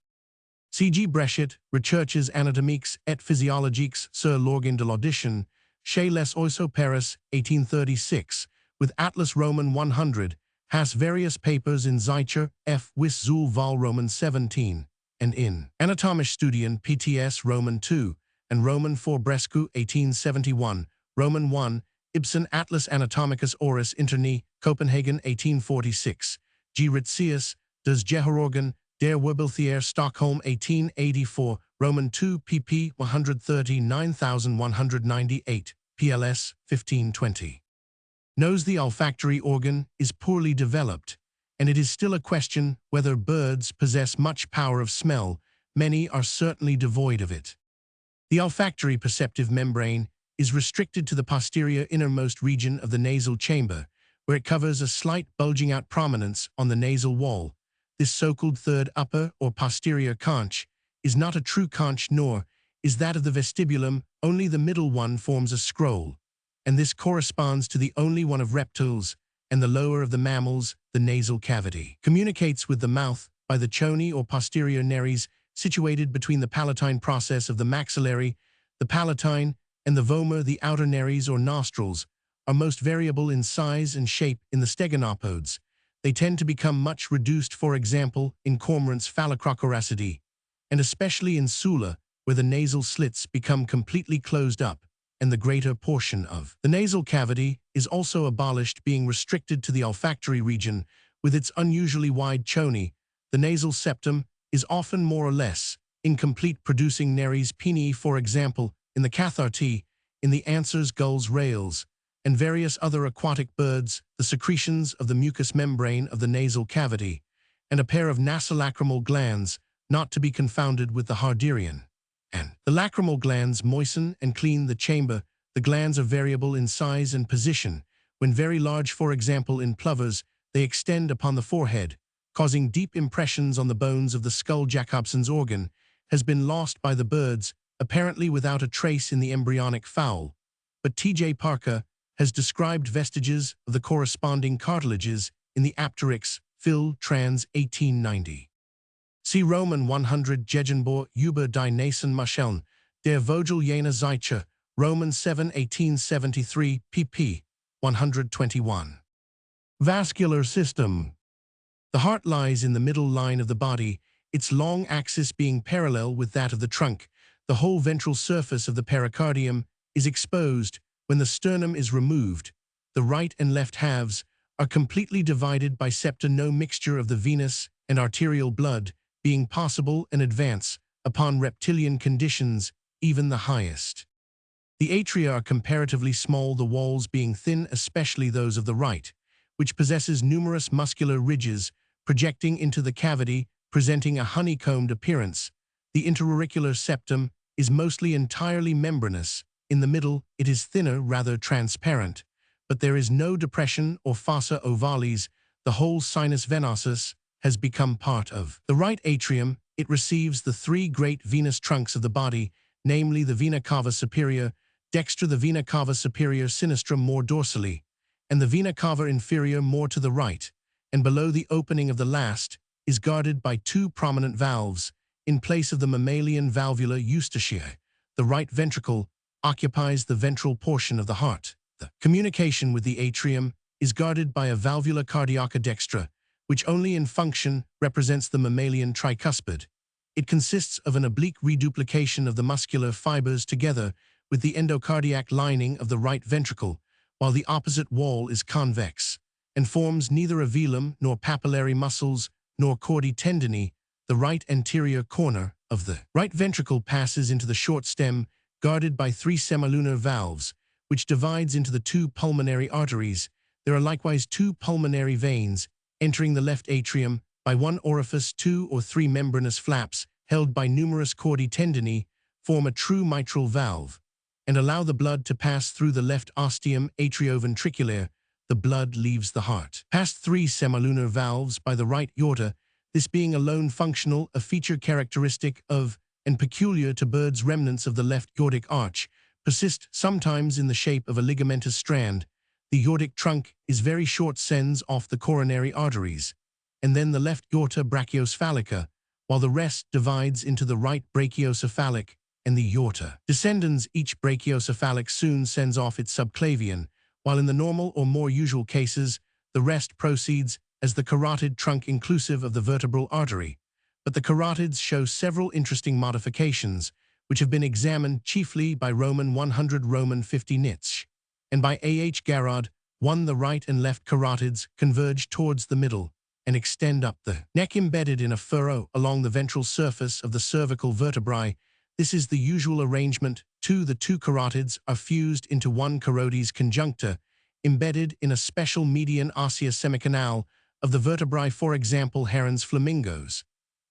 C.G. Brechet, Recherches anatomiques et physiologiques sur l'organe de l'audition, chez les oiseaux Paris, 1836, with Atlas Roman 100, has various papers in Zeicher, F. Wis Zul Vol Roman 17, and in Anatomisch Studien PTS Roman 2, and Roman 4 Brescu, 1871, Roman 1, Ibsen Atlas Anatomicus Oris Interni, Copenhagen, 1846, G. Ritzius, Des Gehörorgan, Der Wirbelthier, Stockholm, 1884, Roman 2, pp. 139,198, PLS, 1520. Knows the olfactory organ is poorly developed, and it is still a question whether birds possess much power of smell. Many are certainly devoid of it. The olfactory perceptive membrane is restricted to the posterior innermost region of the nasal chamber, where it covers a slight bulging out prominence on the nasal wall. This so-called third upper or posterior conch is not a true conch, nor is that of the vestibulum. Only the middle one forms a scroll, and this corresponds to the only one of reptiles, and the lower of the mammals. The nasal cavity communicates with the mouth by the choni or posterior nares situated between the palatine process of the maxillary, the palatine, and the vomer. The outer nares or nostrils are most variable in size and shape in the stegonopods. They tend to become much reduced, for example, in cormorants Phalacrocoracidae, and especially in Sula, where the nasal slits become completely closed up, and the greater portion of the nasal cavity is also abolished, being restricted to the olfactory region with its unusually wide choni. The nasal septum is often more or less incomplete, producing nares pinnae, for example, in the catharti, in the answers, gulls, rails, and various other aquatic birds. The secretions of the mucous membrane of the nasal cavity, and a pair of nasolacrimal glands, not to be confounded with the Harderian. And the lacrimal glands moisten and clean the chamber. The glands are variable in size and position. When very large, for example in plovers, they extend upon the forehead, causing deep impressions on the bones of the skull. Jacobson's organ has been lost by the birds, apparently without a trace in the embryonic fowl, but T.J. Parker has described vestiges of the corresponding cartilages in the apteryx, Phil. Trans. 1890. See Roman 100 Gegenbor über die Nasenmuscheln, der Vogel jener Zeicher, Roman 7, 1873, pp. 121. Vascular system. The heart lies in the middle line of the body, its long axis being parallel with that of the trunk. The whole ventral surface of the pericardium is exposed. When the sternum is removed, the right and left halves are completely divided by septa. No mixture of the venous and arterial blood being possible, and advance upon reptilian conditions, even the highest. The atria are comparatively small, the walls being thin, especially those of the right, which possesses numerous muscular ridges projecting into the cavity, presenting a honeycombed appearance. The interauricular septum is mostly entirely membranous. In the middle, it is thinner, rather transparent, but there is no depression or fossa ovalis. The whole sinus venosus has become part of the right atrium. It receives the three great venous trunks of the body, namely the vena cava superior, dextra, the vena cava superior sinistra more dorsally, and the vena cava inferior more to the right, and below the opening of the last is guarded by two prominent valves. In place of the mammalian valvula eustachiae, the right ventricle occupies the ventral portion of the heart. The communication with the atrium is guarded by a valvula cardiaca dextra, which only in function represents the mammalian tricuspid. It consists of an oblique reduplication of the muscular fibers together with the endocardiac lining of the right ventricle, while the opposite wall is convex, and forms neither a velum nor papillary muscles nor chordae tendineae. The right anterior corner of the right ventricle passes into the short stem, guarded by three semilunar valves, which divides into the two pulmonary arteries. There are likewise two pulmonary veins entering the left atrium by one orifice. Two or three membranous flaps, held by numerous chordae tendineae, form a true mitral valve, and allow the blood to pass through the left ostium atrioventriculaire. The blood leaves the heart past three semilunar valves by the right aorta, this being alone functional, a feature characteristic of and peculiar to birds. Remnants of the left aortic arch persist sometimes in the shape of a ligamentous strand. The aortic trunk is very short, sends off the coronary arteries, and then the left aorta brachiocephalica, while the rest divides into the right brachiocephalic and the aorta descendens. Each brachiocephalic soon sends off its subclavian, while in the normal or more usual cases, the rest proceeds as the carotid trunk inclusive of the vertebral artery. But the carotids show several interesting modifications, which have been examined chiefly by Roman 100 Roman 50 Nietzsche, and by A.H. Garrod. 1. The right and left carotids converge towards the middle and extend up the neck, embedded in a furrow along the ventral surface of the cervical vertebrae. This is the usual arrangement. 2. The two carotids are fused into one carotides conjuncta, embedded in a special median osseous semicanal of the vertebrae, for example, herons, flamingos,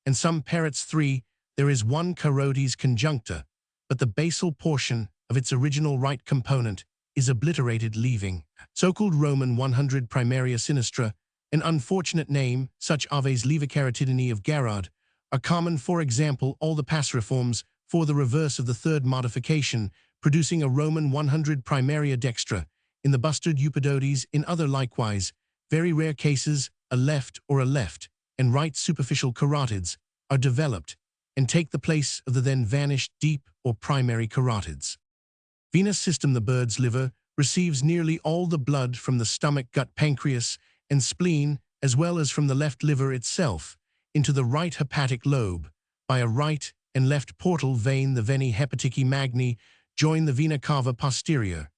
and some parrots. 3. There is one carotides conjuncta, but the basal portion of its original right component is obliterated, leaving so-called Roman 100 primaria sinistra, an unfortunate name. Such aves levicarotidinae of Garrod are common, for example, all the passeriforms, for the reverse of the third modification, producing a Roman 100 primaria dextra in the bustard eupodiotes. In other likewise very rare cases, a left and right superficial carotids are developed and take the place of the then vanished deep or primary carotids. Venous system. The bird's liver receives nearly all the blood from the stomach, gut, pancreas, and spleen, as well as from the left liver itself, into the right hepatic lobe. By a right and left portal vein, the venae hepaticae magni join the vena cava posterior,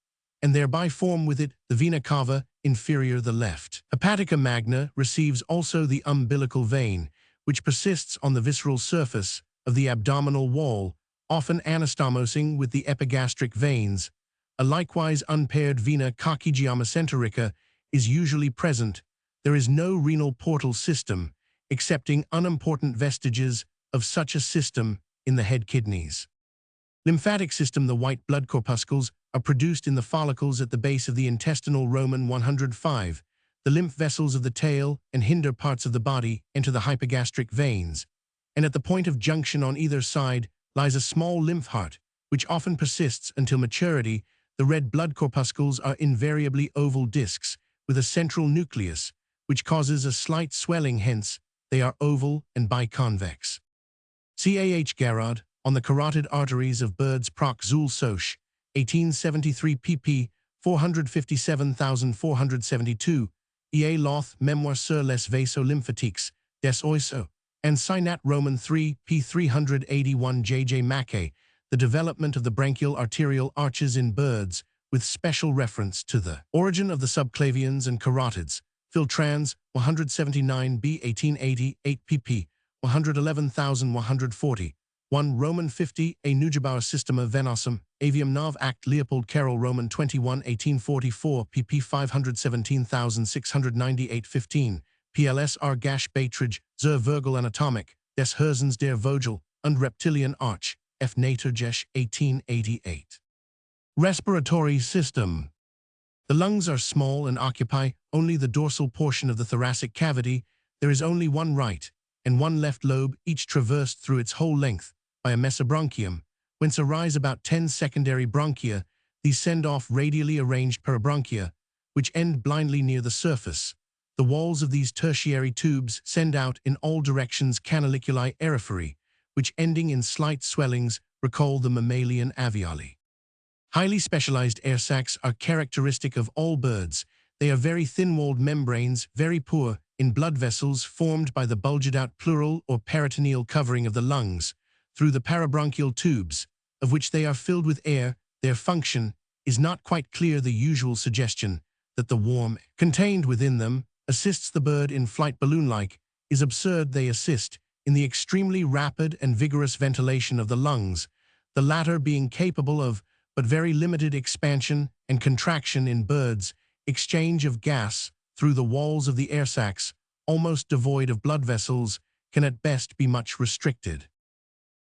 and thereby form with it the vena cava inferior. The left hepatica magna receives also the umbilical vein, which persists on the visceral surface of the abdominal wall, often anastomosing with the epigastric veins. A likewise unpaired vena coccygiamacenterica is usually present. There is no renal portal system, excepting unimportant vestiges of such a system in the head kidneys. Lymphatic system. The white blood corpuscles are produced in the follicles at the base of the intestinal Roman 105. The lymph vessels of the tail and hinder parts of the body enter the hypogastric veins, and at the point of junction on either side lies a small lymph heart, which often persists until maturity. The red blood corpuscles are invariably oval discs with a central nucleus, which causes a slight swelling, hence they are oval and biconvex. C. A. H. Garrod, On the Carotid Arteries of Birds, Proc. Zul Soch, 1873 pp. 457,472, E. A. Loth, Memoire sur les vaisseaux lymphatiques, des oiseaux, and Synat Roman 3, p. 381. J. J. Mackay, The Development of the Branchial Arterial Arches in Birds, with special reference to the origin of the subclavians and carotids. Phil Trans, 179b, 1880, 8 pp. 111,140. 1 Roman 50, A Nugebauer Systema Venosum, Avium Nav Act Leopold Carroll Roman 21, 1844, pp. 517,698. 15. PLS R. Gash Beitridge, Zur Virgul Anatomic, des Herzens der Vogel, und reptilian arch, F. Natergesch, 1888. Respiratory system. The lungs are small and occupy only the dorsal portion of the thoracic cavity. There is only one right and one left lobe, each traversed through its whole length by a mesobronchium, whence arise about 10 secondary bronchia. These send off radially arranged parabronchia, which end blindly near the surface. The walls of these tertiary tubes send out in all directions canaliculi aerophori, which ending in slight swellings recall the mammalian alveoli. Highly specialized air sacs are characteristic of all birds. They are very thin-walled membranes, very poor in blood vessels formed by the bulged-out pleural or peritoneal covering of the lungs. Through the parabronchial tubes, of which they are filled with air, their function is not quite clear. The usual suggestion that the warm contained within them assists the bird in flight balloon-like is absurd. They assist in the extremely rapid and vigorous ventilation of the lungs, the latter being capable of but very limited expansion and contraction in birds. Exchange of gas through the walls of the air sacs, almost devoid of blood vessels, can at best be much restricted.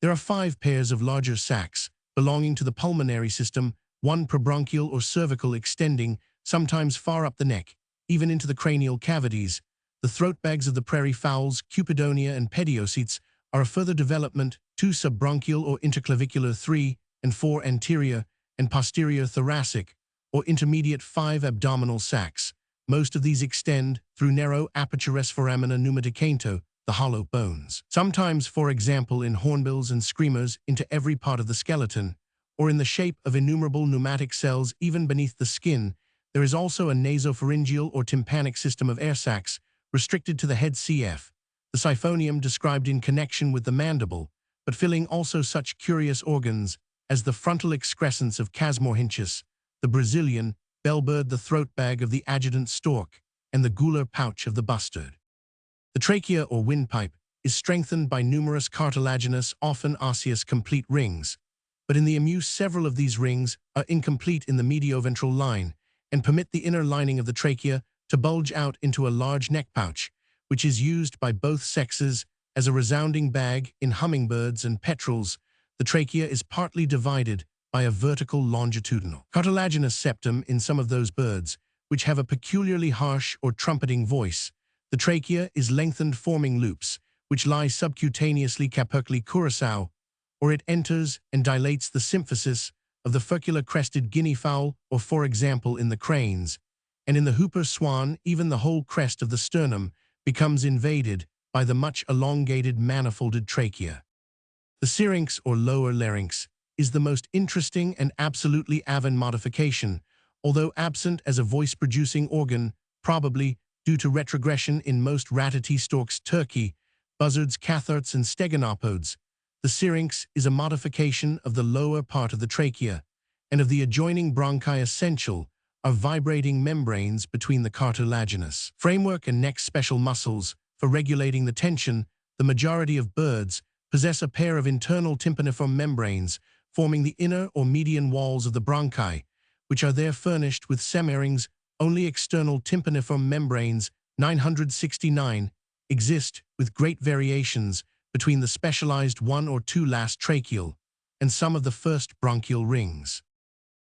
There are 5 pairs of larger sacs belonging to the pulmonary system, one prebronchial or cervical extending sometimes far up the neck, even into the cranial cavities. The throat bags of the prairie fowls, Cupidonia and pediocetes, are a further development, 2 subbronchial or interclavicular, 3 and 4 anterior and posterior thoracic, or intermediate 5 abdominal sacs. Most of these extend through narrow apertures foramina pneumaticanto, the hollow bones. Sometimes, for example, in hornbills and screamers, into every part of the skeleton, or in the shape of innumerable pneumatic cells even beneath the skin. There is also a nasopharyngeal or tympanic system of air sacs, restricted to the head, cf. the siphonium described in connection with the mandible, but filling also such curious organs as the frontal excrescence of Casmorhynchus, the Brazilian bellbird, the throat bag of the adjutant stork, and the gular pouch of the bustard. The trachea or windpipe is strengthened by numerous cartilaginous, often osseous complete rings, but in the emu several of these rings are incomplete in the medioventral line and permit the inner lining of the trachea to bulge out into a large neck pouch, which is used by both sexes as a resounding bag. In hummingbirds and petrels, the trachea is partly divided by a vertical longitudinal cartilaginous septum. In some of those birds, which have a peculiarly harsh or trumpeting voice, the trachea is lengthened, forming loops, which lie subcutaneously, Caperculi curassow, or it enters and dilates the symphysis of the furcular-crested guinea fowl, or for example in the cranes, and in the hooper swan even the whole crest of the sternum becomes invaded by the much elongated manifolded trachea. The syrinx or lower larynx is the most interesting and absolutely avan modification, although absent as a voice-producing organ, probably due to retrogression in most ratty storks, turkey, buzzards, catharts, and steganopodes. The syrinx is a modification of the lower part of the trachea, and of the adjoining bronchi. Essential are vibrating membranes between the cartilaginous framework and neck. Special muscles for regulating the tension. The majority of birds possess a pair of internal tympaniform membranes forming the inner or median walls of the bronchi, which are there furnished with semirings. Only external tympaniform membranes, 969, exist, with great variations between the specialized 1 or 2 last tracheal and some of the first bronchial rings.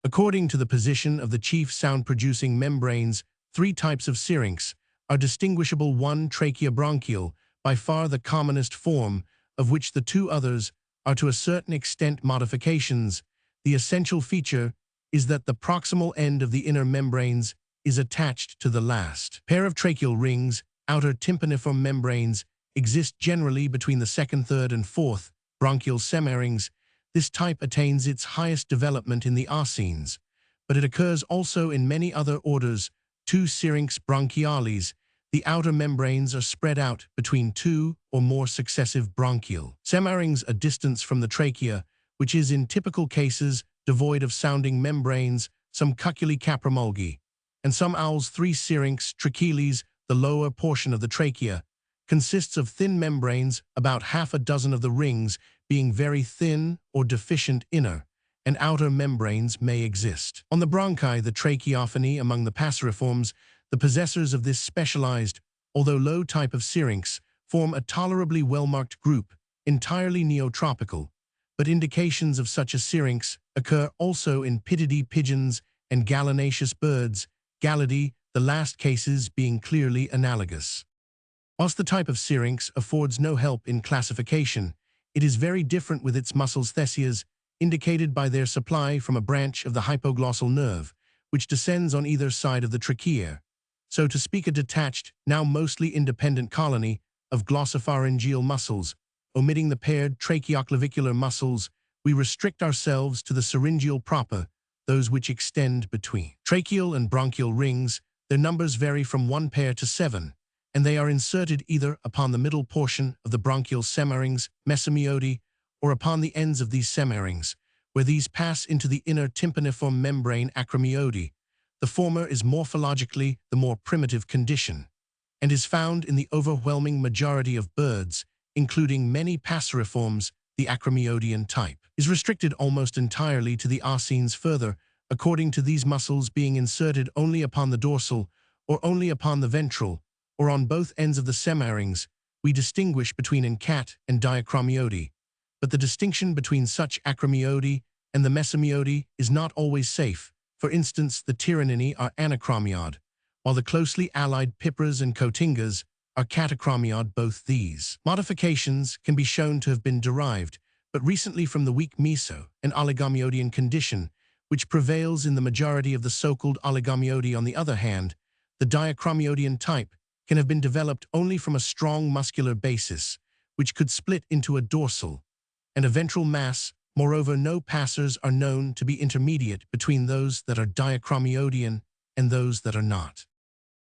According to the position of the chief sound-producing membranes, 3 types of syrinx are distinguishable. 1, trachea bronchial, by far the commonest form, of which the 2 others are to a certain extent modifications. The essential feature is that the proximal end of the inner membranes is attached to the last pair of tracheal rings. Outer tympaniform membranes exist generally between the 2nd, 3rd, and 4th bronchial semirings. This type attains its highest development in the Oscines, but it occurs also in many other orders. 2 syrinx bronchiales. The outer membranes are spread out between 2 or more successive bronchial semirings, a distance from the trachea, which is in typical cases devoid of sounding membranes, some cuculi caprimulgi, and some owls. 3 syrinx tracheales. The lower portion of the trachea consists of thin membranes, about half a dozen of the rings being very thin or deficient. Inner and outer membranes may exist on the bronchi. The tracheophony among the passeriforms, the possessors of this specialized, although low type of syrinx, form a tolerably well-marked group entirely neotropical, but indications of such a syrinx occur also in pittidy pigeons and gallinaceous birds, Gallidae, the last cases being clearly analogous. Whilst the type of syrinx affords no help in classification, it is very different with its muscles thesias, indicated by their supply from a branch of the hypoglossal nerve, which descends on either side of the trachea, so to speak a detached, now mostly independent colony of glossopharyngeal muscles. Omitting the paired tracheoclavicular muscles, we restrict ourselves to the syringeal proper, those which extend between tracheal and bronchial rings. Their numbers vary from 1 pair to 7, and they are inserted either upon the middle portion of the bronchial semarynx, mesomeody, or upon the ends of these semarynx, where these pass into the inner tympaniform membrane acromeody. The former is morphologically the more primitive condition, and is found in the overwhelming majority of birds, including many passeriforms. The acromeodian type is restricted almost entirely to the arsines. Further, according to these muscles being inserted only upon the dorsal, or only upon the ventral, or on both ends of the semarynx, we distinguish between encat and diacromeody. But the distinction between such acromeody and the mesomeody is not always safe. For instance, the tyranninae are anacromeod, while the closely allied pipras and cotingas are catacromeod. Both these modifications can be shown to have been derived, but recently, from the weak meso and oligomeodian condition, which prevails in the majority of the so-called oligomeody. On the other hand, the diacromeodian type can have been developed only from a strong muscular basis, which could split into a dorsal and a ventral mass. Moreover, no passers are known to be intermediate between those that are diacromeodian and those that are not.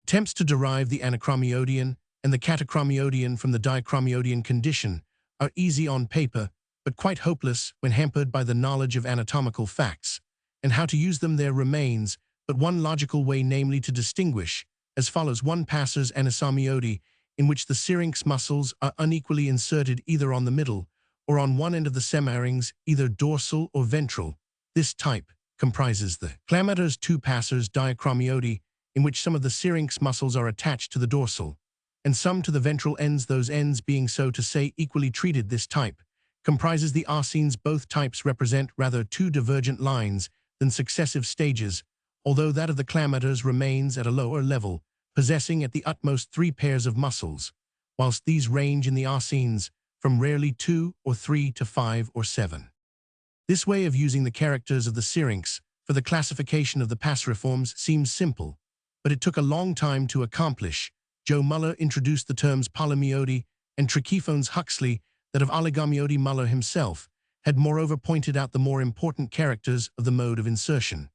Attempts to derive the anacromeodian and the catacromeodian from the diacromeodian condition are easy on paper, but quite hopeless when hampered by the knowledge of anatomical facts, and how to use them. There remains but one logical way, namely to distinguish as follows: 1. Passers anasomeody, in which the syrinx muscles are unequally inserted either on the middle or on one end of the semarynx, either dorsal or ventral. This type comprises the clamators. 2. Passers diacromeody, in which some of the syrinx muscles are attached to the dorsal and some to the ventral ends, those ends being, so to say, equally treated. This type comprises the arsines. Both types represent rather two divergent lines than successive stages, although that of the clamators remains at a lower level, possessing at the utmost 3 pairs of muscles, whilst these range in the arsines from rarely 2 or 3 to 5 or 7. This way of using the characters of the syrinx for the classification of the passeriforms seems simple, but it took a long time to accomplish. Joe Muller introduced the terms polymeody and trichephones. Huxley, that of oligomeody. Muller himself had moreover pointed out the more important characters of the mode of insertion.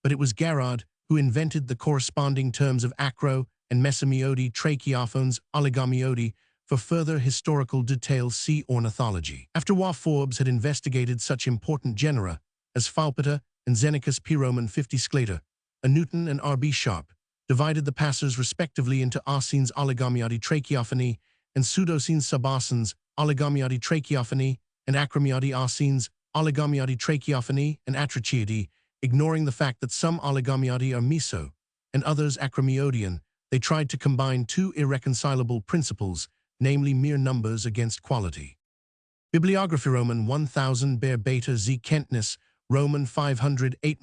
But it was Garrod who invented the corresponding terms of acro and mesomeody, tracheophones, oligomeody. For further historical details, see ornithology. After Forbes had investigated such important genera as Phalpita and Xenicus P. Roman 50 Sclater, a Newton and R. B. Sharp divided the passers respectively into arsines oligomeody tracheophony and pseudosines subarsines oligomeody tracheophony and acromeody arsines oligomeody tracheophony and atracheody, ignoring the fact that some oligomeody are meso and others acromeodian. They tried to combine two irreconcilable principles, namely mere numbers against quality. Bibliography: Roman 1000 Bear Beta Z Kentness, Roman 500 8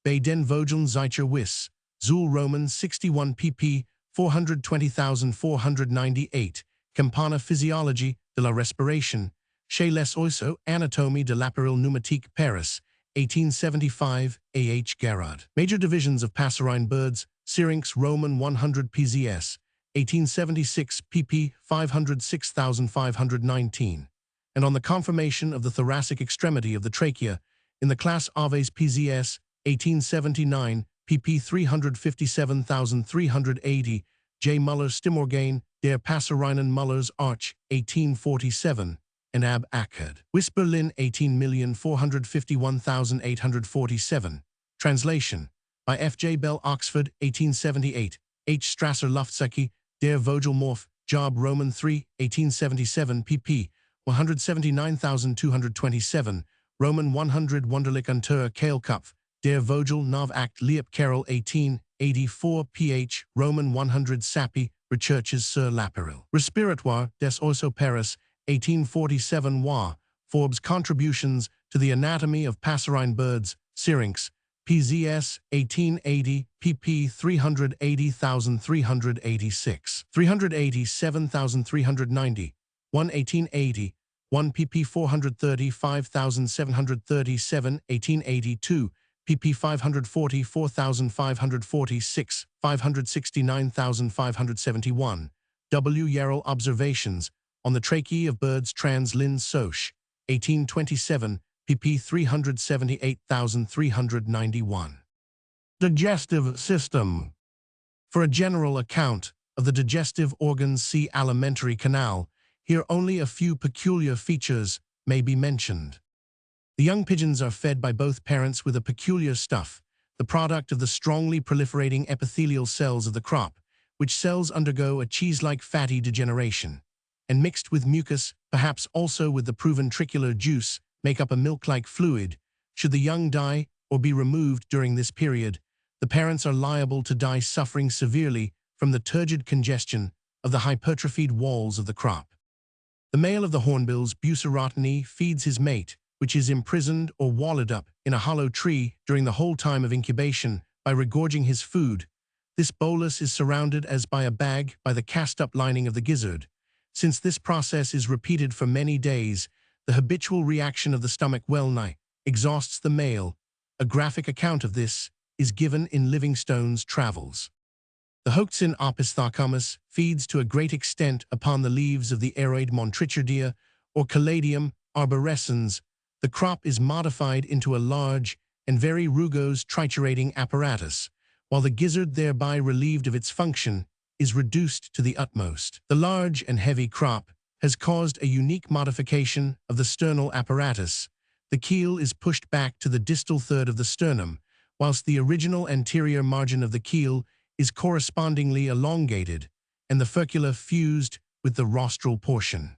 Bei den Vogeln Zeicher Wiss, Zul Roman 61 pp. 420,498, Campana Physiologie de la Respiration, Chez les Oiseaux, Anatomie de l'Appareil Pneumatique, Paris, 1875, A. H. Garrod. Major divisions of passerine birds: Syrinx, Roman 100 PZS, 1876, pp. 506,519, and on the conformation of the thoracic extremity of the trachea, in the class Aves PZS, 1879, pp. 357,380, J. Muller Stimorgane, Der Passerinen Muller's Arch, 1847, and Ab Akkad. Wiss Berlin, 18,451,847. Translation by F. J. Bell, Oxford, 1878, H. Strasser Luftzecke, Der Vogelmorph, Job Roman 3, 1877, pp. 179,227, Roman 100 Wunderlich unter Kehlkopf, Der Vogel Nov Act Liep Carroll 1884 ph. Roman 100 Sappi, Recherches sur l'appareil respiratoire des oiseaux Paris, 1847 Wa, Forbes' Contributions to the Anatomy of Passerine Birds, Syrinx, PZS, 1880, pp. 380,386, 387,390, 1880, 1 pp. 435,737, 1882, pp. 544,546, 569,571. W. Yarrell Observations on the Tracheae of Birds trans Lin Soch, 1827, pp. 378,391. Digestive system. For a general account of the digestive organs, see alimentary canal. Here only a few peculiar features may be mentioned. The young pigeons are fed by both parents with a peculiar stuff, the product of the strongly proliferating epithelial cells of the crop, which cells undergo a cheese-like fatty degeneration, and mixed with mucus, perhaps also with the proven ventricular juice, make up a milk-like fluid. Should the young die or be removed during this period, the parents are liable to die suffering severely from the turgid congestion of the hypertrophied walls of the crop. The male of the hornbills, Bucerotini, feeds his mate, which is imprisoned or walled up in a hollow tree during the whole time of incubation, by regorging his food. This bolus is surrounded as by a bag by the cast-up lining of the gizzard. Since this process is repeated for many days, the habitual reaction of the stomach well-nigh exhausts the male. A graphic account of this is given in Livingstone's Travels. The Hoaxin opisthocomus feeds to a great extent upon the leaves of the aroid Montrichardea or Caladium arborescens. The crop is modified into a large and very rugose triturating apparatus, while the gizzard, thereby relieved of its function, is reduced to the utmost. The large and heavy crop has caused a unique modification of the sternal apparatus. The keel is pushed back to the distal third of the sternum, whilst the original anterior margin of the keel is correspondingly elongated, and the furcula fused with the rostral portion.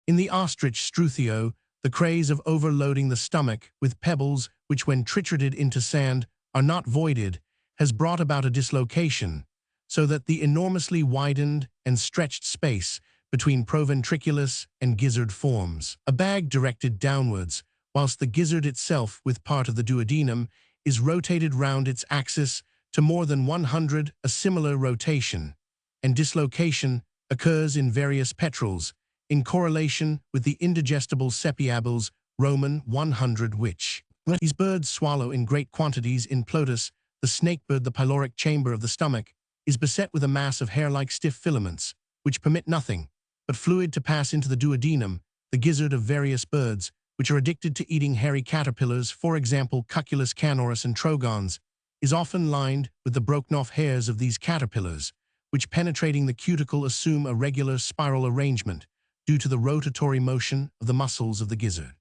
In the ostrich Struthio, the craze of overloading the stomach with pebbles, which when triturated into sand are not voided, has brought about a dislocation, so that the enormously widened and stretched space between proventriculus and gizzard forms a bag directed downwards, whilst the gizzard itself, with part of the duodenum, is rotated round its axis to more than 100. A similar rotation and dislocation occurs in various petrels, in correlation with the indigestible sepiables, Roman 100, which these birds swallow in great quantities. In Plotus, the snakebird, the pyloric chamber of the stomach is beset with a mass of hair-like stiff filaments, which permit nothing but fluid to pass into the duodenum. The gizzard of various birds, which are addicted to eating hairy caterpillars, for example Cuculus canorus and trogons, is often lined with the broken-off hairs of these caterpillars, which penetrating the cuticle assume a regular spiral arrangement due to the rotatory motion of the muscles of the gizzard.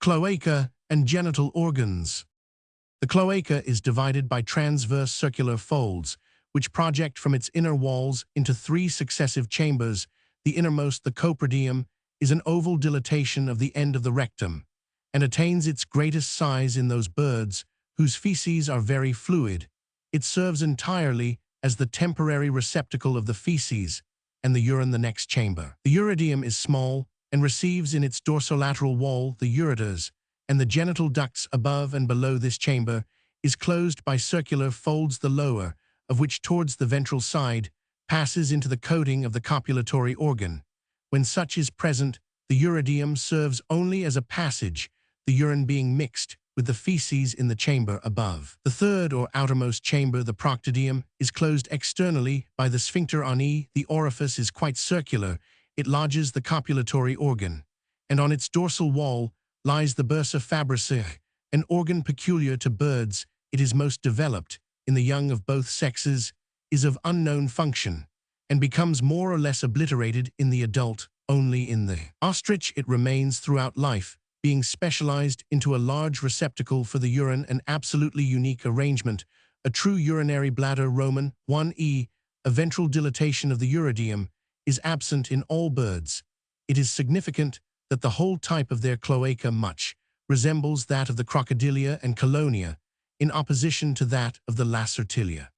Cloaca and genital organs. The cloaca is divided by transverse circular folds, which project from its inner walls into 3 successive chambers. The innermost, the coprodium, is an oval dilatation of the end of the rectum, and attains its greatest size in those birds whose feces are very fluid. It serves entirely as the temporary receptacle of the feces, and the urine the next chamber. The uridium is small and receives in its dorsolateral wall the ureters, and the genital ducts above and below this chamber is closed by circular folds, the lower of which towards the ventral side passes into the coating of the copulatory organ. When such is present, the uridium serves only as a passage, the urine being mixed with the feces in the chamber above. The third or outermost chamber, the proctodeum, is closed externally by the sphincter ani. The orifice is quite circular. It lodges the copulatory organ, and on its dorsal wall lies the bursa fabrica, an organ peculiar to birds. It is most developed in the young of both sexes, is of unknown function, and becomes more or less obliterated in the adult. Only in the ostrich it remains throughout life, being specialized into a large receptacle for the urine, an absolutely unique arrangement, a true urinary bladder. Roman 1e, a ventral dilatation of the uridium, is absent in all birds. It is significant that the whole type of their cloaca much resembles that of the crocodilia and colonia, in opposition to that of the lacertilia.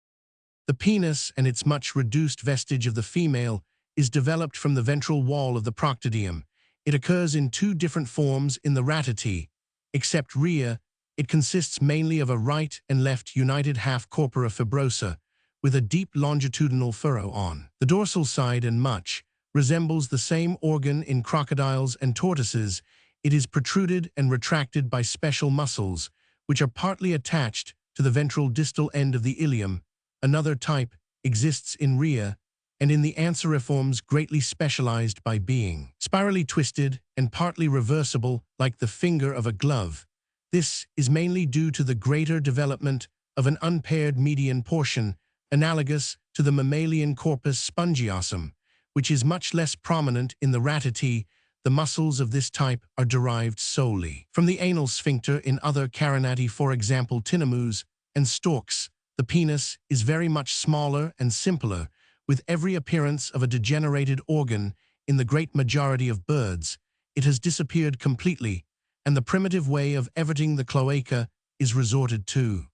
The penis and its much reduced vestige of the female is developed from the ventral wall of the proctodeum, It occurs in two different forms in the ratite. Except rear, it consists mainly of a right and left united half corpora fibrosa, with a deep longitudinal furrow on the dorsal side and much resembles the same organ in crocodiles and tortoises. It is protruded and retracted by special muscles, which are partly attached to the ventral distal end of the ilium. Another type exists in rhea, and in the anseriforms greatly specialized by being spirally twisted and partly reversible like the finger of a glove. This is mainly due to the greater development of an unpaired median portion, analogous to the mammalian corpus spongiosum, which is much less prominent in the ratite. The muscles of this type are derived solely from the anal sphincter in other carinati, for example tinamous and storks. The penis is very much smaller and simpler, with every appearance of a degenerated organ. In the great majority of birds, it has disappeared completely, and the primitive way of everting the cloaca is resorted to.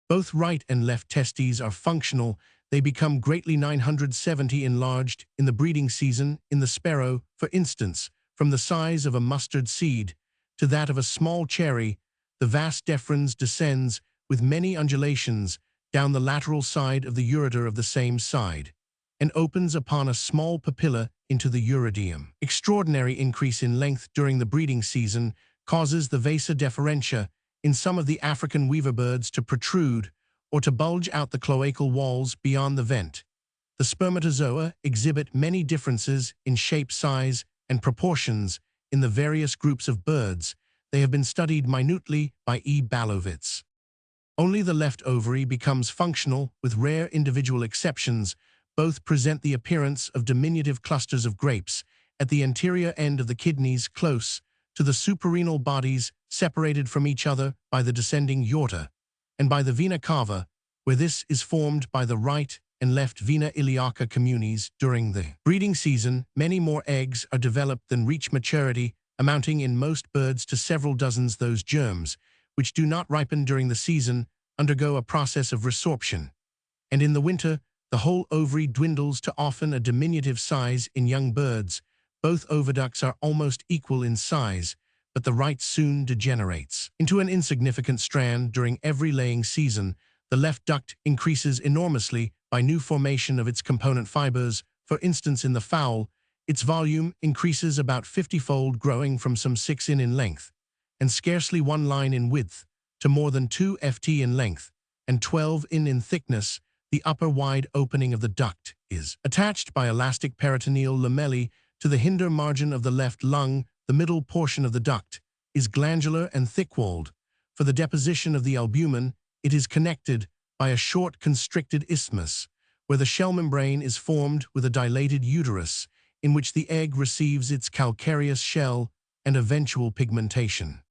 Both right and left testes are functional. They become greatly 970 enlarged in the breeding season in the sparrow, for instance, from the size of a mustard seed to that of a small cherry. The vas deferens descends with many undulations down the lateral side of the ureter of the same side, and opens upon a small papilla into the uridium. Extraordinary increase in length during the breeding season causes the vasa deferentia in some of the African weaver birds to protrude or to bulge out the cloacal walls beyond the vent. The spermatozoa exhibit many differences in shape, size, and proportions in the various groups of birds. They have been studied minutely by E. Balowitz. Only the left ovary becomes functional, with rare individual exceptions. Both present the appearance of diminutive clusters of grapes at the anterior end of the kidneys, close to the suprarenal bodies, separated from each other by the descending aorta and by the vena cava, where this is formed by the right and left vena iliaca communes. During the breeding season, many more eggs are developed than reach maturity, amounting in most birds to several dozens. Those germs which do not ripen during the season undergo a process of resorption, and in the winter the whole ovary dwindles to often a diminutive size. In young birds, both oviducts are almost equal in size, but the right soon degenerates into an insignificant strand. During every laying season, the left duct increases enormously by new formation of its component fibers. For instance, in the fowl, its volume increases about 50-fold, growing from some 6 in length and scarcely 1 line in width to more than 2 ft in length and 12 in thickness. The upper wide opening of the duct is attached by elastic peritoneal lamellae to the hinder margin of the left lung. The middle portion of the duct is glandular and thick-walled. For the deposition of the albumin, it is connected by a short constricted isthmus, where the shell membrane is formed with a dilated uterus, in which the egg receives its calcareous shell and eventual pigmentation.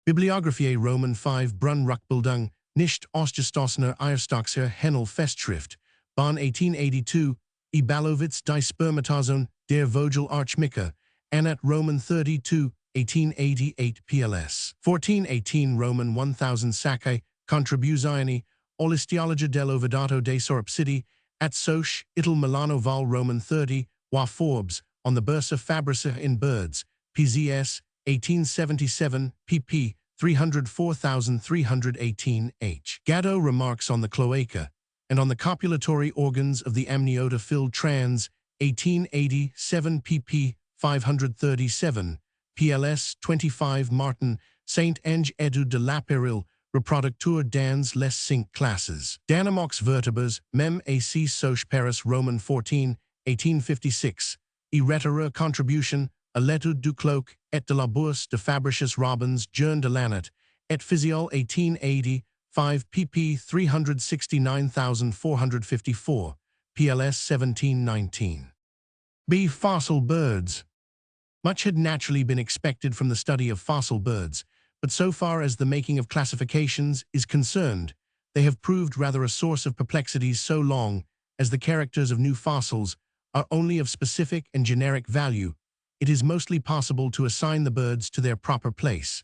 Bibliographiae Roman 5 Brunrückbildung, nicht ausgestoßene Eierstockser Hennel Festschrift, Bonn 1882, E. Balowitz die Spermatozoen der Vogelarchmika, Annat Roman 32, 1888 PLS. 1418 Roman 1000 Sacae, Contribuzioni, all'Istiologia dell'Ovidato dei Sorpsidi, at Soch, Ital Milano Vol Roman 30, Wa Forbes, on the Bursa Fabrica in Birds, PZS, 1877, pp. 304,318 h. Gatto remarks on the cloaca and on the copulatory organs of the amniota filled trans, 1887, pp. 537, PLS 25 Martin, Saint-Ange Edu de l'Apéril, reproducteur dans les 5 classes. Danamox vertebras, mem ac Soch Paris Roman 14, 1856, e rhetera contribution, à l'étude du cloque et de la bourse de Fabricius Robbins, Journe de l'Annat, et Physiol 1880, 5 pp. 369,454, PLS 1719. B. Fossil birds. Much had naturally been expected from the study of fossil birds, but so far as the making of classifications is concerned, they have proved rather a source of perplexities so long as the characters of new fossils are only of specific and generic value. It is mostly possible to assign the birds to their proper place.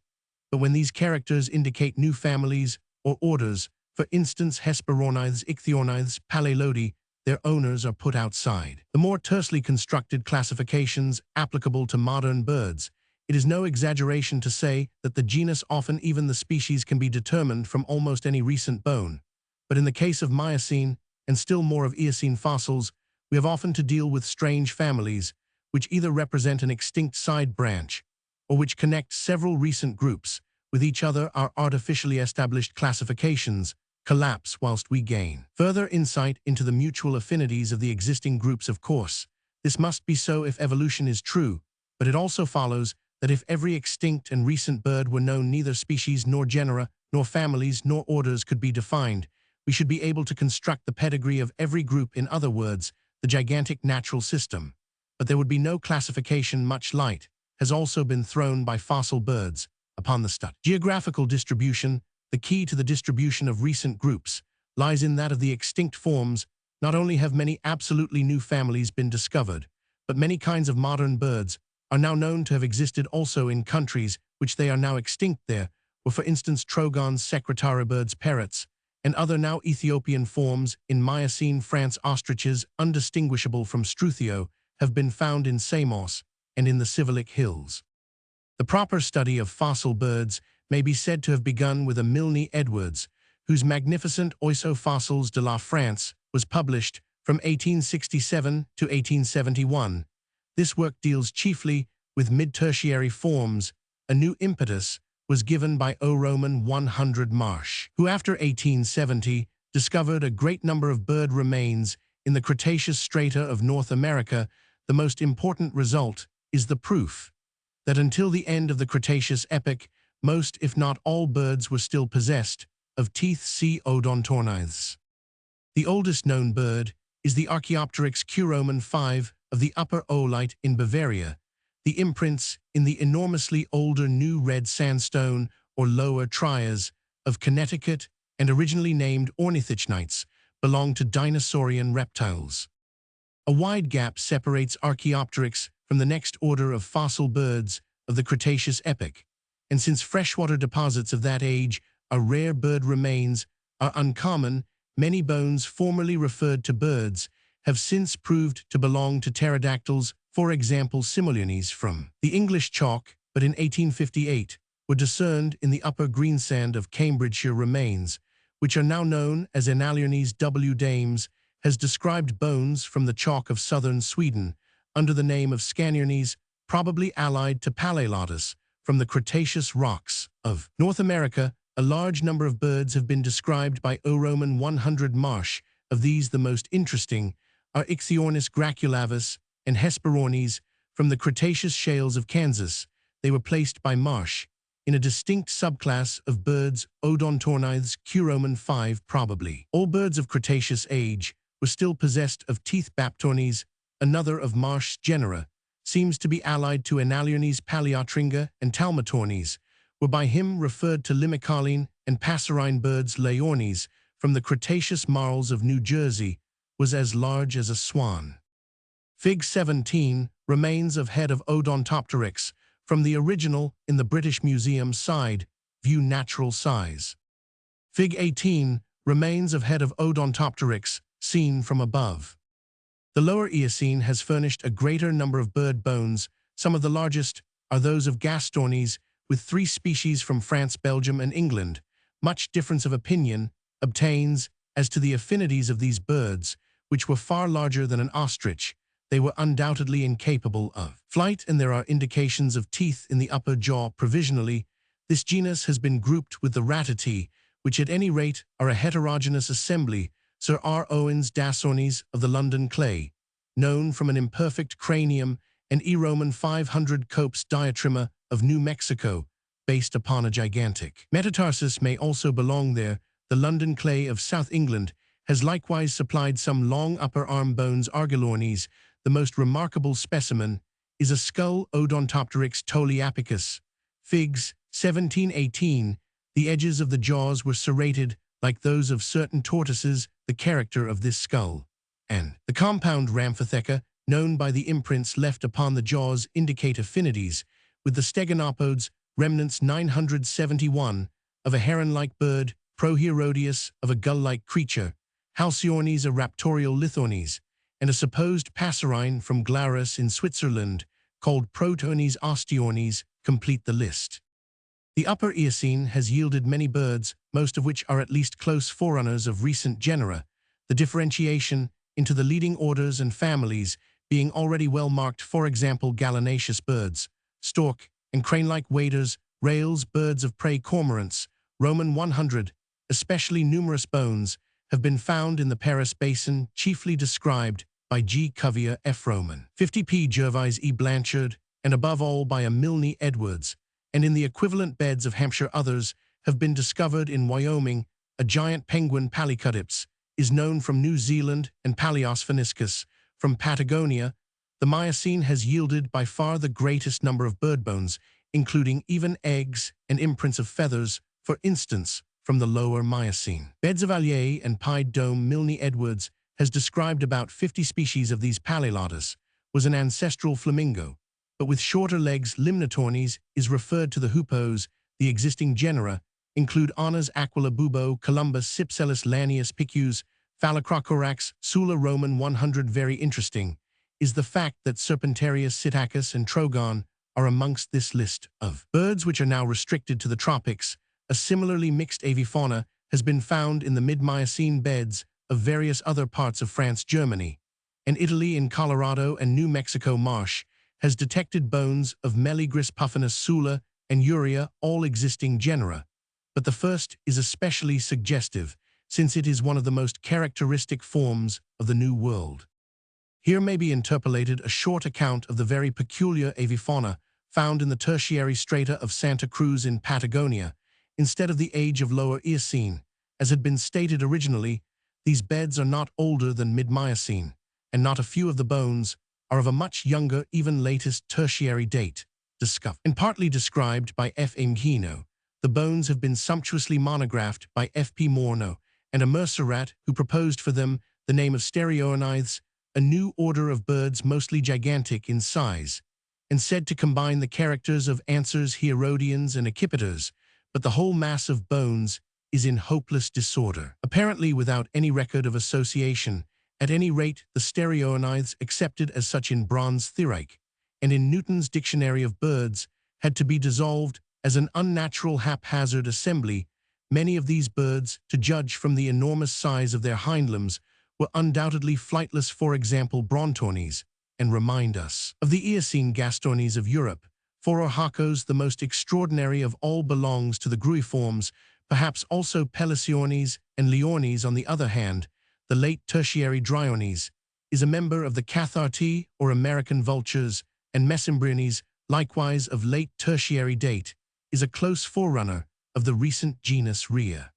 But when these characters indicate new families or orders, for instance Hesperornithes, Ichthyornithes, Palelodi, their owners are put outside. The more tersely constructed classifications applicable to modern birds, it is no exaggeration to say that the genus, often even the species, can be determined from almost any recent bone. But in the case of Miocene, and still more of Eocene fossils, we have often to deal with strange families, which either represent an extinct side branch, or which connect several recent groups with each other. Our artificially established classifications collapse whilst we gain further insight into the mutual affinities of the existing groups. Of course, this must be so if evolution is true, but it also follows that if every extinct and recent bird were known, neither species nor genera, nor families, nor orders could be defined. We should be able to construct the pedigree of every group, in other words, the gigantic natural system. But there would be no classification. Much light has also been thrown by fossil birds upon the study. Geographical distribution. The key to the distribution of recent groups lies in that of the extinct forms. Not only have many absolutely new families been discovered, but many kinds of modern birds are now known to have existed also in countries which they are now extinct. There were, for instance, trogons, secretaribirds, parrots, and other now Ethiopian forms. In Miocene France, ostriches, undistinguishable from struthio, have been found in Samos and in the Sivalik Hills. The proper study of fossil birds may be said to have begun with a Milne Edwards, whose magnificent Oisofossils de la France was published from 1867 to 1871. This work deals chiefly with mid-tertiary forms. A new impetus was given by O. Roman 100 Marsh, who after 1870 discovered a great number of bird remains in the Cretaceous strata of North America. The most important result is the proof that until the end of the Cretaceous epoch, most, if not all, birds were still possessed of teeth. See Odontornithes. The oldest known bird is the Archaeopteryx Curoman 5 of the Upper Oolite in Bavaria. The imprints in the enormously older New Red Sandstone or Lower Trias of Connecticut and originally named ornithochnites belong to dinosaurian reptiles. A wide gap separates Archaeopteryx from the next order of fossil birds of the Cretaceous epoch, and since freshwater deposits of that age are rare, bird remains are uncommon. Many bones formerly referred to birds have since proved to belong to pterodactyls, for example Simuliones from the English chalk, but in 1858 were discerned in the upper greensand of Cambridgeshire remains, which are now known as Enaliones. W. Dames has described bones from the chalk of southern Sweden under the name of Scaniones, probably allied to Paleolotus from the Cretaceous rocks of North America. A large number of birds have been described by O. Roman 100 Marsh. Of these, the most interesting are Ichthyornis graculavis and Hesperornis from the Cretaceous shales of Kansas. They were placed by Marsh in a distinct subclass of birds, Odontornithes Curoman 5. Probably all birds of Cretaceous age were still possessed of teeth. Baptornis, another of Marsh's genera, seems to be allied to Enaliones. Paleotringa and Talmatornis were by him referred to Limicoline and passerine birds. Leornis from the Cretaceous marls of New Jersey was as large as a swan. Fig 17, remains of head of Odontopteryx from the original in the British Museum. Side view, natural size. Fig 18, remains of head of Odontopteryx seen from above. The Lower Eocene has furnished a greater number of bird bones. Some of the largest are those of Gastornis, with 3 species from France, Belgium, and England. Much difference of opinion obtains as to the affinities of these birds, which were far larger than an ostrich. They were undoubtedly incapable of flight, and there are indications of teeth in the upper jaw. Provisionally, this genus has been grouped with the Ratitae, which at any rate are a heterogeneous assembly. Sir R. Owens Dassornis of the London clay, known from an imperfect cranium, and E. Roman 500 Copes diatrima of New Mexico, based upon a gigantic metatarsus, may also belong there. The London clay of South England has likewise supplied some long upper arm bones. Argilornis, the most remarkable specimen, is a skull, Odontopteryx toliapicus. Figs 17-18, the edges of the jaws were serrated like those of certain tortoises. The character of this skull and the compound Rhamphotheca, known by the imprints left upon the jaws, indicate affinities with the stegonopods. Remnants 971 of a heron-like bird, Proherodius of a gull-like creature, Halcyones a raptorial Lithones, and a supposed passerine from Glarus in Switzerland called Protones ostiones complete the list. The Upper Eocene has yielded many birds, most of which are at least close forerunners of recent genera, the differentiation into the leading orders and families being already well marked, for example gallinaceous birds, stork and crane-like waders, rails, birds of prey, cormorants, Roman 100, especially numerous bones, have been found in the Paris Basin, chiefly described by G. Cuvier F. Roman, 50 P. Gervais E. Blanchard, and above all by a Milne Edwards, and in the equivalent beds of Hampshire others have been discovered in Wyoming. A giant penguin Palicudips is known from New Zealand and Palios phoniscus from Patagonia. The Miocene has yielded by far the greatest number of bird bones, including even eggs and imprints of feathers, for instance, from the Lower Miocene. Beds of Allier and Pied Dome. Milne Edwards has described about 50 species of these. Palilotus was an ancestral flamingo, but with shorter legs. Limnotornes is referred to the hoopoes. The existing genera include Anas aquila bubo, Columbus Cypselus lanius picus, Phalacrocorax, Sula Roman 100. Very interesting is the fact that Serpentarius psittacus and Trogon are amongst this list of birds, which are now restricted to the tropics. A similarly mixed avifauna has been found in the mid-Miocene beds of various other parts of France, Germany, and Italy. In Colorado and New Mexico marsh has detected bones of Meligris puffinus, Sula, and Uria, all existing genera, but the first is especially suggestive since it is one of the most characteristic forms of the New World. Here may be interpolated a short account of the very peculiar avifauna found in the tertiary strata of Santa Cruz in Patagonia, instead of the age of Lower Eocene. As had been stated originally, these beds are not older than mid-Miocene, and not a few of the bones are of a much younger, even latest tertiary date, discovered and partly described by F. A. Mgino. The bones have been sumptuously monographed by F. P. Morneau and a Mercerat, who proposed for them the name of Stereoanithes, a new order of birds mostly gigantic in size, and said to combine the characters of answers, Hierodians, and Accipiters, but the whole mass of bones is in hopeless disorder, apparently without any record of association. At any rate, the Stereoanithes, accepted as such in Braun's Theuraic and in Newton's Dictionary of Birds, had to be dissolved as an unnatural haphazard assembly. Many of these birds, to judge from the enormous size of their hindlimbs, were undoubtedly flightless, for example Brontornes, and remind us of the Eocene Gastornes of Europe. For Orhacos, the most extraordinary of all, belongs to the gruiforms, perhaps also Peliciones and Leornes. On the other hand, the late tertiary Dryones is a member of the Catharti or American vultures, and Mesembriones, likewise of late tertiary date, is a close forerunner of the recent genus Rhea.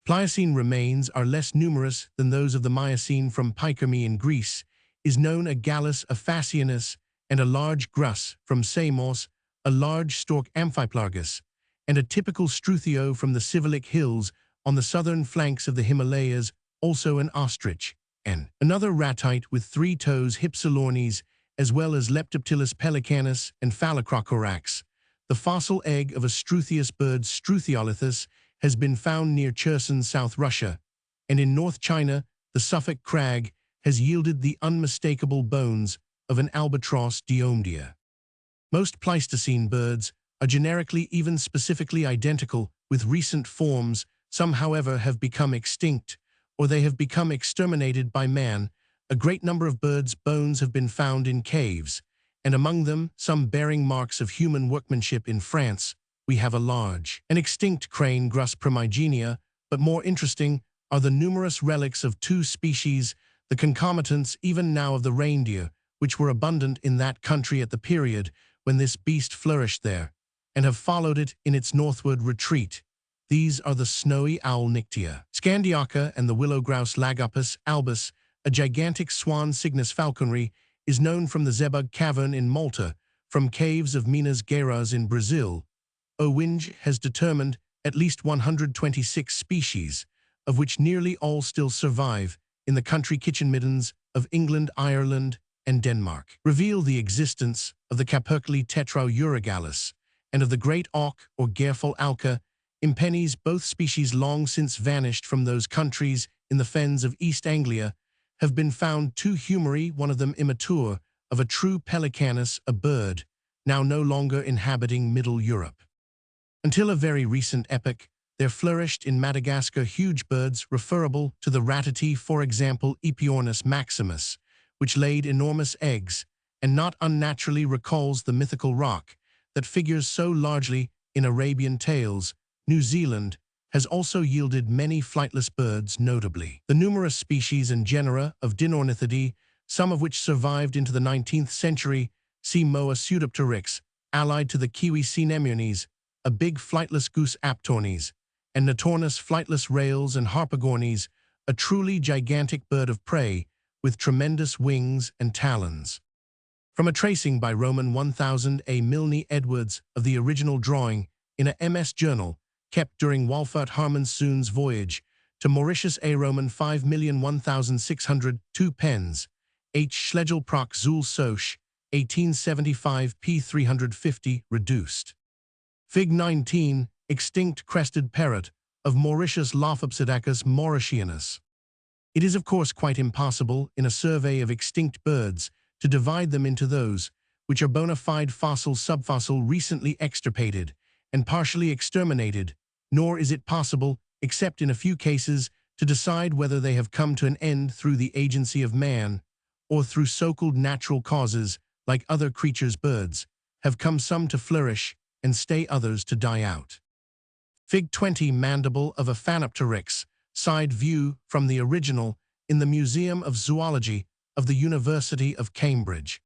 Pliocene remains are less numerous than those of the Miocene. From Pykerme in Greece is known a Gallus aphacianus and a large grus from Samos, a large stork Amphiplargus, and a typical Struthio from the Sivalik Hills on the southern flanks of the Himalayas, also an ostrich, and another ratite with 3 toes Hypsilornes, as well as Leptoptilus pelicanus and Phalacrocorax. The fossil egg of a Struthious bird, Struthiolithus, has been found near Cherson, South Russia, and in North China, the Suffolk crag has yielded the unmistakable bones of an albatross, Diomdia. Most Pleistocene birds are generically, even specifically, identical with recent forms. Some, however, have become extinct, or they have become exterminated by man. A great number of birds' bones have been found in caves, and among them some bearing marks of human workmanship. In France, we have a large and extinct crane, Grus primigenia, but more interesting are the numerous relics of 2 species, the concomitants even now of the reindeer, which were abundant in that country at the period when this beast flourished there, and have followed it in its northward retreat. These are the snowy owl Nyctia scandiaca and the willow grouse Lagopus albus. A gigantic swan, Cygnus falconeri, is known from the Zebug cavern in Malta, from caves of Minas Gerais in Brazil. Owinge has determined at least 126 species, of which nearly all still survive in the country kitchen middens of England, Ireland, and Denmark. Reveal the existence of the Caperculi tetraurogalus and of the great auk or Gerfol alca impennies, both species long since vanished from those countries in the fens of East Anglia have been found two humeri, one of them immature, of a true pelicanus, a bird, now no longer inhabiting Middle Europe. Until a very recent epoch, there flourished in Madagascar huge birds referable to the ratite, for example Epiornis maximus, which laid enormous eggs, and not unnaturally recalls the mythical roc that figures so largely in Arabian tales. New Zealand has also yielded many flightless birds, notably the numerous species and genera of Dinornithidae, some of which survived into the 19th century. See Moa pseudopteryx, allied to the kiwi cinemiones, a big flightless goose aptornis, and Notornis flightless rails and harpagornis, a truly gigantic bird of prey with tremendous wings and talons. From a tracing by Roman 1000 A. Milne Edwards of the original drawing in a MS journal kept during Wolfert Harmenszoon's voyage to Mauritius, A. Roman 5,001,602 pens, H. Schlegel Proc. Zul Soch, 1875 p. 350, reduced. Fig. 19, extinct crested parrot of Mauritius Lophopsidacus mauritianus. It is of course quite impossible in a survey of extinct birds to divide them into those which are bona fide fossil, subfossil, recently extirpated, and partially exterminated, nor is it possible, except in a few cases, to decide whether they have come to an end through the agency of man, or through so-called natural causes, like other creatures. Birds have come some to flourish and stay others to die out. Fig. 20, mandible of a Phanopteryx, side view from the original in the Museum of Zoology of the University of Cambridge.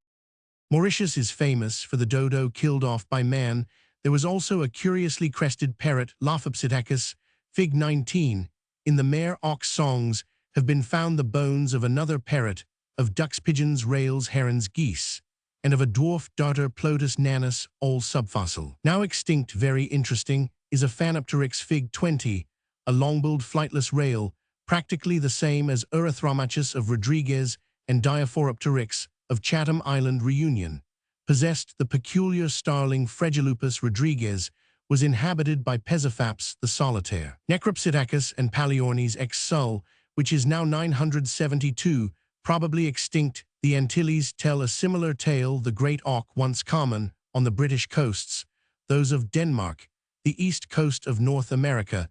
Mauritius is famous for the dodo killed off by man. There was also a curiously crested parrot, Lophopsidacus. Fig. 19, in the Mare Ox songs have been found the bones of another parrot, of ducks, pigeons, rails, herons, geese, and of a dwarf darter, Plotus nanus, all subfossil. Now extinct, very interesting, is a Phanopteryx. Fig. 20, a long-billed flightless rail, practically the same as Erythromachus of Rodriguez and Diaphoropteryx of Chatham Island Reunion, possessed the peculiar starling Fregilupus rodriguez, was inhabited by Peziphaps the solitaire. Necropsidacus and Paleornis ex Sul, which is now 972, probably extinct. The Antilles tell a similar tale. The great auk, once common on the British coasts, those of Denmark, the east coast of North America,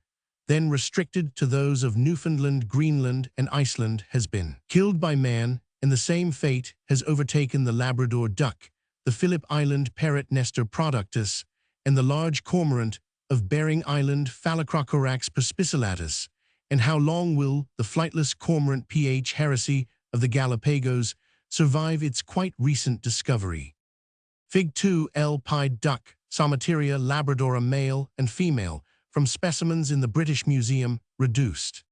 then restricted to those of Newfoundland, Greenland, and Iceland, has been killed by man, and the same fate has overtaken the Labrador duck, the Phillip Island parrot Nestor productus, and the large cormorant of Bering Island Phalacrocorax perspicillatus. And how long will the flightless cormorant P.H. heresy of the Galapagos survive its quite recent discovery? Fig. 2, L-pied duck, Somateria labradora, male and female, from specimens in the British Museum, reduced.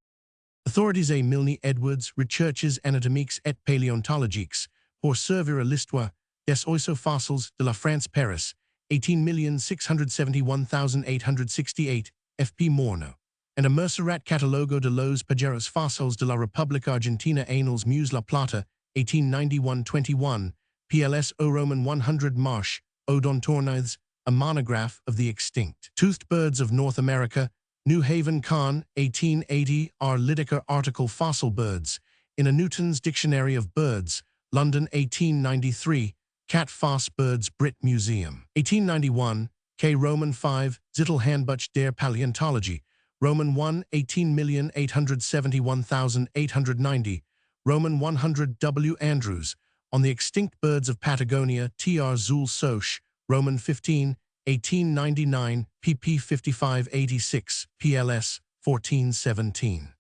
Authorities A. Milne Edwards, Recherches anatomiques et paléontologiques, pour servir à l'histoire des oisofossils de la France, Paris, 18,671,868, F.P. Morneau, and a Mercerat Catalogo de los Pajeros Fossils de la República Argentina, Annals Muse La Plata, 1891-21, PLS O. Roman 100 Marsh, Odontornithes, a monograph of the extinct toothed birds of North America, New Haven Con, 1880, R. Lydekker article Fossil birds, in a Newton's Dictionary of Birds, London, 1893, Cat Foss Birds, Brit Museum. 1891, K. Roman 5, Zittel Handbuch der Paläontologie, Roman 1, 18,871,890, Roman 100 W. Andrews, on the extinct birds of Patagonia, Tr. Zul Soch, Roman 15, 1899, pp. 5586, PLS, 1417.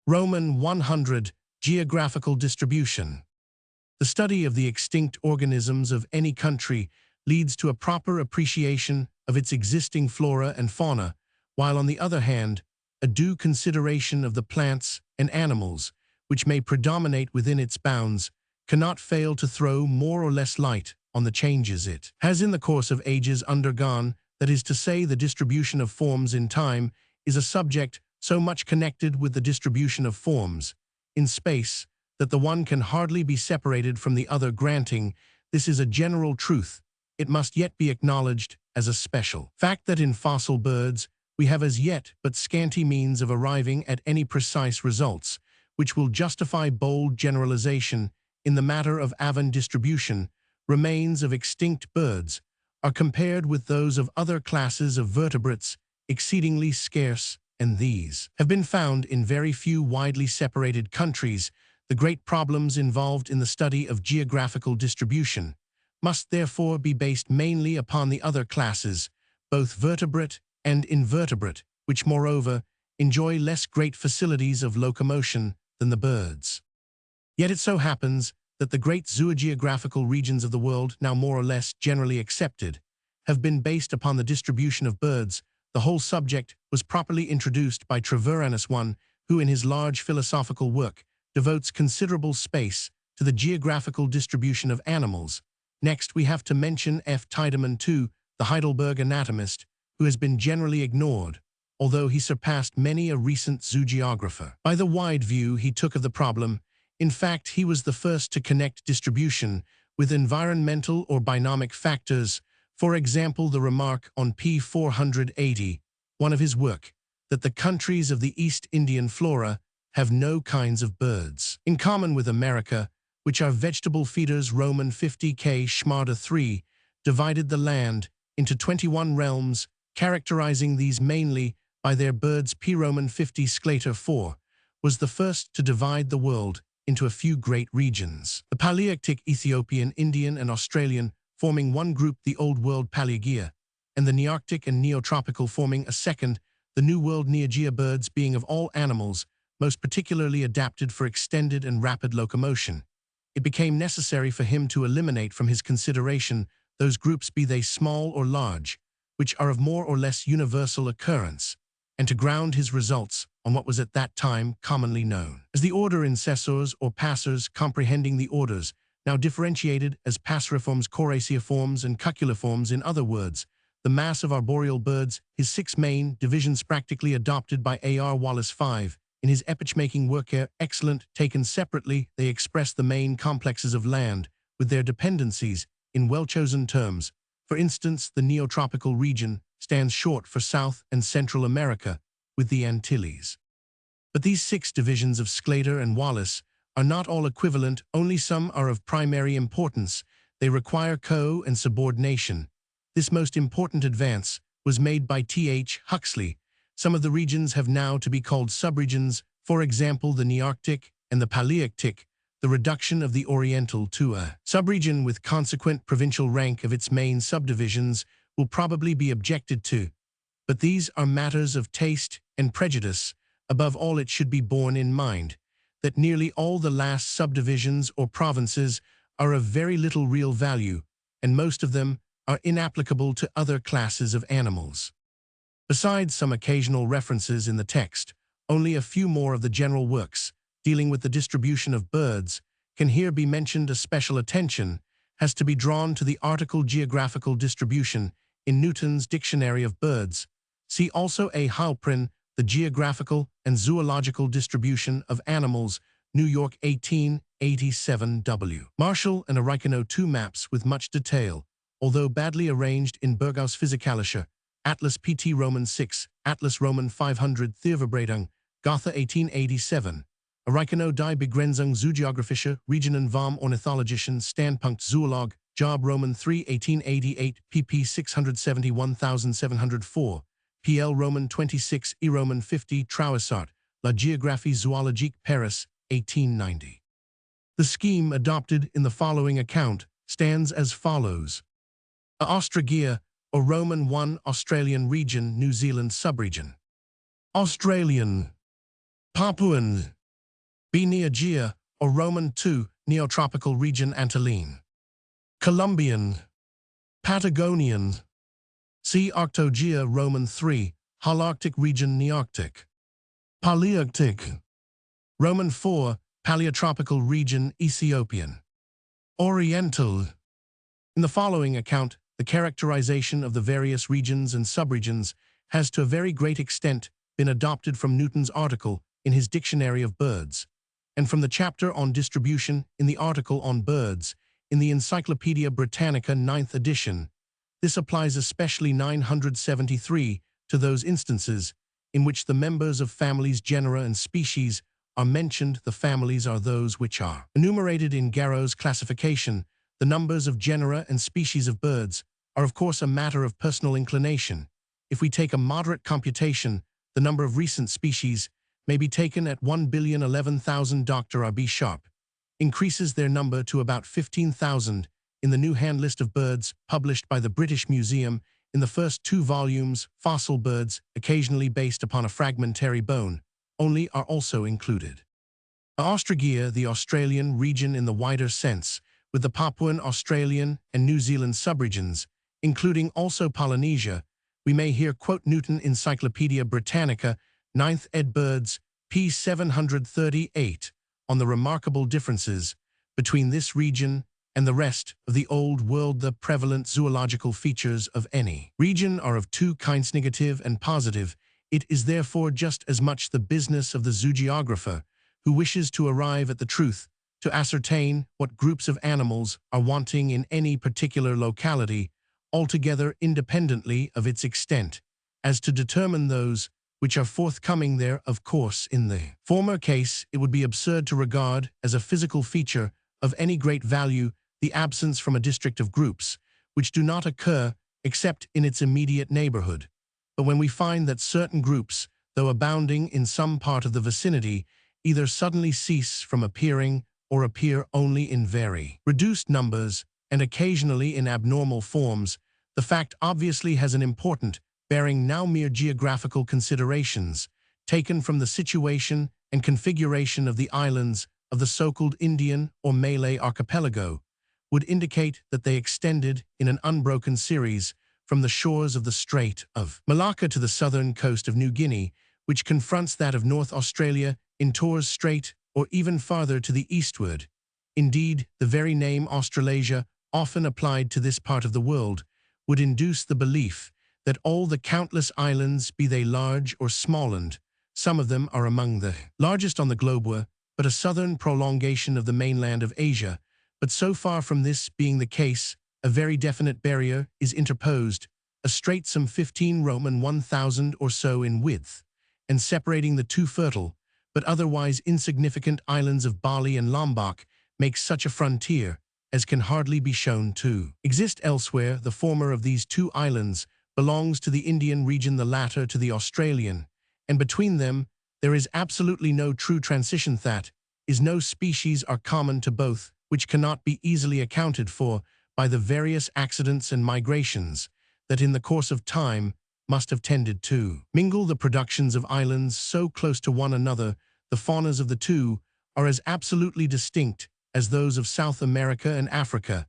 Roman 100, Geographical distribution. The study of the extinct organisms of any country leads to a proper appreciation of its existing flora and fauna, while on the other hand, a due consideration of the plants and animals, which may predominate within its bounds, cannot fail to throw more or less light on the changes it has in the course of ages undergone. That is to say, the distribution of forms in time is a subject so much connected with the distribution of forms in space that the one can hardly be separated from the other. Granting this is a general truth, it must yet be acknowledged as a special fact that in fossil birds we have as yet but scanty means of arriving at any precise results, which will justify bold generalization in the matter of avian distribution, remains of extinct birds are compared with those of other classes of vertebrates exceedingly scarce, and these have been found in very few widely separated countries. The great problems involved in the study of geographical distribution must therefore be based mainly upon the other classes, both vertebrate and invertebrate, which moreover enjoy less great facilities of locomotion than the birds. Yet it so happens that the great zoogeographical regions of the world, now more or less generally accepted, have been based upon the distribution of birds. The whole subject was properly introduced by Treviranus I, who in his large philosophical work devotes considerable space to the geographical distribution of animals. Next, we have to mention F. Tiedemann II, the Heidelberg anatomist, who has been generally ignored, although he surpassed many a recent zoogeographer by the wide view he took of the problem. In fact, he was the first to connect distribution with environmental or binomic factors. For example, the remark on p. 480, one of his work, that the countries of the East Indian flora have no kinds of birds in common with America, which are vegetable feeders. Roman 50k Schmarda 3 divided the land into 21 realms, characterizing these mainly by their birds. P. Roman 50 Sclater 4 was the first to divide the world into a few great regions. The Palearctic Ethiopian, Indian, and Australian forming one group, the Old World Paleogea, and the Nearctic and Neotropical forming a second, the New World Neogea. Birds being of all animals most particularly adapted for extended and rapid locomotion, it became necessary for him to eliminate from his consideration those groups, be they small or large, which are of more or less universal occurrence, and to ground his results on what was at that time commonly known as the order incessors or passers, comprehending the orders, now differentiated as passeriforms, coraciiforms, and cuculiforms. In other words, the mass of arboreal birds, his 6 main divisions practically adopted by A.R. Wallace V in his epoch-making work. Excellent. Taken separately, they express the main complexes of land, with their dependencies, in well-chosen terms. For instance, the Neotropical region stands short for South and Central America, with the Antilles. But these 6 divisions of Sclater and Wallace are not all equivalent, only some are of primary importance. They require co- and subordination. This most important advance was made by T.H. Huxley. Some of the regions have now to be called subregions, for example the Nearctic and the Palearctic. The reduction of the Oriental to a subregion with consequent provincial rank of its main subdivisions will probably be objected to, but these are matters of taste and prejudice. Above all, it should be borne in mind that nearly all the last subdivisions or provinces are of very little real value, and most of them are inapplicable to other classes of animals. Besides some occasional references in the text, only a few more of the general works dealing with the distribution of birds can here be mentioned. A special attention has to be drawn to the article Geographical Distribution in Newton's Dictionary of Birds. See also A. Halprin, The Geographical and Zoological Distribution of Animals, New York, 1887 W. Marshall and Arikino, 2 maps with much detail, although badly arranged in Berghaus Physikalische, Atlas Pt. Roman 6, Atlas Roman 500 Theorverbreitung, Gotha 1887. Arikino die Begrenzung Zoogeographische Regionen vom Ornithologischen Standpunkt Zoolog, Job Roman 3 1888, pp 671,704, pl Roman 26 e Roman 50 Trouissart, La Géographie Zoologique Paris, 1890. The scheme adopted in the following account stands as follows. A Austragia, or Roman 1 Australian region, New Zealand subregion. Australian. Papuan. B. Neogea, or Roman 2 Neotropical region, Antillean. Colombian. Patagonian. C. Arctogea, Roman 3 Holarctic region, Nearctic. Palearctic. Roman 4 Paleotropical region, Ethiopian. Oriental. In the following account, the characterization of the various regions and subregions has to a very great extent been adopted from Newton's article in his Dictionary of Birds, and from the chapter on distribution in the article on birds in the Encyclopaedia Britannica 9th edition. This applies especially 973 to those instances in which the members of families, genera, and species are mentioned, the families are those which are enumerated in Garrow's classification. The numbers of genera and species of birds are of course a matter of personal inclination. If we take a moderate computation, the number of recent species may be taken at 1,011,000. Dr. R.B. Sharp increases their number to about 15,000 in the new hand list of birds published by the British Museum in the first 2 volumes. Fossil birds, occasionally based upon a fragmentary bone, only are also included. Australia, the Australian region in the wider sense, with the Papuan, Australian, and New Zealand subregions, including also Polynesia. We may here quote Newton Encyclopaedia Britannica, 9th ed. Birds, p. 738, on the remarkable differences between this region and the rest of the Old World. The prevalent zoological features of any region are of 2 kinds, negative and positive. It is therefore just as much the business of the zoogeographer, who wishes to arrive at the truth, to ascertain what groups of animals are wanting in any particular locality, altogether independently of its extent, as to determine those which are forthcoming there. Of course, in the former case, it would be absurd to regard as a physical feature of any great value the absence from a district of groups, which do not occur except in its immediate neighborhood. But when we find that certain groups, though abounding in some part of the vicinity, either suddenly cease from appearing or appear only in very reduced numbers and occasionally in abnormal forms, the fact obviously has an important bearing. Now mere geographical considerations, taken from the situation and configuration of the islands of the so-called Indian or Malay archipelago, would indicate that they extended in an unbroken series from the shores of the Strait of Malacca to the southern coast of New Guinea, which confronts that of North Australia in Torres Strait, or even farther to the eastward. Indeed, the very name Australasia, often applied to this part of the world, would induce the belief that all the countless islands, be they large or small, and some of them are among the largest on the globe, were but a southern prolongation of the mainland of Asia. But so far from this being the case, a very definite barrier is interposed, a strait some 15 Roman 1,000 or so in width, and separating the 2 fertile, but otherwise insignificant islands of Bali and Lombok, makes such a frontier as can hardly be shown to exist elsewhere. The former of these 2 islands belongs to the Indian region, the latter to the Australian, and between them there is absolutely no true transition. That is, no species are common to both, which cannot be easily accounted for by the various accidents and migrations that in the course of time must have tended to mingle the productions of islands so close to one another. The faunas of the 2 are as absolutely distinct as those of South America and Africa,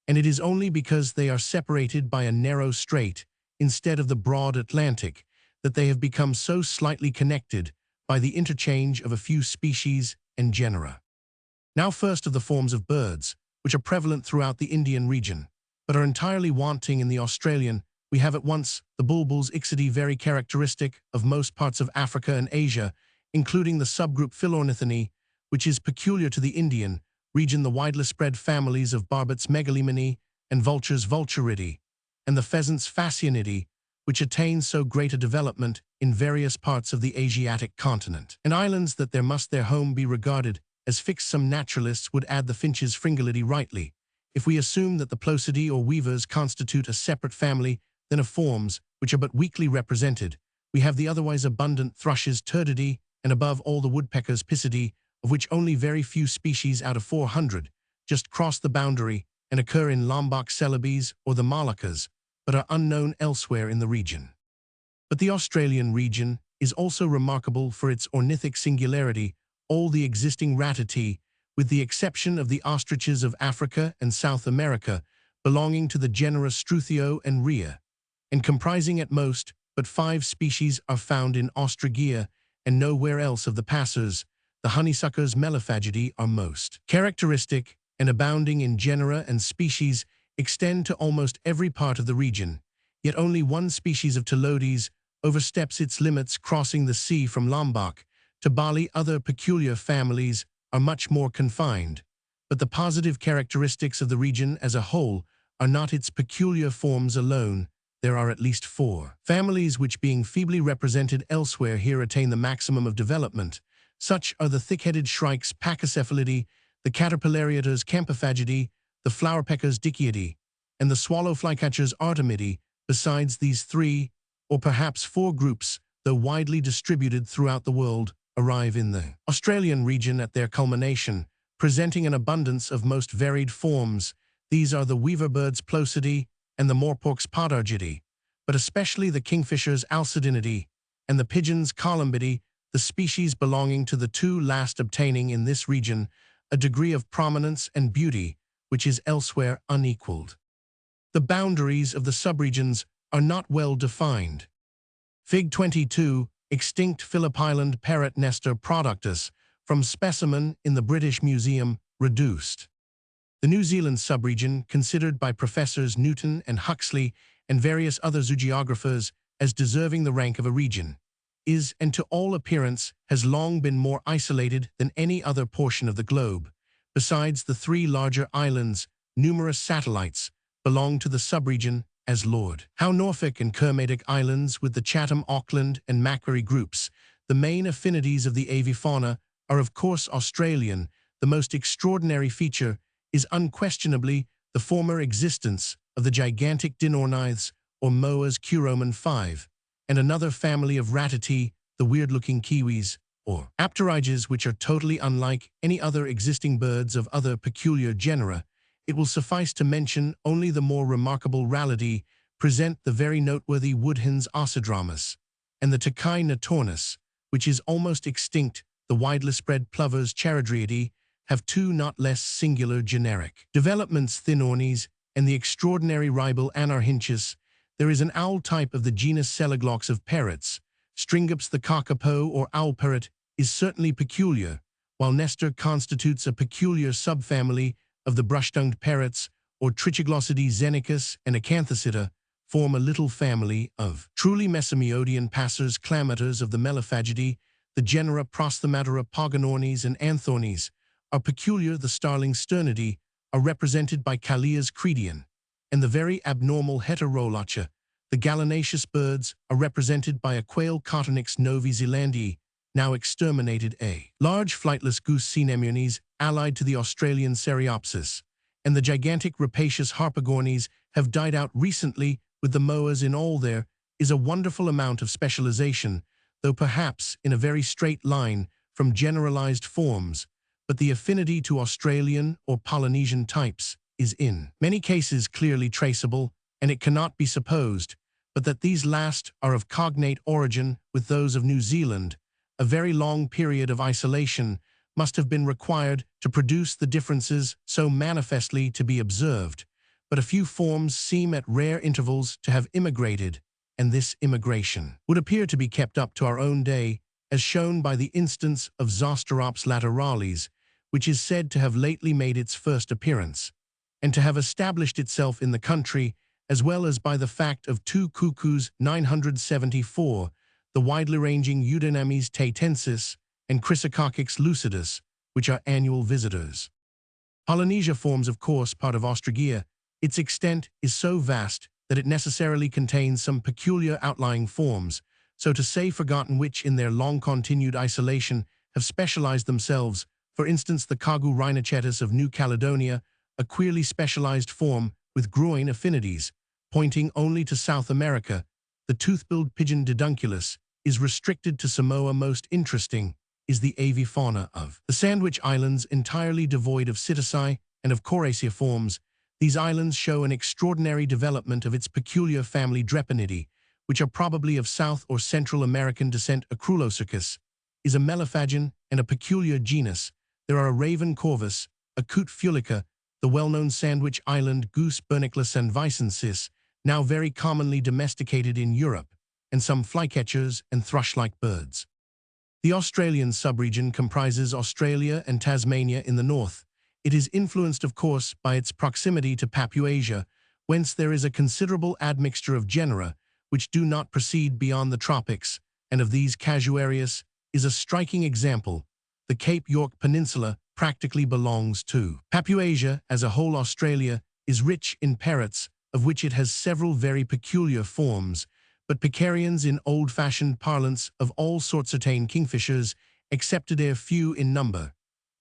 and it is only because they are separated by a narrow strait instead of the broad Atlantic that they have become so slightly connected by the interchange of a few species and genera. Now first of the forms of birds, which are prevalent throughout the Indian region, but are entirely wanting in the Australian, we have at once the bulbuls Ixidae, very characteristic of most parts of Africa and Asia, including the subgroup Philornithinae, which is peculiar to the Indian region, the widely spread families of barbets Megalemonidae and vultures Vulturidae, and the pheasants Phasianidae, which attain so great a development in various parts of the Asiatic continent and islands that there must their home be regarded as fixed. Some naturalists would add the finches Fringillidae. Rightly, if we assume that the Plosidae or weavers constitute a separate family then of forms which are but weakly represented, we have the otherwise abundant thrushes Turdidae, and above all the woodpeckers Pisidae, of which only very few species out of 400 just cross the boundary and occur in Lombok Celebes or the Moluccas, but are unknown elsewhere in the region. But the Australian region is also remarkable for its ornithic singularity. All the existing ratitae, with the exception of the ostriches of Africa and South America, belonging to the genera Struthio and Rhea, and comprising at most but 5 species, are found in Australia and nowhere else. Of the passers, the honeysuckers Melophagidae are most characteristic, and abounding in genera and species extend to almost every part of the region, yet only one species of Ptilodes oversteps its limits, crossing the sea from Lombok to Bali. Other peculiar families are much more confined, but the positive characteristics of the region as a whole are not its peculiar forms alone. There are at least 4 families which, being feebly represented elsewhere, here attain the maximum of development. Such are the thick-headed shrikes Pachycephalidae, the caterpillariators Campophagidae, the flowerpeckers Dicyidae, and the swallow flycatchers Artemidae. Besides these three, or perhaps four groups, though widely distributed throughout the world, arrive in the Australian region at their culmination, presenting an abundance of most varied forms. These are the weaverbirds Plosidae and the moorporks Podargidae, but especially the kingfishers Alcidinidae and the pigeons Columbidae, the species belonging to the two last obtaining in this region a degree of prominence and beauty which is elsewhere unequaled. The boundaries of the subregions are not well defined. Fig 22, extinct Phillip Island parrot nestor productus, from specimen in the British Museum, reduced. The New Zealand subregion, considered by Professors Newton and Huxley and various other zoogeographers as deserving the rank of a region, is, and to all appearance, has long been more isolated than any other portion of the globe. Besides the three larger islands, numerous satellites belong to the subregion as Lord Howe, Norfolk and Kermadec Islands with the Chatham, Auckland and Macquarie groups. The main affinities of the avifauna are of course Australian. The most extraordinary feature is unquestionably the former existence of the gigantic dinornithes or moas Curoman 5, and another family of ratati, the weird-looking kiwis, or apteryges, which are totally unlike any other existing birds of other peculiar genera. It will suffice to mention only the more remarkable rallidae present the very noteworthy woodhens Ocedramus, and the Takai notornus, which is almost extinct. The widely spread plovers Charadriidae have two not less singular generic developments, Thinornis and the extraordinary ribal Anarhinchus. There is an owl type of the genus Celoglox of parrots. Stringyps the kakapo or owl parrot is certainly peculiar, while Nestor constitutes a peculiar subfamily of the brush-tongued parrots, or Trichoglossidae xenicus and Acanthocida, form a little family of truly mesomeodian passers clamators of the Melophagidae. The genera Prosthematera Pogonornis and Anthornis are peculiar. The starling Sternidae are represented by Callias credian, and the very abnormal Heterolocha, the gallinaceous birds, are represented by a quail Cotonyx novi zelandii, now exterminated. A large flightless goose Cinemiones, allied to the Australian Seriopsis, and the gigantic rapacious Harpagornis have died out recently with the moas. In all there is a wonderful amount of specialization, though perhaps in a very straight line from generalized forms, but the affinity to Australian or Polynesian types is in many cases clearly traceable, and it cannot be supposed but that these last are of cognate origin with those of New Zealand. A very long period of isolation must have been required to produce the differences so manifestly to be observed, but a few forms seem at rare intervals to have immigrated, and this immigration would appear to be kept up to our own day, as shown by the instance of Zosterops lateralis, which is said to have lately made its first appearance, and to have established itself in the country, as well as by the fact of two cuckoos 974, the widely ranging Eudynamis taitensis and Chrysococcix lucidus, which are annual visitors. Polynesia forms, of course, part of Australia. Its extent is so vast that it necessarily contains some peculiar outlying forms, so to say forgotten, which in their long-continued isolation have specialized themselves. For instance, the Kagu rhinocetus of New Caledonia, a queerly specialized form with groin affinities, pointing only to South America. The tooth-billed pigeon Didunculus is restricted to Samoa. Most interesting is the avifauna of the Sandwich Islands, entirely devoid of psittaci and of coracia forms. These islands show an extraordinary development of its peculiar family Drepanidae, which are probably of South or Central American descent. Acrulocircus is a melophagon and a peculiar genus. There are a raven corvus, a coot fulica, the well-known Sandwich Island goose Bernicla sanvicensis, now very commonly domesticated in Europe, and some flycatchers and thrush-like birds. The Australian subregion comprises Australia and Tasmania in the north. It is influenced, of course, by its proximity to Papuasia, whence there is a considerable admixture of genera which do not proceed beyond the tropics, and of these Casuarius is a striking example. The Cape York Peninsula practically belongs to Papuasia. As a whole, Australia is rich in parrots, of which it has several very peculiar forms, but Picarians in old-fashioned parlance of all sorts, certain kingfishers except they're few in number.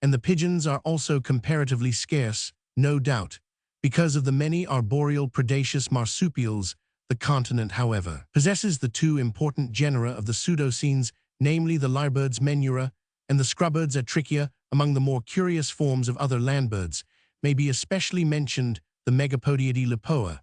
And the pigeons are also comparatively scarce, no doubt, because of the many arboreal predaceous marsupials. The continent, however, possesses the two important genera of the pseudoscenes, namely the lyrebirds menura and the scrubbirds atrichia. Among the more curious forms of other landbirds may be especially mentioned the Megapodiidae lipoa,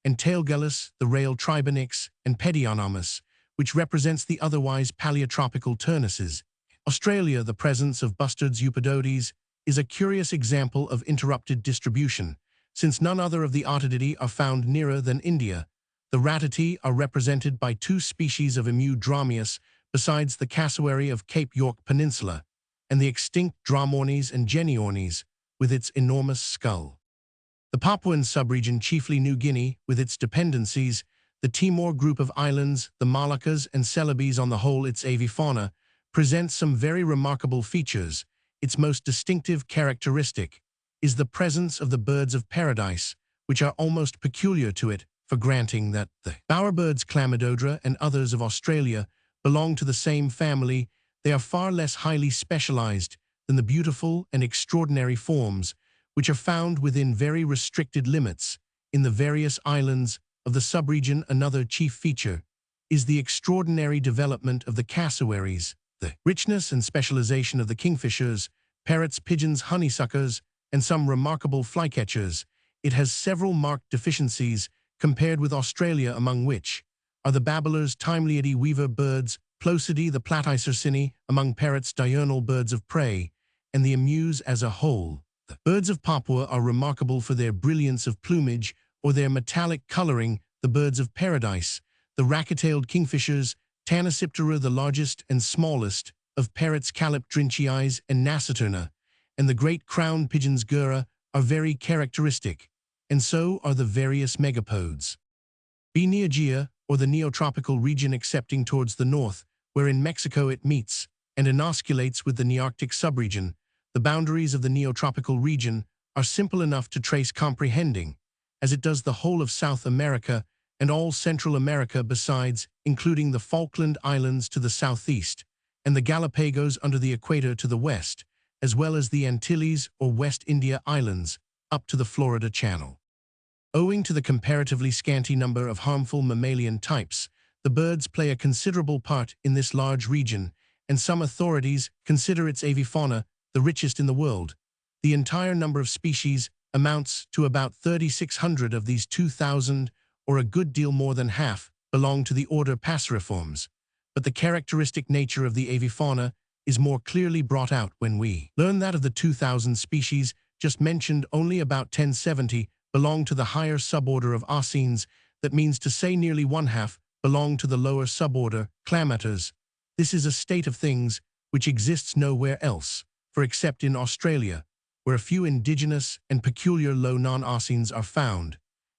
and Tailgulus, the rail tribonix, and Pedionomus, which represents the otherwise paleotropical turnises. Australia, the presence of bustards eupodotes, is a curious example of interrupted distribution, since none other of the Auditidae are found nearer than India. The Ratatidae are represented by two species of Emu dromeus, besides the cassowary of Cape York Peninsula, and the extinct Dromornis and Geniornis, with its enormous skull. The Papuan subregion, chiefly New Guinea, with its dependencies, the Timor group of islands, the Moluccas and Celebes, on the whole its avifauna, presents some very remarkable features. Its most distinctive characteristic is the presence of the birds of paradise, which are almost peculiar to it, for granting that the bowerbirds Chlamydodra and others of Australia belong to the same family, they are far less highly specialized than the beautiful and extraordinary forms which are found within very restricted limits in the various islands of the subregion. Another chief feature is the extraordinary development of the cassowaries, the richness and specialization of the kingfishers, parrots, pigeons, honeysuckers, and some remarkable flycatchers. It has several marked deficiencies compared with Australia, among which are the babblers, Timeliidae, weaver birds, Plosidae, the Platycercini, among parrots, diurnal birds of prey, and the emus as a whole. The birds of Papua are remarkable for their brilliance of plumage or their metallic coloring. The birds of paradise, the racquet-tailed kingfishers, Tanysiptera, the largest and smallest of parrots, Calypdrinchiais and Nassaturna, and the great crowned pigeons Gura, are very characteristic, and so are the various megapodes. B. Neogea, or the neotropical region excepting towards the north, where in Mexico it meets and inosculates with the Nearctic subregion. The boundaries of the neotropical region are simple enough to trace, comprehending, as it does the whole of South America and all Central America besides, including the Falkland Islands to the southeast, and the Galapagos under the equator to the west, as well as the Antilles or West India Islands, up to the Florida Channel. Owing to the comparatively scanty number of harmful mammalian types, the birds play a considerable part in this large region, and some authorities consider its avifauna the richest in the world. The entire number of species amounts to about 3,600. Of these, 2,000, or a good deal more than half, belong to the order Passeriformes. But the characteristic nature of the avifauna is more clearly brought out when we learn that of the 2,000 species just mentioned, only about 1070 belong to the higher suborder of Oscines. That means to say nearly one-half belong to the lower suborder Clamaters. This is a state of things which exists nowhere else, for except in Australia, where a few indigenous and peculiar low non-Oscines are found,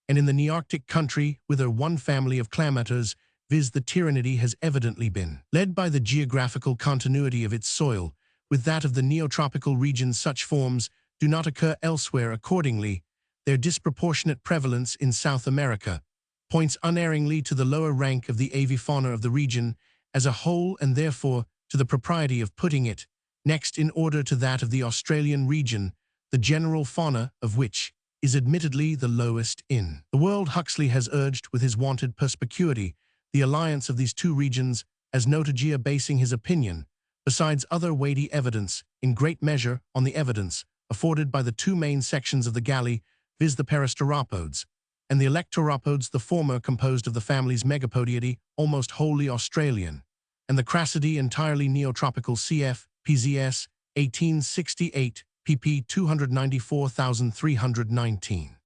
and in the Nearctic country, whither one family of Clamaters, viz. The Tyrannidae, has evidently been led by the geographical continuity of its soil with that of the neotropical region. Such forms do not occur elsewhere. Accordingly, their disproportionate prevalence in South America points unerringly to the lower rank of the avifauna of the region as a whole, and therefore to the propriety of putting it next in order to that of the Australian region, the general fauna of which is admittedly the lowest in the world. Huxley has urged with his wonted perspicuity the alliance of these two regions, as Notagea, basing his opinion, besides other weighty evidence, in great measure on the evidence afforded by the two main sections of the galley, viz. The Peristeropods and the Electoropods, the former composed of the families Megapodiidae, almost wholly Australian, and the Crassidae, entirely neotropical. Cf. PZS, 1868, pp. 294,319.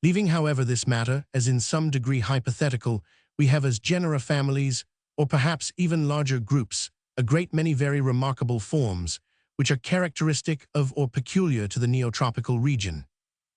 Leaving, however, this matter as in some degree hypothetical, we have as genera, families, or perhaps even larger groups, a great many very remarkable forms, which are characteristic of or peculiar to the neotropical region.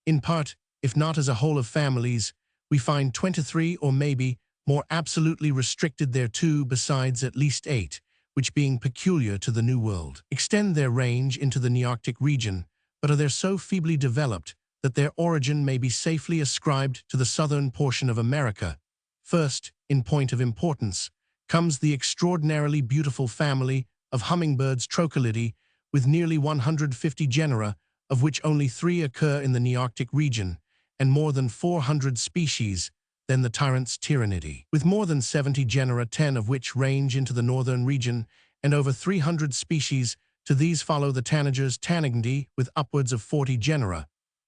In part, if not as a whole of families, we find 23, or maybe more absolutely restricted thereto, besides at least 8, which, being peculiar to the New World, extend their range into the Nearctic region, but are there so feebly developed that their origin may be safely ascribed to the southern portion of America. First, in point of importance, comes the extraordinarily beautiful family of hummingbirds Trochilidae, with nearly 150 genera, of which only 3 occur in the Nearctic region, and more than 400 species, than the tyrants Tyrannidae, with more than 70 genera, 10 of which range into the northern region, and over 300 species. To these follow the tanagers Tanagnidae, with upwards of 40 genera,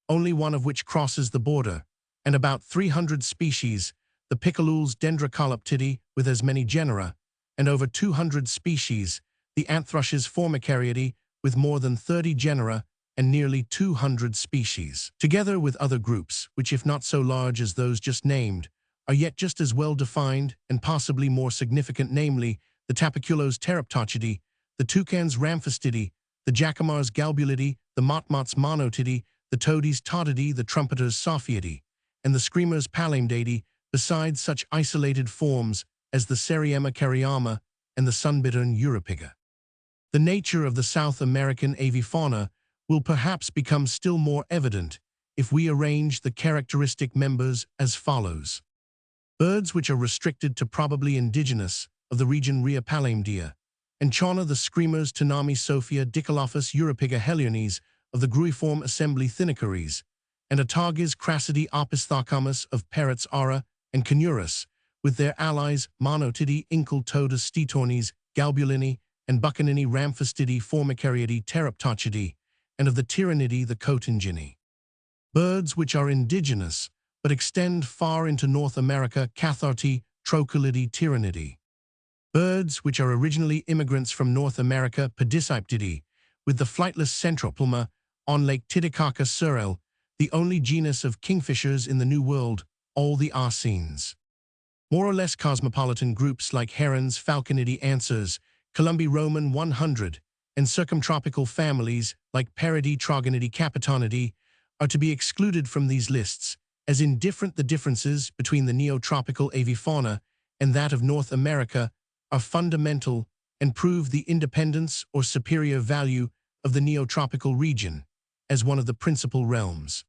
only one of which crosses the border, and about 300 species, the picalules Dendrocoloptidae, with as many genera, and over 200 species, the anthrushes Formicariidae, with more than 30 genera, and nearly 200 species. Together with other groups, which if not so large as those just named, are yet just as well defined and possibly more significant, namely the Tapaculos Pteroptochidae, the toucans Rhamphistidae, the jacamars Galbulidae, the motmots Monotidae, the toadies Todidae, the trumpeters Sophiidae, and the screamers Palamdeidae, besides such isolated forms as the Seriema cariama and the sunbittern Eurypiga. The nature of the South American avifauna will perhaps become still more evident if we arrange the characteristic members as follows. Birds which are restricted to probably indigenous of the region Rhea Palamdea, and Chona the screamers Tanami Sophia Dicolophus Eurypiga heliones of the gruiform assembly Thinicaries, and Atagis Crassidae Opisthocamus of parrots Ara and Conurus, with their allies Monotidae Incultoda Stetornis Galbulini and Buccanini Rhamphistidae Formicariidae Pteroptochidae, and of the Tyrannidae the Cotingini. Birds which are indigenous, but extend far into North America Catharti Trochilidae Tyrannidae. Birds which are originally immigrants from North America Pediciptidae, with the flightless Centropluma on Lake Titicaca Surel, the only genus of kingfishers in the New World, all the Arsines. More or less cosmopolitan groups like herons Falconidae answers, Columbi Roman 100, and circumtropical families like Paridae Trogonidae Capitonidae are to be excluded from these lists, as indifferent the differences between the neotropical avifauna and that of North America are fundamental and prove the independence or superior value of the neotropical region as one of the principal realms.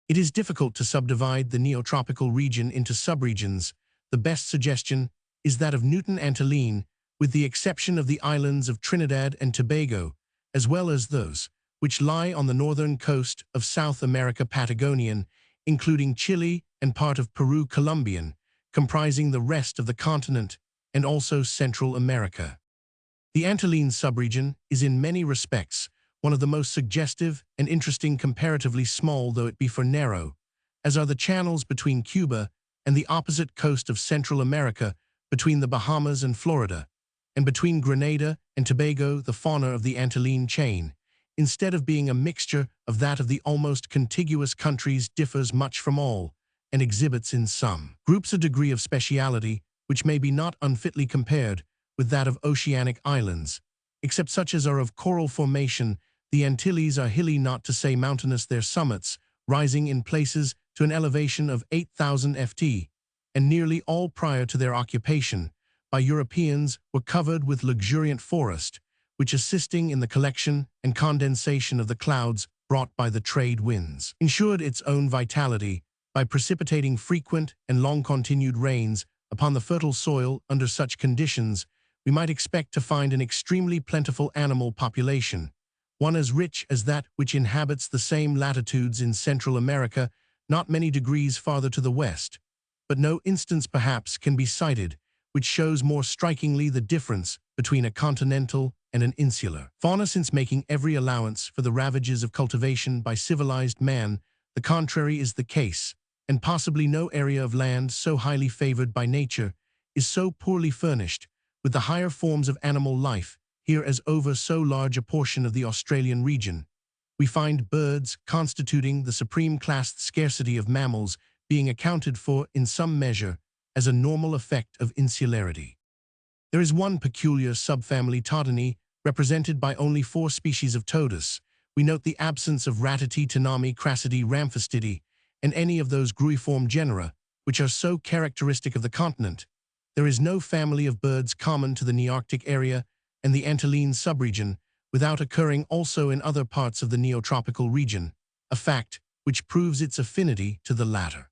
It is difficult to subdivide the neotropical region into subregions. The best suggestion is that of Newton Antillean, with the exception of the islands of Trinidad and Tobago, as well as those which lie on the northern coast of South America Patagonian, including Chile and part of Peru Colombian, comprising the rest of the continent and also Central America. The Antillean subregion is in many respects one of the most suggestive and interesting, comparatively small though it be for narrow, as are the channels between Cuba and the opposite coast of Central America, between the Bahamas and Florida, and between Grenada and Tobago. The fauna of the Antillean chain, instead of being a mixture of that of the almost contiguous countries, differs much from all, and exhibits in some groups a degree of speciality which may be not unfitly compared with that of oceanic islands, except such as are of coral formation. The Antilles are hilly, not to say mountainous, their summits rising in places to an elevation of 8,000 ft, and nearly all prior to their occupation by Europeans were covered with luxuriant forest, which assisting in the collection and condensation of the clouds brought by the trade winds, ensured its own vitality by precipitating frequent and long-continued rains upon the fertile soil. Under such conditions, we might expect to find an extremely plentiful animal population, one as rich as that which inhabits the same latitudes in Central America, not many degrees farther to the west. But no instance perhaps can be cited which shows more strikingly the difference between a continental and an insular fauna, since making every allowance for the ravages of cultivation by civilized man, the contrary is the case, and possibly no area of land so highly favored by nature is so poorly furnished with the higher forms of animal life here as over so large a portion of the Australian region. We find birds constituting the supreme class, scarcity of mammals being accounted for in some measure as a normal effect of insularity. There is one peculiar subfamily Todini, represented by only 4 species of Todus. We note the absence of Ratati, Tanami, Crassidae, Rhamphistidae, and any of those gruiform genera which are so characteristic of the continent. There is no family of birds common to the Nearctic area and the Antillean subregion, without occurring also in other parts of the neotropical region, a fact which proves its affinity to the latter.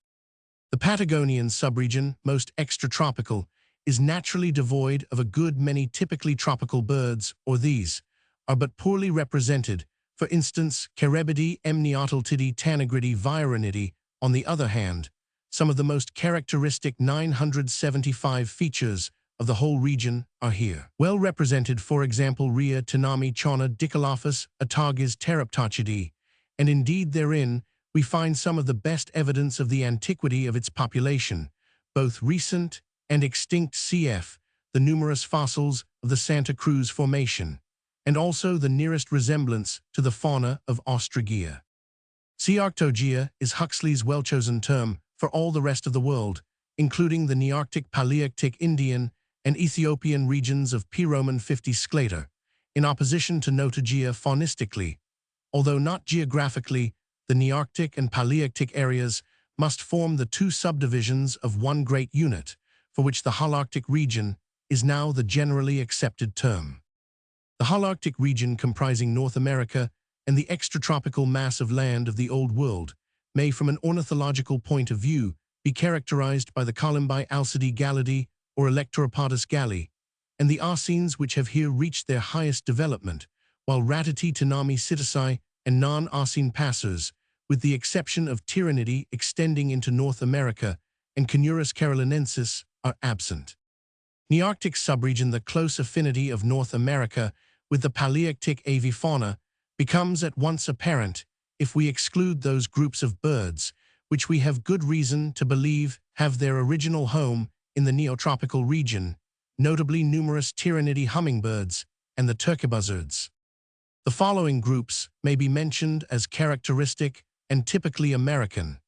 The Patagonian subregion, most extratropical, is naturally devoid of a good many typically tropical birds, or these are but poorly represented. For instance, Cerebidae, Amniotyltidae, Tanagridae, Virinidae. On the other hand, some of the most characteristic 975 features of the whole region are here. Well represented, for example, Rhea, Tanami, Chona, Dicolophus, Atagis, Pteroptochidae, and indeed therein we find some of the best evidence of the antiquity of its population, both recent and extinct, cf. the numerous fossils of the Santa Cruz Formation, and also the nearest resemblance to the fauna of Australia. Arctogaea is Huxley's well-chosen term for all the rest of the world, including the Nearctic, Palearctic, Indian, and Ethiopian regions of P-Roman 50 sclater, in opposition to Notogaea faunistically. Although not geographically, the Nearctic and Palearctic areas must form the two subdivisions of one great unit, for which the Holarctic region is now the generally accepted term. The Holarctic region, comprising North America and the extratropical mass of land of the Old World, may from an ornithological point of view be characterized by the Columbi Alcidae Gallidae or Electoropods galli, and the Arsines which have here reached their highest development, while Ratati, Tanami, Psittaci, and non-Arsine passers, with the exception of Tyranidae extending into North America and Conurus carolinensis, are absent. Nearctic subregion, the close affinity of North America with the Palearctic avifauna, becomes at once apparent if we exclude those groups of birds which we have good reason to believe have their original home in the neotropical region, notably numerous Tyranidae hummingbirds and the turkeybuzzards. The following groups may be mentioned as characteristic and typically American,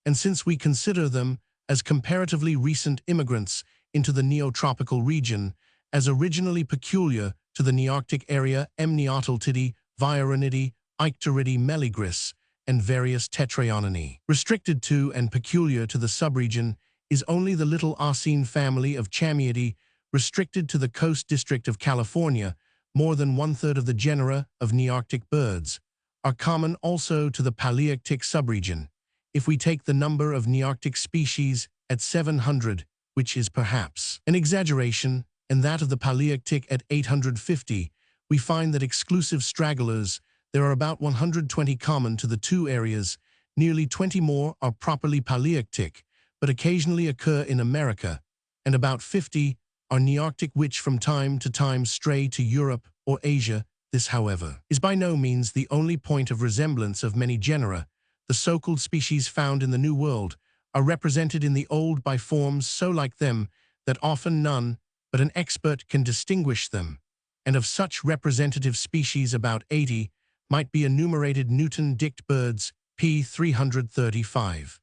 and since we consider them as comparatively recent immigrants into the neotropical region, as originally peculiar to the Nearctic area, Amniotyltidae, Virinidae, Icteridae, Meligris, and various Tetraioninae. Restricted to and peculiar to the subregion is only the little Arsine family of Chamaeidae, restricted to the coast district of California. More than one-third of the genera of Nearctic birds are common also to the Palearctic subregion. If we take the number of Nearctic species at 700, which is perhaps an exaggeration, and that of the Palearctic at 850, we find that exclusive stragglers, there are about 120 common to the two areas. Nearly 20 more are properly Palearctic, but occasionally occur in America, and about 50 are Nearctic which from time to time stray to Europe or Asia. This, however, is by no means the only point of resemblance of many genera. The so-called species found in the New World are represented in the Old by forms so like them that often none but an expert can distinguish them, and of such representative species about 80 might be enumerated Newton-dict birds, p. 335.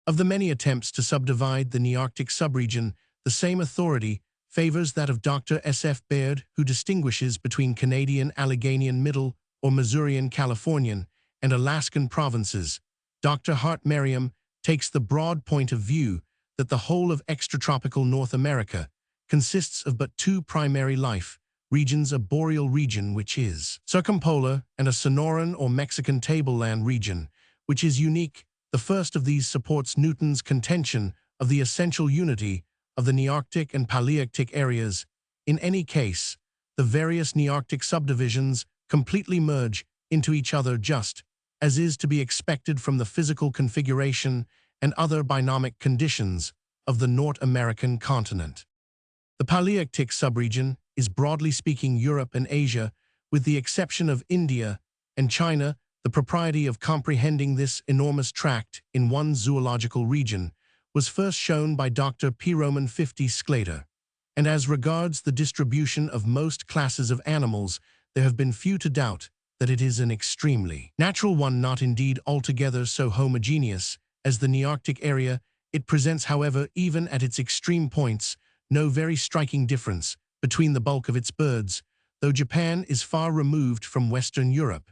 Of the many attempts to subdivide the Nearctic subregion, the same authority favors that of Dr. S.F. Baird, who distinguishes between Canadian Alleghanian Middle or Missourian Californian and Alaskan provinces. Dr. Hart Merriam takes the broad point of view that the whole of extratropical North America consists of but two primary life regions, a boreal region which is circumpolar and a Sonoran or Mexican tableland region, which is unique. The first of these supports Newton's contention of the essential unity of the Nearctic and Palearctic areas. In any case, the various Nearctic subdivisions completely merge into each other, just as is to be expected from the physical configuration and other bionomic conditions of the North American continent. The Palearctic subregion is broadly speaking Europe and Asia, with the exception of India and China. The propriety of comprehending this enormous tract in one zoological region was first shown by Dr. P. Roman 50 Sclater, and as regards the distribution of most classes of animals, there have been few to doubt that it is an extremely natural one, not indeed altogether so homogeneous as the Nearctic area. It presents, however, even at its extreme points, no very striking difference between the bulk of its birds, though Japan is far removed from Western Europe,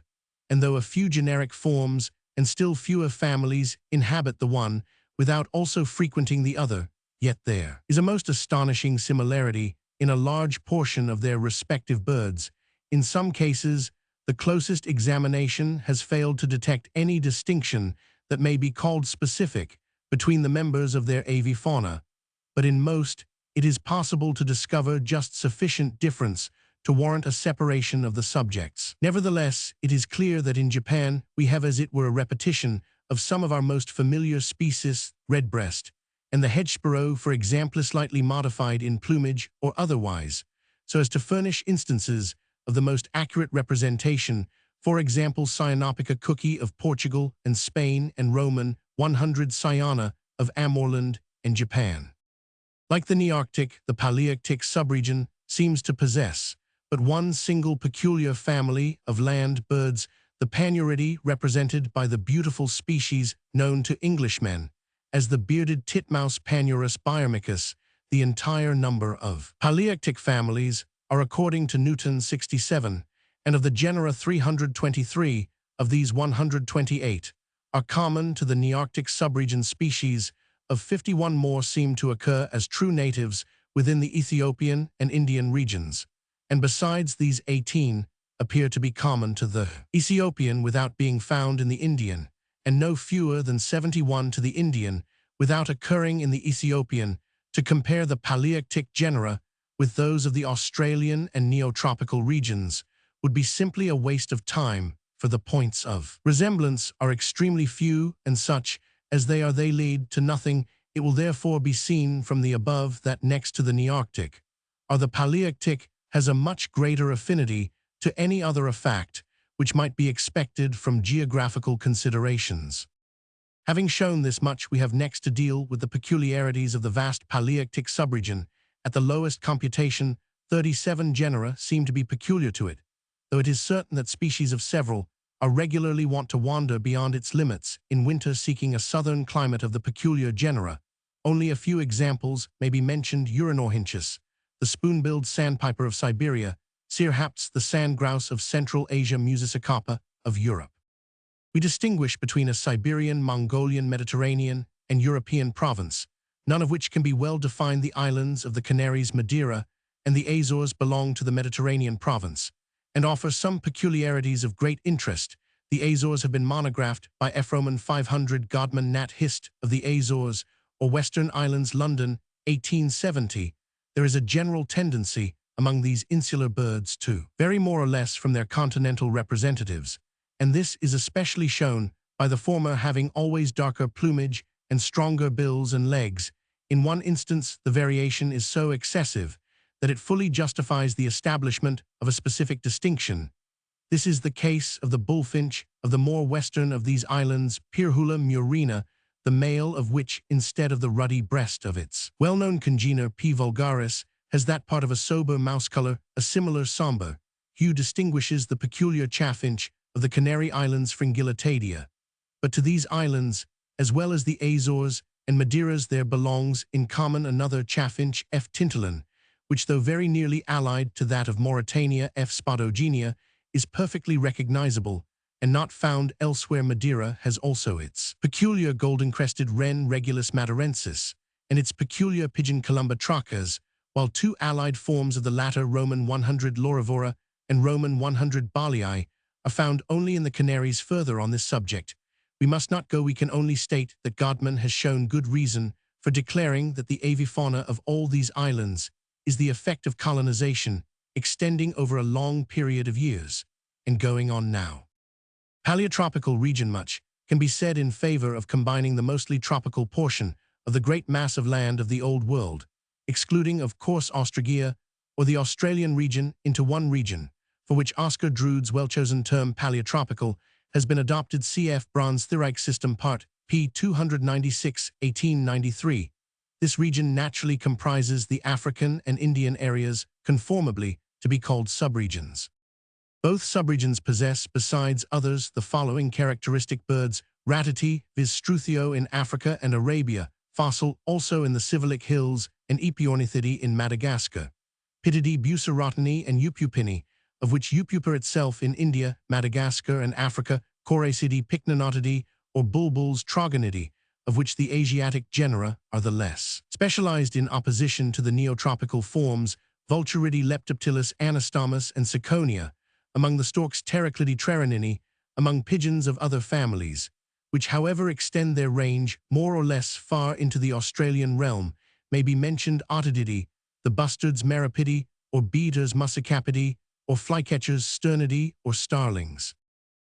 and though a few generic forms and still fewer families inhabit the one without also frequenting the other, yet there is a most astonishing similarity in a large portion of their respective birds. In some cases, the closest examination has failed to detect any distinction that may be called specific between the members of their avifauna, but in most, it is possible to discover just sufficient difference to warrant a separation of the subjects. Nevertheless, it is clear that in Japan we have as it were a repetition of some of our most familiar species, redbreast, and the hedge sparrow, for example, slightly modified in plumage or otherwise, so as to furnish instances of the most accurate representation, for example, Cyanopica cookie of Portugal and Spain and Roman 100 cyana of Amorland and Japan. Like the Nearctic, the Palearctic subregion seems to possess but one single peculiar family of land birds, the Panuridae, represented by the beautiful species known to Englishmen as the bearded titmouse Panurus biomicus. The entire number of Palearctic families are, according to Newton, 67, and of the genera 323 of these 128 are common to the Nearctic subregion. Species of 51 more seem to occur as true natives within the Ethiopian and Indian regions, and besides these 18 appear to be common to the Ethiopian without being found in the Indian, and no fewer than 71 to the Indian without occurring in the Ethiopian. To compare the Palearctic genera with those of the Australian and neotropical regions would be simply a waste of time, for the points of resemblance are extremely few, and such as they lead to nothing. It will therefore be seen from the above that next to the Nearctic, the Palearctic has a much greater affinity to any other fact which might be expected from geographical considerations. Having shown this much, we have next to deal with the peculiarities of the vast Palearctic subregion. At the lowest computation, 37 genera seem to be peculiar to it, though it is certain that species of several are regularly wont to wander beyond its limits in winter, seeking a southern climate of the peculiar genera. Only a few examples may be mentioned: Urinorhynchus, the spoon-billed sandpiper of Siberia; Cirrhaps, the sand grouse of Central Asia; Musicicapa of Europe. We distinguish between a Siberian, Mongolian, Mediterranean, and European province, none of which can be well defined. The islands of the Canaries, Madeira, and the Azores belong to the Mediterranean province, and offer some peculiarities of great interest. The Azores have been monographed by Ephroman 500, Godman Nat Hist of the Azores, or Western Islands, London, 1870. There is a general tendency among these insular birds to vary more or less from their continental representatives, and this is especially shown by the former having always darker plumage and stronger bills and legs. In one instance, the variation is so excessive that it fully justifies the establishment of a specific distinction. This is the case of the bullfinch of the more western of these islands, Pyrhula murina, the male of which, instead of the ruddy breast of its well-known congener P. vulgaris, has that part of a sober mouse color. A similar somber hue distinguishes the peculiar chaffinch of the Canary Islands, Fringillitadia. But to these islands, as well as the Azores and Madeiras, there belongs in common another chaffinch, F. tintilin, which, though very nearly allied to that of Mauritania, F. spadogenia, is perfectly recognizable and not found elsewhere. Madeira has also its peculiar golden-crested wren, Regulus madeirensis, and its peculiar pigeon, Columba trachas, while two allied forms of the latter, Roman 100 lorivora and Roman 100 balii, are found only in the Canaries. Further on this subject, we must not go. We can only state that Godman has shown good reason for declaring that the avifauna of all these islands is the effect of colonization extending over a long period of years and going on now. Paleotropical region. Much can be said in favor of combining the mostly tropical portion of the great mass of land of the Old World, excluding, of course, Australia or the Australian region, into one region, for which Oscar Drude's well-chosen term paleotropical has been adopted. Cf. Bronze-Theriche System Part P. 296, 1893. This region naturally comprises the African and Indian areas, conformably to be called subregions. Both subregions possess, besides others, the following characteristic birds: ratati, viz. Struthio in Africa and Arabia, fossil also in the Sivalik Hills, and Epiornithidae in Madagascar; Pittidae, Bucerotini, and Upupini, of which Upupa itself in India, Madagascar, and Africa; Coracidae, Pycnonotidae, or bulbuls; Trogonidae, of which the Asiatic genera are the less specialized in opposition to the neotropical forms; Vulturidae, Leptoptilus, Anastomus, and Ciconia; among the storks, Pteroclidae, Trerinini; among pigeons of other families, which however extend their range more or less far into the Australian realm, may be mentioned Ottididae, the bustards Meropidae, or beaters Muscicapidae, or flycatchers Sternidae, or starlings.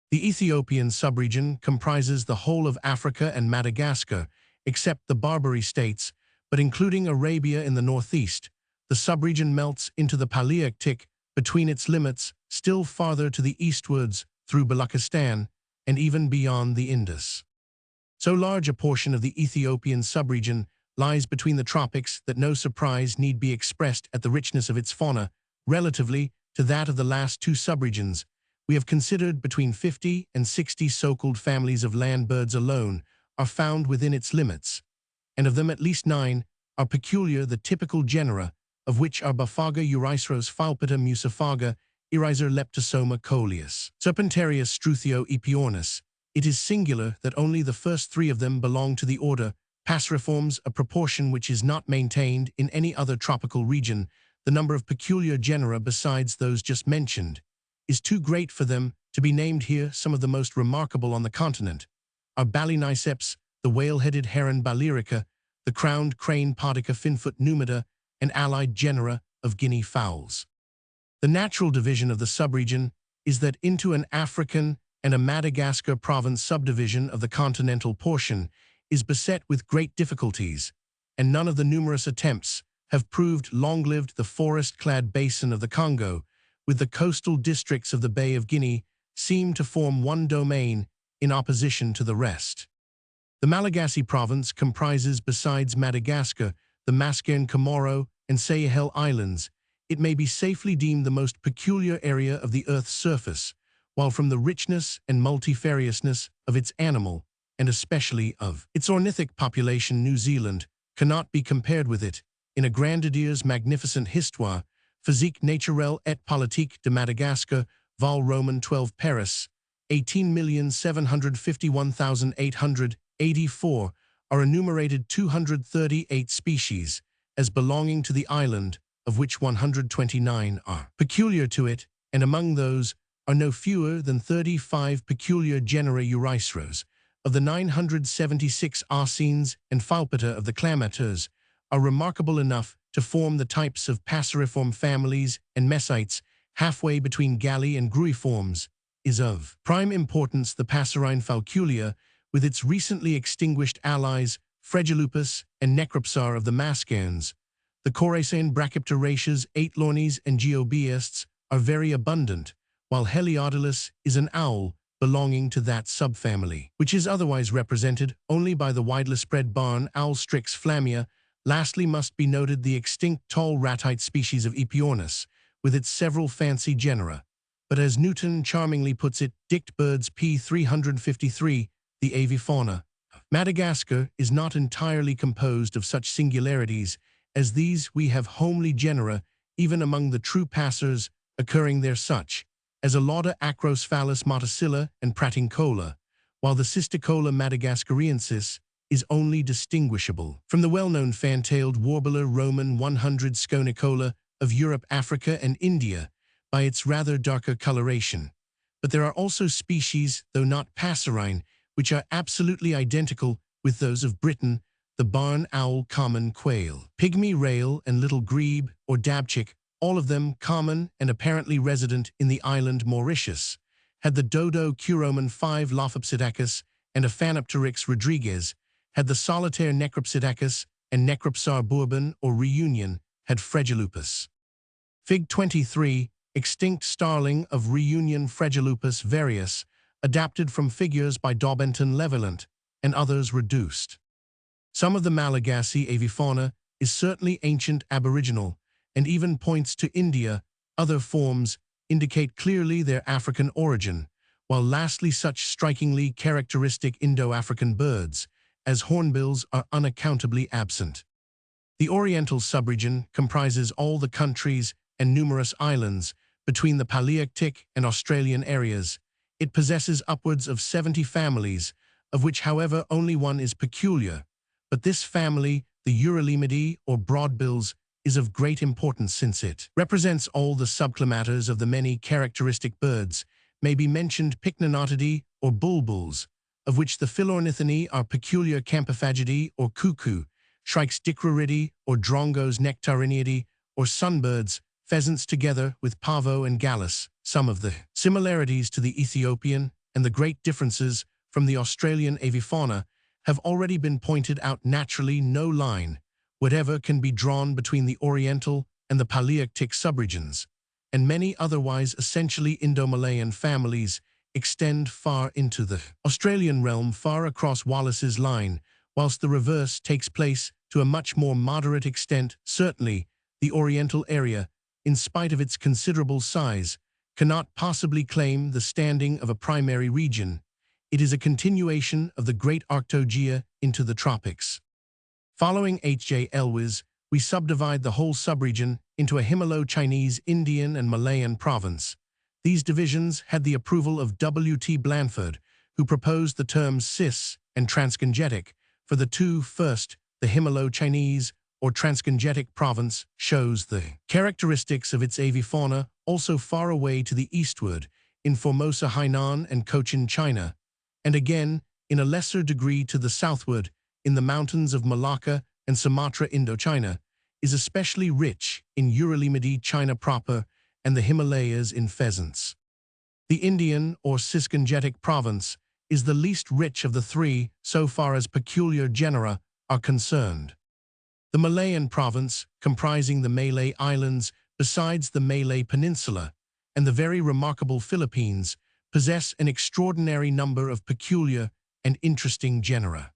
The Ethiopian subregion comprises the whole of Africa and Madagascar, except the Barbary states, but including Arabia in the northeast. The subregion melts into the Palearctic between its limits, still farther to the eastwards through Baluchistan, and even beyond the Indus. So large a portion of the Ethiopian subregion lies between the tropics that no surprise need be expressed at the richness of its fauna, relatively to that of the last two subregions. We have considered between 50 and 60 so-called families of land birds alone are found within its limits, and of them at least 9 are peculiar, the typical genera, of which are Baphaga Euryceros Philpata Musiphaga, Irizer Leptosoma coleus, Serpentarius Struthio Epiornis. It is singular that only the first 3 of them belong to the order Passeriformes, a proportion which is not maintained in any other tropical region. The number of peculiar genera besides those just mentioned is too great for them to be named here. Some of the most remarkable on the continent are Ballyniceps, the whale-headed heron Balearica, the crowned crane Podica finfoot numida, and allied genera of guinea fowls. The natural division of the subregion is that into an African and a Madagascar province subdivision of the continental portion is beset with great difficulties, and none of the numerous attempts have proved long-lived. The forest-clad basin of the Congo, with the coastal districts of the Bay of Guinea, seem to form one domain in opposition to the rest. The Malagasy province comprises, besides Madagascar, the Mascarenes, Comoro, and Seychelles Islands. It may be safely deemed the most peculiar area of the Earth's surface, while from the richness and multifariousness of its animal, and especially of its ornithic population, New Zealand cannot be compared with it. In a Grandadier's magnificent Histoire physique naturelle et politique de Madagascar, Vol. Roman 12 Paris, 18,751,884, are enumerated 238 species as belonging to the island, of which 129 are peculiar to it, and among those are no fewer than 35 peculiar genera. Euryceros, of the 976 Arsenes and Philpata of the Clamatids, are remarkable enough to form the types of Passeriform families, and Mesites, halfway between Galli and Gruiformes, is of prime importance the Passerine Falculia, with its recently extinguished allies Fregilupus and Necropsar of the Mascarenes. The Coracean Brachypteratias, Aitlornis, and Geobiasts are very abundant, while Heliodilus is an owl belonging to that subfamily, which is otherwise represented only by the widely spread barn owl Strix flammea. Lastly must be noted the extinct tall ratite species of Epiornis, with its several fancy genera. But as Newton charmingly puts it, Dict Birds p. 353, the avifauna of Madagascar is not entirely composed of such singularities as these. We have homely genera, even among the true passers, occurring there, such as Alauda acrosphalis motacilla and pratincola, while the Cisticola madagascariensis is only distinguishable from the well-known fan-tailed warbler Roman 100 sconicola of Europe, Africa, and India by its rather darker coloration. But there are also species, though not passerine, which are absolutely identical with those of Britain: the barn owl, common quail, pygmy rail, and little grebe or dabchick, all of them common and apparently resident in the island Mauritius. Had the dodo Curoman 5 Lophopsidacus and Aphanopteryx Rodriguez, had the solitaire Necropsidacus and Necropsar Bourbon or Reunion, had Fregilupus. Fig. 23, extinct starling of Reunion Fregilupus varius, adapted from figures by Daubenton Levelant, and others reduced. Some of the Malagasy avifauna is certainly ancient aboriginal, and even points to India. Other forms indicate clearly their African origin, while lastly such strikingly characteristic Indo-African birds as hornbills are unaccountably absent. The Oriental subregion comprises all the countries and numerous islands between the Palearctic and Australian areas. It possesses upwards of 70 families, of which, however, only one is peculiar. But this family, the Urolimidae or broadbills, is of great importance since it represents all the subclimaters of the many characteristic birds. May be mentioned Pycnonotidae or bulbuls, of which the Philornithinae are peculiar Campophagidae or cuckoo, shrikes dicroridae or drongos nectarinidae, or sunbirds, pheasants together with pavo and gallus. Some of the similarities to the Ethiopian and the great differences from the Australian avifauna have already been pointed out. Naturally, no line whatever can be drawn between the Oriental and the Palearctic subregions, and many otherwise essentially Indo-Malayan families extend far into the Australian realm, far across Wallace's line, whilst the reverse takes place to a much more moderate extent. Certainly, the Oriental area, in spite of its considerable size, cannot possibly claim the standing of a primary region. It is a continuation of the Great Arctogea into the tropics. Following H.J. Elwes, we subdivide the whole subregion into a Himalo-Chinese, Indian, and Malayan province. These divisions had the approval of W.T. Blanford, who proposed the terms cis and transcongetic for the two. First, the Himalo-Chinese or transcongetic province shows the characteristics of its avifauna also far away to the eastward in Formosa, Hainan, and Cochin, China, and again, in a lesser degree to the southward, in the mountains of Malacca and Sumatra. Indochina is especially rich in Uralimidi, China proper, and the Himalayas in pheasants. The Indian or ciscongetic province is the least rich of the three so far as peculiar genera are concerned. The Malayan province, comprising the Malay Islands besides the Malay Peninsula and the very remarkable Philippines, possess an extraordinary number of peculiar and interesting genera.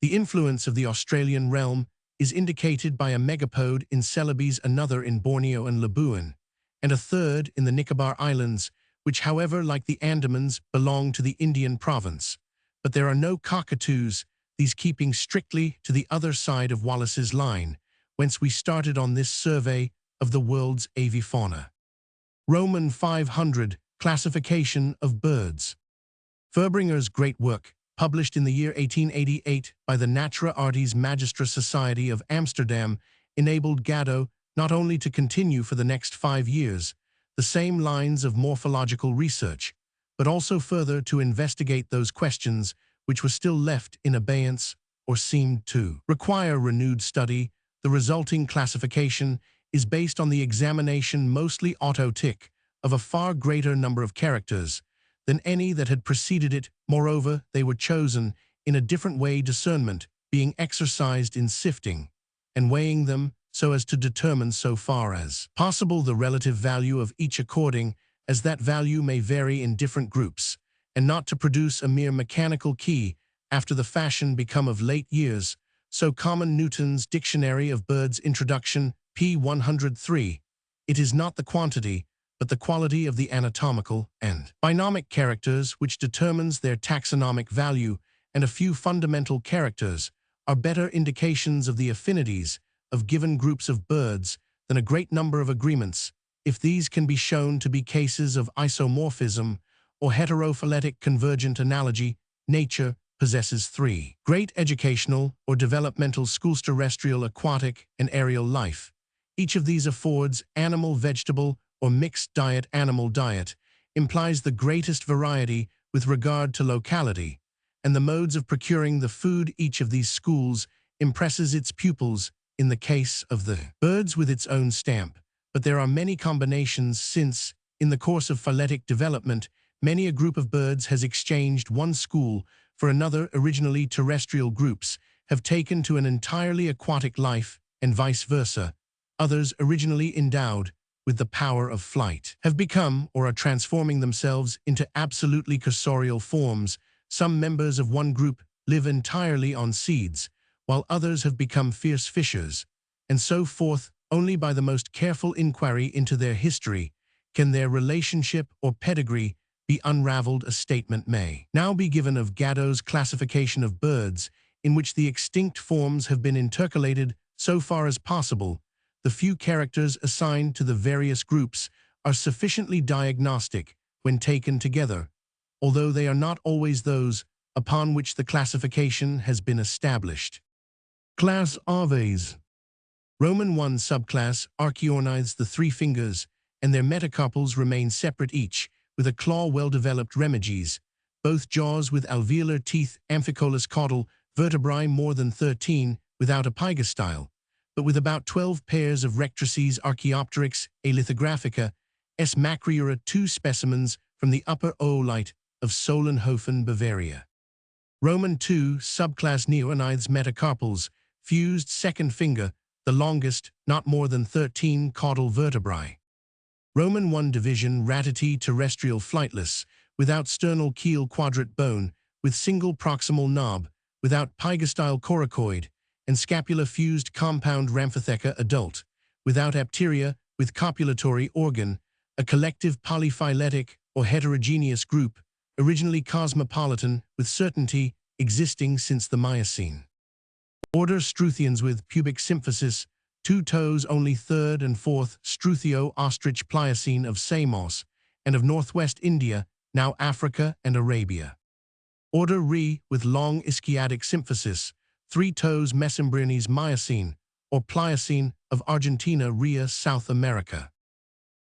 The influence of the Australian realm is indicated by a megapode in Celebes, another in Borneo and Labuan, and a third in the Nicobar Islands, which, however, like the Andamans, belong to the Indian province. But there are no cockatoos, these keeping strictly to the other side of Wallace's line, whence we started on this survey of the world's avifauna. Roman 500, Classification of Birds. Ferbringer's great work, published in the year 1888 by the Natura Artis Magistra Society of Amsterdam, enabled Gaddo not only to continue for the next 5 years the same lines of morphological research, but also further to investigate those questions which were still left in abeyance or seemed to require renewed study. The resulting classification is based on the examination, mostly autotic, of a far greater number of characters than any that had preceded it. Moreover, they were chosen in a different way, discernment being exercised in sifting and weighing them so as to determine so far as possible the relative value of each, according as that value may vary in different groups, and not to produce a mere mechanical key after the fashion become of late years, so common. Newton's Dictionary of Birds, Introduction, p. 103. It is not the quantity, but the quality of the anatomical and binomic characters which determines their taxonomic value, and a few fundamental characters are better indications of the affinities of given groups of birds than a great number of agreements, if these can be shown to be cases of isomorphism or heterophyletic convergent analogy. Nature possesses three great educational or developmental schools: terrestrial, aquatic, and aerial life. Each of these affords animal, vegetable, or mixed diet. Animal diet implies the greatest variety with regard to locality and the modes of procuring the food. Each of these schools impresses its pupils, in the case of the birds, with its own stamp, but there are many combinations, since, in the course of phyletic development, many a group of birds has exchanged one school for another. Originally terrestrial groups have taken to an entirely aquatic life, and vice versa. Others, originally endowed with the power of flight, have become or are transforming themselves into absolutely cursorial forms. Some members of one group live entirely on seeds, while others have become fierce fishers, and so forth. Only by the most careful inquiry into their history can their relationship or pedigree be unraveled. A statement may now be given of Gaddo's classification of birds, in which the extinct forms have been intercalated so far as possible. The few characters assigned to the various groups are sufficiently diagnostic when taken together, although they are not always those upon which the classification has been established. Class Aves. Roman 1 subclass Archaeornithes. The three fingers and their metacarpals remain separate, each with a claw well-developed. Remiges. Both jaws with alveolar teeth. Amphicolus caudal. Vertebrae more than 13. without a pygostyle, but with about 12 pairs of rectrices Archaeopteryx a lithographica S. macroura, 2 specimens from the upper oolite of Solenhofen, Bavaria. Roman 2 subclass Neoanides metacarpals, fused second finger, the longest, not more than 13 caudal vertebrae. Roman 1 division Ratite terrestrial flightless, without sternal keel quadrate bone, with single proximal knob, without pygostyle coracoid, and scapula fused compound Ramphotheca adult, without apteria, with copulatory organ, a collective polyphyletic or heterogeneous group, originally cosmopolitan, with certainty existing since the Miocene. Order Struthians with pubic symphysis, 2 toes only 3rd and 4th Struthio ostrich Pliocene of Samos and of northwest India, now Africa and Arabia. Order Re with long ischiatic symphysis, 3 toes Mesembryones Miocene or Pliocene of Argentina, Ria, South America.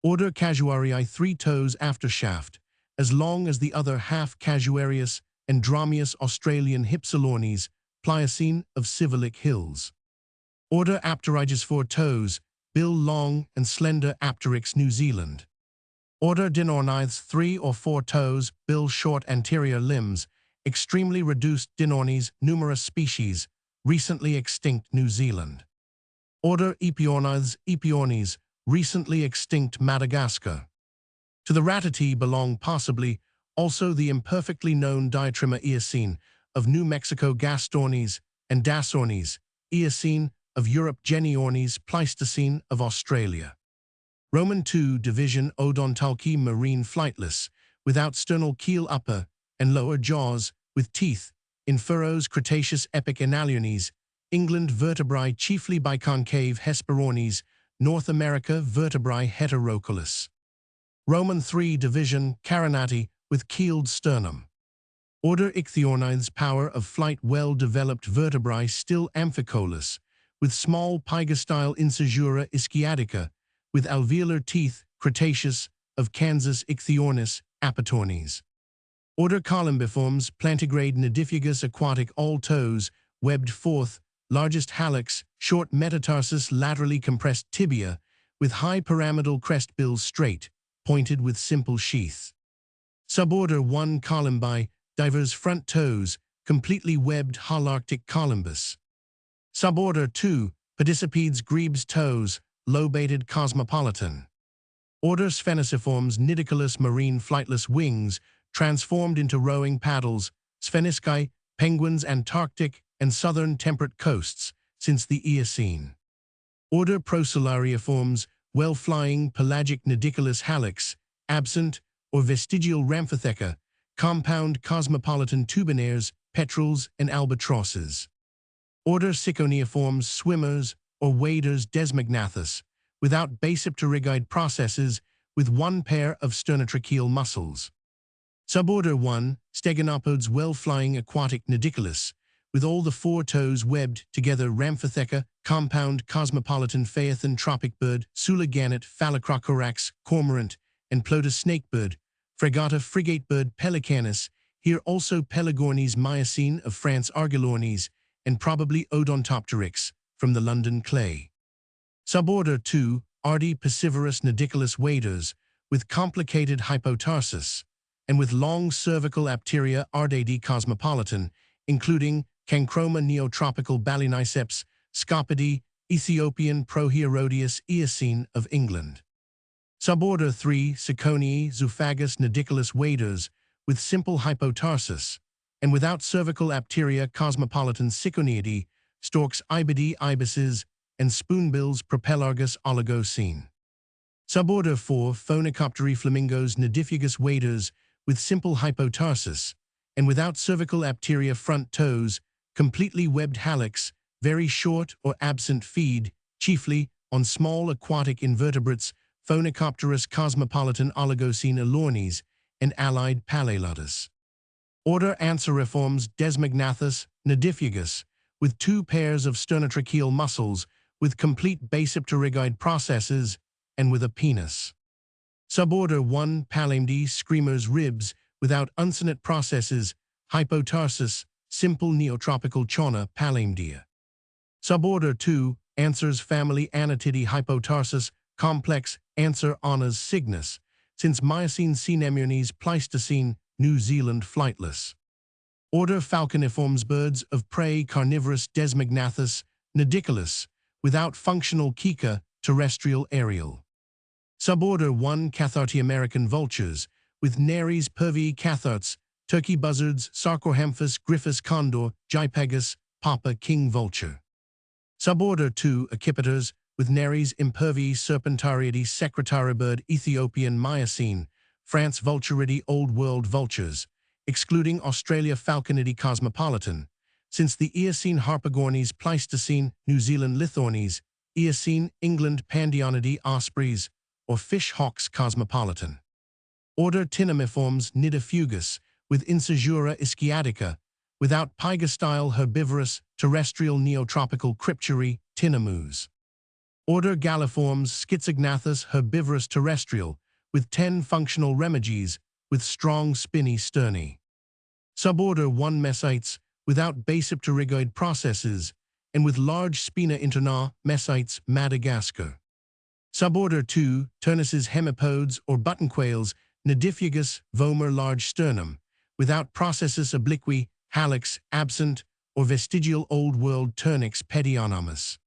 Order Casuarii, 3 toes aftershaft, as long as the other half Casuarius and Dromius Australian Hypsilornis, Pliocene of Sivalik Hills. Order Apteryges, 4 toes, bill long and slender Apteryx, New Zealand. Order Dinornithes, 3 or 4 toes, bill short anterior limbs, extremely reduced Dinornis, numerous species, recently extinct, New Zealand. Order Epiornithes, Epiornis, recently extinct, Madagascar. To the Ratitae belong possibly also the imperfectly known Diatrima Eocene of New Mexico, Gastornis, and Dasornis, Eocene of Europe, Geniornis, Pleistocene of Australia. Roman 2 division Odontalci marine flightless, without sternal keel upper and lower jaws, with teeth, in furrows Cretaceous epic Analiones, England vertebrae chiefly biconcave Hesperornis, North America vertebrae Heteroculus. Roman 3 division Carinati with keeled sternum. Order Ichthyornithes, power of flight well-developed vertebrae still amphicolous, with small pygostyle incisura ischiatica, with alveolar teeth Cretaceous of Kansas Ichthyornis apatornis. Order Colymbiformes, plantigrade nidifugus aquatic, all toes, webbed 4th, largest hallux, short metatarsus laterally compressed tibia, with high pyramidal crest bills straight, pointed with simple sheath. Suborder 1 Colymbi, divers front toes, completely webbed holarctic columbus. Suborder 2 Pedicipedes grebes toes, lobated cosmopolitan. Order Spheniciformes, nidicolous marine flightless wings, transformed into rowing paddles, Sphenisci, penguins Antarctic and southern temperate coasts, since the Eocene. Order Procellariiformes, well-flying pelagic nidicolous hallux, absent or vestigial Ramphotheca, compound cosmopolitan tubinaires, petrels and albatrosses. Order Siconiiformes, swimmers or waders Desmognathus, without basipterygoid processes, with 1 pair of sternotracheal muscles. Suborder 1 Stegonopods, well-flying aquatic nidicolous, with all the 4 toes webbed together Ramphotheca, compound cosmopolitan phaethon tropic bird, Sula gannet, Phalacrocorax, cormorant, and Plotus snakebird, Fregata frigate bird Pelicanus, here also Pelagornis Miocene of France, Argilornis, and probably Odontopteryx, from the London clay. Suborder 2 Ardi piscivorous nidicolous waders, with complicated hypotarsus, and with long cervical apteria Ardadi cosmopolitan, including Cancroma neotropical Baliniceps, Scopidi, Ethiopian Prohierodius Eocene of England. Suborder 3 Ciconii Zoophagous nidicolous waders, with simple hypotarsus, and without cervical apteria cosmopolitan Ciconiidae, storks Ibidi ibises, and spoonbills Propellargus oligocene. Suborder 4 Phoenicopteri flamingos nidifugus waders, with simple hypotarsus, and without cervical apteria front toes, completely webbed hallux, very short or absent feed, chiefly on small aquatic invertebrates, Phoenicopterus cosmopolitan oligocene Alornis, and allied Palaelotus. Order Anseriformes, Desmognathus, nidifugus, with 2 pairs of sternotracheal muscles, with complete basipterygoid processes, and with a penis. Suborder 1 Palamdi, screamers ribs, without uncinate processes, hypotarsus, simple neotropical Chona Palamdia. Suborder 2, Answers family Anatidae hypotarsus, complex, Answer honors cygnus, since Miocene Cenemurnes Pleistocene, New Zealand flightless. Order Falconiforms birds of prey carnivorous Desmognathus, nidicolous, without functional kika, terrestrial aerial. Suborder 1 Catharti American vultures, with Nares purvii catharts, turkey buzzards, Sarcorhamphus gryphus condor, Gypagus, papa king vulture. Suborder 2 Accipiters, with Nares impervii serpentariidae secretaribird Ethiopian Miocene, France vulturidae Old World vultures, excluding Australia falconidae cosmopolitan, since the Eocene Harpagornis Pleistocene, New Zealand Lithornis, Eocene, England Pandionidae ospreys, or fish hawks cosmopolitan. Order Tinamiforms Nidifugus, with Incisura ischiatica, without pygostyle herbivorous, terrestrial neotropical crypturi, Tinamous. Order Galliforms Schizognathus herbivorous terrestrial, with 10 functional remiges, with strong spiny sterni. Suborder 1 Mesites, without basipterygoid processes, and with large spina interna, Mesites, Madagascar. Suborder 2 Turnus's hemipodes or buttonquails, Nidifugus, vomer large sternum, without processus obliqui, hallux, absent, or vestigial Old World Turnix pedionomus.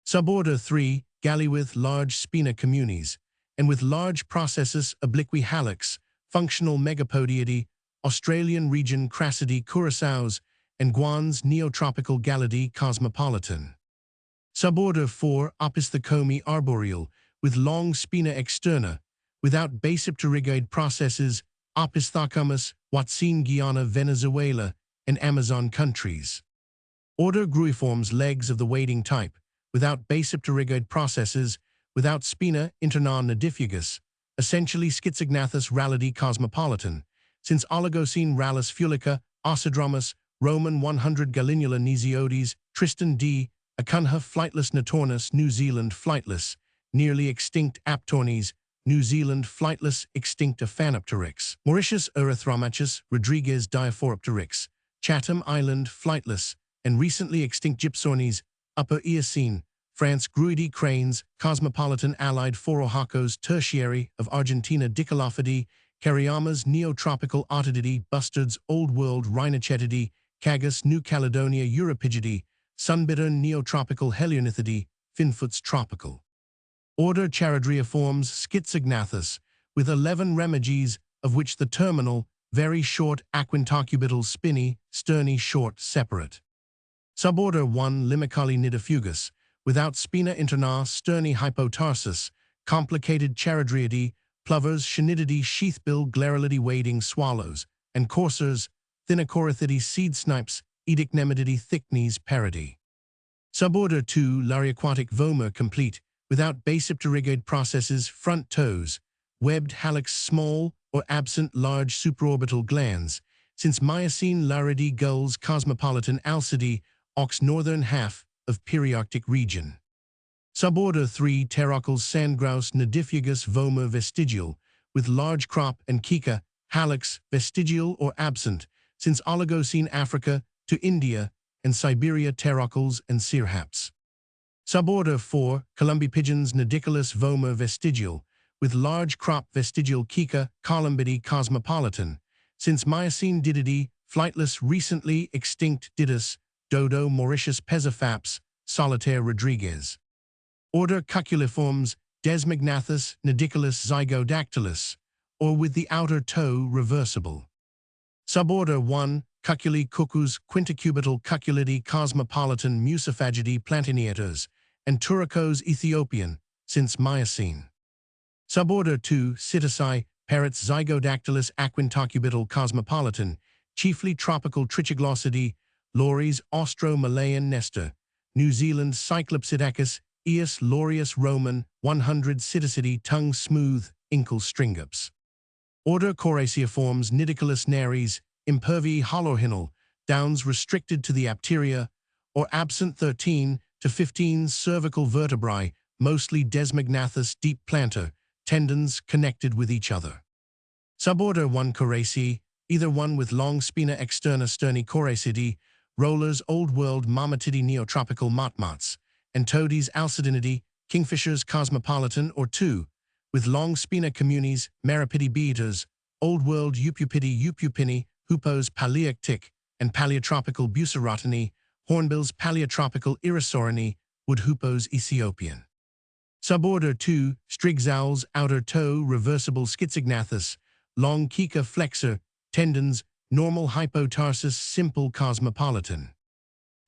Suborder 3 Gallywith large spina communis, and with large processus obliqui hallux, functional megapodiidae, Australian region Crassidae curaçaos, and Guan's neotropical Gallidae cosmopolitan. Suborder 4 Opisthocomi arboreal, with long spina externa, without basipterygoid processes, Opisthocomus, Huatzin Guyana Venezuela, and Amazon countries. Order Gruiforms legs of the wading type, without basipterygoid processes, without spina interna nidifugus, essentially Schizognathus rallidae cosmopolitan, since Oligocene Rallus fulica, Osidromus, Roman 100 Gallinula Nesiodes, Tristan D. Acunha flightless Notornus, New Zealand flightless, nearly extinct Aptornis, New Zealand flightless extinct Aphanopteryx, Mauritius Erythromachus, Rodriguez Diaphoropteryx, Chatham Island flightless, and recently extinct Gypsornis, Upper Eocene, France Gruidae cranes, cosmopolitan allied Phororhacos tertiary of Argentina Dicolophidae, Cariamas neotropical Otididae, bustards Old World Rhinochettidae, Cagus New Caledonia Europigidae, sunbittern neotropical Heliornithidae, finfoots tropical. Order Charadriiformes Schizognathus, with 11 remiges, of which the terminal, very short aquintocubital spiny, sterni short separate. Suborder 1 Limicali nidifugus, without spina interna sterni hypotarsus, complicated Charadriidae, plovers Ctenididae sheathbill Glarilidae wading swallows, and coursers, Thinocorythidae seed snipes, Oedicnematidae thicknes parody. Suborder 2 Lariaquatic vomer complete, without basipterygoid processes front toes, webbed hallux small or absent large supraorbital glands, since Miocene Laridae gulls cosmopolitan Alcidae, ox northern half of Periarctic region. Suborder 3 Pterocles sandgrouse nidifugus vomer vestigial, with large crop and kika, hallux, vestigial or absent, since Oligocene Africa to India and Siberia pterocles and cirhaps. Suborder 4 Columbi pigeons nidicolous vomer vestigial, with large crop vestigial kika, columbidae cosmopolitan, since Miocene Dididae, flightless recently extinct Didus, dodo Mauritius pezophaps, solitaire Rodriguez. Order Cuculiformes Desmognathus nidicolous zygodactylus, or with the outer toe reversible. Suborder 1 Cuculi cuckoos quinticubital Cuculidae cosmopolitan Musophagidae plantineators, and Turacos Ethiopian, since Miocene. Suborder 2 Psittaci parrots Zygodactylus aquintocubital cosmopolitan, chiefly tropical Trichoglossidae, Lories Austro-Malayan Nestor, New Zealand Cyclopsidacus, Eus laureus Roman, 100 Psitticidae tongue smooth, Inkle stringops. Order Coraciiformes nidicolous nares, impervii holorhinal, downs restricted to the apteria, or absent 13 to 15 cervical vertebrae, mostly Desmognathus deep plantar, tendons connected with each other. Suborder 1 Coracii, either one with long spina externa sterni Coracidae, rollers Old World Marmotidae neotropical motmots, and toadies Alcidinidae, kingfishers cosmopolitan or 2, with long spina communis, Meropidae beaters, Old World Eupupidae eupupini, hupos palearctic, and paleotropical bucerotini, hornbills paleotropical irisorini, wood hupos Ethiopian. Suborder 2, Strigzowls, outer toe, reversible schizognathus, long kika flexor, tendons, normal hypotarsus, simple cosmopolitan.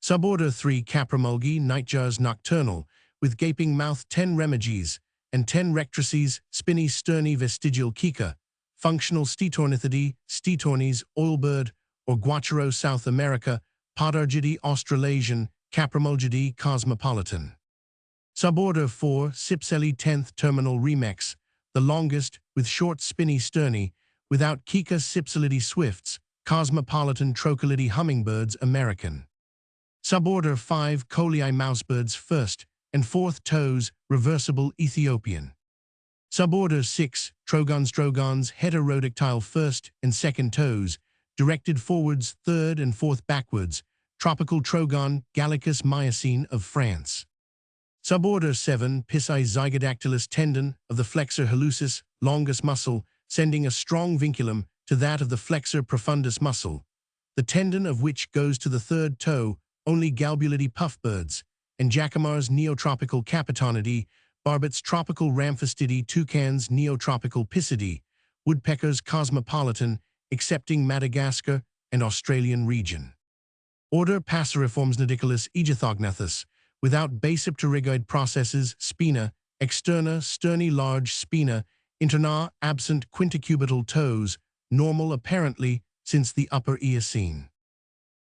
Suborder 3, Caprimulgi, nightjars nocturnal, with gaping mouth 10 remiges, and 10 rectrices, spiny sterni vestigial kika, functional Stetornithidae, Stetornis, oilbird, or Guacharo South America, Podargidae Australasian, Caprimulgidae cosmopolitan. Suborder 4, Cypselli 10th terminal remex, the longest, with short spiny sterni, without kika Cypselidae swifts, cosmopolitan Trochilidae hummingbirds American. Suborder 5, Colii mousebirds 1st and 4th toes, reversible Ethiopian. Suborder 6, Trogons heterodactyl 1st and 2nd toes, directed forwards 3rd and 4th backwards, tropical Trogon Gallicus Miocene of France. Suborder 7, Pisci zygodactylus tendon of the flexor hallucis, longus muscle, sending a strong vinculum to that of the flexor profundus muscle, the tendon of which goes to the 3rd toe, only Galbulidae puffbirds, and Jacamars neotropical Capitonidae, barbets tropical Ramphastidae, toucans neotropical Pisidae, woodpeckers cosmopolitan, excepting Madagascar and Australian region. Order Passeriformes nidicolus aegythognathus, without basipterygoid processes, spina, externa, sterni large spina, interna, absent quinticubital toes, normal apparently since the Upper Eocene.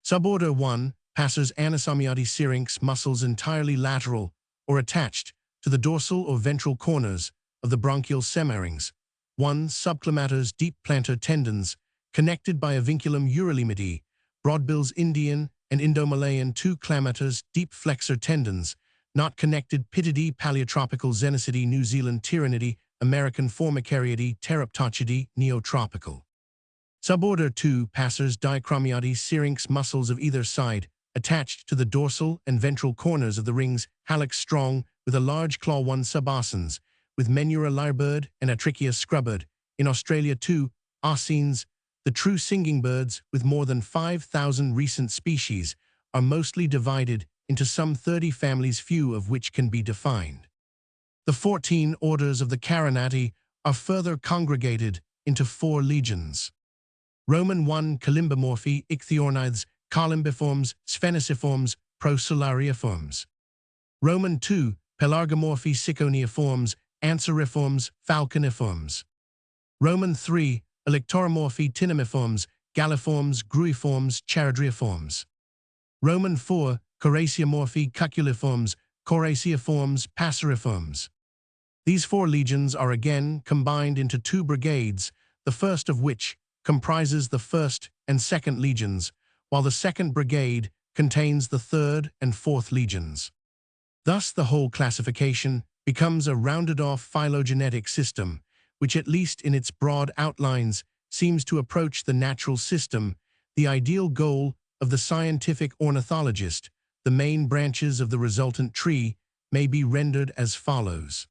Suborder 1, Passers anasomiati syrinx, muscles entirely lateral or attached to the dorsal or ventral corners of the bronchial semarynx. 1. Subclimators deep plantar tendons, connected by a vinculum urolimidae, broadbills Indian and Indo-Malayan. 2. Clamators deep flexor tendons, not connected Pittidae paleotropical Xenicidae New Zealand Tyrannidae American Formicariidae Pteroptochidae neotropical. Suborder 2. Passers dichromiati syrinx, muscles of either side, attached to the dorsal and ventral corners of the rings, hallux strong, with a large claw. 1. Subarsons, with Menura lyrebird and Atrichia scrubbird. In Australia 2. Oscines, the true singing birds, with more than 5,000 recent species, are mostly divided into some 30 families, few of which can be defined. The 14 orders of the Carinati are further congregated into 4 legions. Roman 1. Calimbomorphi, ichthyornithes, Calimbiformes, Spheniciformes, Prosolariiformes. Roman 2. Pelargomorphi, Syconiiformes, Anseriformes, Falconiformes. Roman 3. Electoromorphi, Tinamiformes, Galliformes, Gruiformes, Charadriiformes. Roman 4. Coraceomorphi, Cuculiformes, Coraceoformes, Passeriformes. These 4 legions are again combined into 2 brigades, the first of which comprises the 1st and 2nd legions, while the 2nd brigade contains the 3rd and 4th legions. Thus the whole classification becomes a rounded-off phylogenetic system, which at least in its broad outlines seems to approach the natural system, the ideal goal of the scientific ornithologist. The main branches of the resultant tree may be rendered as follows.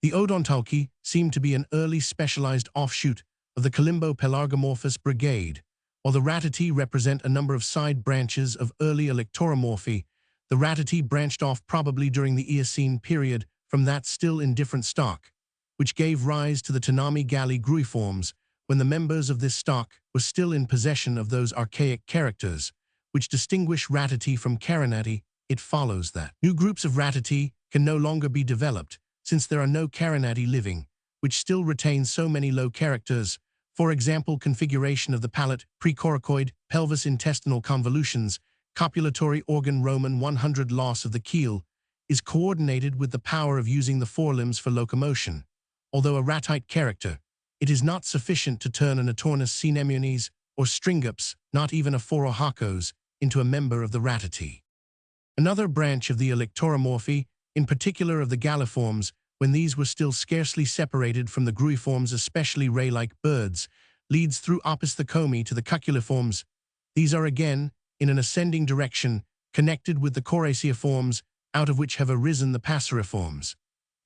The Odontolci seem to be an early specialized offshoot of the Calimbo-Pelargomorphous brigade, while the Ratati represent a number of side branches of early Electoromorphi. The Ratati branched off probably during the Eocene period from that still in different stock, which gave rise to the Tanami Galli gruiforms, when the members of this stock were still in possession of those archaic characters which distinguish Ratati from Carinati. It follows that new groups of Ratati can no longer be developed, since there are no Carinati living, which still retain so many low characters. For example, configuration of the palate, precoracoid, pelvis, intestinal convolutions, copulatory organ. Roman 100. Loss of the keel is coordinated with the power of using the forelimbs for locomotion. Although a ratite character, it is not sufficient to turn an Atornis sinemiones or Stringops, not even a Phorohakos, into a member of the Ratati. Another branch of the Electoromorphi, in particular of the Galliforms, when these were still scarcely separated from the Gruiforms, especially ray-like birds, leads through Opisthocomi to the Cuculiforms. These are again in an ascending direction, connected with the coraciiforms, out of which have arisen the passeriforms.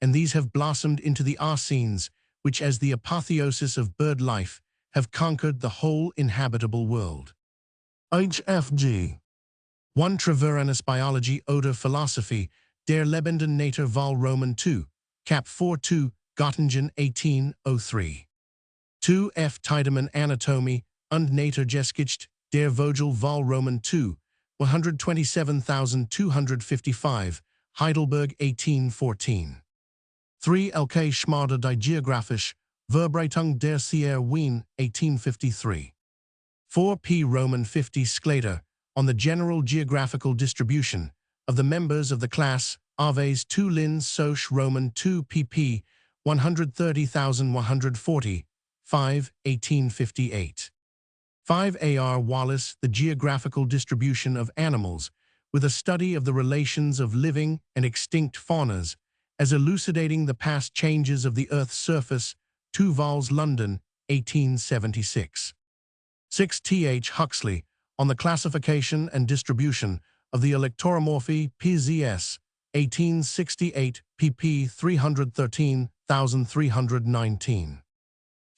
And these have blossomed into the arsines, which as the apotheosis of bird life, have conquered the whole inhabitable world. HFG 1 Treveranus Biology oder Philosophie der lebenden Natur Vol Roman 2, Cap 42, Göttingen 1803. 2 F. Tiedemann Anatomie und Naturgeschichte der Vogel Vol Roman 2, 127,255, Heidelberg 1814. 3 Elke Schmarde die Geographische Verbreitung der Tiere Wien 1853. 4 P. Roman 50 Sclater on the general geographical distribution of the members of the class Aves 2 Lins Soc Roman 2 pp. 130,140, 5, 1858. 5 A. R. Wallace, The Geographical Distribution of Animals, with a study of the relations of living and extinct faunas, as elucidating the past changes of the Earth's surface, 2 vols London, 1876. 6 T. H. Huxley, On the Classification and Distribution of the Electoromorphi PZS, 1868, pp. 313,319.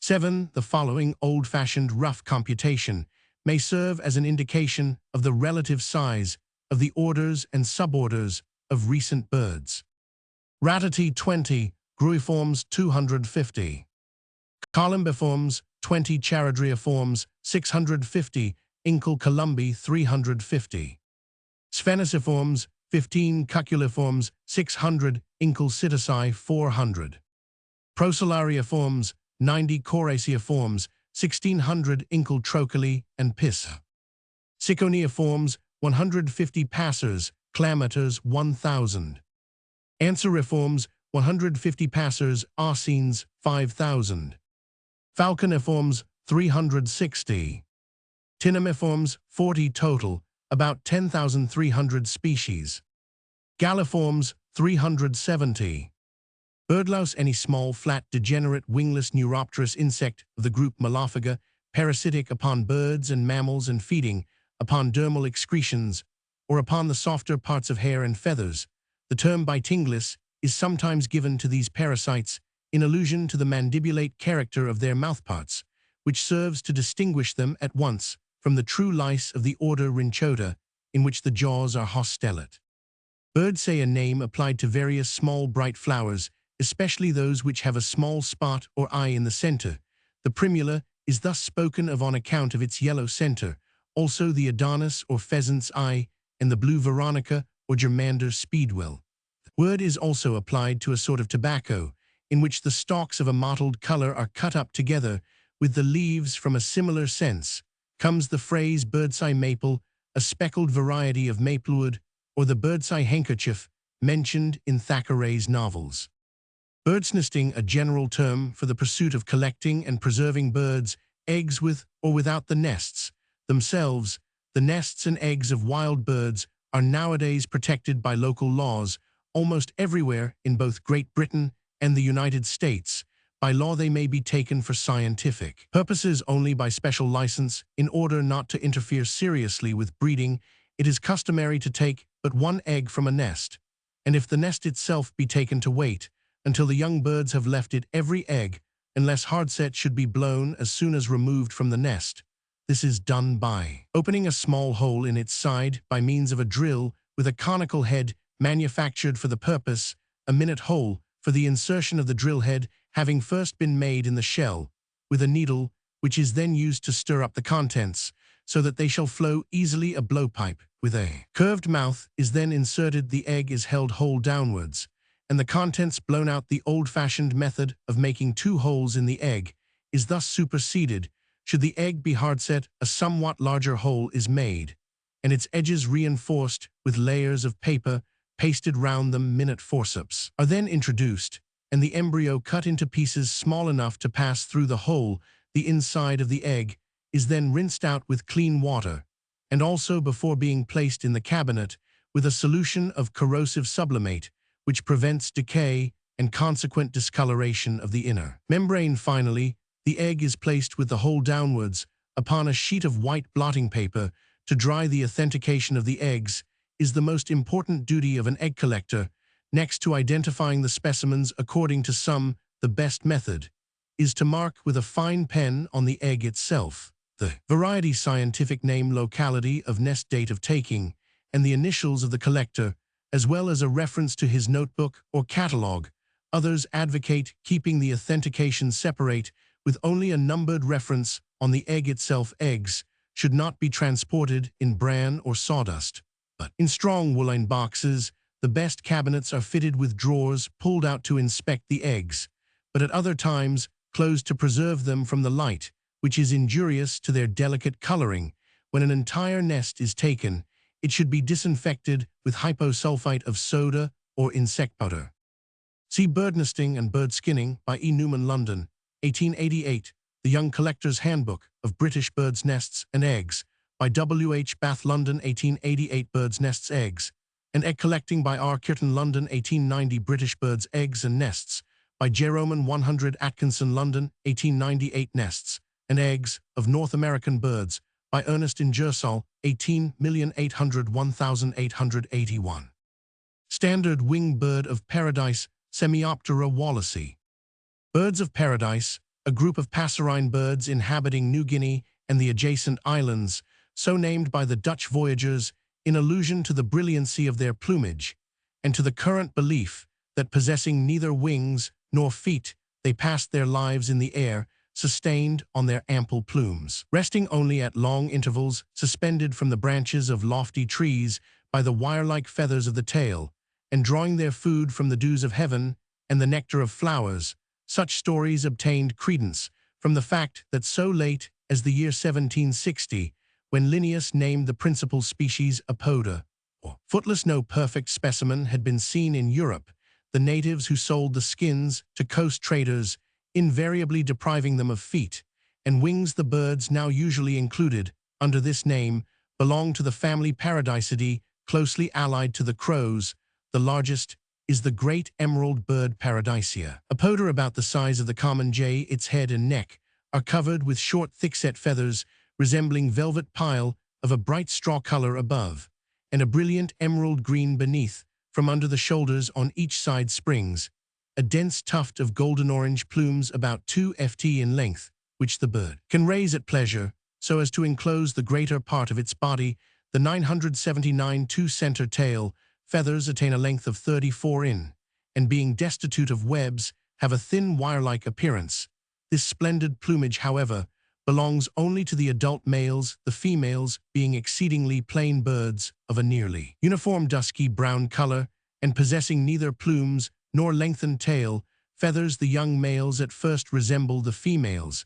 7. The following old-fashioned rough computation may serve as an indication of the relative size of the orders and suborders of recent birds. Ratati 20, Gruiformes 250. Columbiformes 20, Charadriiformes 650, Incal Columbi 350. Spheniciformes 15, Cuculiformes 600, Incal Citici 400. Procellariiformes 90, Coraciiformes 1600, Incal Trocoli and Pissa. Siconiiformes 150, Passers, Clamaters 1000. Anseriformes 150, Passers, Arsines 5000. Falconiformes 360. Tinamiformes 40 total, about 10,300 species. Galliformes 370. Birdlouse, any small, flat, degenerate, wingless neuropterous insect of the group Molophaga, parasitic upon birds and mammals and feeding upon dermal excretions, or upon the softer parts of hair and feathers. The term bitinglis is sometimes given to these parasites in allusion to the mandibulate character of their mouthparts, which serves to distinguish them at once from the true lice of the order Rhynchota, in which the jaws are hostellate. Birds say a name applied to various small bright flowers, especially those which have a small spot or eye in the center. The primula is thus spoken of on account of its yellow center, also the Adonis or pheasant's eye, and the blue Veronica or Germander speedwell. The word is also applied to a sort of tobacco, in which the stalks of a mottled color are cut up together with the leaves. From a similar sense comes the phrase birdseye maple, a speckled variety of maplewood, or the birdseye handkerchief mentioned in Thackeray's novels. Birdsnesting, a general term for the pursuit of collecting and preserving birds' eggs with or without the nests themselves. The nests and eggs of wild birds are nowadays protected by local laws almost everywhere in both Great Britain and the United States. By law they may be taken for scientific purposes only by special license. In order not to interfere seriously with breeding, it is customary to take but one egg from a nest, and if the nest itself be taken, to wait until the young birds have left it every egg, unless hardset should be blown as soon as removed from the nest. This is done by opening a small hole in its side by means of a drill with a conical head manufactured for the purpose, a minute hole for the insertion of the drill head having first been made in the shell, with a needle, which is then used to stir up the contents, so that they shall flow easily. A blowpipe with a curved mouth is then inserted. The egg is held whole downwards, and the contents blown out. The old-fashioned method of making 2 holes in the egg is thus superseded. Should the egg be hardset, a somewhat larger hole is made, and its edges reinforced with layers of paper pasted round them. Minute forceps are then introduced, and the embryo cut into pieces small enough to pass through the hole. The inside of the egg is then rinsed out with clean water, and also before being placed in the cabinet with a solution of corrosive sublimate, which prevents decay and consequent discoloration of the inner membrane. Finally, the egg is placed with the hole downwards upon a sheet of white blotting paper to dry the authentication of the eggs is the most important duty of an egg collector. Next to identifying the specimens according to some, the best method is to mark with a fine pen on the egg itself the variety, scientific name, locality of nest, date of taking, and the initials of the collector, as well as a reference to his notebook or catalog. Others advocate keeping the authentication separate with only a numbered reference on the egg itself. Eggs should not be transported in bran or sawdust, but in strong woolen boxes. The best cabinets are fitted with drawers pulled out to inspect the eggs, but at other times closed to preserve them from the light, which is injurious to their delicate coloring. When an entire nest is taken, it should be disinfected with hyposulfite of soda or insect powder. See Bird Nesting and Bird Skinning by E. Newman, London, 1888, The Young Collector's Handbook of British Birds' Nests and Eggs by W. H. Bath, London, 1888, Birds' Nests, Eggs, and Egg Collecting by R. Kirton, London, 1890, British Birds' Eggs and Nests by J. Roman 100, Atkinson, London, 1898, Nests and Eggs of North American Birds by Ernest Ingersoll, 18,801,881. Standard Wing Bird of Paradise, Semioptera wallacei. Birds of paradise, a group of passerine birds inhabiting New Guinea and the adjacent islands, so named by the Dutch voyagers in allusion to the brilliancy of their plumage, and to the current belief that possessing neither wings nor feet, they passed their lives in the air, sustained on their ample plumes, resting only at long intervals, suspended from the branches of lofty trees by the wire-like feathers of the tail, and drawing their food from the dews of heaven and the nectar of flowers. Such stories obtained credence from the fact that so late as the year 1760, when Linnaeus named the principal species Apoda, or footless, no perfect specimen had been seen in Europe, the natives who sold the skins to coast traders invariably depriving them of feet and wings. The birds now usually included under this name belong to the family Paradisidae, closely allied to the crows. The largest is the great emerald bird Paradisea. Apoda, about the size of the common jay, its head and neck are covered with short thickset feathers resembling velvet pile of a bright straw color above, and a brilliant emerald green beneath. From under the shoulders on each side springs a dense tuft of golden-orange plumes about 2 ft in length, which the bird can raise at pleasure so as to enclose the greater part of its body. The 979 two-center tail feathers attain a length of 34 in, and being destitute of webs, have a thin wire-like appearance. This splendid plumage, however, belongs only to the adult males, the females being exceedingly plain birds of a nearly uniform dusky brown color and possessing neither plumes nor lengthened tail feathers. The young males at first resemble the females,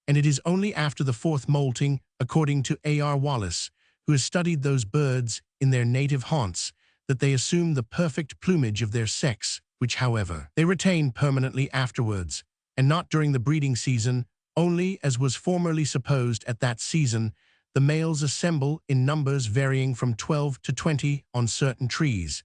and it is only after the fourth molting, according to A.R. Wallace, who has studied those birds in their native haunts, that they assume the perfect plumage of their sex, which, however, they retain permanently afterwards, and not during the breeding season only, as was formerly supposed. At that season, the males assemble in numbers varying from 12 to 20 on certain trees,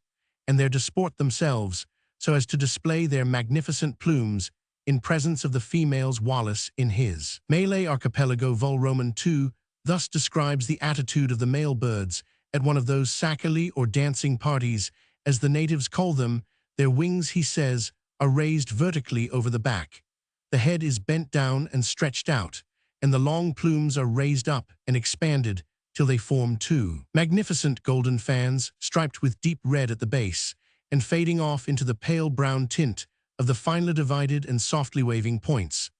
and there disport themselves so as to display their magnificent plumes in presence of the females. Wallace, in his Malay Archipelago Vol. Roman II, thus describes the attitude of the male birds at one of those sakali or dancing parties, as the natives call them. Their wings, he says, are raised vertically over the back. The head is bent down and stretched out, and the long plumes are raised up and expanded till they form 2 magnificent golden fans, striped with deep red at the base, and fading off into the pale brown tint of the finely divided and softly waving points.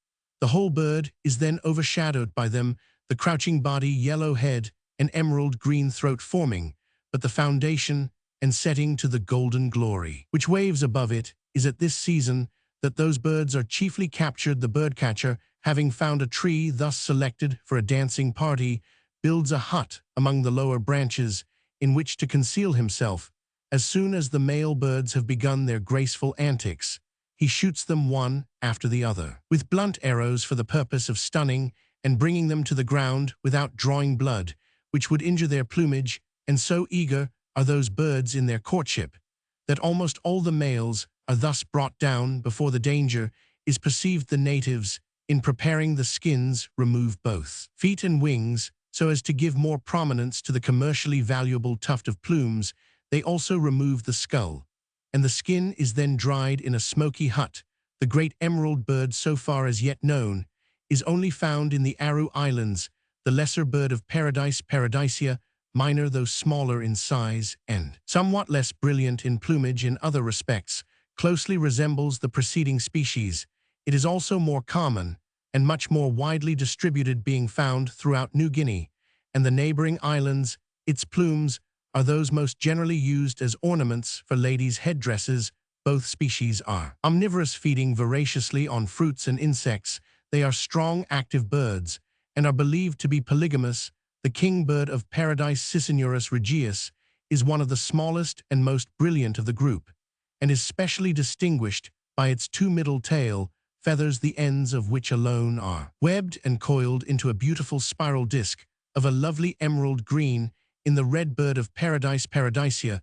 The whole bird is then overshadowed by them, the crouching body, yellow head, and emerald green throat forming but the foundation and setting to the golden glory which waves above it. Is at this season that those birds are chiefly captured. The birdcatcher, having found a tree thus selected for a dancing party, builds a hut among the lower branches in which to conceal himself. As soon as the male birds have begun their graceful antics, he shoots them one after the other with blunt arrows for the purpose of stunning and bringing them to the ground without drawing blood, which would injure their plumage. And so eager are those birds in their courtship that almost all the males are thus brought down before the danger is perceived. The natives, in preparing the skins, remove both feet and wings So as to give more prominence to the commercially valuable tuft of plumes, they also remove the skull, and the skin is then dried in a smoky hut. The great emerald bird, so far as yet known, is only found in the Aru Islands, the lesser bird of paradise, Paradisea, minor though smaller in size and somewhat less brilliant in plumage in other respects, closely resembles the preceding species. It is also more common and much more widely distributed, being found throughout New Guinea and the neighboring islands. Its plumes are those most generally used as ornaments for ladies' headdresses. Both species are omnivorous, feeding voraciously on fruits and insects. They are strong, active birds and are believed to be polygamous. The king bird of paradise, Cicenorus regius, is one of the smallest and most brilliant of the group, and is specially distinguished by its two middle tail feathers, the ends of which alone are webbed and coiled into a beautiful spiral disc of a lovely emerald green. In the red bird of paradise, Paradisea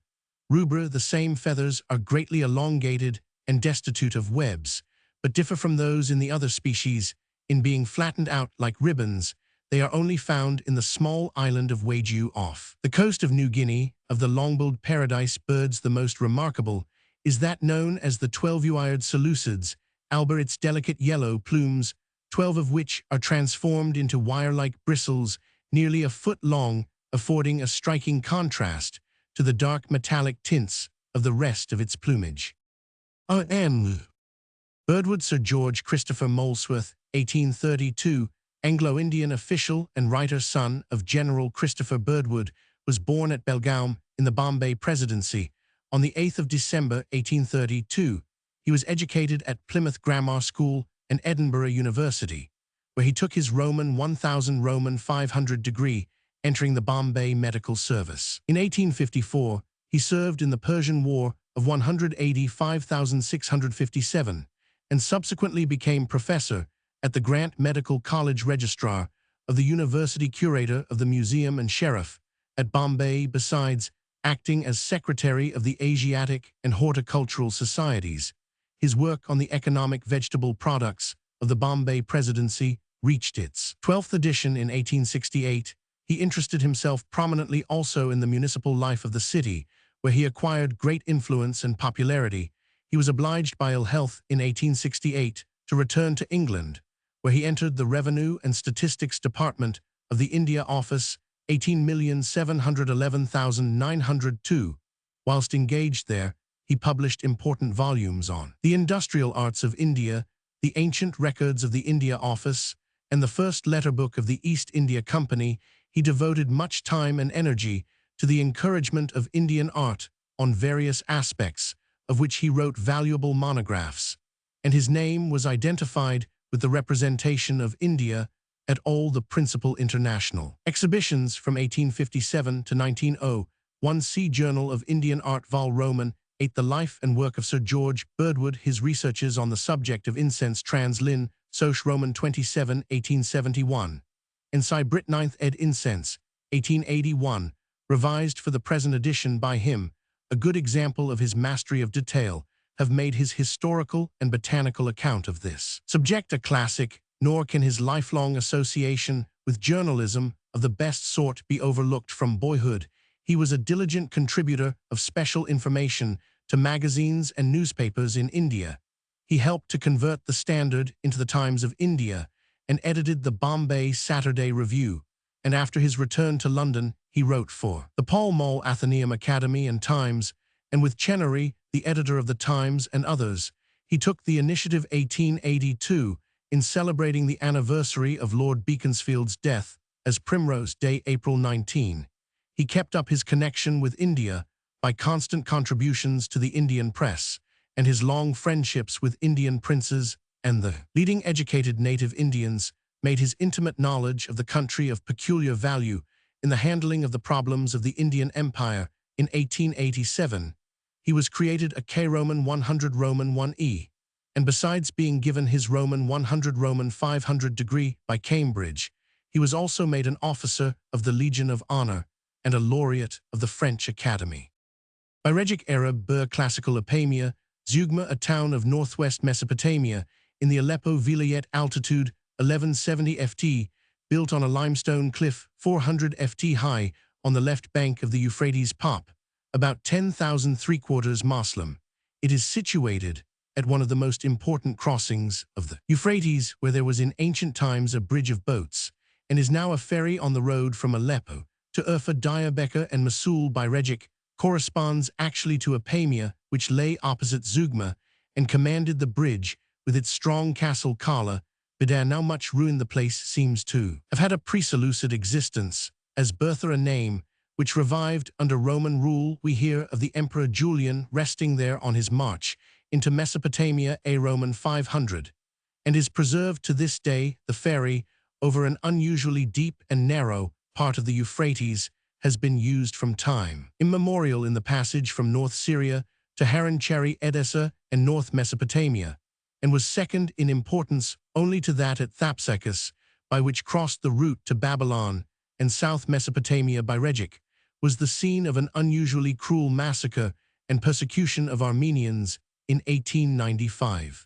rubra, the same feathers are greatly elongated and destitute of webs, but differ from those in the other species in being flattened out like ribbons. They are only found in the small island of Waigiu off the coast of New Guinea. Of the long-billed paradise birds, the most remarkable is that known as the 12-eared seleucids, albeit its delicate yellow plumes, 12 of which are transformed into wire-like bristles nearly a foot long, affording a striking contrast to the dark metallic tints of the rest of its plumage. Birdwood, Sir George Christopher Molesworth, 1832, Anglo-Indian official and writer, son of General Christopher Birdwood, was born at Belgaum in the Bombay Presidency on the 8th of December 1832. He was educated at Plymouth Grammar School and Edinburgh University, where he took his Roman 1000 Roman 500 degree, entering the Bombay Medical Service. In 1854, he served in the Persian War of 185,657 and subsequently became professor at the Grant Medical College, registrar of the university, curator of the museum and sheriff at Bombay, besides acting as secretary of the Asiatic and Horticultural Societies. His work on the economic vegetable products of the Bombay Presidency reached its 12th edition in 1868. He interested himself prominently also in the municipal life of the city, where he acquired great influence and popularity. He was obliged by ill health in 1868 to return to England, where he entered the Revenue and Statistics Department of the India Office, 18,711,902. Whilst engaged there, he published important volumes on the industrial arts of India, the ancient records of the India Office, and the first letter book of the East India Company. He devoted much time and energy to the encouragement of Indian art on various aspects, of which he wrote valuable monographs, and his name was identified with the representation of India at all the principal international exhibitions from 1857 to 1901. See Journal of Indian Art, Vol. Roman 8. The Life and Work of Sir George Birdwood. His researches on the subject of incense, trans. Lin. Soc. Roman 27, 1871. Ency. Brit. 9th ed. Incense, 1881, revised for the present edition by him. A good example of his mastery of detail have made his historical and botanical account of this subject a classic, nor can his lifelong association with journalism of the best sort be overlooked. From boyhood, he was a diligent contributor of special information to magazines and newspapers in India. He helped to convert the Standard into the Times of India and edited the Bombay Saturday Review, and after his return to London, he wrote for the Pall Mall Athenaeum Academy and Times, and with Chenery, the editor of the Times, and others, he took the initiative 1882 in celebrating the anniversary of Lord Beaconsfield's death as Primrose Day, April 19. He kept up his connection with India by constant contributions to the Indian press, and his long friendships with Indian princes and the leading educated native Indians made his intimate knowledge of the country of peculiar value in the handling of the problems of the Indian Empire. In 1887, he was created a K Roman 100 Roman 1E, and besides being given his Roman 100 Roman 500 degree by Cambridge, he was also made an officer of the Legion of Honor and a laureate of the French Academy. Biregic Arab Bur Classical Apamia, Zeugma, a town of northwest Mesopotamia, in the Aleppo Vilayet, altitude 1170 ft, built on a limestone cliff 400 ft high on the left bank of the Euphrates Pop, about 10,000 3/4 Muslim. It is situated at one of the most important crossings of the Euphrates, where there was in ancient times a bridge of boats, and is now a ferry on the road from Aleppo to Urfa, Diyarbakir, and Mosul. Biregic corresponds actually to Apamia, which lay opposite Zeugma and commanded the bridge with its strong castle Kala. Bidar, now much ruined, the place seems to have had a pre-Seleucid existence, as Bertha, a name which revived under Roman rule. We hear of the Emperor Julian resting there on his march into Mesopotamia a Roman 500, and is preserved to this day. The ferry over an unusually deep and narrow part of the Euphrates has been used from time immemorial in the passage from North Syria to Haran Cheri, Edessa, and North Mesopotamia, and was second in importance only to that at Thapsacus, by which crossed the route to Babylon and South Mesopotamia. Biregic was the scene of an unusually cruel massacre and persecution of Armenians in 1895.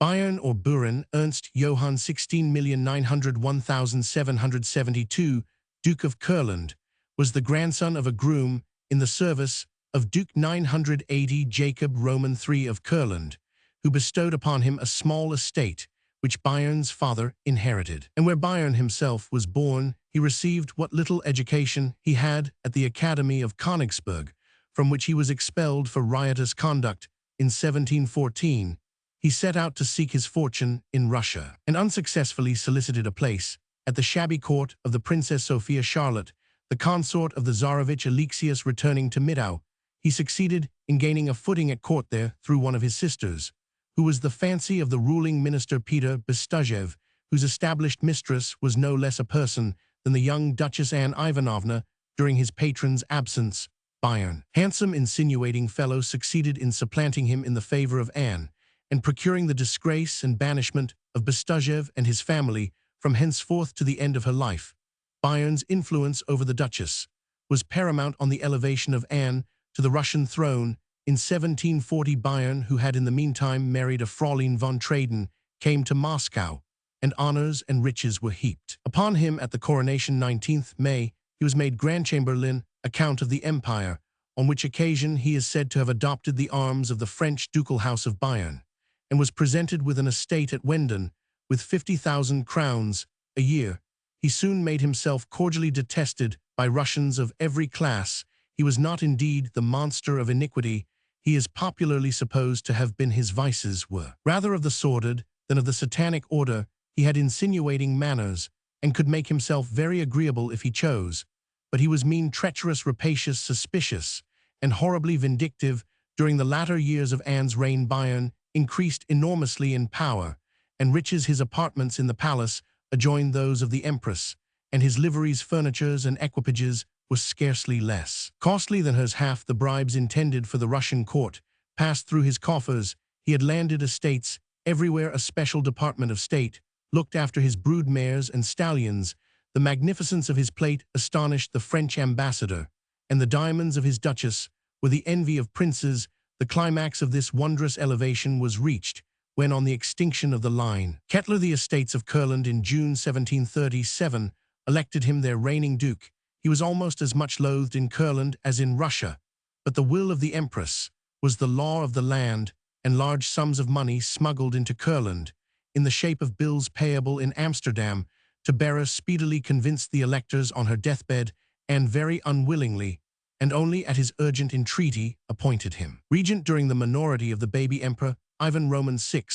Bayern or Buren, Ernst Johann 16,901,772, Duke of Kurland, was the grandson of a groom in the service of Duke 980 Jacob Roman III of Kurland, who bestowed upon him a small estate, which Bayern's father inherited. And where Bayern himself was born, he received what little education he had at the Academy of Königsberg, from which he was expelled for riotous conduct in 1714. He set out to seek his fortune in Russia, and unsuccessfully solicited a place at the shabby court of the Princess Sophia Charlotte, the consort of the Tsarevich Alexius. Returning to Midau, he succeeded in gaining a footing at court there through one of his sisters, who was the fancy of the ruling minister Peter Bestuzhev, whose established mistress was no less a person than the young Duchess Anne Ivanovna during his patron's absence. Bayern, handsome, insinuating fellow, succeeded in supplanting him in the favor of Anne, and procuring the disgrace and banishment of Bestuzhev and his family from henceforth to the end of her life. Bayern's influence over the Duchess was paramount on the elevation of Anne to the Russian throne. In 1740, Bayern, who had in the meantime married a Fraulein von Traden, came to Moscow, and honors and riches were heaped upon him at the coronation. 19th May, he was made Grand Chamberlain, Count of the Empire, on which occasion he is said to have adopted the arms of the French ducal house of Bayern, and was presented with an estate at Wenden, with 50,000 crowns a year. He soon made himself cordially detested by Russians of every class. He was not indeed the monster of iniquity he is popularly supposed to have been. His vices were rather of the sordid than of the satanic order. He had insinuating manners, and could make himself very agreeable if he chose, but he was mean, treacherous, rapacious, suspicious, and horribly vindictive. During the latter years of Anne's reign, Bayern increased enormously in power and riches. His apartments in the palace adjoined those of the Empress, and his liveries, furnitures, and equipages were scarcely less costly than hers. Half the bribes intended for the Russian court passed through his coffers. He had landed estates everywhere. A special department of state looked after his brood mares and stallions. The magnificence of his plate astonished the French ambassador, and the diamonds of his duchess were the envy of princes. The climax of this wondrous elevation was reached when, on the extinction of the line, Kettler, the estates of Kurland, in June 1737, elected him their reigning duke. He was almost as much loathed in Kurland as in Russia, but the will of the Empress was the law of the land, and large sums of money smuggled into Kurland, in the shape of bills payable in Amsterdam, to Berra speedily convinced the electors on her deathbed, and very unwillingly, and only at his urgent entreaty, appointed him regent during the minority of the baby Emperor Ivan Roman VI.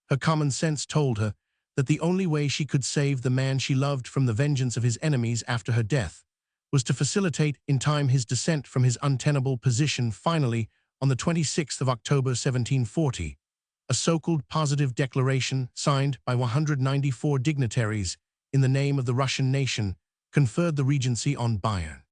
Her common sense told her that the only way she could save the man she loved from the vengeance of his enemies after her death was to facilitate in time his descent from his untenable position. Finally, on the 26th of October 1740, a so-called positive declaration signed by 194 dignitaries in the name of the Russian nation conferred the regency on Bayern.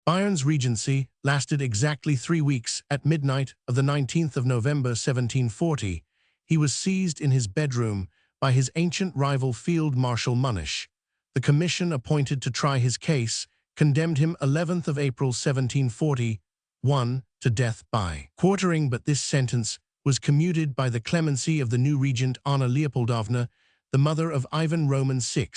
Bayern's regency lasted exactly 3 weeks. At midnight of the 19th of November 1740, he was seized in his bedroom by his ancient rival Field Marshal Munich. The commission appointed to try his case condemned him 11th of April 1741 to death by quartering, but this sentence was commuted by the clemency of the new regent Anna Leopoldovna, the mother of Ivan Roman VI,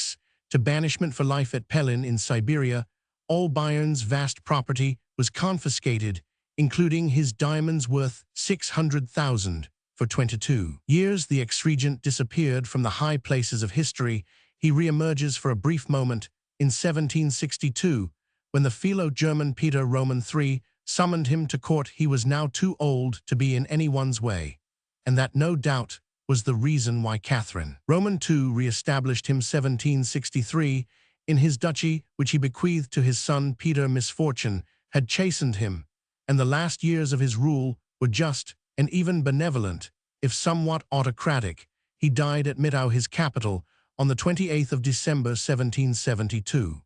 to banishment for life at Pelin in Siberia, all Bayern's vast property was confiscated, including his diamonds worth 600,000. For 22 years, the ex-regent disappeared from the high places of history. He re-emerges for a brief moment in 1762, when the Philo-German Peter Roman III summoned him to court. He was now too old to be in anyone's way, and that no doubt was the reason why Catherine Roman II re-established him 1763 in his duchy, which he bequeathed to his son Peter. Misfortune had chastened him, and the last years of his rule were just and even benevolent, if somewhat autocratic. He died at Mittau, his capital, on the 28th of December 1772.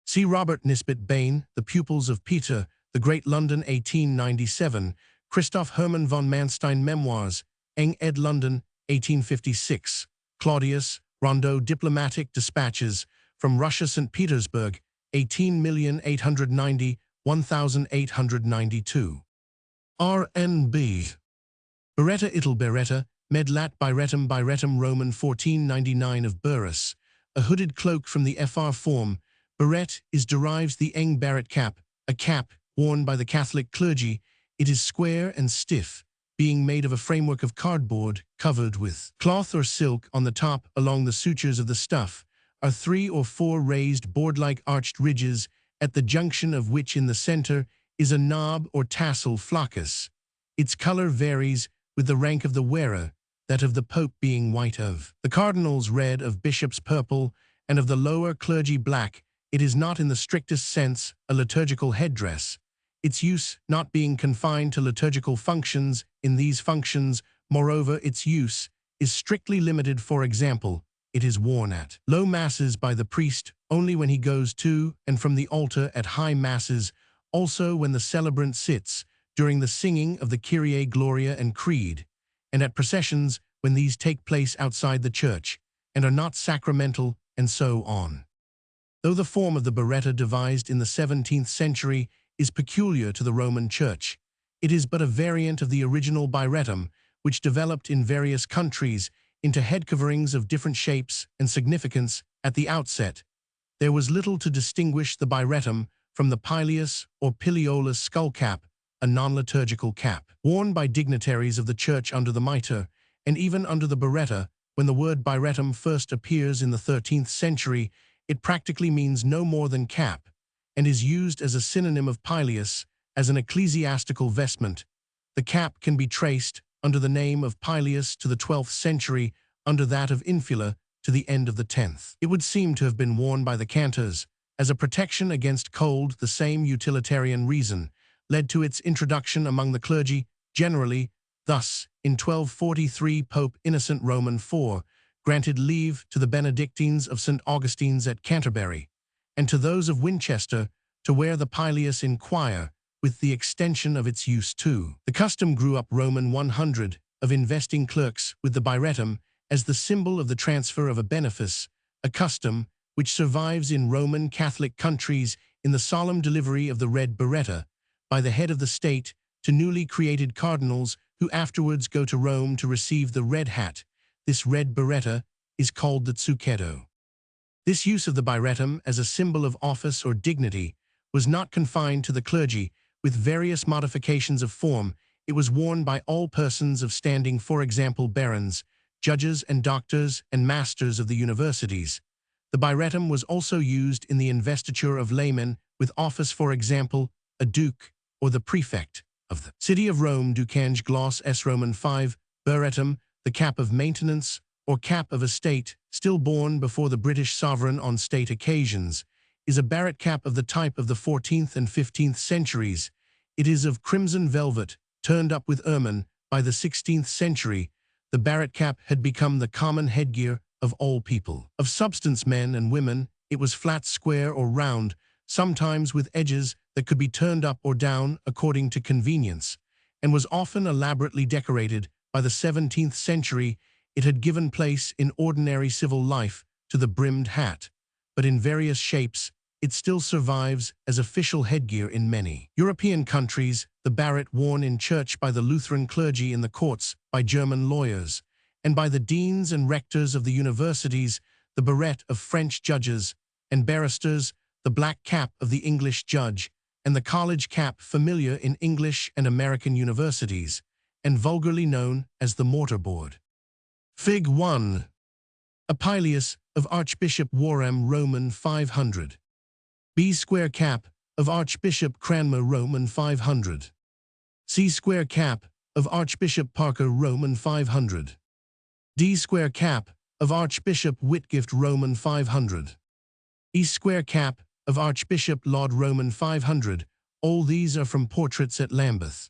See Robert Nisbet Bain, The Pupils of Peter the Great, London 1897, Christoph Hermann von Manstein Memoirs, Eng ed. London 1856, Claudius, Rondeau Diplomatic Dispatches from Russia, St. Petersburg, 18,890,1892. R.N.B. Beretta ital beretta, med lat biretum Roman 1499 of Burrus, a hooded cloak from the FR form. Beret is derives the eng barret cap, a cap worn by the Catholic clergy. It is square and stiff, being made of a framework of cardboard covered with cloth or silk. On the top, along the sutures of the stuff, are 3 or 4 raised board-like arched ridges, at the junction of which in the center is a knob or tassel flocus. Its color varies with the rank of the wearer, that of the Pope being white, of the cardinals red, of bishops purple, and of the lower clergy black. It is not in the strictest sense a liturgical headdress, its use not being confined to liturgical functions. In these functions, moreover, its use is strictly limited. For example, it is worn at low masses by the priest only when he goes to and from the altar, at high masses also when the celebrant sits during the singing of the Kyrie, Gloria, and Creed, and at processions when these take place outside the church and are not sacramental, and so on. Though the form of the beretta devised in the 17th century is peculiar to the Roman Church, it is but a variant of the original biretum, which developed in various countries into head coverings of different shapes and significance. At the outset, there was little to distinguish the biretum from the pileus or pileolus skull cap, a non-liturgical cap worn by dignitaries of the church under the mitre, and even under the beretta. When the word biretum first appears in the 13th century, it practically means no more than cap, and is used as a synonym of pileus, as an ecclesiastical vestment. The cap can be traced under the name of pileus to the 12th century, under that of infula to the end of the 10th. It would seem to have been worn by the cantors as a protection against cold. The same utilitarian reason led to its introduction among the clergy generally. Thus, in 1243, Pope Innocent Roman IV granted leave to the Benedictines of St. Augustine's at Canterbury, and to those of Winchester, to wear the pileus in choir, with the extension of its use too. The custom grew up Roman 100 of investing clerks with the biretum as the symbol of the transfer of a benefice, a custom which survives in Roman Catholic countries in the solemn delivery of the red beretta by the head of the state to newly created cardinals, who afterwards go to Rome to receive the red hat. This red beretta is called the tsukedo. This use of the biretum as a symbol of office or dignity was not confined to the clergy. With various modifications of form, it was worn by all persons of standing, for example barons, judges and doctors and masters of the universities. The biretum was also used in the investiture of laymen with office, for example, a duke or the prefect of the city of Rome. Ducange gloss S Roman 5, berretum, the cap of maintenance or cap of estate, still borne before the British sovereign on state occasions, is a barret cap of the type of the 14th and 15th centuries. It is of crimson velvet, turned up with ermine. By the 16th century, the barret cap had become the common headgear of all people of substance, men and women. It was flat, square, or round, sometimes with edges that could be turned up or down according to convenience, and was often elaborately decorated. By the 17th century, it had given place in ordinary civil life to the brimmed hat, but in various shapes, it still survives as official headgear in many European countries. The barret worn in church by the Lutheran clergy, in the courts by German lawyers, and by the deans and rectors of the universities, the barrette of French judges and barristers, the black cap of the English judge, and the college cap familiar in English and American universities, and vulgarly known as the mortarboard. Fig. 1. Apilius of Archbishop Warham, Roman 500. B square cap of Archbishop Cranmer, Roman 500. C square cap of Archbishop Parker, Roman 500. D square cap of Archbishop Whitgift, Roman 500. E square cap of Archbishop Laud, Roman 500. All these are from portraits at Lambeth.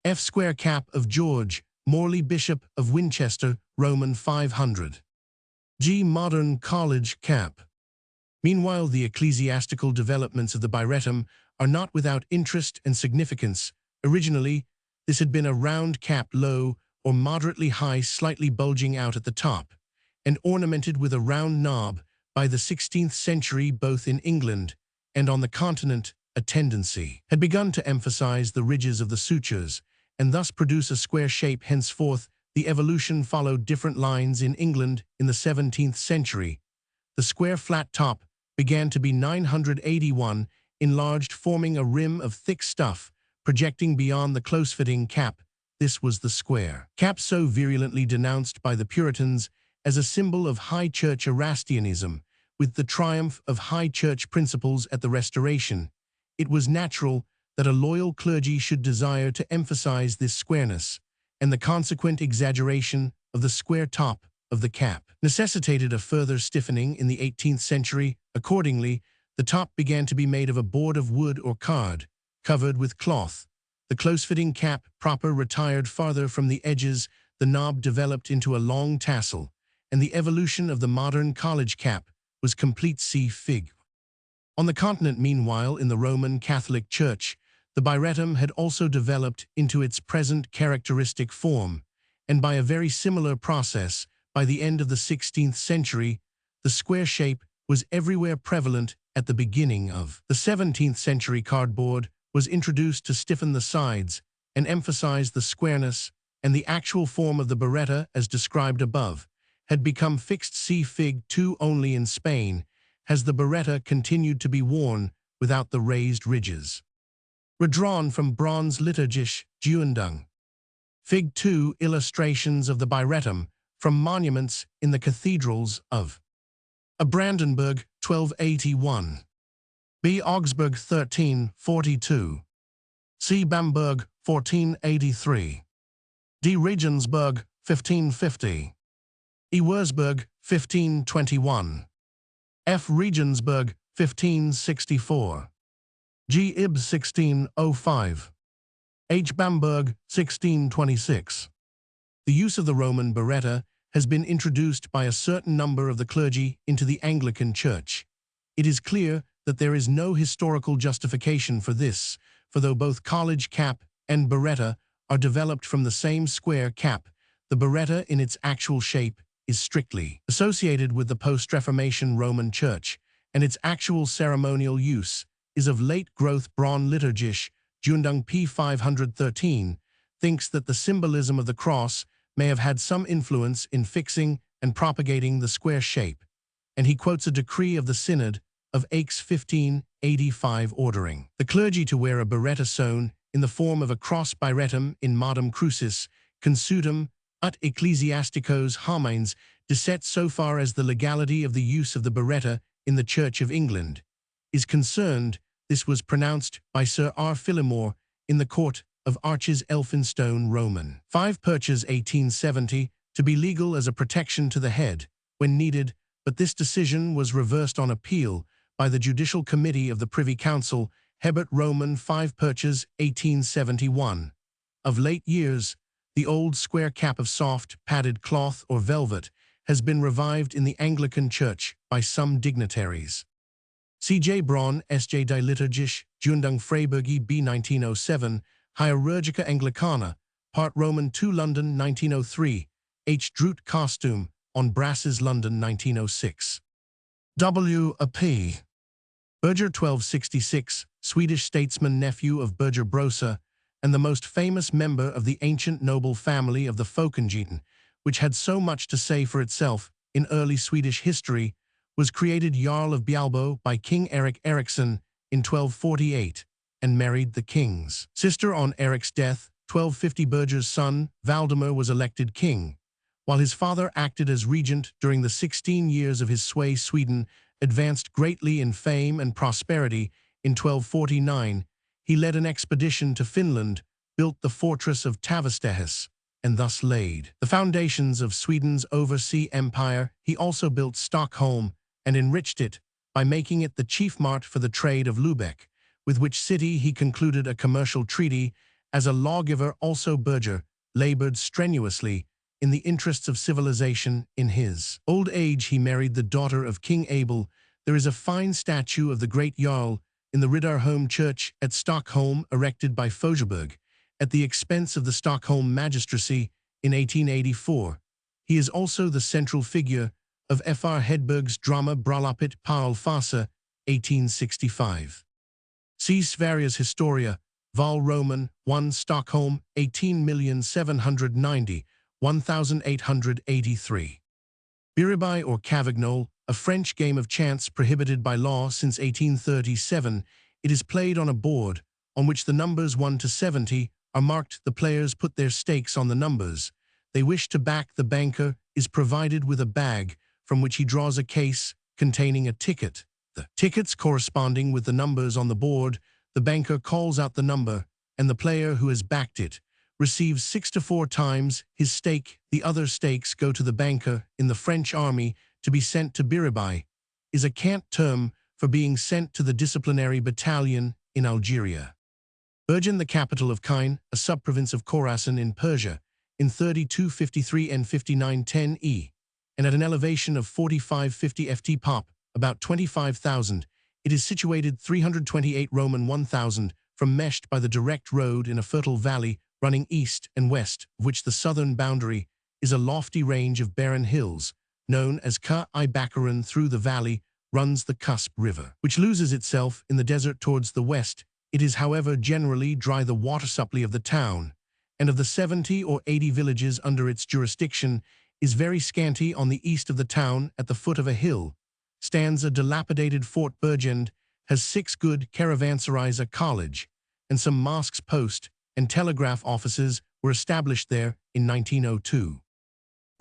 F square cap of George Morley, Bishop of Winchester, Roman 500. G modern college cap. Meanwhile, the ecclesiastical developments of the birrettum are not without interest and significance. Originally, this had been a round cap, low or moderately high, slightly bulging out at the top, and ornamented with a round knob. By the 16th century, both in England and on the continent, a tendency had begun to emphasize the ridges of the sutures, and thus produce a square shape. Henceforth, the evolution followed different lines in England. In the 17th century, the square flat top began to be 981, enlarged, forming a rim of thick stuff, projecting beyond the close-fitting cap. This was the square cap, so virulently denounced by the Puritans as a symbol of high church Erastianism. With the triumph of high church principles at the Restoration, it was natural that a loyal clergy should desire to emphasize this squareness, and the consequent exaggeration of the square top of the cap necessitated a further stiffening in the 18th century. Accordingly, the top began to be made of a board of wood or card, covered with cloth. The close-fitting cap proper retired farther from the edges, the knob developed into a long tassel, and the evolution of the modern college cap was complete. See Fig. On the continent, meanwhile, in the Roman Catholic Church, the birrettum had also developed into its present characteristic form, and by a very similar process, by the end of the 16th century, the square shape was everywhere prevalent. At the beginning of the 17th century, cardboard was introduced to stiffen the sides and emphasize the squareness, and the actual form of the biretta, as described above, had become fixed. See Fig. 2. Only in Spain has the biretta continued to be worn without the raised ridges. Redrawn from bronze liturgische Gutenberg. Fig. 2. Illustrations of the birrettum from monuments in the cathedrals of A. Brandenburg, 1281. B. Augsburg, 1342. C. Bamberg, 1483. D. Regensburg, 1550. E. Wurzburg, 1521. F. Regensburg, 1564. G. Ib, 1605. H. Bamberg, 1626. The use of the Roman biretta has been introduced by a certain number of the clergy into the Anglican Church. It is clear that there is no historical justification for this, for though both college cap and biretta are developed from the same square cap, the biretta in its actual shape is strictly associated with the post-Reformation Roman Church, and its actual ceremonial use is of late growth. Braun liturgisch Gutenberg p. 513 thinks that the symbolism of the cross may have had some influence in fixing and propagating the square shape, and he quotes a decree of the Synod of Aix 1585 ordering the clergy to wear a biretta sewn in the form of a cross birrettum in modum crucis consutum ut ecclesiasticos homines dissect. So far as the legality of the use of the biretta in the Church of England is concerned, this was pronounced by Sir R. Phillimore in the Court of Arches, Elphinstone, Roman 5 Purchas 1870, to be legal as a protection to the head when needed, but this decision was reversed on appeal by the Judicial Committee of the Privy Council, Hebert, Roman 5 Purchas 1871. Of late years, the old square cap of soft, padded cloth or velvet has been revived in the Anglican Church by some dignitaries. C. J. Braun, S. J. Die liturgische Gutenberg Freiburgi B. 1907, Hierurgica Anglicana, Part Roman 2 London 1903, H. Droot Costume, on Brasses London 1906. W. A. P. Birger 1266, Swedish statesman, nephew of Birger Brosa, and the most famous member of the ancient noble family of the Folkengeten, which had so much to say for itself in early Swedish history, was created Jarl of Bjälbo by King Erik Eriksson in 1248 and married the king's sister. On Erik's death, 1250, Birger's son, Valdemar, was elected king. While his father acted as regent during the 16 years of his sway, Sweden advanced greatly in fame and prosperity. In 1249, he led an expedition to Finland, built the fortress of Tavastehus, and thus laid the foundations of Sweden's oversea empire. He also built Stockholm and enriched it by making it the chief mart for the trade of Lubeck, with which city he concluded a commercial treaty. As a lawgiver, also Birger labored strenuously in the interests of civilization. In his old age, he married the daughter of King Abel. There is a fine statue of the great Jarl in the Riddarholm Church at Stockholm, erected by Faugerberg at the expense of the Stockholm magistracy in 1884. He is also the central figure of Fr. Hedberg's drama Bröllopet på Ulvasa, 1865. See Sveriges Historia, Vol. Roman 1, Stockholm, 18,790, 1883. Biribai or Cavagnol, a French game of chance prohibited by law since 1837. It is played on a board on which the numbers 1 to 70 are marked. The players put their stakes on the numbers they wish to back. The banker is provided with a bag from which he draws a case containing a ticket. The tickets corresponding with the numbers on the board, the banker calls out the number, and the player who has backed it receives 6 to 4 times his stake. The other stakes go to the banker. In the French army, to be sent to Biribai is a cant term for being sent to the disciplinary battalion in Algeria. Bergen, the capital of Kine, a subprovince of Khorasan in Persia, in 3253 and 5910 E, and at an elevation of 4550 ft pop, about 25,000, it is situated 328 Roman 1000 from Meshed by the direct road in a fertile valley running east and west, of which the southern boundary is a lofty range of barren hills, known as Ka-i Bakaran. Through the valley runs the Cusp River, which loses itself in the desert towards the west. It is, however, generally dry. The water supply of the town, and of the 70 or 80 villages under its jurisdiction, is very scanty. On the east of the town, at the foot of a hill, stands a dilapidated fort. Bergen has 6 good caravanserais, a college, and some mosques. Post and telegraph offices were established there in 1902.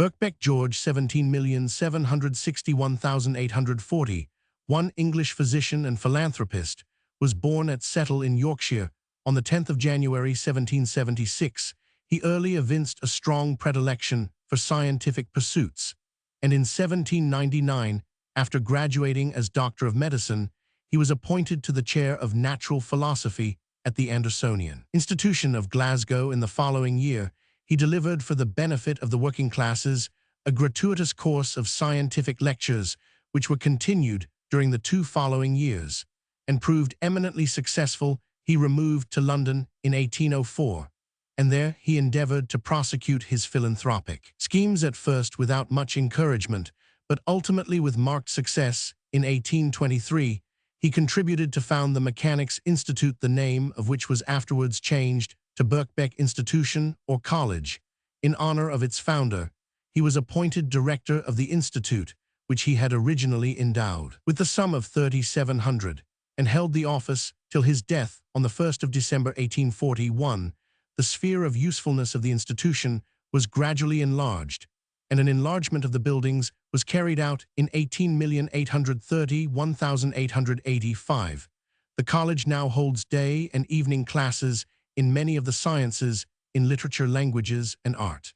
Birkbeck George, 17,761,840, one English physician and philanthropist, was born at Settle in Yorkshire on the 10th of January 1776. He early evinced a strong predilection for scientific pursuits, and in 1799, after graduating as Doctor of Medicine, he was appointed to the chair of natural philosophy at the Andersonian Institution of Glasgow. In the following year, he delivered, for the benefit of the working classes, a gratuitous course of scientific lectures, which were continued during the 2 following years, and proved eminently successful. He removed to London in 1804, and there he endeavored to prosecute his philanthropic schemes, at first without much encouragement, but ultimately with marked success. In 1823, he contributed to found the Mechanics' Institute, the name of which was afterwards changed to Birkbeck Institution or College, in honor of its founder. He was appointed director of the institute, which he had originally endowed with the sum of 3,700, and held the office till his death on the 1st of December 1841. The sphere of usefulness of the institution was gradually enlarged, and an enlargement of the buildings was carried out in 18,831,885. The college now holds day and evening classes in many of the sciences, in literature, languages, and art.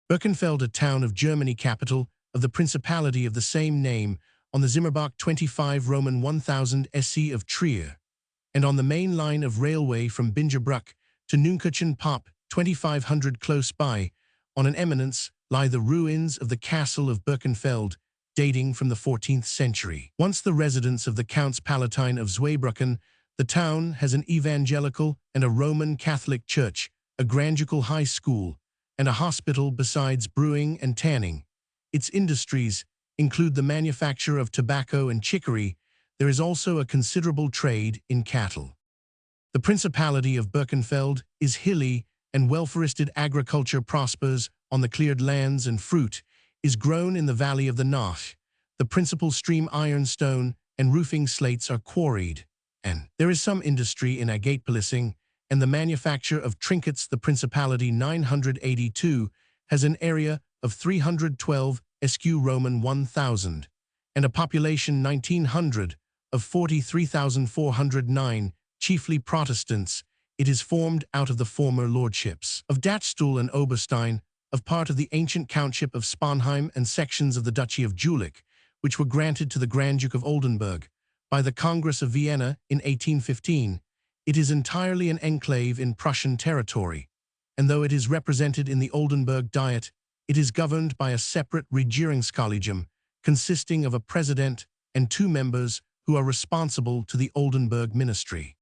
Birkenfeld, a town of Germany, capital of the Principality of the same name, on the Zimmerbach 25 Roman 1000 SE of Trier, and on the main line of railway from Bingerbruck to Nunkirchen Pop, 2500 close by, on an eminence, lie the ruins of the castle of Birkenfeld, dating from the 14th century. Once the residence of the Counts Palatine of Zweibrücken, the town has an evangelical and a Roman Catholic church, a grammatical high school, and a hospital, besides brewing and tanning. Its industries include the manufacture of tobacco and chicory. There is also a considerable trade in cattle. The Principality of Birkenfeld is hilly, and well-forested agriculture prospers on the cleared lands, and fruit is grown in the valley of the Nash. The principal stream ironstone and roofing slates are quarried, and there is some industry in agate policing and the manufacture of trinkets. The Principality 982 has an area of 312 sq Roman 1000 and a population 1900 of 43,409, chiefly Protestants. It is formed out of the former lordships of Dachstuhl and Oberstein, of part of the ancient countship of Sponheim and sections of the Duchy of Jülich, which were granted to the Grand Duke of Oldenburg by the Congress of Vienna in 1815. It is entirely an enclave in Prussian territory, and though it is represented in the Oldenburg Diet, it is governed by a separate Regierungskollegium consisting of a president and 2 members who are responsible to the Oldenburg Ministry.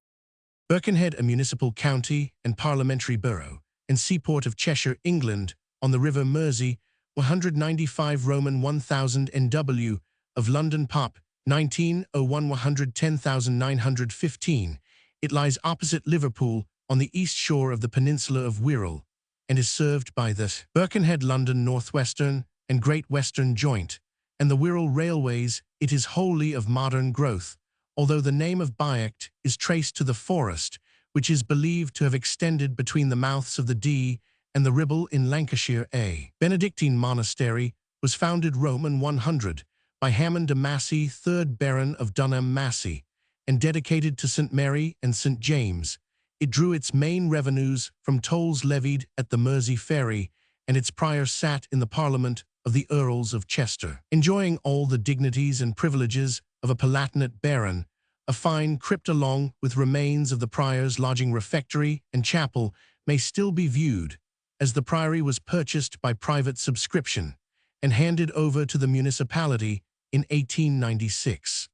Birkenhead, a municipal county and parliamentary borough, and seaport of Cheshire, England, on the River Mersey, 195 Roman 1000 NW, of London Pop, 1901 110,915. It lies opposite Liverpool on the east shore of the peninsula of Wirral, and is served by the Birkenhead London Northwestern and Great Western Joint, and the Wirral Railways. It is wholly of modern growth, although the name of Biect is traced to the forest, which is believed to have extended between the mouths of the Dee and the Ribble in Lancashire. A Benedictine monastery was founded Roman 100 by Hammond de Massey, 3rd Baron of Dunham Massey, and dedicated to St. Mary and St. James. It drew its main revenues from tolls levied at the Mersey Ferry, and its prior sat in the Parliament of the Earls of Chester, enjoying all the dignities and privileges of a Palatinate baron. A fine crypt along with remains of the prior's lodging, refectory, and chapel may still be viewed, as the priory was purchased by private subscription and handed over to the municipality in 1896.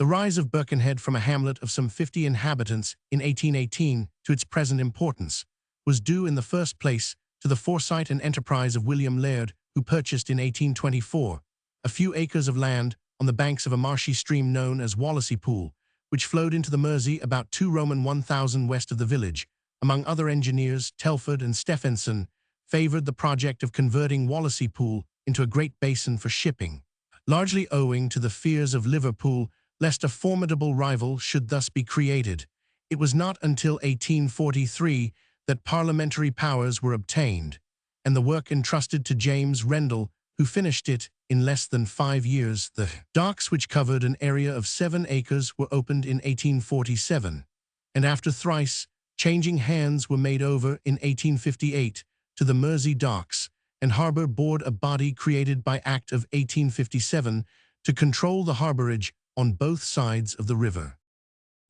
The rise of Birkenhead from a hamlet of some 50 inhabitants in 1818 to its present importance was due in the first place to the foresight and enterprise of William Laird, who purchased in 1824 a few acres of land on the banks of a marshy stream known as Wallasey Pool, which flowed into the Mersey about 2 Roman 1000 west of the village. Among other engineers, Telford and Stephenson favored the project of converting Wallasey Pool into a great basin for shipping, largely owing to the fears of Liverpool lest a formidable rival should thus be created. It was not until 1843 that parliamentary powers were obtained, and the work entrusted to James Rendell, who finished it in less than 5 years. The docks, which covered an area of 7 acres, were opened in 1847, and after thrice changing hands were made over in 1858 to the Mersey Docks and Harbour Board, a body created by Act of 1857 to control the harbourage on both sides of the river.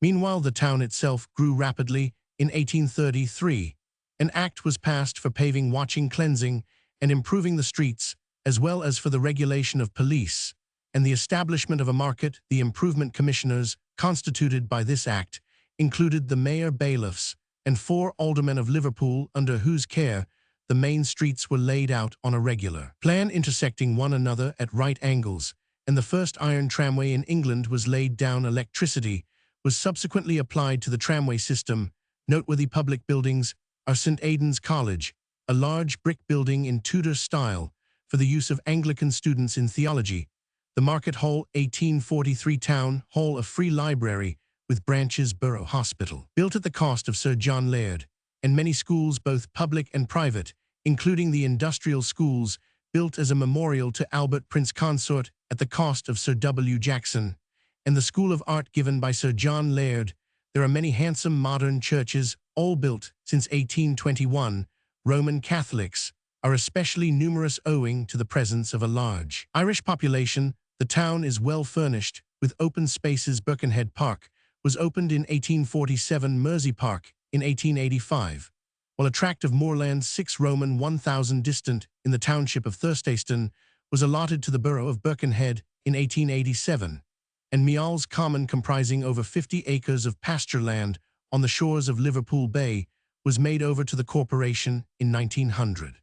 Meanwhile, the town itself grew rapidly. In 1833, an act was passed for paving, watching, cleansing, and improving the streets, as well as for the regulation of police, and the establishment of a market. The improvement commissioners, constituted by this act, included the mayor, bailiffs, and 4 aldermen of Liverpool, under whose care the main streets were laid out on a regular plan intersecting one another at right angles, and the first iron tramway in England was laid down. Electricity was subsequently applied to the tramway system. Noteworthy public buildings are St. Aidan's College, a large brick building in Tudor style for the use of Anglican students in theology, the Market Hall, 1843 Town Hall, a free library with branches, Borough Hospital, built at the cost of Sir John Laird, and many schools, both public and private, including the industrial schools, built as a memorial to Albert Prince Consort at the cost of Sir W. Jackson, and the School of Art given by Sir John Laird. There are many handsome modern churches, all built since 1821. Roman Catholics are especially numerous owing to the presence of a large Irish population. The town is well furnished with open spaces. Birkenhead Park was opened in 1847, Mersey Park in 1885, while a tract of moorland 6 Roman 1000 distant in the township of Thurstayston was allotted to the borough of Birkenhead in 1887, and Meal's Common, comprising over 50 acres of pasture land on the shores of Liverpool Bay, was made over to the corporation in 1900.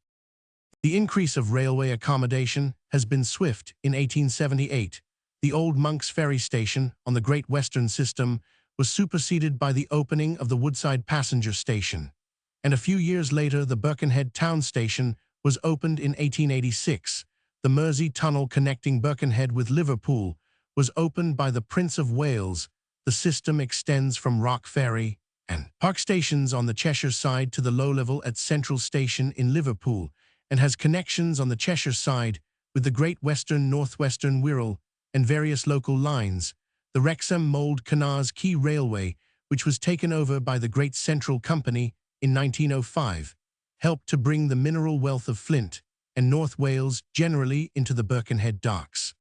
The increase of railway accommodation has been swift. In 1878, the old Monk's Ferry station on the Great Western system was superseded by the opening of the Woodside passenger station, and a few years later the Birkenhead town station was opened in 1886. the Mersey Tunnel connecting Birkenhead with Liverpool, was opened by the Prince of Wales. The system extends from Rock Ferry and Park stations on the Cheshire side to the low level at Central Station in Liverpool, and has connections on the Cheshire side with the Great Western, Northwestern, Wirral, and various local lines. The Wrexham Mould Canars Quay Railway, which was taken over by the Great Central Company in 1905, helped to bring the mineral wealth of Flint and North Wales generally into the Birkenhead docks.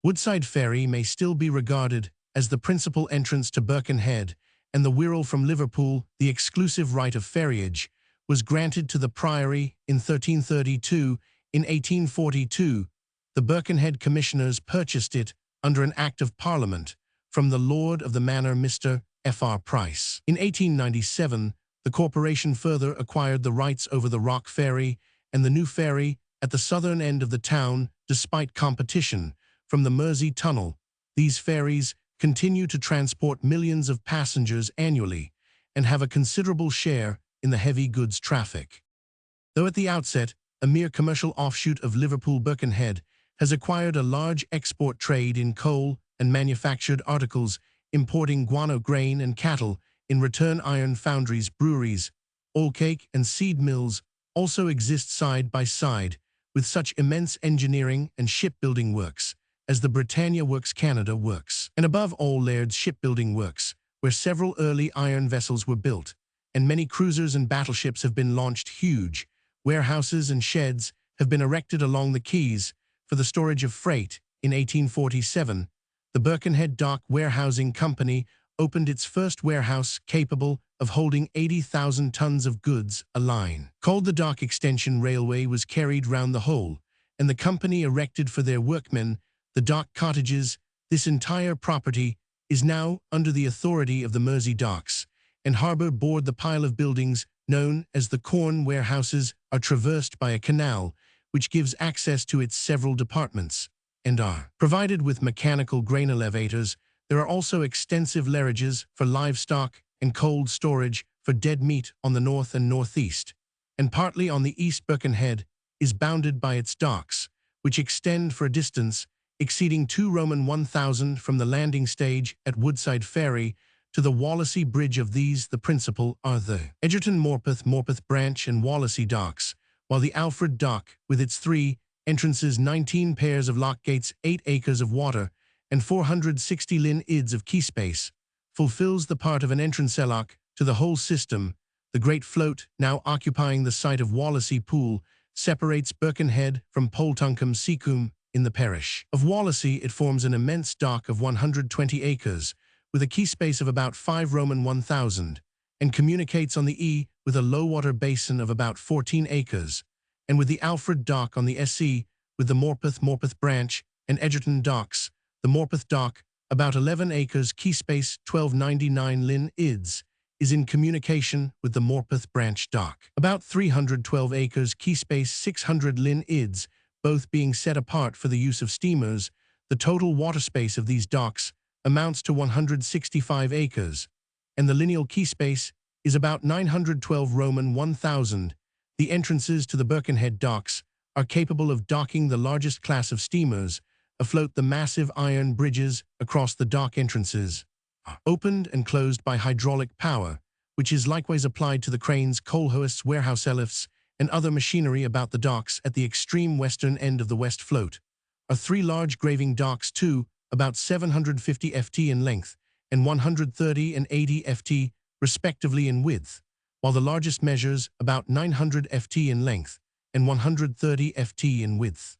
Woodside Ferry may still be regarded as the principal entrance to Birkenhead, and the Wirral from Liverpool. The exclusive right of ferriage was granted to the Priory in 1332. In 1842, the Birkenhead Commissioners purchased it under an Act of Parliament from the Lord of the Manor, Mr. F.R. Price. In 1897, the corporation further acquired the rights over the Rock Ferry and the new ferry at the southern end of the town. Despite competition from the Mersey Tunnel, these ferries continue to transport millions of passengers annually and have a considerable share in the heavy goods traffic. Though at the outset a mere commercial offshoot of Liverpool, Birkenhead has acquired a large export trade in coal and manufactured articles, importing guano grain and cattle. In return, iron foundries, breweries, oilcake and seed mills also exist side by side with such immense engineering and shipbuilding works as the Britannia Works, Canada Works, and above all Laird's Shipbuilding Works, where several early iron vessels were built, and many cruisers and battleships have been launched. Huge warehouses and sheds have been erected along the quays for the storage of freight. In 1847, the Birkenhead Dock Warehousing Company opened its first warehouse capable of holding 80,000 tons of goods. A line called the Dock Extension Railway was carried round the whole, and the company erected for their workmen the dock cottages. This entire property is now under the authority of the Mersey Docks and Harbour Board. The pile of buildings known as the corn warehouses are traversed by a canal which gives access to its several departments and are provided with mechanical grain elevators. There are also extensive larages for livestock and cold storage for dead meat on the north and northeast, and partly on the east. Birkenhead is bounded by its docks, which extend for a distance exceeding 1,000 from the landing stage at Woodside Ferry to the Wallasey Bridge. Of these, the principal are the Egerton, Morpeth Branch and Wallasey docks, while the Alfred Dock, with its 3 entrances, 19 pairs of lock gates, 8 acres of water, and 460 lin ids of quay space, fulfills the part of an entrancelock to the whole system. The Great Float, now occupying the site of Wallasey Pool, separates Birkenhead from Poltuncombe Seacombe. In the parish of Wallasey, it forms an immense dock of 120 acres, with a quay space of about 1,000, and communicates on the E with a low-water basin of about 14 acres, and with the Alfred Dock on the SE with the Morpeth Branch and Egerton Docks. The Morpeth Dock, about 11 acres, quay space 1,299 lin ids, is in communication with the Morpeth Branch Dock, about 312 acres, quay space 600 lin ids, both being set apart for the use of steamers. The total water space of these docks amounts to 165 acres, and the lineal quay space is about 912 1,000. The entrances to the Birkenhead docks are capable of docking the largest class of steamers afloat. The massive iron bridges across the dock entrances are opened and closed by hydraulic power, which is likewise applied to the cranes, coal hoists, warehouse lifts, and other machinery about the docks. At the extreme western end of the West Float are 3 large graving docks, 2 about 750 ft in length and 130 and 80 ft respectively in width, while the largest measures about 900 ft in length and 130 ft in width.